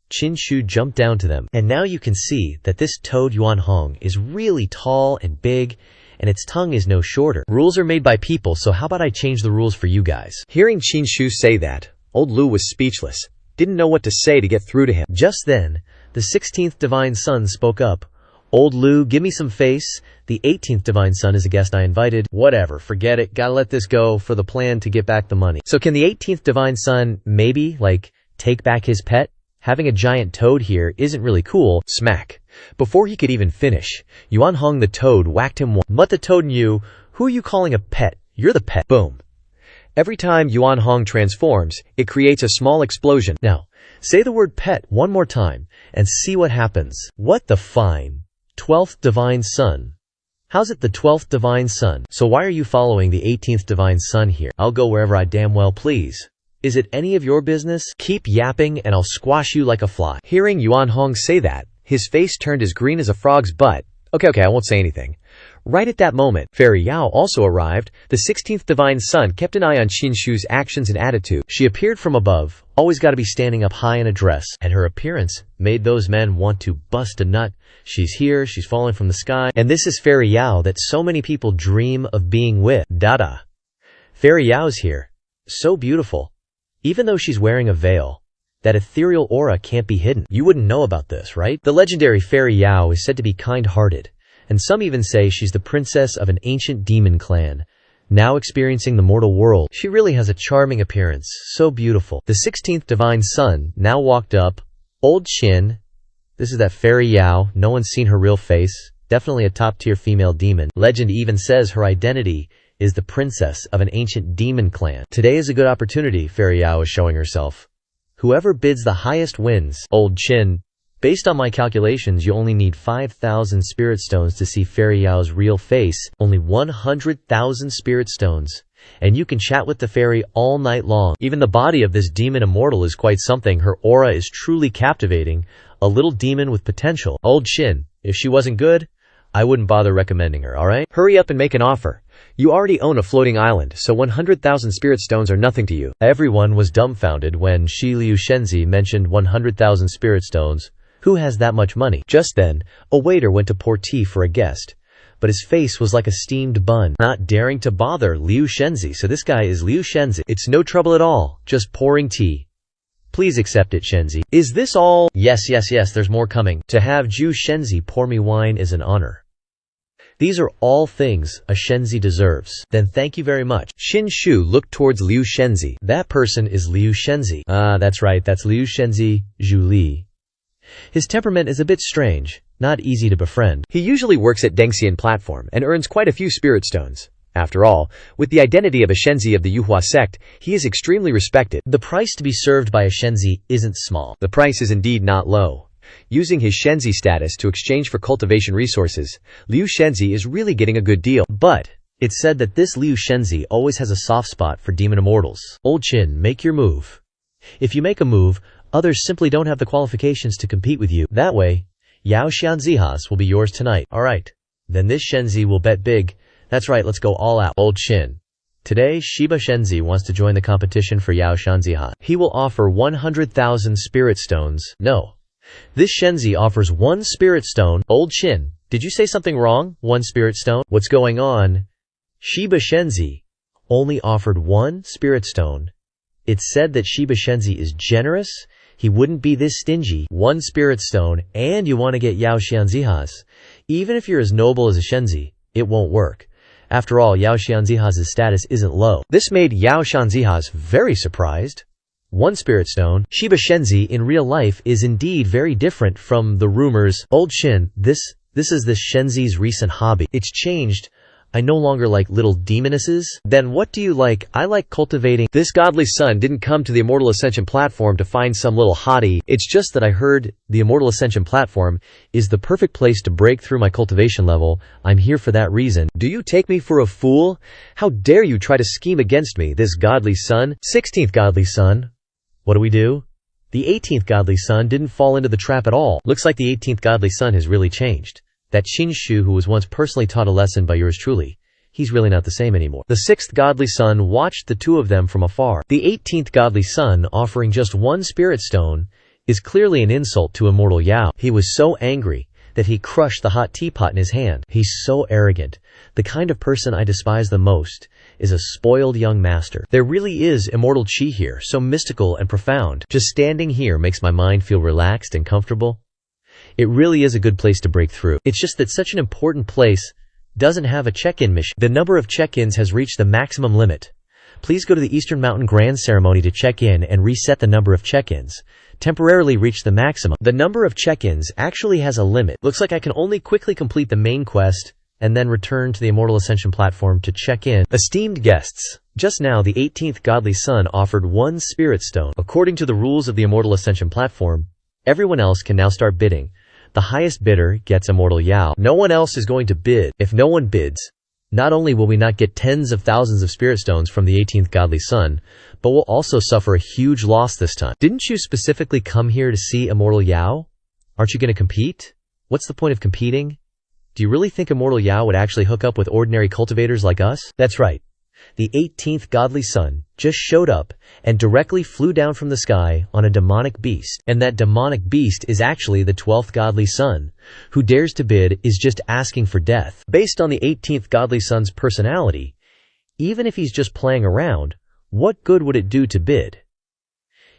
[SPEAKER 1] Qin Shu jumped down to them. And now you can see that this toad Yuan Hong is really tall and big, and its tongue is no shorter. Rules are made by people, so how about I change the rules for you guys? Hearing Qin Shu say that, Old Lu was speechless. Didn't know what to say to get through to him. Just then, the 16th Divine Son spoke up. Old Lu, give me some face. The 18th Divine Son is a guest I invited. Whatever, forget it. Gotta let this go for the plan to get back the money. So can the 18th Divine Son maybe, take back his pet? Having a giant toad here isn't really cool. Smack. Before he could even finish, Yuan Hong the toad whacked him one. But the toad knew, who are you calling a pet? You're the pet. Boom. Every time Yuan Hong transforms, it creates a small explosion. Now, say the word pet one more time, and see what happens. What the fine 12th Divine Son. How's it the 12th Divine Son? So why are you following the 18th Divine Son here? I'll go wherever I damn well please. Is it any of your business? Keep yapping and I'll squash you like a fly. Hearing Yuan Hong say that, his face turned as green as a frog's butt. Okay, I won't say anything. Right at that moment, Fairy Yao also arrived. The 16th Divine Son kept an eye on Qin Shu's actions and attitude. She appeared from above, always gotta be standing up high in a dress, and her appearance made those men want to bust a nut. She's here, she's falling from the sky, and this is Fairy Yao that so many people dream of being with. Dada. Fairy Yao's here. So beautiful. Even though she's wearing a veil, that ethereal aura can't be hidden. You wouldn't know about this, right? The legendary Fairy Yao is said to be kind-hearted, and some even say she's the princess of an ancient demon clan, now experiencing the mortal world. She really has a charming appearance, so beautiful. The 16th Divine Son now walked up. Old Qin. This is that Fairy Yao. No one's seen her real face. Definitely a top-tier female demon. Legend even says her identity is the princess of an ancient demon clan. Today is a good opportunity, Fairy Yao is showing herself. Whoever bids the highest wins. Old Qin. Based on my calculations, you only need 5,000 spirit stones to see Fairy Yao's real face. Only 100,000 spirit stones. And you can chat with the fairy all night long. Even the body of this demon immortal is quite something. Her aura is truly captivating. A little demon with potential. Old Qin. If she wasn't good, I wouldn't bother recommending her, alright? Hurry up and make an offer. You already own a floating island, so 100,000 spirit stones are nothing to you. Everyone was dumbfounded when Shi Liu Shenzi mentioned 100,000 spirit stones. Who has that much money? Just then, a waiter went to pour tea for a guest, but his face was like a steamed bun. Not daring to bother Liu Shenzi, so this guy is Liu Shenzi. It's no trouble at all, just pouring tea. Please accept it, Shenzi. Is this all? Yes, there's more coming. To have Zhu Shenzi pour me wine is an honor. These are all things a Shenzi deserves. Then thank you very much. Qin Shu looked towards Liu Shenzi. That person is Liu Shenzi. Ah, that's right, that's Liu Shenzi, Zhu Li. His temperament is a bit strange. not easy to befriend. He usually works at Dantian platform and earns quite a few spirit stones. After all, with the identity of a Shenzi of the Yuhua sect, he is extremely respected. The price to be served by a Shenzi isn't small. The price is indeed not low. Using his Shenzi status to exchange for cultivation resources, Liu Shenzi is really getting a good deal. But it's said that this Liu Shenzi always has a soft spot for demon immortals. Old Chin, make your move. If you make a move, others simply don't have the qualifications to compete with you. That way, Yao Xianzihas will be yours tonight. Alright. Then this Shenzi will bet big. That's right, let's go all out. Old Chin. Today, Shiba Shenzi wants to join the competition for Yao Xianzihas. He will offer 100,000 spirit stones. No. This Shenzi offers 1 spirit stone. Old Chin, did you say something wrong? 1 spirit stone? What's going on? Shiba Shenzi only offered 1 spirit stone. It's said that Shiba Shenzi is generous. He wouldn't be this stingy. 1 spirit stone, and you want to get Yao Xianzihas. Even if you're as noble as a Shenzi, it won't work. After all, Yao Xianzihas' status isn't low. This made Yao Xianzihas very surprised. 1 spirit stone. Shiba Shenzi in real life is indeed very different from the rumors. Old Shin, this is this Shenzi's recent hobby. It's changed. I no longer like little demonesses. Then what do you like? I like cultivating. This godly son didn't come to the Immortal Ascension platform to find some little hottie. It's just that I heard the Immortal Ascension platform is the perfect place to break through my cultivation level. I'm here for that reason. Do you take me for a fool? How dare you try to scheme against me, this godly son? 16th godly son. What do we do? The 18th godly son didn't fall into the trap at all. Looks like the 18th godly son has really changed. That Qinshu who was once personally taught a lesson by yours truly, he's really not the same anymore. The 6th godly son watched the two of them from afar. The 18th godly son offering just 1 spirit stone is clearly an insult to immortal Yao. He was so angry that he crushed the hot teapot in his hand. He's so arrogant. The kind of person I despise the most is a spoiled young master. There really is immortal chi here, so mystical and profound. Just standing here makes my mind feel relaxed and comfortable. It really is a good place to break through. It's just that such an important place doesn't have a check-in mission. The number of check-ins has reached the maximum limit. Please go to the Eastern Mountain Grand Ceremony to check in and reset the number of check-ins. Temporarily reach the maximum. The number of check-ins actually has a limit. Looks like I can only quickly complete the main quest and then return to the Immortal Ascension platform to check in. Esteemed guests, just now the 18th godly son offered 1 spirit stone. According to the rules of the Immortal Ascension platform, everyone else can now start bidding. The highest bidder gets immortal Yao. No one else is going to bid. If no one bids, not only will we not get tens of thousands of spirit stones from the 18th godly son, but we'll also suffer a huge loss this time. Didn't you specifically come here to see immortal Yao? Aren't you going to compete? What's the point of competing? Do you really think immortal Yao would actually hook up with ordinary cultivators like us? That's right. The 18th godly son just showed up and directly flew down from the sky on a demonic beast. And that demonic beast is actually the 12th godly son. Who dares to bid is just asking for death. Based on the 18th godly son's personality, even if he's just playing around, what good would it do to bid?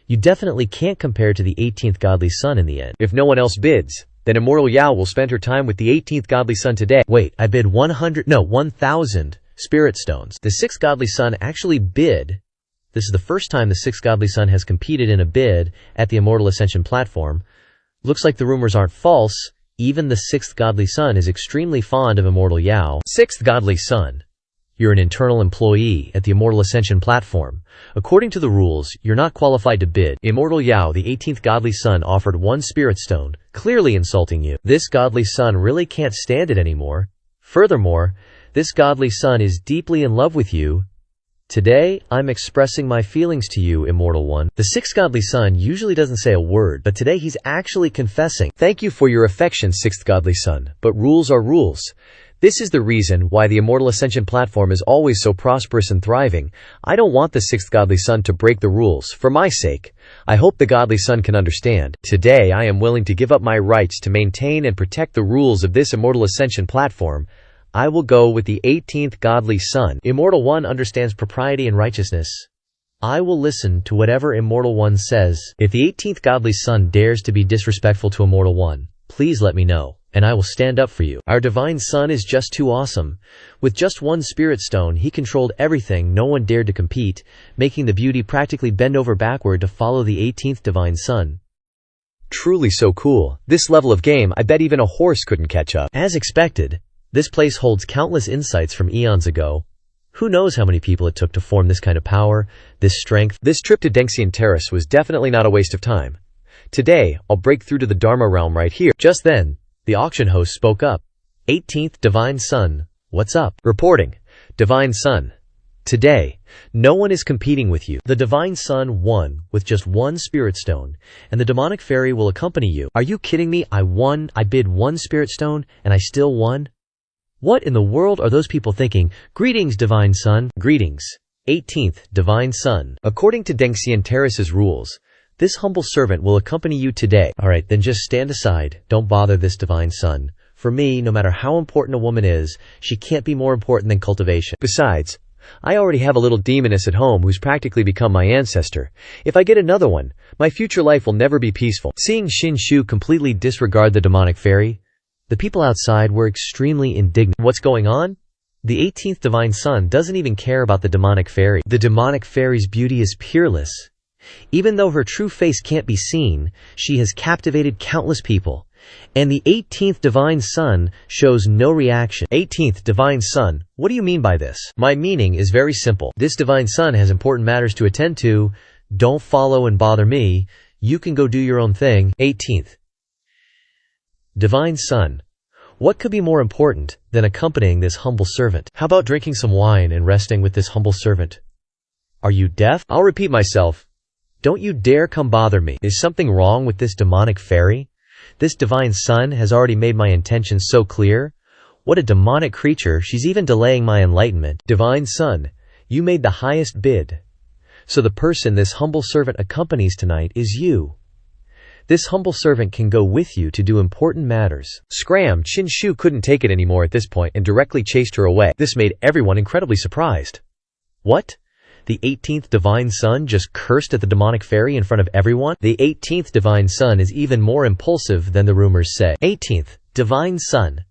[SPEAKER 1] You definitely can't compare to the 18th godly son in the end. If no one else bids, then immortal Yao will spend her time with the 18th godly son today. Wait, I bid 1,000 spirit stones. The 6th godly son actually bid. This is the first time the 6th godly son has competed in a bid at the Immortal Ascension platform. Looks like the rumors aren't false. Even the 6th godly son is extremely fond of immortal Yao. 6th godly son. You're an internal employee at the Immortal Ascension platform. According to the rules, you're not qualified to bid. Immortal Yao, the 18th godly son, offered 1 spirit stone, clearly insulting you. This godly son really can't stand it anymore. Furthermore, this godly son is deeply in love with you. Today, I'm expressing my feelings to you, immortal one. The 6th godly son usually doesn't say a word, but today he's actually confessing. Thank you for your affection, 6th godly son, but rules are rules. This is the reason why the Immortal Ascension platform is always so prosperous and thriving. I don't want the 6th godly son to break the rules. For my sake, I hope the godly son can understand. Today, I am willing to give up my rights to maintain and protect the rules of this Immortal Ascension platform. I will go with the 18th godly son. Immortal one understands propriety and righteousness. I will listen to whatever immortal one says. If the 18th godly son dares to be disrespectful to immortal one, please let me know, and I will stand up for you. Our divine son is just too awesome. With just 1 spirit stone, he controlled everything. No one dared to compete, making the beauty practically bend over backward to follow the 18th divine son. Truly so cool. This level of game, I bet even a horse couldn't catch up. As expected, this place holds countless insights from eons ago. Who knows how many people it took to form this kind of power, this strength. This trip to Dantian Terrace was definitely not a waste of time. Today, I'll break through to the Dharma realm right here. Just then, the auction host spoke up. 18th Divine Sun, what's up? Reporting. Divine Sun. Today, no one is competing with you. The Divine Sun won with just one spirit stone, and the demonic fairy will accompany you. Are you kidding me? I won, I bid one spirit stone, and I still won? What in the world are those people thinking? Greetings, Divine Sun. Greetings. 18th Divine Sun. According to Dantian Terrace's rules, this humble servant will accompany you today. Alright, then just stand aside. Don't bother this Divine Sun. For me, no matter how important a woman is, she can't be more important than cultivation. Besides, I already have a little demoness at home who's practically become my ancestor. If I get another one, my future life will never be peaceful. Seeing Shinshu completely disregard the demonic fairy, the people outside were extremely indignant. What's going on? The 18th Divine Sun doesn't even care about the demonic fairy. The demonic fairy's beauty is peerless. Even though her true face can't be seen, she has captivated countless people. And the 18th Divine Sun shows no reaction. 18th Divine Sun, what do you mean by this? My meaning is very simple. This Divine Sun has important matters to attend to. Don't follow and bother me. You can go do your own thing. 18th Divine Sun, what could be more important than accompanying this humble servant? How about drinking some wine and resting with this humble servant? Are you deaf? I'll repeat myself. Don't you dare come bother me. Is something wrong with this demonic fairy? This Divine Sun has already made my intentions so clear. What a demonic creature, she's even delaying my enlightenment. Divine Sun, you made the highest bid. So the person this humble servant accompanies tonight is you. This humble servant can go with you to do important matters. Scram, Shinshu couldn't take it anymore at this point and directly chased her away. This made everyone incredibly surprised. What? The 18th Divine Sun just cursed at the demonic fairy in front of everyone? The 18th Divine Sun is even more impulsive than the rumors say. 18th Divine Sun.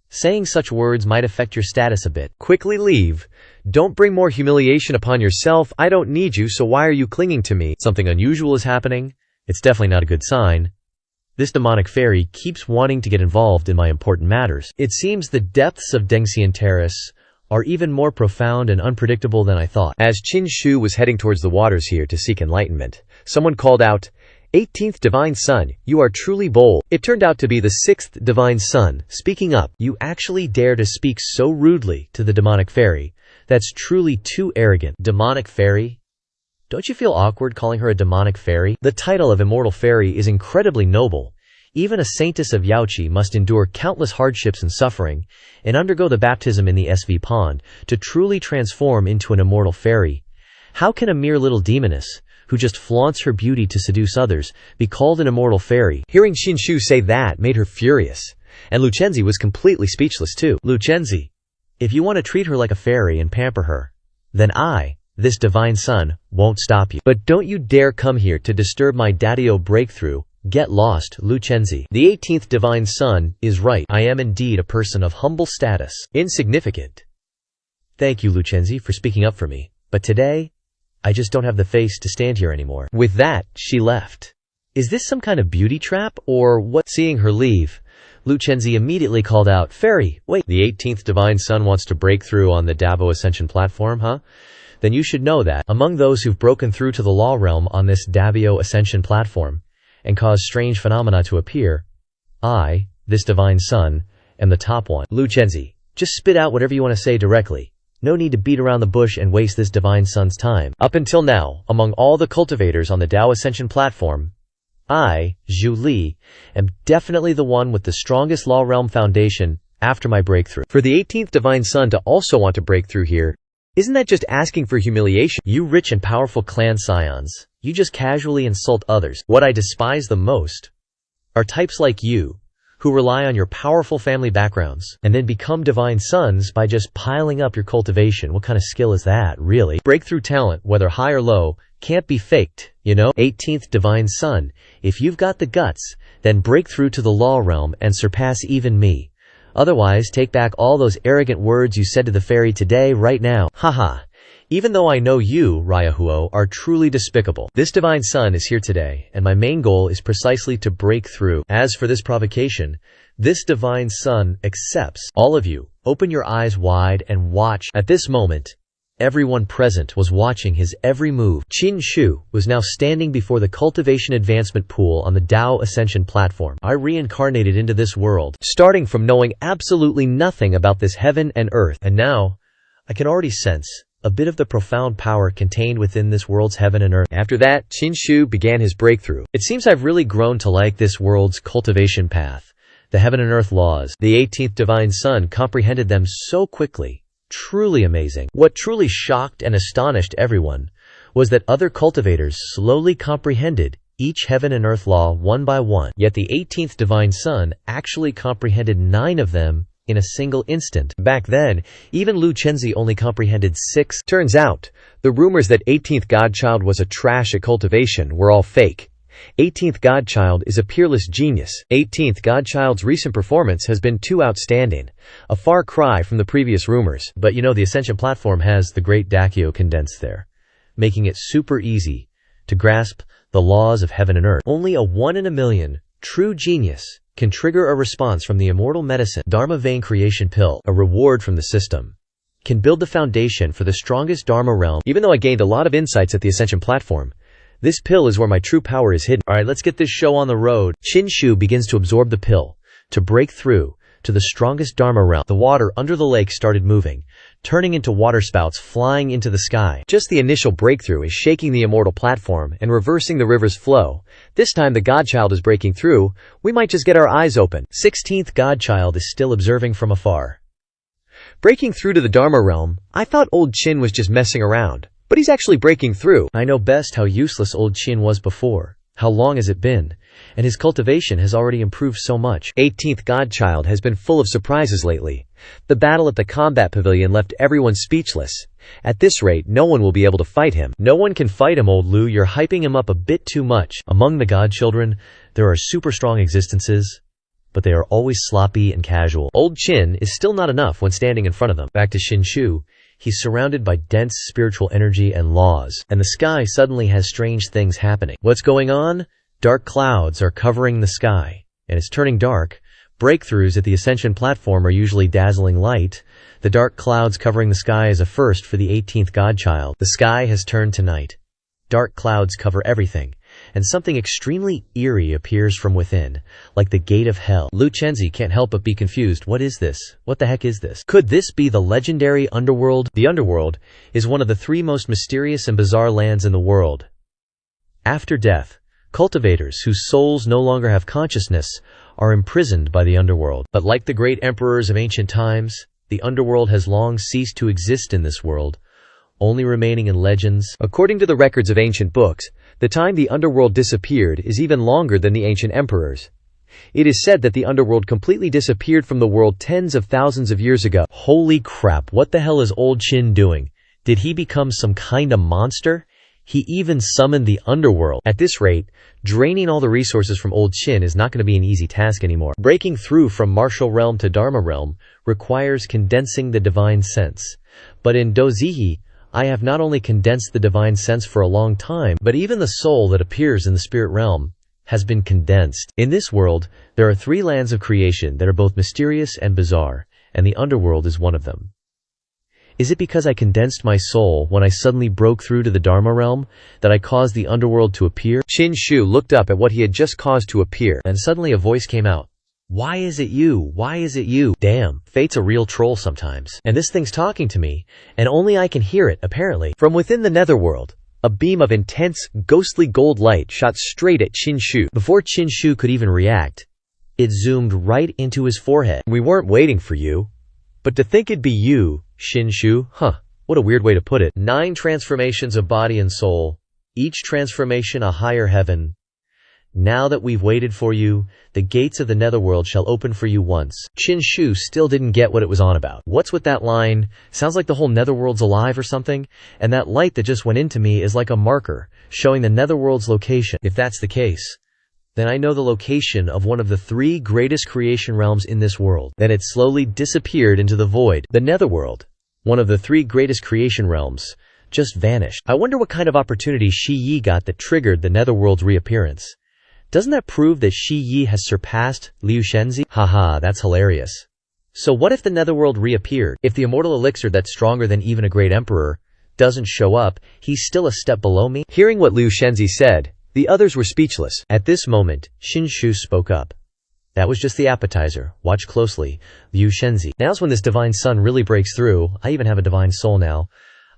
[SPEAKER 1] Saying such words might affect your status a bit. Quickly leave. Don't bring more humiliation upon yourself. I don't need you, so why are you clinging to me? Something unusual is happening. It's definitely not a good sign. This demonic fairy keeps wanting to get involved in my important matters. It seems the depths of Dantian Terrace are even more profound and unpredictable than I thought. As Shinshu was heading towards the waters here to seek enlightenment, someone called out, 18th Divine Sun, you are truly bold. It turned out to be the 6th Divine Sun, speaking up. You actually dare to speak so rudely to the demonic fairy. That's truly too arrogant. Demonic fairy? Don't you feel awkward calling her a demonic fairy? The title of immortal fairy is incredibly noble. Even a saintess of Yaoqi must endure countless hardships and suffering, and undergo the baptism in the SV pond, to truly transform into an immortal fairy. How can a mere little demoness, who just flaunts her beauty to seduce others, be called an immortal fairy? Hearing Shinshu say that made her furious, and Luchenzi was completely speechless too. Luchenzi, if you want to treat her like a fairy and pamper her, then I, this Divine Sun, won't stop you. But don't you dare come here to disturb my Daddio breakthrough. Get lost, Luchenzi. The 18th Divine Sun is right. I am indeed a person of humble status. Insignificant. Thank you, Luchenzi, for speaking up for me. But today, I just don't have the face to stand here anymore. With that, she left. Is this some kind of beauty trap, or what? Seeing her leave, Luchenzi immediately called out, Fairy, wait. The 18th Divine Sun wants to break through on the Davo Ascension platform, huh? Then you should know that, among those who've broken through to the law realm on this Davio Ascension platform, and cause strange phenomena to appear, I, this Divine Sun, am the top one. Luchenzi, just spit out whatever you want to say directly. No need to beat around the bush and waste this Divine Sun's time. Up until now, among all the cultivators on the Dao Ascension platform, I, Zhu Li, am definitely the one with the strongest law realm foundation after my breakthrough. For the 18th Divine Sun to also want to break through here, isn't that just asking for humiliation? You rich and powerful clan scions, you just casually insult others. What I despise the most are types like you, who rely on your powerful family backgrounds, and then become Divine Sons by just piling up your cultivation. What kind of skill is that, really? Breakthrough talent, whether high or low, can't be faked, you know? 18th Divine Sun, if you've got the guts, then break through to the law realm and surpass even me. Otherwise, take back all those arrogant words you said to the fairy today, right now. Haha. Even though I know you, Ryahuo, are truly despicable. This divine son is here today, and my main goal is precisely to break through. As for this provocation, this divine son accepts. All of you, open your eyes wide and watch. At this moment, everyone present was watching his every move. Qin Shu was now standing before the Cultivation Advancement Pool on the Dao Ascension platform. I reincarnated into this world, starting from knowing absolutely nothing about this heaven and earth. And now, I can already sense a bit of the profound power contained within this world's heaven and earth. After that, Qin Shu began his breakthrough. It seems I've really grown to like this world's cultivation path. The heaven and earth laws, the 18th divine son comprehended them so quickly. Truly amazing. What truly shocked and astonished everyone was that other cultivators slowly comprehended each heaven and earth law one by one. Yet the 18th divine son actually comprehended 9 of them in a single instant. Back then, even Lu Chenzi only comprehended 6. Turns out, the rumors that 18th Godchild was a trash at cultivation were all fake. 18th Godchild is a peerless genius. 18th Godchild's recent performance has been too outstanding. A far cry from the previous rumors. But you know, the Ascension platform has the great Dakio condensed there, making it super easy to grasp the laws of heaven and earth. Only a 1 in a million true genius can trigger a response from the immortal medicine Dharma Vein Creation Pill, a reward from the system. Can build the foundation for the strongest Dharma realm. Even though I gained a lot of insights at the Ascension platform, this pill is where my true power is hidden. Alright, let's get this show on the road. Qin Shu begins to absorb the pill, to break through to the strongest Dharma realm. The water under the lake started moving, turning into waterspouts flying into the sky. Just the initial breakthrough is shaking the immortal platform and reversing the river's flow. This time the Godchild is breaking through. We might just get our eyes open. 16th Godchild is still observing from afar. Breaking through to the Dharma realm, I thought old Qin was just messing around. But he's actually breaking through. I know best how useless old Qin was before. How long has it been? And his cultivation has already improved so much. 18th Godchild has been full of surprises lately. The battle at the combat pavilion left everyone speechless. At this rate, no one will be able to fight him. No one can fight him, old Lu. You're hyping him up a bit too much. Among the godchildren, there are super strong existences, but they are always sloppy and casual. Old Qin is still not enough when standing in front of them. Back to Qin Shu. He's surrounded by dense spiritual energy and laws, and the sky suddenly has strange things happening. What's going on? Dark clouds are covering the sky, and it's turning dark. Breakthroughs at the Ascension platform are usually dazzling light. The dark clouds covering the sky is a first for the 18th Godchild. The sky has turned to night. Dark clouds cover everything, and something extremely eerie appears from within, like the gate of hell. Lu Chenzi can't help but be confused. What is this? What the heck is this? Could this be the legendary underworld? The underworld is one of the 3 most mysterious and bizarre lands in the world. After death, cultivators whose souls no longer have consciousness are imprisoned by the underworld. But like the great emperors of ancient times, the underworld has long ceased to exist in this world, only remaining in legends. According to the records of ancient books, the time the underworld disappeared is even longer than the ancient emperors. It is said that the underworld completely disappeared from the world tens of thousands of years ago. Holy crap, what the hell is old Qin doing? Did he become some kind of monster? He even summoned the underworld. At this rate, draining all the resources from old Qin is not going to be an easy task anymore. Breaking through from martial realm to Dharma realm requires condensing the divine sense. But in Dozihi, I have not only condensed the divine sense for a long time, but even the soul that appears in the spirit realm has been condensed. In this world, there are 3 lands of creation that are both mysterious and bizarre, and the underworld is one of them. Is it because I condensed my soul when I suddenly broke through to the Dharma realm that I caused the underworld to appear? Qin Shu looked up at what he had just caused to appear, and suddenly a voice came out. Why is it you? Why is it you? Damn, fate's a real troll sometimes. And this thing's talking to me, and only I can hear it, apparently. From within the netherworld, a beam of intense, ghostly gold light shot straight at Qin Shu. Before Qin Shu could even react, it zoomed right into his forehead. We weren't waiting for you. But to think it'd be you, Qin Shu, what a weird way to put it. 9 transformations of body and soul, each transformation a higher heaven. Now that we've waited for you, the gates of the netherworld shall open for you once. Qin Shu still didn't get what it was on about. What's with that line? Sounds like the whole netherworld's alive or something? And that light that just went into me is like a marker, showing the netherworld's location. If that's the case, then I know the location of one of the 3 greatest creation realms in this world. Then it slowly disappeared into the void. The netherworld, one of the 3 greatest creation realms, just vanished. I wonder what kind of opportunity Shi Yi got that triggered the Netherworld's reappearance. Doesn't that prove that Shi Yi has surpassed Liu Shenzi? Haha, that's hilarious. So what if the Netherworld reappeared? If the immortal elixir that's stronger than even a great emperor doesn't show up, he's still a step below me? Hearing what Liu Shenzi said, the others were speechless. At this moment, Xin Shu spoke up. That was just the appetizer. Watch closely. Liu Shenzi. Now's when this divine sun really breaks through. I even have a divine soul now.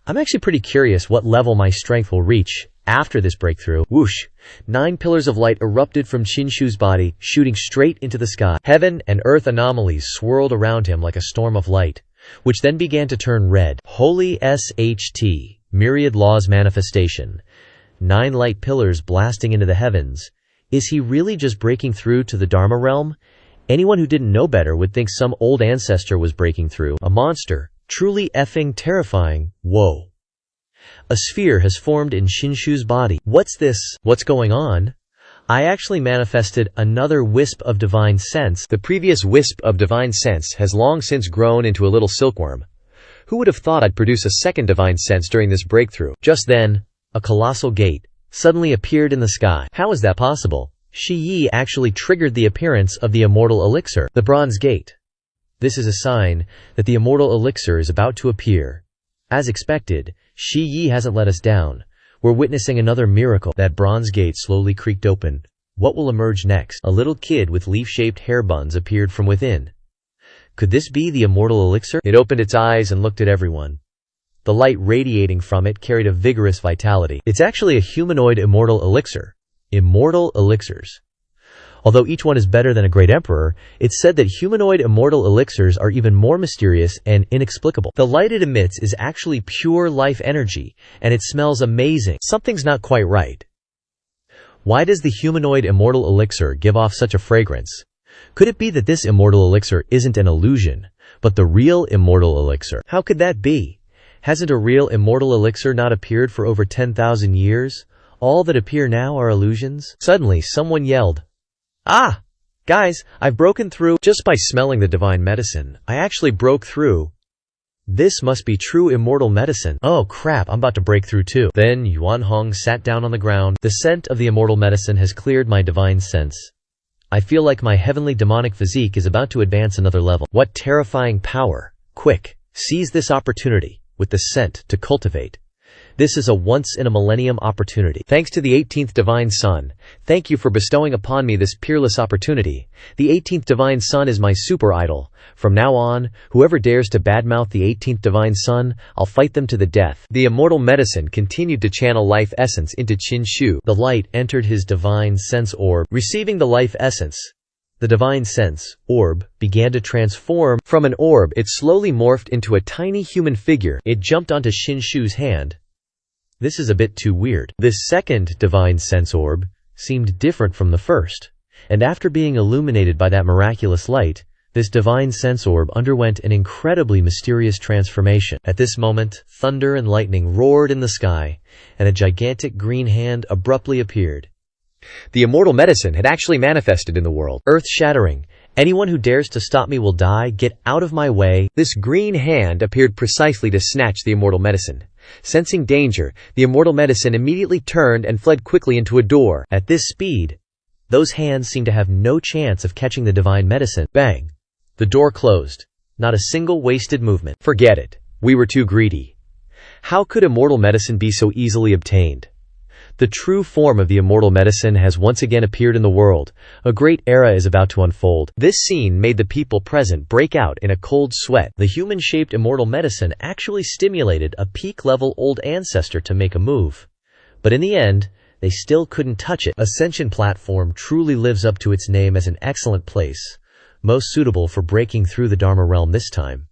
[SPEAKER 1] I'm actually pretty curious what level my strength will reach after this breakthrough. Whoosh! 9 pillars of light erupted from Xin Shu's body, shooting straight into the sky. Heaven and earth anomalies swirled around him like a storm of light, which then began to turn red. Holy SHT. Myriad laws manifestation. 9 light pillars blasting into the heavens. Is he really just breaking through to the Dharma realm? Anyone who didn't know better would think some old ancestor was breaking through. A monster. Truly effing terrifying. Whoa. A sphere has formed in Shinshu's body. What's this? What's going on? I actually manifested another wisp of divine sense. The previous wisp of divine sense has long since grown into a little silkworm. Who would have thought I'd produce a second divine sense during this breakthrough? Just then, a colossal gate suddenly appeared in the sky. How is that possible? Shi Yi actually triggered the appearance of the immortal elixir, the bronze gate. This is a sign that the immortal elixir is about to appear. As expected, Shi Yi hasn't let us down. We're witnessing another miracle. That bronze gate slowly creaked open. What will emerge next? A little kid with leaf-shaped hair buns appeared from within. Could this be the immortal elixir? It opened its eyes and looked at everyone. The light radiating from it carried a vigorous vitality. It's actually a humanoid immortal elixir. Immortal elixirs. Although each one is better than a great emperor, it's said that humanoid immortal elixirs are even more mysterious and inexplicable. The light it emits is actually pure life energy, and it smells amazing. Something's not quite right. Why does the humanoid immortal elixir give off such a fragrance? Could it be that this immortal elixir isn't an illusion, but the real immortal elixir? How could that be? Hasn't a real immortal elixir not appeared for over 10,000 years? All that appear now are illusions? Suddenly, someone yelled, "Ah! Guys, I've broken through." Just by smelling the divine medicine, I actually broke through. This must be true immortal medicine. Oh crap, I'm about to break through too. Then Yuan Hong sat down on the ground. The scent of the immortal medicine has cleared my divine sense. I feel like my heavenly demonic physique is about to advance another level. What terrifying power. Quick, seize this opportunity with the scent to cultivate. This is a once-in-a-millennium opportunity. Thanks to the 18th Divine Sun, thank you for bestowing upon me this peerless opportunity. The 18th Divine Sun is my super idol. From now on, whoever dares to badmouth the 18th Divine Sun, I'll fight them to the death. The immortal medicine continued to channel life essence into Qin Shu. The light entered his divine sense orb. Receiving the life essence, the divine sense orb began to transform. From an orb, it slowly morphed into a tiny human figure. It jumped onto Qin Shu's hand. This is a bit too weird. This second divine sense orb seemed different from the first, and after being illuminated by that miraculous light, this divine sense orb underwent an incredibly mysterious transformation. At this moment, thunder and lightning roared in the sky, and a gigantic green hand abruptly appeared. The immortal medicine had actually manifested in the world. Earth-shattering. Anyone who dares to stop me will die. Get out of my way. This green hand appeared precisely to snatch the immortal medicine. Sensing danger, the immortal medicine immediately turned and fled quickly into a door. At this speed, those hands seemed to have no chance of catching the divine medicine. Bang! The door closed. Not a single wasted movement. Forget it. We were too greedy. How could immortal medicine be so easily obtained? The true form of the immortal medicine has once again appeared in the world. A great era is about to unfold. This scene made the people present break out in a cold sweat. The human-shaped immortal medicine actually stimulated a peak-level old ancestor to make a move. But in the end, they still couldn't touch it. Ascension Platform truly lives up to its name as an excellent place, most suitable for breaking through the Dharma realm this time.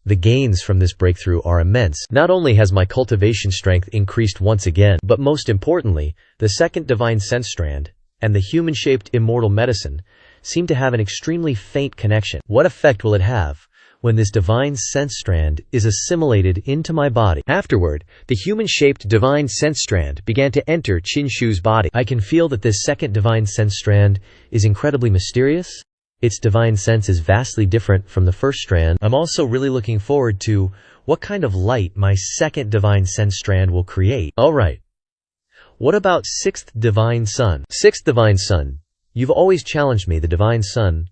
[SPEAKER 1] The gains from this breakthrough are immense. Not only has my cultivation strength increased once again, but most importantly, the second divine sense strand and the human-shaped immortal medicine seem to have an extremely faint connection. What effect will it have when this divine sense strand is assimilated into my body? Afterward, the human-shaped divine sense strand began to enter Qin Shu's body. I can feel that this second divine sense strand is incredibly mysterious. Its divine sense is vastly different from the first strand. I'm also really looking forward to what kind of light my second divine sense strand will create. Alright. What about sixth divine sun? Sixth divine sun. You've always challenged me, the divine sun.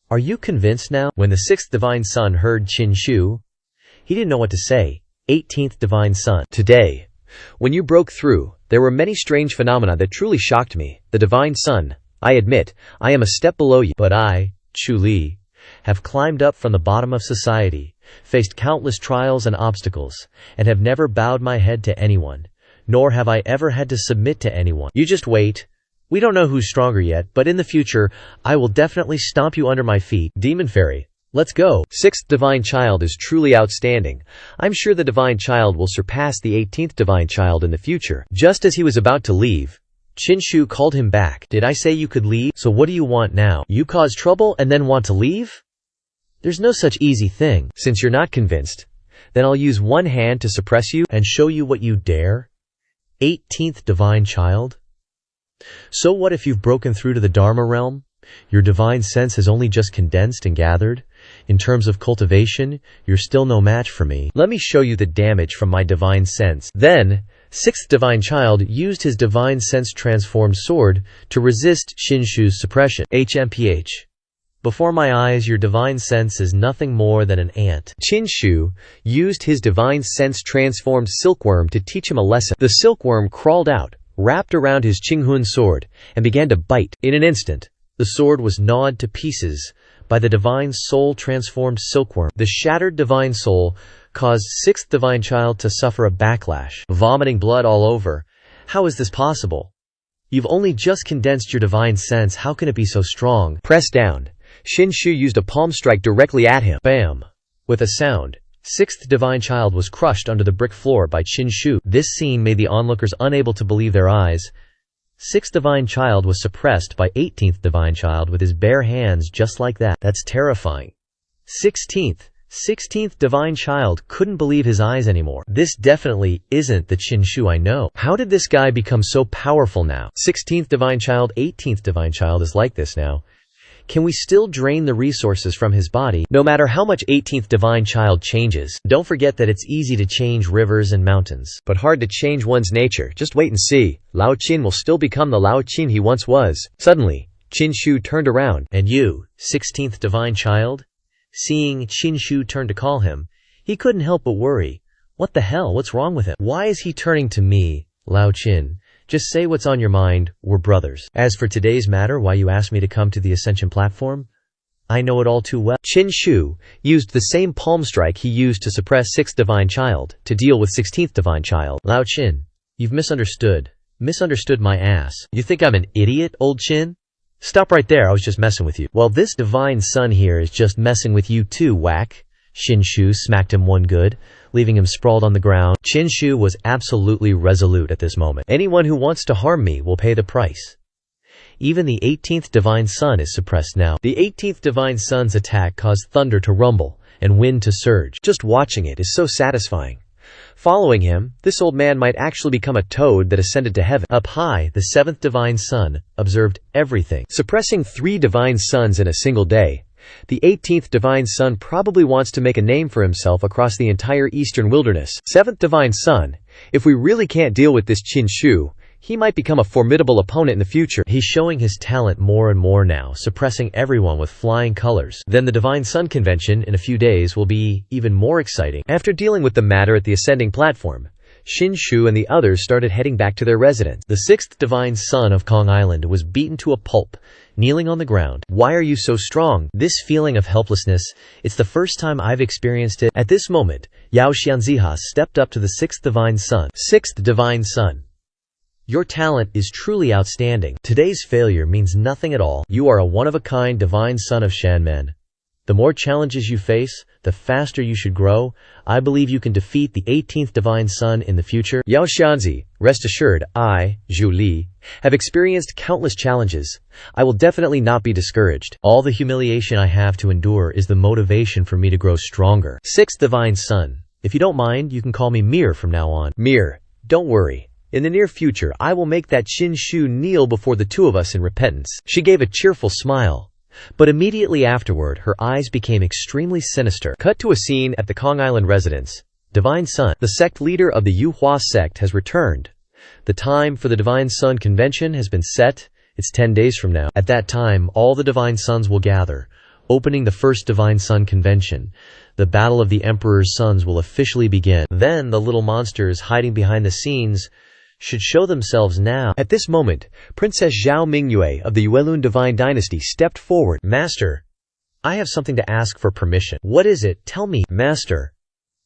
[SPEAKER 1] Are you convinced now? When the sixth divine sun heard Qin Shu, he didn't know what to say. 18th divine sun. Today, when you broke through, there were many strange phenomena that truly shocked me. The divine sun. I admit, I am a step below you. But I, Chu Li, have climbed up from the bottom of society, faced countless trials and obstacles, and have never bowed my head to anyone, nor have I ever had to submit to anyone. You just wait. We don't know who's stronger yet, but in the future, I will definitely stomp you under my feet. Demon Fairy. Let's go. Sixth divine child is truly outstanding. I'm sure the divine child will surpass the 18th divine child in the future. Just as he was about to leave, Qin Shu called him back. Did I say you could leave? So what do you want now? You cause trouble and then want to leave? There's no such easy thing. Since you're not convinced, then I'll use one hand to suppress you and show you what you dare. 18th divine child? So what if you've broken through to the Dharma realm? Your divine sense has only just condensed and gathered. In terms of cultivation, you're still no match for me. Let me show you the damage from my divine sense. Then, sixth divine child used his divine sense transformed sword to resist Qin Shu's suppression. HMPH. Before my eyes, your divine sense is nothing more than an ant. Qin Shu used his divine sense transformed silkworm to teach him a lesson. The silkworm crawled out, wrapped around his Qinghun sword, and began to bite. In an instant, the sword was gnawed to pieces by the divine soul transformed silkworm. The shattered divine soul caused sixth divine child to suffer a backlash, vomiting blood all over. How is this possible? You've only just condensed your divine sense. How can it be so strong? Press down. Qin Shu used a palm strike directly at him. Bam! With a sound, sixth divine child was crushed under the brick floor by Qin Shu. This scene made the onlookers unable to believe their eyes. Sixth divine child was suppressed by 18th divine child with his bare hands, just like that. That's terrifying. 16th divine child couldn't believe his eyes anymore. This definitely isn't the Qin Shu I know. How did this guy become so powerful now? 16th divine child, 18th divine child is like this now. Can we still drain the resources from his body, no matter how much 18th divine child changes? Don't forget that it's easy to change rivers and mountains, but hard to change one's nature. Just wait and see. Lao Qin will still become the Lao Qin he once was. Suddenly, Qin Shu turned around. And you, 16th divine child? Seeing Qin Shu turn to call him, he couldn't help but worry. What the hell? What's wrong with him? Why is he turning to me, Lao Qin? Just say what's on your mind, we're brothers. As for today's matter, why you asked me to come to the Ascension platform, I know it all too well. Qin Shu used the same palm strike he used to suppress 6th divine child, to deal with 16th divine child. Lao Qin, you've misunderstood. Misunderstood my ass. You think I'm an idiot, old Qin? Stop right there, I was just messing with you. Well, this divine son here is just messing with you too, whack. Qin Shu smacked him one good, leaving him sprawled on the ground. Qin Shu was absolutely resolute at this moment. Anyone who wants to harm me will pay the price. Even the 18th divine sun is suppressed now. The 18th divine sun's attack caused thunder to rumble and wind to surge. Just watching it is so satisfying. Following him, this old man might actually become a toad that ascended to heaven. Up high, the 7th divine sun observed everything, suppressing 3 divine suns in a single day. The 18th divine sun probably wants to make a name for himself across the entire eastern wilderness. 7th divine sun, if we really can't deal with this Qin Shu, he might become a formidable opponent in the future. He's showing his talent more and more now, suppressing everyone with flying colors. Then the Divine Sun Convention in a few days will be even more exciting. After dealing with the matter at the ascending platform, Qin Shu and the others started heading back to their residence. The 6th divine son of Kong Island was beaten to a pulp, kneeling on the ground. Why are you so strong? This feeling of helplessness, it's the first time I've experienced it. At this moment, Yao Xianzihas stepped up to the 6th divine son. 6th divine son. Your talent is truly outstanding. Today's failure means nothing at all. You are a one-of-a-kind divine son of Shanmen. The more challenges you face, the faster you should grow. I believe you can defeat the 18th divine sun in the future. Yao Xianzi, rest assured, I, Zhu Li, have experienced countless challenges. I will definitely not be discouraged. All the humiliation I have to endure is the motivation for me to grow stronger. 6th divine sun. If you don't mind, you can call me Mir from now on. Mir, don't worry. In the near future, I will make that Qin Shu kneel before the two of us in repentance. She gave a cheerful smile. But immediately afterward, her eyes became extremely sinister. Cut to a scene at the Kong Island residence. Divine Sun. The sect leader of the Yuhua sect has returned. The time for the Divine Sun convention has been set. It's 10 days from now. At that time, all the Divine Sons will gather, opening the first Divine Sun convention. The Battle of the Emperor's Sons will officially begin. Then the little monsters hiding behind the scenes should show themselves now. At this moment, Princess Zhao Mingyue of the Yuelun Divine Dynasty stepped forward. Master, I have something to ask for permission. What is it? Tell me. Master,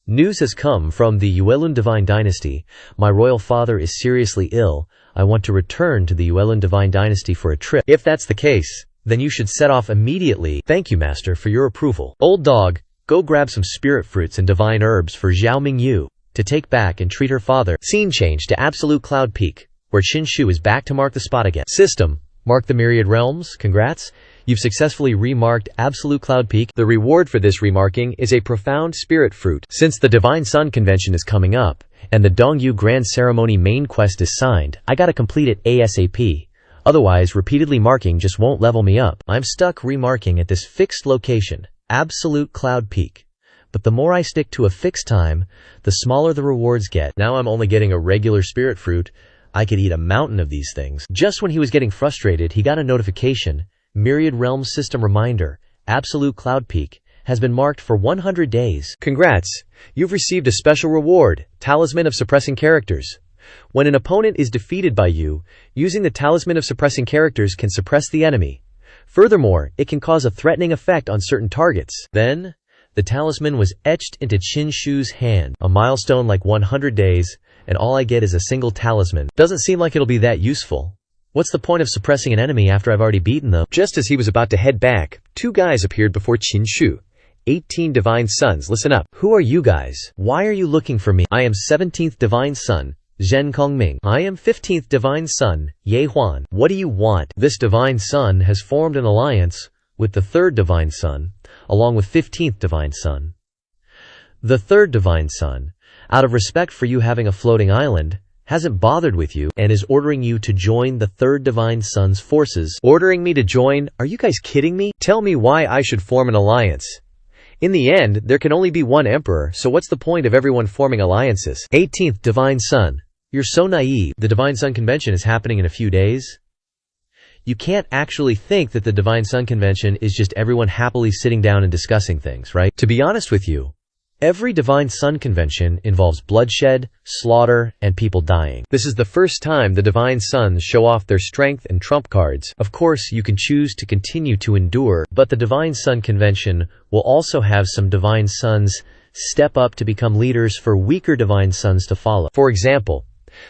[SPEAKER 1] news has come from the Yuelun Divine Dynasty. My royal father is seriously ill. I want to return to the Yuelun Divine Dynasty for a trip. If that's the case, then you should set off immediately. Thank you, Master, for your approval. Old dog, go grab some spirit fruits and divine herbs for Zhao Mingyu to take back and treat her father. Scene change to Absolute Cloud Peak, where Qin Shu is back to mark the spot again. System, mark the myriad realms. Congrats. You've successfully remarked Absolute Cloud Peak. The reward for this remarking is a profound spirit fruit. Since the Divine Sun Convention is coming up, and the Dongyu Grand Ceremony main quest is signed, I gotta complete it ASAP. Otherwise, repeatedly marking just won't level me up. I'm stuck remarking at this fixed location, Absolute Cloud Peak. But the more I stick to a fixed time, the smaller the rewards get. Now I'm only getting a regular spirit fruit. I could eat a mountain of these things. Just when he was getting frustrated, he got a notification. Myriad Realms System reminder, Absolute Cloud Peak, has been marked for 100 days. Congrats! You've received a special reward, Talisman of Suppressing Characters. When an opponent is defeated by you, using the Talisman of Suppressing Characters can suppress the enemy. Furthermore, it can cause a threatening effect on certain targets. Then, the talisman was etched into Qin Shu's hand. A milestone like 100 days, and all I get is a single talisman. Doesn't seem like it'll be that useful. What's the point of suppressing an enemy after I've already beaten them? Just as he was about to head back, two guys appeared before Qin Shu. 18 Divine Sons, listen up. Who are you guys? Why are you looking for me? I am 17th Divine Son, Zhen Kongming. I am 15th Divine Son, Ye Huan. What do you want? This Divine Son has formed an alliance with the 3rd Divine Son, along with 15th Divine Son. The 3rd Divine Son, out of respect for you having a floating island, hasn't bothered with you and is ordering you to join the 3rd Divine Son's forces. Ordering me to join? Are you guys kidding me? Tell me why I should form an alliance. In the end, there can only be one emperor, so what's the point of everyone forming alliances? 18th Divine Son, you're so naive. The Divine Sun Convention is happening in a few days. You can't actually think that the Divine Sun Convention is just everyone happily sitting down and discussing things, right? To be honest with you, every Divine Sun Convention involves bloodshed, slaughter, and people dying. This is the first time the Divine Sons show off their strength and trump cards. Of course, you can choose to continue to endure, but the Divine Sun Convention will also have some Divine Sons step up to become leaders for weaker Divine Sons to follow. For example,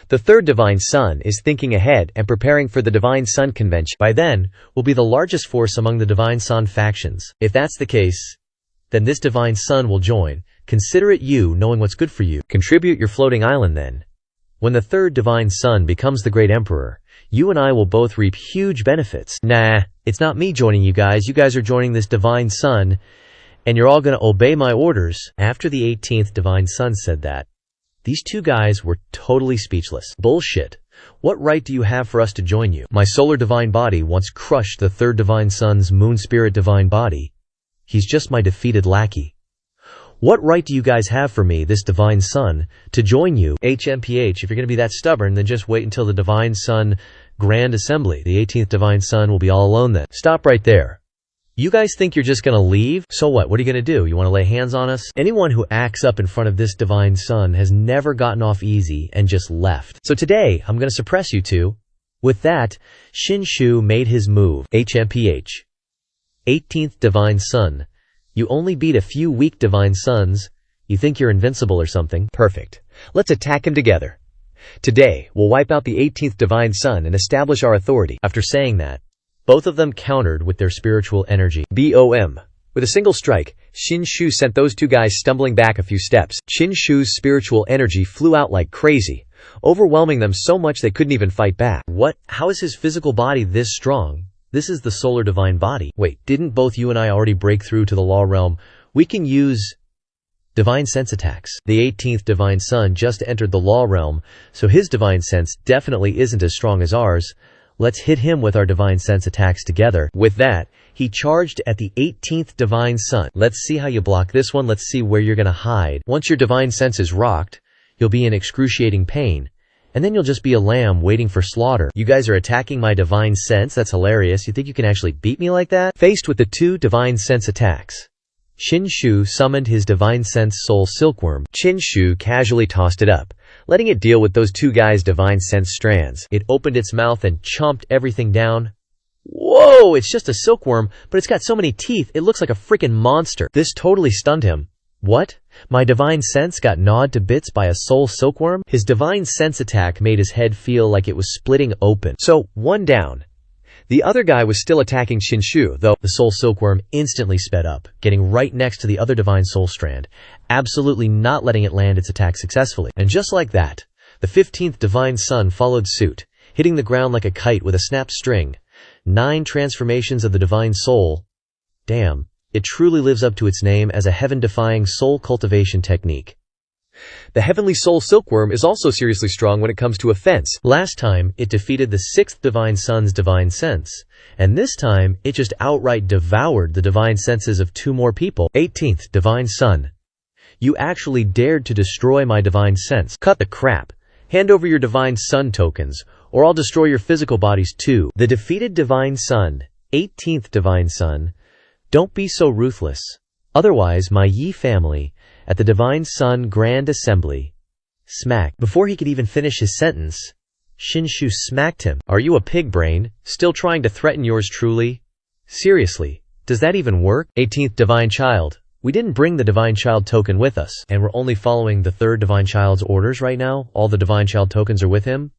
[SPEAKER 1] the 3rd Divine Son is thinking ahead and preparing for the Divine Sun Convention. By then, will be the largest force among the Divine Sun factions. If that's the case, then this Divine Son will join. Consider it you knowing what's good for you. Contribute your floating island then. When the 3rd Divine Son becomes the Great Emperor, you and I will both reap huge benefits. Nah, it's not me joining you guys. You guys are joining this Divine Son, and you're all gonna obey my orders. After the 18th Divine Son said that, these two guys were totally speechless. Bullshit. What right do you have for us to join you? My solar divine body once crushed the 3rd Divine Son's moon spirit divine body. He's just my defeated lackey. What right do you guys have for me, this Divine Son, to join you? HMPH, if you're gonna be that stubborn, then just wait until the Divine Sun Grand Assembly. The 18th Divine Son will be all alone then. Stop right there. You guys think you're just gonna leave? So what? What are you gonna do? You wanna lay hands on us? Anyone who acts up in front of this Divine Son has never gotten off easy and just left. So today, I'm gonna suppress you two. With that, Qin Shu made his move. HMPH. 18th Divine Son. You only beat a few weak Divine Sons. You think you're invincible or something? Perfect. Let's attack him together. Today, we'll wipe out the 18th Divine Son and establish our authority. After saying that, both of them countered with their spiritual energy. BOM. With a single strike, Qin Shu sent those two guys stumbling back a few steps. Qin Shu's spiritual energy flew out like crazy, overwhelming them so much they couldn't even fight back. What? How is his physical body this strong? This is the solar divine body. Wait, didn't both you and I already break through to the law realm? We can use divine sense attacks. The 18th Divine Son just entered the law realm, so his divine sense definitely isn't as strong as ours. Let's hit him with our divine sense attacks together. With that, he charged at the 18th divine sun. Let's see how you block this one. Let's see where you're gonna hide. Once your divine sense is rocked, you'll be in excruciating pain. And then you'll just be a lamb waiting for slaughter. You guys are attacking my divine sense? That's hilarious. You think you can actually beat me like that? Faced with the 2 divine sense attacks, Shinshu summoned his divine sense soul silkworm. Shinshu casually tossed it up, letting it deal with those 2 guys' divine sense strands. It opened its mouth and chomped everything down. Whoa, it's just a silkworm, but it's got so many teeth, it looks like a freaking monster. This totally stunned him. What? My divine sense got gnawed to bits by a soul silkworm? His divine sense attack made his head feel like it was splitting open. So, 1 down. The other guy was still attacking Shinshu, though the soul silkworm instantly sped up, getting right next to the other divine soul strand, absolutely not letting it land its attack successfully. And just like that, the 15th divine sun followed suit, hitting the ground like a kite with a snapped string. 9 transformations of the divine soul. Damn. It truly lives up to its name as a heaven-defying soul cultivation technique. The heavenly soul silkworm is also seriously strong when it comes to offense. Last time, it defeated the 6th divine sun's divine sense, and this time, it just outright devoured the divine senses of 2 more people. 18th divine sun. You actually dared to destroy my divine sense. Cut the crap. Hand over your divine sun tokens, or I'll destroy your physical bodies too. The defeated divine sun, 18th divine sun. Don't be so ruthless. Otherwise, my Yi family, at the Divine Sun Grand Assembly. Smack. Before he could even finish his sentence, Shinshu smacked him. Are you a pig brain, still trying to threaten yours truly? Seriously, does that even work? 18th Divine Child. We didn't bring the Divine Child token with us, and we're only following the 3rd Divine Child's orders right now. All the Divine Child tokens are with him.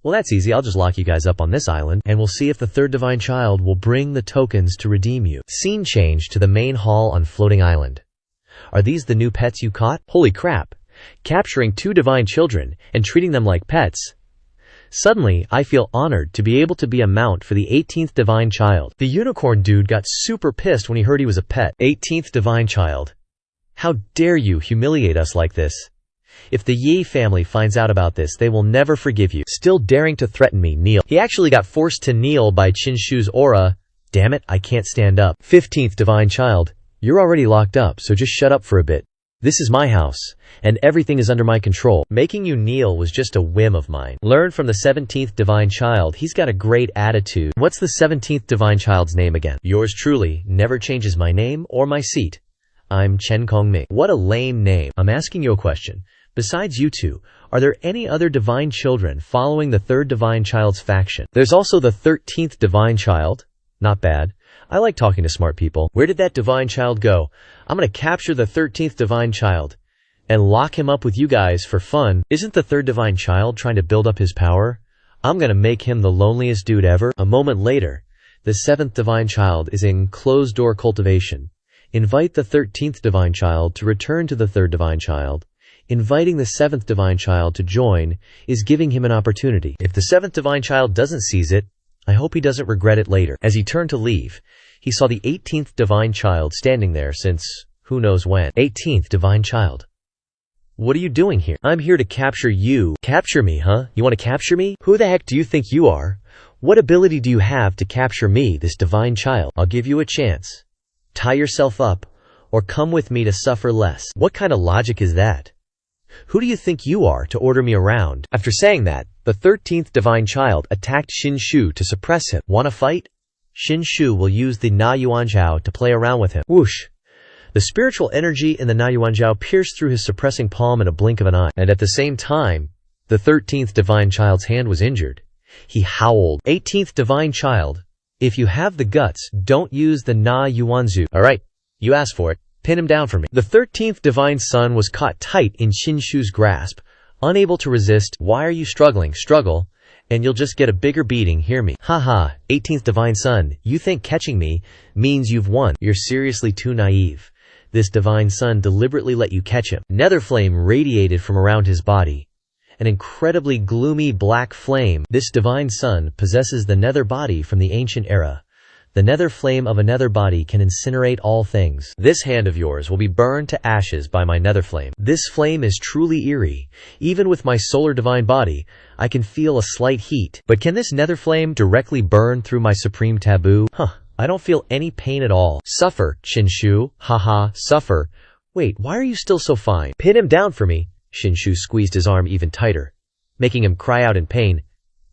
[SPEAKER 1] Well, that's easy. I'll just lock you guys up on this island, and we'll see if the 3rd Divine Child will bring the tokens to redeem you. Scene change to the main hall on Floating Island. Are these the new pets you caught? Holy crap. Capturing 2 divine children and treating them like pets. Suddenly, I feel honored to be able to be a mount for the 18th Divine Child. The unicorn dude got super pissed when he heard he was a pet. 18th Divine Child. How dare you humiliate us like this? If the Yi family finds out about this, they will never forgive you. Still daring to threaten me, kneel. He actually got forced to kneel by Shinshu's aura. Damn it, I can't stand up. 15th Divine Child. You're already locked up, so just shut up for a bit. This is my house, and everything is under my control. Making you kneel was just a whim of mine. Learn from the 17th Divine Child. He's got a great attitude. What's the 17th Divine Child's name again? Yours truly never changes my name or my seat. I'm Chen Kongming. What a lame name. I'm asking you a question. Besides you 2, are there any other divine children following the 3rd Divine Child's faction? There's also the 13th Divine Child. Not bad. I like talking to smart people. Where did that divine child go? I'm gonna capture the 13th Divine Child and lock him up with you guys for fun. Isn't the 3rd Divine Child trying to build up his power? I'm gonna make him the loneliest dude ever. A moment later, the 7th Divine Child is in closed-door cultivation. Invite the 13th Divine Child to return to the 3rd Divine Child. Inviting the 7th Divine Child to join is giving him an opportunity. If the 7th Divine Child doesn't seize it, I hope he doesn't regret it later. As he turned to leave, he saw the 18th Divine Child standing there since who knows when. 18th Divine Child. What are you doing here? I'm here to capture you. Capture me, huh? You want to capture me? Who the heck do you think you are? What ability do you have to capture me, this divine child? I'll give you a chance. Tie yourself up, or come with me to suffer less. What kind of logic is that? Who do you think you are to order me around? After saying that, the 13th Divine Child attacked Shinshu to suppress him. Wanna fight? Shinshu will use the Na Yuanzhao to play around with him. Whoosh! The spiritual energy in the Na Yuanzhao pierced through his suppressing palm in a blink of an eye. And at the same time, the 13th Divine Child's hand was injured. He howled. 18th Divine Child, if you have the guts, don't use the Na Yuanzu. Alright, you asked for it. Pin him down for me. The 13th Divine Sun was caught tight in Shinshu's grasp, unable to resist. Why are you struggling? Struggle, and you'll just get a bigger beating. Hear me. Haha, 18th Divine Sun, you think catching me means you've won. You're seriously too naive. This Divine Sun deliberately let you catch him. Nether flame radiated from around his body. An incredibly gloomy black flame. This Divine Sun possesses the nether body from the ancient era. The nether flame of a nether body can incinerate all things. This hand of yours will be burned to ashes by my nether flame. This flame is truly eerie. Even with my solar divine body, I can feel a slight heat. But can this nether flame directly burn through my supreme taboo? I don't feel any pain at all. Suffer, Shinshu. Haha, suffer. Wait, why are you still so fine? Pin him down for me. Shinshu squeezed his arm even tighter, making him cry out in pain.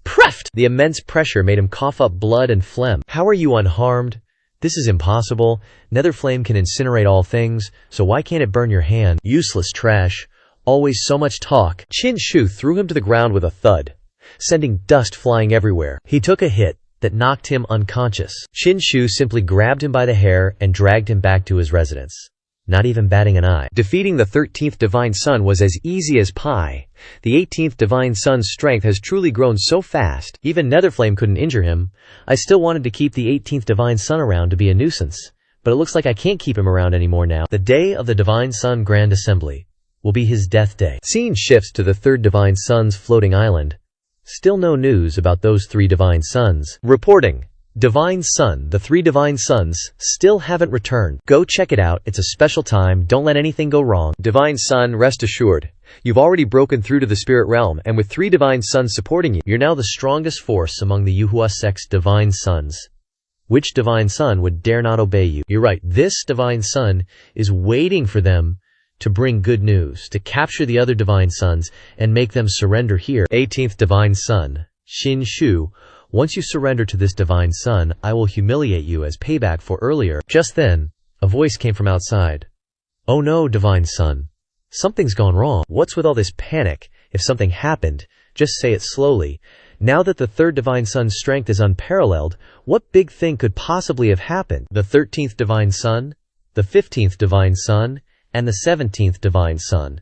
[SPEAKER 1] Preft! The immense pressure made him cough up blood and phlegm. How are you unharmed? This is impossible. Nether flame can incinerate all things, so why can't it burn your hand? Useless trash. Always so much talk. Shinshu threw him to the ground with a thud, sending dust flying everywhere. He took a hit that knocked him unconscious. Shinshu simply grabbed him by the hair and dragged him back to his residence, not even batting an eye. Defeating the 13th Divine Son was as easy as pie. The 18th Divine Son's strength has truly grown so fast, even Netherflame couldn't injure him. I still wanted to keep the 18th Divine Son around to be a nuisance, but it looks like I can't keep him around anymore now. The day of the Divine Son Grand Assembly will be his death day. Scene shifts to the 3rd Divine Son's floating island. Still no news about those 3 Divine Sons. Reporting. Divine Son, the 3 Divine Sons still haven't returned. Go check it out, it's a special time, don't let anything go wrong. Divine Son, rest assured, you've already broken through to the spirit realm, and with 3 Divine Sons supporting you, you're now the strongest force among the Yuhua sect's Divine Sons. Which Divine Son would dare not obey you? You're right, this Divine Son is waiting for them to bring good news, to capture the other Divine Sons and make them surrender here. 18th Divine Son, Shinshu. Once you surrender to this Divine Son, I will humiliate you as payback for earlier. Just then, a voice came from outside. Oh no, Divine Son. Something's gone wrong. What's with all this panic? If something happened, just say it slowly. Now that the 3rd Divine Son's strength is unparalleled, what big thing could possibly have happened? The 13th Divine Son, the 15th Divine Son, and the 17th Divine Son.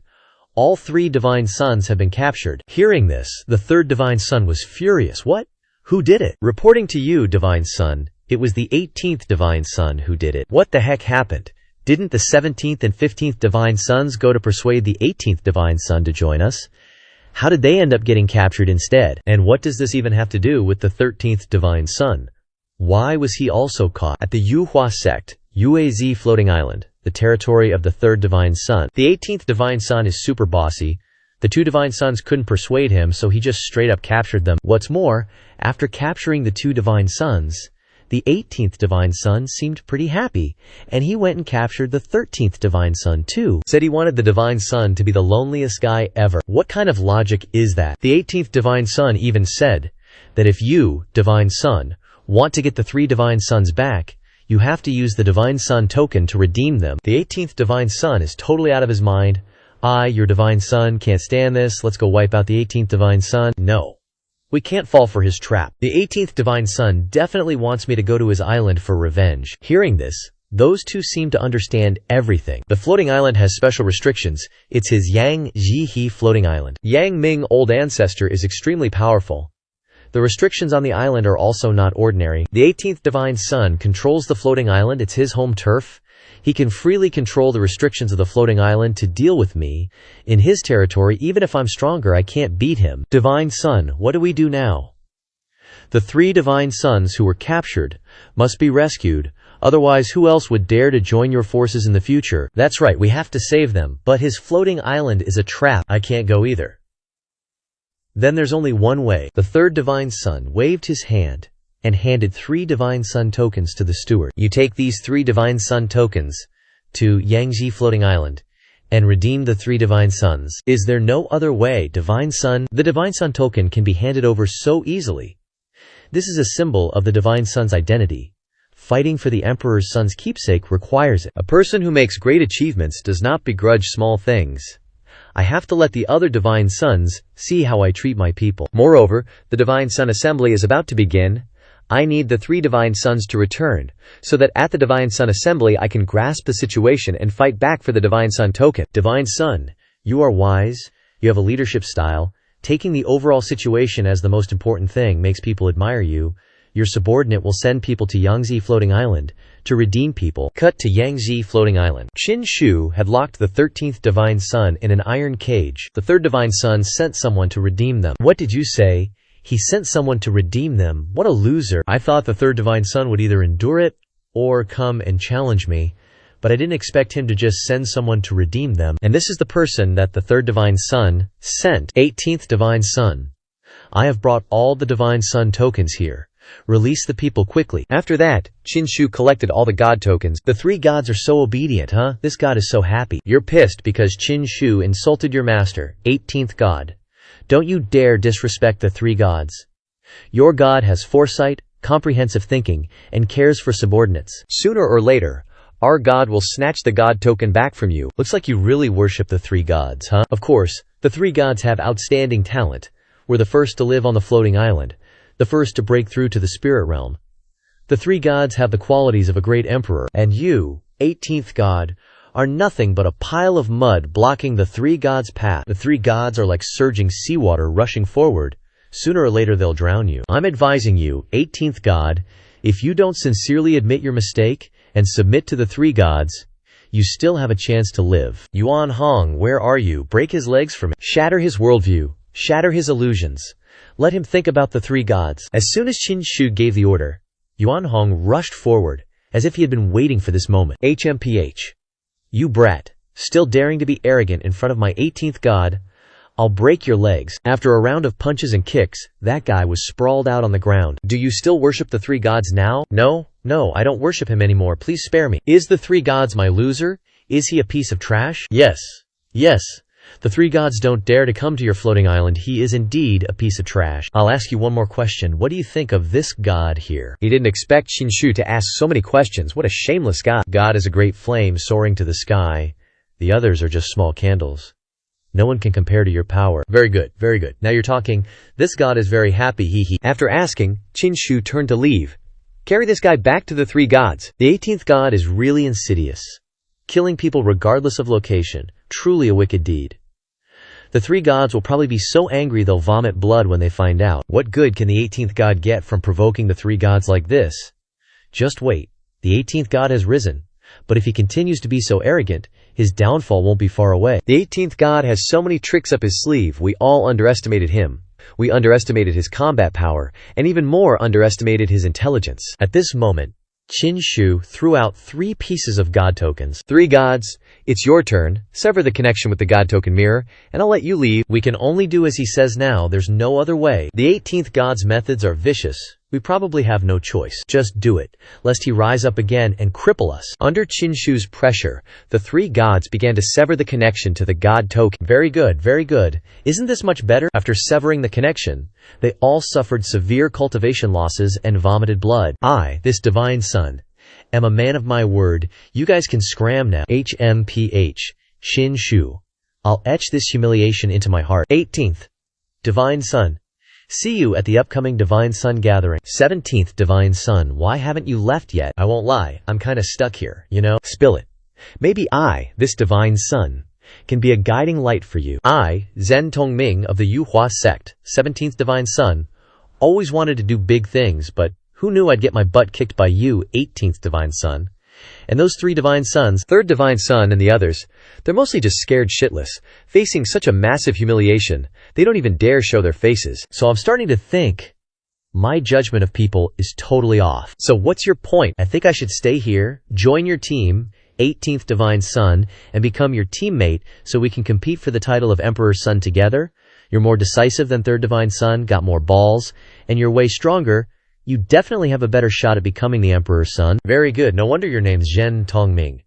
[SPEAKER 1] All 3 Divine Sons have been captured. Hearing this, the 3rd Divine Son was furious. What? Who did it? Reporting to you, Divine Son, it was the 18th Divine Son who did it. What the heck happened? Didn't the 17th and 15th Divine Sons go to persuade the 18th Divine Son to join us? How did they end up getting captured instead? And what does this even have to do with the 13th Divine Son? Why was he also caught at the Yuhua sect, Uaz floating island, the territory of the 3rd Divine Son? The 18th Divine Son is super bossy. The 2 Divine Sons couldn't persuade him, so he just straight up captured them. What's more, after capturing the 2 Divine Sons, the 18th Divine Son seemed pretty happy, and he went and captured the 13th Divine Son too. Said he wanted the Divine Son to be the loneliest guy ever. What kind of logic is that? The 18th Divine Son even said that if you, Divine Son, want to get the 3 Divine Sons back, you have to use the Divine Son token to redeem them. The 18th Divine Son is totally out of his mind. I, your Divine Son, can't stand this, let's go wipe out the 18th Divine Son. No. We can't fall for his trap. The 18th Divine Son definitely wants me to go to his island for revenge. Hearing this, those 2 seem to understand everything. The floating island has special restrictions. It's his Yang Jihe floating island. Yang Ming, old ancestor, is extremely powerful. The restrictions on the island are also not ordinary. The 18th Divine Son controls the floating island, it's his home turf. He can freely control the restrictions of the floating island to deal with me. In his territory, even if I'm stronger, I can't beat him. Divine Son, what do we do now? The 3 Divine Sons who were captured must be rescued. Otherwise, who else would dare to join your forces in the future? That's right, we have to save them. But his floating island is a trap. I can't go either. Then there's only one way. The 3rd Divine Son waved his hand and handed 3 Divine Son tokens to the steward. You take these 3 Divine Son tokens to Yangji floating island and redeem the 3 Divine Sons. Is there no other way, Divine Son? The Divine Son token can be handed over so easily. This is a symbol of the Divine Son's identity. Fighting for the Emperor's son's keepsake requires it. A person who makes great achievements does not begrudge small things. I have to let the other Divine Sons see how I treat my people. Moreover, the Divine Son Assembly is about to begin. I need the 3 Divine Sons to return, so that at the Divine Son Assembly I can grasp the situation and fight back for the Divine Son token. Divine Son, you are wise, you have a leadership style. Taking the overall situation as the most important thing makes people admire you. Your subordinate will send people to Yangtze floating island to redeem people. Cut to Yangtze floating island. Qin Shu had locked the 13th Divine Son in an iron cage. The 3rd Divine Son sent someone to redeem them. What did you say? He sent someone to redeem them. What a loser. I thought the third divine son would either endure it or come and challenge me, but I didn't expect him to just send someone to redeem them. And this is the person that the third divine son sent. 18th divine son. I have brought all the divine son tokens here. Release the people quickly. After that, Chinshu collected all the god tokens. The three gods are so obedient, huh? This god is so happy. You're pissed because Chinshu insulted your master, 18th god. Don't you dare disrespect the three gods. Your god has foresight, comprehensive thinking, and cares for subordinates. Sooner or later, our god will snatch the god token back from you. Looks like you really worship the three gods, huh? Of course, the three gods have outstanding talent. We're the first to live on the floating island, the first to break through to the spirit realm. The three gods have the qualities of a great emperor, and you, 18th god, are nothing but a pile of mud blocking the three gods' path. The three gods are like surging seawater rushing forward. Sooner or later they'll drown you. I'm advising you, 18th god, if you don't sincerely admit your mistake and submit to the three gods, you still have a chance to live. Yuan Hong, where are you? Break his legs from it. Shatter his worldview. Shatter his illusions. Let him think about the three gods. As soon as Chinshu gave the order, Yuan Hong rushed forward, as if he had been waiting for this moment. HMPH. You brat, still daring to be arrogant in front of my 18th god, I'll break your legs. After a round of punches and kicks, that guy was sprawled out on the ground. Do you still worship the three gods now? No, I don't worship him anymore. Please spare me. Is the three gods my loser? Is he a piece of trash? Yes. The three gods don't dare to come to your floating island. He is indeed a piece of trash. I'll ask you one more question. What do you think of this god here? He didn't expect Chinshu to ask so many questions. What a shameless guy. God is a great flame soaring to the sky. The others are just small candles. No one can compare to your power. Very good. Now you're talking. This god is very happy, hee. After asking, Chinshu turned to leave. Carry this guy back to the three gods. The 18th god is really insidious. Killing people regardless of location. Truly a wicked deed. The three gods will probably be so angry they'll vomit blood when they find out. What good can the 18th god get from provoking the three gods like this? Just wait. The 18th god has risen. But if he continues to be so arrogant, his downfall won't be far away. The 18th god has so many tricks up his sleeve. We all underestimated him. We underestimated his combat power, and even more underestimated his intelligence. At this moment, Chinshu threw out 3 pieces of god tokens. Three gods, it's your turn. Sever the connection with the god token mirror, and I'll let you leave. We can only do as he says now. There's no other way. The 18th god's methods are vicious. We probably have no choice. Just do it, lest he rise up again and cripple us. Under Chinshu's pressure, the three gods began to sever the connection to the god token. Very good. Isn't this much better? After severing the connection, they all suffered severe cultivation losses and vomited blood. I, this divine son, am a man of my word. You guys can scram now. HMPH. Chinshu. I'll etch this humiliation into my heart. 18th. Divine son. See you at the upcoming Divine Sun gathering. 17th Divine Sun, why haven't you left yet? I won't lie, I'm kinda stuck here, you know? Spill it. Maybe I, this Divine Sun, can be a guiding light for you. I, Zhen Tongming of the Yuhua sect, 17th Divine Sun, always wanted to do big things, but who knew I'd get my butt kicked by you, 18th Divine Sun? And those 3 divine sons, 3rd divine son and the others, they're mostly just scared shitless, facing such a massive humiliation, they don't even dare show their faces. So I'm starting to think, my judgment of people is totally off. So what's your point? I think I should stay here, join your team, 18th divine son, and become your teammate so we can compete for the title of Emperor's Son together. You're more decisive than 3rd divine son, got more balls, and you're way stronger. You definitely have a better shot at becoming the Emperor's Son. Very good. No wonder your name's Zhen Tongming.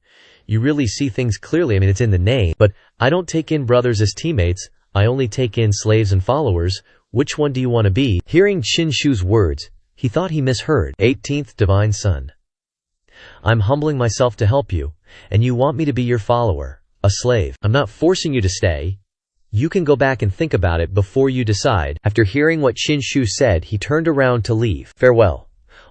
[SPEAKER 1] You really see things clearly. I mean, it's in the name. But I don't take in brothers as teammates. I only take in slaves and followers. Which one do you want to be? Hearing Chinshu's words, he thought he misheard. 18th Divine Son. I'm humbling myself to help you, and you want me to be your follower, a slave. I'm not forcing you to stay. You can go back and think about it before you decide. After hearing what Chinshu said, he turned around to leave. Farewell.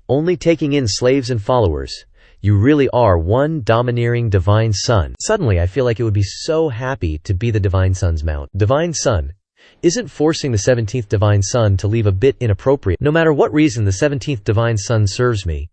[SPEAKER 1] Only taking in slaves and followers. You really are one domineering divine son. Suddenly, I feel like it would be so happy to be the divine son's mount. Divine son. Isn't forcing the 17th divine son to leave a bit inappropriate? No matter what reason the 17th divine son serves me,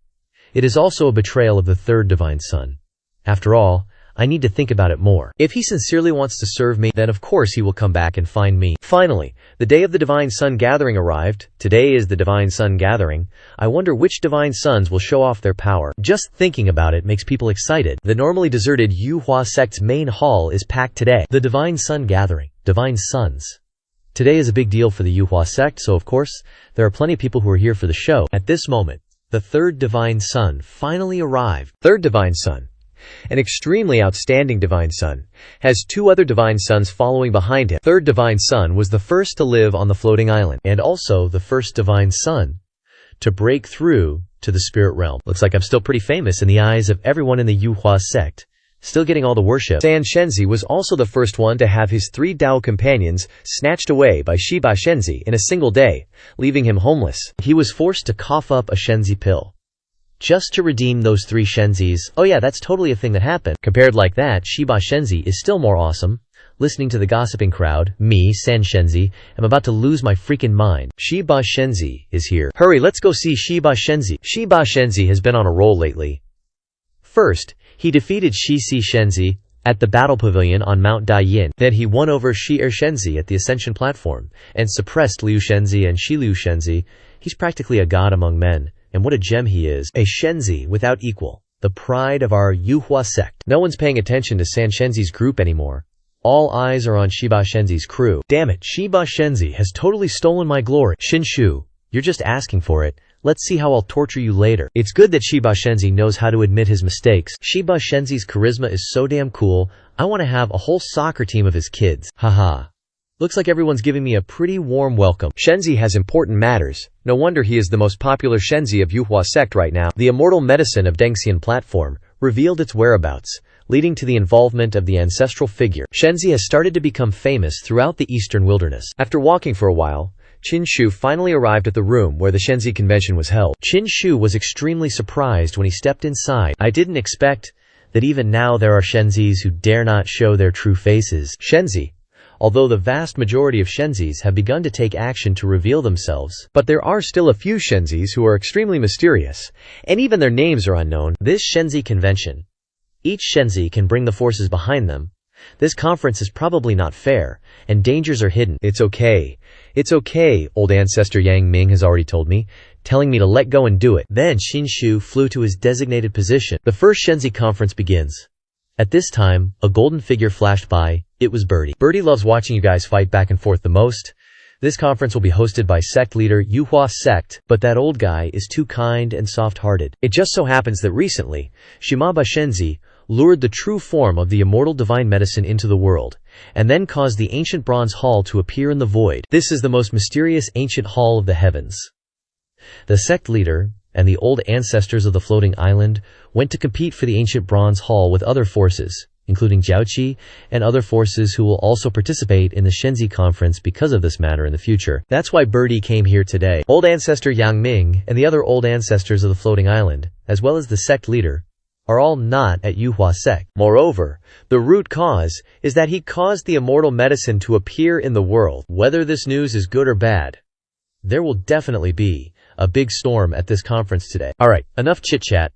[SPEAKER 1] it is also a betrayal of the 3rd divine son. After all, I need to think about it more. If he sincerely wants to serve me, then of course he will come back and find me. Finally, the day of the Divine Sun Gathering arrived. Today is the Divine Sun Gathering. I wonder which Divine Suns will show off their power. Just thinking about it makes people excited. The normally deserted Yuhua sect's main hall is packed today. The Divine Sun Gathering. Divine Suns. Today is a big deal for the Yuhua sect, so of course, there are plenty of people who are here for the show. At this moment, the third Divine Sun finally arrived. Third Divine Sun, an extremely outstanding Divine Sun, has two other Divine Suns following behind him. Third Divine Sun was the first to live on the floating island, and also the first Divine Sun to break through to the spirit realm. Looks like I'm still pretty famous in the eyes of everyone in the Yuhua sect. Still getting all the worship. San Shenzi was also the first one to have his 3 Dao companions snatched away by Shiba Shenzi in a single day, leaving him homeless. He was forced to cough up a Shenzi pill just to redeem those 3 Shenzis. Oh yeah, that's totally a thing that happened. Compared like that, Shiba Shenzi is still more awesome. Listening to the gossiping crowd, me, San Shenzi, am about to lose my freaking mind. Shiba Shenzi is here. Hurry, let's go see Shiba Shenzi. Shiba Shenzi has been on a roll lately. First, he defeated Shishi Shenzi at the Battle Pavilion on Mount Daiyin. Then he won over Shi-Er Shenzi at the Ascension Platform and suppressed Liu Shenzi and Shi-Liu Shenzi. He's practically a god among men, and what a gem he is. A Shenzi without equal. The pride of our Yuhua sect. No one's paying attention to San Shenzi's group anymore. All eyes are on Shiba Shenzi's crew. Damn it, Shiba Shenzi has totally stolen my glory. Shinshu, you're just asking for it. Let's see how I'll torture you later. It's good that Shiba Shenzi knows how to admit his mistakes. Shiba Shenzi's charisma is so damn cool, I want to have a whole soccer team of his kids. Haha. Looks like everyone's giving me a pretty warm welcome. Shenzi has important matters. No wonder he is the most popular Shenzi of Yuhua sect right now. The immortal medicine of Dantian platform revealed its whereabouts, leading to the involvement of the ancestral figure. Shenzi has started to become famous throughout the eastern wilderness. After walking for a while, Qin Shu finally arrived at the room where the Shenzi convention was held. Qin Shu was extremely surprised when he stepped inside. I didn't expect that even now there are Shenzis who dare not show their true faces. Shenzi, although the vast majority of Shenzis have begun to take action to reveal themselves, but there are still a few Shenzis who are extremely mysterious, and even their names are unknown. This Shenzi convention, each Shenzi can bring the forces behind them. This conference is probably not fair, and dangers are hidden. It's okay. It's okay, old ancestor Yang Ming has already told me, telling me to let go and do it. Then Qin Shu flew to his designated position. The first Shenzi conference begins. At this time, a golden figure flashed by. It was Birdie. Birdie loves watching you guys fight back and forth the most. This conference will be hosted by sect leader Yuhua sect, but that old guy is too kind and soft-hearted. It just so happens that recently, Shimaba Shenzi lured the true form of the immortal divine medicine into the world, and then caused the ancient bronze hall to appear in the void. This is the most mysterious ancient hall of the heavens. The sect leader and the old ancestors of the floating island went to compete for the ancient bronze hall with other forces, including Jiaoqi and other forces who will also participate in the Shenzi conference because of this matter in the future. That's why Birdie came here today. Old ancestor Yang Ming and the other old ancestors of the floating island, as well as the sect leader, are all not at Yuhua sect. Moreover, the root cause is that he caused the immortal medicine to appear in the world. Whether this news is good or bad, there will definitely be a big storm at this conference today. Alright, enough chit-chat.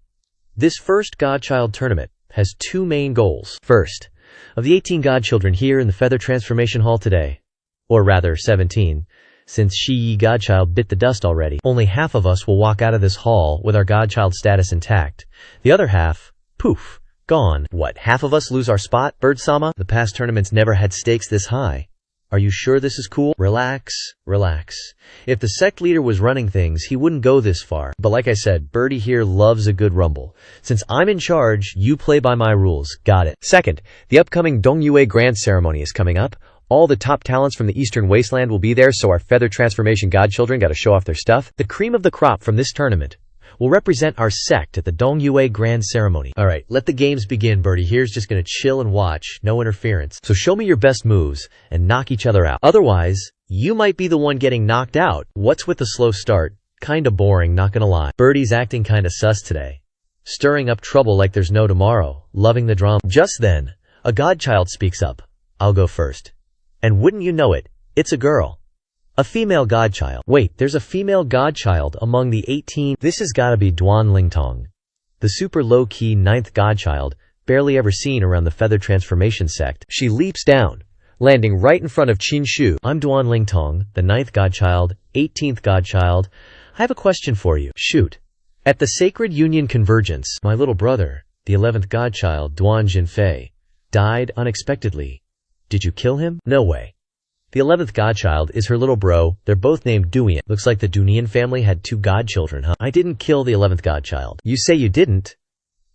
[SPEAKER 1] This first Godchild tournament has 2 main goals. First, of the 18 godchildren here in the Feather Transformation Hall today, or rather 17, since Shi-Yi Godchild bit the dust already, only half of us will walk out of this hall with our Godchild status intact. The other half, poof, gone. What, half of us lose our spot, Bird-sama? The past tournaments never had stakes this high. Are you sure this is cool? Relax, relax. If the sect leader was running things, he wouldn't go this far. But like I said, Birdie here loves a good rumble. Since I'm in charge, you play by my rules. Got it. Second, the upcoming Dongyue Grand Ceremony is coming up. All the top talents from the Eastern Wasteland will be there, so our Feather Transformation godchildren gotta show off their stuff. The cream of the crop from this tournament will represent our sect at the Dongyue Grand Ceremony. Alright, let the games begin, Birdie. Here's just gonna chill and watch, no interference. So show me your best moves and knock each other out. Otherwise, you might be the one getting knocked out. What's with the slow start? Kinda boring, not gonna lie. Birdie's acting kinda sus today, stirring up trouble like there's no tomorrow, loving the drama. Just then, a godchild speaks up. I'll go first. And wouldn't you know it, it's a girl. A female godchild. Wait, there's a female godchild among the 18. This has gotta be Duan Lingtong, the super low-key 9th godchild. barely ever seen around the feather transformation sect. She leaps down, landing right in front of Qin Shu. I'm Duan Lingtong, the 9th godchild, 18th godchild. I have a question for you. Shoot. At the Sacred Union Convergence, my little brother, the 11th godchild, Duan Jinfei, died unexpectedly. Did you kill him? No way. The 11th godchild is her little bro. They're both named Duian. Looks like the Dunian family had 2 godchildren, huh? I didn't kill the 11th godchild. You say you didn't?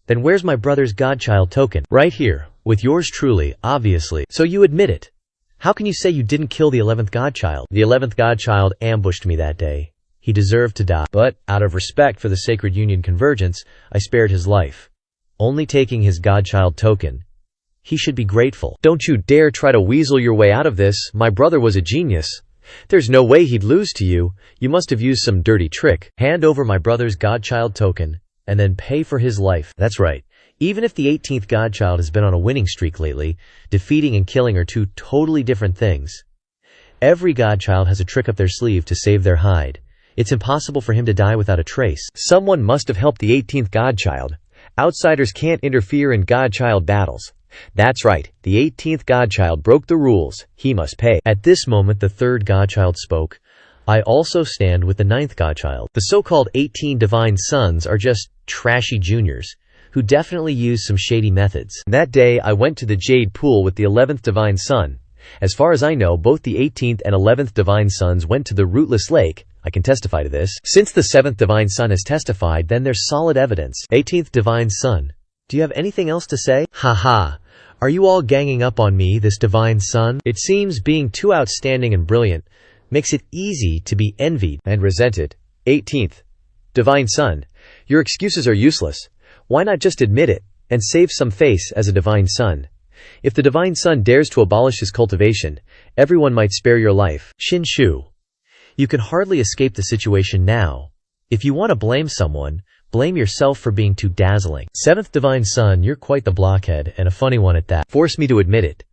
[SPEAKER 1] Then where's my brother's godchild token? Right here, with yours truly, obviously. So you admit it. How can you say you didn't kill the 11th godchild? The 11th godchild ambushed me that day. He deserved to die. But, out of respect for the Sacred Union Convergence, I spared his life. Only taking his godchild token. He should be grateful. Don't you dare try to weasel your way out of this. My brother was a genius. There's no way he'd lose to you. You must have used some dirty trick. Hand over my brother's godchild token, and then pay for his life. That's right. Even if the 18th godchild has been on a winning streak lately, defeating and killing are 2 totally different things. Every godchild has a trick up their sleeve to save their hide. It's impossible for him to die without a trace. Someone must have helped the 18th godchild. Outsiders can't interfere in godchild battles. That's right, the 18th godchild broke the rules. He must pay. At this moment the 3rd godchild spoke. I also stand with the 9th godchild. The so-called 18 divine sons are just trashy juniors, who definitely use some shady methods. That day I went to the Jade Pool with the 11th divine son. As far as I know, both the 18th and 11th divine sons went to the Rootless Lake. I can testify to this. Since the 7th divine son has testified, then there's solid evidence. 18th divine son, do you have anything else to say? Ha. Are you all ganging up on me, this divine son? It seems being too outstanding and brilliant makes it easy to be envied and resented. 18th divine son, your excuses are useless. Why not just admit it and save some face as a divine son? If the divine son dares to abolish his cultivation, everyone might spare your life. Qin Shu, you can hardly escape the situation now. If you want to blame someone, blame yourself for being too dazzling. 7th divine son, you're quite the blockhead, and a funny one at that. Force me to admit it.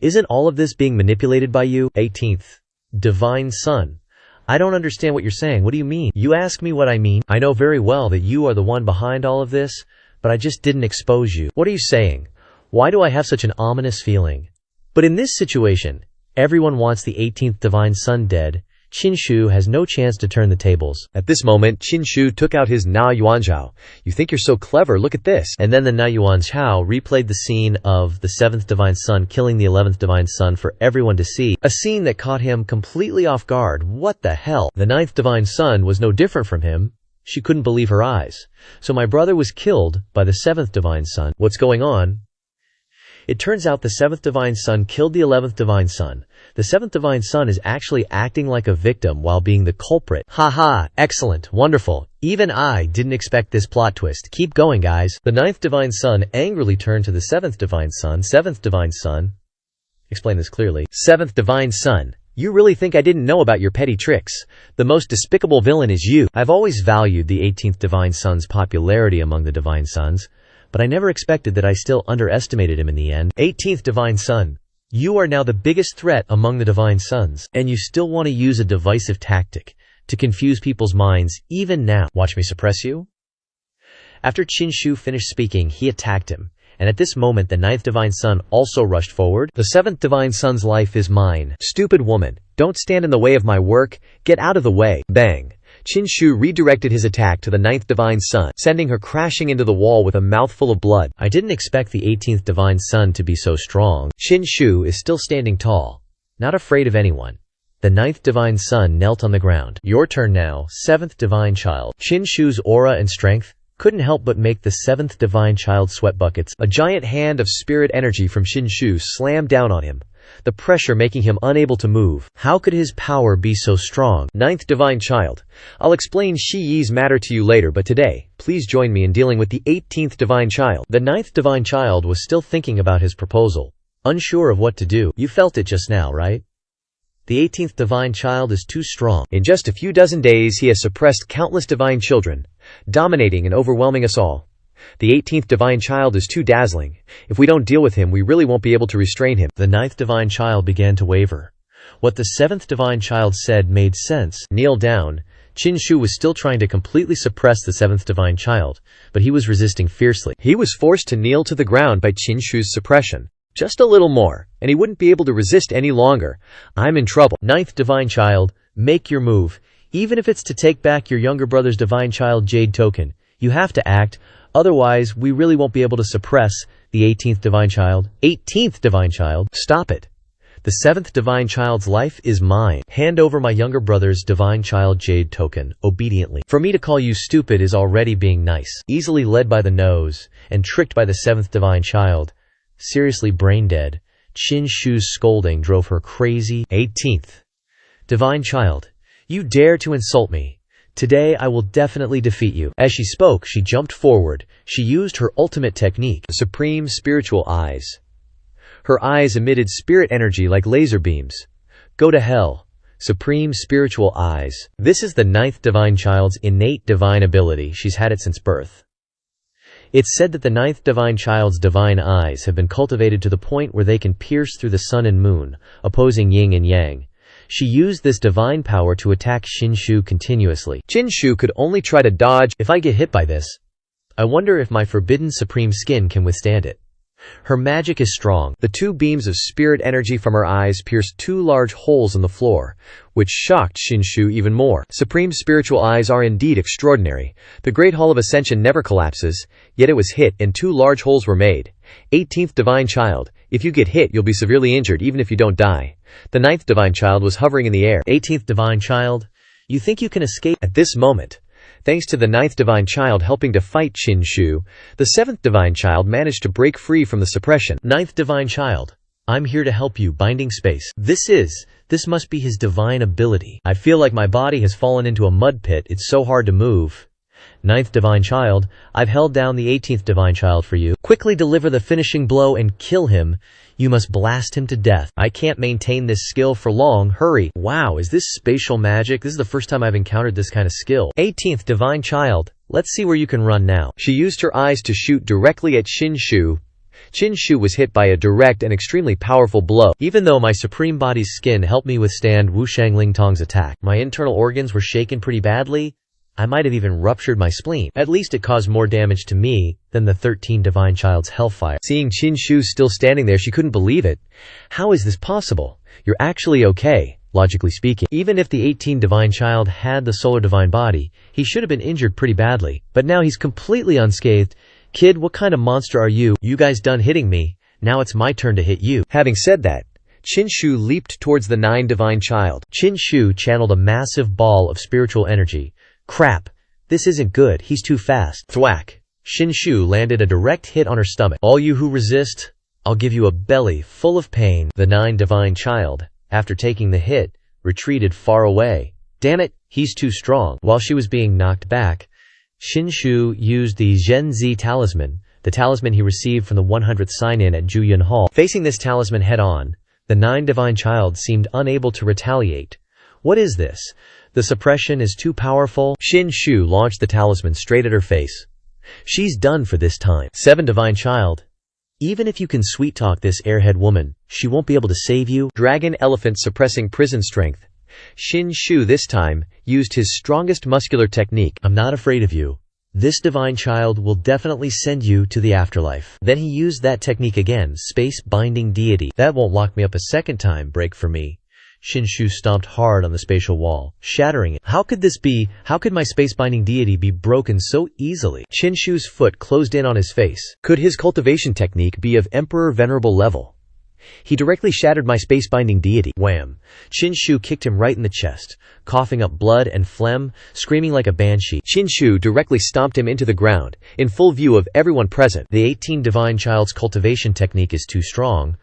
[SPEAKER 1] Isn't all of this being manipulated by you? 18th divine son, I don't understand what you're saying. What do you mean? You ask me what I mean. I know very well that you are the one behind all of this, but I just didn't expose you. What are you saying? Why do I have such an ominous feeling? But in this situation, everyone wants the 18th divine son dead. Qin Shu has no chance to turn the tables. At this moment, Qin Shu took out his Na Yuan Zhao. You think you're so clever, look at this. And then the Na Yuan Zhao replayed the scene of the 7th divine son killing the 11th divine son for everyone to see. A scene that caught him completely off guard. What the hell? The 9th divine son was no different from him. She couldn't believe her eyes. So my brother was killed by the 7th divine son. What's going on? It turns out the 7th divine son killed the 11th divine son. The 7th divine son is actually acting like a victim while being the culprit. Haha, excellent, wonderful. Even I didn't expect this plot twist. Keep going, guys. The 9th divine son angrily turned to the 7th divine son. 7th divine son, explain this clearly. 7th divine son, you really think I didn't know about your petty tricks? The most despicable villain is you. I've always valued the 18th divine son's popularity among the divine sons, but I never expected that I still underestimated him in the end. 18th divine son, you are now the biggest threat among the divine sons, and you still want to use a divisive tactic to confuse people's minds even now. Watch me suppress you? After Qin Shu finished speaking, he attacked him, and at this moment the 9th divine son also rushed forward. The 7th divine son's life is mine. Stupid woman, don't stand in the way of my work, get out of the way. Bang. Qin Shu redirected his attack to the 9th divine son, sending her crashing into the wall with a mouthful of blood. I didn't expect the 18th divine son to be so strong. Qin Shu is still standing tall, not afraid of anyone. The 9th divine son knelt on the ground. Your turn now, 7th divine child. Qin Shu's aura and strength couldn't help but make the 7th divine child sweat buckets. A giant hand of spirit energy from Qin Shu slammed down on him, the pressure making him unable to move. How could his power be so strong? 9th divine child, I'll explain Shi Yi's matter to you later, but today, please join me in dealing with the 18th divine child. The 9th divine child was still thinking about his proposal, unsure of what to do. You felt it just now, right? The 18th divine child is too strong. In just a few dozen days he has suppressed countless divine children, dominating and overwhelming us all. The 18th divine child is too dazzling. If we don't deal with him, we really won't be able to restrain him. The 9th divine child began to waver. What the 7th divine child said made sense. Kneel down. Shu was still trying to completely suppress the seventh divine child, but he was resisting fiercely. He was forced to kneel to the ground by Shu's suppression. Just a little more, and he wouldn't be able to resist any longer. I'm in trouble. Ninth divine child, make your move. Even if it's to take back your younger brother's divine child Jade token, you have to act, otherwise we really won't be able to suppress the 18th divine child. 18th divine child, stop it. The 7th divine child's life is mine. Hand over my younger brother's divine child Jade token, obediently. For me to call you stupid is already being nice. Easily led by the nose, and tricked by the 7th divine child. Seriously brain dead. Shu's scolding drove her crazy. 18th divine child, you dare to insult me. Today I will definitely defeat you. As she spoke, she jumped forward. She used her ultimate technique, the supreme spiritual eyes. Her eyes emitted spirit energy like laser beams. Go to hell. Supreme spiritual eyes. This is the 9th divine child's innate divine ability. She's had it since birth. It's said that the 9th divine child's divine eyes have been cultivated to the point where they can pierce through the sun and moon, opposing yin and yang. She used this divine power to attack Shu continuously. Shu could only try to dodge. If I get hit by this, I wonder if my forbidden supreme skin can withstand it. Her magic is strong. The 2 beams of spirit energy from her eyes pierced 2 large holes in the floor, which shocked Shu even more. Supreme spiritual eyes are indeed extraordinary. The Great Hall of Ascension never collapses, yet it was hit and 2 large holes were made. 18th divine child, if you get hit you'll be severely injured even if you don't die. The 9th divine child was hovering in the air. 18th divine child, you think you can escape? At this moment, thanks to the 9th divine child helping to fight Shu, the 7th divine child managed to break free from the suppression. 9th divine child, I'm here to help you. Binding space. This must be his divine ability. I feel like my body has fallen into a mud pit. It's so hard to move. 9th divine child, I've held down the 18th divine child for you. Quickly deliver the finishing blow and kill him. You must blast him to death. I can't maintain this skill for long. Hurry. Wow, is this spatial magic? This is the first time I've encountered this kind of skill. 18th divine child, let's see where you can run now. She used her eyes to shoot directly at Shu. Shu was hit by a direct and extremely powerful blow. Even though my supreme body's skin helped me withstand Wushang Lingtong's attack, my internal organs were shaken pretty badly. I might have even ruptured my spleen. At least it caused more damage to me than the 13 divine child's hellfire. Seeing Shu still standing there, she couldn't believe it. How is this possible? You're actually okay, logically speaking. Even if the 18 divine child had the solar divine body, he should have been injured pretty badly. But now he's completely unscathed. Kid, what kind of monster are you? You guys done hitting me. Now it's my turn to hit you. Having said that, Shu leaped towards the 9 divine child. Shu channeled a massive ball of spiritual energy. Crap. This isn't good. He's too fast. Thwack. Shu landed a direct hit on her stomach. All you who resist, I'll give you a belly full of pain. The 9 divine child, after taking the hit, retreated far away. Damn it, he's too strong. While she was being knocked back, Shu used the Zhen-Zi talisman, the talisman he received from the 100th sign-in at Juyun Hall. Facing this talisman head-on, the 9 divine child seemed unable to retaliate. What is this? The suppression is too powerful. Shu launched the talisman straight at her face. She's done for this time. 7 divine child. Even if you can sweet-talk this airhead woman, she won't be able to save you. Dragon elephant suppressing prison strength. Shu this time used his strongest muscular technique. I'm not afraid of you. This divine child will definitely send you to the afterlife. Then he used that technique again, space binding deity. That won't lock me up a second time. Break for me. Shu stomped hard on the spatial wall, shattering it. How could this be? How could my space-binding deity be broken so easily? Shu's foot closed in on his face. Could his cultivation technique be of Emperor Venerable level? He directly shattered my space-binding deity. Wham! Shu kicked him right in the chest, coughing up blood and phlegm, screaming like a banshee. Shu directly stomped him into the ground, in full view of everyone present. The 18 divine child's cultivation technique is too strong.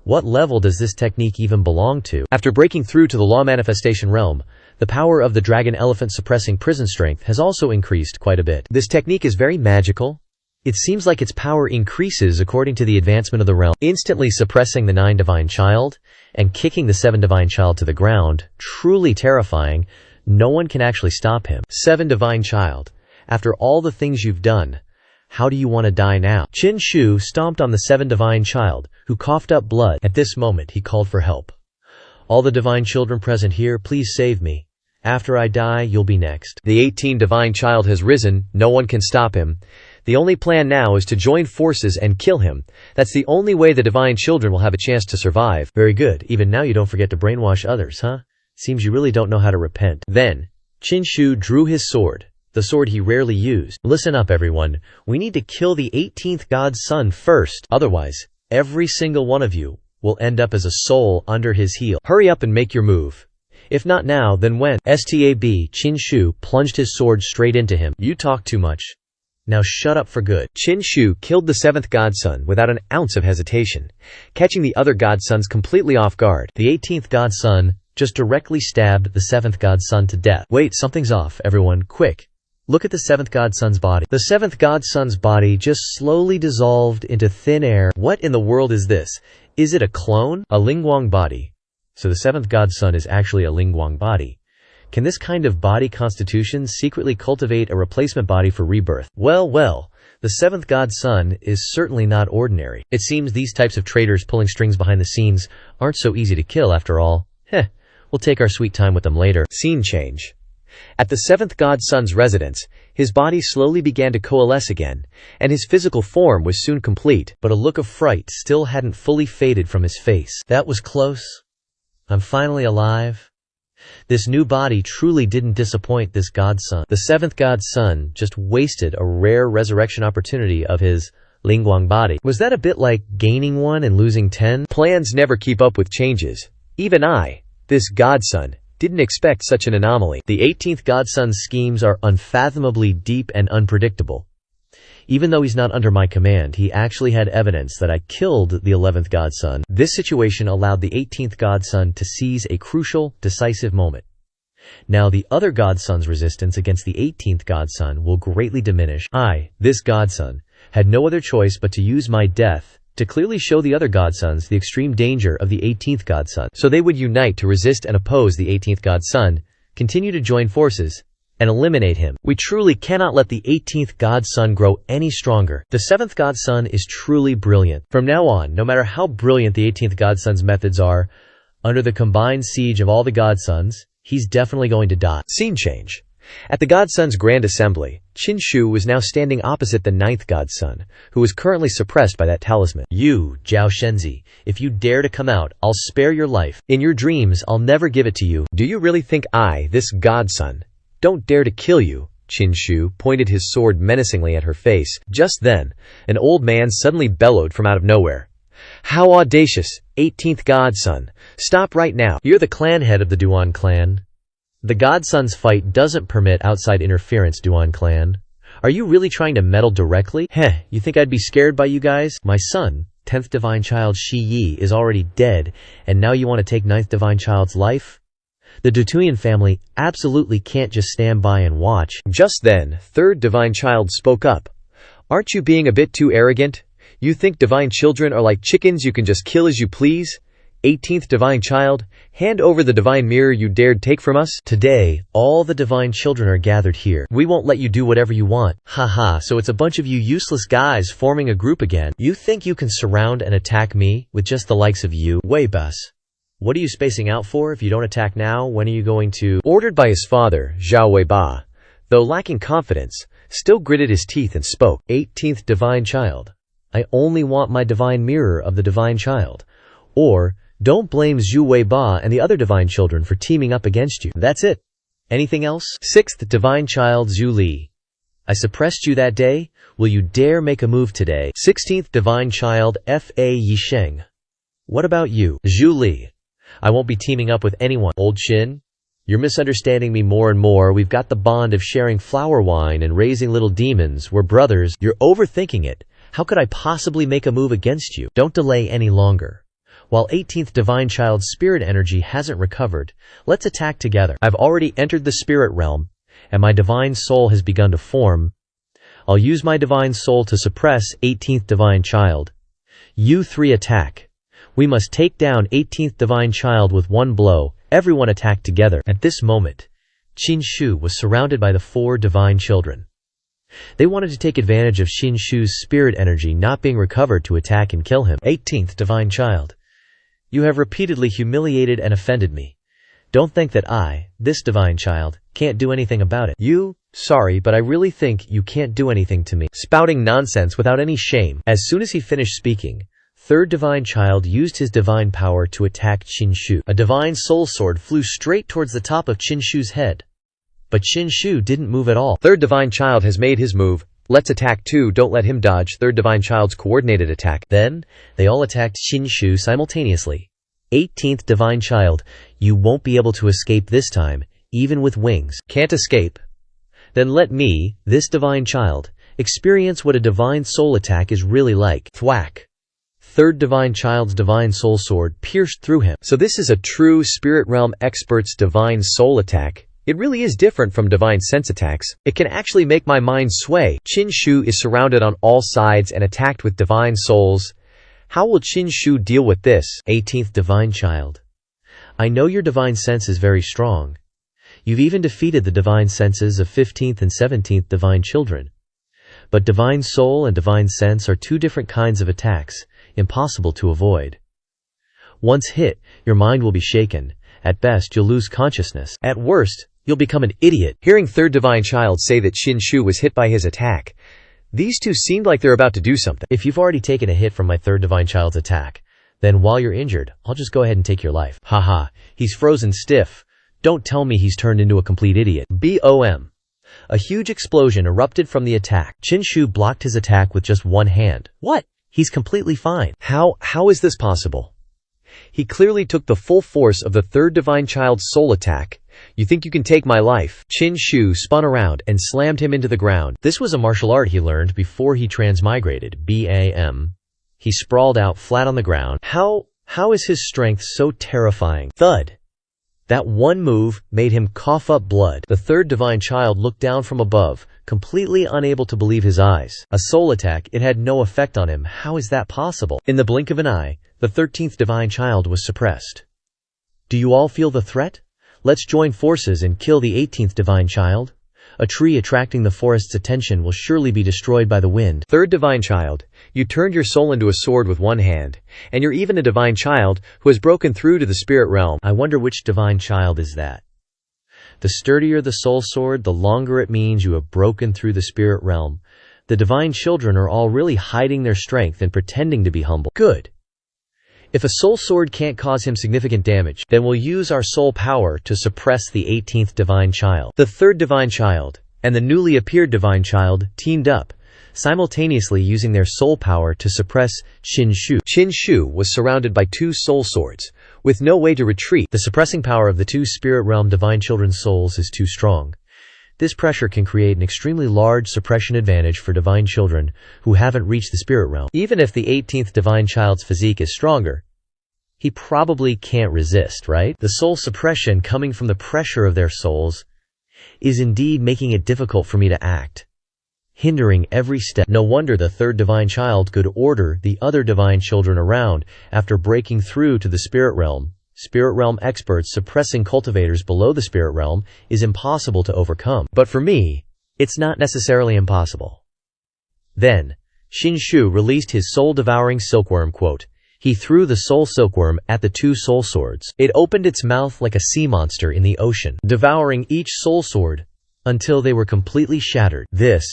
[SPEAKER 1] What level does this technique even belong to? After breaking through to the law manifestation realm, the power of the dragon elephant suppressing prison strength has also increased quite a bit. This technique is very magical. It seems like its power increases according to the advancement of the realm, instantly suppressing the 9 divine child and kicking the 7 divine child to the ground. Truly terrifying. No one can actually stop him. 7 divine child. After all the things you've done, how do you want to die now? Shu stomped on the 7 divine child, who coughed up blood. At this moment he called for help. All the divine children present here, please save me. After I die, you'll be next. The 18th divine child has risen. No one can stop him. The only plan now is to join forces and kill him. That's the only way the divine children will have a chance to survive. Very good. Even now you don't forget to brainwash others, huh? Seems you really don't know how to repent. Then, Qinshu drew his sword. The sword he rarely used. Listen up, everyone. We need to kill the 18th god's son first. Otherwise, every single one of you will end up as a soul under his heel. Hurry up and make your move. If not now, then when? Stab Qinshu plunged his sword straight into him. You talk too much. Now shut up for good. Qinshu killed the 7th godson without an ounce of hesitation, catching the other godsons completely off guard. The 18th godson just directly stabbed the 7th godson to death. Wait, something's off, everyone. Quick. Look at the 7th godson's body. The 7th godson's body just slowly dissolved into thin air. What in the world is this? Is it a clone? A Lingguang body. So the 7th godson is actually a Lingguang body. Can this kind of body constitution secretly cultivate a replacement body for rebirth? Well, the 7th godson is certainly not ordinary. It seems these types of traitors pulling strings behind the scenes aren't so easy to kill after all. We'll take our sweet time with them later. Scene change. At the 7th godson's residence, his body slowly began to coalesce again, and his physical form was soon complete, but a look of fright still hadn't fully faded from his face. That was close. I'm finally alive. This new body truly didn't disappoint this godson. The 7th godson just wasted a rare resurrection opportunity of his Lingguang body. Was that a bit like gaining 1 and losing 10? Plans never keep up with changes. Even I, this godson, didn't expect such an anomaly. The 18th godson's schemes are unfathomably deep and unpredictable. Even though he's not under my command, he actually had evidence that I killed the 11th godson. This situation allowed the 18th godson to seize a crucial, decisive moment. Now the other godson's resistance against the 18th godson will greatly diminish. I, this godson, had no other choice but to use my death to clearly show the other godsons the extreme danger of the 18th godson, so they would unite to resist and oppose the 18th godson, continue to join forces, and eliminate him. We truly cannot let the 18th godson grow any stronger. The 7th godson is truly brilliant. From now on, no matter how brilliant the 18th godson's methods are, under the combined siege of all the godsons, he's definitely going to die. Scene change. At the godson's grand assembly, Qinshu was now standing opposite the 9th godson, who was currently suppressed by that talisman. You, Zhao Shenzi, if you dare to come out, I'll spare your life. In your dreams, I'll never give it to you. Do you really think I, this godson, don't dare to kill you? Qinshu pointed his sword menacingly at her face. Just then, an old man suddenly bellowed from out of nowhere. How audacious, 18th godson. Stop right now. You're the clan head of the Duan clan. The godson's fight doesn't permit outside interference, Duan clan. Are you really trying to meddle directly? You think I'd be scared by you guys? My son, 10th divine child Shi Yi, is already dead, and now you want to take 9th divine child's life? The Dantian family absolutely can't just stand by and watch. Just then, 3rd divine child spoke up. Aren't you being a bit too arrogant? You think divine children are like chickens you can just kill as you please? 18th divine child, hand over the divine mirror you dared take from us. Today, all the divine children are gathered here. We won't let you do whatever you want. Haha, so it's a bunch of you useless guys forming a group again. You think you can surround and attack me with just the likes of you? Wei bus. What are you spacing out for? If you don't attack now, when are you going to? Ordered by his father, Zhao Weiba, though lacking confidence, still gritted his teeth and spoke. 18th divine child, I only want my divine mirror of the divine child. Or, don't blame Zhu Weiba and the other divine children for teaming up against you. That's it. Anything else? 6th divine child Zhu Li, I suppressed you that day. Will you dare make a move today? 16th divine child Fa Yisheng, what about you? Zhu Li, I won't be teaming up with anyone. Old Shin, you're misunderstanding me more and more. We've got the bond of sharing flower wine and raising little demons. We're brothers. You're overthinking it. How could I possibly make a move against you? Don't delay any longer. While 18th divine child's spirit energy hasn't recovered, let's attack together. I've already entered the spirit realm, and my divine soul has begun to form. I'll use my divine soul to suppress 18th divine child. You 3 attack. We must take down 18th divine child with one blow. Everyone attack together. At this moment, Qinshu was surrounded by the 4 divine children. They wanted to take advantage of Qinshu's spirit energy not being recovered to attack and kill him. 18th divine child, you have repeatedly humiliated and offended me. Don't think that this divine child, can't do anything about it. Sorry, but I really think you can't do anything to me. Spouting nonsense without any shame. As soon as he finished speaking, third divine child used his divine power to attack Qinshu. A divine soul sword flew straight towards the top of Qinshu's head. But Qinshu didn't move at all. Third divine child has made his move. Let's attack too, don't let him dodge. Third divine child's coordinated attack. Then, they all attacked Qinshu simultaneously. 18th divine child, you won't be able to escape this time, even with wings. Can't escape? Then let me, this divine child, experience what a divine soul attack is really like. Thwack. Third divine child's divine soul sword pierced through him. So this is a true spirit realm expert's divine soul attack. It really is different from divine sense attacks. It can actually make my mind sway. Qinshu is surrounded on all sides and attacked with divine souls. How will Qinshu deal with this? 18th divine child. I know your divine sense is very strong. You've even defeated the divine senses of 15th and 17th divine children. But divine soul and divine sense are two different kinds of attacks, impossible to avoid. Once hit, your mind will be shaken. At best, you'll lose consciousness. At worst, you'll become an idiot. Hearing third divine child say that Qinshu was hit by his attack, these two seemed like they're about to do something. If you've already taken a hit from my third divine child's attack, then while you're injured, I'll just go ahead and take your life. Haha, he's frozen stiff. Don't tell me he's turned into a complete idiot. BOM. A huge explosion erupted from the attack. Qinshu blocked his attack with just one hand. What? He's completely fine. How is this possible? He clearly took the full force of the third divine child's soul attack. You think you can take my life? Qinshu spun around and slammed him into the ground. This was a martial art he learned before he transmigrated. BAM. He sprawled out flat on the ground. How is his strength so terrifying? Thud. That one move made him cough up blood. The third divine child looked down from above, completely unable to believe his eyes. A soul attack, it had no effect on him. How is that possible? In the blink of an eye, the 13th divine child was suppressed. Do you all feel the threat? Let's join forces and kill the 18th divine child. A tree attracting the forest's attention will surely be destroyed by the wind. Third divine child, you turned your soul into a sword with one hand, and you're even a divine child who has broken through to the spirit realm. I wonder which divine child is that. The sturdier the soul sword, the longer it means you have broken through the spirit realm. The divine children are all really hiding their strength and pretending to be humble. Good. If a soul sword can't cause him significant damage, then we'll use our soul power to suppress the 18th divine child. The third divine child and the newly appeared divine child teamed up, simultaneously using their soul power to suppress Qinshu. Qinshu was surrounded by two soul swords, with no way to retreat. The suppressing power of the two spirit realm divine children's souls is too strong. This pressure can create an extremely large suppression advantage for divine children who haven't reached the spirit realm. Even if the 18th divine child's physique is stronger, he probably can't resist, right? The soul suppression coming from the pressure of their souls is indeed making it difficult for me to act, hindering every step. No wonder the third divine child could order the other divine children around after breaking through to the spirit realm. Spirit realm experts suppressing cultivators below the spirit realm is impossible to overcome. But for me, it's not necessarily impossible. Then, Qinshu released his soul-devouring silkworm. Quote, he threw the soul silkworm at the two soul swords. It opened its mouth like a sea monster in the ocean, devouring each soul sword until they were completely shattered. This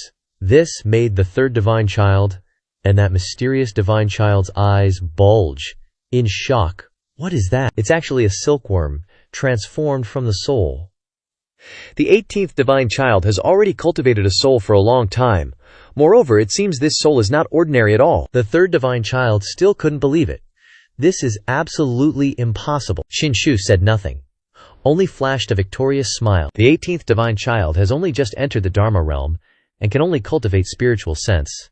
[SPEAKER 1] made the third divine child and that mysterious divine child's eyes bulge in shock. What is that? It's actually a silkworm, transformed from the soul. The 18th divine child has already cultivated a soul for a long time. Moreover, it seems this soul is not ordinary at all. The third divine child still couldn't believe it. This is absolutely impossible. Qinshu said nothing, only flashed a victorious smile. The 18th divine child has only just entered the Dharma realm and can only cultivate spiritual sense.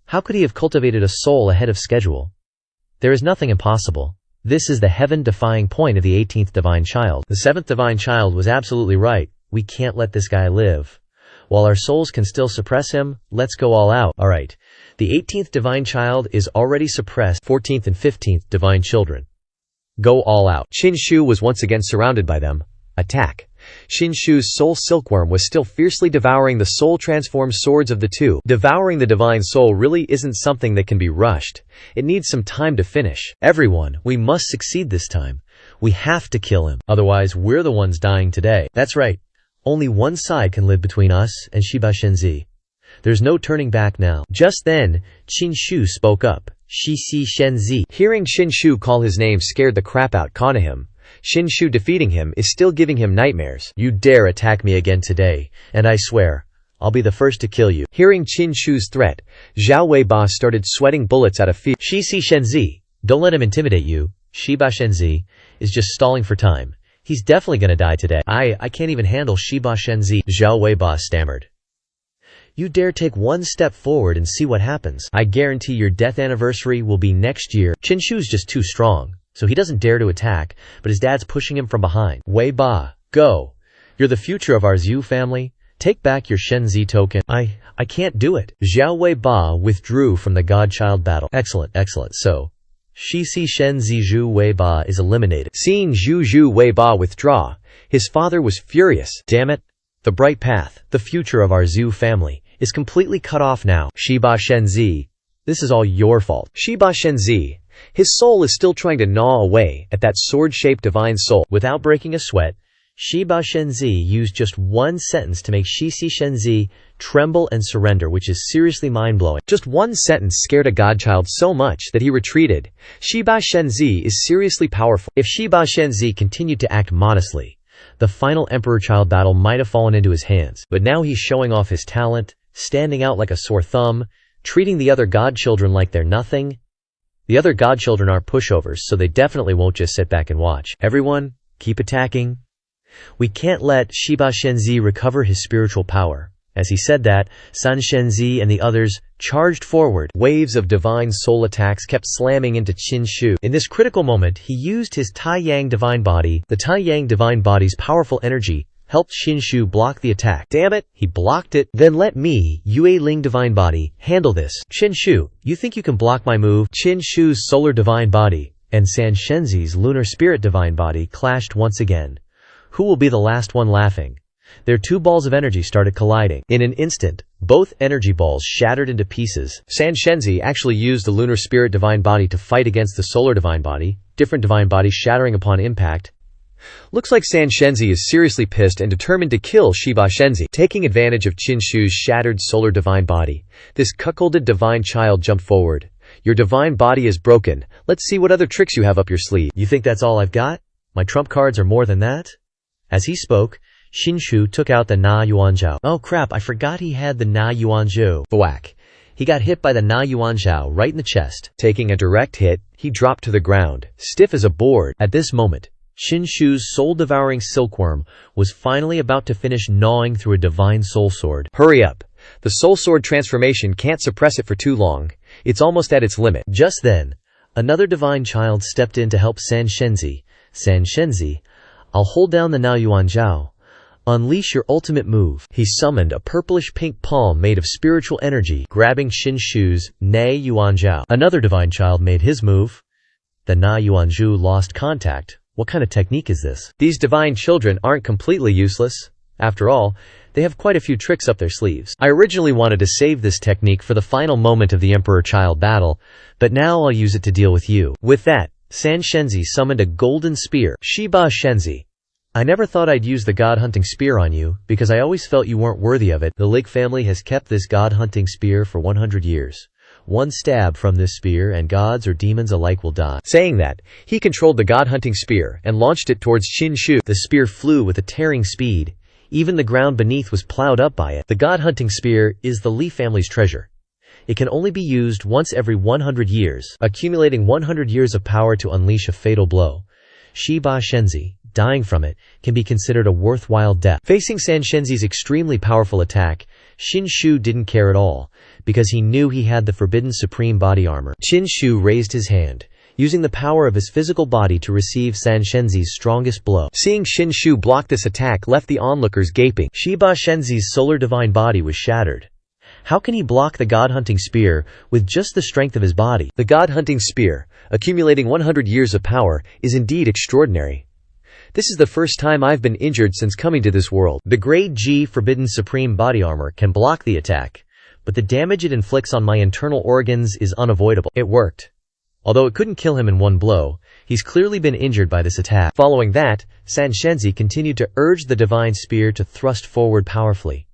[SPEAKER 1] How could he have cultivated a soul ahead of schedule? There is nothing impossible. This is the heaven-defying point of the 18th divine child. The 7th divine child was absolutely right. We can't let this guy live. While our souls can still suppress him, let's go all out. Alright. The 18th divine child is already suppressed. 14th and 15th divine children. Go all out. Qinshu was once again surrounded by them. Attack. Qinshu's soul silkworm was still fiercely devouring the soul-transformed swords of the two. Devouring the divine soul really isn't something that can be rushed. It needs some time to finish. Everyone, we must succeed this time. We have to kill him, otherwise we're the ones dying today. That's right. Only one side can live between us and Shiba Shenzi. There's no turning back now. Just then, Qin Shu spoke up. Shishi Shenzi. Hearing Qin Shu call his name scared the crap out of him. Qin Shu defeating him is still giving him nightmares. You dare attack me again today, and I swear, I'll be the first to kill you. Hearing Qin Shu's threat, Zhao Weiba started sweating bullets out of fear. Shishi Shenzi. Don't let him intimidate you. Shiba Shenzi is just stalling for time. He's definitely gonna die today. I can't even handle Shiba Shenzi, Zhao Weiba stammered. You dare take one step forward and see what happens. I guarantee your death anniversary will be next year. Qin Shu's just too strong, so he doesn't dare to attack, but his dad's pushing him from behind. Weiba, go. You're the future of our Zhu family. Take back your Shenzi token. I can't do it. Zhao Weiba withdrew from the godchild battle. Excellent. So, Shishi Shenzi Zhu Weiba is eliminated. Seeing Zhu Weiba withdraw, his father was furious. Damn it. The bright path, the future of our Zhu family, is completely cut off now. Shiba Shenzi, this is all your fault. Shiba Shenzi, his soul is still trying to gnaw away at that sword-shaped divine soul. Without breaking a sweat, Shiba Shenzi used just one sentence to make Shishi Shenzi tremble and surrender, which is seriously mind-blowing. Just one sentence scared a godchild so much that he retreated. Shiba Shenzi is seriously powerful. If Shiba Shenzi continued to act modestly, the final emperor-child battle might have fallen into his hands. But now he's showing off his talent, standing out like a sore thumb, treating the other godchildren like they're nothing. The other godchildren aren't pushovers, so they definitely won't just sit back and watch. Everyone, keep attacking. We can't let Shiba Shenzi recover his spiritual power. As he said that, San Shenzi and the others charged forward. Waves of divine soul attacks kept slamming into Qin Shu. In this critical moment, he used his Tai-Yang divine body. The Tai-Yang divine body's powerful energy helped Qin Shu block the attack. Damn it, he blocked it. Then let me, Yue Ling divine body, handle this. Qin Shu, you think you can block my move? Qin Shu's solar divine body and San Shenzi's lunar spirit divine body clashed once again. Who will be the last one laughing? Their two balls of energy started colliding. In an instant, both energy balls shattered into pieces. San Shenzi actually used the lunar spirit divine body to fight against the solar divine body, different divine bodies shattering upon impact. Looks like San Shenzi is seriously pissed and determined to kill Shiba Shenzi. Taking advantage of Qin Shu's shattered solar divine body, this cuckolded divine child jumped forward. Your divine body is broken. Let's see what other tricks you have up your sleeve. You think that's all I've got? My trump cards are more than that? As he spoke, Qin Shu took out the Na Yuanzhao. Oh crap, I forgot he had the Na Yuanzhou. Thwack. He got hit by the Na Yuanzhao right in the chest. Taking a direct hit, he dropped to the ground, stiff as a board. At this moment, Qin Shu's soul-devouring silkworm was finally about to finish gnawing through a divine soul sword. Hurry up. The soul sword transformation can't suppress it for too long. It's almost at its limit. Just then, another divine child stepped in to help San Shenzi. San Shenzi, I'll hold down the Na Yuanzhao. Unleash your ultimate move. He summoned a purplish-pink palm made of spiritual energy, grabbing Qin Shu's Na Yuanzhao. Another divine child made his move. The Na Yuanzhou lost contact. What kind of technique is this? These divine children aren't completely useless. After all, they have quite a few tricks up their sleeves. I originally wanted to save this technique for the final moment of the emperor-child battle, but now I'll use it to deal with you. With that, San Shenzi summoned a golden spear. Shiba Shenzi, I never thought I'd use the god-hunting spear on you, because I always felt you weren't worthy of it. The Lig family has kept this god-hunting spear for 100 years. One stab from this spear and gods or demons alike will die. Saying that, he controlled the god-hunting spear and launched it towards Qin Shu. The spear flew with a tearing speed. Even the ground beneath was plowed up by it. The god-hunting spear is the Li family's treasure. It can only be used once every 100 years, accumulating 100 years of power to unleash a fatal blow. Shiba Shenzi, dying from it, can be considered a worthwhile death. Facing San Shenzi's extremely powerful attack, Qin Shu didn't care at all, because he knew he had the forbidden supreme body armor. Qin Shu raised his hand, using the power of his physical body to receive San Shenzi's strongest blow. Seeing Qin Shu block this attack left the onlookers gaping. Shiba Shenzi's solar divine body was shattered. How can he block the god-hunting spear with just the strength of his body? The god-hunting spear, accumulating 100 years of power, is indeed extraordinary. This is the first time I've been injured since coming to this world. The Grade G Forbidden Supreme Body Armor can block the attack, but the damage it inflicts on my internal organs is unavoidable. It worked. Although it couldn't kill him in one blow, He's clearly been injured by this attack. Following that, Sanshenzi continued to urge the divine spear to thrust forward powerfully.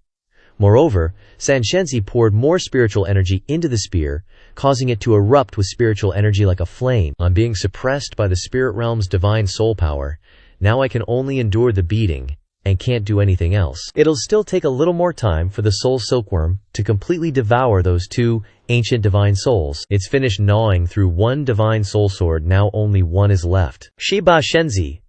[SPEAKER 1] Moreover, Sanshenzi poured more spiritual energy into the spear, causing it to erupt with spiritual energy like a flame. I'm being suppressed by the spirit realm's divine soul power. Now I can only endure the beating and can't do anything else. It'll still take a little more time for the soul silkworm to completely devour those two ancient divine souls. It's finished gnawing through one divine soul sword, now only one is left. Shiba Shenzi,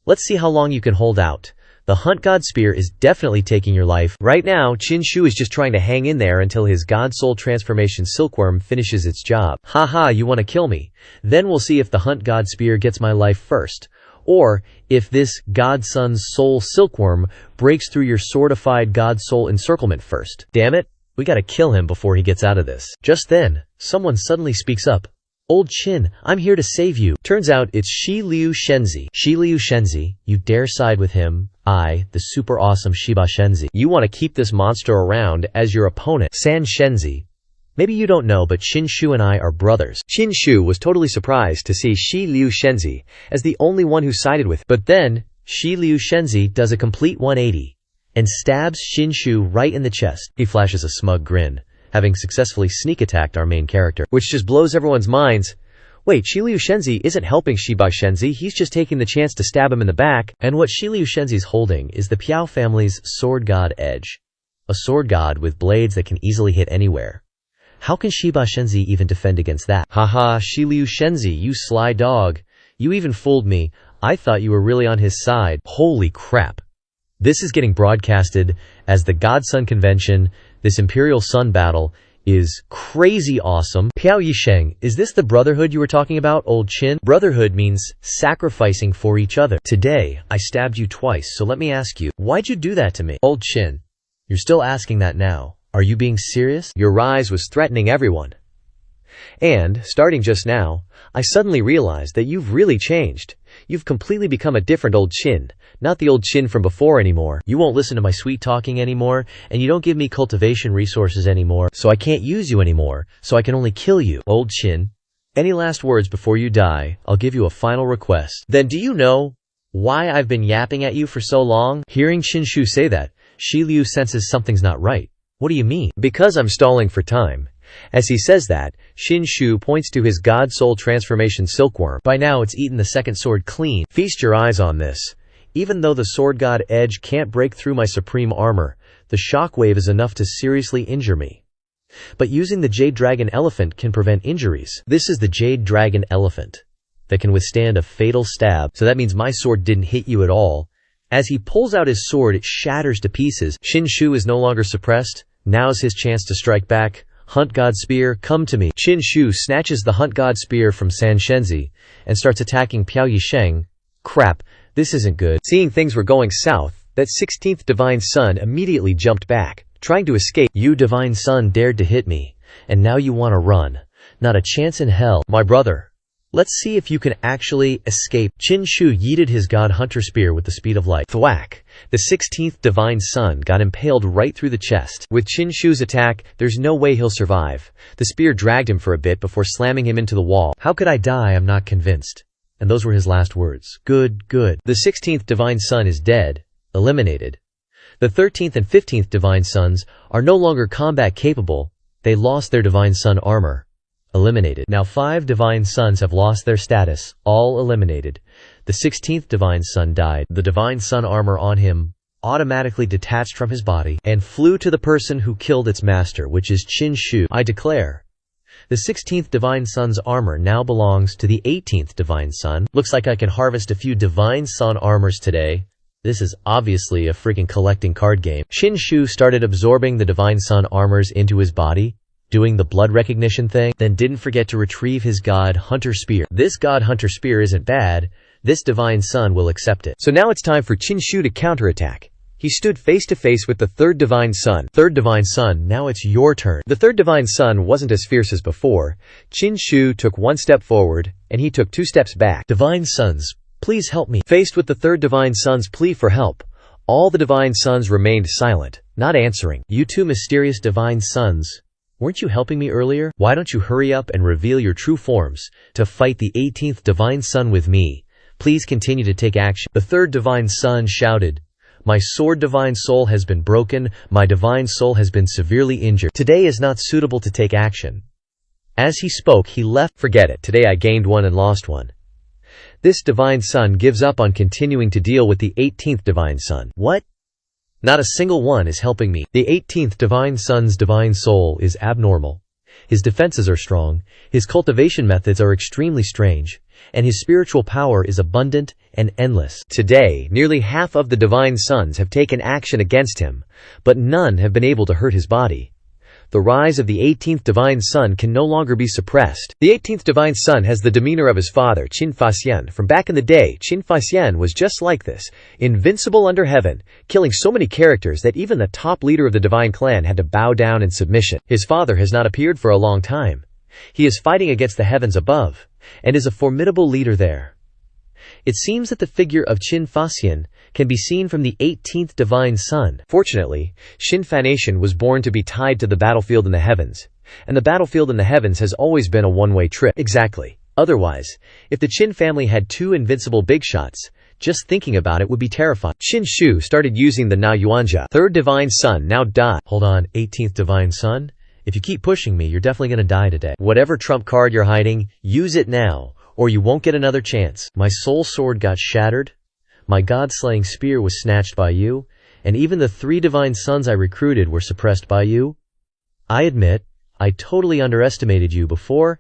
[SPEAKER 1] let's see how long you can hold out. The Hunt God Spear is definitely taking your life. Right now, Qinshu is just trying to hang in there until his God Soul Transformation Silkworm finishes its job. Haha, you want to kill me? Then we'll see if the Hunt God Spear gets my life first. Or if this God Sun's Soul Silkworm breaks through your sortified God Soul Encirclement first. Damn it, we gotta kill him before he gets out of this. Just then, someone suddenly speaks up. Old Qin, I'm here to save you. Turns out it's Shi Liu Shenzi. Shi Liu Shenzi, you dare side with him? I, the super awesome Shiba Shenzi. You want to keep this monster around as your opponent. San Shenzi. Maybe you don't know, but Qinshu and I are brothers. Qinshu was totally surprised to see Shi Liu Shenzi as the only one who sided with him. But then, Shi Liu Shenzi does a complete 180 and stabs Qinshu right in the chest. He flashes a smug grin, having successfully sneak attacked our main character, which just blows everyone's minds. Wait, Shi Liu Shenzi isn't helping Shiba Shenzi, he's just taking the chance to stab him in the back. And what Shi Liu Shenzi's holding is the Piao family's Sword God Edge. A sword god with blades that can easily hit anywhere. How can Shiba Shenzi even defend against that? Haha, Shi Liu Shenzi, you sly dog. You even fooled me. I thought you were really on his side. Holy crap. This is getting broadcasted as the God Sun Convention. This Imperial Sun battle is crazy awesome. Piao Yisheng, is this the brotherhood you were talking about, old Qin? Brotherhood means sacrificing for each other. Today, I stabbed you twice, so let me ask you, why'd you do that to me? Old Qin, you're still asking that now. Are you being serious? Your rise was threatening everyone. And, starting just now, I suddenly realized that you've really changed. You've completely become a different old Qin, not the old Qin from before anymore. You won't listen to my sweet talking anymore, and you don't give me cultivation resources anymore, so I can't use you anymore, so I can only kill you. Old Qin, any last words before you die? I'll give you a final request. Then do you know why I've been yapping at you for so long? Hearing Qinshu say that, Shi Liu senses something's not right. What do you mean? Because I'm stalling for time. As he says that, Qinshu points to his God Soul Transformation Silkworm. By now it's eaten the second sword clean. Feast your eyes on this. Even though the Sword God Edge can't break through my supreme armor, the shockwave is enough to seriously injure me. But using the Jade Dragon Elephant can prevent injuries. This is the Jade Dragon Elephant that can withstand a fatal stab, so that means my sword didn't hit you at all. As he pulls out his sword, it shatters to pieces. Qinshu is no longer suppressed. Now's his chance to strike back. Hunt God Spear, come to me. Qinshu snatches the Hunt God Spear from San Shenzi and starts attacking Piao Yisheng. Crap, this isn't good. Seeing things were going south, that 16th Divine Sun immediately jumped back, trying to escape. You Divine Sun dared to hit me, and now you want to run. Not a chance in hell. My brother, let's see if you can actually escape. Qinshu yeeted his God Hunter Spear with the speed of light. Thwack! The 16th Divine Sun got impaled right through the chest. With Qinshu's attack, there's no way he'll survive. The spear dragged him for a bit before slamming him into the wall. How could I die? I'm not convinced. And those were his last words. Good, good. The 16th Divine Sun is dead. Eliminated. The 13th and 15th Divine Suns are no longer combat capable. They lost their Divine Sun armor. Eliminated. Now 5 Divine Suns have lost their status, all eliminated. The 16th Divine Sun died. The Divine Sun armor on him automatically detached from his body and flew to the person who killed its master, which is Qinshu. I declare, the 16th Divine Sun's armor now belongs to the 18th Divine Sun. Looks like I can harvest a few Divine Sun armors today. This is obviously a freaking collecting card game. Qinshu started absorbing the Divine Sun armors into his body, doing the blood recognition thing, then didn't forget to retrieve his God Hunter Spear. This God Hunter Spear isn't bad. This Divine Sun will accept it. So now it's time for Qinshu to counterattack. He stood face to face with the 3rd Divine Sun. 3rd Divine Sun, now it's your turn. The 3rd Divine Sun wasn't as fierce as before. Qinshu took 1 step forward, and he took 2 steps back. Divine Suns, please help me. Faced with the 3rd Divine Sun's plea for help, all the Divine Suns remained silent, not answering. You two mysterious Divine Suns, Weren't you helping me earlier? Why don't you hurry up and reveal your true forms to fight the 18th Divine Son with me? Please continue to take action. The third Divine Son shouted, "My sword divine soul has been broken, my divine soul has been severely injured. Today is not suitable to take action." As he spoke, he left. Forget it, today I gained one and lost one. This Divine Son gives up on continuing to deal with the 18th Divine Son. What? Not a single one is helping me. The 18th Divine Son's divine soul is abnormal. His defenses are strong, his cultivation methods are extremely strange, and his spiritual power is abundant and endless. Today, nearly half of the Divine Sons have taken action against him, but none have been able to hurt his body. The rise of the 18th Divine Son can no longer be suppressed. The 18th Divine Son has the demeanor of his father, Qin Faxian. From back in the day, Qin Faxian was just like this, invincible under heaven, killing so many characters that even the top leader of the Divine Clan had to bow down in submission. His father has not appeared for a long time. He is fighting against the heavens above, and is a formidable leader there. It seems that the figure of Qin Faxian can be seen from the 18th Divine Son. Fortunately, Qin Fanation was born to be tied to the battlefield in the heavens, and the battlefield in the heavens has always been a one-way trip. Exactly. Otherwise, if the Qin family had two invincible big shots, just thinking about it would be terrifying. Qin Shu started using the Na Yuanjia. Third Divine Son now died. Hold on, 18th Divine Son? If you keep pushing me, you're definitely gonna die today. Whatever trump card you're hiding, use it now, or you won't get another chance. My soul sword got shattered, my god-slaying spear was snatched by you, and even the 3 Divine Sons I recruited were suppressed by you. I admit, I totally underestimated you before.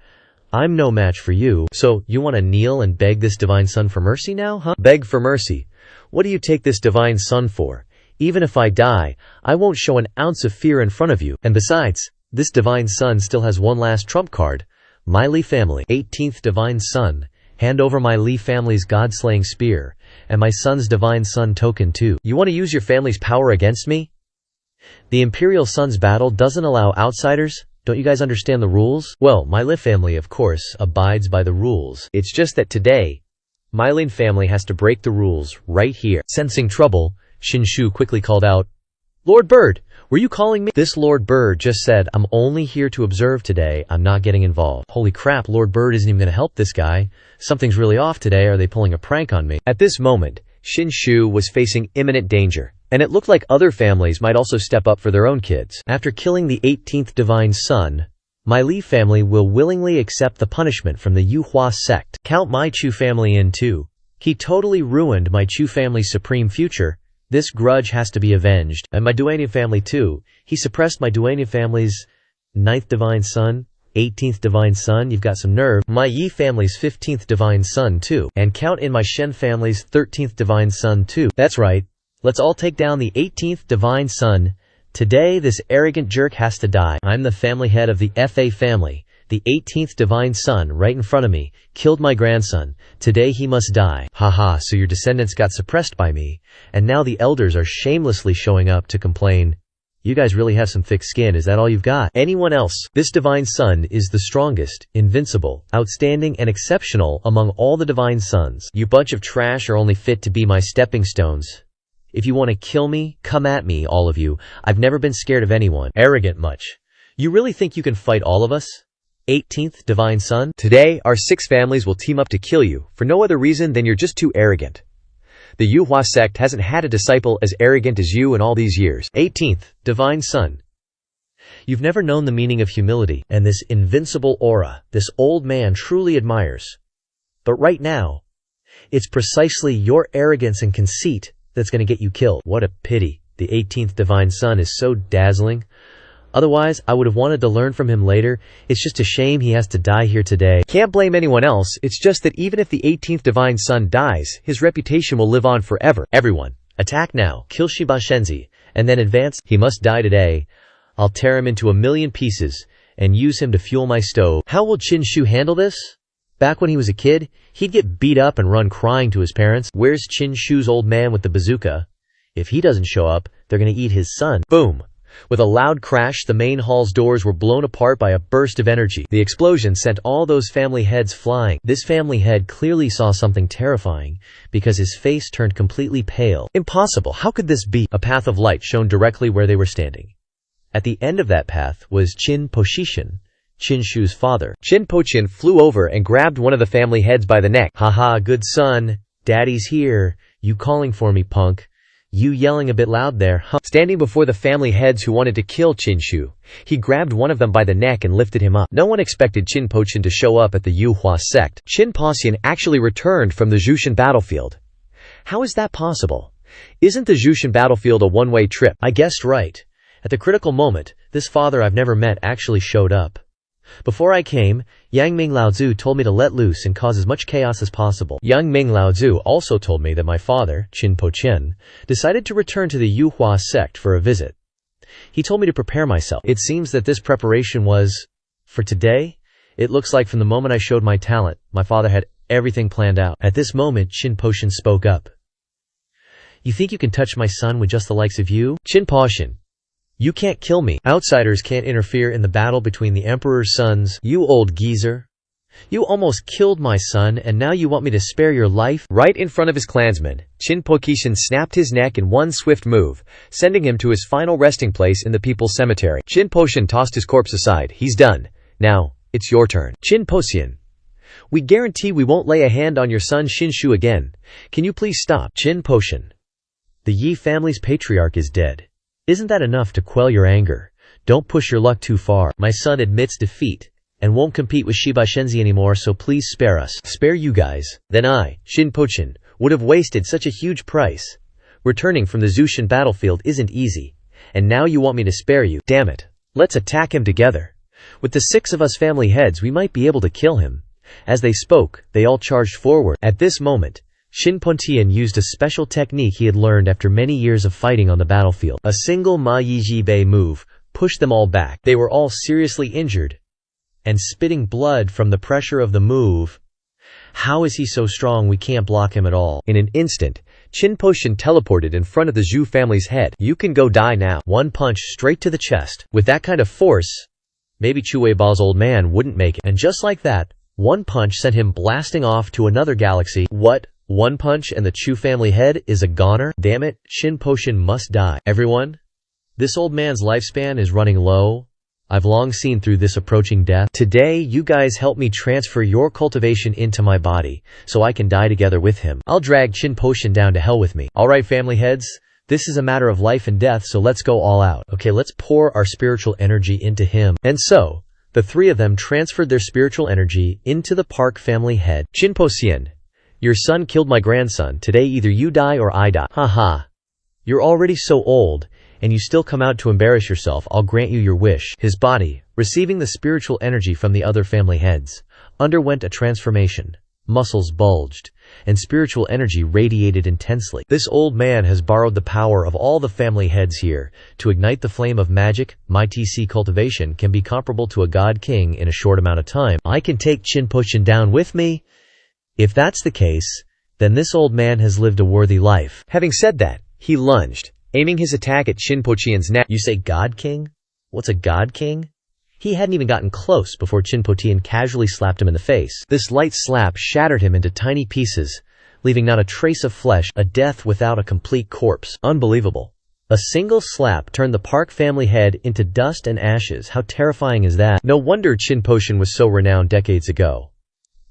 [SPEAKER 1] I'm no match for you. So, you want to kneel and beg this Divine Son for mercy now, huh? Beg for mercy? What do you take this Divine Son for? Even if I die, I won't show an ounce of fear in front of you. And besides, this Divine Son still has one last trump card. My Li family. 18th Divine Son. Hand over my Li family's god-slaying spear, and my son's Divine Son token too. You want to use your family's power against me? The Imperial Sons battle doesn't allow outsiders? Don't you guys understand the rules? Well, my Li family, of course, abides by the rules. It's just that today, my Lin family has to break the rules right here. Sensing trouble, Qin Shu quickly called out, "Lord Bird, were you calling me?" This Lord Bird just said, "I'm only here to observe today, I'm not getting involved." Holy crap, Lord Bird isn't even gonna help this guy. Something's really off today, are they pulling a prank on me? At this moment, Qin Shu was facing imminent danger, and it looked like other families might also step up for their own kids. After killing the 18th Divine Son, my Li family will willingly accept the punishment from the Yuhua sect. Count my Chu family in too. He totally ruined my Chu family's supreme future. This grudge has to be avenged. And my Duanian family too. He suppressed my Duanian family's 9th Divine Son, 18th Divine Son, you've got some nerve. My Yi family's 15th Divine Son too. And count in my Shen family's 13th Divine Son too. That's right. Let's all take down the 18th Divine Son. Today this arrogant jerk has to die. I'm the family head of the FA family. The 18th Divine Son, right in front of me, killed my grandson. Today he must die. Haha, so your descendants got suppressed by me, and now the elders are shamelessly showing up to complain. You guys really have some thick skin, is that all you've got? Anyone else? This Divine Son is the strongest, invincible, outstanding, and exceptional among all the Divine Sons. You bunch of trash are only fit to be my stepping stones. If you want to kill me, come at me, all of you. I've never been scared of anyone. Arrogant much. You really think you can fight all of us? 18th Divine Son? Today, our 6 families will team up to kill you, for no other reason than you're just too arrogant. The Yuhua sect hasn't had a disciple as arrogant as you in all these years. 18th Divine Son. You've never known the meaning of humility, and this invincible aura, this old man truly admires. But right now, it's precisely your arrogance and conceit that's going to get you killed. What a pity. The 18th Divine Son is so dazzling. Otherwise, I would have wanted to learn from him later. It's just a shame he has to die here today. Can't blame anyone else. It's just that even if the 18th Divine Son dies, his reputation will live on forever. Everyone, attack now. Kill Shiba Shenzi, and then advance. He must die today. I'll tear him into 1,000,000 pieces and use him to fuel my stove. How will Qin Shu handle this? Back when he was a kid, he'd get beat up and run crying to his parents. Where's Qin Shu's old man with the bazooka? If he doesn't show up, they're gonna eat his son. Boom! With a loud crash, the main hall's doors were blown apart by a burst of energy. The explosion sent all those family heads flying. This family head clearly saw something terrifying, because his face turned completely pale. Impossible! How could this be? A path of light shone directly where they were standing. At the end of that path was Qin Poshishin, Qin Shu's father. Qin Poqian flew over and grabbed one of the family heads by the neck. "Haha, good son. Daddy's here. You calling for me, punk? You yelling a bit loud there, huh?" Standing before the family heads who wanted to kill Qin Shu, he grabbed one of them by the neck and lifted him up. No one expected Qin Poqian to show up at the Yuhua sect. Qin Poqian actually returned from the Jushin battlefield. How is that possible? Isn't the Jushin battlefield a one-way trip? I guessed right. At the critical moment, this father I've never met actually showed up. Before I came, Yang Ming Laozu told me to let loose and cause as much chaos as possible. Yang Ming Laozu also told me that my father, Qin Poqian, decided to return to the Yuhua sect for a visit. He told me to prepare myself. It seems that this preparation was for today. It looks like from the moment I showed my talent, my father had everything planned out. At this moment, Qin Poqian spoke up. "You think you can touch my son with just the likes of you? Qin Poqian, you can't kill me. Outsiders can't interfere in the battle between the emperor's sons. You old geezer. You almost killed my son, and now you want me to spare your life?" Right in front of his clansmen, Qin Poqian snapped his neck in one swift move, sending him to his final resting place in the people's cemetery. Qin Poqian tossed his corpse aside. "He's done. Now, it's your turn." "Qin Poqian, we guarantee we won't lay a hand on your son Qin Shu again. Can you please stop?" "Qin Poqian, the Yi family's patriarch is dead. Isn't that enough to quell your anger? Don't push your luck too far. My son admits defeat and won't compete with Shiba Shenzi anymore, so please spare us." "Spare you guys? Then I, Qin Poqian, would have wasted such a huge price. Returning from the Jushin battlefield isn't easy, and now you want me to spare you? Damn it. Let's attack him together. With the 6 of us family heads, we might be able to kill him." As they spoke, they all charged forward. At this moment, Qin Poqian used a special technique he had learned after many years of fighting on the battlefield. A single Ma Yi Ji Bei move pushed them all back. They were all seriously injured and spitting blood from the pressure of the move. How is he so strong we can't block him at all? In an instant, Qin Poqian teleported in front of the Zhu family's head. "You can go die now." One punch straight to the chest. With that kind of force, maybe Chu Weiba's old man wouldn't make it. And just like that, one punch sent him blasting off to another galaxy. What? One punch and the Chu family head is a goner? Damn it, Qin Poqian must die. Everyone, this old man's lifespan is running low. I've long seen through this approaching death. Today, you guys help me transfer your cultivation into my body, so I can die together with him. I'll drag Qin Poqian down to hell with me. Alright family heads, this is a matter of life and death, so let's go all out. Okay, let's pour our spiritual energy into him. And so, the 3 of them transferred their spiritual energy into the Park family head. "Qin Poqian, your son killed my grandson. Today either you die or I die." "Haha. You're already so old, and you still come out to embarrass yourself. I'll grant you your wish." His body, receiving the spiritual energy from the other family heads, underwent a transformation. Muscles bulged, and spiritual energy radiated intensely. This old man has borrowed the power of all the family heads here to ignite the flame of magic. My TC cultivation can be comparable to a god king in a short amount of time. I can take Qin Poqian down with me. If that's the case, then this old man has lived a worthy life. Having said that, he lunged, aiming his attack at Qin Poqian's neck. "You say god king? What's a god king?" He hadn't even gotten close before Qin Poqian casually slapped him in the face. This light slap shattered him into tiny pieces, leaving not a trace of flesh, a death without a complete corpse. Unbelievable. A single slap turned the Park family head into dust and ashes. How terrifying is that? No wonder Qin Poqian was so renowned decades ago.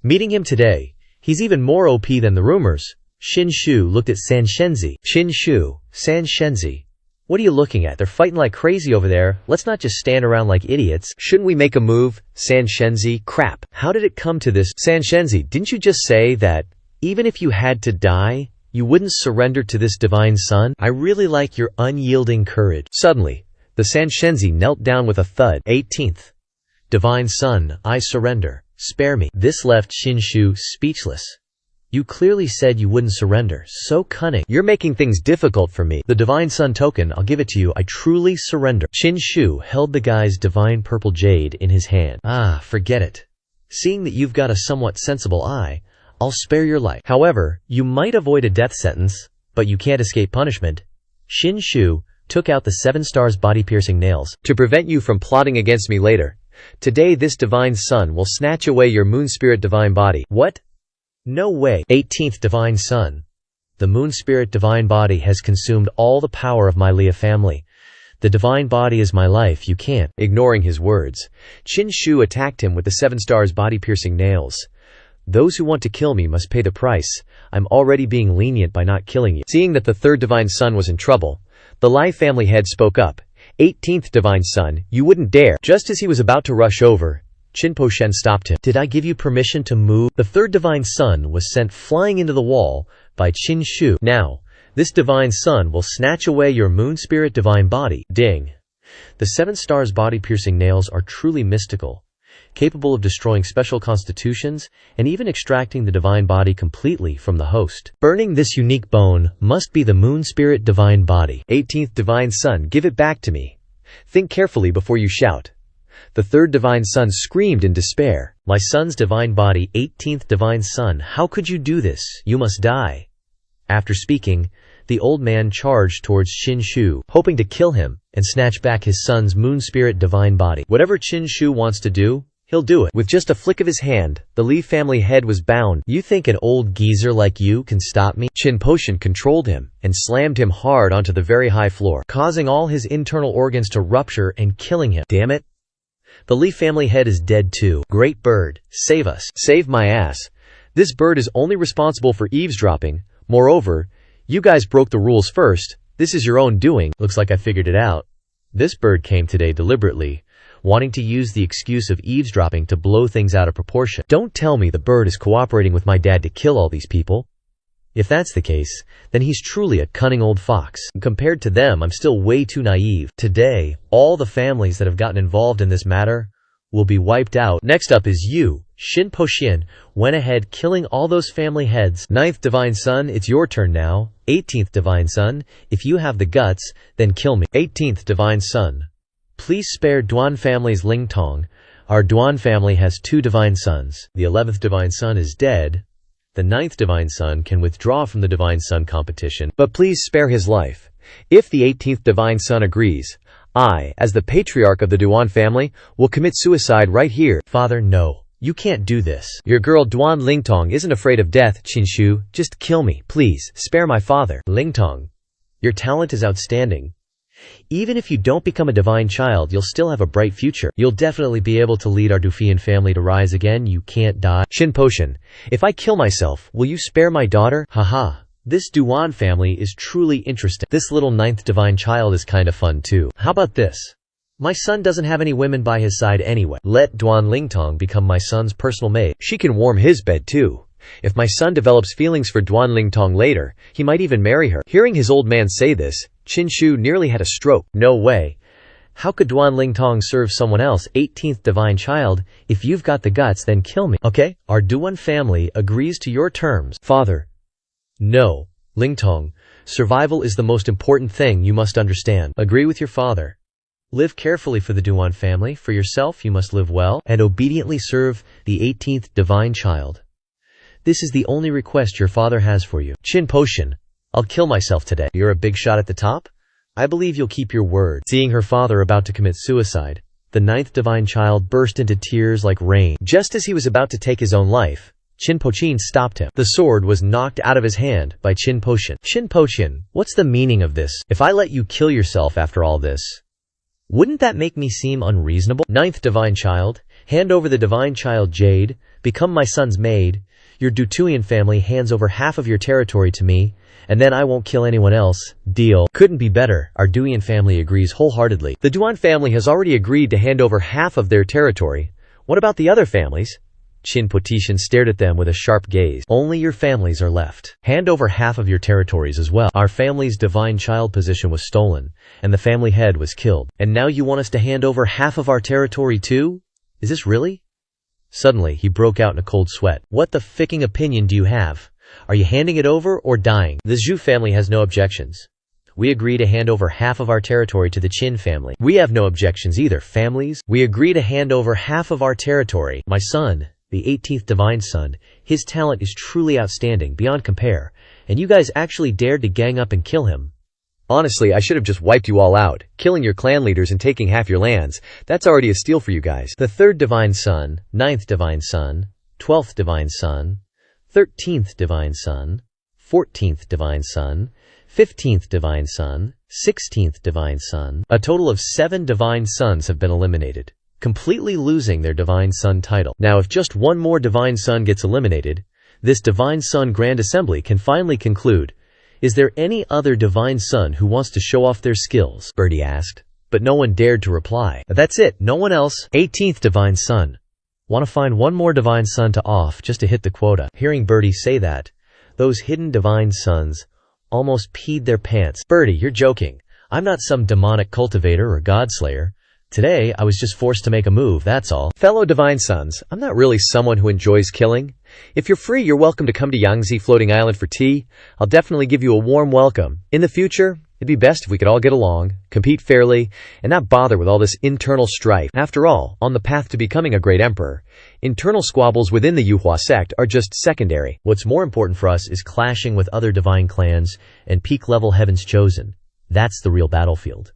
[SPEAKER 1] Meeting him today, he's even more OP than the rumors. Qin Shu looked at San Shenzi. "Qin Shu, San Shenzi, what are you looking at? They're fighting like crazy over there. Let's not just stand around like idiots. Shouldn't we make a move?" San Shenzi, "Crap. How did it come to this?" "San Shenzi, didn't you just say that even if you had to die, you wouldn't surrender to this divine son? I really like your unyielding courage." Suddenly, the San Shenzi knelt down with a thud. 18th. "Divine son, I surrender. Spare me." This left Qin Shu speechless. "You clearly said you wouldn't surrender. So cunning. You're making things difficult for me. The divine sun token, I'll give it to you. I truly surrender." Qin Shu held the guy's divine purple jade in his hand. "Ah, forget it. Seeing that you've got a somewhat sensible eye, I'll spare your life. However, you might avoid a death sentence, but you can't escape punishment." Qin Shu took out the 7 stars body-piercing nails. "To prevent you from plotting against me later, today this divine sun will snatch away your moon spirit divine body." "What? No way." 18th divine sun. "The moon spirit divine body has consumed all the power of my Leah family. The divine body is my life, you can't. Ignoring his words, Qin Shu attacked him with the 7 stars body-piercing nails. Those who want to kill me must pay the price. I'm already being lenient by not killing you. Seeing that the 3rd divine son was in trouble, the Lai family head spoke up. 18th divine son, you wouldn't dare. Just as he was about to rush over, Qinpo Shen stopped him. Did I give you permission to move? The 3rd divine son was sent flying into the wall by Qin Shu. Now, this divine son will snatch away your moon spirit divine body. Ding. The 7 stars body-piercing nails are truly mystical, capable of destroying special constitutions and even extracting the divine body completely from the host. Burning this unique bone must be the moon spirit divine body. 18th divine son, give it back to me. Think carefully before you shout. The 3rd divine son screamed in despair. My son's divine body, 18th divine son, how could you do this? You must die. After speaking, the old man charged towards Qin Shu, hoping to kill him and snatch back his son's moon spirit divine body. Whatever Qin Shu wants to do, he'll do it. With just a flick of his hand, the Li family head was bound. You think an old geezer like you can stop me? Qinpo Shen controlled him and slammed him hard onto the very high floor, causing all his internal organs to rupture and killing him. Damn it. The Li family head is dead too. Great bird, save us. Save my ass. This bird is only responsible for eavesdropping. Moreover, you guys broke the rules first. This is your own doing. Looks like I figured it out. This bird came today deliberately, wanting to use the excuse of eavesdropping to blow things out of proportion. Don't tell me the bird is cooperating with my dad to kill all these people. If that's the case, then he's truly a cunning old fox. Compared to them, I'm still way too naive. Today, all the families that have gotten involved in this matter will be wiped out. Next up is you. Qinpo Shen went ahead killing all those family heads. 9th divine son, it's your turn now. 18th divine son, if you have the guts, then kill me. 18th divine son, please spare Duan family's Ling Tong. Our Duan family has 2 divine sons. The 11th divine son is dead. The 9th divine son can withdraw from the divine son competition, but please spare his life. If the 18th divine son agrees, I, as the patriarch of the Duan family, will commit suicide right here. Father, no. You can't do this. Your girl Duan Lingtong isn't afraid of death, Qin Shu. Just kill me, please. Spare my father. Lingtong, your talent is outstanding. Even if you don't become a divine child, you'll still have a bright future. You'll definitely be able to lead our Dufian family to rise again. You can't die. Qinpo Shen, if I kill myself, will you spare my daughter? Haha. This Duan family is truly interesting. This little 9th divine child is kinda fun too. How about this? My son doesn't have any women by his side anyway. Let Duan Lingtong become my son's personal maid. She can warm his bed too. If my son develops feelings for Duan Lingtong later, he might even marry her. Hearing his old man say this, Qin Shu nearly had a stroke. No way. How could Duan Lingtong serve someone else? 18th divine child, if you've got the guts, then kill me. Okay? Our Duan family agrees to your terms. Father. No. Lingtong, survival is the most important thing, you must understand. Agree with your father. Live carefully for the Duan family. For yourself, you must live well and obediently serve the 18th divine child. This is the only request your father has for you. Qinpo Shen, I'll kill myself today. You're a big shot at the top? I believe you'll keep your word. Seeing her father about to commit suicide, the 9th divine child burst into tears like rain. Just as he was about to take his own life, Qinpo Shen stopped him. The sword was knocked out of his hand by Qinpo Shen. Qinpo Shen, what's the meaning of this? If I let you kill yourself after all this, wouldn't that make me seem unreasonable? 9th divine child, hand over the divine child Jade, become my son's maid. Your Dutuian family hands over half of your territory to me, and then I won't kill anyone else. Deal. Couldn't be better. Our Duian family agrees wholeheartedly. The Duan family has already agreed to hand over half of their territory. What about the other families? Qinpo Shen stared at them with a sharp gaze. Only your families are left. Hand over half of your territories as well. Our family's divine child position was stolen, and the family head was killed. And now you want us to hand over half of our territory too? Is this really? Suddenly, he broke out in a cold sweat. What the ficking opinion do you have? Are you handing it over or dying? The Zhu family has no objections. We agree to hand over half of our territory to the Qin family. We have no objections either. Families, we agree to hand over half of our territory. My son, the 18th divine son, his talent is truly outstanding, beyond compare, and you guys actually dared to gang up and kill him. Honestly, I should have just wiped you all out, killing your clan leaders and taking half your lands. That's already a steal for you guys. The 3rd divine son, 9th divine son, 12th divine son, 13th divine son, 14th divine son, 15th divine son, 16th divine son. A total of 7 divine sons have been eliminated, completely losing their divine son title. Now, if just one more divine son gets eliminated, this divine son Grand Assembly can finally conclude. Is there any other divine son who wants to show off their skills? Birdie asked, but no one dared to reply. That's it, no one else. 18th divine son. Want to find one more divine son to off just to hit the quota. Hearing Birdie say that, those hidden divine sons almost peed their pants. Birdie, you're joking. I'm not some demonic cultivator or godslayer. Today, I was just forced to make a move, that's all. Fellow divine sons, I'm not really someone who enjoys killing. If you're free, you're welcome to come to Yangtze Floating Island for tea. I'll definitely give you a warm welcome. In the future, it'd be best if we could all get along, compete fairly, and not bother with all this internal strife. After all, on the path to becoming a great emperor, internal squabbles within the Yuhua sect are just secondary. What's more important for us is clashing with other divine clans and peak-level heavens chosen. That's the real battlefield.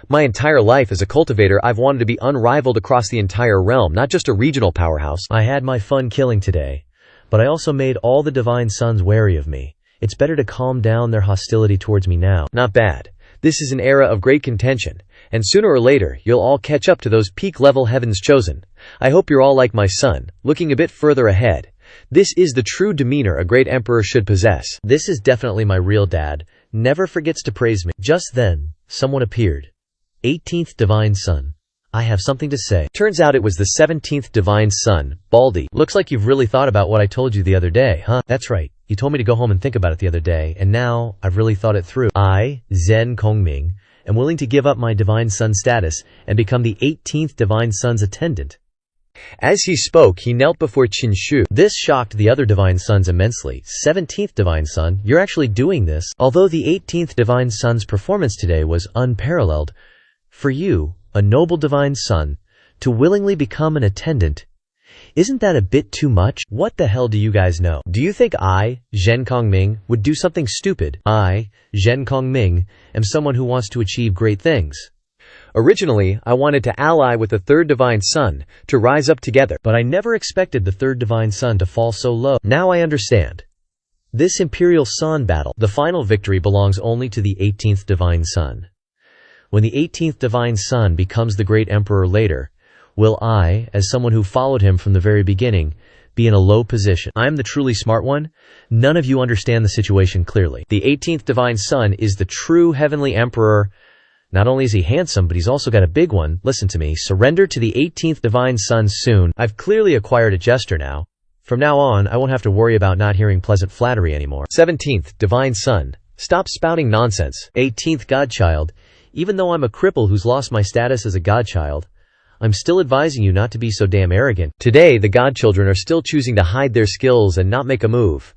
[SPEAKER 1] My entire life as a cultivator, I've wanted to be unrivaled across the entire realm, not just a regional powerhouse. I had my fun killing today, but I also made all the divine sons wary of me. It's better to calm down their hostility towards me now. Not bad. This is an era of great contention, and sooner or later, you'll all catch up to those peak-level heavens chosen. I hope you're all like my son, looking a bit further ahead. This is the true demeanor a great emperor should possess. This is definitely my real dad. Never forgets to praise me. Just then, someone appeared. 18th divine son. I have something to say. Turns out it was the 17th divine son, Baldy. Looks like you've really thought about what I told you the other day, huh? That's right. You told me to go home and think about it the other day, and now I've really thought it through. I, Zhen Kongming, am willing to give up my divine son status and become the 18th divine son's attendant. As he spoke, he knelt before Qin Shu. This shocked the other divine sons immensely. 17th divine son, you're actually doing this? Although the 18th divine son's performance today was unparalleled, for you, a noble divine son, to willingly become an attendant, isn't that a bit too much? What the hell do you guys know? Do you think I, Zhen Kongming, would do something stupid? I, Zhen Kongming, am someone who wants to achieve great things. Originally, I wanted to ally with the third divine son, to rise up together, but I never expected the third divine son to fall so low. Now I understand. This Imperial Son battle, the final victory belongs only to the 18th divine son. When the 18th divine son becomes the great emperor later, will I, as someone who followed him from the very beginning, be in a low position? I'm the truly smart one? None of you understand the situation clearly. The 18th divine son is the true heavenly emperor. Not only is he handsome, but he's also got a big one. Listen to me. Surrender to the 18th divine son soon. I've clearly acquired a jester now. From now on, I won't have to worry about not hearing pleasant flattery anymore. 17th divine son. Stop spouting nonsense. 18th godchild. Even though I'm a cripple who's lost my status as a godchild, I'm still advising you not to be so damn arrogant. Today, the godchildren are still choosing to hide their skills and not make a move.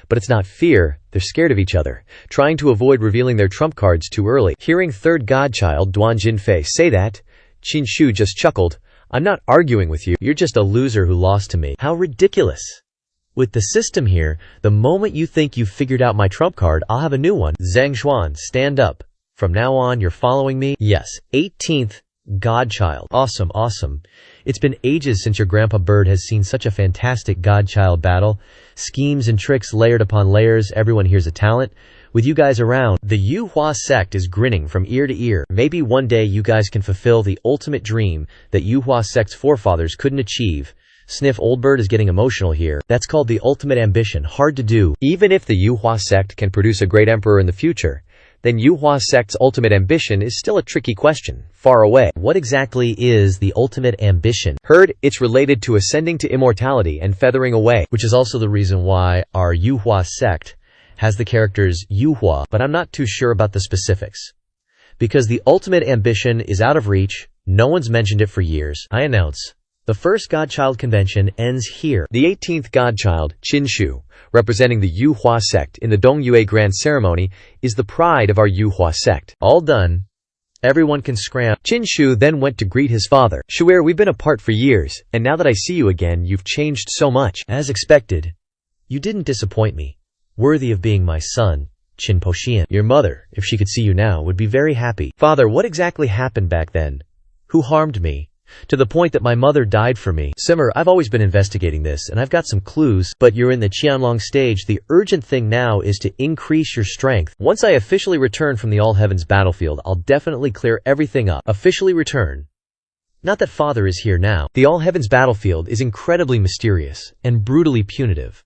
[SPEAKER 1] But it's not fear, they're scared of each other, trying to avoid revealing their trump cards too early. Hearing third godchild Duan Jinfei say that, Qin Shu just chuckled. I'm not arguing with you, you're just a loser who lost to me. How ridiculous. With the system here, the moment you think you've figured out my trump card, I'll have a new one. Zhang Xuan, stand up. From now on, you're following me? Yes. 18th godchild. Awesome, awesome. It's been ages since your grandpa Bird has seen such a fantastic godchild battle. Schemes and tricks layered upon layers, everyone here's a talent. With you guys around, the Yuhua sect is grinning from ear to ear. Maybe one day you guys can fulfill the ultimate dream that Yuhua sect's forefathers couldn't achieve. Sniff, old bird is getting emotional here. That's called the ultimate ambition, hard to do. Even if the Yuhua sect can produce a great emperor in the future, then Yuhua sect's ultimate ambition is still a tricky question, far away. What exactly is the ultimate ambition? Heard, it's related to ascending to immortality and feathering away, which is also the reason why our Yuhua sect has the characters Yuhua, but I'm not too sure about the specifics. Because the ultimate ambition is out of reach, no one's mentioned it for years. I announce, the first Godchild convention ends here. The 18th Godchild, Qin Shu, representing the Yuhua sect in the Dongyue Grand Ceremony, is the pride of our Yuhua sect. All done. Everyone can scram. Qin Shu then went to greet his father. Shu'er, we've been apart for years, and now that I see you again, you've changed so much. As expected. You didn't disappoint me. Worthy of being my son, Qin Poxian. Your mother, if she could see you now, would be very happy. Father, what exactly happened back then? Who harmed me? To the point that my mother died for me. Simmer, I've always been investigating this, and I've got some clues, but you're in the Qianlong stage. The urgent thing now is to increase your strength. Once I officially return from the All Heavens battlefield, I'll definitely clear everything up. Officially return. Not that father is here now. The All Heavens battlefield is incredibly mysterious and brutally punitive.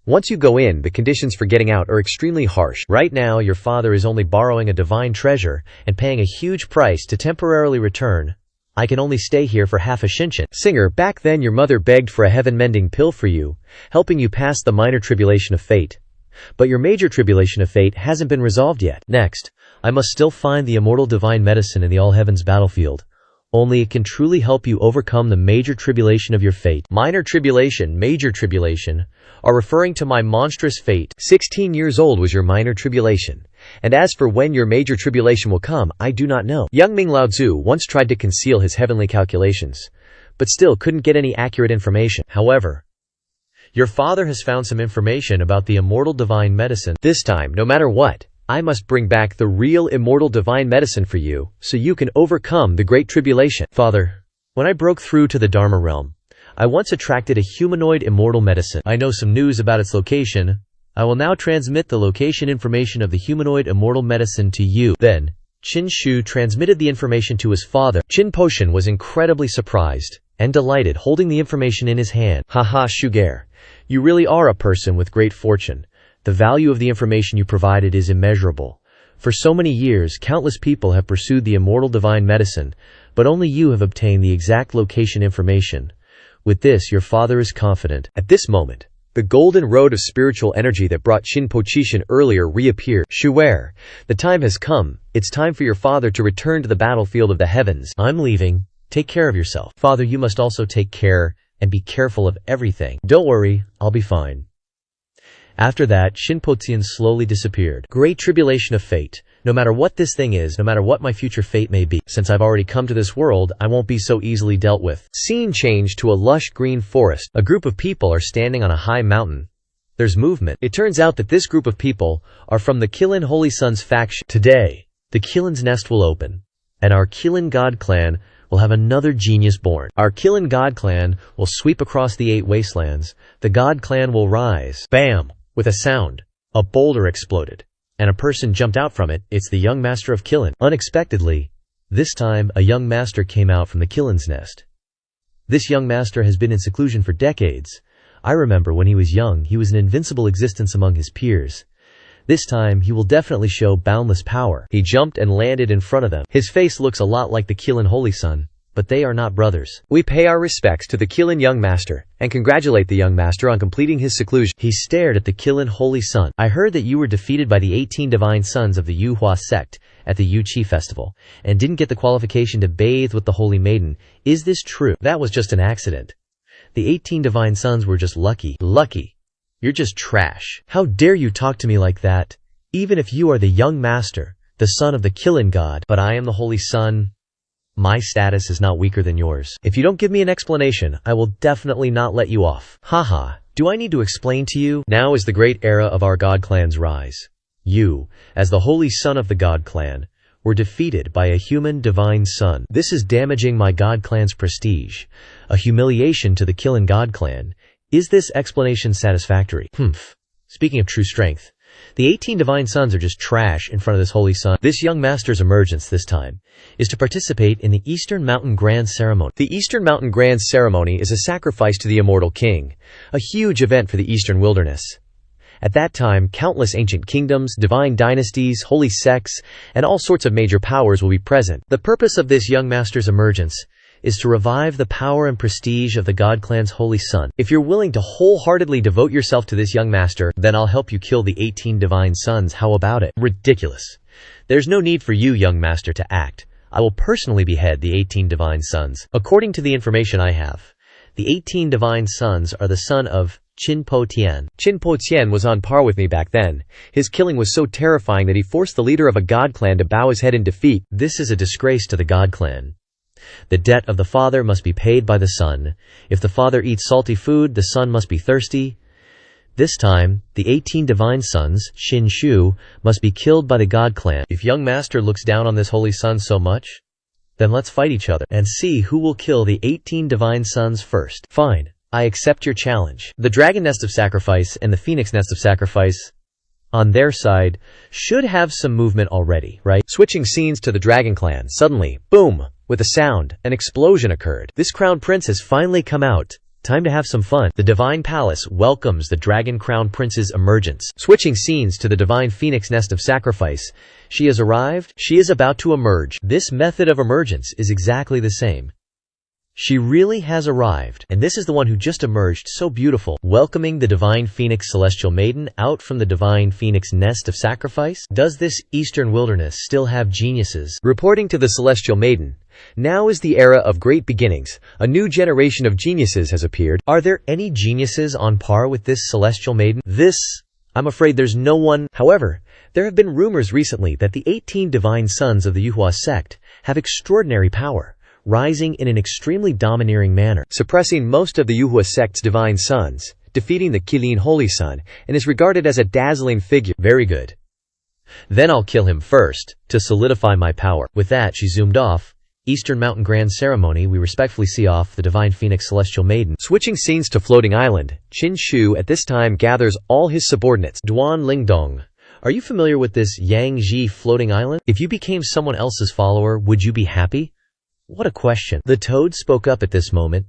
[SPEAKER 1] Once you go in, the conditions for getting out are extremely harsh. Right now, your father is only borrowing a divine treasure and paying a huge price to temporarily return. I can only stay here for half a shinshin. Singer, back then your mother begged for a heaven-mending pill for you, helping you pass the minor tribulation of fate. But your major tribulation of fate hasn't been resolved yet. Next, I must still find the immortal divine medicine in the All Heavens battlefield. Only it can truly help you overcome the major tribulation of your fate. Minor tribulation, major tribulation are referring to my monstrous fate. 16 years old was your minor tribulation. And as for when your major tribulation will come, I do not know. Young Ming Laozu once tried to conceal his heavenly calculations, but still couldn't get any accurate information. However, your father has found some information about the immortal divine medicine. This time, no matter what, I must bring back the real immortal divine medicine for you, so you can overcome the great tribulation. Father, when I broke through to the Dharma realm, I once attracted a humanoid immortal medicine. I know some news about its location. I will now transmit the location information of the humanoid immortal medicine to you. Then, Qin Shu transmitted the information to his father. Qin Potion was incredibly surprised and delighted, holding the information in his hand. Haha, Shuger, you really are a person with great fortune. The value of the information you provided is immeasurable. For so many years, countless people have pursued the immortal divine medicine, but only you have obtained the exact location information. With this, your father is confident. At this moment, the golden road of spiritual energy that brought Qin Pochishan earlier reappeared. Shuer, the time has come. It's time for your father to return to the battlefield of the heavens. I'm leaving. Take care of yourself. Father, you must also take care and be careful of everything. Don't worry, I'll be fine. After that, Qin Potian slowly disappeared. Great tribulation of fate. No matter what this thing is, no matter what my future fate may be, since I've already come to this world, I won't be so easily dealt with. Scene changed to a lush green forest. A group of people are standing on a high mountain. There's movement. It turns out that this group of people are from the Qilin Holy Sons faction. Today, the Qilin's nest will open, and our Qilin God clan will have another genius born. Our Qilin God clan will sweep across the 8 wastelands. The God clan will rise. Bam! With a sound, a boulder exploded, and a person jumped out from it. It's the young master of Qilin. Unexpectedly, this time a young master came out from the Qilin's nest. This young master has been in seclusion for decades. I remember when he was young, he was an invincible existence among his peers. This time, he will definitely show boundless power. He jumped and landed in front of them. His face looks a lot like the Qilin Holy Sun, but they are not brothers. We pay our respects to the Qilin young master, and congratulate the young master on completing his seclusion. He stared at the Qilin Holy Sun. I heard that you were defeated by the 18 divine sons of the Yuhua sect at the Yuqi festival, and didn't get the qualification to bathe with the Holy Maiden. Is this true? That was just an accident. The 18 divine sons were just lucky. Lucky? You're just trash. How dare you talk to me like that? Even if you are the young master, the son of the Qilin god, but I am the Holy Sun. My status is not weaker than yours. If you don't give me an explanation, I will definitely not let you off. Haha, do I need to explain to you? Now is the great era of our God clan's rise. You, as the holy son of the God clan, were defeated by a human divine son. This is damaging my God clan's prestige, a humiliation to the Qilin God clan. Is this explanation satisfactory? Speaking of true strength, the 18 divine sons are just trash in front of this holy sun. This young master's emergence this time is to participate in the Eastern Mountain Grand Ceremony. The Eastern Mountain Grand Ceremony is a sacrifice to the immortal king, a huge event for the Eastern wilderness. At that time, countless ancient kingdoms, divine dynasties, holy sects, and all sorts of major powers will be present. The purpose of this young master's emergence is to revive the power and prestige of the God clan's holy son. If you're willing to wholeheartedly devote yourself to this young master, then I'll help you kill the 18 divine sons. How about it? Ridiculous. There's no need for you, young master, to act. I will personally behead the 18 divine sons. According to the information I have, the 18 divine sons are the son of Qin Po Tian. Qin Po Tian was on par with me back then. His killing was so terrifying that he forced the leader of a god clan to bow his head in defeat. This is a disgrace to the god clan. The debt of the father must be paid by the son. If the father eats salty food, the son must be thirsty. This time, the 18 divine sons, Qin Shu, must be killed by the god clan. If young master looks down on this holy son so much, Then let's fight each other and see who will kill the 18 divine sons first. Fine. I accept your challenge. The dragon nest of sacrifice and the phoenix nest of sacrifice, on their side, should have some movement already, right? Switching scenes to the dragon clan. Suddenly, boom! With a sound, an explosion occurred. This crown prince has finally come out. Time to have some fun. The divine palace welcomes the dragon crown prince's emergence. Switching scenes to the divine phoenix nest of sacrifice. She has arrived. She is about to emerge. This method of emergence is exactly the same. She really has arrived, and this is the one who just emerged, so beautiful, welcoming the divine phoenix celestial maiden out from the divine phoenix nest of sacrifice. Does this eastern wilderness still have geniuses? Reporting to the celestial maiden, now is the era of great beginnings. A new generation of geniuses has appeared. Are there any geniuses on par with this celestial maiden? I'm afraid there's no one. However, there have been rumors recently that the 18 divine sons of the Yuhua sect have extraordinary power, rising in an extremely domineering manner, suppressing most of the Yuhua sect's divine sons, defeating the Qilin Holy Sun, and is regarded as a dazzling figure. Very good. Then I'll kill him first, to solidify my power. With that, she zoomed off. Eastern Mountain Grand Ceremony, we respectfully see off the divine phoenix celestial maiden. Switching scenes to floating island, Qin Shu at this time gathers all his subordinates. Duan Lingdong. Are you familiar with this Yangji floating island? If you became someone else's follower, would you be happy? What a question. The toad spoke up at this moment.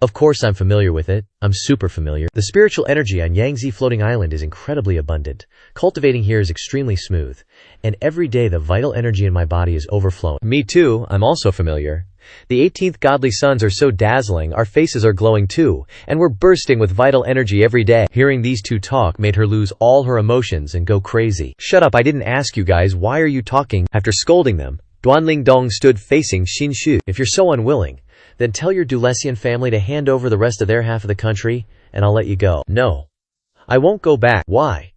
[SPEAKER 1] Of course I'm familiar with it. I'm super familiar. The spiritual energy on Yangtze floating island is incredibly abundant. Cultivating here is extremely smooth. And every day the vital energy in my body is overflowing. Me too, I'm also familiar. The 18th godly sons are so dazzling, our faces are glowing too, and we're bursting with vital energy every day. Hearing these two talk made her lose all her emotions and go crazy. Shut up, I didn't ask you guys, why are you talking? After scolding them, Duanling Dong stood facing Qin Shu. If you're so unwilling, then tell your Dulesian family to hand over the rest of their half of the country, and I'll let you go. No. I won't go back. Why?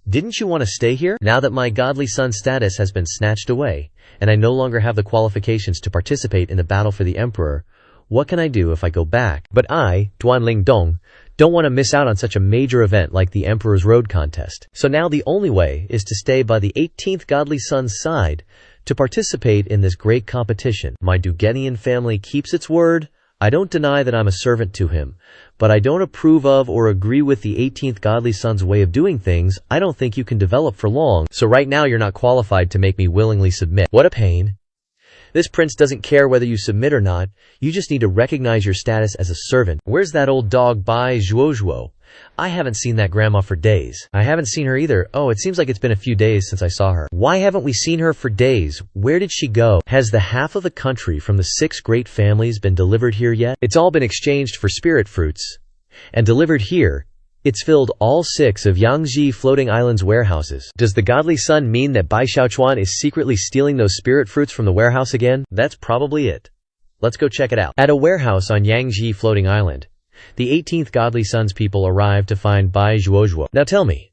[SPEAKER 1] Didn't you want to stay here? Now that my godly son status has been snatched away, and I no longer have the qualifications to participate in the battle for the emperor, what can I do if I go back? But I, Duanling Dong, don't want to miss out on such a major event like the Emperor's Road contest. So now the only way is to stay by the 18th godly son's side, to participate in this great competition. My Dugenian family keeps its word. I don't deny that I'm a servant to him, but I don't approve of or agree with the 18th godly son's way of doing things. I don't think you can develop for long, so right now you're not qualified to make me willingly submit. What a pain. This prince doesn't care whether you submit or not. You just need to recognize your status as a servant. Where's that old dog Bai Zhuozhuo? I haven't seen that grandma for days. I haven't seen her either. Oh, it seems like it's been a few days since I saw her. Why haven't we seen her for days? Where did she go? Has the half of the country from the 6 great families been delivered here yet? It's all been exchanged for spirit fruits. And delivered here, it's filled all 6 of Yangji floating islands' warehouses. Does the godly son mean that Bai Xiaochuan is secretly stealing those spirit fruits from the warehouse again? That's probably it. Let's go check it out. At a warehouse on Yangji floating island, the 18th godly son's people arrived to find Bai Zhuozhuo. Now tell me,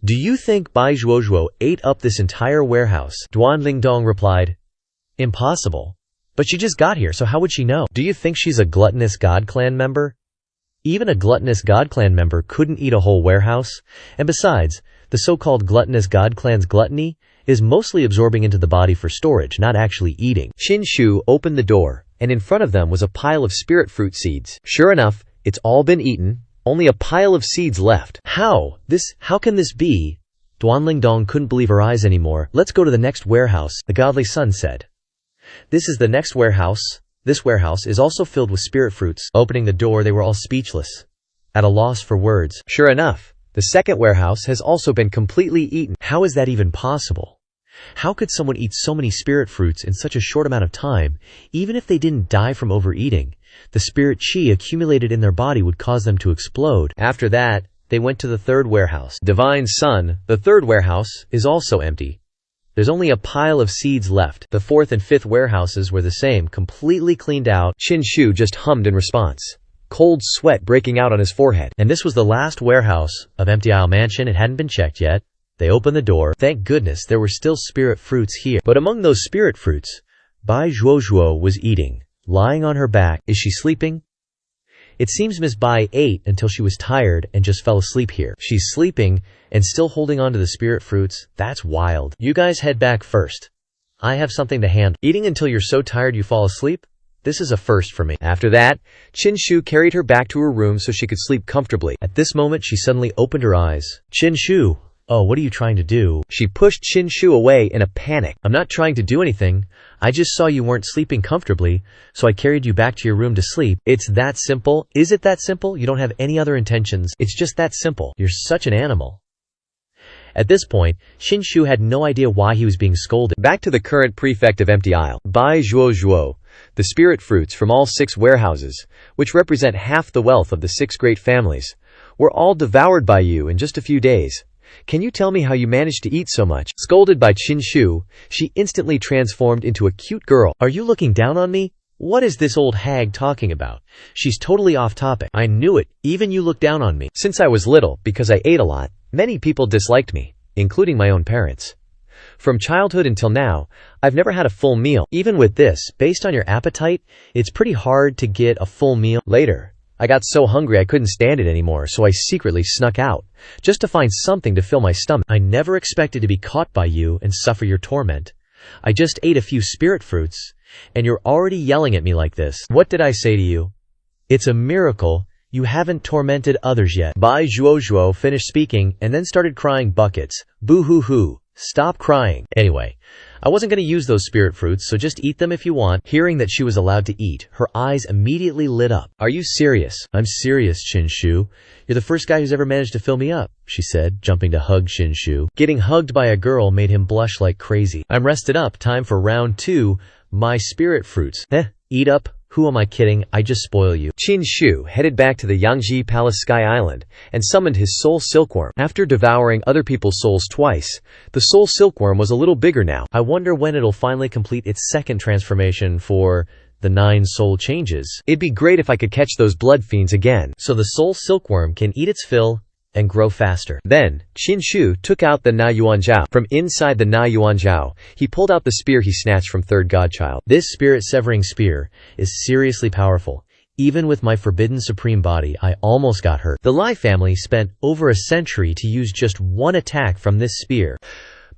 [SPEAKER 1] do you think Bai Zhuozhuo ate up this entire warehouse? Duan Lingdong replied, impossible. But she just got here, so how would she know? Do you think she's a gluttonous God Clan member? Even a gluttonous God Clan member couldn't eat a whole warehouse. And besides, the so-called gluttonous God Clan's gluttony is mostly absorbing into the body for storage, not actually eating. Qin Shu opened the door, and in front of them was a pile of spirit fruit seeds. Sure enough, it's all been eaten, only a pile of seeds left. How can this be? Duanling Dong couldn't believe her eyes anymore. Let's go to the next warehouse, the godly son said. This is the next warehouse. This warehouse is also filled with spirit fruits. Opening the door, they were all speechless, at a loss for words. Sure enough, the second warehouse has also been completely eaten. How is that even possible? How could someone eat so many spirit fruits in such a short amount of time? Even if they didn't die from overeating, the spirit chi accumulated in their body would cause them to explode. After that, they went to the third warehouse. Divine Son, the third warehouse, is also empty. There's only a pile of seeds left. The fourth and fifth warehouses were the same, completely cleaned out. Qin Shu just hummed in response, cold sweat breaking out on his forehead. And this was the last warehouse of Empty Isle Mansion. It hadn't been checked yet. They opened the door. Thank goodness there were still spirit fruits here. But among those spirit fruits, Bai Zhuozhuo was eating, lying on her back. Is she sleeping? It seems Miss Bai ate until she was tired and just fell asleep here. She's sleeping and still holding on to the spirit fruits. That's wild. You guys head back first. I have something to handle. Eating until you're so tired you fall asleep? This is a first for me. After that, Chin-Shu carried her back to her room so she could sleep comfortably. At this moment, she suddenly opened her eyes. Chin-Shu, oh, what are you trying to do? She pushed Chin-Shu away in a panic. I'm not trying to do anything. I just saw you weren't sleeping comfortably, so I carried you back to your room to sleep. It's that simple. Is it that simple? You don't have any other intentions. It's just that simple. You're such an animal. At this point, Chin-Shu had no idea why he was being scolded. Back to the current prefect of Empty Isle. Bai Zhuo Zhuo. The spirit fruits from all 6 warehouses, which represent half the wealth of the 6 great families, were all devoured by you in just a few days. Can you tell me how you managed to eat so much? Scolded by Chin-Shu, she instantly transformed into a cute girl. Are you looking down on me? What is this old hag talking about? She's totally off topic. I knew it. Even you look down on me. Since I was little, because I ate a lot, many people disliked me, including my own parents. From childhood until now, I've never had a full meal. Even with this, based on your appetite, it's pretty hard to get a full meal. Later, I got so hungry I couldn't stand it anymore, so I secretly snuck out, just to find something to fill my stomach. I never expected to be caught by you and suffer your torment. I just ate a few spirit fruits, and you're already yelling at me like this. What did I say to you? It's a miracle you haven't tormented others yet. Bai Zhuo Zhuo finished speaking and then started crying buckets. Boo-hoo-hoo. Stop crying. Anyway, I wasn't going to use those spirit fruits, so just eat them if you want. Hearing that she was allowed to eat, her eyes immediately lit up. Are you serious? I'm serious, Chin-Shu. You're the first guy who's ever managed to fill me up, she said, jumping to hug Chin-Shu. Getting hugged by a girl made him blush like crazy. I'm rested up. Time for round 2. My spirit fruits. Eat up. Who am I kidding? I just spoil you. Chin-Shu headed back to the Yangji Palace Sky Island and summoned his soul silkworm. After devouring other people's souls twice, the soul silkworm was a little bigger now. I wonder when it'll finally complete its second transformation for the 9 soul changes. It'd be great if I could catch those blood fiends again, so the soul silkworm can eat its fill and grow faster. Then, Chin-Shu took out the Na Yuan Jiao. From inside the Na Yuan Jiao, he pulled out the spear he snatched from Third Godchild. This spirit-severing spear is seriously powerful. Even with my forbidden supreme body, I almost got hurt. The Lai family spent over a century to use just one attack from this spear.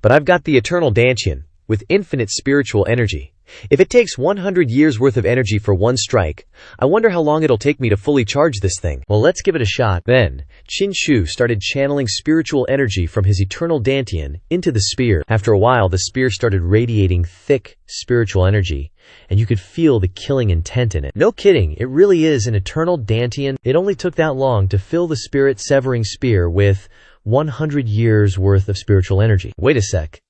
[SPEAKER 1] But I've got the eternal Dantian, with infinite spiritual energy. If it takes 100 years worth of energy for one strike, I wonder how long it'll take me to fully charge this thing. Well, let's give it a shot. Then, Chin-Shu started channeling spiritual energy from his eternal Dantian into the spear. After a while, the spear started radiating thick spiritual energy, and you could feel the killing intent in it. No kidding, it really is an eternal Dantian. It only took that long to fill the spirit-severing spear with 100 years worth of spiritual energy. Wait a sec.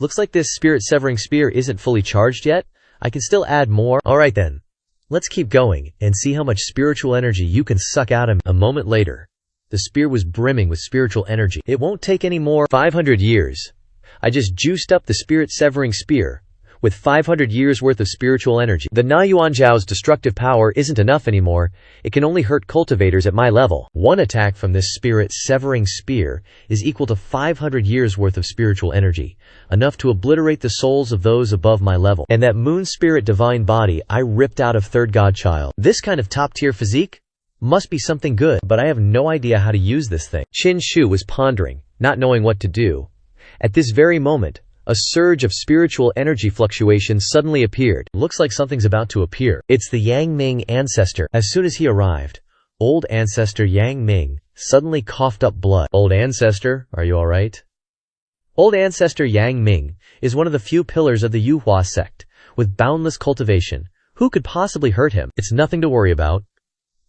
[SPEAKER 1] Looks like this spirit-severing spear isn't fully charged yet. I can still add more. Alright then. Let's keep going and see how much spiritual energy you can suck out of me. A moment later, the spear was brimming with spiritual energy. It won't take any more 500 years. I just juiced up the spirit-severing spear with 500 years worth of spiritual energy. The Na Yuan Jiao's destructive power isn't enough anymore. It can only hurt cultivators at my level. One attack from this spirit-severing spear is equal to 500 years worth of spiritual energy, enough to obliterate the souls of those above my level. And that moon spirit divine body I ripped out of Third Godchild. This kind of top-tier physique must be something good, but I have no idea how to use this thing. Chin-Shu was pondering, not knowing what to do. At this very moment, a surge of spiritual energy fluctuation suddenly appeared. Looks like something's about to appear. It's the Yang Ming ancestor. As soon as he arrived, old ancestor Yang Ming suddenly coughed up blood. Old ancestor, are you alright? Old ancestor Yang Ming is one of the few pillars of the Yuhua sect, with boundless cultivation. Who could possibly hurt him? It's nothing to worry about.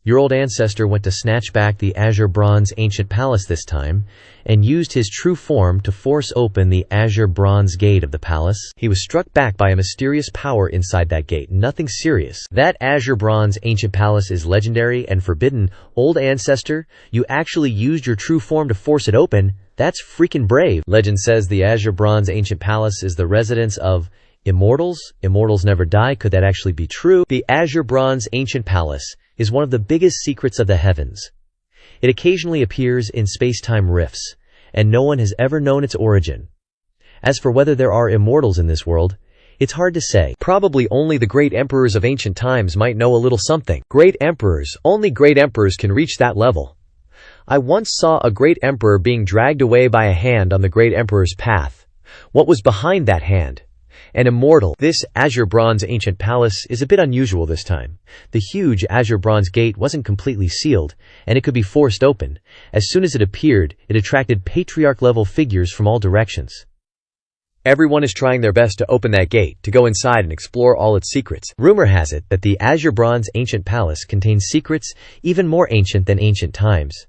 [SPEAKER 1] Your old ancestor went to snatch back the azure bronze ancient palace this time, and used his true form to force open the azure bronze gate of the palace. He was struck back by a mysterious power inside that gate, nothing serious. That azure bronze ancient palace is legendary and forbidden. Old ancestor, you actually used your true form to force it open. That's freaking brave. Legend says the azure bronze ancient palace is the residence of immortals. Immortals never die. Could that actually be true? The azure bronze ancient palace is one of the biggest secrets of the heavens. It occasionally appears in space-time rifts, and no one has ever known its origin. As for whether there are immortals in this world, it's hard to say. Probably only the great emperors of ancient times might know a little something. Great emperors, only great emperors can reach that level. I once saw a great emperor being dragged away by a hand on the great emperor's path. What was behind that hand? and immortal. This azure bronze ancient palace is a bit unusual this time. The huge azure bronze gate wasn't completely sealed, and it could be forced open. As soon as it appeared, it attracted patriarch-level figures from all directions. Everyone is trying their best to open that gate, to go inside and explore all its secrets. Rumor has it that the azure bronze ancient palace contains secrets even more ancient than ancient times.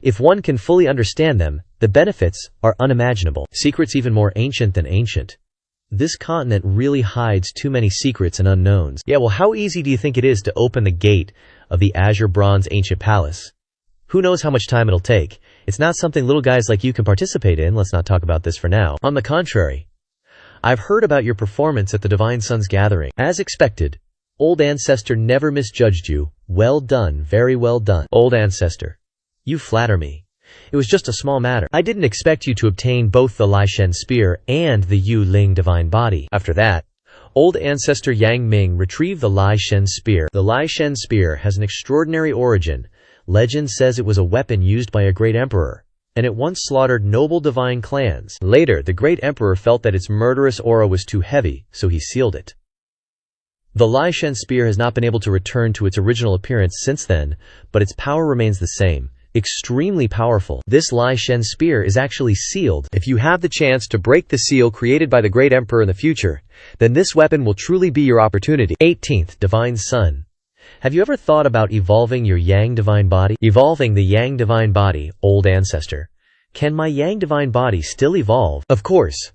[SPEAKER 1] If one can fully understand them, the benefits are unimaginable. Secrets even more ancient than ancient. This continent really hides too many secrets and unknowns. Yeah, well, how easy do you think it is to open the gate of the azure bronze ancient palace? Who knows how much time it'll take? It's not something little guys like you can participate in. Let's not talk about this for now. On the contrary, I've heard about your performance at the Divine Sun's gathering. As expected, Old Ancestor never misjudged you. Well done, very well done. Old Ancestor, you flatter me. It was just a small matter. I didn't expect you to obtain both the Lai Shen Spear and the Yu Ling Divine Body. After that, Old Ancestor Yang Ming retrieved the Lai Shen Spear. The Lai Shen Spear has an extraordinary origin. Legend says it was a weapon used by a great emperor, and it once slaughtered noble divine clans. Later, the great emperor felt that its murderous aura was too heavy, so he sealed it. The Lai Shen Spear has not been able to return to its original appearance since then, but its power remains the same. Extremely powerful. This Lai Shen Spear is actually sealed. If you have the chance to break the seal created by the great emperor in the future, then this weapon will truly be your opportunity. 18th Divine Sun. Have you ever thought about evolving your Yang Divine Body? Evolving the Yang Divine Body, Old Ancestor. Can my Yang Divine Body still evolve? Of course.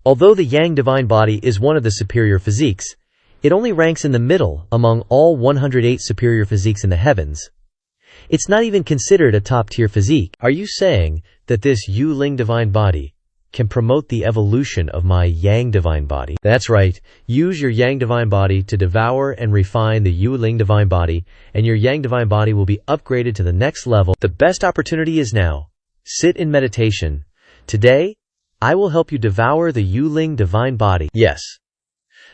[SPEAKER 1] Although the Yang Divine Body is one of the superior physiques, it only ranks in the middle among all 108 superior physiques in the heavens. It's not even considered a top-tier physique. Are you saying that this Yu Ling Divine Body can promote the evolution of my Yang Divine Body? That's right. Use your Yang Divine Body to devour and refine the Yu Ling Divine Body, and your Yang Divine Body will be upgraded to the next level. The best opportunity is now. Sit in meditation. Today, I will help you devour the Yu Ling Divine Body. Yes.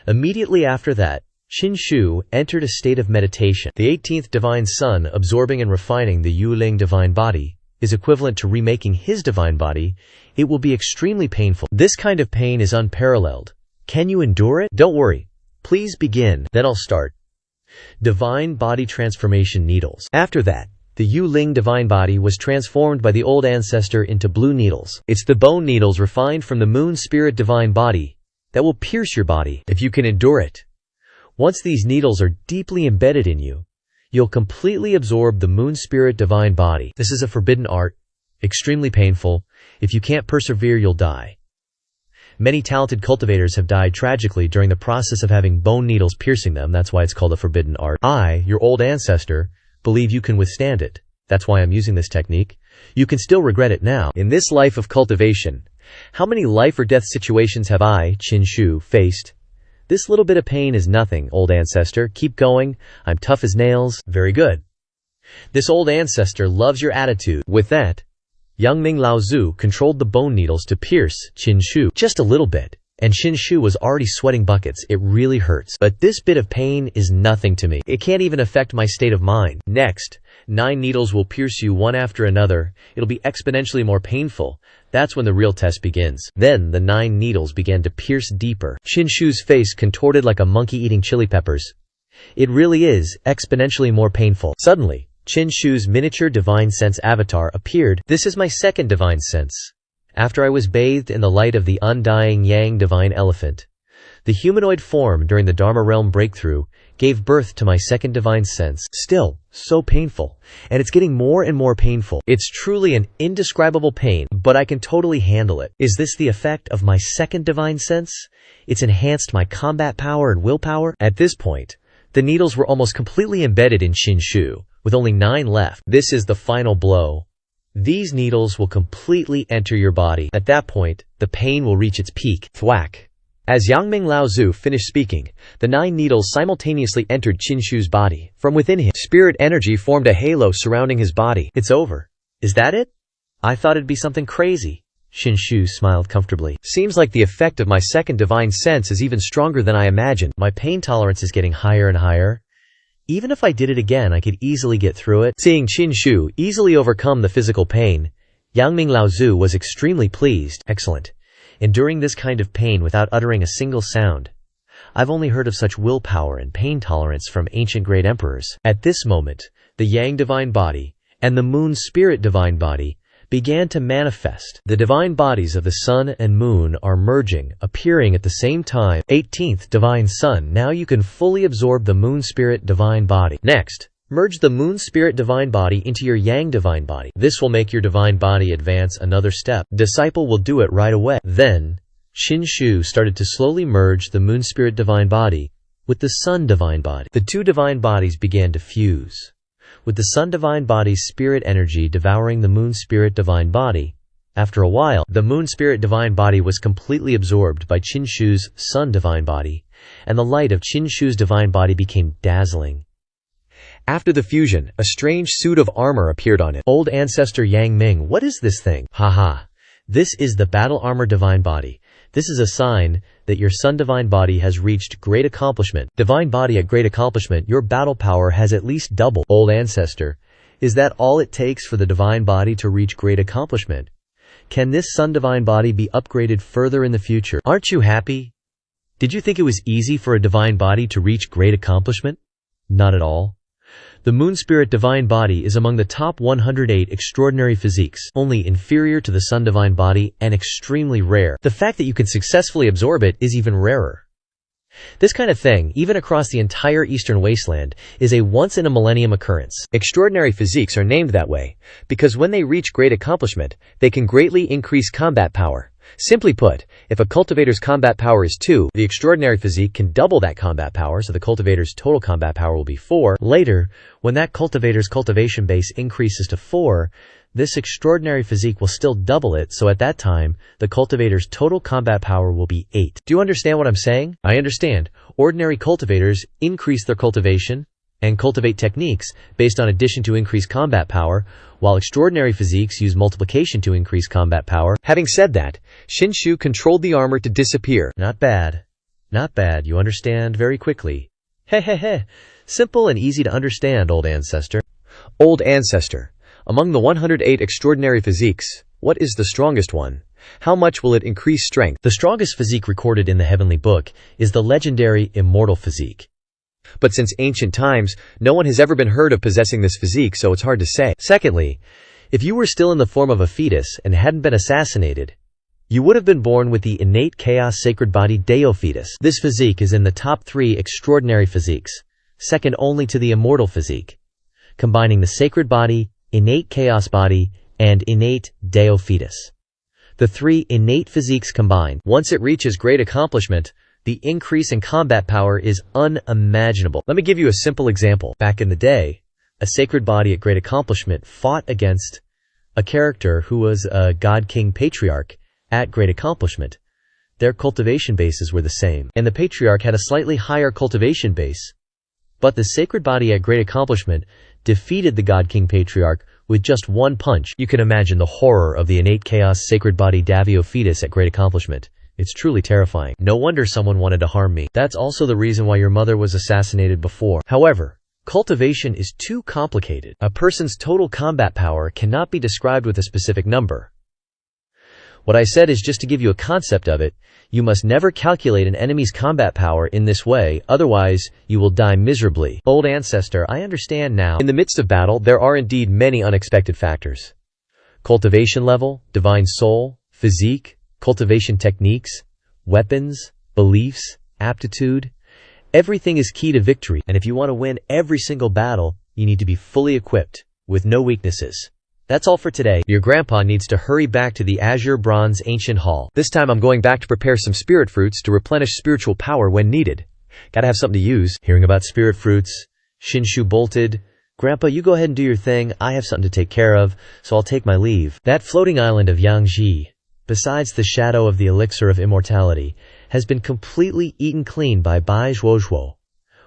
[SPEAKER 1] Immediately after that, Qin Shu entered a state of meditation. The 18th Divine Sun absorbing and refining the Yu Ling Divine Body is equivalent to remaking his divine body. It will be extremely painful. This kind of pain is unparalleled. Can you endure it? Don't worry. Please begin. Then I'll start. Divine Body Transformation Needles. After that, the Yu Ling Divine Body was transformed by the Old Ancestor into blue needles. It's the bone needles refined from the Moon Spirit Divine Body that will pierce your body, if you can endure it. Once these needles are deeply embedded in you, you'll completely absorb the Moon Spirit Divine Body. This is a forbidden art, extremely painful. If you can't persevere, you'll die. Many talented cultivators have died tragically during the process of having bone needles piercing them. That's why it's called a forbidden art. I, your Old Ancestor, believe you can withstand it. That's why I'm using this technique. You can still regret it now. In this life of cultivation, how many life or death situations have I, Qin Shu, faced? This little bit of pain is nothing, Old Ancestor. Keep going. I'm tough as nails. Very good. This Old Ancestor loves your attitude. With that, Yang Ming Lao Zu controlled the bone needles to pierce Qin Shu just a little bit, and Qin Shu was already sweating buckets. It really hurts. But this bit of pain is nothing to me. It can't even affect my state of mind. Next, 9 needles will pierce you one after another. It'll be exponentially more painful. That's when the real test begins. Then the 9 needles began to pierce deeper. Qin Shu's face contorted like a monkey eating chili peppers. It really is exponentially more painful. Suddenly, Qin Shu's miniature divine sense avatar appeared. This is my second divine sense. After I was bathed in the light of the undying Yang Divine Elephant, the humanoid form during the Dharma Realm breakthrough gave birth to my second divine sense. Still, so painful. And it's getting more and more painful. It's truly an indescribable pain, but I can totally handle it. Is this the effect of my second divine sense? It's enhanced my combat power and willpower. At this point, the needles were almost completely embedded in Qin Shu, with only 9 left. This is the final blow. These needles will completely enter your body. At that point, the pain will reach its peak. Thwack. As Yang Ming Lao Zu finished speaking, the 9 needles simultaneously entered Qin Shu's body. From within him, spirit energy formed a halo surrounding his body. It's over. Is that it? I thought it'd be something crazy. Qin Shu smiled comfortably. Seems like the effect of my second divine sense is even stronger than I imagined. My pain tolerance is getting higher and higher. Even if I did it again, I could easily get through it. Seeing Qin Shu easily overcome the physical pain, Yang Ming Lao Zu was extremely pleased. Excellent. enduring this kind of pain without uttering a single sound. I've only heard of such willpower and pain tolerance from ancient great emperors. At this moment, the Yang divine body and the Moon spirit divine body began to manifest. The divine bodies of the Sun and Moon are merging, appearing at the same time. 18th Divine Sun. Now you can fully absorb the Moon spirit divine body. Next, merge the Moon spirit divine body into your Yang divine body. This will make your divine body advance another step. Disciple will do it right away. Then, Shinshu started to slowly merge the Moon spirit divine body with the Sun divine body. The two divine bodies began to fuse, with the Sun divine body's spirit energy devouring the Moon spirit divine body. After a while, the Moon spirit divine body was completely absorbed by Chinshu's Sun divine body, and the light of Chinshu's divine body became dazzling. After the fusion, a strange suit of armor appeared on it. Old ancestor Yang Ming, what is this thing? Haha. This is the battle armor divine body. This is a sign that your Sun divine body has reached great accomplishment. Divine body at great accomplishment, your battle power has at least doubled. Old ancestor, is that all it takes for the divine body to reach great accomplishment? Can this Sun divine body be upgraded further in the future? Aren't you happy? Did you think it was easy for a divine body to reach great accomplishment? Not at all. The Moon spirit divine body is among the top 108 extraordinary physiques, only inferior to the Sun divine body and extremely rare. The fact that you can successfully absorb it is even rarer. This kind of thing, even across the entire Eastern wasteland, is a once-in-a-millennium occurrence. Extraordinary physiques are named that way because when they reach great accomplishment, they can greatly increase combat power. Simply put, if a cultivator's combat power is 2, the extraordinary physique can double that combat power, so the cultivator's total combat power will be 4. Later, when that cultivator's cultivation base increases to 4, this extraordinary physique will still double it, so at that time, the cultivator's total combat power will be 8. Do you understand what I'm saying? I understand. Ordinary cultivators increase their cultivation and cultivate techniques based on addition to increase combat power, while extraordinary physiques use multiplication to increase combat power. Having said that, Shinshu controlled the armor to disappear. Not bad. Not bad, you understand very quickly. Hehehe. Simple and easy to understand, old ancestor. Old ancestor, among the 108 extraordinary physiques, what is the strongest one? How much will it increase strength? The strongest physique recorded in the heavenly book is the legendary immortal physique. But since ancient times, no one has ever been heard of possessing this physique, so it's hard to say. Secondly, if you were still in the form of a fetus and hadn't been assassinated, you would have been born with the innate chaos sacred body Deo fetus. This physique is in the top 3 extraordinary physiques, second only to the immortal physique, combining the sacred body, innate chaos body, and innate Deo fetus. The 3 innate physiques combined, once it reaches great accomplishment, the increase in combat power is unimaginable. Let me give you a simple example. Back in the day, a sacred body at great accomplishment fought against a character who was a god king patriarch at great accomplishment. Their cultivation bases were the same, and the patriarch had a slightly higher cultivation base. But the sacred body at great accomplishment defeated the god king patriarch with just one punch. You can imagine the horror of the innate chaos sacred body Davio fetus at great accomplishment. It's truly terrifying. No wonder someone wanted to harm me. That's also the reason why your mother was assassinated before. However, cultivation is too complicated. A person's total combat power cannot be described with a specific number. What I said is just to give you a concept of it. You must never calculate an enemy's combat power in this way, otherwise you will die miserably. Old ancestor, I understand now. In the midst of battle, there are indeed many unexpected factors. Cultivation level, divine soul, physique, cultivation techniques, weapons, beliefs, aptitude. Everything is key to victory, and if you want to win every single battle, you need to be fully equipped, with no weaknesses. That's all for today. Your grandpa needs to hurry back to the Azure Bronze Ancient Hall. This time I'm going back to prepare some spirit fruits to replenish spiritual power when needed. Gotta have something to use. Hearing about spirit fruits, Shinshu bolted. Grandpa, you go ahead and do your thing. I have something to take care of, so I'll take my leave. That floating island of Yangji, besides the shadow of the elixir of immortality, has been completely eaten clean by Bai Zhuozhuo.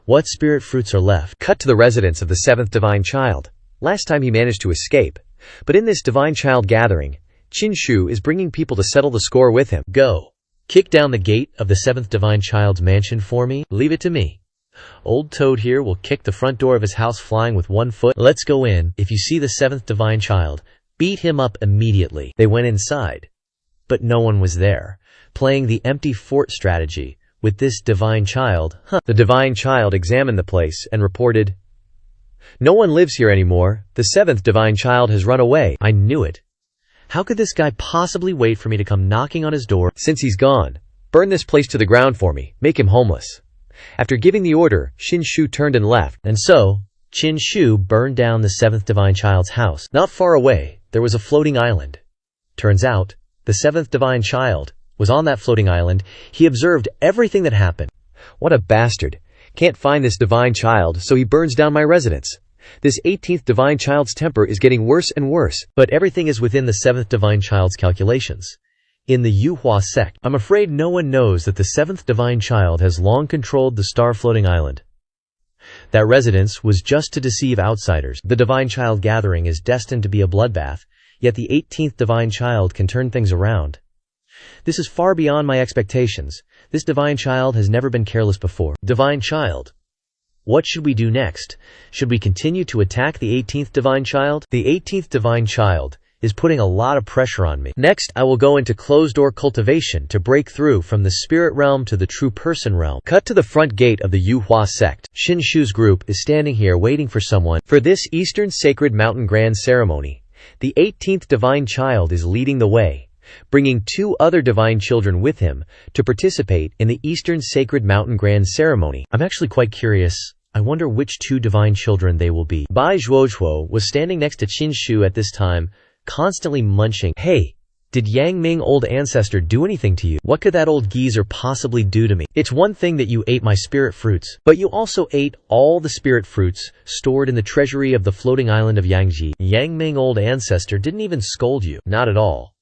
[SPEAKER 1] What spirit fruits are left? Cut to the residence of the 7th divine child. Last time he managed to escape. But in this divine child gathering, Chinshu is bringing people to settle the score with him. Go. Kick down the gate of the 7th divine child's mansion for me. Leave it to me. Old Toad here will kick the front door of his house flying with one foot. Let's go in. If you see the 7th divine child, beat him up immediately. They went inside, but no one was there. playing the empty fort strategy with this divine child. The divine child examined the place and reported, "No one lives here anymore. The seventh divine child has run away." I knew it. How could this guy possibly wait for me to come knocking on his door? Since he's gone, burn this place to the ground for me. Make him homeless. After giving the order, Shin-shu turned and left. And so, Chin-shu burned down the seventh divine child's house. Not far away, there was a floating island. Turns out, the seventh divine child was on that floating island. He observed everything that happened. What a bastard. Can't find this divine child, so he burns down my residence. This 18th divine child's temper is getting worse and worse, but everything is within the 7th divine child's calculations. In the Yuhua sect, I'm afraid no one knows that the 7th divine child has long controlled the star-floating island. That residence was just to deceive outsiders. The divine child gathering is destined to be a bloodbath, yet the 18th divine child can turn things around. This is far beyond my expectations. This divine child has never been careless before. Divine child. What should we do next? Should we continue to attack the 18th divine child? The 18th divine child is putting a lot of pressure on me. Next, I will go into closed-door cultivation to break through from the spirit realm to the true person realm. Cut to the front gate of the Yuhua sect. Shin-shu's group is standing here waiting for someone. For this Eastern Sacred Mountain Grand Ceremony, the 18th divine child is leading the way, bringing 2 other divine children with him to participate in the Eastern Sacred Mountain Grand Ceremony. I'm actually quite curious. I wonder which 2 divine children they will be. Bai Zhuozhuo was standing next to Qin-shu at this time, constantly munching. Hey, did Yang Ming old ancestor do anything to you? What could that old geezer possibly do to me? It's one thing that you ate my spirit fruits, but you also ate all the spirit fruits stored in the treasury of the floating island of Yangji. Yang Ming old ancestor didn't even scold you. Not at all.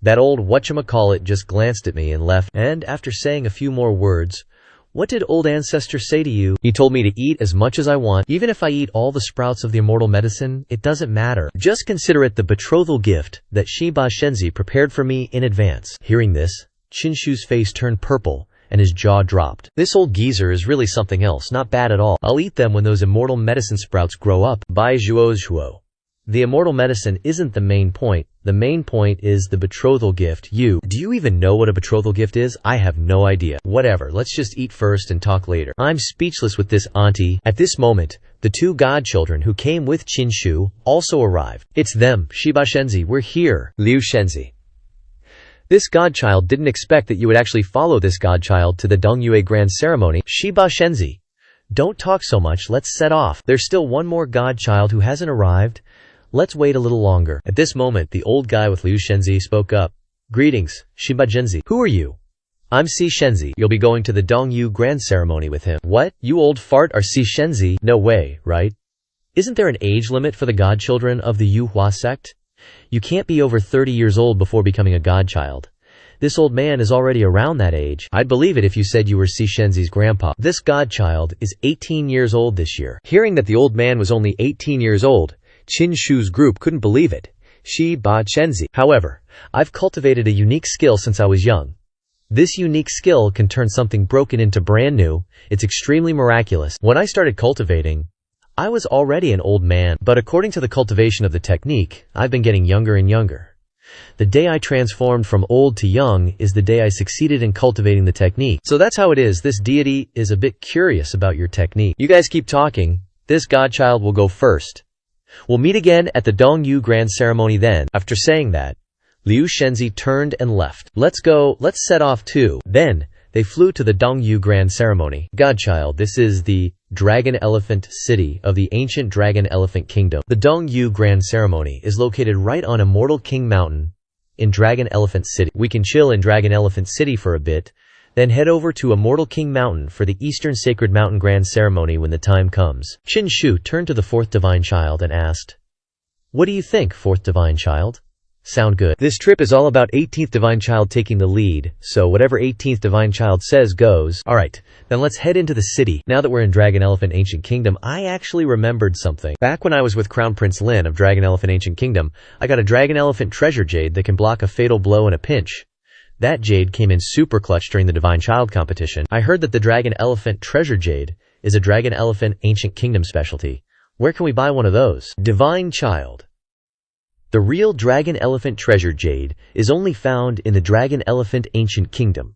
[SPEAKER 1] That old whatchamacallit just glanced at me and left, and after saying a few more words, "What did old ancestor say to you?" He told me to eat as much as I want. Even if I eat all the sprouts of the immortal medicine, it doesn't matter. Just consider it the betrothal gift that Shiba Shenzi prepared for me in advance. Hearing this, Qin-shu's face turned purple and his jaw dropped. This old geezer is really something else, not bad at all. I'll eat them when those immortal medicine sprouts grow up. Bai Zhuozhuo. The immortal medicine isn't the main point. The main point is the betrothal gift. Do you even know what a betrothal gift is? I have no idea. Whatever, let's just eat first and talk later. I'm speechless with this auntie. At this moment, the 2 godchildren who came with Qin-shu also arrived. It's them, Shiba Shenzi, we're here. Liu Shenzi. This godchild didn't expect that you would actually follow this godchild to the Dongyue Grand Ceremony. Shiba Shenzi. Don't talk so much, let's set off. There's still one more godchild who hasn't arrived. Let's wait a little longer. At this moment, the old guy with Liu Shenzi spoke up. Greetings, Shiba Shenzi. Who are you? I'm Si Shenzi. You'll be going to the Dongyu Grand Ceremony with him. What? You old fart are Si Shenzi? No way, right? Isn't there an age limit for the godchildren of the Yuhua sect? You can't be over 30 years old before becoming a godchild. This old man is already around that age. I'd believe it if you said you were Si Shenzi's grandpa. This godchild is 18 years old this year. Hearing that the old man was only 18 years old, Qin-shu's group couldn't believe it. Shiba Shenzi. However, I've cultivated a unique skill since I was young. This unique skill can turn something broken into brand new. It's extremely miraculous. When I started cultivating, I was already an old man, but according to the cultivation of the technique, I've been getting younger and younger. The day I transformed from old to young is the day I succeeded in cultivating the technique. So that's how it is. This deity is a bit curious about your technique. You guys keep talking. This godchild will go first. We'll meet again at the Dongyu Grand Ceremony then. After saying that, Liu Shenzi turned and left. Let's go, let's set off too. Then, they flew to the Dongyu Grand Ceremony. Godchild, this is the Dragon Elephant City of the ancient Dragon Elephant Kingdom. The Dongyu Grand Ceremony is located right on Immortal King Mountain in Dragon Elephant City. We can chill in Dragon Elephant City for a bit, then head over to Immortal King Mountain for the Eastern Sacred Mountain Grand Ceremony when the time comes. Qin-shu turned to the 4th Divine Child and asked, "What do you think, 4th Divine Child?" Sound good. This trip is all about 18th Divine Child taking the lead, so whatever 18th Divine Child says goes. Alright, then let's head into the city. Now that we're in Dragon Elephant Ancient Kingdom, I actually remembered something. Back when I was with Crown Prince Lin of Dragon Elephant Ancient Kingdom, I got a Dragon Elephant Treasure Jade that can block a fatal blow in a pinch. That jade came in super clutch during the Divine Child competition. I heard that the Dragon Elephant Treasure Jade is a Dragon Elephant Ancient Kingdom specialty. Where can we buy one of those? Divine Child. The real dragon elephant treasure jade is only found in the dragon elephant ancient kingdom.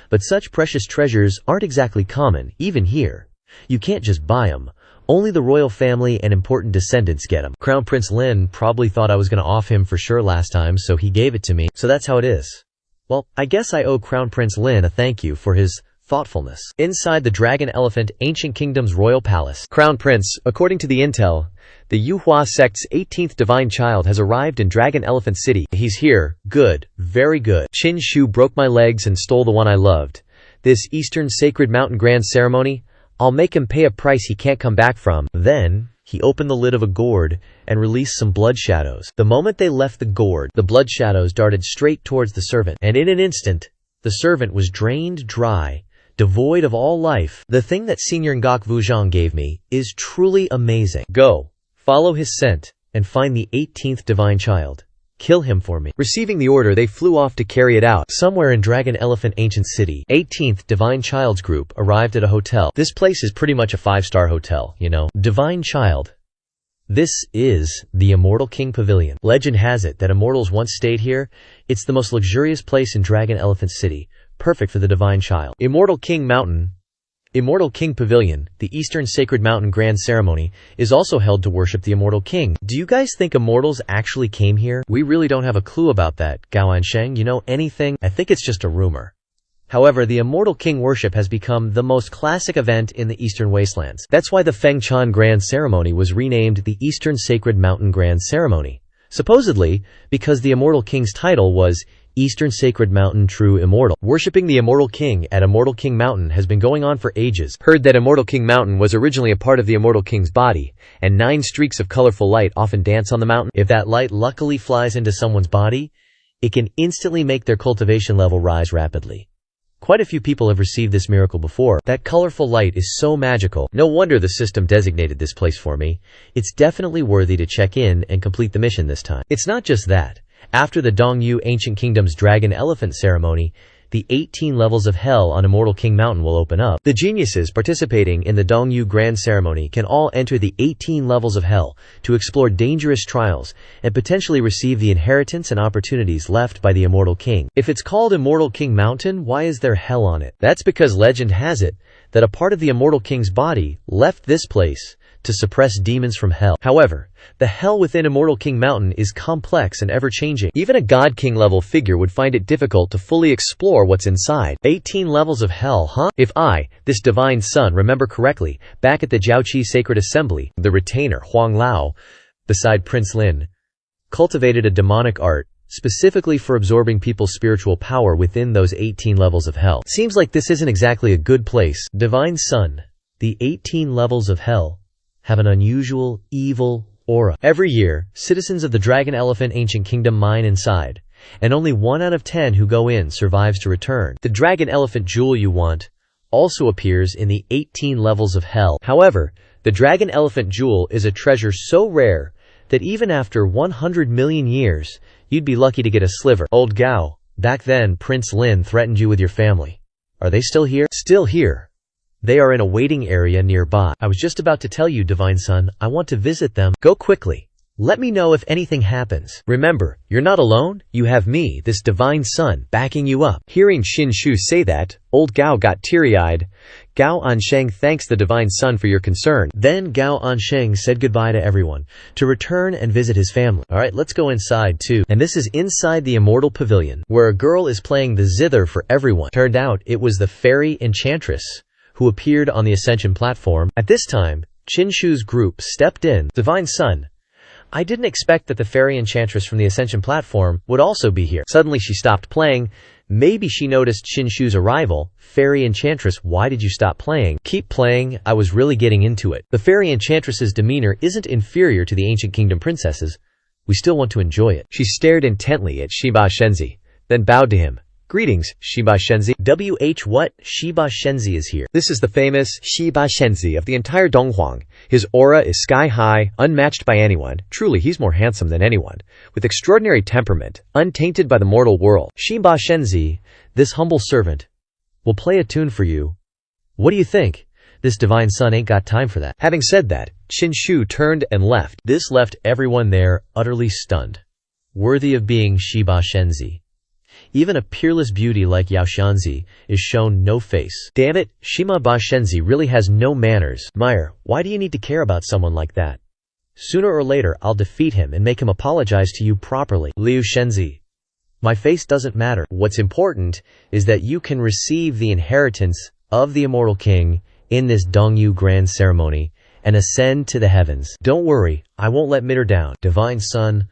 [SPEAKER 1] But such precious treasures aren't exactly common, even here. You can't just buy them. Only the royal family and important descendants get them. Crown Prince Lin probably thought I was gonna off him for sure last time, so he gave it to me. So that's how it is. Well, I guess I owe Crown Prince Lin a thank you for his thoughtfulness. Inside the Dragon Elephant Ancient Kingdom's royal palace, Crown Prince, according to the intel, the Yuhua sect's 18th divine child has arrived in Dragon Elephant City. He's here. Good. Very good. Qin Shu broke my legs and stole the one I loved. This Eastern Sacred Mountain Grand Ceremony, I'll make him pay a price he can't come back from. Then, he opened the lid of a gourd and released some blood shadows. The moment they left the gourd, the blood shadows darted straight towards the servant, and in an instant, the servant was drained dry, devoid of all life. The thing that Senior Ngok Vuzhang gave me is truly amazing. Go, follow his scent, and find the 18th divine child. Kill him for me. Receiving the order, they flew off to carry it out. Somewhere in Dragon Elephant Ancient City, 18th Divine Child's group arrived at a hotel. This place is pretty much a 5-star hotel, you know. Divine Child. This is the Immortal King Pavilion. Legend has it that immortals once stayed here. It's the most luxurious place in Dragon Elephant City. Perfect for the Divine Child. Immortal King Mountain. Immortal King Pavilion, the Eastern Sacred Mountain Grand Ceremony, is also held to worship the Immortal King. Do you guys think immortals actually came here? We really don't have a clue about that. Gao Ansheng, you know anything? I think it's just a rumor. However, the Immortal King worship has become the most classic event in the Eastern Wastelands. That's why the Fengchan Grand Ceremony was renamed the Eastern Sacred Mountain Grand Ceremony. Supposedly, because the Immortal King's title was Eastern Sacred Mountain True Immortal. Worshipping the Immortal King at Immortal King Mountain has been going on for ages. Heard that Immortal King Mountain was originally a part of the Immortal King's body, and 9 streaks of colorful light often dance on the mountain. If that light luckily flies into someone's body, it can instantly make their cultivation level rise rapidly. Quite a few people have received this miracle before. That colorful light is so magical. No wonder the system designated this place for me. It's definitely worthy to check in and complete the mission this time. It's not just that. After the Dongyu Ancient Kingdom's Dragon Elephant Ceremony, the 18 levels of hell on Immortal King Mountain will open up. The geniuses participating in the Dongyu Grand Ceremony can all enter the 18 levels of hell to explore dangerous trials and potentially receive the inheritance and opportunities left by the Immortal King. If it's called Immortal King Mountain, why is there hell on it? That's because legend has it that a part of the Immortal King's body left this place to suppress demons from hell. However, the hell within Immortal King Mountain is complex and ever-changing. Even a God King level figure would find it difficult to fully explore what's inside. 18 levels of hell, huh? If I, this divine son, remember correctly, back at the Jiaoqi Sacred Assembly, the retainer, Huang Lao, beside Prince Lin, cultivated a demonic art specifically for absorbing people's spiritual power within those 18 levels of hell. Seems like this isn't exactly a good place. Divine son, the 18 levels of hell have an unusual, evil aura. Every year, citizens of the Dragon Elephant Ancient Kingdom mine inside, and only 1 out of 10 who go in survives to return. The Dragon Elephant Jewel you want also appears in the 18 levels of hell. However, the Dragon Elephant Jewel is a treasure so rare that even after 100 million years, you'd be lucky to get a sliver. Old Gao, back then Prince Lin threatened you with your family. Are they still here? Still here. They are in a waiting area nearby. I was just about to tell you, Divine Son, I want to visit them. Go quickly. Let me know if anything happens. Remember, you're not alone. You have me, this Divine Son, backing you up. Hearing Qin Shu say that, old Gao got teary-eyed. Gao Ansheng thanks the Divine Son for your concern. Then Gao Ansheng said goodbye to everyone, to return and visit his family. Alright, let's go inside too. And this is inside the Immortal Pavilion, where a girl is playing the zither for everyone. Turned out, it was the fairy enchantress who appeared on the Ascension platform. At this time, Qin Shu's group stepped in. Divine Son, I didn't expect that the fairy enchantress from the Ascension platform would also be here. Suddenly she stopped playing. Maybe she noticed Qin Shu's arrival. Fairy enchantress, why did you stop playing? Keep playing, I was really getting into it. The fairy enchantress's demeanor isn't inferior to the Ancient Kingdom princesses. We still want to enjoy it. She stared intently at Shiba Shenzi, then bowed to him. Greetings, Shiba Shenzi. What? Shiba Shenzi is here. This is the famous Shiba Shenzi of the entire Donghuang. His aura is sky-high, unmatched by anyone. Truly, he's more handsome than anyone. With extraordinary temperament, untainted by the mortal world. Shiba Shenzi, this humble servant, will play a tune for you. What do you think? This Divine Son ain't got time for that. Having said that, Qin Shu turned and left. This left everyone there utterly stunned. worthy of being Shiba Shenzi. Even a peerless beauty like Yao Xianzi is shown no face. Damn it, Shima Ba Shenzi really has no manners. Meyer, why do you need to care about someone like that? Sooner or later, I'll defeat him and make him apologize to you properly. Liu Shenzi. My face doesn't matter. What's important is that you can receive the inheritance of the immortal king in this Dongyu grand ceremony and ascend to the heavens. Don't worry, I won't let Mitter down. Divine Son,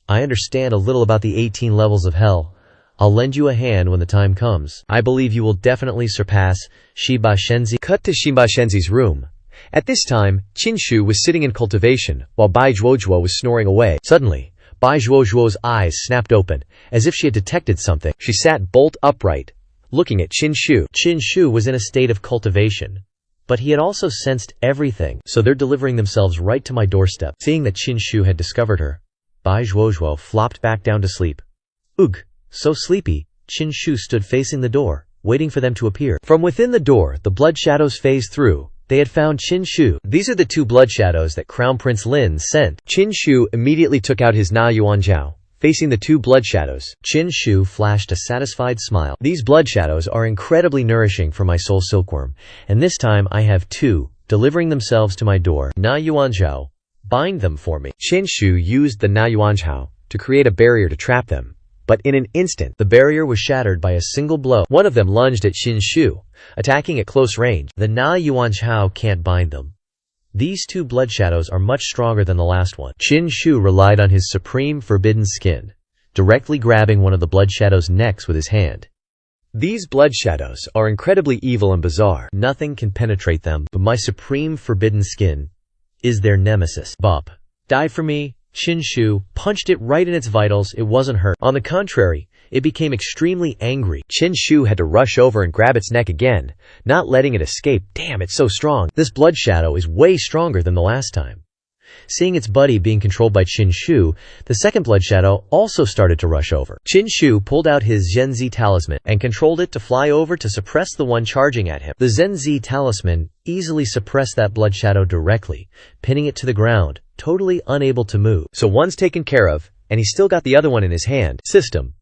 [SPEAKER 1] I understand a little about the 18 levels of hell. I'll lend you a hand when the time comes. I believe you will definitely surpass Shiba Shenzi. Cut to Shiba Shenzi's room. At this time, Qinshu was sitting in cultivation, while Bai Zhuozhuo was snoring away. Suddenly, Bai Zhuozhuo's eyes snapped open, as if she had detected something. She sat bolt upright, looking at Qinshu. Qinshu was in a state of cultivation, but he had also sensed everything, so they're delivering themselves right to my doorstep. Seeing that Qinshu had discovered her, Bai Zhuozhuo flopped back down to sleep. Ugh, so sleepy, Qinshu stood facing the door, waiting for them to appear. From within the door, the blood shadows phased through. They had found Qinshu. These are the two blood shadows that Crown Prince Lin sent. Qinshu immediately took out his Na Yuanjiao, facing the two blood shadows. Qinshu flashed a satisfied smile. These blood shadows are incredibly nourishing for my soul silkworm, and this time I have two, delivering themselves to my door. Na Yuanjiao, bind them for me. Qinshu used the Na Yuanjiao to create a barrier to trap them. But in an instant, the barrier was shattered by a single blow. One of them lunged at Qinshu, attacking at close range. The Na Yuanjiao can't bind them. These two blood shadows are much stronger than the last one. Qinshu relied on his supreme forbidden skin, directly grabbing one of the blood shadows' necks with his hand. These blood shadows are incredibly evil and bizarre. Nothing can penetrate them, but my supreme forbidden skin is their nemesis. Bop. Die for me. Qinshu punched it right in its vitals. It wasn't hurt. On the contrary, it became extremely angry. Qinshu had to rush over and grab its neck again, not letting it escape. Damn, it's so strong. This blood shadow is way stronger than the last time. Seeing its buddy being controlled by Qinshu, the second blood shadow also started to rush over. Qinshu pulled out his Zhenzi talisman and controlled it to fly over to suppress the one charging at him. The Zhenzi talisman easily suppressed that blood shadow directly, pinning it to the ground, totally unable to move. So one's taken care of, and he's still got the other one in his hand. System.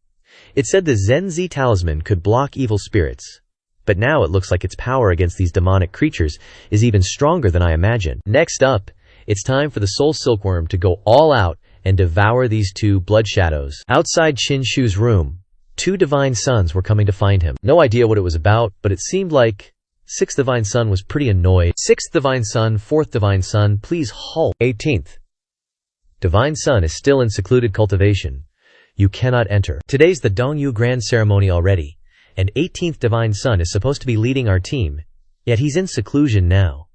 [SPEAKER 1] It said the Zhenzi talisman could block evil spirits, but now it looks like its power against these demonic creatures is even stronger than I imagined. Next up, it's time for the soul silkworm to go all out and devour these two blood shadows. Outside Qinshu's room, two divine sons were coming to find him. No idea what it was about, but it seemed like Sixth Divine Son was pretty annoyed. Sixth Divine Son, Fourth Divine Son, please halt. 18th Divine Son is still in secluded cultivation. You cannot enter. Today's the Dongyu Grand Ceremony already, and 18th Divine Son is supposed to be leading our team, yet he's in seclusion now.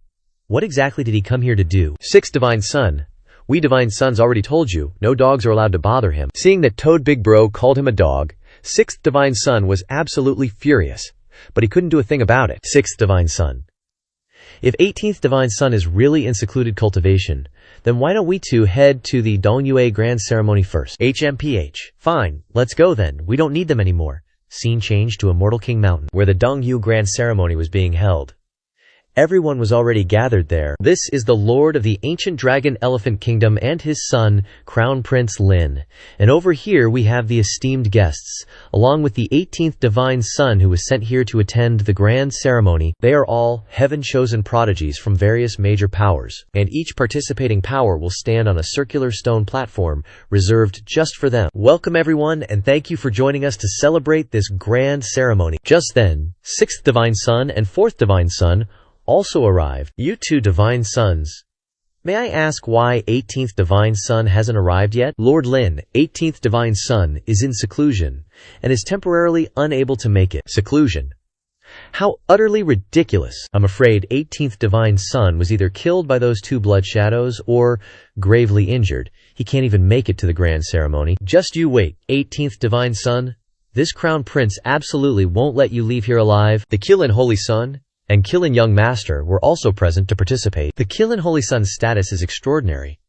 [SPEAKER 1] What exactly did he come here to do? Sixth Divine Son, we Divine Sons already told you, no dogs are allowed to bother him. Seeing that Toad Big Bro called him a dog, Sixth Divine Son was absolutely furious, but he couldn't do a thing about it. Sixth Divine Son. If 18th Divine Son is really in secluded cultivation, then why don't we two head to the Dongyu Grand Ceremony first? HMPH. Fine, let's go then, we don't need them anymore. Scene changed to Immortal King Mountain, where the Dongyu Grand Ceremony was being held. Everyone was already gathered there. This is the Lord of the Ancient Dragon Elephant Kingdom and his son, Crown Prince Lin. And over here we have the esteemed guests, along with the 18th Divine Son who was sent here to attend the grand ceremony. They are all heaven-chosen prodigies from various major powers, and each participating power will stand on a circular stone platform reserved just for them. Welcome everyone, and thank you for joining us to celebrate this grand ceremony. Just then, 6th Divine Son and 4th Divine Son also arrived. You two Divine Sons. May I ask why 18th Divine Son hasn't arrived yet? Lord Lin, 18th Divine Son, is in seclusion and is temporarily unable to make it. Seclusion. How utterly ridiculous. I'm afraid 18th Divine Son was either killed by those two blood shadows or gravely injured. He can't even make it to the grand ceremony. Just you wait, 18th Divine Son. This Crown Prince absolutely won't let you leave here alive. The Killin Holy Son and Killin Young Master were also present to participate. The Killin Holy Son's status is extraordinary.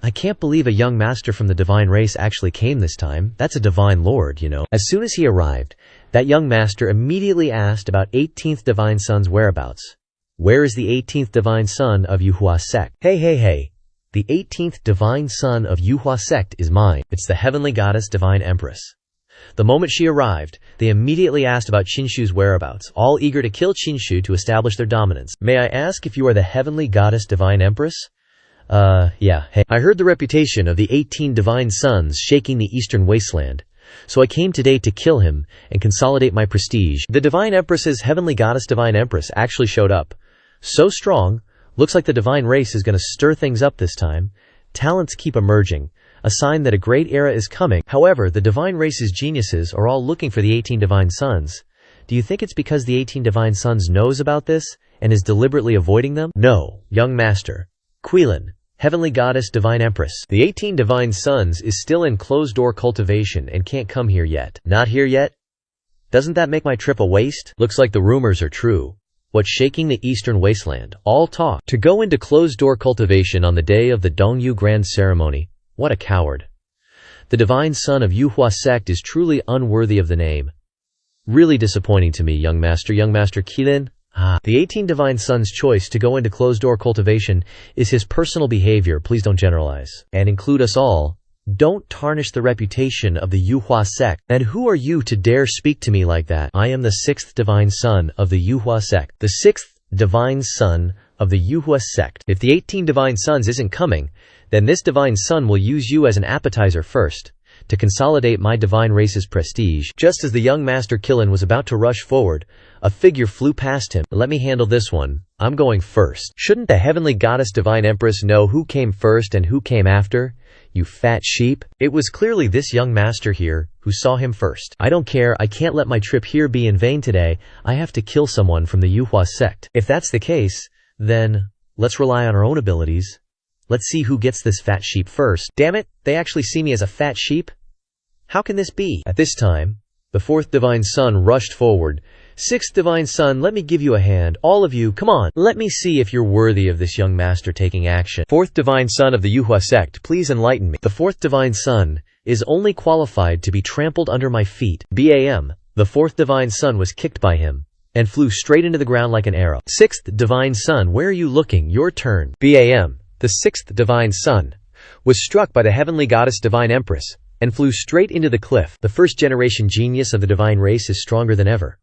[SPEAKER 1] I can't believe a young master from the divine race actually came this time. That's a divine lord, you know. As soon as he arrived, that young master immediately asked about 18th Divine Son's whereabouts. Where is the 18th Divine Son of Yuhua sect? Hey. The 18th divine son of Yuhua sect is mine. It's the heavenly goddess divine empress. The moment she arrived, they immediately asked about Qinshu's whereabouts, all eager to kill Qinshu to establish their dominance. May I ask if you are the heavenly goddess divine empress? Yeah, hey. I heard the reputation of the 18 divine sons shaking the eastern wasteland. So I came today to kill him and consolidate my prestige. The divine empress's heavenly goddess divine empress actually showed up. So strong, looks like the divine race is going to stir things up this time. Talents keep emerging, a sign that a great era is coming. However, the divine race's geniuses are all looking for the 18 divine sons. Do you think it's because the 18 divine sons knows about this and is deliberately avoiding them? No, young master. Quilin, heavenly goddess divine empress. The 18 divine sons is still in closed-door cultivation and can't come here yet. Not here yet? Doesn't that make my trip a waste? Looks like the rumors are true. What's shaking the eastern wasteland? All talk. To go into closed-door cultivation on the day of the Dongyu Grand Ceremony. What a coward. The divine son of Yuhua sect is truly unworthy of the name. Really disappointing to me, young master Qilin. The 18 divine sons' choice to go into closed-door cultivation is his personal behavior. Please don't generalize. And include us all. Don't tarnish the reputation of the Yuhua sect. And who are you to dare speak to me like that? I am the 6th divine son of the Yuhua sect. The 6th divine son of the Yuhua sect. If the 18 divine sons isn't coming, then this divine son will use you as an appetizer first, to consolidate my divine race's prestige. Just as the young master Qilin was about to rush forward, a figure flew past him. Let me handle this one. I'm going first. Shouldn't the heavenly goddess divine empress know who came first and who came after? You fat sheep. It was clearly this young master here who saw him first. I don't care. I can't let my trip here be in vain today. I have to kill someone from the Yuhua sect. If that's the case, then let's rely on our own abilities. Let's see who gets this fat sheep first. Damn it, they actually see me as a fat sheep? How can this be? At this time, the 4th divine son rushed forward. 6th divine son, let me give you a hand. All of you, come on. Let me see if you're worthy of this young master taking action. 4th divine son of the Yuhua sect, please enlighten me. The 4th divine son is only qualified to be trampled under my feet. Bam. The 4th divine son was kicked by him and flew straight into the ground like an arrow. 6th divine son, where are you looking? Your turn. Bam. The 6th divine son was struck by the heavenly goddess divine empress and flew straight into the cliff. The first generation genius of the divine race is stronger than ever.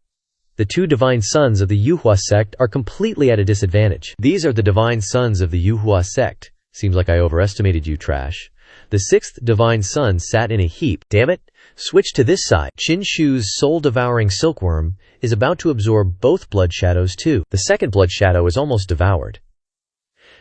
[SPEAKER 1] The 2 divine sons of the Yuhua sect are completely at a disadvantage. These are the divine sons of the Yuhua sect. Seems like I overestimated you, trash. The 6th divine son sat in a heap. Damn it. Switch to this side. Qinshu's soul-devouring silkworm is about to absorb both blood shadows too. The second blood shadow is almost devoured.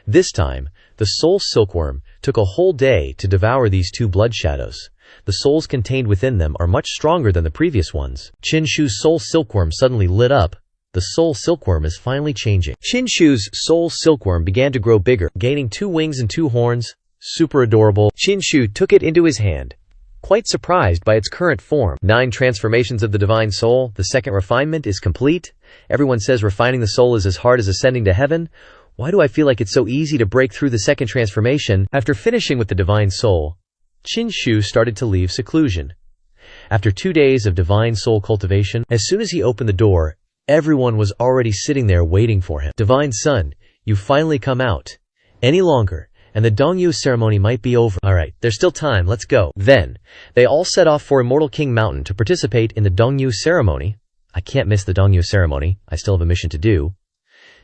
[SPEAKER 1] This time, the soul silkworm took a whole day to devour these 2 blood shadows. The souls contained within them are much stronger than the previous ones. Qinshu's soul silkworm suddenly lit up. The soul silkworm is finally changing. Qinshu's soul silkworm began to grow bigger, gaining 2 wings and 2 horns. Super adorable. Qinshu took it into his hand, quite surprised by its current form. 9 transformations of the divine soul. The second refinement is complete. Everyone says refining the soul is as hard as ascending to heaven. Why do I feel like it's so easy to break through the second transformation? After finishing with the divine soul, Qinshu started to leave seclusion. After 2 days of divine soul cultivation, as soon as he opened the door, everyone was already sitting there waiting for him. Divine son, you finally come out. Any longer, and the Dongyu ceremony might be over. Alright, there's still time, let's go. Then, they all set off for Immortal King Mountain to participate in the Dongyu ceremony. I can't miss the Dongyu ceremony, I still have a mission to do.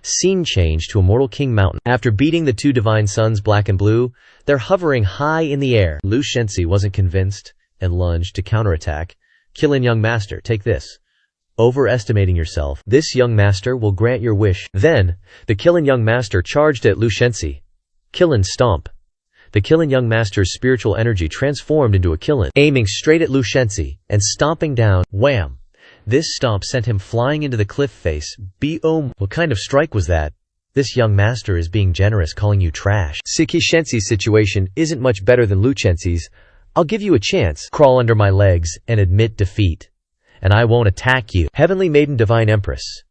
[SPEAKER 1] Scene change to Immortal King Mountain. After beating the 2 divine sons black and blue, they're hovering high in the air. Lu Shensi wasn't convinced and lunged to counterattack. Qilin, young master, take this. Overestimating yourself. This young master will grant your wish. Then, the Qilin young master charged at Lu Shensi. Qilin stomp. The Qilin young master's spiritual energy transformed into a Qilin, aiming straight at Lu Shensi and stomping down. Wham! This stomp sent him flying into the cliff face. Boom! What kind of strike was that? This young master is being generous, calling you trash. Siki Shensi's situation isn't much better than Lu Shensi's. I'll give you a chance. Crawl under my legs and admit defeat. And I won't attack you. Heavenly Maiden Divine Empress.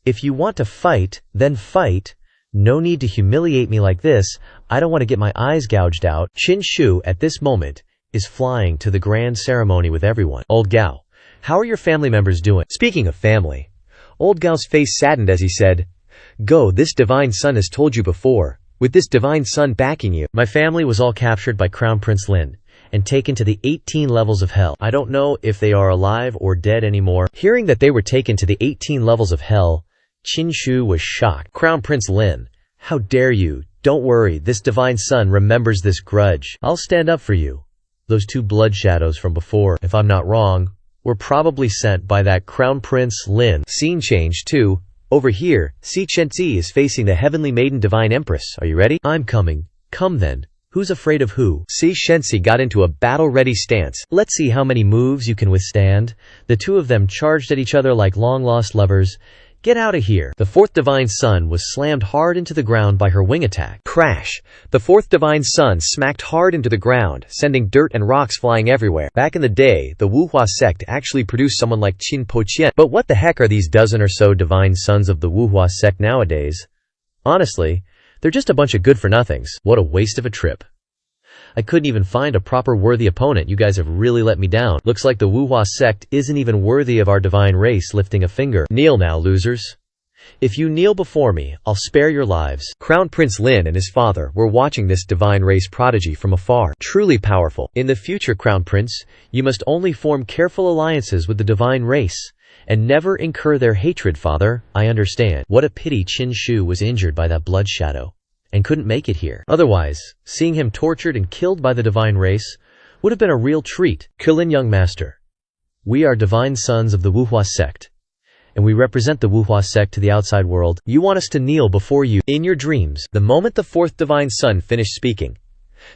[SPEAKER 1] If you want to fight, then fight. No need to humiliate me like this. I don't want to get my eyes gouged out. Qinshu, at this moment, is flying to the grand ceremony with everyone. Old Gao. How are your family members doing? Speaking of family, Old Gao's face saddened as he said, Go, this divine son has told you before. With this divine sun backing you, my family was all captured by Crown Prince Lin and taken to the 18 levels of hell. I don't know if they are alive or dead anymore. Hearing that they were taken to the 18 levels of hell, Qin Shu was shocked. Crown Prince Lin, how dare you? Don't worry, this divine sun remembers this grudge. I'll stand up for you. Those two blood shadows from before, if I'm not wrong, were probably sent by that Crown Prince Lin. Scene change too. Over here, Si Chenzi is facing the heavenly maiden divine empress. Are you ready? I'm coming. Come then. Who's afraid of who? Si Chenzi got into a battle-ready stance. Let's see how many moves you can withstand. The two of them charged at each other like long-lost lovers. Get out of here. The fourth divine sun was slammed hard into the ground by her wing attack. Crash! The fourth divine sun smacked hard into the ground, sending dirt and rocks flying everywhere. Back in the day, the Wuhua sect actually produced someone like Qin Poqian. But what the heck are these dozen or so divine sons of the Wuhua sect nowadays? Honestly, they're just a bunch of good-for-nothings. What a waste of a trip. I couldn't even find a proper worthy opponent. You guys have really let me down. Looks like the Wuhua sect isn't even worthy of our divine race lifting a finger. Kneel now, losers. If you kneel before me, I'll spare your lives. Crown Prince Lin and his father were watching this divine race prodigy from afar. Truly powerful. In the future, Crown Prince, you must only form careful alliances with the divine race and never incur their hatred, father. I understand. What a pity Qin Shu was injured by that blood shadow and couldn't make it here. Otherwise, seeing him tortured and killed by the divine race would have been a real treat. Kulin, young master, we are divine sons of the Wuhua sect, and we represent the Wuhua sect to the outside world. You want us to kneel before you in your dreams. The moment the fourth divine sun finished speaking,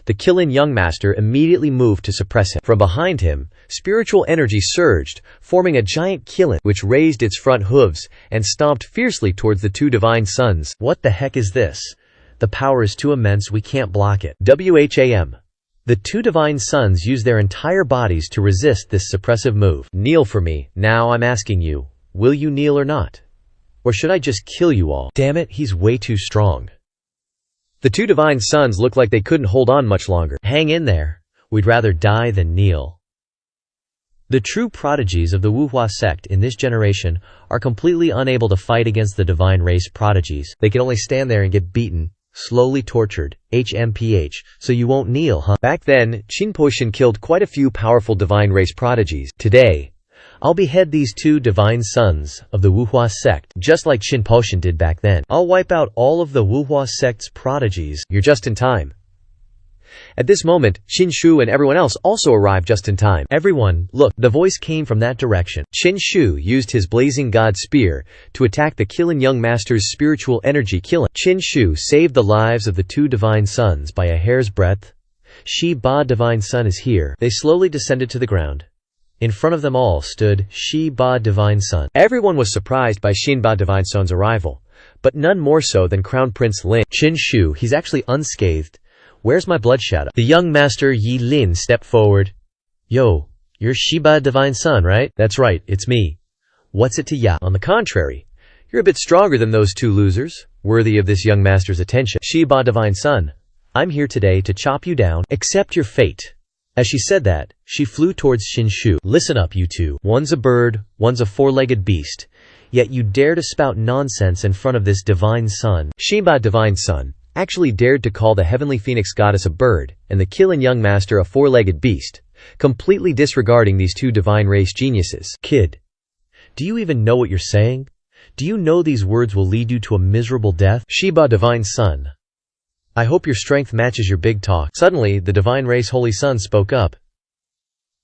[SPEAKER 1] the Kulin young master immediately moved to suppress him. From behind him, spiritual energy surged, forming a giant Kulin which raised its front hooves and stomped fiercely towards the two divine sons. What the heck is this? The power is too immense, we can't block it. WHAM. The two divine sons use their entire bodies to resist this suppressive move. Kneel for me. Now I'm asking you, will you kneel or not? Or should I just kill you all? Damn it, he's way too strong. The two divine sons look like they couldn't hold on much longer. Hang in there. We'd rather die than kneel. The true prodigies of the Wuhua sect in this generation are completely unable to fight against the divine race prodigies. They can only stand there and get beaten, slowly tortured, HMPH, so you won't kneel, huh? Back then, Qin Poqian killed quite a few powerful divine race prodigies. Today, I'll behead these two divine sons of the Wuhua sect, just like Qin Poqian did back then. I'll wipe out all of the Wuhua sect's prodigies. You're just in time. At this moment, Qin Shu and everyone else also arrived just in time. Everyone, look, the voice came from that direction. Qin Shu used his blazing god spear to attack the Kulin young master's spiritual energy. Qin Shu saved the lives of the two divine sons by a hair's breadth. Shi Ba divine sun is here. They slowly descended to the ground. In front of them all stood Shi Ba divine sun. Everyone was surprised by Xin Ba divine sun's arrival, but none more so than Crown Prince Lin. Qin Shu, he's actually unscathed. Where's my blood shadow? The young master Yi Lin stepped forward. Yo, you're Shiba divine son, right? That's right, it's me. What's it to ya? On the contrary, you're a bit stronger than those two losers, worthy of this young master's attention. Shiba divine son, I'm here today to chop you down, accept your fate. As she said that, she flew towards Qin Shu. Listen up, you two. One's a bird, one's a four-legged beast, yet you dare to spout nonsense in front of this divine sun. Shiba divine son actually dared to call the heavenly phoenix goddess a bird and the Kulin young master a four-legged beast, completely disregarding these two divine race geniuses. Kid, do you even know what you're saying? Do you know these words will lead you to a miserable death? Shiba divine son, I hope your strength matches your big talk. Suddenly, the divine race holy son spoke up.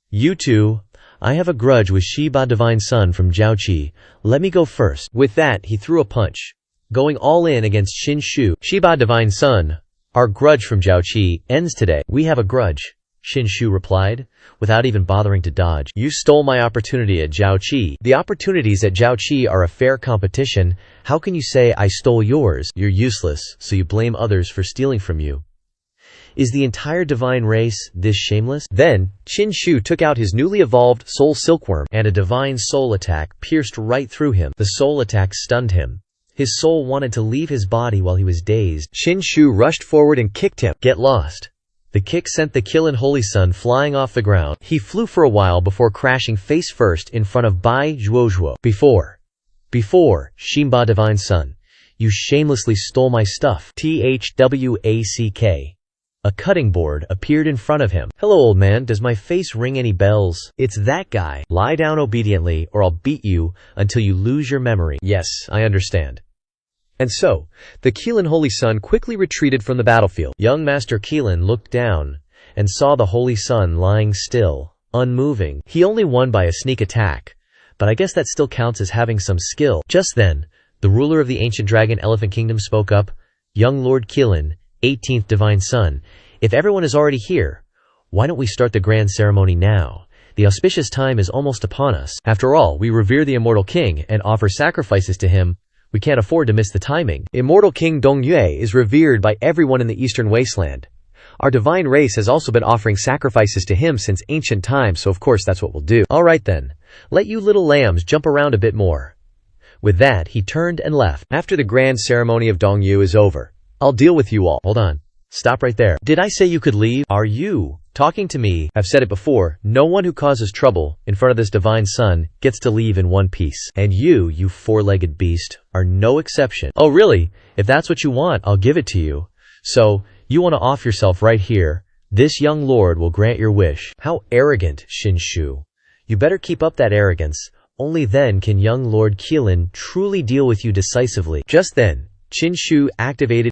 [SPEAKER 1] You two, I have a grudge with Shiba divine son from Jiaoqi. Let me go first. With that, he threw a punch, going all in against Qin Shu. Shiba divine son, our grudge from Jiaoqi ends today. We have a grudge, Qin Shu replied, without even bothering to dodge. You stole my opportunity at Jiaoqi. The opportunities at Jiaoqi are a fair competition. How can you say I stole yours? You're useless, so you blame others for stealing from you. Is the entire divine race this shameless? Then, Qin Shu took out his newly evolved soul silkworm, and a divine soul attack pierced right through him. The soul attack stunned him. His soul wanted to leave his body while he was dazed. Qin Shu rushed forward and kicked him. Get lost. The kick sent the Kulin holy sun flying off the ground. He flew for a while before crashing face first in front of Bai Zhuozhuo. Before, Shimba divine sun, You shamelessly stole my stuff. THWACK. A cutting board appeared in front of him. Hello, old man, does my face ring any bells? It's that guy. Lie down obediently, or I'll beat you until you lose your memory. Yes, I understand. And so, the Keelan Holy Sun quickly retreated from the battlefield. Young Master Keelan looked down and saw the Holy Sun lying still, unmoving. He only won by a sneak attack, but I guess that still counts as having some skill. Just then, the ruler of the ancient dragon elephant kingdom spoke up. Young Lord Keelan, 18th Divine Son, if everyone is already here, why don't we start the grand ceremony now? The auspicious time is almost upon us. After all, we revere the immortal king and offer sacrifices to him. We can't afford to miss the timing. Immortal King Dongyue is revered by everyone in the Eastern Wasteland. Our divine race has also been offering sacrifices to him since ancient times, so of course that's what we'll do. Alright then, let you little lambs jump around a bit more. With that, he turned and left. After the grand ceremony of Dongyu is over, I'll deal with you all. Hold on. Stop right there. Did I say you could leave? Are you talking to me? I've said it before, no one who causes trouble in front of this divine son gets to leave in one piece. And you four-legged beast, are no exception. Oh really? If that's what you want, I'll give it to you. So, you want to off yourself right here? This young lord will grant your wish. How arrogant, Shinshu. You better keep up that arrogance. Only then can young Lord Keelan truly deal with you decisively. Just then, Shinshu activated